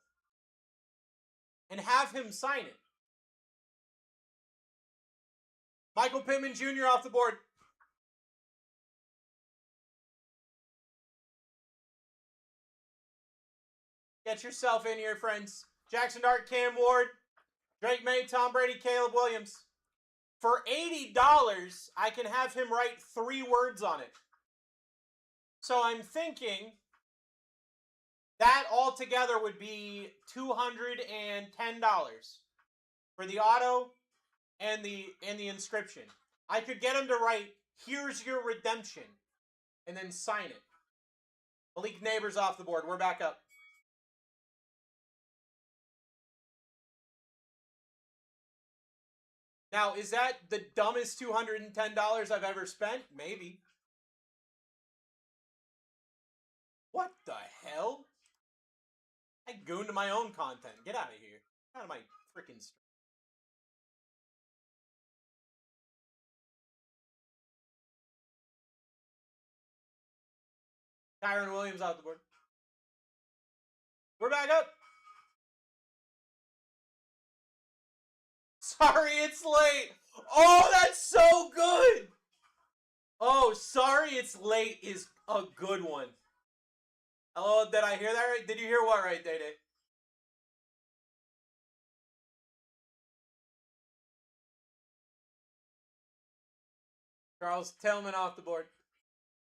S5: and have him sign it? Michael Pittman Jr. off the board. Get yourself in here, friends. Jackson Dart, Cam Ward, Drake May, Tom Brady, Caleb Williams. For $80, I can have him write 3 words on it. So I'm thinking that altogether would be $210 for the auto and the inscription. I could get him to write, "Here's your redemption," and then sign it. Malik Neighbors off the board. We're back up. Now, is that the dumbest $210 I've ever spent? Maybe. What the hell? I gooned my own content. Get out of here. Get out of my freaking stream. Tyron Williams out the board. We're back up. Sorry it's late. Oh, that's so good. Oh, sorry it's late is a good one. Hello, did I hear that right? Did you hear what right, Day Day? Charles Tillman off the board.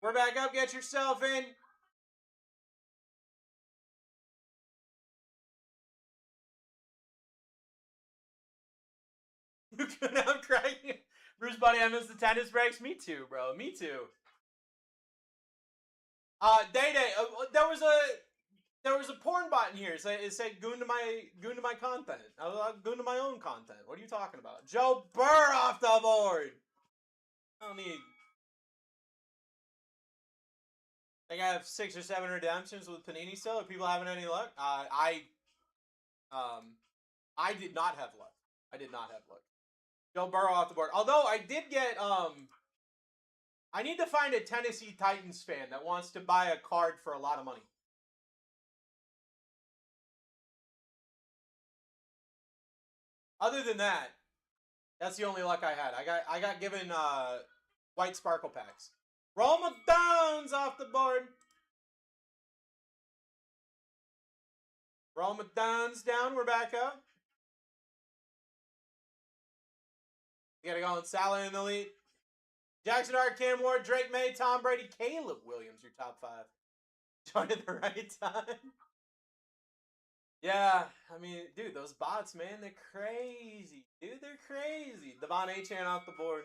S5: We're back up. Get yourself in. You could have crying. Bruce Buddy, I miss the tennis breaks. Me too, bro. Me too. Day Day, there was a porn bot in here. It said goon to my content. I goon to my own content. What are you talking about? Joe Burr off the board. I don't need. I think I have 6 or 7 redemptions with Panini still. Are people having any luck? I did not have luck. I did not have luck. Joe Burrow off the board. Although I did get I need to find a Tennessee Titans fan that wants to buy a card for a lot of money. Other than that, that's the only luck I had. I got given white sparkle packs. Roma Downs off the board. Roma Downs down. We're back up. You gotta go on Salah in the lead. Jackson Hart, Cam Ward, Drake May, Tom Brady, Caleb Williams, your top 5. Joined at the right time. Yeah, I mean, dude, those bots, man, they're crazy. Dude, they're crazy. Devon Achan off the board.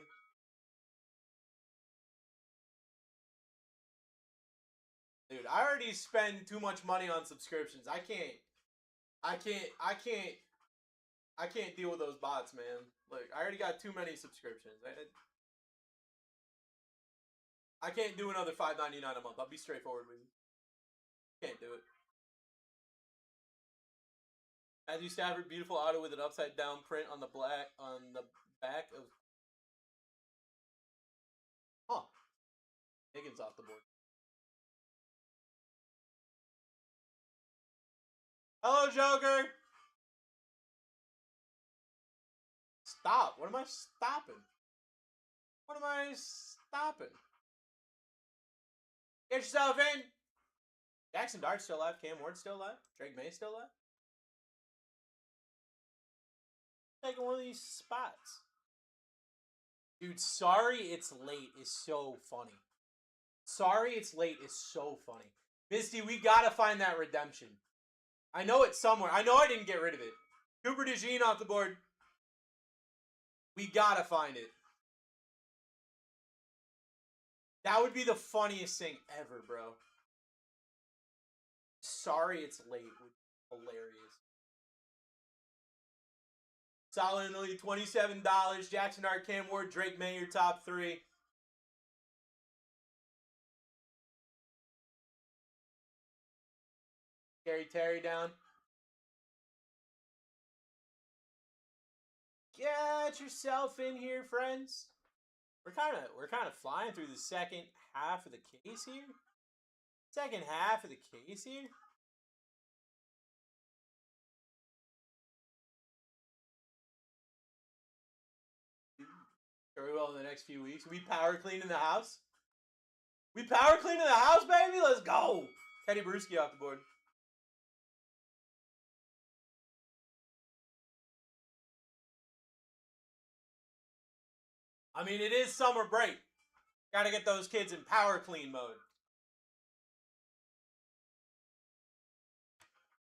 S5: Dude, I already spend too much money on subscriptions. I can't deal with those bots, man. Look, I already got too many subscriptions. I can't do another $5.99 a month. I'll be straightforward with you. Can't do it. Matthew Stafford, beautiful auto with an upside down print on the back of. Huh. Higgins off the board. Hello, Joker. Stop. What am I stopping? What am I stopping? Get yourself in. Jackson Dart still alive. Cam Ward still alive. Drake May still alive. Taking one of these spots. Dude, sorry it's late is so funny. Sorry it's late is so funny. Misty, we gotta find that redemption. I know it's somewhere. I know I didn't get rid of it. Cooper DeJean off the board. We gotta find it. That would be the funniest thing ever, bro. Sorry it's late would be hilarious. Solid in the lead, $27. Jackson Hart, Cam Ward, Drake May, your top 3. Gary Terry down. Get yourself in here, friends. We're kind of flying through the second half of the case here. Second half of the case here. Very well in the next few weeks. We power cleaning the house. We power cleaning the house, baby. Let's go. Teddy Bruschi off the board. I mean, it is summer break. Got to get those kids in power clean mode.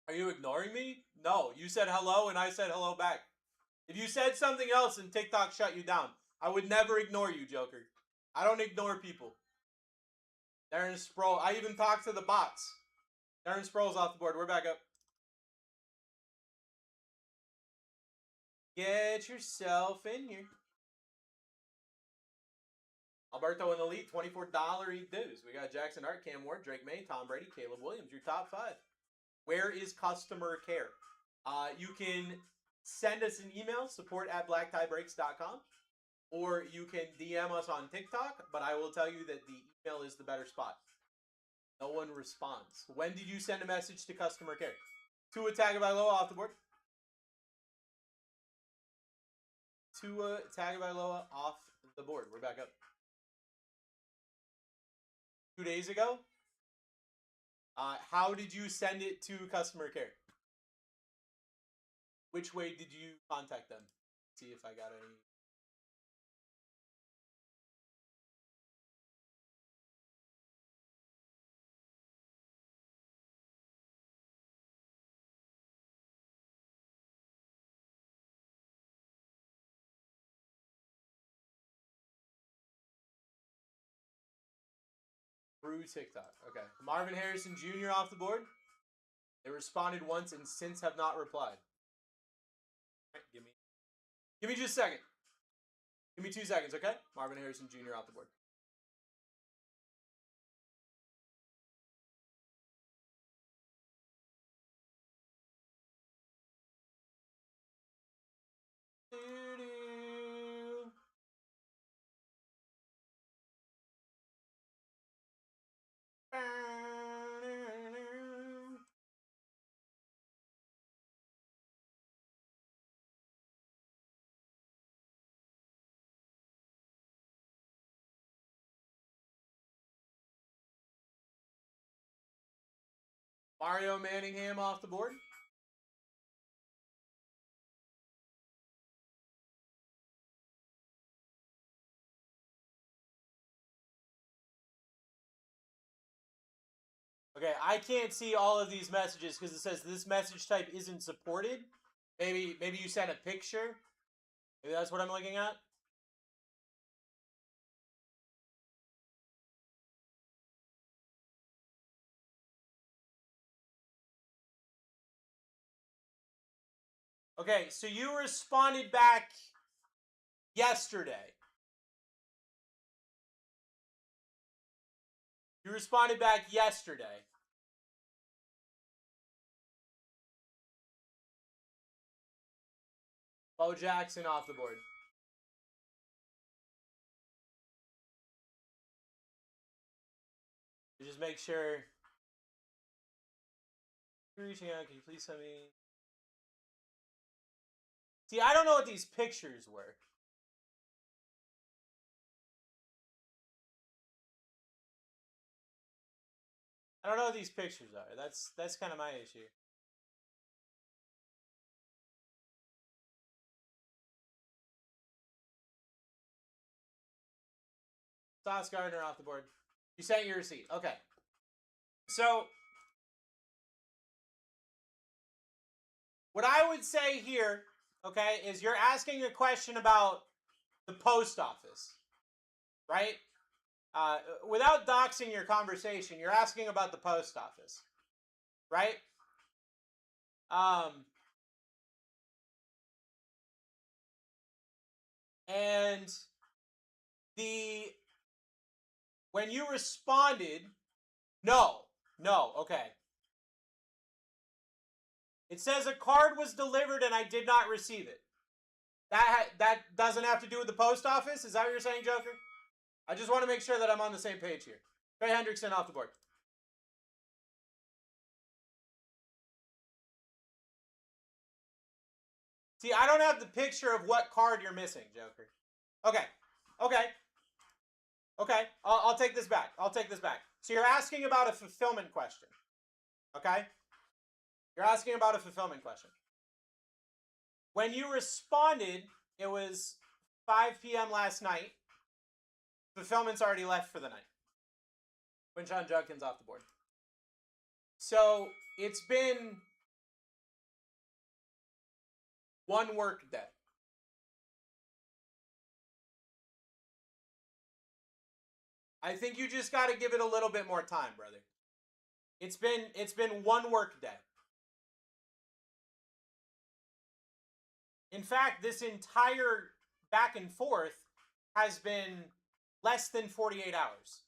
S5: Are you ignoring me? No. You said hello and I said hello back. If you said something else and TikTok shut you down, I would never ignore you, Joker. I don't ignore people. Darren Sproul. I even talked to the bots. Darren Sproul's off the board. We're back up. Get yourself in here. Alberto in the lead, $24 eat dues. We got Jackson Hart, Cam Ward, Drake May, Tom Brady, Caleb Williams, your top 5. Where is customer care? You can send us an email, support@blacktiebreaks.com, or you can DM us on TikTok, but I will tell you that the email is the better spot. No one responds. When did you send a message to customer care? Tua Tagovailoa off the board. Tua Tagovailoa off the board. We're back up. 2 days ago. How did you send it to customer care? Which way did you contact them? See if I got any. Through TikTok. Okay. Marvin Harrison Jr. off the board. They responded once and since have not replied. Right, give me just a second. Give me 2 seconds, okay? Marvin Harrison Jr. off the board. Mario Manningham off the board. Okay, I can't see all of these messages because it says this message type isn't supported. Maybe you sent a picture. Maybe that's what I'm looking at. Okay, so you responded back yesterday. You responded back yesterday. Bo Jackson off the board. Just make sure. If you're reaching out, can you please send me? See, I don't know what these pictures were. I don't know what these pictures are. That's kind of my issue. Sauce Gardner off the board. You sent your receipt. Okay. So, what I would say here, okay, is you're asking a question about the post office, right? Without doxing your conversation, you're asking about the post office, right? And when you responded, no, okay. It says a card was delivered and I did not receive it. That doesn't have to do with the post office? Is that what you're saying, Joker? I just want to make sure that I'm on the same page here. Trey Hendrickson off the board. See, I don't have the picture of what card you're missing, Joker. Okay. I'll take this back. So you're asking about a fulfillment question. Okay? You're asking about a fulfillment question. When you responded, it was 5 p.m. last night. Fulfillment's already left for the night. Quinshon Judkins off the board. So it's been one work day. I think you just got to give it a little bit more time, brother. It's been one work day. In fact, this entire back and forth has been less than 48 hours.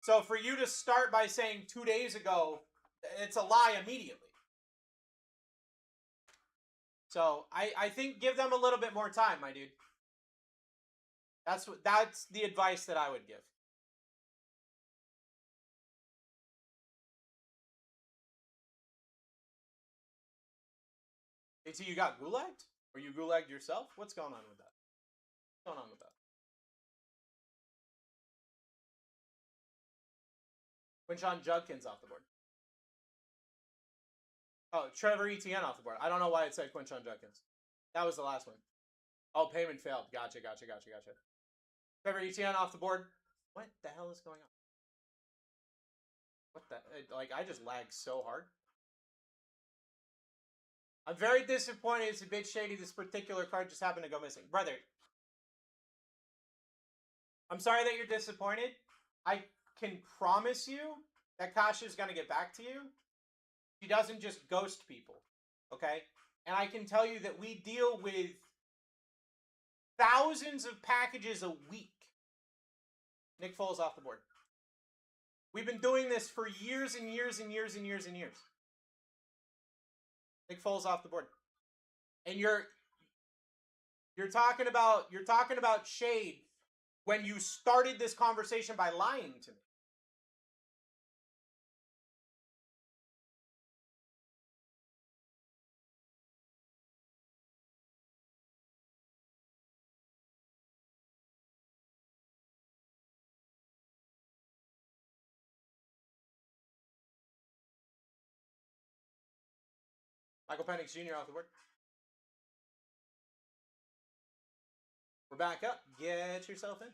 S5: So for you to start by saying 2 days ago, it's a lie immediately. So I think give them a little bit more time, my dude. That's the advice that I would give. So you got gulagged? Or you gulagged yourself? What's going on with that? Quinshon Judkins off the board. Oh, Trevor Etienne off the board. I don't know why it said Quinshon Judkins. That was the last one. Oh, payment failed. Gotcha. Trevor Etienne off the board. What the hell is going on? What the... I just lagged so hard. I'm very disappointed. It's a bit shady. This particular card just happened to go missing. Brother, I'm sorry that you're disappointed. I can promise you that Kasha's going to get back to you. She doesn't just ghost people, okay? And I can tell you that we deal with thousands of packages a week. Nick Foles off the board. We've been doing this for years and years. Nick Foles off the board. And you're talking about shade when you started this conversation by lying to me. Michael Penix Jr. off the board. We're back up. Get yourself in.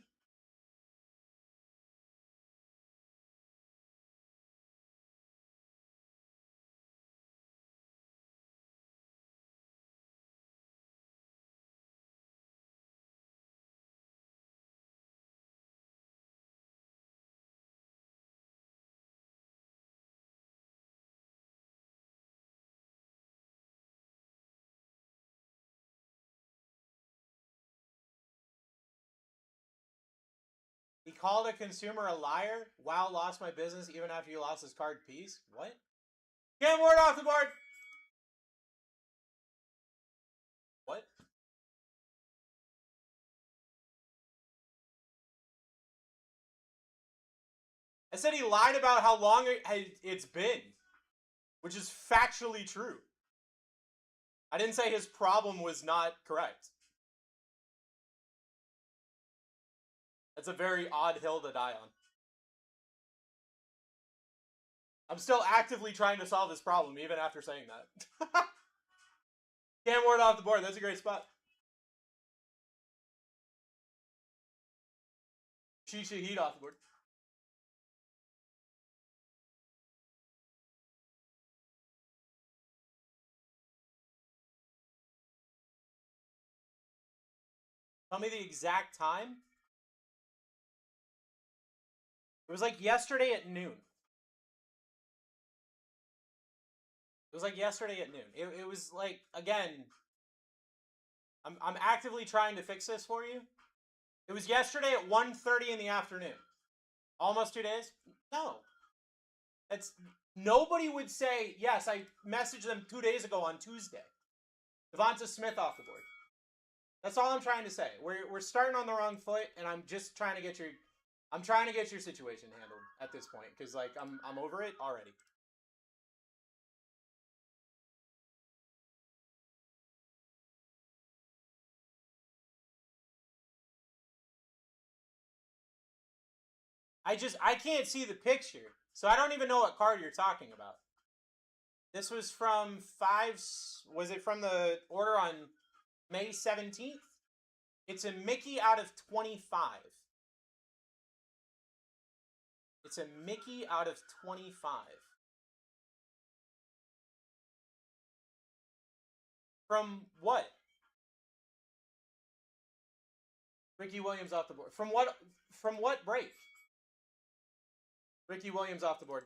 S5: He called a consumer a liar. Wow, lost my business even after he lost his card piece. What? Get word off the board. What? I said he lied about how long it's been, which is factually true. I didn't say his problem was not correct. That's a very odd hill to die on. I'm still actively trying to solve this problem, even after saying that. Cam Ward off the board. That's a great spot. Shisha Heat off the board. Tell me the exact time. It was like yesterday at noon. It was like yesterday at noon. It was like, again, I'm actively trying to fix this for you. It was yesterday at 1:30 in the afternoon. Almost 2 days? No. It's nobody would say, yes, I messaged them 2 days ago on Tuesday. Devonta Smith off the board. That's all I'm trying to say. We're starting on the wrong foot, and I'm just trying to get your situation handled at this point, because like I'm over it already. I can't see the picture, so I don't even know what card you're talking about. This was from was it from the order on May 17th? It's a Mickey out of 25. It's a Mickey out of 25. From what? Ricky Williams off the board. From what break? Ricky Williams off the board.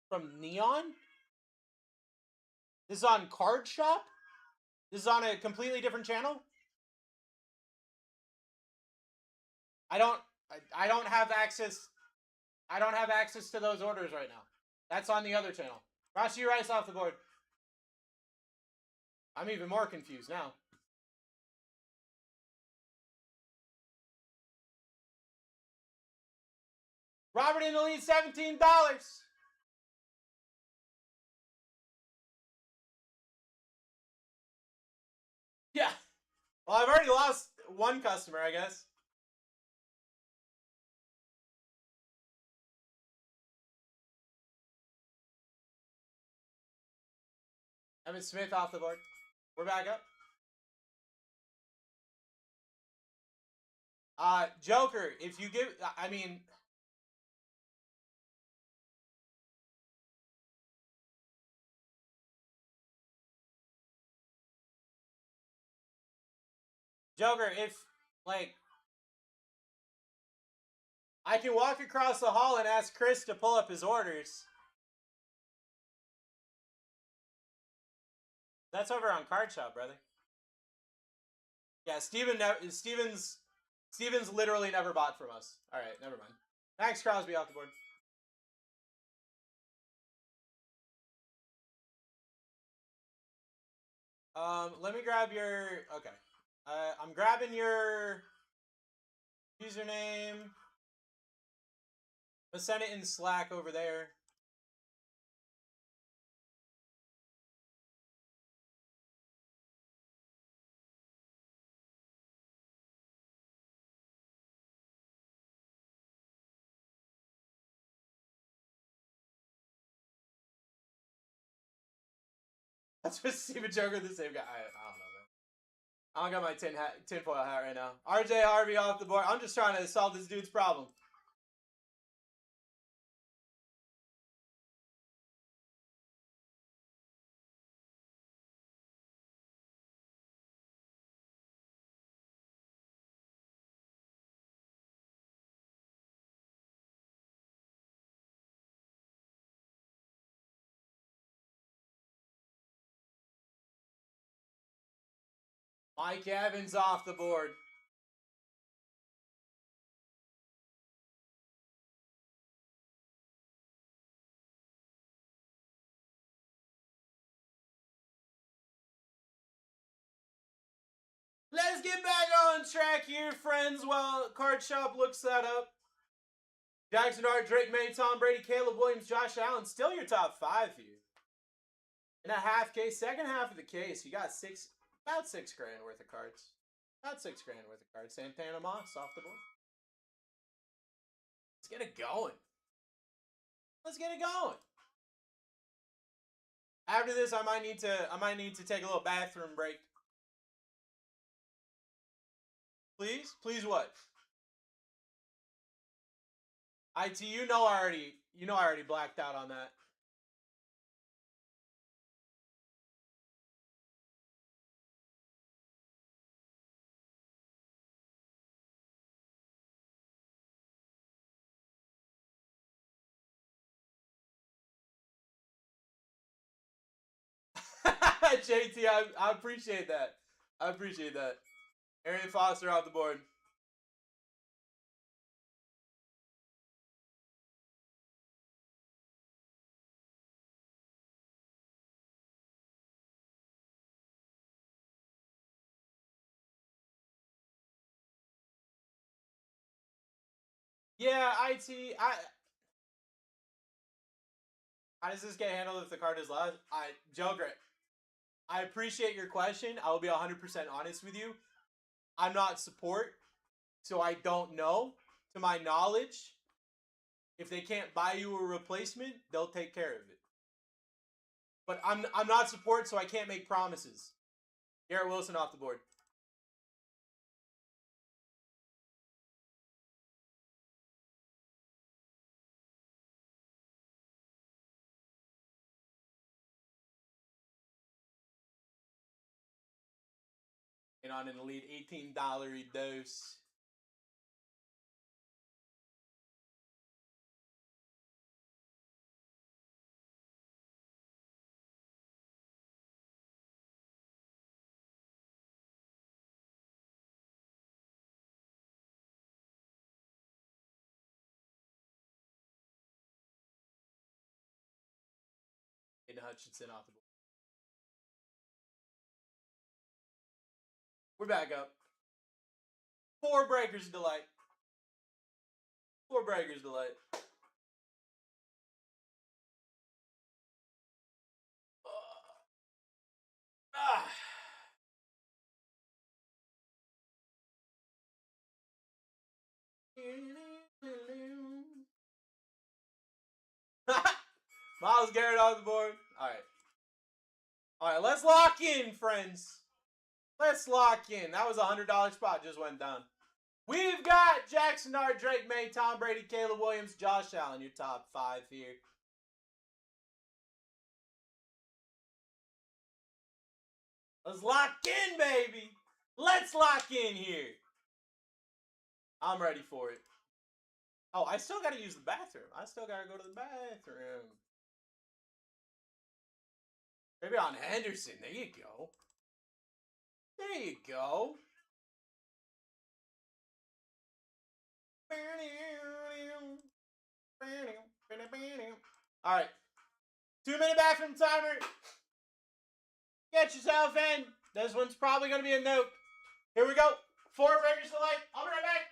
S5: From Neon? This is on Card Shop? This is on a completely different channel? I don't have access. I don't have access to those orders right now. That's on the other channel. Rashi Rice off the board. I'm even more confused now. Robert in the lead, $17. Yeah. Well, I've already lost one customer, I guess. Evan Smith off the board. We're back up. Joker, if you give, I mean, Joker, if, like, I can walk across the hall and ask Chris to pull up his orders. That's over on Card Shop, brother. Yeah, Steven's literally never bought from us. All right, never mind. Max Crosby off the board. Let me grab your, okay. I'm grabbing your username. Let's send it in Slack over there. That's for Steven Joker, the same guy. I don't know, man. I don't got my tinfoil hat right now. RJ Harvey off the board. I'm just trying to solve this dude's problem. Mike Evans off the board. Let's get back on track here, friends, while Card Shop looks that up. Jackson Dart, Drake May, Tom Brady, Caleb Williams, Josh Allen. Still your top 5 here. In a half case, second half of the case, you got about $6 grand worth of cards. About $6 grand worth of cards. Santana Moss off the board. Let's get it going. Let's get it going. After this, I might need to take a little bathroom break. Please? Please what? IT, you know I already blacked out on that. JT, I appreciate that. I appreciate that. Arian Foster off the board. Yeah, IT, how does this get handled if the card is lost? Joker, I appreciate your question. I will be 100% honest with you. I'm not support, so I don't know. To my knowledge, if they can't buy you a replacement, they'll take care of it. But I'm not support, so I can't make promises. Garrett Wilson off the board. And on an elite $18 dose. Aiden Hutchinson off the board. We're back up. 4 breakers of delight. 4 breakers of delight. Miles Garrett on the board. Alright, let's lock in, friends. Let's lock in. That was a $100 spot, just went down. We've got Jackson Dart, Drake May, Tom Brady, Caleb Williams, Josh Allen, your top 5 here. Let's lock in, baby. Let's lock in here. I'm ready for it. Oh, I still got to use the bathroom. I still got to go to the bathroom. Maybe on Henderson. There you go. There you go. All right. 2-minute bathroom timer. Get yourself in. This one's probably going to be a note. Here we go. 4 breakers to light. I'll be right back.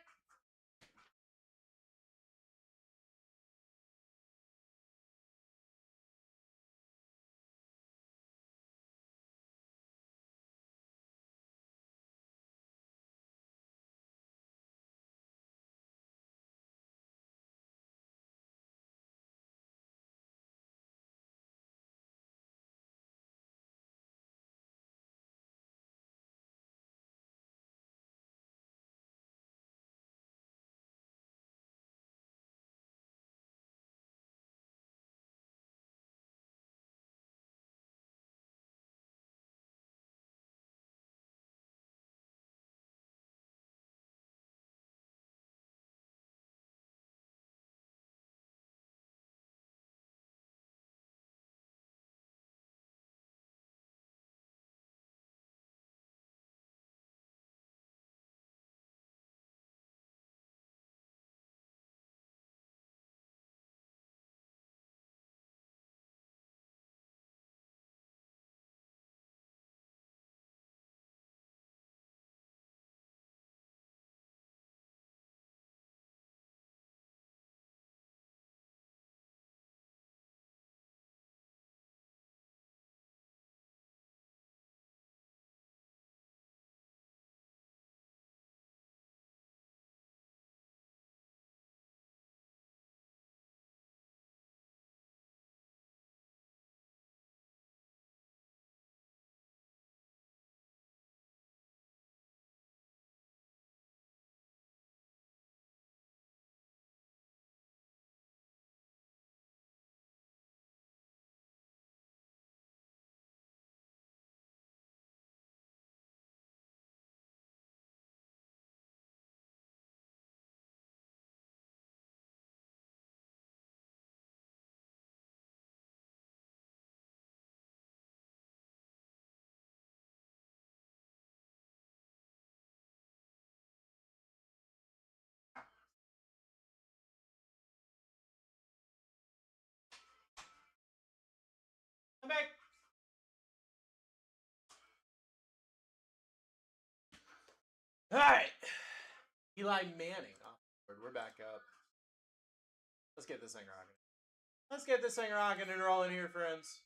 S5: back. All right. Eli Manning. Oh, we're back up. Let's get this thing rocking. Let's get this thing rocking and rolling here, friends.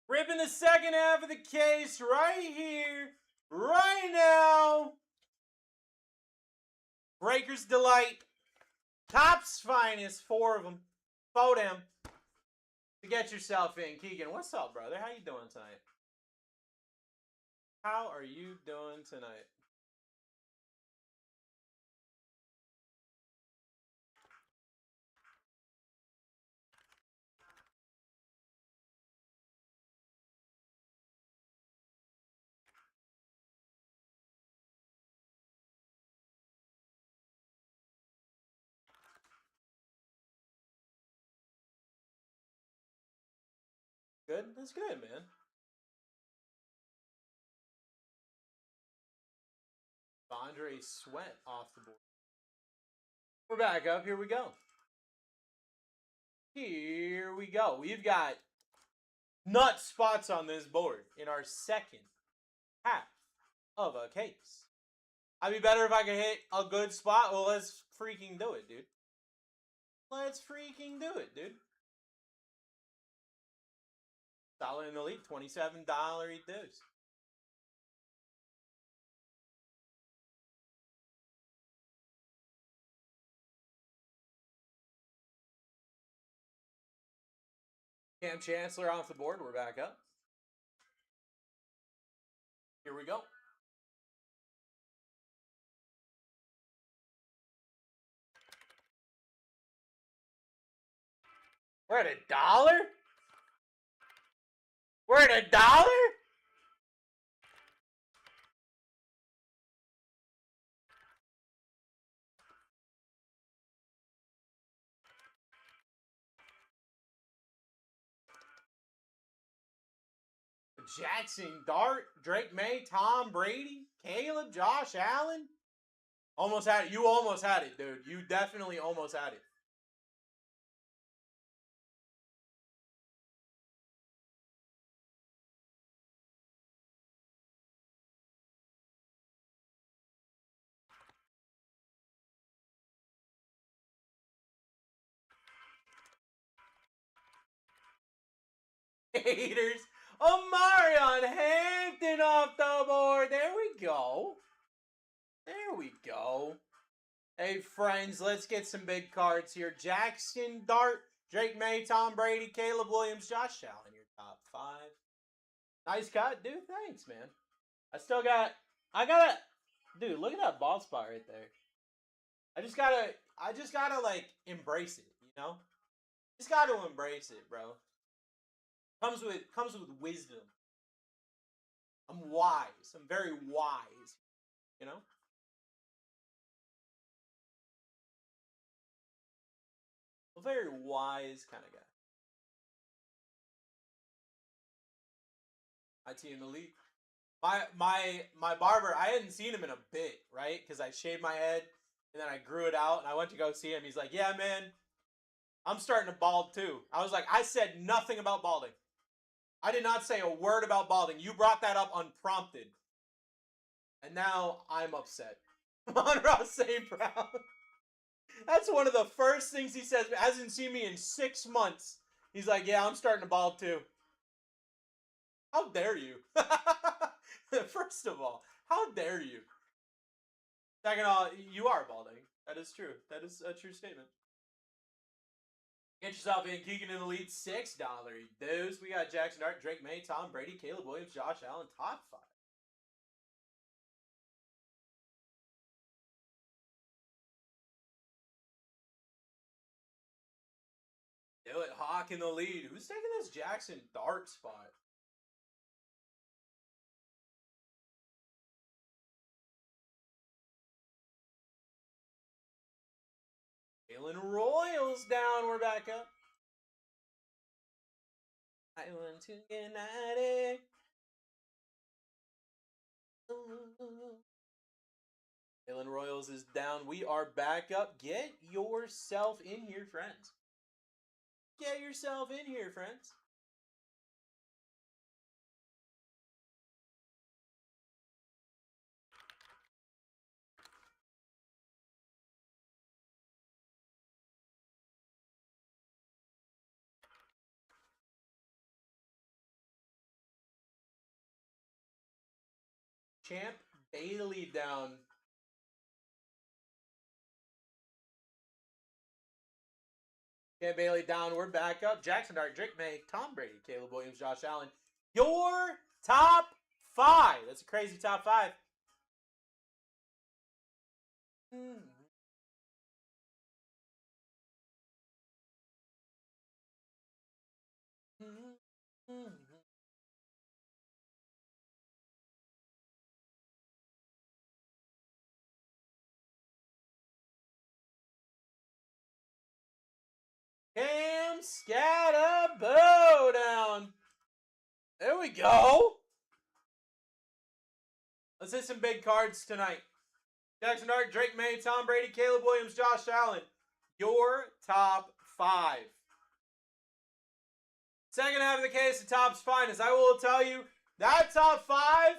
S5: Ripping the second half of the case right here, right now. Breaker's Delight. Topps Finest. 4 of them. 4 them. To get yourself in. Keegan, what's up, brother? How you doing tonight? How are you doing tonight? Good? That's good, man. Andre Sweat off the board. We're back up. Here we go. Here we go. We've got nut spots on this board in our second half of a case. I'd be better if I could hit a good spot. Well, let's freaking do it, dude. Let's freaking do it, dude. Solid in the league. $27 dues. Cam Chancellor off the board. We're back up. Here we go. We're at $1? We're at $1? Jackson Dart, Drake May, Tom Brady, Caleb, Josh Allen. Almost had it. You almost had it, dude. You definitely almost had it. Haters. Omarion Hampton off the board. There we go. There we go. Hey, friends, let's get some big cards here. Jackson Dart, Drake May, Tom Brady, Caleb Williams, Josh Allen, your top 5. Nice cut, dude. Thanks, man. Dude, look at that bald spot right there. I just gotta like embrace it, you know? Just gotta embrace it, bro. Comes with wisdom. I'm wise. I'm very wise. You know? A very wise kind of guy. IT in the league. My barber, I hadn't seen him in a bit, right? Because I shaved my head and then I grew it out and I went to go see him. He's like, yeah, man, I'm starting to bald too. I was like, I said nothing about balding. I did not say a word about balding. You brought that up unprompted. And now I'm upset. Monroe St. Brown. That's one of the first things he says. Hasn't seen me in 6 months. He's like, yeah, I'm starting to bald too. How dare you? First of all, how dare you? Second of all, you are balding. That is true. That is a true statement. Get yourself in. Keegan in the lead. $6 dues. We got Jackson Dart, Drake May, Tom Brady, Caleb Williams, Josh Allen, top 5. Do it. Hawk in the lead. Who's taking this Jackson Dart spot? Jalen Royals down. We're back up. I want to get at it. Jalen Royals is down. We are back up. Get yourself in here, friends. Get Get yourself in here, friends. Champ Bailey down. Champ Bailey down. We're back up. Jackson Dart, Drake May, Tom Brady, Caleb Williams, Josh Allen. Your top 5. That's a crazy top 5. Cam Scatterbo down. There we go. Let's hit some big cards tonight. Jackson Dart, Drake May, Tom Brady, Caleb Williams, Josh Allen. Your top 5. Second half of the case, the top's finest. I will tell you, that top 5,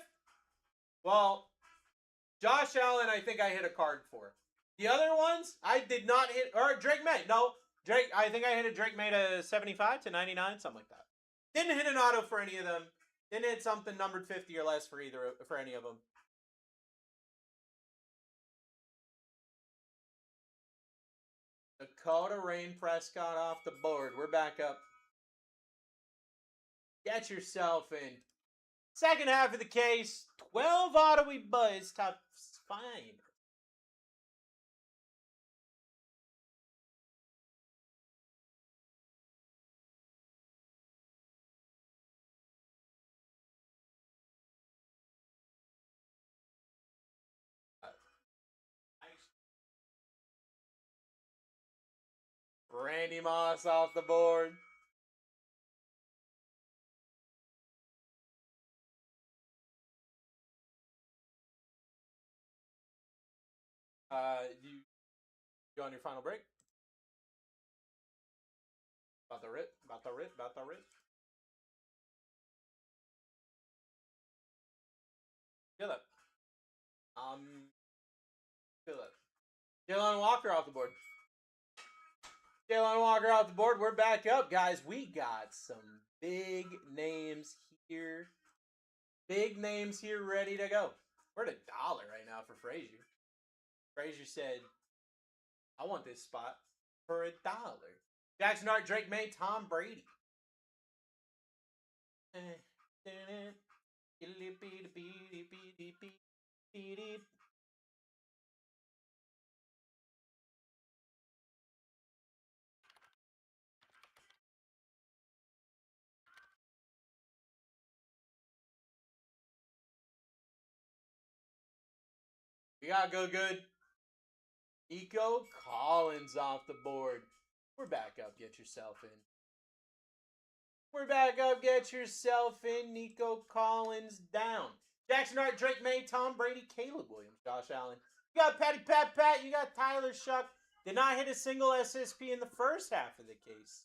S5: well, Josh Allen, I think I hit a card for. The other ones, I did not hit, or Drake May. No, Drake, I think I hit a Drake May to 75 to 99, something like that. Didn't hit an auto for any of them. Didn't hit something numbered 50 or less for any of them. Dakota Rain Prescott off the board. We're back up. Get yourself in. Second half of the case. 12 auto-y buzz. Top fine. Randy Moss off the board. You on your final break? About the rip. Philip. Philip. Jalen Walker off the board. Jalen Walker off the board. We're back up, guys. We got some big names here. Big names here ready to go. We're at $1 right now for Frazier. Frazier said, I want this spot for $1. Jackson Dart, Drake May, Tom Brady. We got go good. Nico Collins off the board. We're back up. Get yourself in. We're back up. Get yourself in. Nico Collins down. Jackson Dart, Drake May, Tom Brady, Caleb Williams, Josh Allen. You got Patty Pat. You got Tyler Shuck. Did not hit a single SSP in the first half of the case.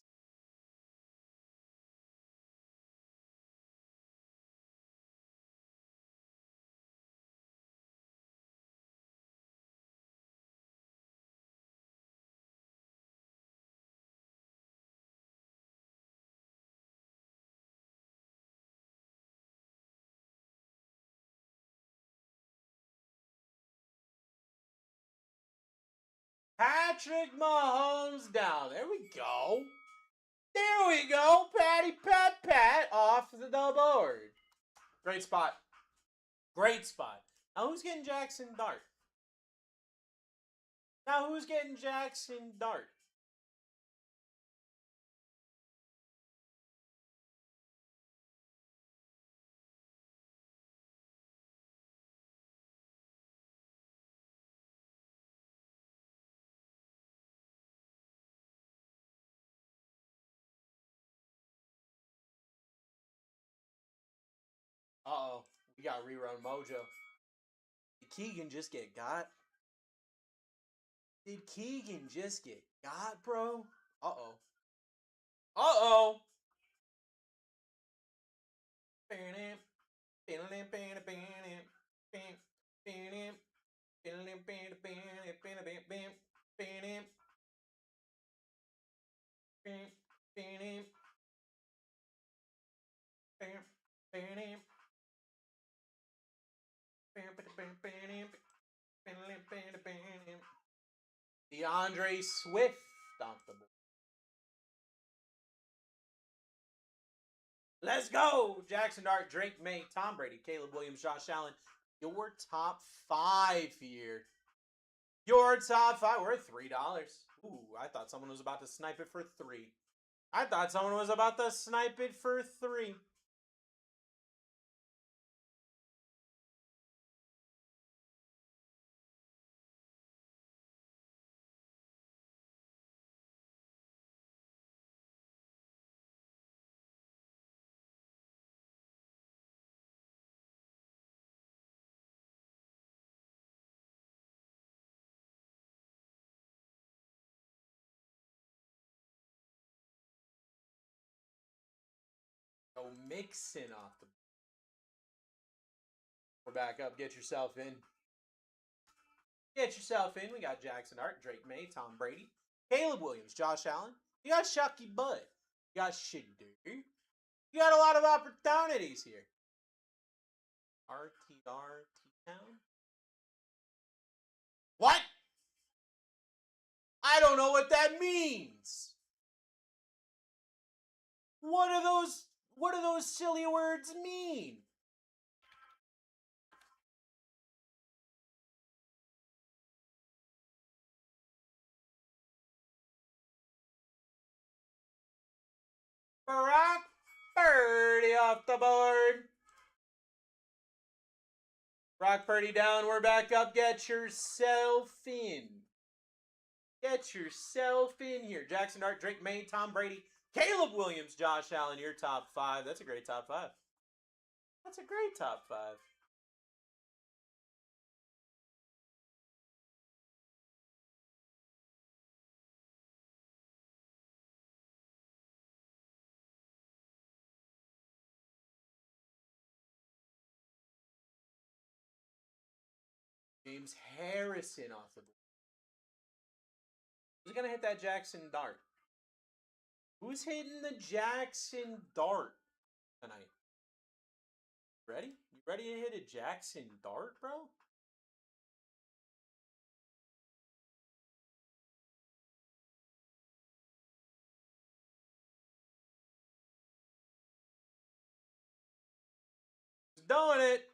S5: Patrick Mahomes down. There we go. There we go. Patty Pat off the board. Great spot. Great spot. Now who's getting Jackson Dart? Uh-oh. We got rerun mojo. Did Keegan just get got? Bro? Uh-oh. DeAndre Swift off the board. Let's go! Jackson Dart, Drake May, Tom Brady, Caleb Williams, Josh Allen. Your top 5 here. Your top 5. We're at $3. Ooh, I thought someone was about to snipe it for 3. I thought someone was about to snipe it for 3. Go Mixon off the board. We're back up. Get yourself in. Get yourself in. We got Jackson Dart, Drake May, Tom Brady, Caleb Williams, Josh Allen. You got Shucky Bud. You got Shadur. You got a lot of opportunities here. RTR T-Town. What? I don't know what that means. What do those silly words mean? Brock Purdy off the board. Brock Purdy down. We're back up. Get yourself in. Get yourself in here. Jackson Dart, Drake May, Tom Brady, Caleb Williams, Josh Allen. Your top 5. That's a great top 5. That's a great top 5. James Harrison off the board. Who's going to hit that Jackson Dart? Who's hitting the Jackson Dart tonight? Ready? You ready to hit a Jackson Dart, bro? He's doing it.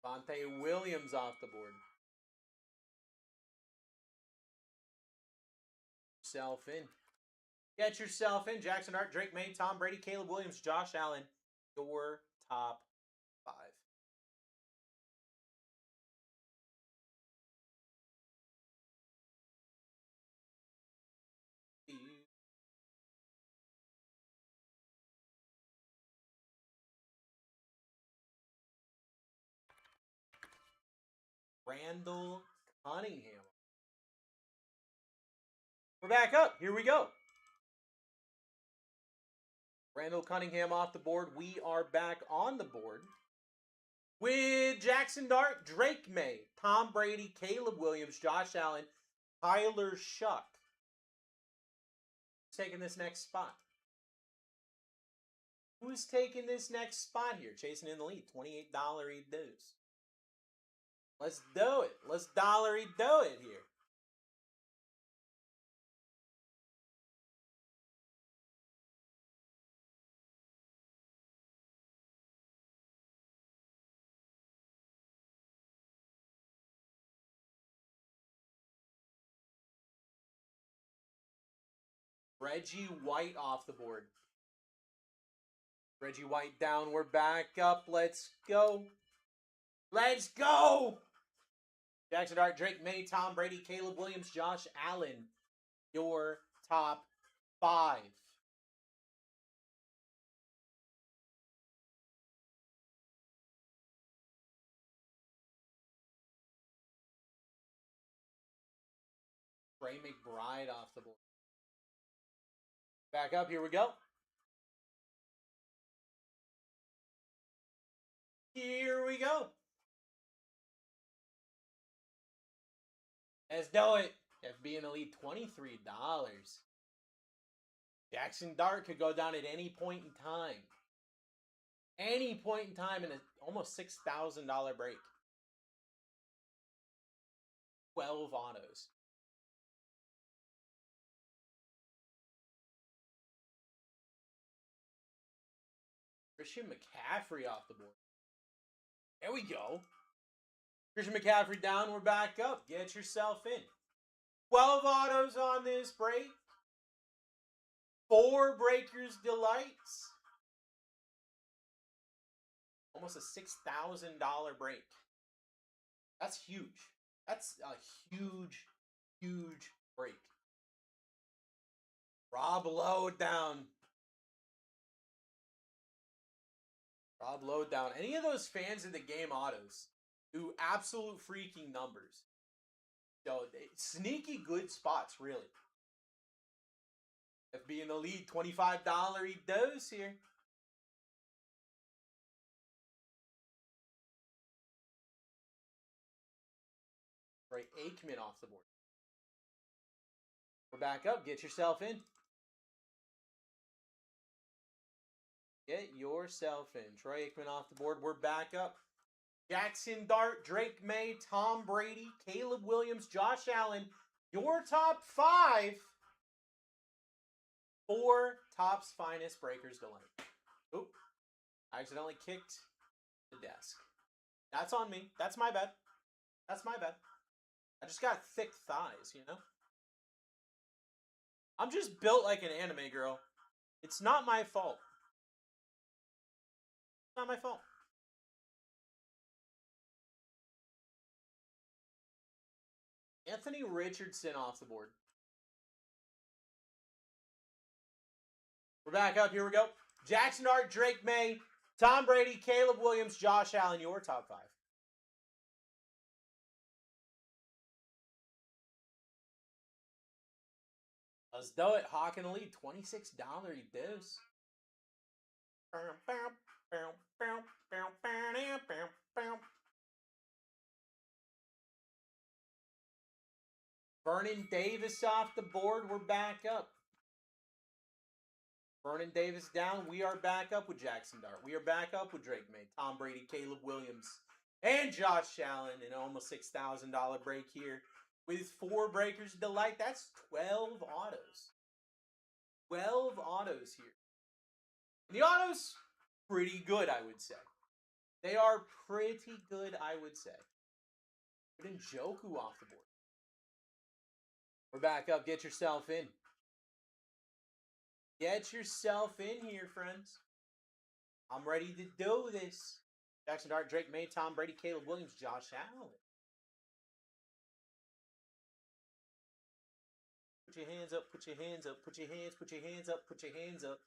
S5: Vontae Williams off the board. Yourself in. Get yourself in. Jackson Dart, Drake May, Tom Brady, Caleb Williams, Josh Allen. Your top 5. Randall Cunningham. We're back up. Here we go. Randall Cunningham off the board. We are back on the board with Jackson Dart, Drake May, Tom Brady, Caleb Williams, Josh Allen, Tyler Shuck. Who's taking this next spot? Who's taking this next spot here? Chasing in the lead. $28 dues. Let's do it. Let's dollary do it here. Reggie White off the board. Reggie White down. We're back up. Let's go. Let's go. Jackson Dart, Drake May, Tom Brady, Caleb Williams, Josh Allen. Your top 5. Trey McBride off the board. Back up. Here we go. Here we go. Let's do it. FB in the lead, $23. Jackson Dart could go down at any point in time. Any point in time in an almost $6,000 break. 12 autos. Christian McCaffrey off the board. There we go. Christian McCaffrey down. We're back up. Get yourself in. 12 autos on this break. 4 Breakers Delights. Almost a $6,000 break. That's huge. That's a huge, huge break. Rob Lowdown. Rob Lowdown. Any of those fans of the game autos do absolute freaking numbers. So, sneaky good spots, really. FB in the lead, $25 dose here. Right, Aikman off the board. We're back up. Get yourself in. Get yourself in. Troy Aikman off the board. We're back up. Jackson Dart, Drake May, Tom Brady, Caleb Williams, Josh Allen. Your top 5 for Topps Finest Breakers Delight. Oop. I accidentally kicked the desk. That's on me. That's my bad. That's my bad. I just got thick thighs, you know? I'm just built like an anime girl. It's not my fault. It's not my fault. Anthony Richardson off the board. We're back up. Here we go. Jackson Dart, Drake May, Tom Brady, Caleb Williams, Josh Allen, your top 5. Let's do it. Hawk in the lead. $26 dose. Vernon Davis off the board. We're back up. Vernon Davis down. We are back up with Jackson Dart. We are back up with Drake May, Tom Brady, Caleb Williams, and Josh Allen. An almost $6,000 break here. With 4 Breakers Delight, that's 12 autos. 12 autos here. And the autos, pretty good, I would say. They are pretty good, I would say. But Njoku off the board. We're back up. Get yourself in. Get yourself in here, friends. I'm ready to do this. Jackson Dart, Drake May, Tom Brady, Caleb Williams, Josh Allen. Put your hands up, put your hands up, put your hands up, put your hands up.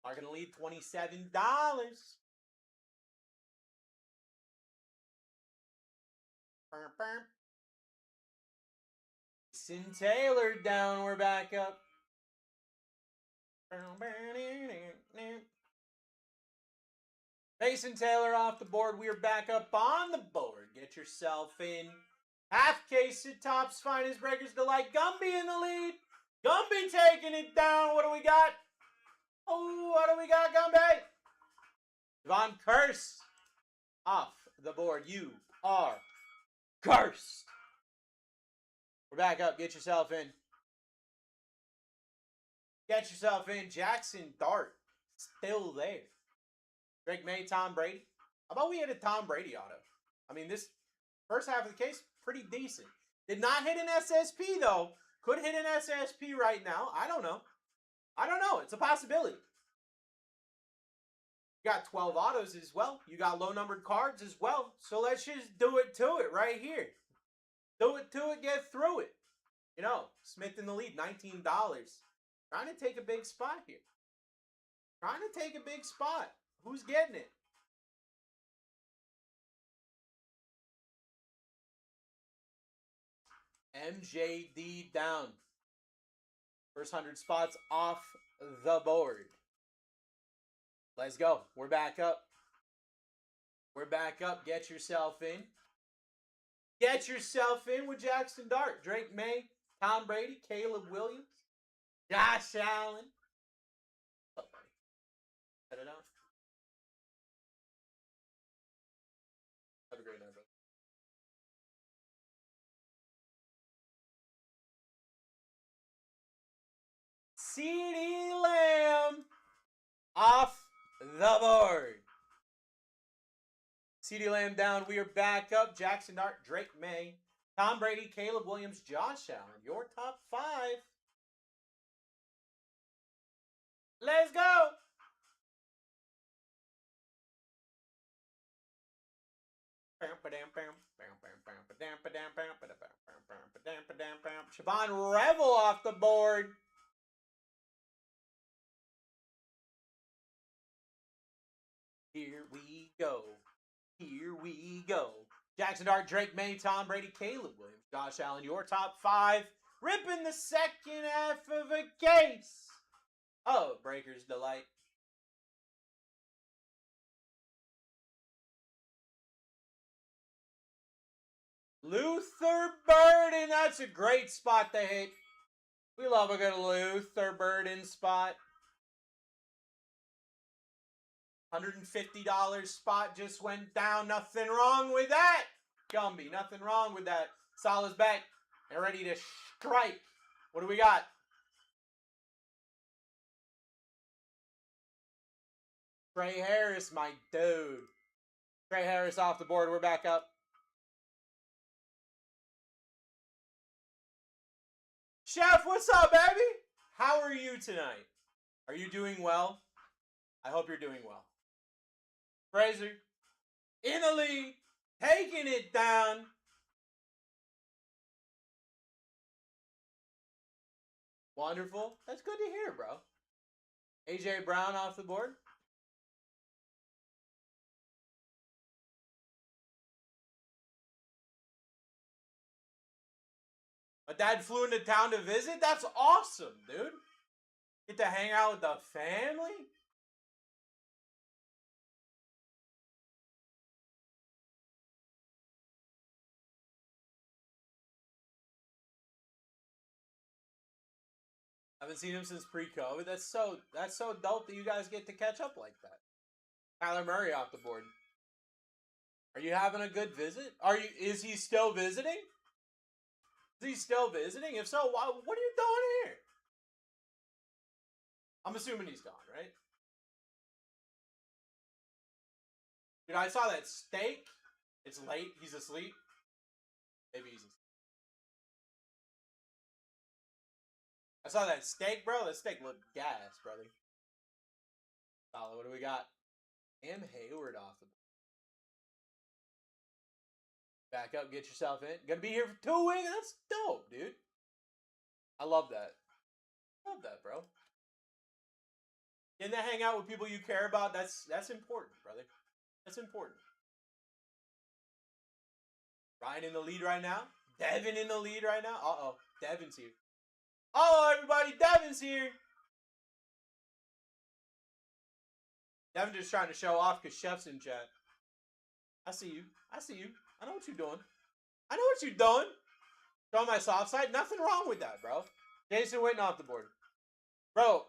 S5: Are going to lead $27. Mason Taylor down, we're back up. Mason Taylor off the board, we are back up on the board. Get yourself in. Half case of Topps Finest Breakers Delight. Gumby in the lead. Gumby taking it down. What do we got? Oh, what do we got, Gumby? Devon Curse off the board. You are cursed. We're back up. Get yourself in. Get yourself in. Jackson Dart still there. Drake May, Tom Brady. How about we hit a Tom Brady auto? I mean, this first half of the case, pretty decent. Did not hit an SSP, though. Could hit an SSP right now. I don't know. I don't know. It's a possibility. You got 12 autos as well. You got low-numbered cards as well. So let's just do it to it right here. Do it to it, get through it. You know, Smith in the lead, $19. Trying to take a big spot here. Trying to take a big spot. Who's getting it? MJD down. First 100 spots off the board. Let's go. We're back up. We're back up. Get yourself in. Get yourself in with Jackson Dart, Drake May, Tom Brady, Caleb Williams, Josh Allen. Oh, buddy. Cut it out. Have a great night, brother. CeeDee Lamb off the board. CeeDee Lamb down. We are back up. Jackson Dart, Drake May, Tom Brady, Caleb Williams, Josh Allen. Your top 5. Let's go. Siobhan Revel off the board. Here we go. Here we go. Jackson Dart, Drake May, Tom Brady, Caleb Williams, Josh Allen, your top 5. Ripping the second half of a case. Oh, Breaker's Delight. Luther Burden. That's a great spot to hit. We love a good Luther Burden spot. $150 spot just went down. Nothing wrong with that. Gumby, nothing wrong with that. Salah's back and ready to strike. What do we got? Trey Harris, my dude. Trey Harris off the board. We're back up. Chef, what's up, baby? How are you tonight? Are you doing well? I hope you're doing well. Fraser, in the lead, taking it down. Wonderful. That's good to hear, bro. AJ Brown off the board. My dad flew into town to visit? That's awesome, dude. Get to hang out with the family? I haven't seen him since pre-COVID. That's so dope that you guys get to catch up like that. Kyler Murray off the board. Are you having a good visit? Is he still visiting? Is he still visiting? If so, what are you doing here? I'm assuming he's gone, right? Dude, I saw that steak. It's late. He's asleep. Maybe he's asleep. I saw that steak, bro. That steak looked gas, brother. Solid. What do we got? M. Hayward off the back up. Get yourself in. Gonna be here for 2 weeks. That's dope, dude. I love that. Love that, bro. Getting to hang out with people you care about. That's important, brother. That's important. Ryan in the lead right now. Devin in the lead right now. Uh-oh. Devin's here. Oh, everybody, Devin's here. Devin just trying to show off because Chef's in chat. I see you. I see you. I know what you're doing. I know what you're doing. Showing my soft side. Nothing wrong with that, bro. Jason Witten off the board. Bro.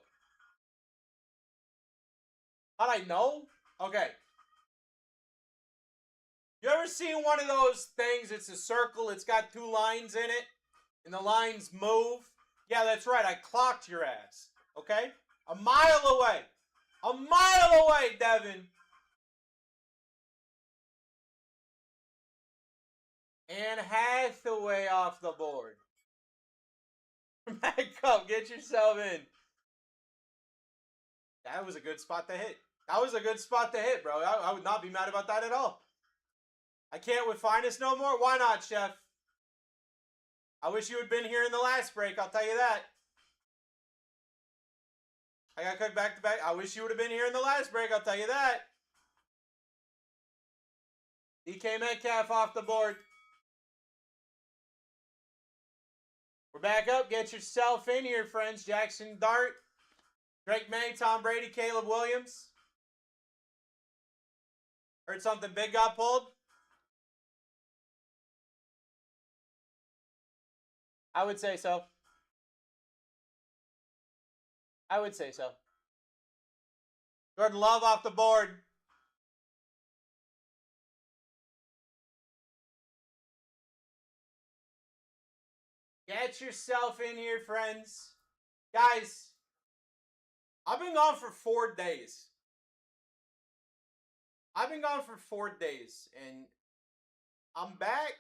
S5: How'd I know? Okay. You ever seen one of those things? It's a circle. It's got 2 lines in it. And the lines move. Yeah, that's right. I clocked your ass. Okay? A mile away. A mile away, Devin. Anne Hathaway off the board. Back up. Get yourself in. That was a good spot to hit. That was a good spot to hit, bro. I would not be mad about that at all. I can't with finest no more? Why not, Chef? I wish you had been here in the last break, I'll tell you that. I got cooked back to back. I wish you would have been here in the last break, I'll tell you that. DK Metcalf off the board. We're back up. Get yourself in here, friends. Jackson Dart, Drake May, Tom Brady, Caleb Williams. Heard something big got pulled? I would say so. I would say so. Jordan Love off the board. Get yourself in here, friends. Guys, I've been gone for 4 days. I've been gone for 4 days, and I'm back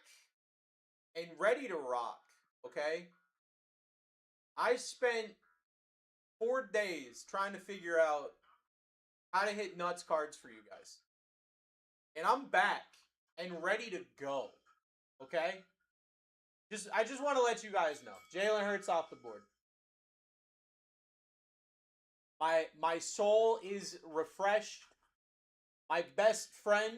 S5: and ready to rock, okay? I spent 4 days trying to figure out how to hit nuts cards for you guys. And I'm back and ready to go, okay? I just want to let you guys know. Jalen Hurts off the board. My soul is refreshed. My best friend,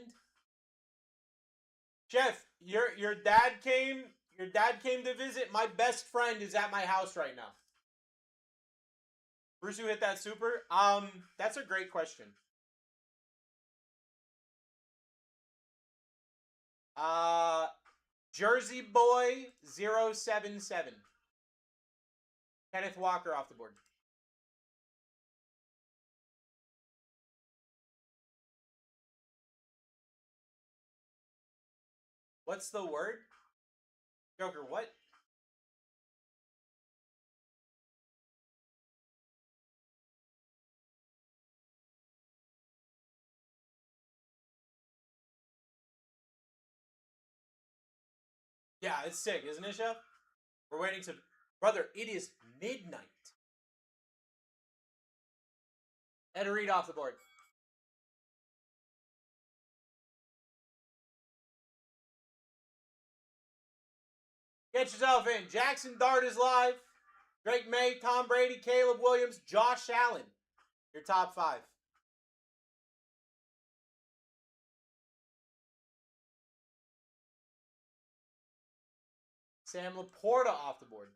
S5: Jeff, your dad came to visit. My best friend is at my house right now. Bruce, who hit that super? That's a great question. Jersey Boy 077. Kenneth Walker off the board. What's the word? Joker, what? Yeah, it's sick, isn't it, Chef? We're waiting to... Brother, it is midnight. Ed Reed off the board. Get yourself in. Jackson Dart is live. Drake May, Tom Brady, Caleb Williams, Josh Allen. Your top 5. Sam Laporta off the board.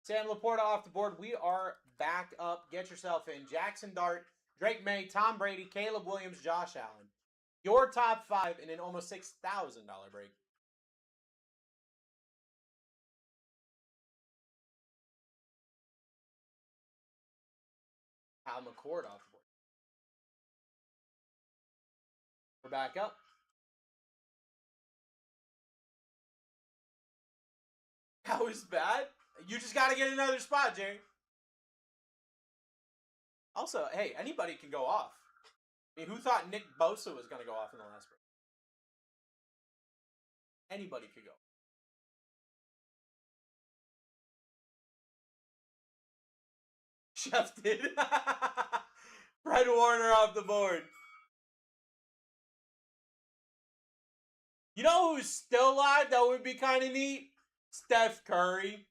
S5: Sam Laporta off the board. We are back up. Get yourself in. Jackson Dart, Drake May, Tom Brady, Caleb Williams, Josh Allen. Your top 5 in an almost $6,000 break. Kyle McCord off the board. We're back up. That was bad. You just got to get another spot, Jerry. Also, hey, anybody can go off. I mean, who thought Nick Bosa was going to go off in the last break? Anybody could go. Chef did. Fred Warner off the board. You know who's still alive that would be kind of neat? Steph Curry.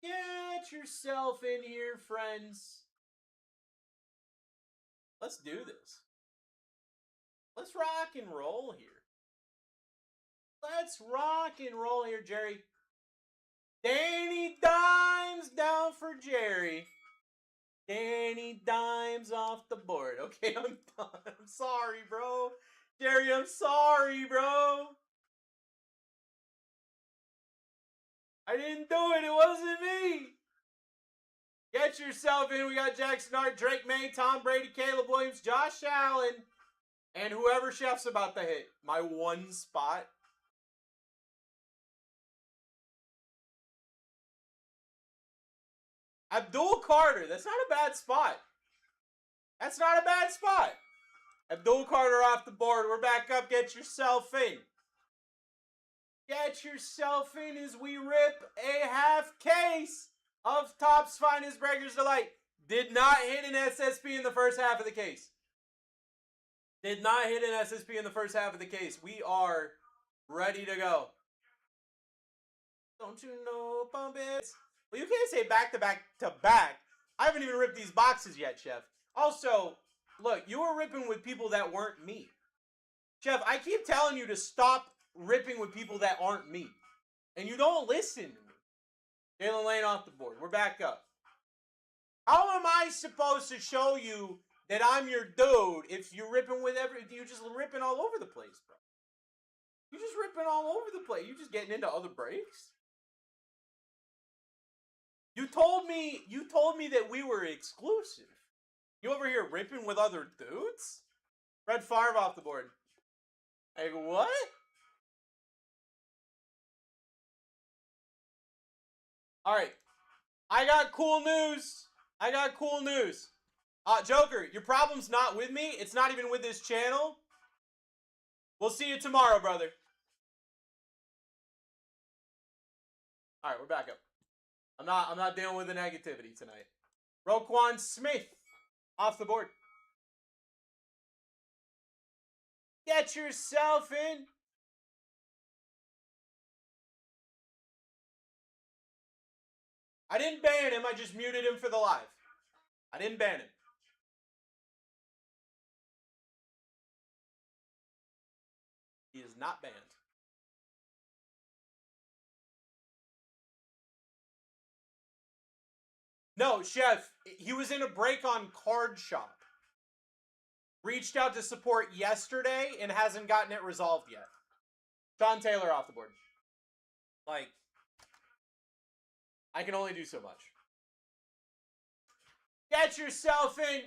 S5: Get yourself in here, friends. Let's do this. Let's rock and roll here. Let's rock and roll here, Jerry. Danny Dimes down for Jerry. Danny Dimes off the board. Okay, I'm done. I'm sorry, bro. Jerry, I'm sorry, bro. I didn't do it. It wasn't me. Get yourself in. We got Jackson Dart, Drake May, Tom Brady, Caleb Williams, Josh Allen, and whoever Chef's about to hit. My one spot. Abdul Carter. That's not a bad spot. That's not a bad spot. Abdul Carter off the board. We're back up. Get yourself in. Get yourself in as we rip a half case of Topps Finest Breakers Delight. Did not hit an SSP in the first half of the case. Did not hit an SSP in the first half of the case. We are ready to go. Don't you know, pump it? Well, you can't say back to back to back. I haven't even ripped these boxes yet, Chef. Also, look, you were ripping with people that weren't me. Chef, I keep telling you to stop ripping with people that aren't me. And you don't listen to me. Jalen Lane off the board. We're back up. How am I supposed to show you that I'm your dude if you're ripping with you just ripping all over the place, bro. You just ripping all over the place. You just getting into other breaks. You told me that we were exclusive. You over here ripping with other dudes? Red Favre off the board. Like, what? Alright. I got cool news. Joker, your problem's not with me. It's not even with this channel. We'll see you tomorrow, brother. Alright, we're back up. I'm not dealing with the negativity tonight. Roquan Smith off the board. Get yourself in. I didn't ban him. I just muted him for the live. I didn't ban him. He is not banned. No, Chef, he was in a break on Card Shop. Reached out to support yesterday and hasn't gotten it resolved yet. Sean Taylor off the board. Like, I can only do so much. Get yourself in.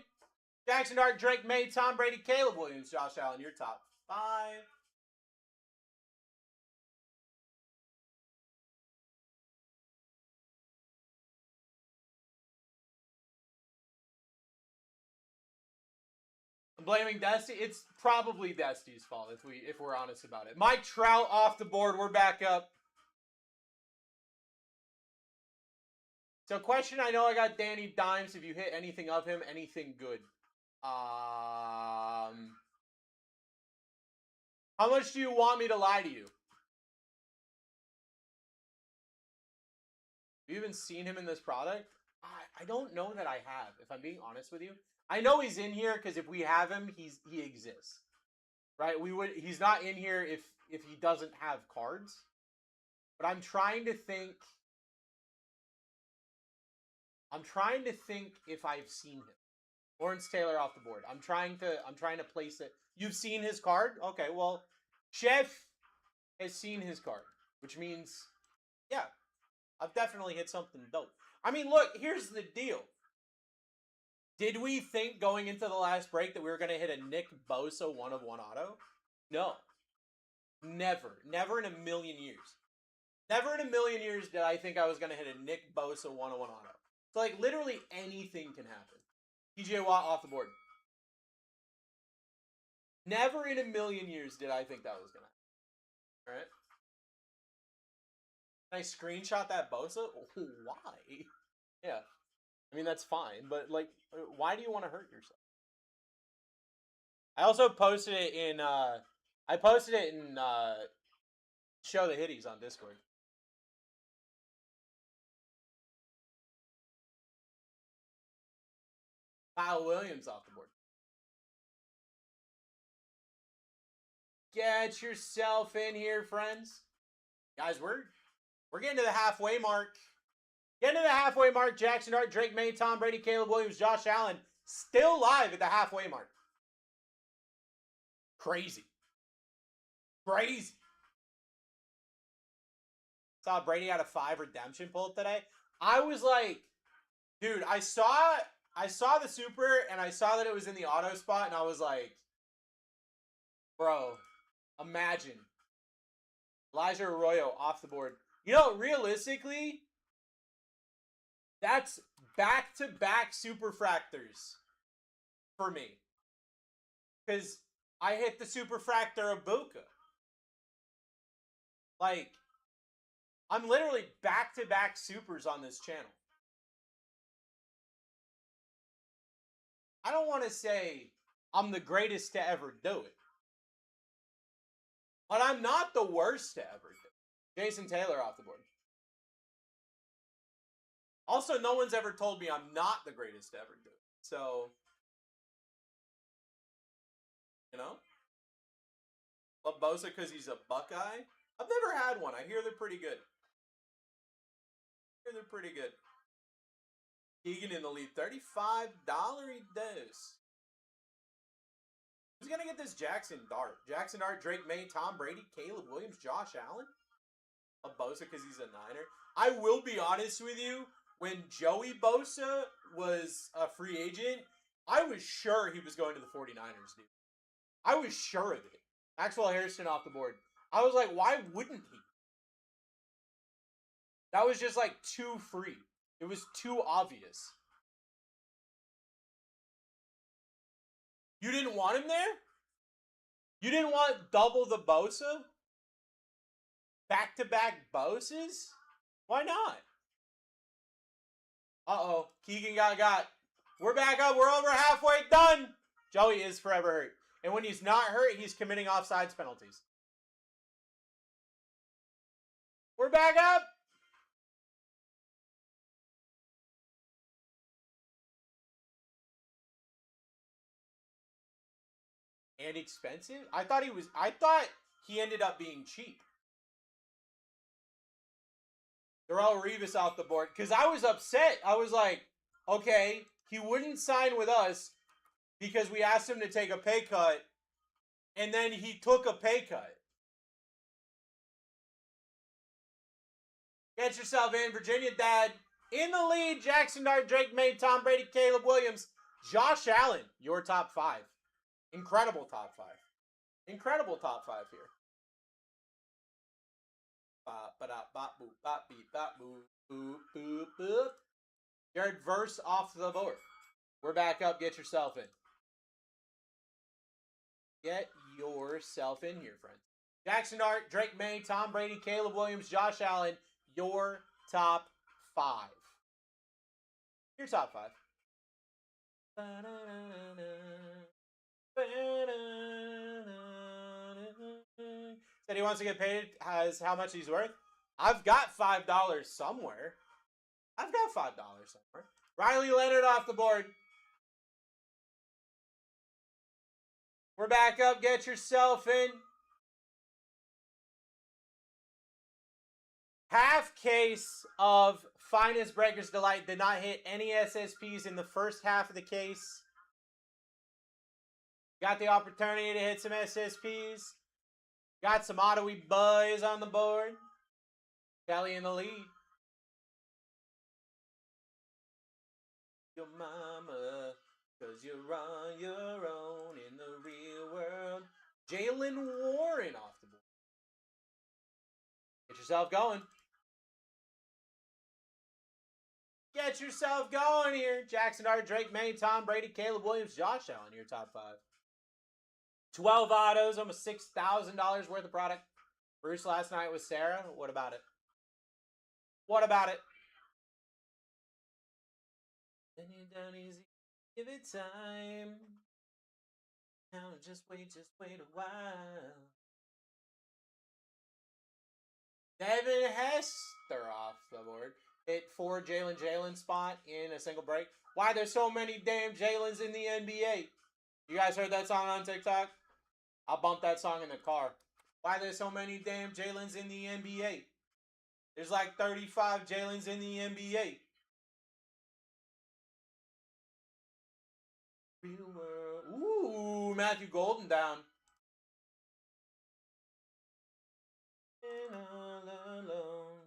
S5: Jackson Dart, Drake May, Tom Brady, Caleb Williams, Josh Allen, your top 5. I'm blaming Dusty. It's probably Dusty's fault if we're honest about it. Mike Trout off the board. We're back up. So question, I know I got Danny Dimes. If you hit anything of him, anything good. How much do you want me to lie to you? Have you even seen him in this product? I don't know that I have, if I'm being honest with you. I know he's in here because if we have him, he exists. Right? He's not in here if he doesn't have cards. But I'm trying to think if I've seen him. Lawrence Taylor off the board. I'm trying to place it. You've seen his card? Okay, well, Chef has seen his card, which means, yeah, I've definitely hit something dope. I mean, look, here's the deal. Did we think going into the last break that we were going to hit a Nick Bosa 1/1 auto? No. Never. Never in a million years. Never in a million years did I think I was going to hit a Nick Bosa 1/1 auto. So, like, literally anything can happen. TJ Watt off the board. Never in a million years did I think that was going to happen. Alright? Can I screenshot that Bosa? Why? Yeah. I mean, that's fine, but, like, why do you want to hurt yourself? I also posted it in, Show the Hitties on Discord. Kyle Williams off the board. Get yourself in here, friends. Guys, we're getting to the halfway mark. Getting to the halfway mark. Jackson Dart, Drake May, Tom Brady, Caleb Williams, Josh Allen. Still live at the halfway mark. Crazy. Crazy. Saw Brady had a 5 redemption pull today. I was like, dude, I saw the super and I saw that it was in the auto spot and I was like, bro, imagine. Elijah Arroyo off the board. You know, realistically, that's back-to-back superfractors for me. Because I hit the superfractor of Buka. Like, I'm literally back-to-back supers on this channel. I don't want to say I'm the greatest to ever do it. But I'm not the worst to ever do it. Jason Taylor off the board. Also, no one's ever told me I'm not the greatest to ever do it. So, you know? Love Bosa because he's a Buckeye. I've never had one. I hear they're pretty good. They're pretty good. Keegan in the lead. $35 he does. Who's gonna get this Jackson Dart? Jackson Dart, Drake May, Tom Brady, Caleb Williams, Josh Allen? A Bosa because he's a Niner. I will be honest with you. When Joey Bosa was a free agent, I was sure he was going to the 49ers, dude. I was sure of it. Maxwell Harrison off the board. I was like, why wouldn't he? That was just like too free. It was too obvious. You didn't want him there? You didn't want double the Bosa? Back-to-back Boses? Why not? Uh-oh. Keegan got. We're back up. We're over halfway done. Joey is forever hurt. And when he's not hurt, he's committing offsides penalties. We're back up. And expensive? I thought he ended up being cheap. Darrelle Revis off the board. Because I was upset. I was like, okay, he wouldn't sign with us because we asked him to take a pay cut. And then he took a pay cut. Get yourself in, Virginia Dad. In the lead, Jackson Dart, Drake May, Tom Brady, Caleb Williams, Josh Allen. Your top 5. Incredible top 5. Incredible top 5 here. Jared Verse off the board. We're back up. Get yourself in. Get yourself in here, friends. Jackson Dart, Drake May, Tom Brady, Caleb Williams, Josh Allen. Your top 5. Your top 5. Said he wants to get paid as how much he's worth. I've got $5 somewhere. Riley Leonard off the board. We're back up. Get yourself in. Half case of Finest Breakers Delight did not hit any SSPs in the first half of the case. Got the opportunity to hit some SSPs. Got some Ottawa boys on the board. Kelly in the lead. Your mama, cause you're on your own in the real world. Jalen Warren off the board. Get yourself going. Get yourself going here. Jackson Dart, Drake May, Tom Brady, Caleb Williams, Josh Allen, your top 5. 12 autos, almost $6,000 worth of product. Bruce last night with Sarah. What about it? What about it? Then you down easy. Give it time. Now just wait a while. Devin Hester off the board. Hit 4 Jalen spot in a single break. Why there's so many damn Jalens in the NBA? You guys heard that song on TikTok? I'll bump that song in the car. Why there's so many damn Jalens in the NBA? There's like 35 Jalens in the NBA. Real world. Ooh, Matthew Golden down. And all alone.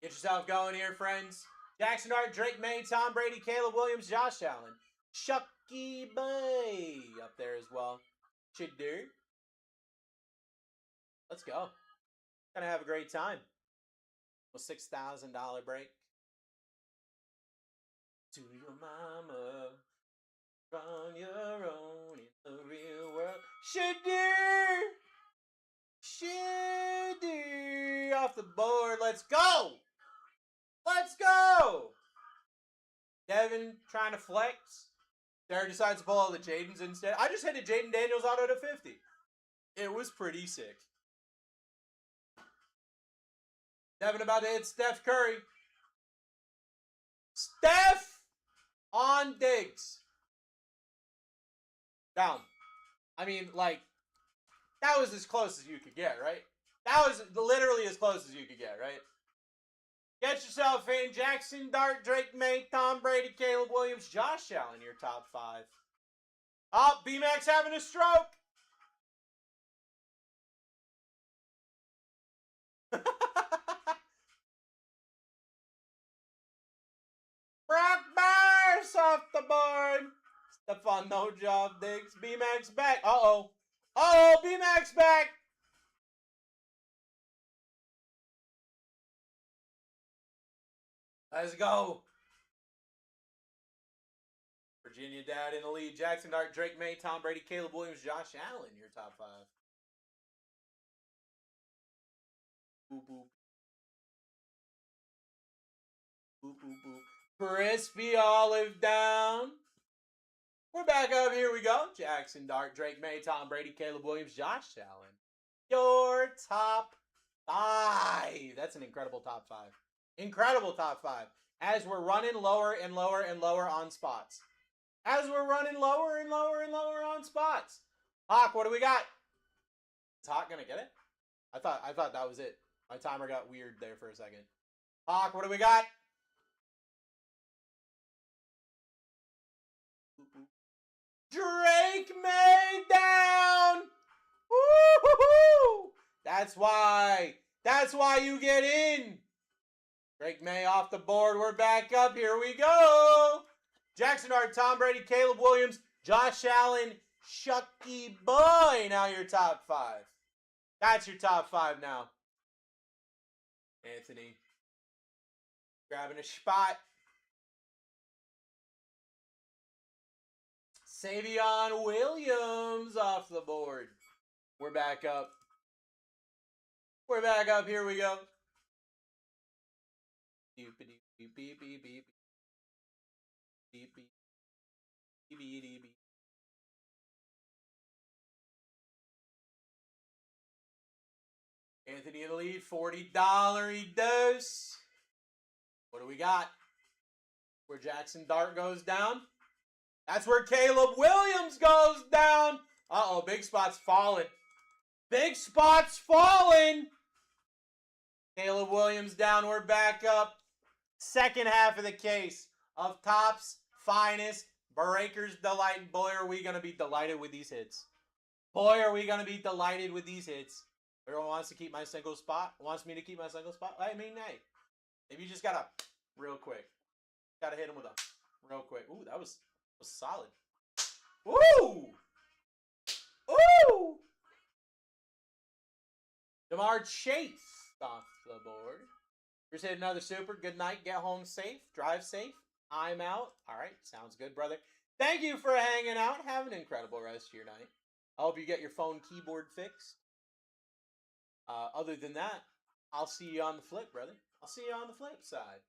S5: Get yourself going here, friends. Jackson Dart, Drake May, Tom Brady, Caleb Williams, Josh Allen. Chucky Bay up there as well. Chidur. Let's go. Gonna have a great time. A $6,000 break. To your mama. On your own in the real world. Chidur. Chidur off the board. Let's go. Let's go. Devin trying to flex. Derek decides to pull all the Jadens instead. I just hit a Jaden Daniels auto to 50. It was pretty sick. Devin about to hit Steph Curry. Steph on Diggs. Down. I mean, like, that was as close as you could get, right? That was literally as close as you could get, right? Get yourself in. Jackson Dart, Drake May, Tom Brady, Caleb Williams, Josh Allen, your top 5. Oh, B-Max having a stroke. Brock Bears off the board. Stephon, no job, Diggs. B-Max back. Uh-oh. Uh-oh, B-Max back. Let's go. Virginia Dad in the lead. Jackson Dart, Drake May, Tom Brady, Caleb Williams, Josh Allen, your top 5. Boop, boop. Boop, boop, boop. Crispy olive down. We're back up. Here we go. Jackson Dart, Drake May, Tom Brady, Caleb Williams, Josh Allen. Your top 5. That's an incredible top 5. Incredible top 5. As we're running lower and lower and lower on spots. As we're running lower and lower and lower on spots. Hawk, what do we got? Is Hawk gonna get it? I thought that was it. My timer got weird there for a second. Hawk, what do we got? Drake May down. Woo-hoo-hoo! That's why you get in. Drake May off the board. We're back up. Here we go. Jackson Dart, Tom Brady, Caleb Williams, Josh Allen, Shucky Boy. Now your top 5. That's your top 5 now. Anthony grabbing a spot. Savion Williams off the board. We're back up. We're back up. Here we go. Beep, beep, beep, beep, beep, beep. Beep, beep. Beep, beep, beep, beep. Anthony in the lead, $40 dose. What do we got? Where Jackson Dart goes down. That's where Caleb Williams goes down. Uh-oh, big spot's falling. Big spot's falling. Caleb Williams down. We're back up. Second half of the case of Topps Finest Breakers Delight. Boy, are we going to be delighted with these hits. Boy, are we going to be delighted with these hits. Everyone wants to keep my single spot. Wants me to keep my single spot. I mean, hey. Maybe you just got to, real quick. Got to hit him with a real quick. Ooh, that was solid. Ooh! Ooh! Jamar Chase off the board. Here's hit another super. Good night. Get home safe. Drive safe. I'm out. All right. Sounds good, brother. Thank you for hanging out. Have an incredible rest of your night. I hope you get your phone keyboard fixed. Other than that, I'll see you on the flip, brother. I'll see you on the flip side.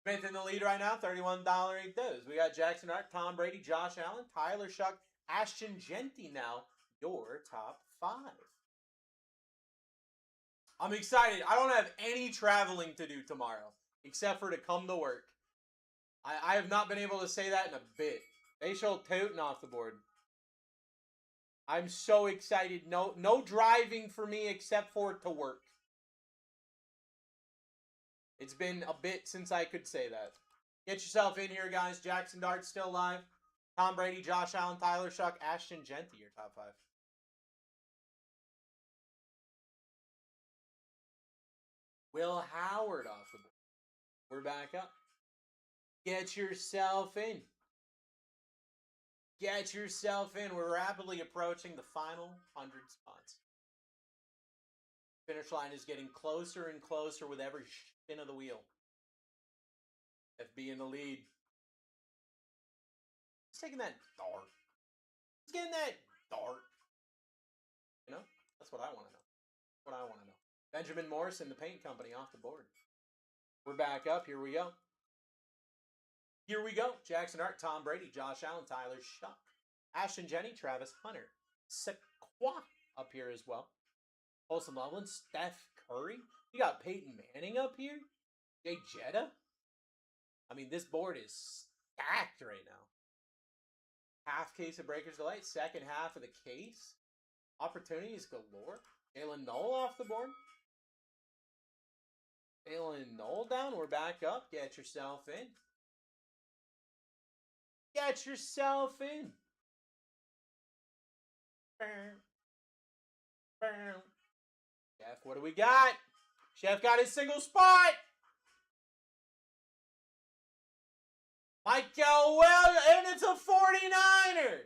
S5: Smith in the lead right now, $31 he does. We got Jackson Dart, Tom Brady, Josh Allen, Tyler Shuck, Ashton Genty now, your top 5. I'm excited. I don't have any traveling to do tomorrow, except for to come to work. I have not been able to say that in a bit. Facial Toten off the board. I'm so excited. No driving for me except for to work. It's been a bit since I could say that. Get yourself in here, guys. Jackson Dart still live. Tom Brady, Josh Allen, Tyler Shuck, Ashton Genty, your top 5. Will Howard off the board. We're back up. Get yourself in. Get yourself in. We're rapidly approaching the final 100 spots. Finish line is getting closer and closer with every spin of the wheel. FB in the lead. He's taking that dart. He's getting that dart. You know? That's what I want to know. What I want to know. Benjamin Morrison, the paint company, off the board. We're back up. Here we go. Here we go. Jackson Dart, Tom Brady, Josh Allen, Tyler Shuck, Ashton Genty, Travis Hunter, Sequa up here as well. Olsen Loveland, Steph Curry. You got Peyton Manning up here. Jay Jetta. I mean, this board is stacked right now. Half case of Breakers Delight. Second half of the case. Opportunities galore. Jalen Knoll off the board. Jalen Knoll down. We're back up. Get yourself in. Get yourself in. Chef, what do we got? Chef got his single spot. Michael Williams, and it's a 49er.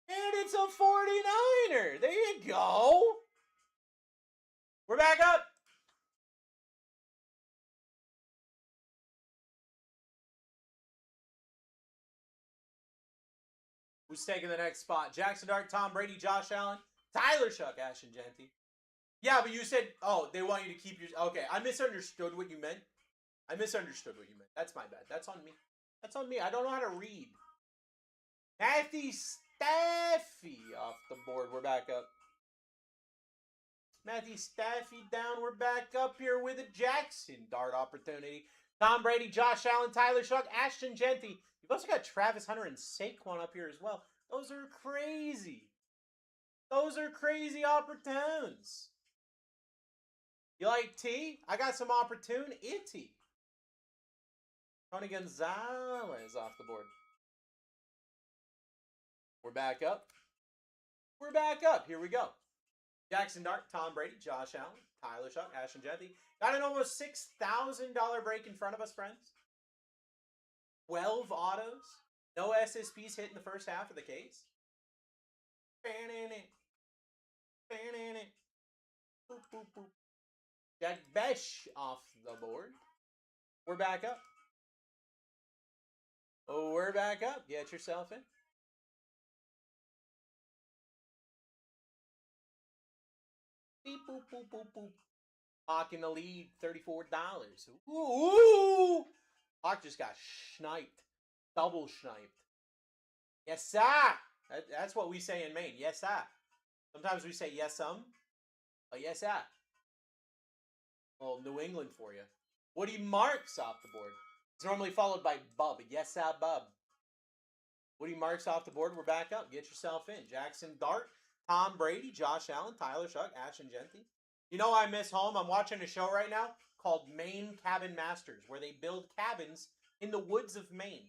S5: And it's a 49er. There you go. We're back up. Who's taking the next spot? Jackson Dart, Tom Brady, Josh Allen, Tyler Shuck, Ashton Genty. Yeah, but you said, oh, they want you to keep your... Okay, I misunderstood what you meant. That's my bad. That's on me. I don't know how to read. Matthew Staffy off the board. We're back up. Matthew Staffy down. We're back up here with a Jackson Dart opportunity. Tom Brady, Josh Allen, Tyler Shuck, Ashton Genty. You've also got Travis Hunter and Saquon up here as well. Those are crazy. Those are crazy opportunes. You like T? I got some opportunity. Tony Gonzalez off the board. We're back up. We're back up. Here we go. Jackson Dart, Tom Brady, Josh Allen, Tyler Shuck, Ashton Genty. Got an almost $6,000 break in front of us, friends. 12 autos. No SSPs hit in the first half of the case. Boop, boop, boop. Jack Besh off the board. We're back up. Oh, we're back up. Get yourself in. Beep, boop, boop, boop, boop. Hawk in the lead, $34. Ooh! Hawk just got sniped. Double sniped. Yes, sir! That's what we say in Maine. Yes, sir. Sometimes we say yes, but yes, sir. Well, New England for you. Woody Marks off the board. It's normally followed by Bub. Yes, sir, Bub. Woody Marks off the board. We're back up. Get yourself in. Jackson Dart, Tom Brady, Josh Allen, Tyler Shuck, Ashton Genty. You know I miss home? I'm watching a show right now called Maine Cabin Masters, where they build cabins in the woods of Maine.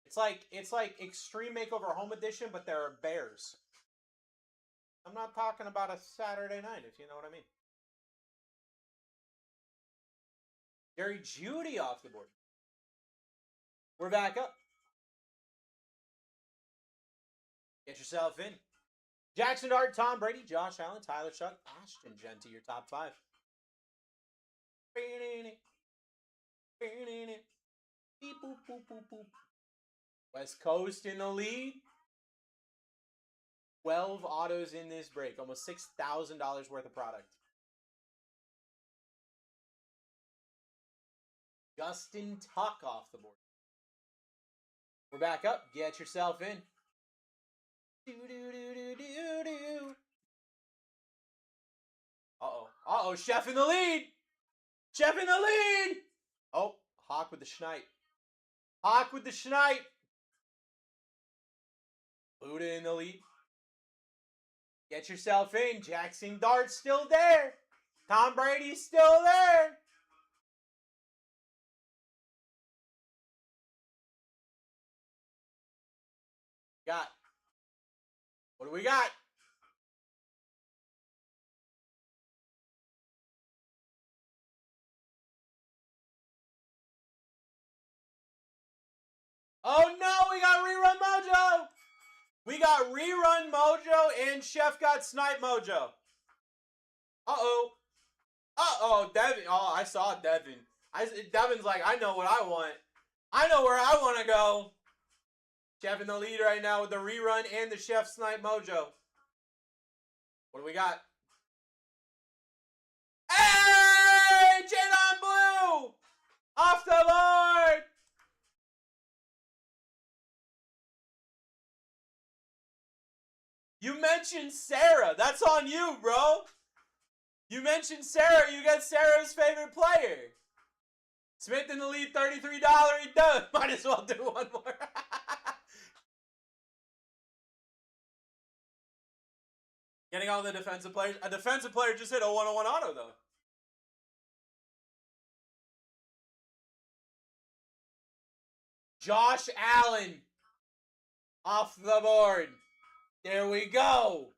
S5: It's like Extreme Makeover Home Edition, but there are bears. I'm not talking about a Saturday night, if you know what I mean. Jerry Jeudy off the board. We're back up. Get yourself in. Jackson Dart, Tom Brady, Josh Allen, Tyler Shuck, Ashton Genty, your top 5. Beep, boop, boop, boop, boop. West Coast in the lead. 12 autos in this break. Almost $6,000 worth of product. Justin Tuck off the board. We're back up. Get yourself in. Uh-oh. Uh-oh. Chef in the lead. Chef in the lead. Oh, Hawk with the schnipe. Hawk with the schnipe. Buddha in the lead. Get yourself in. Jackson Dart's still there. Tom Brady's still there. What do we got? Oh no, we got Rerun Mojo! We got Rerun Mojo and Chef got Snipe Mojo. Uh-oh. Uh-oh, Devin. Oh, I saw Devin. Devin's like, I know what I want. I know where I want to go. Chef in the lead right now with the Rerun and the Chef Snipe Mojo. What do we got? Hey! Jadon Blue! Off the board! You mentioned Sarah. That's on you, bro. You mentioned Sarah. You got Sarah's favorite player. Smith in the lead, $33. He does. Might as well do one more. Getting all the defensive players. A defensive player just hit a 101 auto, though. Josh Allen off the board. There we go.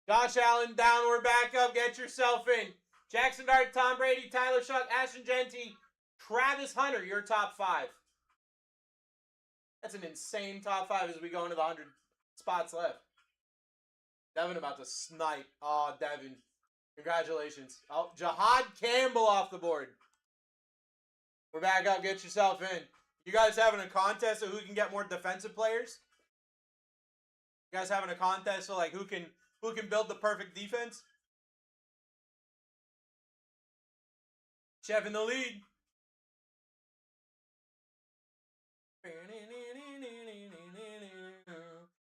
S5: Josh Allen down. We're back up. Get yourself in. Jackson Dart, Tom Brady, Tyler Shuck, Ashton Genty, Travis Hunter, your top 5. That's an insane top 5 as we go into the 100 spots left. Devin about to snipe. Oh, Devin. Congratulations. Oh, Jahad Campbell off the board. We're back up. Get yourself in. You guys having a contest of who can get more defensive players? You guys having a contest of like who can build the perfect defense? Chef in the lead.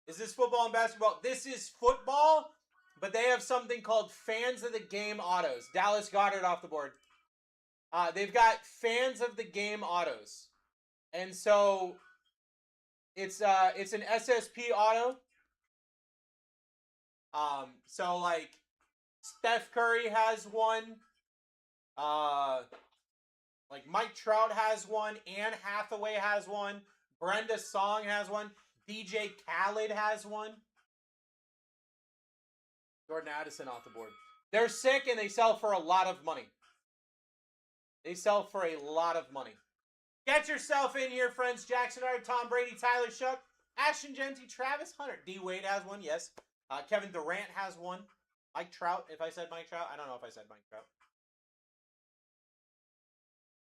S5: Is this football and basketball? This is football, but they have something called Fans of the Game autos. Dallas Goddard off the board. They've got Fans of the Game autos. And so it's an SSP auto. So like Steph Curry has one. Like Mike Trout has one. Anne Hathaway has one. Brenda Song has one. DJ Khaled has one. Jordan Addison off the board. They're sick and they sell for a lot of money. They sell for a lot of money. Get yourself in here, friends. Jackson Dart, Tom Brady, Tyler Shuck, Ashton Genty, Travis Hunter. D. Wade has one, yes. Kevin Durant has one. Mike Trout, if I said Mike Trout. I don't know if I said Mike Trout.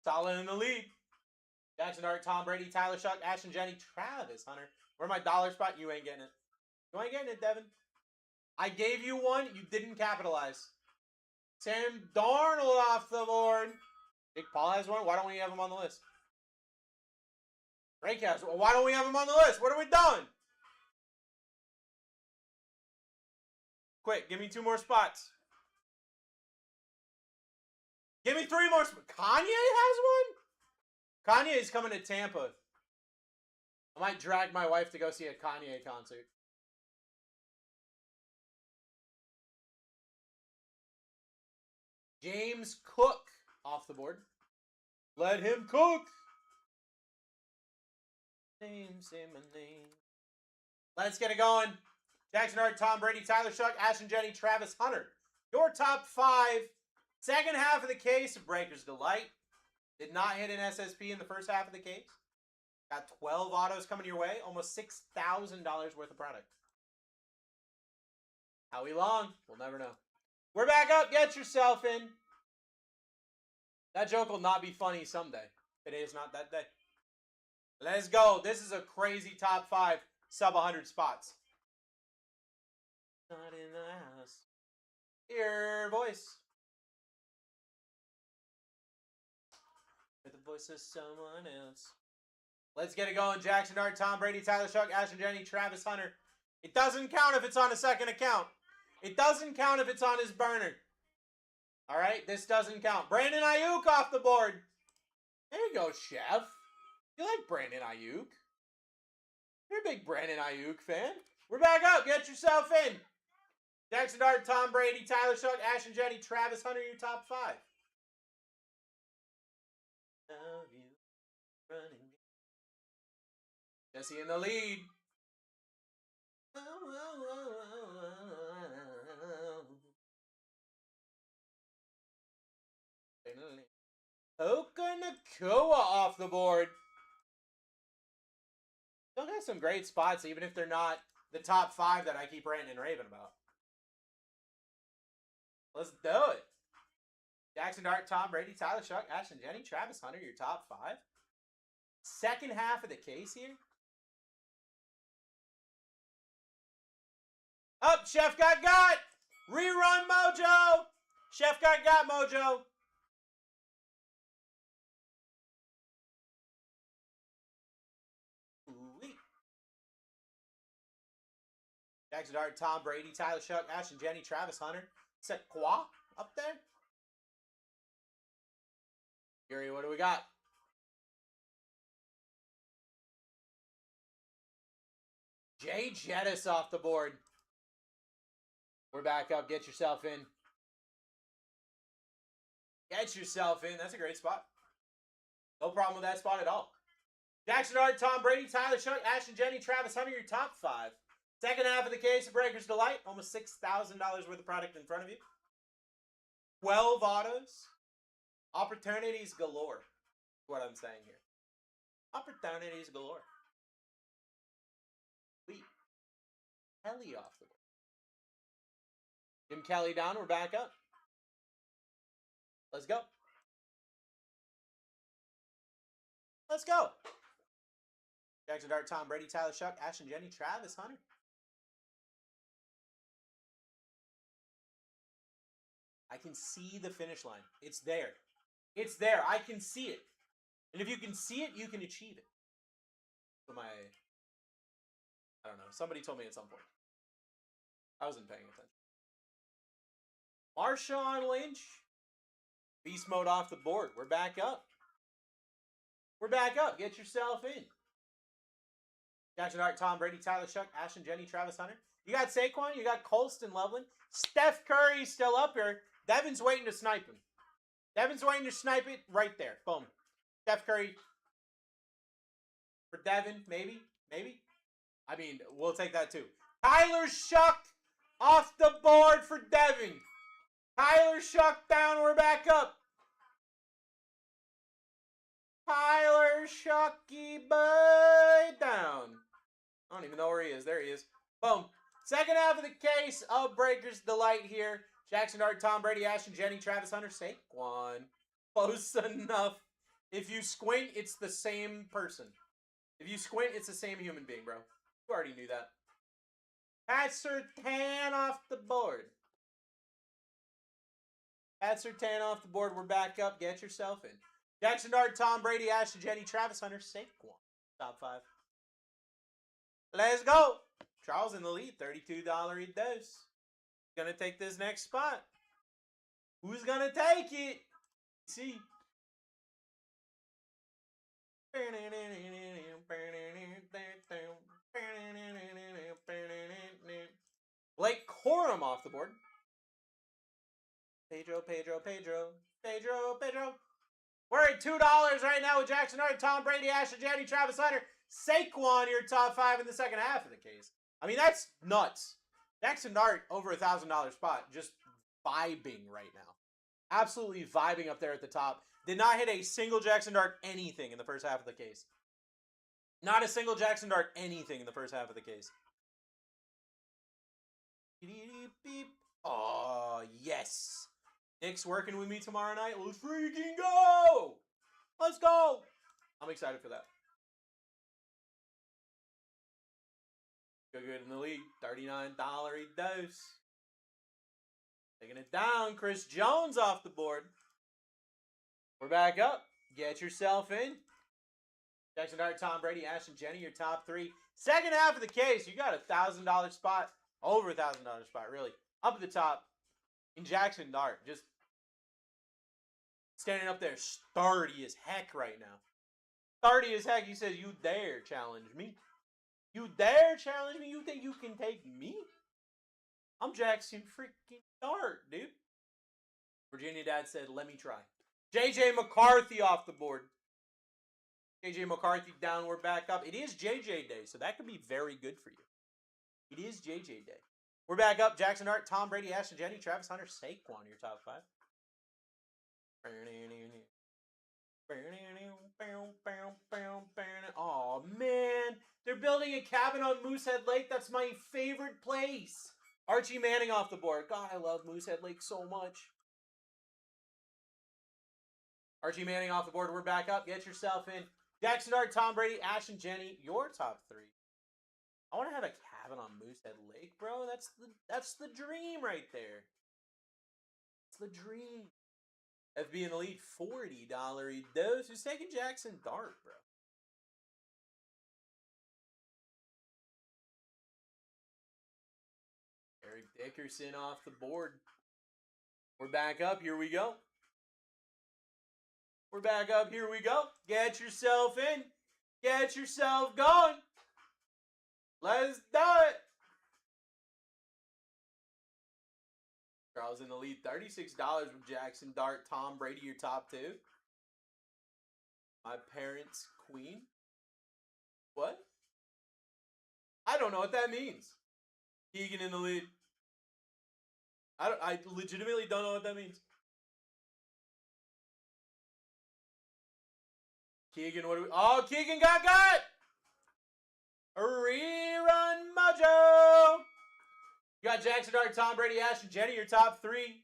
S5: Solid in the lead. Jackson Dart, Tom Brady, Tyler Shuck, Ashton Genty, Travis Hunter. Where my dollar spot? You ain't getting it. You ain't getting it, Devin. I gave you one. You didn't capitalize. Sam Darnold off the board. Big Paul has one. Why don't we have him on the list? Drake has one. Why don't we have him on the list? What are we doing? Quick, give me 2 more spots. Give me 3 more spots. Kanye has one? Kanye is coming to Tampa. I might drag my wife to go see a Kanye concert. James Cook off the board. Let him cook. Say my name. Let's get it going. Jackson Dart, Tom Brady, Tyler Shuck, Ashton Genty, Travis Hunter. Your top 5. Second half of the case of Breaker's Delight. Did not hit an SSP in the first half of the case. Got 12 autos coming your way. Almost $6,000 worth of product. How long? We'll never know. We're back up. Get yourself in. That joke will not be funny someday. Today is not that day. Let's go. This is a crazy top 5. Sub 100 spots. Not in the house. Your voice. With the voice of someone else. Let's get it going. Jackson Dart, Tom Brady, Tyler Shuck, Ashton Genty, Travis Hunter. It doesn't count if it's on a second account. It doesn't count if it's on his burner. All right, this doesn't count. Brandon Ayuk off the board. There you go, Chef. You like Brandon Ayuk. You're a big Brandon Ayuk fan. We're back up. Get yourself in. Jackson Dart, Tom Brady, Tyler Shuck, Ashton Genty, Travis Hunter, your top 5. Love you. Running. Jesse in the lead. Puka Nacua off the board. Still got some great spots, even if they're not the top 5 that I keep ranting and raving about. Let's do it. Jackson Dart, Tom Brady, Tyler Shuck, Ashton Genty, Travis Hunter, your top 5. Second half of the case here. Up, Chef got. Rerun mojo. Chef got mojo. Ooh-wee. Jackson Dart, Tom Brady, Tyler Shuck, Ashton Genty, Travis Hunter. Sequoia up there. Gary, what do we got? Jay Jettis off the board. We're back up. Get yourself in. Get yourself in. That's a great spot. No problem with that spot at all. Jackson Dart, Tom Brady, Tyler Shuck, Ashton Jenny, Travis Hunter, your top 5. Second half of the case of Breakers Delight. Almost $6,000 worth of product in front of you. 12 autos. Opportunities galore. Is what I'm saying here. Opportunities galore. Sweet. Kelly off the board. Jim Kelly down. We're back up. Let's go. Let's go. Jackson Dart, Tom Brady, Tyler Shuck, Ashton Jenny, Travis Hunter. I can see the finish line. It's there. It's there. I can see it. And if you can see it, you can achieve it. So I don't know. Somebody told me at some point. I wasn't paying attention. Marshawn Lynch. Beast mode off the board. We're back up. We're back up. Get yourself in. Jackson Dart, Tom Brady, Tyler Shuck, Ashton Jenny, Travis Hunter. You got Saquon. You got Colston Loveland. Steph Curry's still up here. Devin's waiting to snipe him. Devin's waiting to snipe it right there. Boom. Steph Curry. For Devin, maybe. Maybe. I mean, we'll take that too. Tyler Shuck off the board for Devin. Tyler Shuck down. We're back up. Tyler Shucky boy down. I don't even know where he is. There he is. Boom. Second half of the case of Breakers Delight here. Jackson Dart, Tom Brady, Ashton Jenny, Travis Hunter, Saquon. Close enough. If you squint, it's the same person. If you squint, it's the same human being, bro. You already knew that. Pat Surtain off the board. Pat Surtain off the board. We're back up. Get yourself in. Jackson Dart, Tom Brady, Ashton Jenny, Travis Hunter, Saquon. Top 5. Let's go. Charles in the lead. $32 a dose. Gonna take this next spot. Who's gonna take it? See. Blake Corum off the board. Pedro. We're at $2 right now with Jackson Dart, Tom Brady, Ashton Jenny, Travis Hunter, Saquon, your top 5 in the second half of the case. I mean, that's nuts. Jackson Dart over $1,000 spot, just vibing right now. Absolutely vibing up there at the top. Did not hit a single Jackson Dart anything in the first half of the case. Not a single Jackson Dart anything in the first half of the case. Oh, yes. Nick's working with me tomorrow night. Let's freaking go! Let's go! I'm excited for that. Good in the league. $39 a dose. Taking it down. Chris Jones off the board. We're back up. Get yourself in. Jackson Dart, Tom Brady, Ashton Jenny, your top 3. Second half of the case, you got $1,000 spot. Over $1,000 spot, really. Up at the top. In Jackson Dart. Just standing up there sturdy as heck right now. Sturdy as heck. He says, you dare challenge me. You dare challenge me? You think you can take me? I'm Jackson freaking Dart, dude. Virginia Dad said, let me try. JJ McCarthy off the board. JJ McCarthy down, we're back up. It is JJ Day, so that could be very good for you. It is JJ Day. We're back up. Jackson Dart, Tom Brady, Ashton Jenny, Travis Hunter, Saquon, your top 5. Oh, man. They're building a cabin on Moosehead Lake. That's my favorite place. Archie Manning off the board. God, I love Moosehead Lake so much. Archie Manning off the board. We're back up. Get yourself in. Jackson Dart, Tom Brady, Ashton Jenny, your top 3. I want to have a cabin on Moosehead Lake, bro. That's the dream right there. It's the dream. FB in the lead, $40 a dose. Who's taking Jackson Dart, bro? Eric Dickerson off the board. We're back up. Here we go. We're back up. Here we go. Get yourself in. Get yourself going. Let's do it. Charles in the lead. $36 with Jackson Dart. Tom Brady, your top 2. My parents' queen. What? I don't know what that means. Keegan in the lead. I legitimately don't know what that means. Keegan, what do we... Oh, Keegan got! A rerun mojo! You got Jackson Dart, Tom Brady, Ashton Jenny, your top three.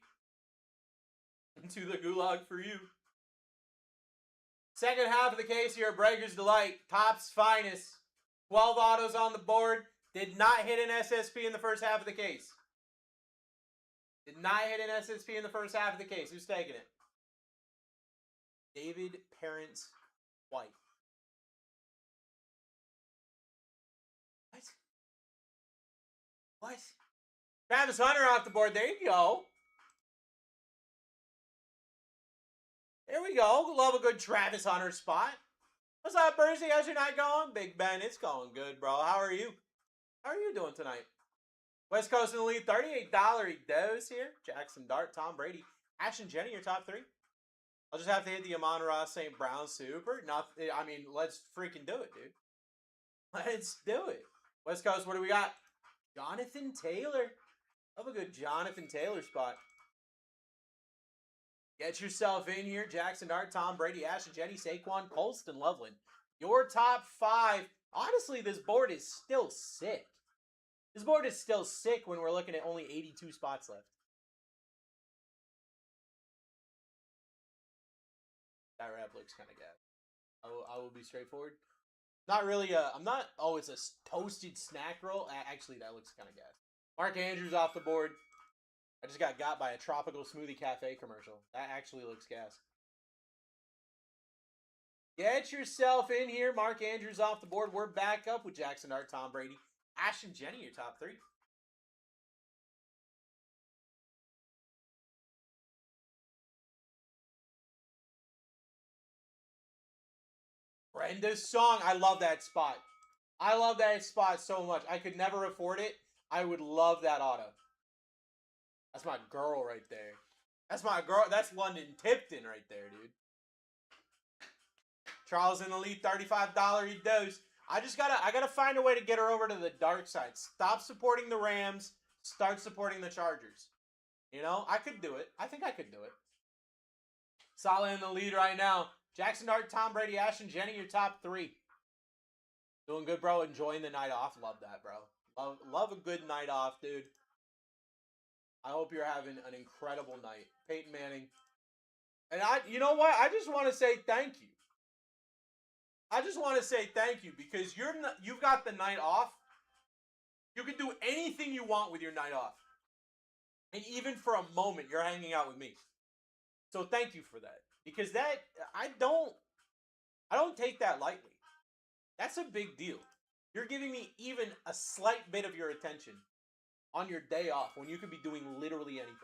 S5: Into the gulag for you. Second half of the case here, Breaker's Delight. Top's finest. 12 autos on the board. Did not hit an SSP in the first half of the case. Did not hit an SSP in the first half of the case. Who's taking it? David Parents White. What? Travis Hunter off the board. There you go. There we go. Love a good Travis Hunter spot. What's up, Bercy? How's your night going? Big Ben, it's going good, bro. How are you? How are you doing tonight? West Coast in the lead, $38 dose here. Jackson Dart, Tom Brady, Ashton Jenny, your top three. I'll just have to hit the Amon-Ra St. Brown Super. I mean, let's freaking do it, dude. Let's do it. West Coast, what do we got? Jonathan Taylor. Love a good Jonathan Taylor spot. Get yourself in here. Jackson Dart, Tom Brady, Ashton Jenny, Saquon, Colston, Loveland. Your top five. Honestly, this board is still sick. This board is still sick when we're looking at only 82 spots left. That wrap looks kind of gas. I will be straightforward. Not really I'm not, oh, it's a toasted snack roll. Actually, that looks kind of gas. Mark Andrews off the board. I just got by a Tropical Smoothie Cafe commercial. That actually looks gas. Get yourself in here. Mark Andrews off the board. We're back up with Jackson Dart, Tom Brady, Ashton Jenny, your top three. Brenda's song. I love that spot. I love that spot so much. I could never afford it. I would love that auto. That's my girl right there. That's my girl. That's London Tipton right there, dude. Charles in the lead, $35 dose. I gotta find a way to get her over to the dark side. Stop supporting the Rams. Start supporting the Chargers. You know, I could do it. I think I could do it. Solid in the lead right now. Jackson Dart, Tom Brady, Ashton Jenny, your top three. Doing good, bro. Enjoying the night off. Love that, bro. Love a good night off, dude. I hope you're having an incredible night. Peyton Manning. And you know what? I just want to say thank you. I just want to say thank you because you've got the night off. You can do anything you want with your night off. And even for a moment, you're hanging out with me. So thank you for that. Because that, I don't take that lightly. That's a big deal. You're giving me even a slight bit of your attention on your day off when you could be doing literally anything.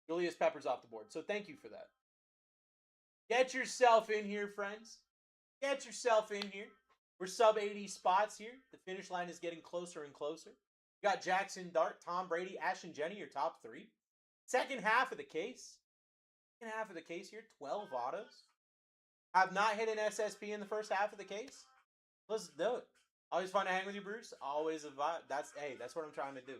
S5: Julius Pepper's off the board. So thank you for that. Get yourself in here, friends. Get yourself in here. We're sub 80 spots here. The finish line is getting closer and closer. You got Jackson Dart, Tom Brady, Ashton Jenny, your top three. Second half of the case. Second half of the case here, 12 autos. Have not hit an SSP in the first half of the case. Let's do it. Always fun to hang with you, Bruce. Always a vibe. That's what I'm trying to do.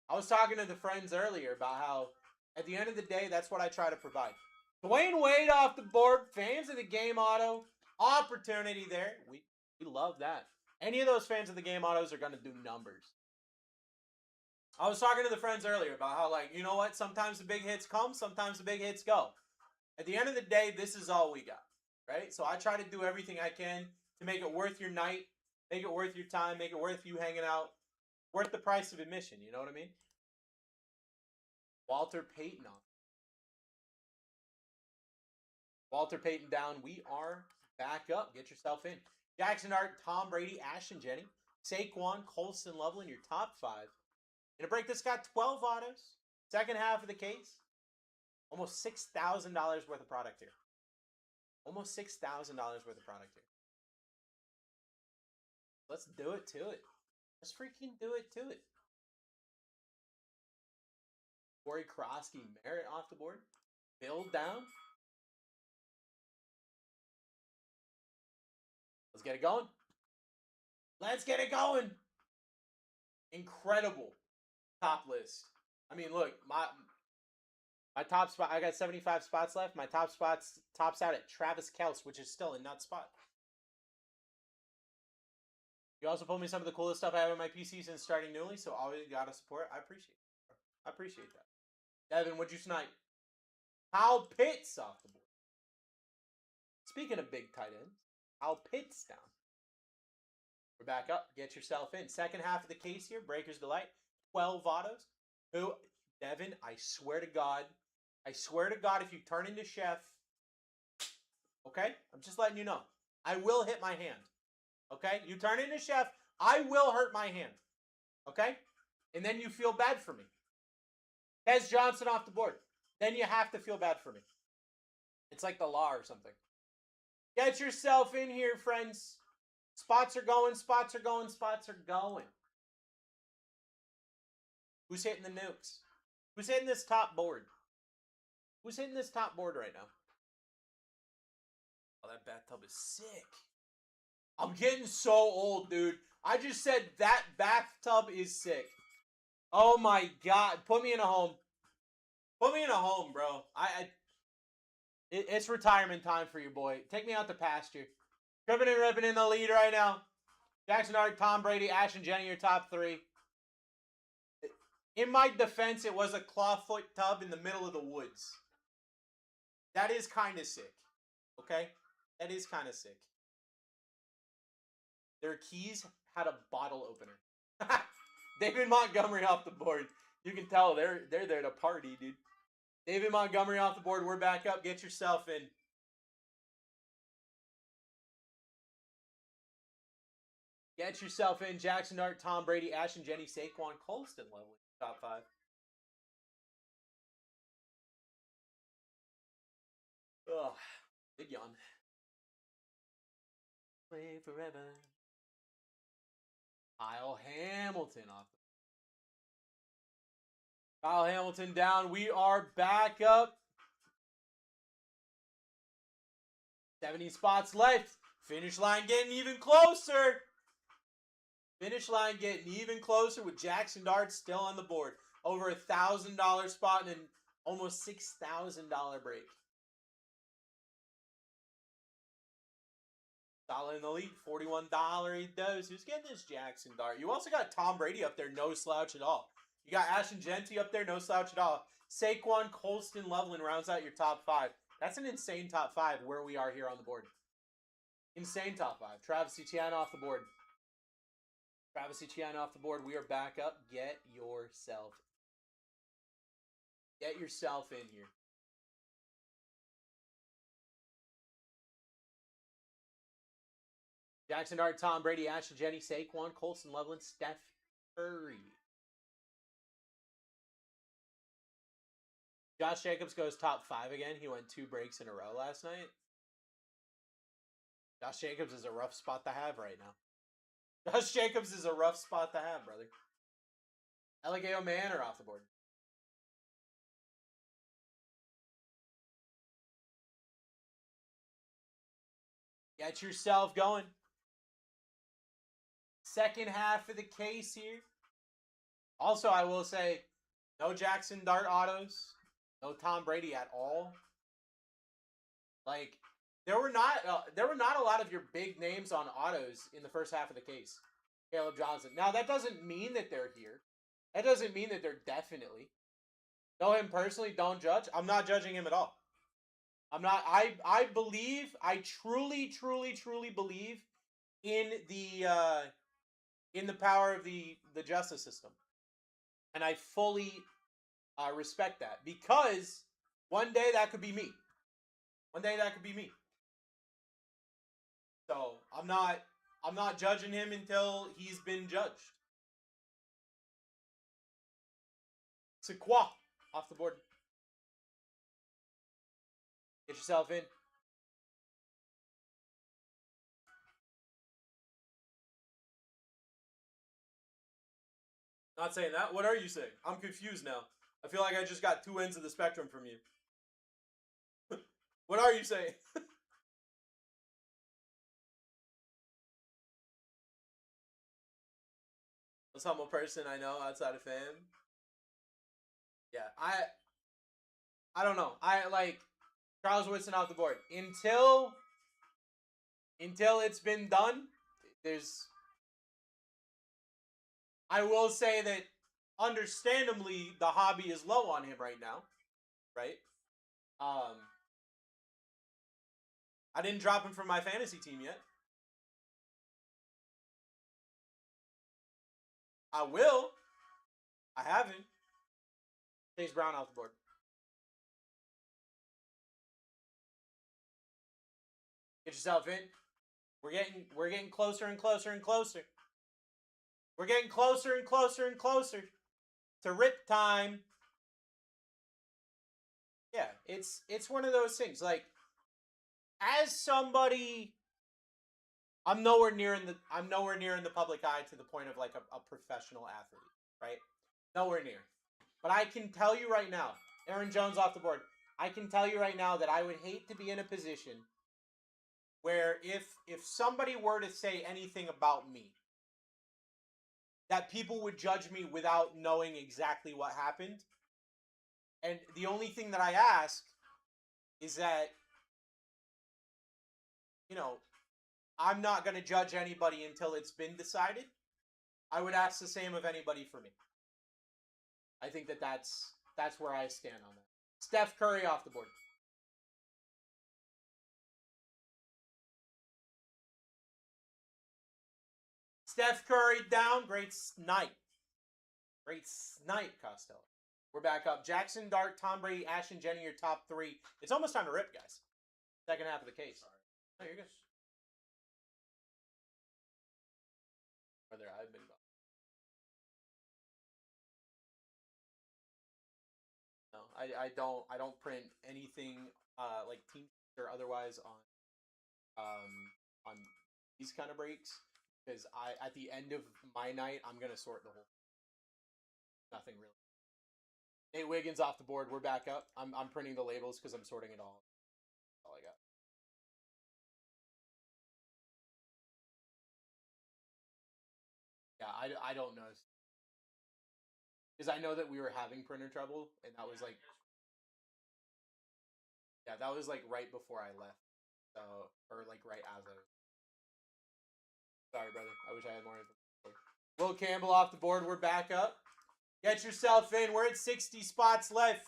S5: I was talking to the friends earlier about how, at the end of the day, that's what I try to provide. Dwayne Wade off the board. Fans of the game auto. Opportunity there. We love that. Any of those fans of the game autos are going to do numbers. I was talking to the friends earlier about how, like, you know what? Sometimes the big hits come. Sometimes the big hits go. At the end of the day, this is all we got. Right? So I try to do everything I can to make it worth your night. Make it worth your time. Make it worth you hanging out. Worth the price of admission. You know what I mean? Walter Payton on. Walter Payton down. We are back up. Get yourself in. Jackson Dart, Tom Brady, Ashton Jenny, Saquon, Colston, Loveland, your top five. In a break, this got 12 autos. Second half of the case. Almost $6,000 worth of product here. Almost $6,000 worth of product here. Let's do it to it. Let's freaking do it to it. Corey Krosky, Merritt off the board. Build down. Let's get it going. Let's get it going. Incredible top list. I mean, look, my top spot, I got 75 spots left. My top spots tops out at Travis Kelce, which is still a nut spot. You also pulled me some of the coolest stuff I have on my PC since starting newly, so always gotta support. I appreciate it. I appreciate that. Evan, what'd you snipe? Kyle Pitts off the board. Speaking of big tight ends, Kyle Pitts down. We're back up. Get yourself in. Second half of the case here. Breaker's Delight. 12 autos. Who, Devin, I swear to God, if you turn into Chef, okay? I'm just letting you know. I will hit my hand. Okay? You turn into Chef, I will hurt my hand. Okay? And then you feel bad for me. Kes Johnson off the board. Then you have to feel bad for me. It's like the law or something. Get yourself in here, friends. Spots are going, spots are going, spots are going. Who's hitting the nukes? Who's hitting this top board? Who's hitting this top board right now? Oh, that bathtub is sick. I'm getting so old, dude. I just said that bathtub is sick. Oh my God. Put me in a home. Put me in a home, bro. It's retirement time for you, boy. Take me out to pasture. Tripping and ripping in the lead right now. Jackson Dart, Tom Brady, Ash, and Jenny are top three. In my defense, it was a clawfoot tub in the middle of the woods. That is kind of sick. Okay? That is kind of sick. Their keys had a bottle opener. David Montgomery off the board. You can tell they're there to party, dude. David Montgomery off the board. We're back up. Get yourself in. Get yourself in. Jackson Dart, Tom Brady, Ash, and Jenny, Saquon, Colston level. Top five. Ugh. Big yawn. Play forever. Kyle Hamilton off. Kyle Hamilton down. We are back up. 70 spots left. Finish line getting even closer. Finish line getting even closer with Jackson Dart still on the board. Over $1,000 spot and an almost $6,000 break. Solid in the lead. $41 he does. Who's getting this Jackson Dart? You also got Tom Brady up there. No slouch at all. You got Ashton Genty up there. No slouch at all. Saquon, Colston, Loveland rounds out your top five. That's an insane top five where we are here on the board. Insane top five. Travis Etienne off the board. Travis Etienne off the board. We are back up. Get yourself in here. Jackson Dart, Tom Brady, Ashton Jenny, Saquon, Colston, Loveland, Steph Curry. Josh Jacobs goes top five again. He went 2 breaks in a row last night. Josh Jacobs is a rough spot to have right now. Josh Jacobs is a rough spot to have, brother. Eligeo Manor off the board. Get yourself going. Second half of the case here. Also, I will say, no Jackson Dart autos. No Tom Brady at all. Like, there were not a lot of your big names on autos in the first half of the case. Caleb Johnson. Now, that doesn't mean that they're here. That doesn't mean that they're definitely. Know him personally, don't judge. I'm not judging him at all. I'm not. I believe. I truly believe in the power of the justice system, and I fully respect that, because one day that could be me. One day that could be me. So I'm not judging him until he's been judged. Sequa off the board. Get yourself in. Not saying that. What are you saying? I'm confused now. I feel like I just got 2 ends of the spectrum from you. What are you saying? Most humble person I know outside of fam. Yeah, I don't know. I like Charles Woodson off the board. Until it's been done, I will say that understandably the hobby is low on him right now, right? I didn't drop him from my fantasy team yet. I will. I haven't. Chase Brown off the board. Get yourself in. We're getting closer and closer and closer. We're getting closer and closer and closer to rip time. Yeah, it's one of those things. Like, as somebody, I'm nowhere near in the public eye to the point of like a professional athlete, right? Nowhere near. But I can tell you right now, Aaron Jones off the board. I can tell you right now that I would hate to be in a position where if somebody were to say anything about me, that people would judge me without knowing exactly what happened. And the only thing that I ask is that, you know, I'm not going to judge anybody until it's been decided. I would ask the same of anybody for me. I think that's where I stand on that. Steph Curry off the board. Steph Curry down. Great snipe. Great snipe, Costello. We're back up. Jackson Dart, Tom Brady, Ashton Jenny, your top three. It's almost time to rip, guys. Second half of the case. Oh, you're good. Brother, I've been... No, I don't print anything like team or otherwise on these kind of breaks, because at the end of my night I'm gonna sort the whole. Nothing really. Nate Wiggins off the board. We're back up. I'm printing the labels because I'm sorting it all. That's all I got. Yeah, I don't know. Because I know that we were having printer trouble, and that was like... Yeah, that was like right before I left. So, or like right as I was... Sorry, brother. I wish I had more information. Will Campbell off the board. We're back up. Get yourself in. We're at 60 spots left.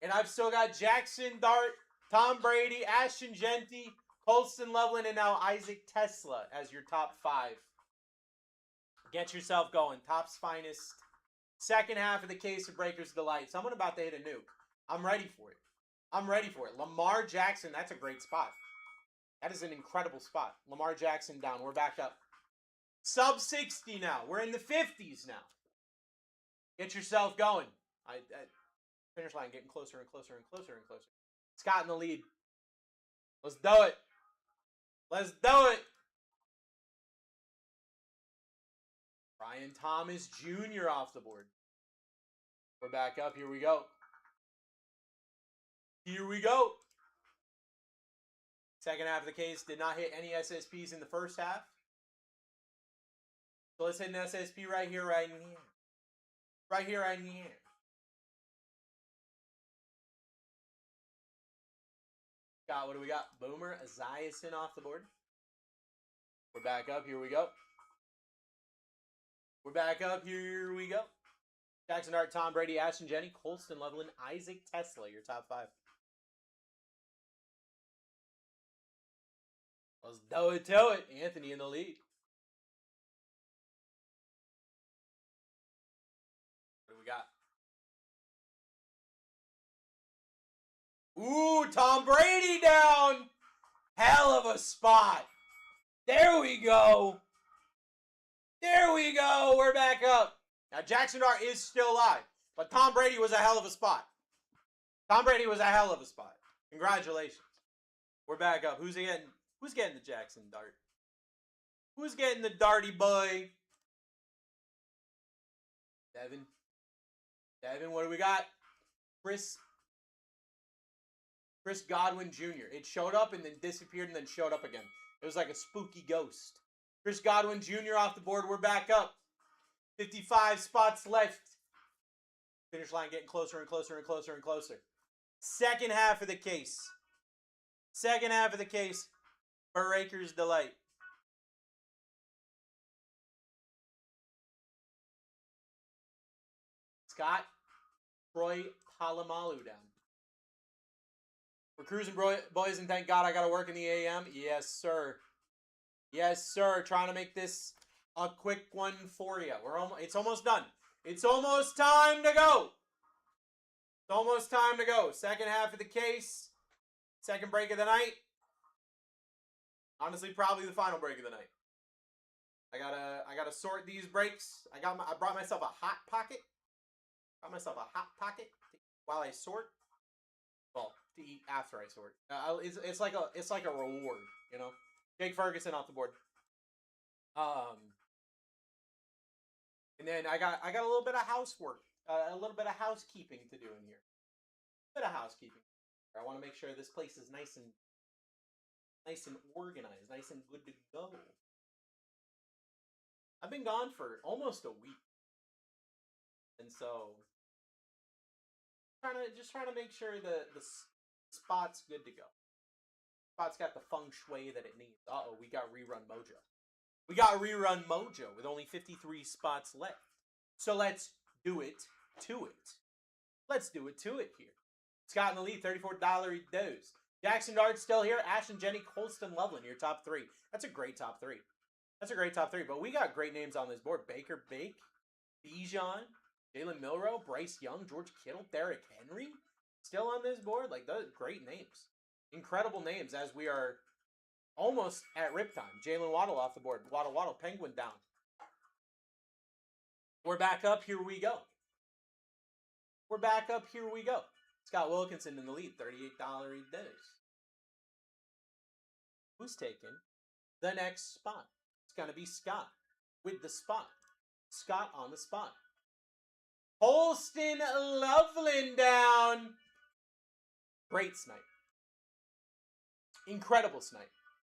S5: And I've still got Jackson Dart, Tom Brady, Ashton Genty, Colston Loveland, and now Isaac Tesla as your top 5. Get yourself going. Top's finest. Second half of the case of Breakers Delight. Someone about to hit a nuke. I'm ready for it. I'm ready for it. Lamar Jackson, that's a great spot. That is an incredible spot. Lamar Jackson down. We're back up. Sub 60 now. We're in the 50s now. Get yourself going. Finish line getting closer and closer and closer and closer. Scott in the lead. Let's do it. Let's do it. Brian Thomas Jr. off the board. We're back up. Here we go. Here we go. Second half of the case did not hit any SSPs in the first half. So let's hit an SSP right here, right in here. Right here, right in here. Got, what do we got? Boomer Esiason off the board. We're back up. Here we go. We're back up. Here we go. Jackson Dart, Tom Brady, Ashton Jenny, Colston Loveland, Isaac Tesla, your top 5. Let's do it to it. Anthony in the lead. What do we got? Ooh, Tom Brady down. Hell of a spot. There we go. There we go. We're back up. Now, Jackson Dart is still alive, but Tom Brady was a hell of a spot. Tom Brady was a hell of a spot. Congratulations. We're back up. Who's getting the Jackson Dart? Who's getting the Darty boy? Devin. Devin, what do we got? Chris Godwin Jr. It showed up and then disappeared and then showed up again. It was like a spooky ghost. Chris Godwin Jr. off the board. We're back up. 55 spots left. Finish line getting closer and closer and closer and closer. Second half of the case. Second half of the case. Breaker's Delight. Scott Troy Palomalu down. We're cruising, boys, and thank God I got to work in the AM. Yes, sir. Yes, sir. Trying to make this a quick one for you. It's almost done. It's almost time to go. It's almost time to go. Second half of the case. Second break of the night. Honestly, probably the final break of the night. I gotta sort these breaks. I brought myself a hot pocket. Got myself a hot pocket while I sort. Well, to eat after I sort. It's like a reward, you know. Jake Ferguson off the board. And then I got a little bit of housework, a little bit of housekeeping to do in here. A bit of housekeeping. I want to make sure this place is nice and organized, nice and good to go. I've been gone for almost a week, and so just trying to make sure the spot's good to go. Spot's got the feng shui that it needs. We got rerun mojo. We got rerun mojo with only 53 spots left. So let's do it to it. Let's do it to it here. Scott in the lead, $34 dose. Jackson Dart still here. Ashton, Jenny, Colston, Loveland, your top three. That's a great top three. That's a great top three. But we got great names on this board. Baker Bake, Bijan, Jalen Milroe, Bryce Young, George Kittle, Derrick Henry. Still on this board. Like, those great names. Incredible names as we are almost at rip time. Jalen Waddle off the board. Waddle, Penguin down. We're back up. Here we go. We're back up. Here we go. Scott Wilkinson in the lead. $38 dose. Who's taking the next spot? It's going to be Scott with the spot. Scott on the spot. Holston Loveland down. Great snipe. Incredible snipe.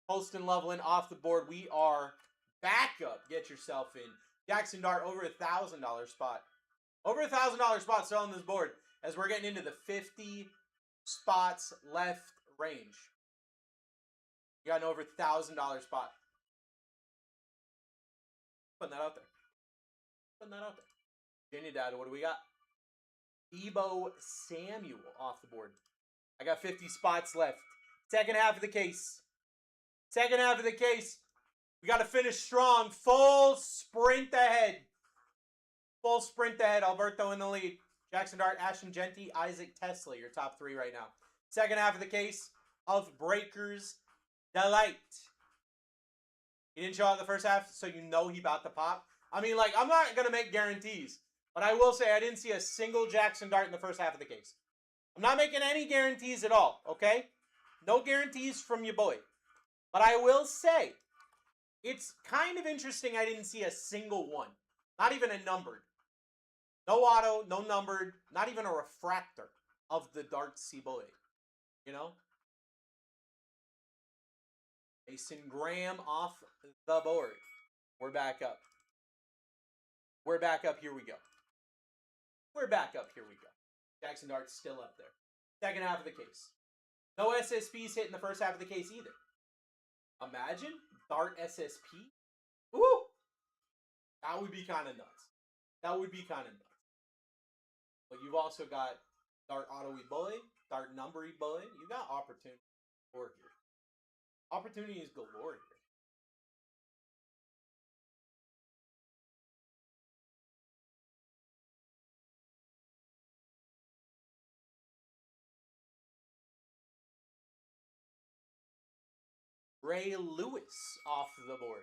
S5: Holston Loveland off the board. We are back up. Get yourself in. Jackson Dart over $1,000 spot. Over $1,000 spot still on this board as we're getting into the 50 spots left range. You got an over $1,000 spot. Putting that out there. Putting that out there. Virginia data, what do we got? Debo Samuel off the board. I got 50 spots left. Second half of the case. Second half of the case. We got to finish strong. Full sprint ahead. Full sprint ahead. Alberto in the lead. Jackson Dart, Ashton Genty, Isaac Tesla. Your top three right now. Second half of the case of Breaker's Delight. He didn't show out the first half, so you know he about to pop. I mean, like, I'm not going to make guarantees. But I will say I didn't see a single Jackson Dart in the first half of the case. I'm not making any guarantees at all, okay? No guarantees from your boy. But I will say, it's kind of interesting I didn't see a single one. Not even a numbered. No auto, no numbered, not even a refractor of the Dart Ciboy. You know? Mason Graham off the board. We're back up. We're back up. Here we go. We're back up. Here we go. Jackson Dart's still up there. Second half of the case. No SSPs hit in the first half of the case either. Imagine Dart SSP. Woo! That would be kind of nuts. That would be kind of nuts. But you've also got Dart Auto Boy, Dart Number Boy. You got opportunity galore here. Opportunities galore here. Ray Lewis off the board.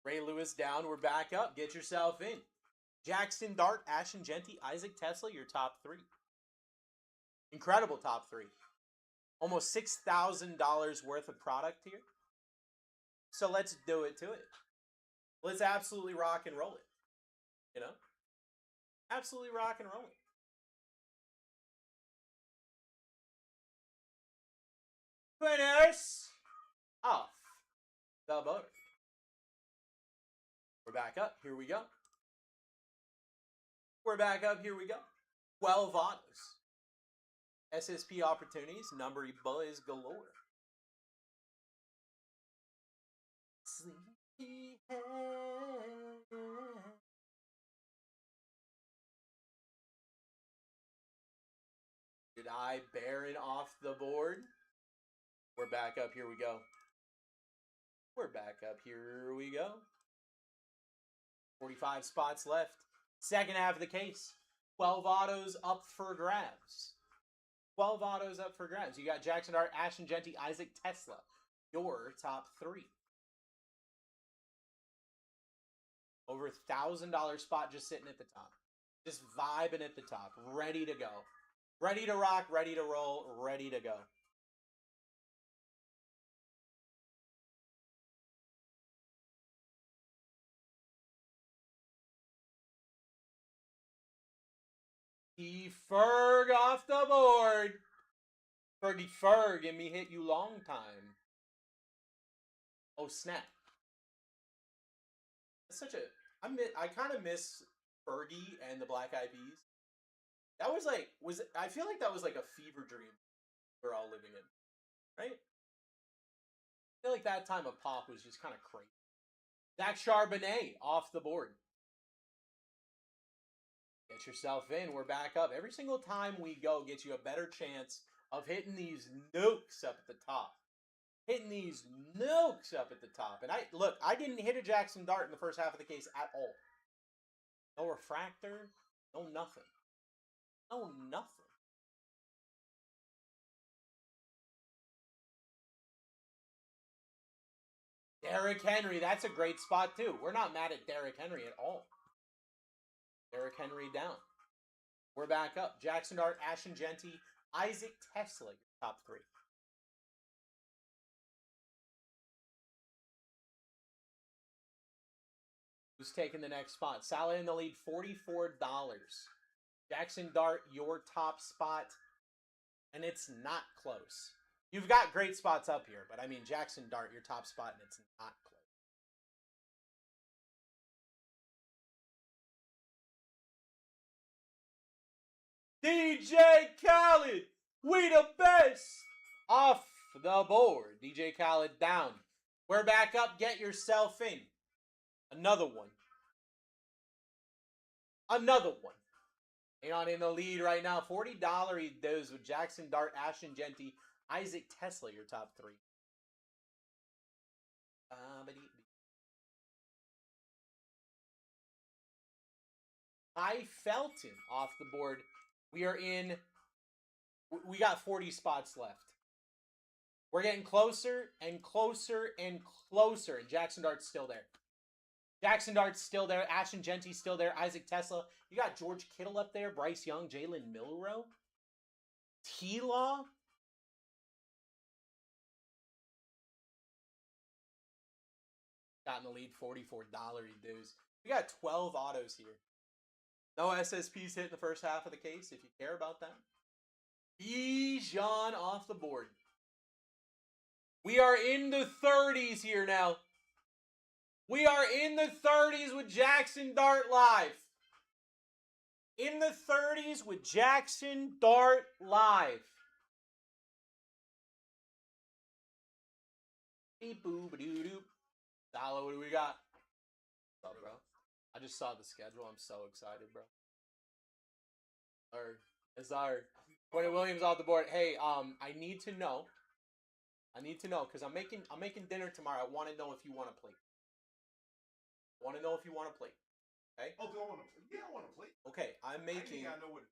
S5: Ray Lewis down. We're back up. Get yourself in. Jackson Dart, Ashton Genty, Isaac Tesla, your top three. Incredible top three. Almost $6,000 worth of product here. So let's do it to it. Let's absolutely rock and roll it. You know? Absolutely rock and roll it. Finish off the board. We're back up. Here we go. We're back up. Here we go. 12 autos. SSP opportunities. Number boys galore. Sleepyhead. Did I Baron off the board? We're back up. Here we go. We're back up. Here we go. 45 spots left. Second half of the case. 12 autos up for grabs. 12 autos up for grabs. You got Jackson Dart, Ashton Genty, Isaac Tesla. Your top three. Over $1,000 spot just sitting at the top. Just vibing at the top. Ready to go. Ready to rock, ready to roll, ready to go. Ferg off the board. Fergie Ferg, and me hit you long time. Oh, snap. That's such a... I kind of miss Fergie and the Black Eyed Peas. That was like... I feel like that was like a fever dream we're all living in. Right? I feel like that time of pop was just kind of crazy. Zach Charbonnet off the board. Get yourself in. We're back up. Every single time we go gets you a better chance of hitting these nukes up at the top. Hitting these nukes up at the top. And I didn't hit a Jackson Dart in the first half of the case at all. No refractor. No nothing. No nothing. Derrick Henry. That's a great spot too. We're not mad at Derrick Henry at all. Derrick Henry down. We're back up. Jackson Dart, Ashton Genty, Isaac Tesla, your top three. Who's taking the next spot? Salah in the lead, $44. Jackson Dart, your top spot. And it's not close. You've got great spots up here, but I mean, Jackson Dart, your top spot, and it's not close. DJ Khaled, we the best. Off the board. DJ Khaled down. We're back up. Get yourself in. Another one. Another one. Ain't on in the lead right now. $40 he does with Jackson Dart, Ashton Genty, Isaac Tesla, your top three. I Felton off the board. We got 40 spots left. We're getting closer and closer and closer. And Jackson Dart's still there. Jackson Dart's still there. Ashton Genty's still there. Isaac Tesla. You got George Kittle up there. Bryce Young. Jalen Milroe. T-Law. Got in the lead. $44 he does. We got 12 autos here. No SSPs hit in the first half of the case, if you care about that. Bijan off the board. We are in the 30s here now. We are in the 30s with Jackson Dart live. In the 30s with Jackson Dart live. Beep boop doo doo. Dollar, what do we got? What's up, bro? I just saw the schedule. I'm so excited, bro. It's our Quentin Williams off the board. Hey, I need to know. Because I'm making dinner tomorrow. I want to know if you want to play. Okay?
S6: Oh, do I want to play? Yeah, I want to play.
S5: Okay, I'm making.
S6: I know what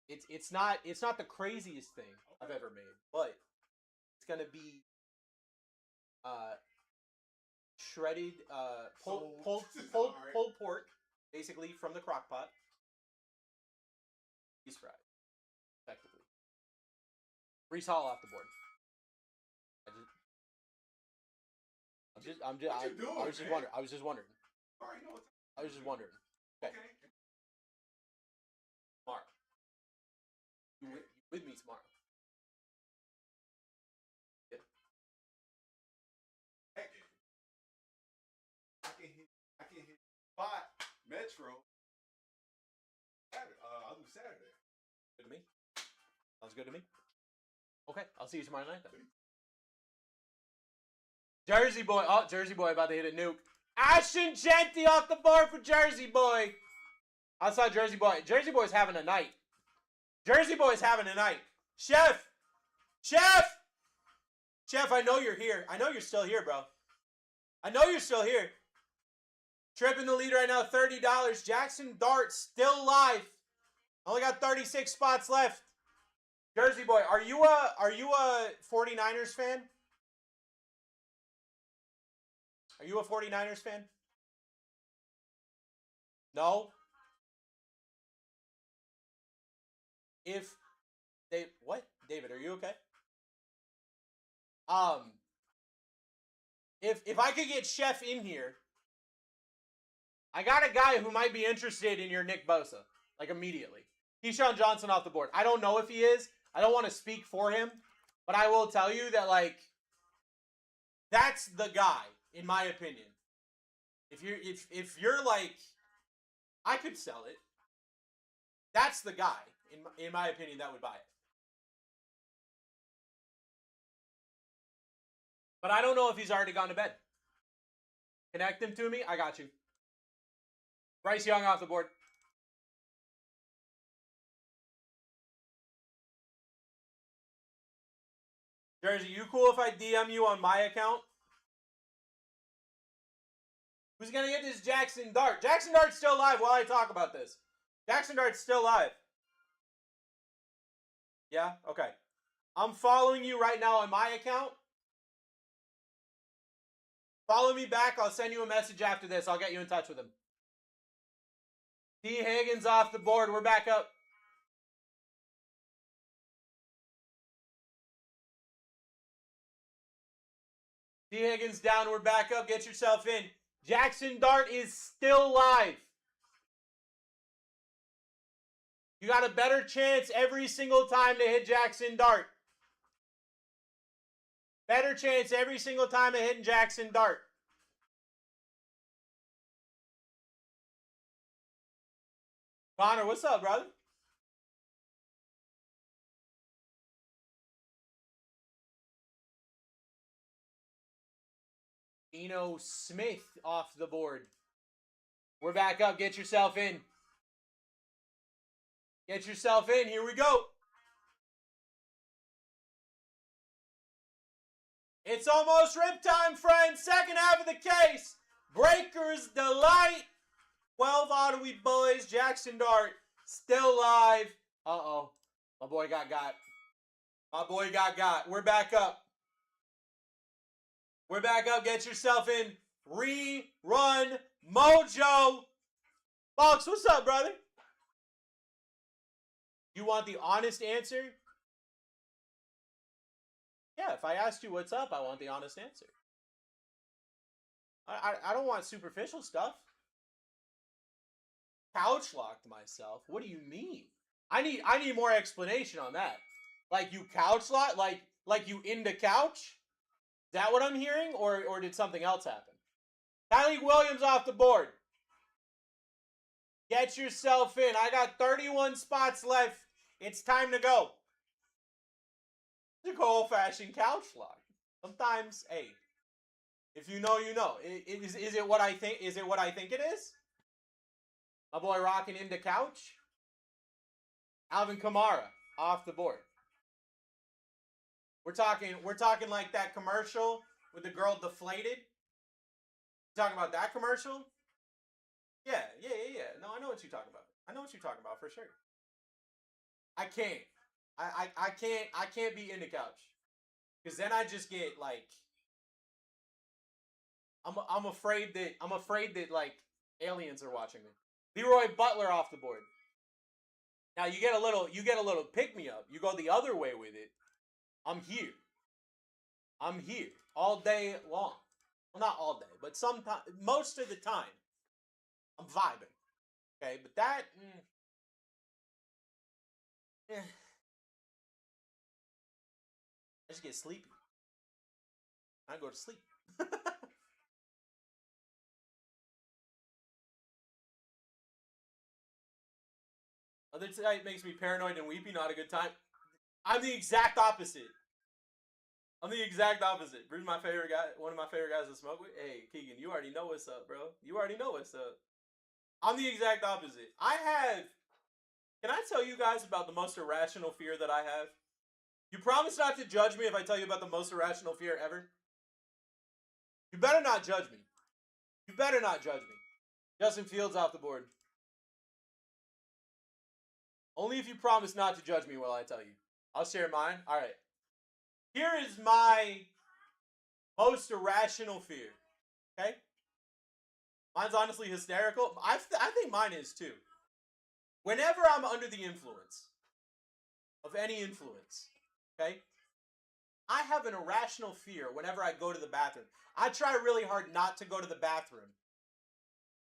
S5: It's not the craziest thing I've ever made, but it's gonna be shredded pulled pork, basically from the crock pot. He's fried, effectively. Reese Hall off the board. I was just wondering.
S6: Alright, no,
S5: I was just wondering. Okay. Tomorrow. You with me tomorrow. Yeah.
S6: Heck yeah. I can hit Metro. I'll do Saturday.
S5: Good to me. Sounds good to me. Okay, I'll see you tomorrow night then. Jersey boy. Oh, Jersey boy about to hit a nuke. Ashton Genty off the board for Jersey boy. Outside Jersey boy. Jersey boy's having a night. Jersey boy's having a night. Chef! Chef! Chef, I know you're here. I know you're still here, bro. I know you're still here. Tripping the lead right now, $30. Jackson Dart still live. Only got 36 spots left. Jersey boy, are you a 49ers fan? Are you a 49ers fan? No. What? David, are you okay? If I could get Chef in here, I got a guy who might be interested in your Nick Bosa, like immediately. Keyshawn Johnson off the board. I don't know if he is. I don't want to speak for him, but I will tell you that, like, that's the guy, in my opinion. If you're like, I could sell it. That's the guy, in my opinion, that would buy it. But I don't know if he's already gone to bed. Connect him to me. I got you. Bryce Young off the board. Jersey, you cool if I DM you on my account? Who's going to get this Jackson Dart? Jackson Dart's still live while I talk about this. Jackson Dart's still live. Yeah? Okay. I'm following you right now on my account. Follow me back. I'll send you a message after this. I'll get you in touch with him. T. Higgins off the board. We're back up. T. Higgins down. We're back up. Get yourself in. Jackson Dart is still live. You got a better chance every single time to hit Jackson Dart. Better chance every single time of hitting Jackson Dart. Connor, what's up, brother? Eno Smith off the board. We're back up. Get yourself in. Get yourself in. Here we go. It's almost rip time, friends. Second half of the case. Breakers Delight. 12 Ottawa boys. Jackson Dart still live. Uh-oh. My boy got. My boy got. We're back up. We're back up. Get yourself in. Rerun Mojo. Fox, what's up, brother? You want the honest answer? Yeah, if I asked you what's up, I want the honest answer. I don't want superficial stuff. Couch locked myself. What do you mean? I need more explanation on that. Like you couch locked? Like you into couch? Is that what I'm hearing? Or did something else happen? Kylie Williams off the board. Get yourself in. I got 31 spots left. It's time to go. It's a old-fashioned couch lock. Sometimes, hey, if you know, you know. Is it what I think? Is it what I think it is? My boy rocking into couch. Alvin Kamara off the board. We're talking like that commercial with the girl deflated. You talking about that commercial? Yeah. No, I know what you're talking about. I know what you're talking about for sure. I can't. I can't be into couch. Because then I just get like I'm afraid that like aliens are watching me. Leroy Butler off the board. Now you get a little pick me up. You go the other way with it. I'm here all day long. Well, not all day, but sometimes, most of the time, I'm vibing. Okay, but that, I just get sleepy. I go to sleep. Other type makes me paranoid and weepy, not a good time. I'm the exact opposite. I'm the exact opposite. Bruce, my favorite guy, one of my favorite guys to smoke with. Hey, Keegan, you already know what's up, bro. You already know what's up. I'm the exact opposite. Can I tell you guys about the most irrational fear that I have? You promise not to judge me if I tell you about the most irrational fear ever? You better not judge me. You better not judge me. Justin Fields off the board. Only if you promise not to judge me will I tell you. I'll share mine. All right. Here is my most irrational fear. Okay? Mine's honestly hysterical. I think mine is too. Whenever I'm under the influence of any influence, okay? I have an irrational fear whenever I go to the bathroom. I try really hard not to go to the bathroom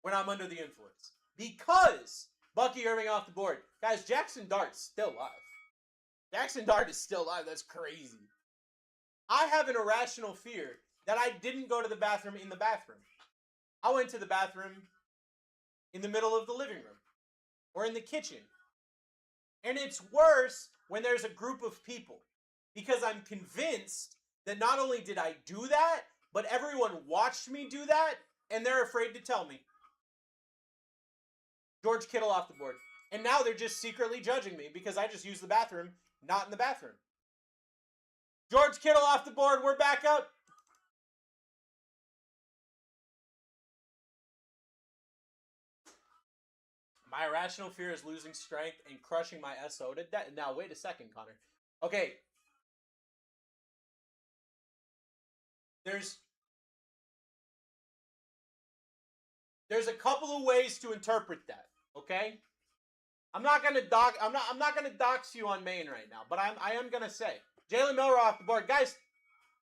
S5: when I'm under the influence. Because Bucky Irving off the board. Guys, Jackson Dart's still alive. Jackson Dart is still alive. That's crazy. I have an irrational fear that I didn't go to the bathroom in the bathroom. I went to the bathroom in the middle of the living room or in the kitchen. And it's worse when there's a group of people because I'm convinced that not only did I do that, but everyone watched me do that and they're afraid to tell me. George Kittle off the board. And now they're just secretly judging me because I just used the bathroom, not in the bathroom. George Kittle off the board. We're back up. My irrational fear is losing strength and crushing my SO to death. Now, wait a second, Connor. Okay. There's a couple of ways to interpret that, okay? I'm not gonna dox you on Maine right now, but I am gonna say Jalen Milroe off the board, guys.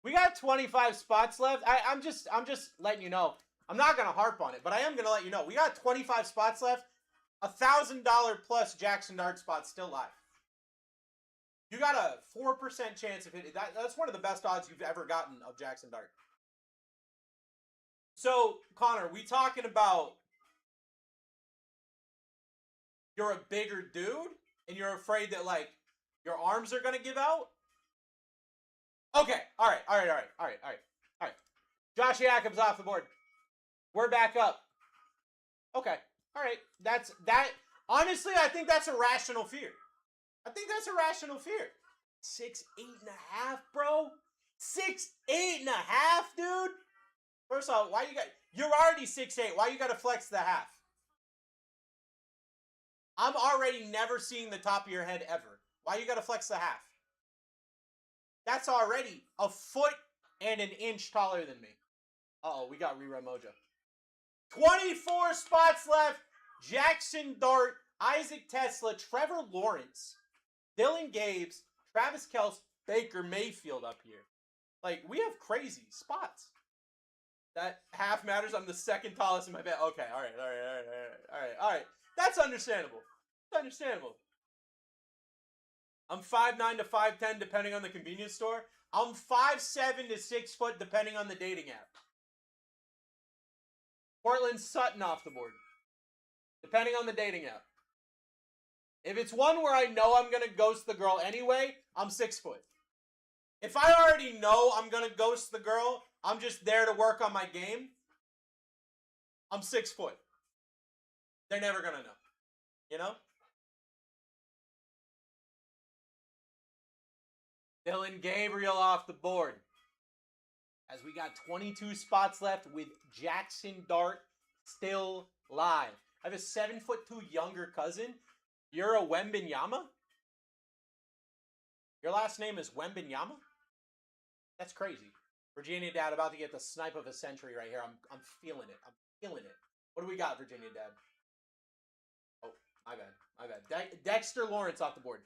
S5: We got 25 spots left. I'm just letting you know. I'm not gonna harp on it, but I am gonna let you know. We got 25 spots left. $1,000 plus Jackson Dart spot still live. You got a 4% chance of hitting. That's one of the best odds you've ever gotten of Jackson Dart. So, Connor, we talking about you're a bigger dude and you're afraid that, like, your arms are going to give out? Okay, all right. Josh Jacobs off the board. We're back up. Okay, all right. That. Honestly, I think that's a rational fear. 6'8.5", bro. 6'8.5", dude. First off, you're already 6'8". Why you got to flex the half? I'm already never seeing the top of your head ever. Why you got to flex the half? That's already a foot and an inch taller than me. Uh-oh, we got Rerun Mojo. 24 spots left. Jackson Dart, Isaac Tesla, Trevor Lawrence, Dylan Gabes, Travis Kelce, Baker Mayfield up here. Like, we have crazy spots. That half matters. I'm the second tallest in my bed. Okay, all right. That's understandable. I'm 5'9" to 5'10" depending on the convenience store. I'm 5'7" to 6 foot depending on the dating app. Portland Sutton off the board. Depending on the dating app. If it's one where I know I'm going to ghost the girl anyway, I'm 6 foot. If I already know I'm going to ghost the girl, I'm just there to work on my game, I'm 6 foot. They're never going to know. You know? Dylan Gabriel off the board. As we got 22 spots left with Jackson Dart still live. I have a 7'2" younger cousin. You're a Wembenyama? Your last name is Wembenyama? That's crazy. Virginia Dad about to get the snipe of a century right here. I'm feeling it. What do we got, Virginia Dad? Oh, my bad. Dexter Lawrence off the board.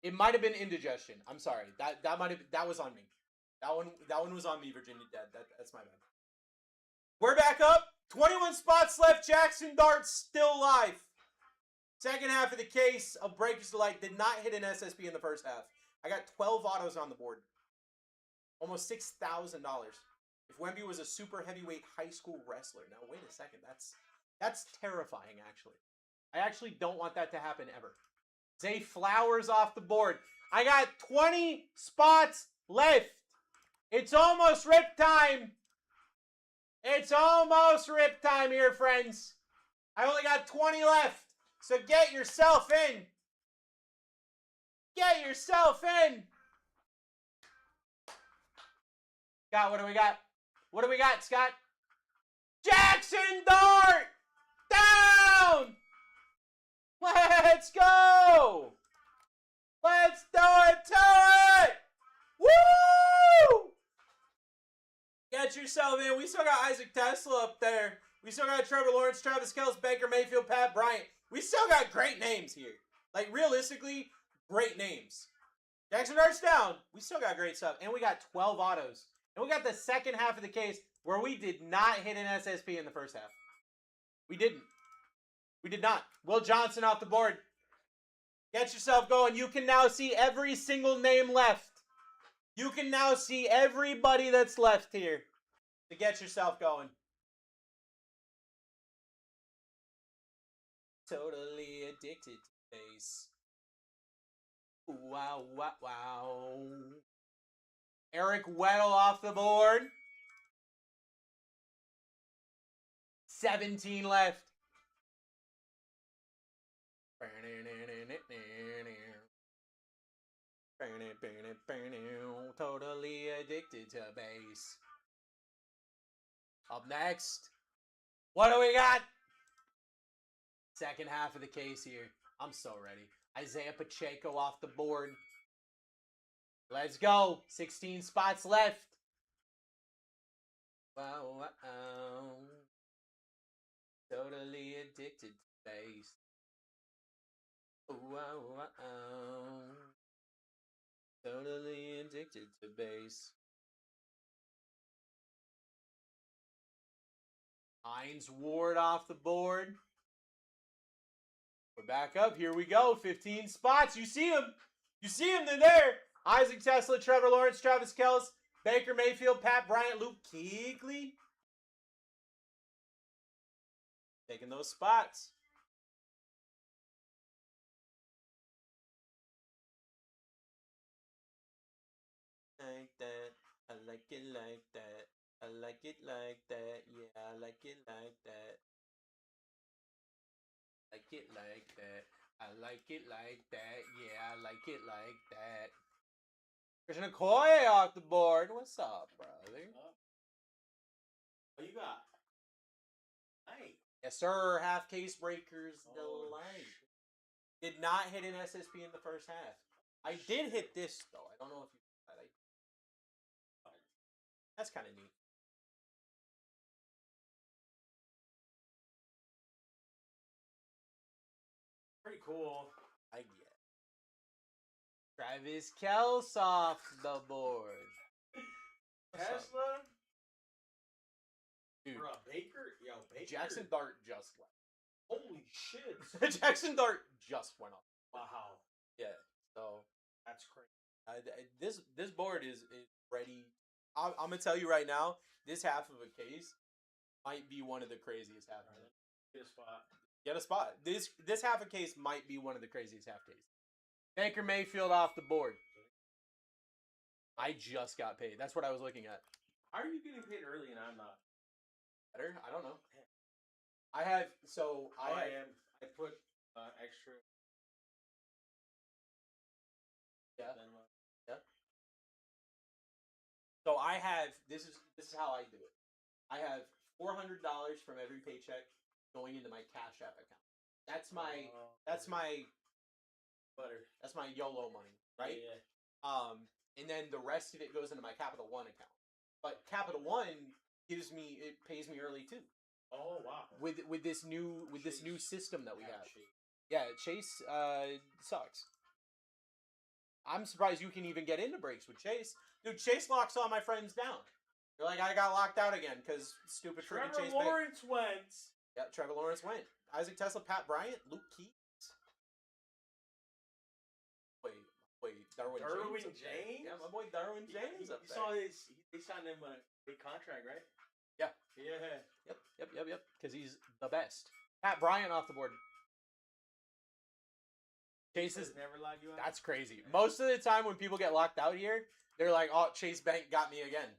S5: It might have been indigestion. I'm sorry. That was on me. That one was on me, Virginia Dad. That's my bad. We're back up. 21 spots left. Jackson Dart still live. Second half of the case of Breakers Delight did not hit an SSB in the first half. I got 12 autos on the board. Almost $6,000. If Wemby was a super heavyweight high school wrestler. Now, wait a second. That's terrifying, actually. I actually don't want that to happen ever. Zay Flowers off the board. I got 20 spots left. It's almost rip time. It's almost rip time here, friends. I only got 20 left. So get yourself in. Get yourself in. Scott, what do we got? What do we got, Scott? Jackson Dart! Down! Let's go! Let's do it to it! Woo! Get yourself in. We still got Isaac Tesla up there. We still got Trevor Lawrence, Travis Kelce, Baker Mayfield, Pat Bryant. We still got great names here. Like, realistically, great names. Jackson Dart's down. We still got great stuff. And we got 12 autos. And we got the second half of the case where we did not hit an SSP in the first half. We didn't. We did not. Will Johnson off the board. Get yourself going. You can now see every single name left. You can now see everybody that's left here. To get yourself going. Totally addicted to bass. Wow, wow, wow. Eric Weddle off the board. 17 left. Totally addicted to bass. Up next. What do we got? Second half of the case here. I'm so ready. Isaiah Pacheco off the board. Let's go. 16 spots left. Wow, wow. Totally addicted to bass. Wow, wow. Totally addicted to bass. Hines Ward off the board. We're back up. Here we go. 15 spots. You see them. You see them. They're there. Isaac Tesla, Trevor Lawrence, Travis Kelce, Baker Mayfield, Pat Bryant, Luke Kuechly. Taking those spots. Like that. I like it like that. I like it like that. Yeah, I like it like that. Like it like that. I like it like that. Yeah, I like it like that. Christian Okoye off the board. What's up, brother?
S3: What you got? Hey.
S5: Yes, sir. Half case breakers delight. Did not hit an SSP in the first half. I did hit this though. I don't know if you that. That's kind of neat.
S3: Pretty cool.
S5: I get. Travis Kelce off the board.
S3: Tesla.
S5: Dude,
S3: For a Baker? Yo, Baker.
S5: Jackson Dart just went.
S3: Holy shit.
S5: Jackson Dart just went off.
S3: Wow.
S5: Yeah. So
S3: That's crazy.
S5: this board is ready. I'm gonna tell you right now. This half of a case might be one of the craziest half.
S3: Get a spot.
S5: Get a spot. This half a case might be one of the craziest half cases. Baker Mayfield off the board. I just got paid. That's what I was looking at.
S3: How are you getting paid early and I'm not?
S5: Better? I don't know. I have
S3: I am. I put extra.
S5: Yeah. Yeah. So I have this is how I do it. I have $400 from every paycheck going into my Cash App account. That's my
S3: butter.
S5: That's my YOLO money, right?
S3: Yeah.
S5: And then the rest of it goes into my Capital One account. But Capital One pays me early too.
S3: Oh wow.
S5: With this new system that we have.
S3: Chase.
S5: Yeah, Chase sucks. I'm surprised you can even get into breaks with Chase. Dude, Chase locks all my friends down. They're like, I got locked out again because stupid freaking
S3: Trevor
S5: Chase.
S3: Lawrence went.
S5: Yeah, Trevor Lawrence went. Isaac Tesla, Pat Bryant, Luke Kuechly. Wait, Darwin
S3: James?
S5: Yeah, my boy Darwin James up there.
S3: You saw this? They signed him a big contract, right?
S5: Yeah.
S3: Yeah.
S5: Yep. Because he's the best. Pat Bryant off the board. Chase is
S3: never log you out.
S5: that's crazy. Most of the time when people get locked out here, they're like, "Oh, Chase Bank got me again."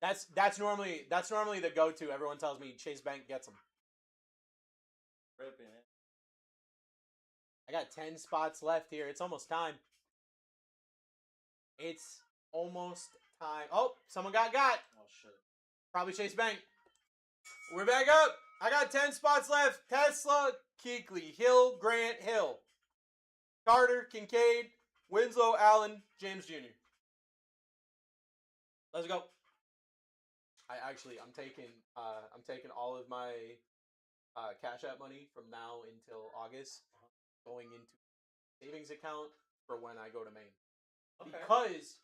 S5: That's normally the go-to. Everyone tells me Chase Bank gets them.
S3: Ripping it.
S5: I got 10 spots left here. It's almost time. It's almost time. Oh, someone got.
S3: Oh shit.
S5: Probably Chase Bank. We're back up. I got 10 spots left. Tesla, Keekly, Hill, Grant, Hill. Carter, Kincaid, Winslow, Allen, James Jr. Let's go. I'm taking all of my Cash App money from now until August, going into savings account for when I go to Maine.
S3: Okay.
S5: Because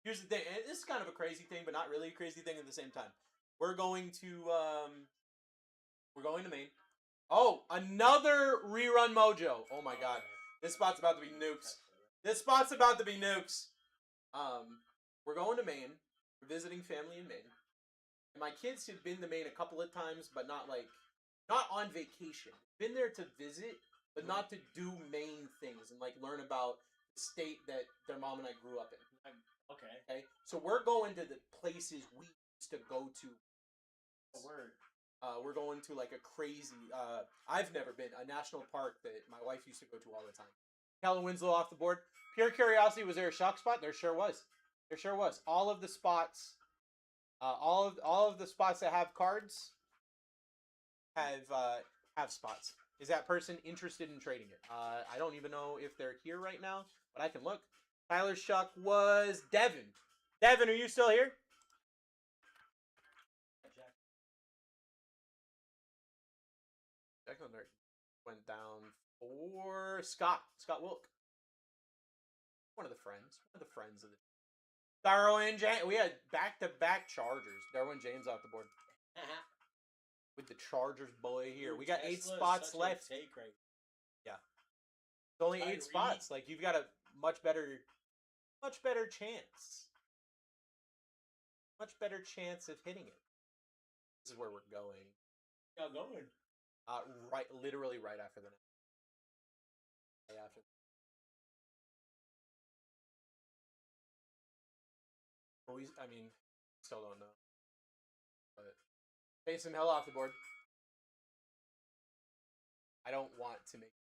S5: here's the thing, and this is kind of a crazy thing, but not really a crazy thing at the same time. We're going to Maine. Oh, another rerun mojo. Oh my god. This spot's about to be nukes. We're going to Maine. We're visiting family in Maine. And my kids have been to Maine a couple of times, but not on vacation. Been there to visit, but not to do Maine things and like learn about the state that their mom and I grew up in. Okay. So we're going to the places we used to go to.
S3: Word.
S5: We're going to like a crazy. I've never been a national park that my wife used to go to all the time. Kellen Winslow off the board. Pure curiosity, was there a shock spot? There sure was. All of the spots, all of the spots that have cards have spots. Is that person interested in trading it? I don't even know if they're here right now, but I can look. Tyler's shuck was Devin. Devin, are you still here? Second alert went down for Scott Wilk. One of the friends of the Darwin James. We had back-to-back Chargers. Darwin James off the board. With the Chargers boy here. We got 8 spots left. Yeah. It's only 8 spots. Like, you've got a much better chance. Much better chance of hitting it. This is where we're going.
S3: Y'all going?
S5: Literally right after the next. Still don't know. But Mason Hill off the board. I don't want to make.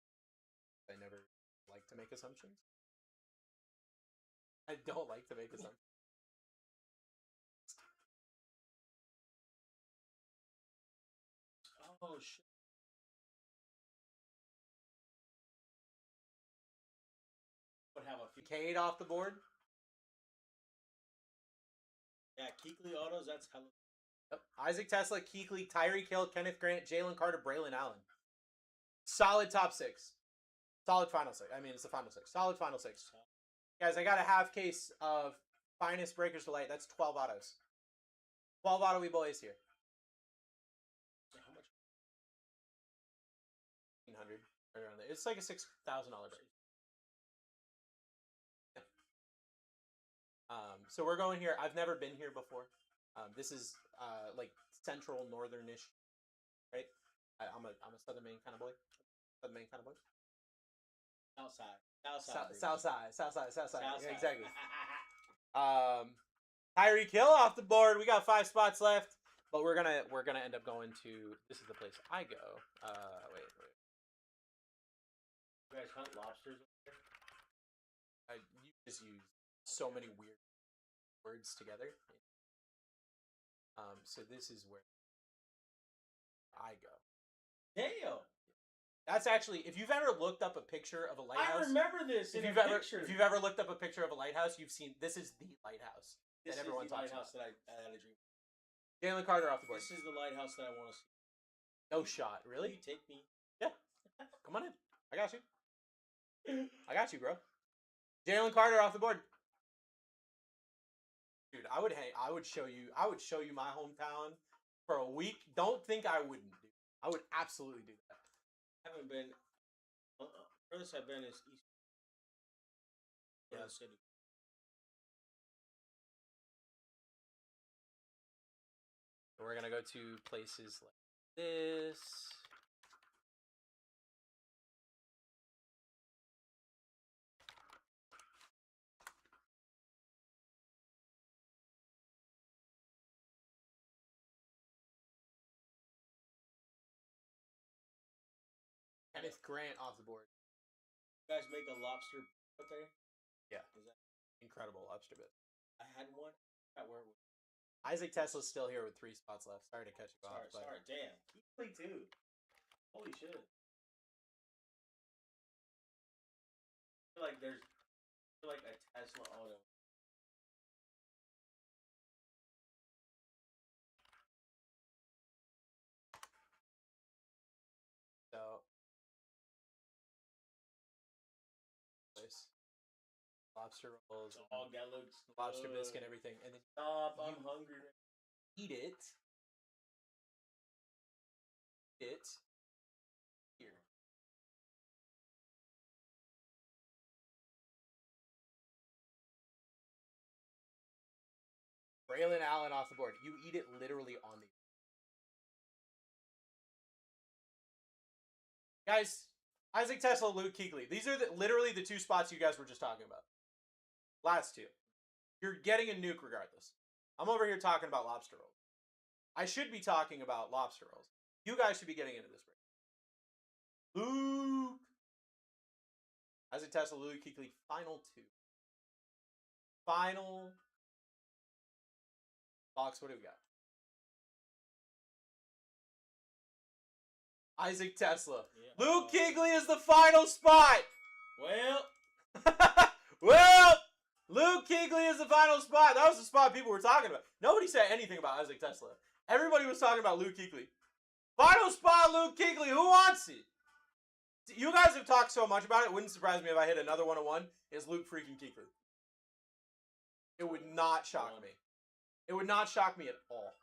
S5: I never like to make assumptions. I don't like to make assumptions.
S3: Oh shit. Would have a few.
S5: Cade off the board.
S3: Yeah, Keekly autos. That's hella.
S5: Yep. Isaac Tesla, Keekly, Tyreek Hill, Kenneth Grant, Jalen Carter, Braylon Allen. Solid top 6. Solid final 6. I mean, it's the final 6. Solid final 6. Guys, I got a half case of finest breakers to light. That's 12 autos. 12 auto-y boys here.
S3: How much?
S5: 1,500. Right around there. It's like a $6,000 break. So we're going here. I've never been here before. This is like central northern-ish, right? I'm a Southern Maine kind of boy. Southside. Yeah, exactly. Tyreek Hill off the board. We got 5 spots left, but we're gonna end up going to. This is the place I go. Wait.
S3: You guys hunt lobsters over here?
S5: You just use so many weird words together. So this is where I go.
S3: Damn.
S5: That's actually, if you've ever looked up a picture of a lighthouse.
S3: I remember this
S5: If
S3: in
S5: you've
S3: a
S5: ever
S3: picture.
S5: if you've ever looked up a picture of a lighthouse, you've seen this is the lighthouse
S3: This
S5: that
S3: is
S5: everyone
S3: the
S5: talks
S3: lighthouse
S5: about.
S3: that I had a dream.
S5: Jalen Carter off the board.
S3: This is the lighthouse that I want to see.
S5: No shot,
S3: Will
S5: really?
S3: you take me?
S5: Yeah. Come on in. I got you. I got you, bro. Jalen Carter off the board. Dude, I would show you my hometown for a week. Don't think I wouldn't, dude. I would absolutely do that.
S3: I haven't been. Furthest I've been is East.
S5: Yeah.
S3: City.
S5: We're gonna go to places like this. with Grant off the board.
S3: You guys make a lobster out there?
S5: Yeah.
S3: Is that,
S5: Incredible lobster bit.
S3: I had one. That where it was.
S5: Isaac Tesla's still here with 3 spots left. Sorry to cut you off. But
S3: Sorry, damn. Keep too. Holy shit. I feel like there's like a Tesla auto.
S5: So, place. Lobster rolls,
S3: Oh, that looks
S5: lobster
S3: good.
S5: biscuit, everything, and then
S3: Stop, I'm hungry.
S5: eat it. Here. Braylon Allen off the board. You eat it literally on the. Guys, Isaac Tesla, Luke Kuechly. These are literally the 2 spots you guys were just talking about. Last 2. You're getting a nuke regardless. I'm over here talking about lobster rolls. I should be talking about lobster rolls. You guys should be getting into this break. Luke. Isaac Tesla, Luke Kuechly, final 2. Final. Fox, what do we got? Isaac Tesla.
S3: Yeah.
S5: Luke Kuechly is the final spot.
S3: Well,
S5: Well, Luke Kuechly is the final spot. That was the spot people were talking about. Nobody said anything about Isaac Tesla. Everybody was talking about Luke Kuechly. Final spot, Luke Kuechly. Who wants it? You guys have talked so much about it. It wouldn't surprise me if I hit another 101. Is Luke freaking Kuechly? It would not shock me. It would not shock me at all.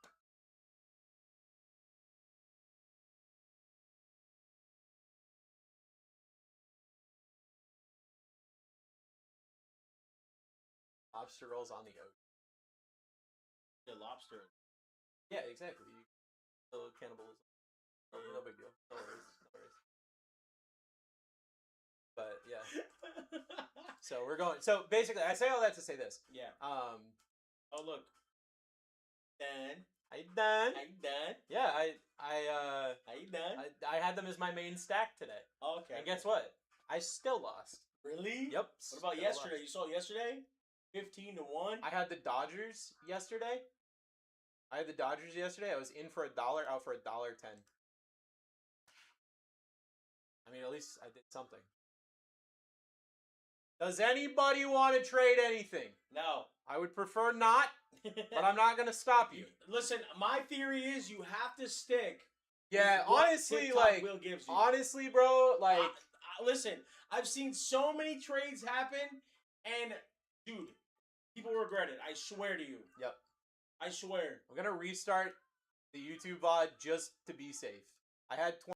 S5: Lobster rolls on the ocean.
S3: the lobster.
S5: Yeah, exactly. Cannibalism. No big deal. No worries. No worries. But yeah. So we're going. So basically, I say all that to say this.
S3: Yeah. Oh look. Done.
S5: How you done?
S3: How you done?
S5: Yeah,
S3: How you done?
S5: I had them as my main stack today.
S3: Okay.
S5: And guess what? I still lost.
S3: Really?
S5: Yep.
S3: What about
S5: still
S3: yesterday?
S5: lost.
S3: You saw it yesterday? 15-1.
S5: I had the Dodgers yesterday. I was in for $1, out for $1.10. I mean, at least I did something. Does anybody want to trade anything?
S3: No.
S5: I would prefer not, but I'm not going to stop you.
S3: Listen, my theory is you have to stick.
S5: Yeah,
S3: with what
S5: honestly,
S3: TikTok
S5: like,
S3: Will gives you.
S5: honestly, bro, like,
S3: Listen, I've seen so many trades happen, and dude, people regret it. I swear to you.
S5: Yep.
S3: I swear.
S5: I'm going to restart the YouTube VOD just to be safe. I had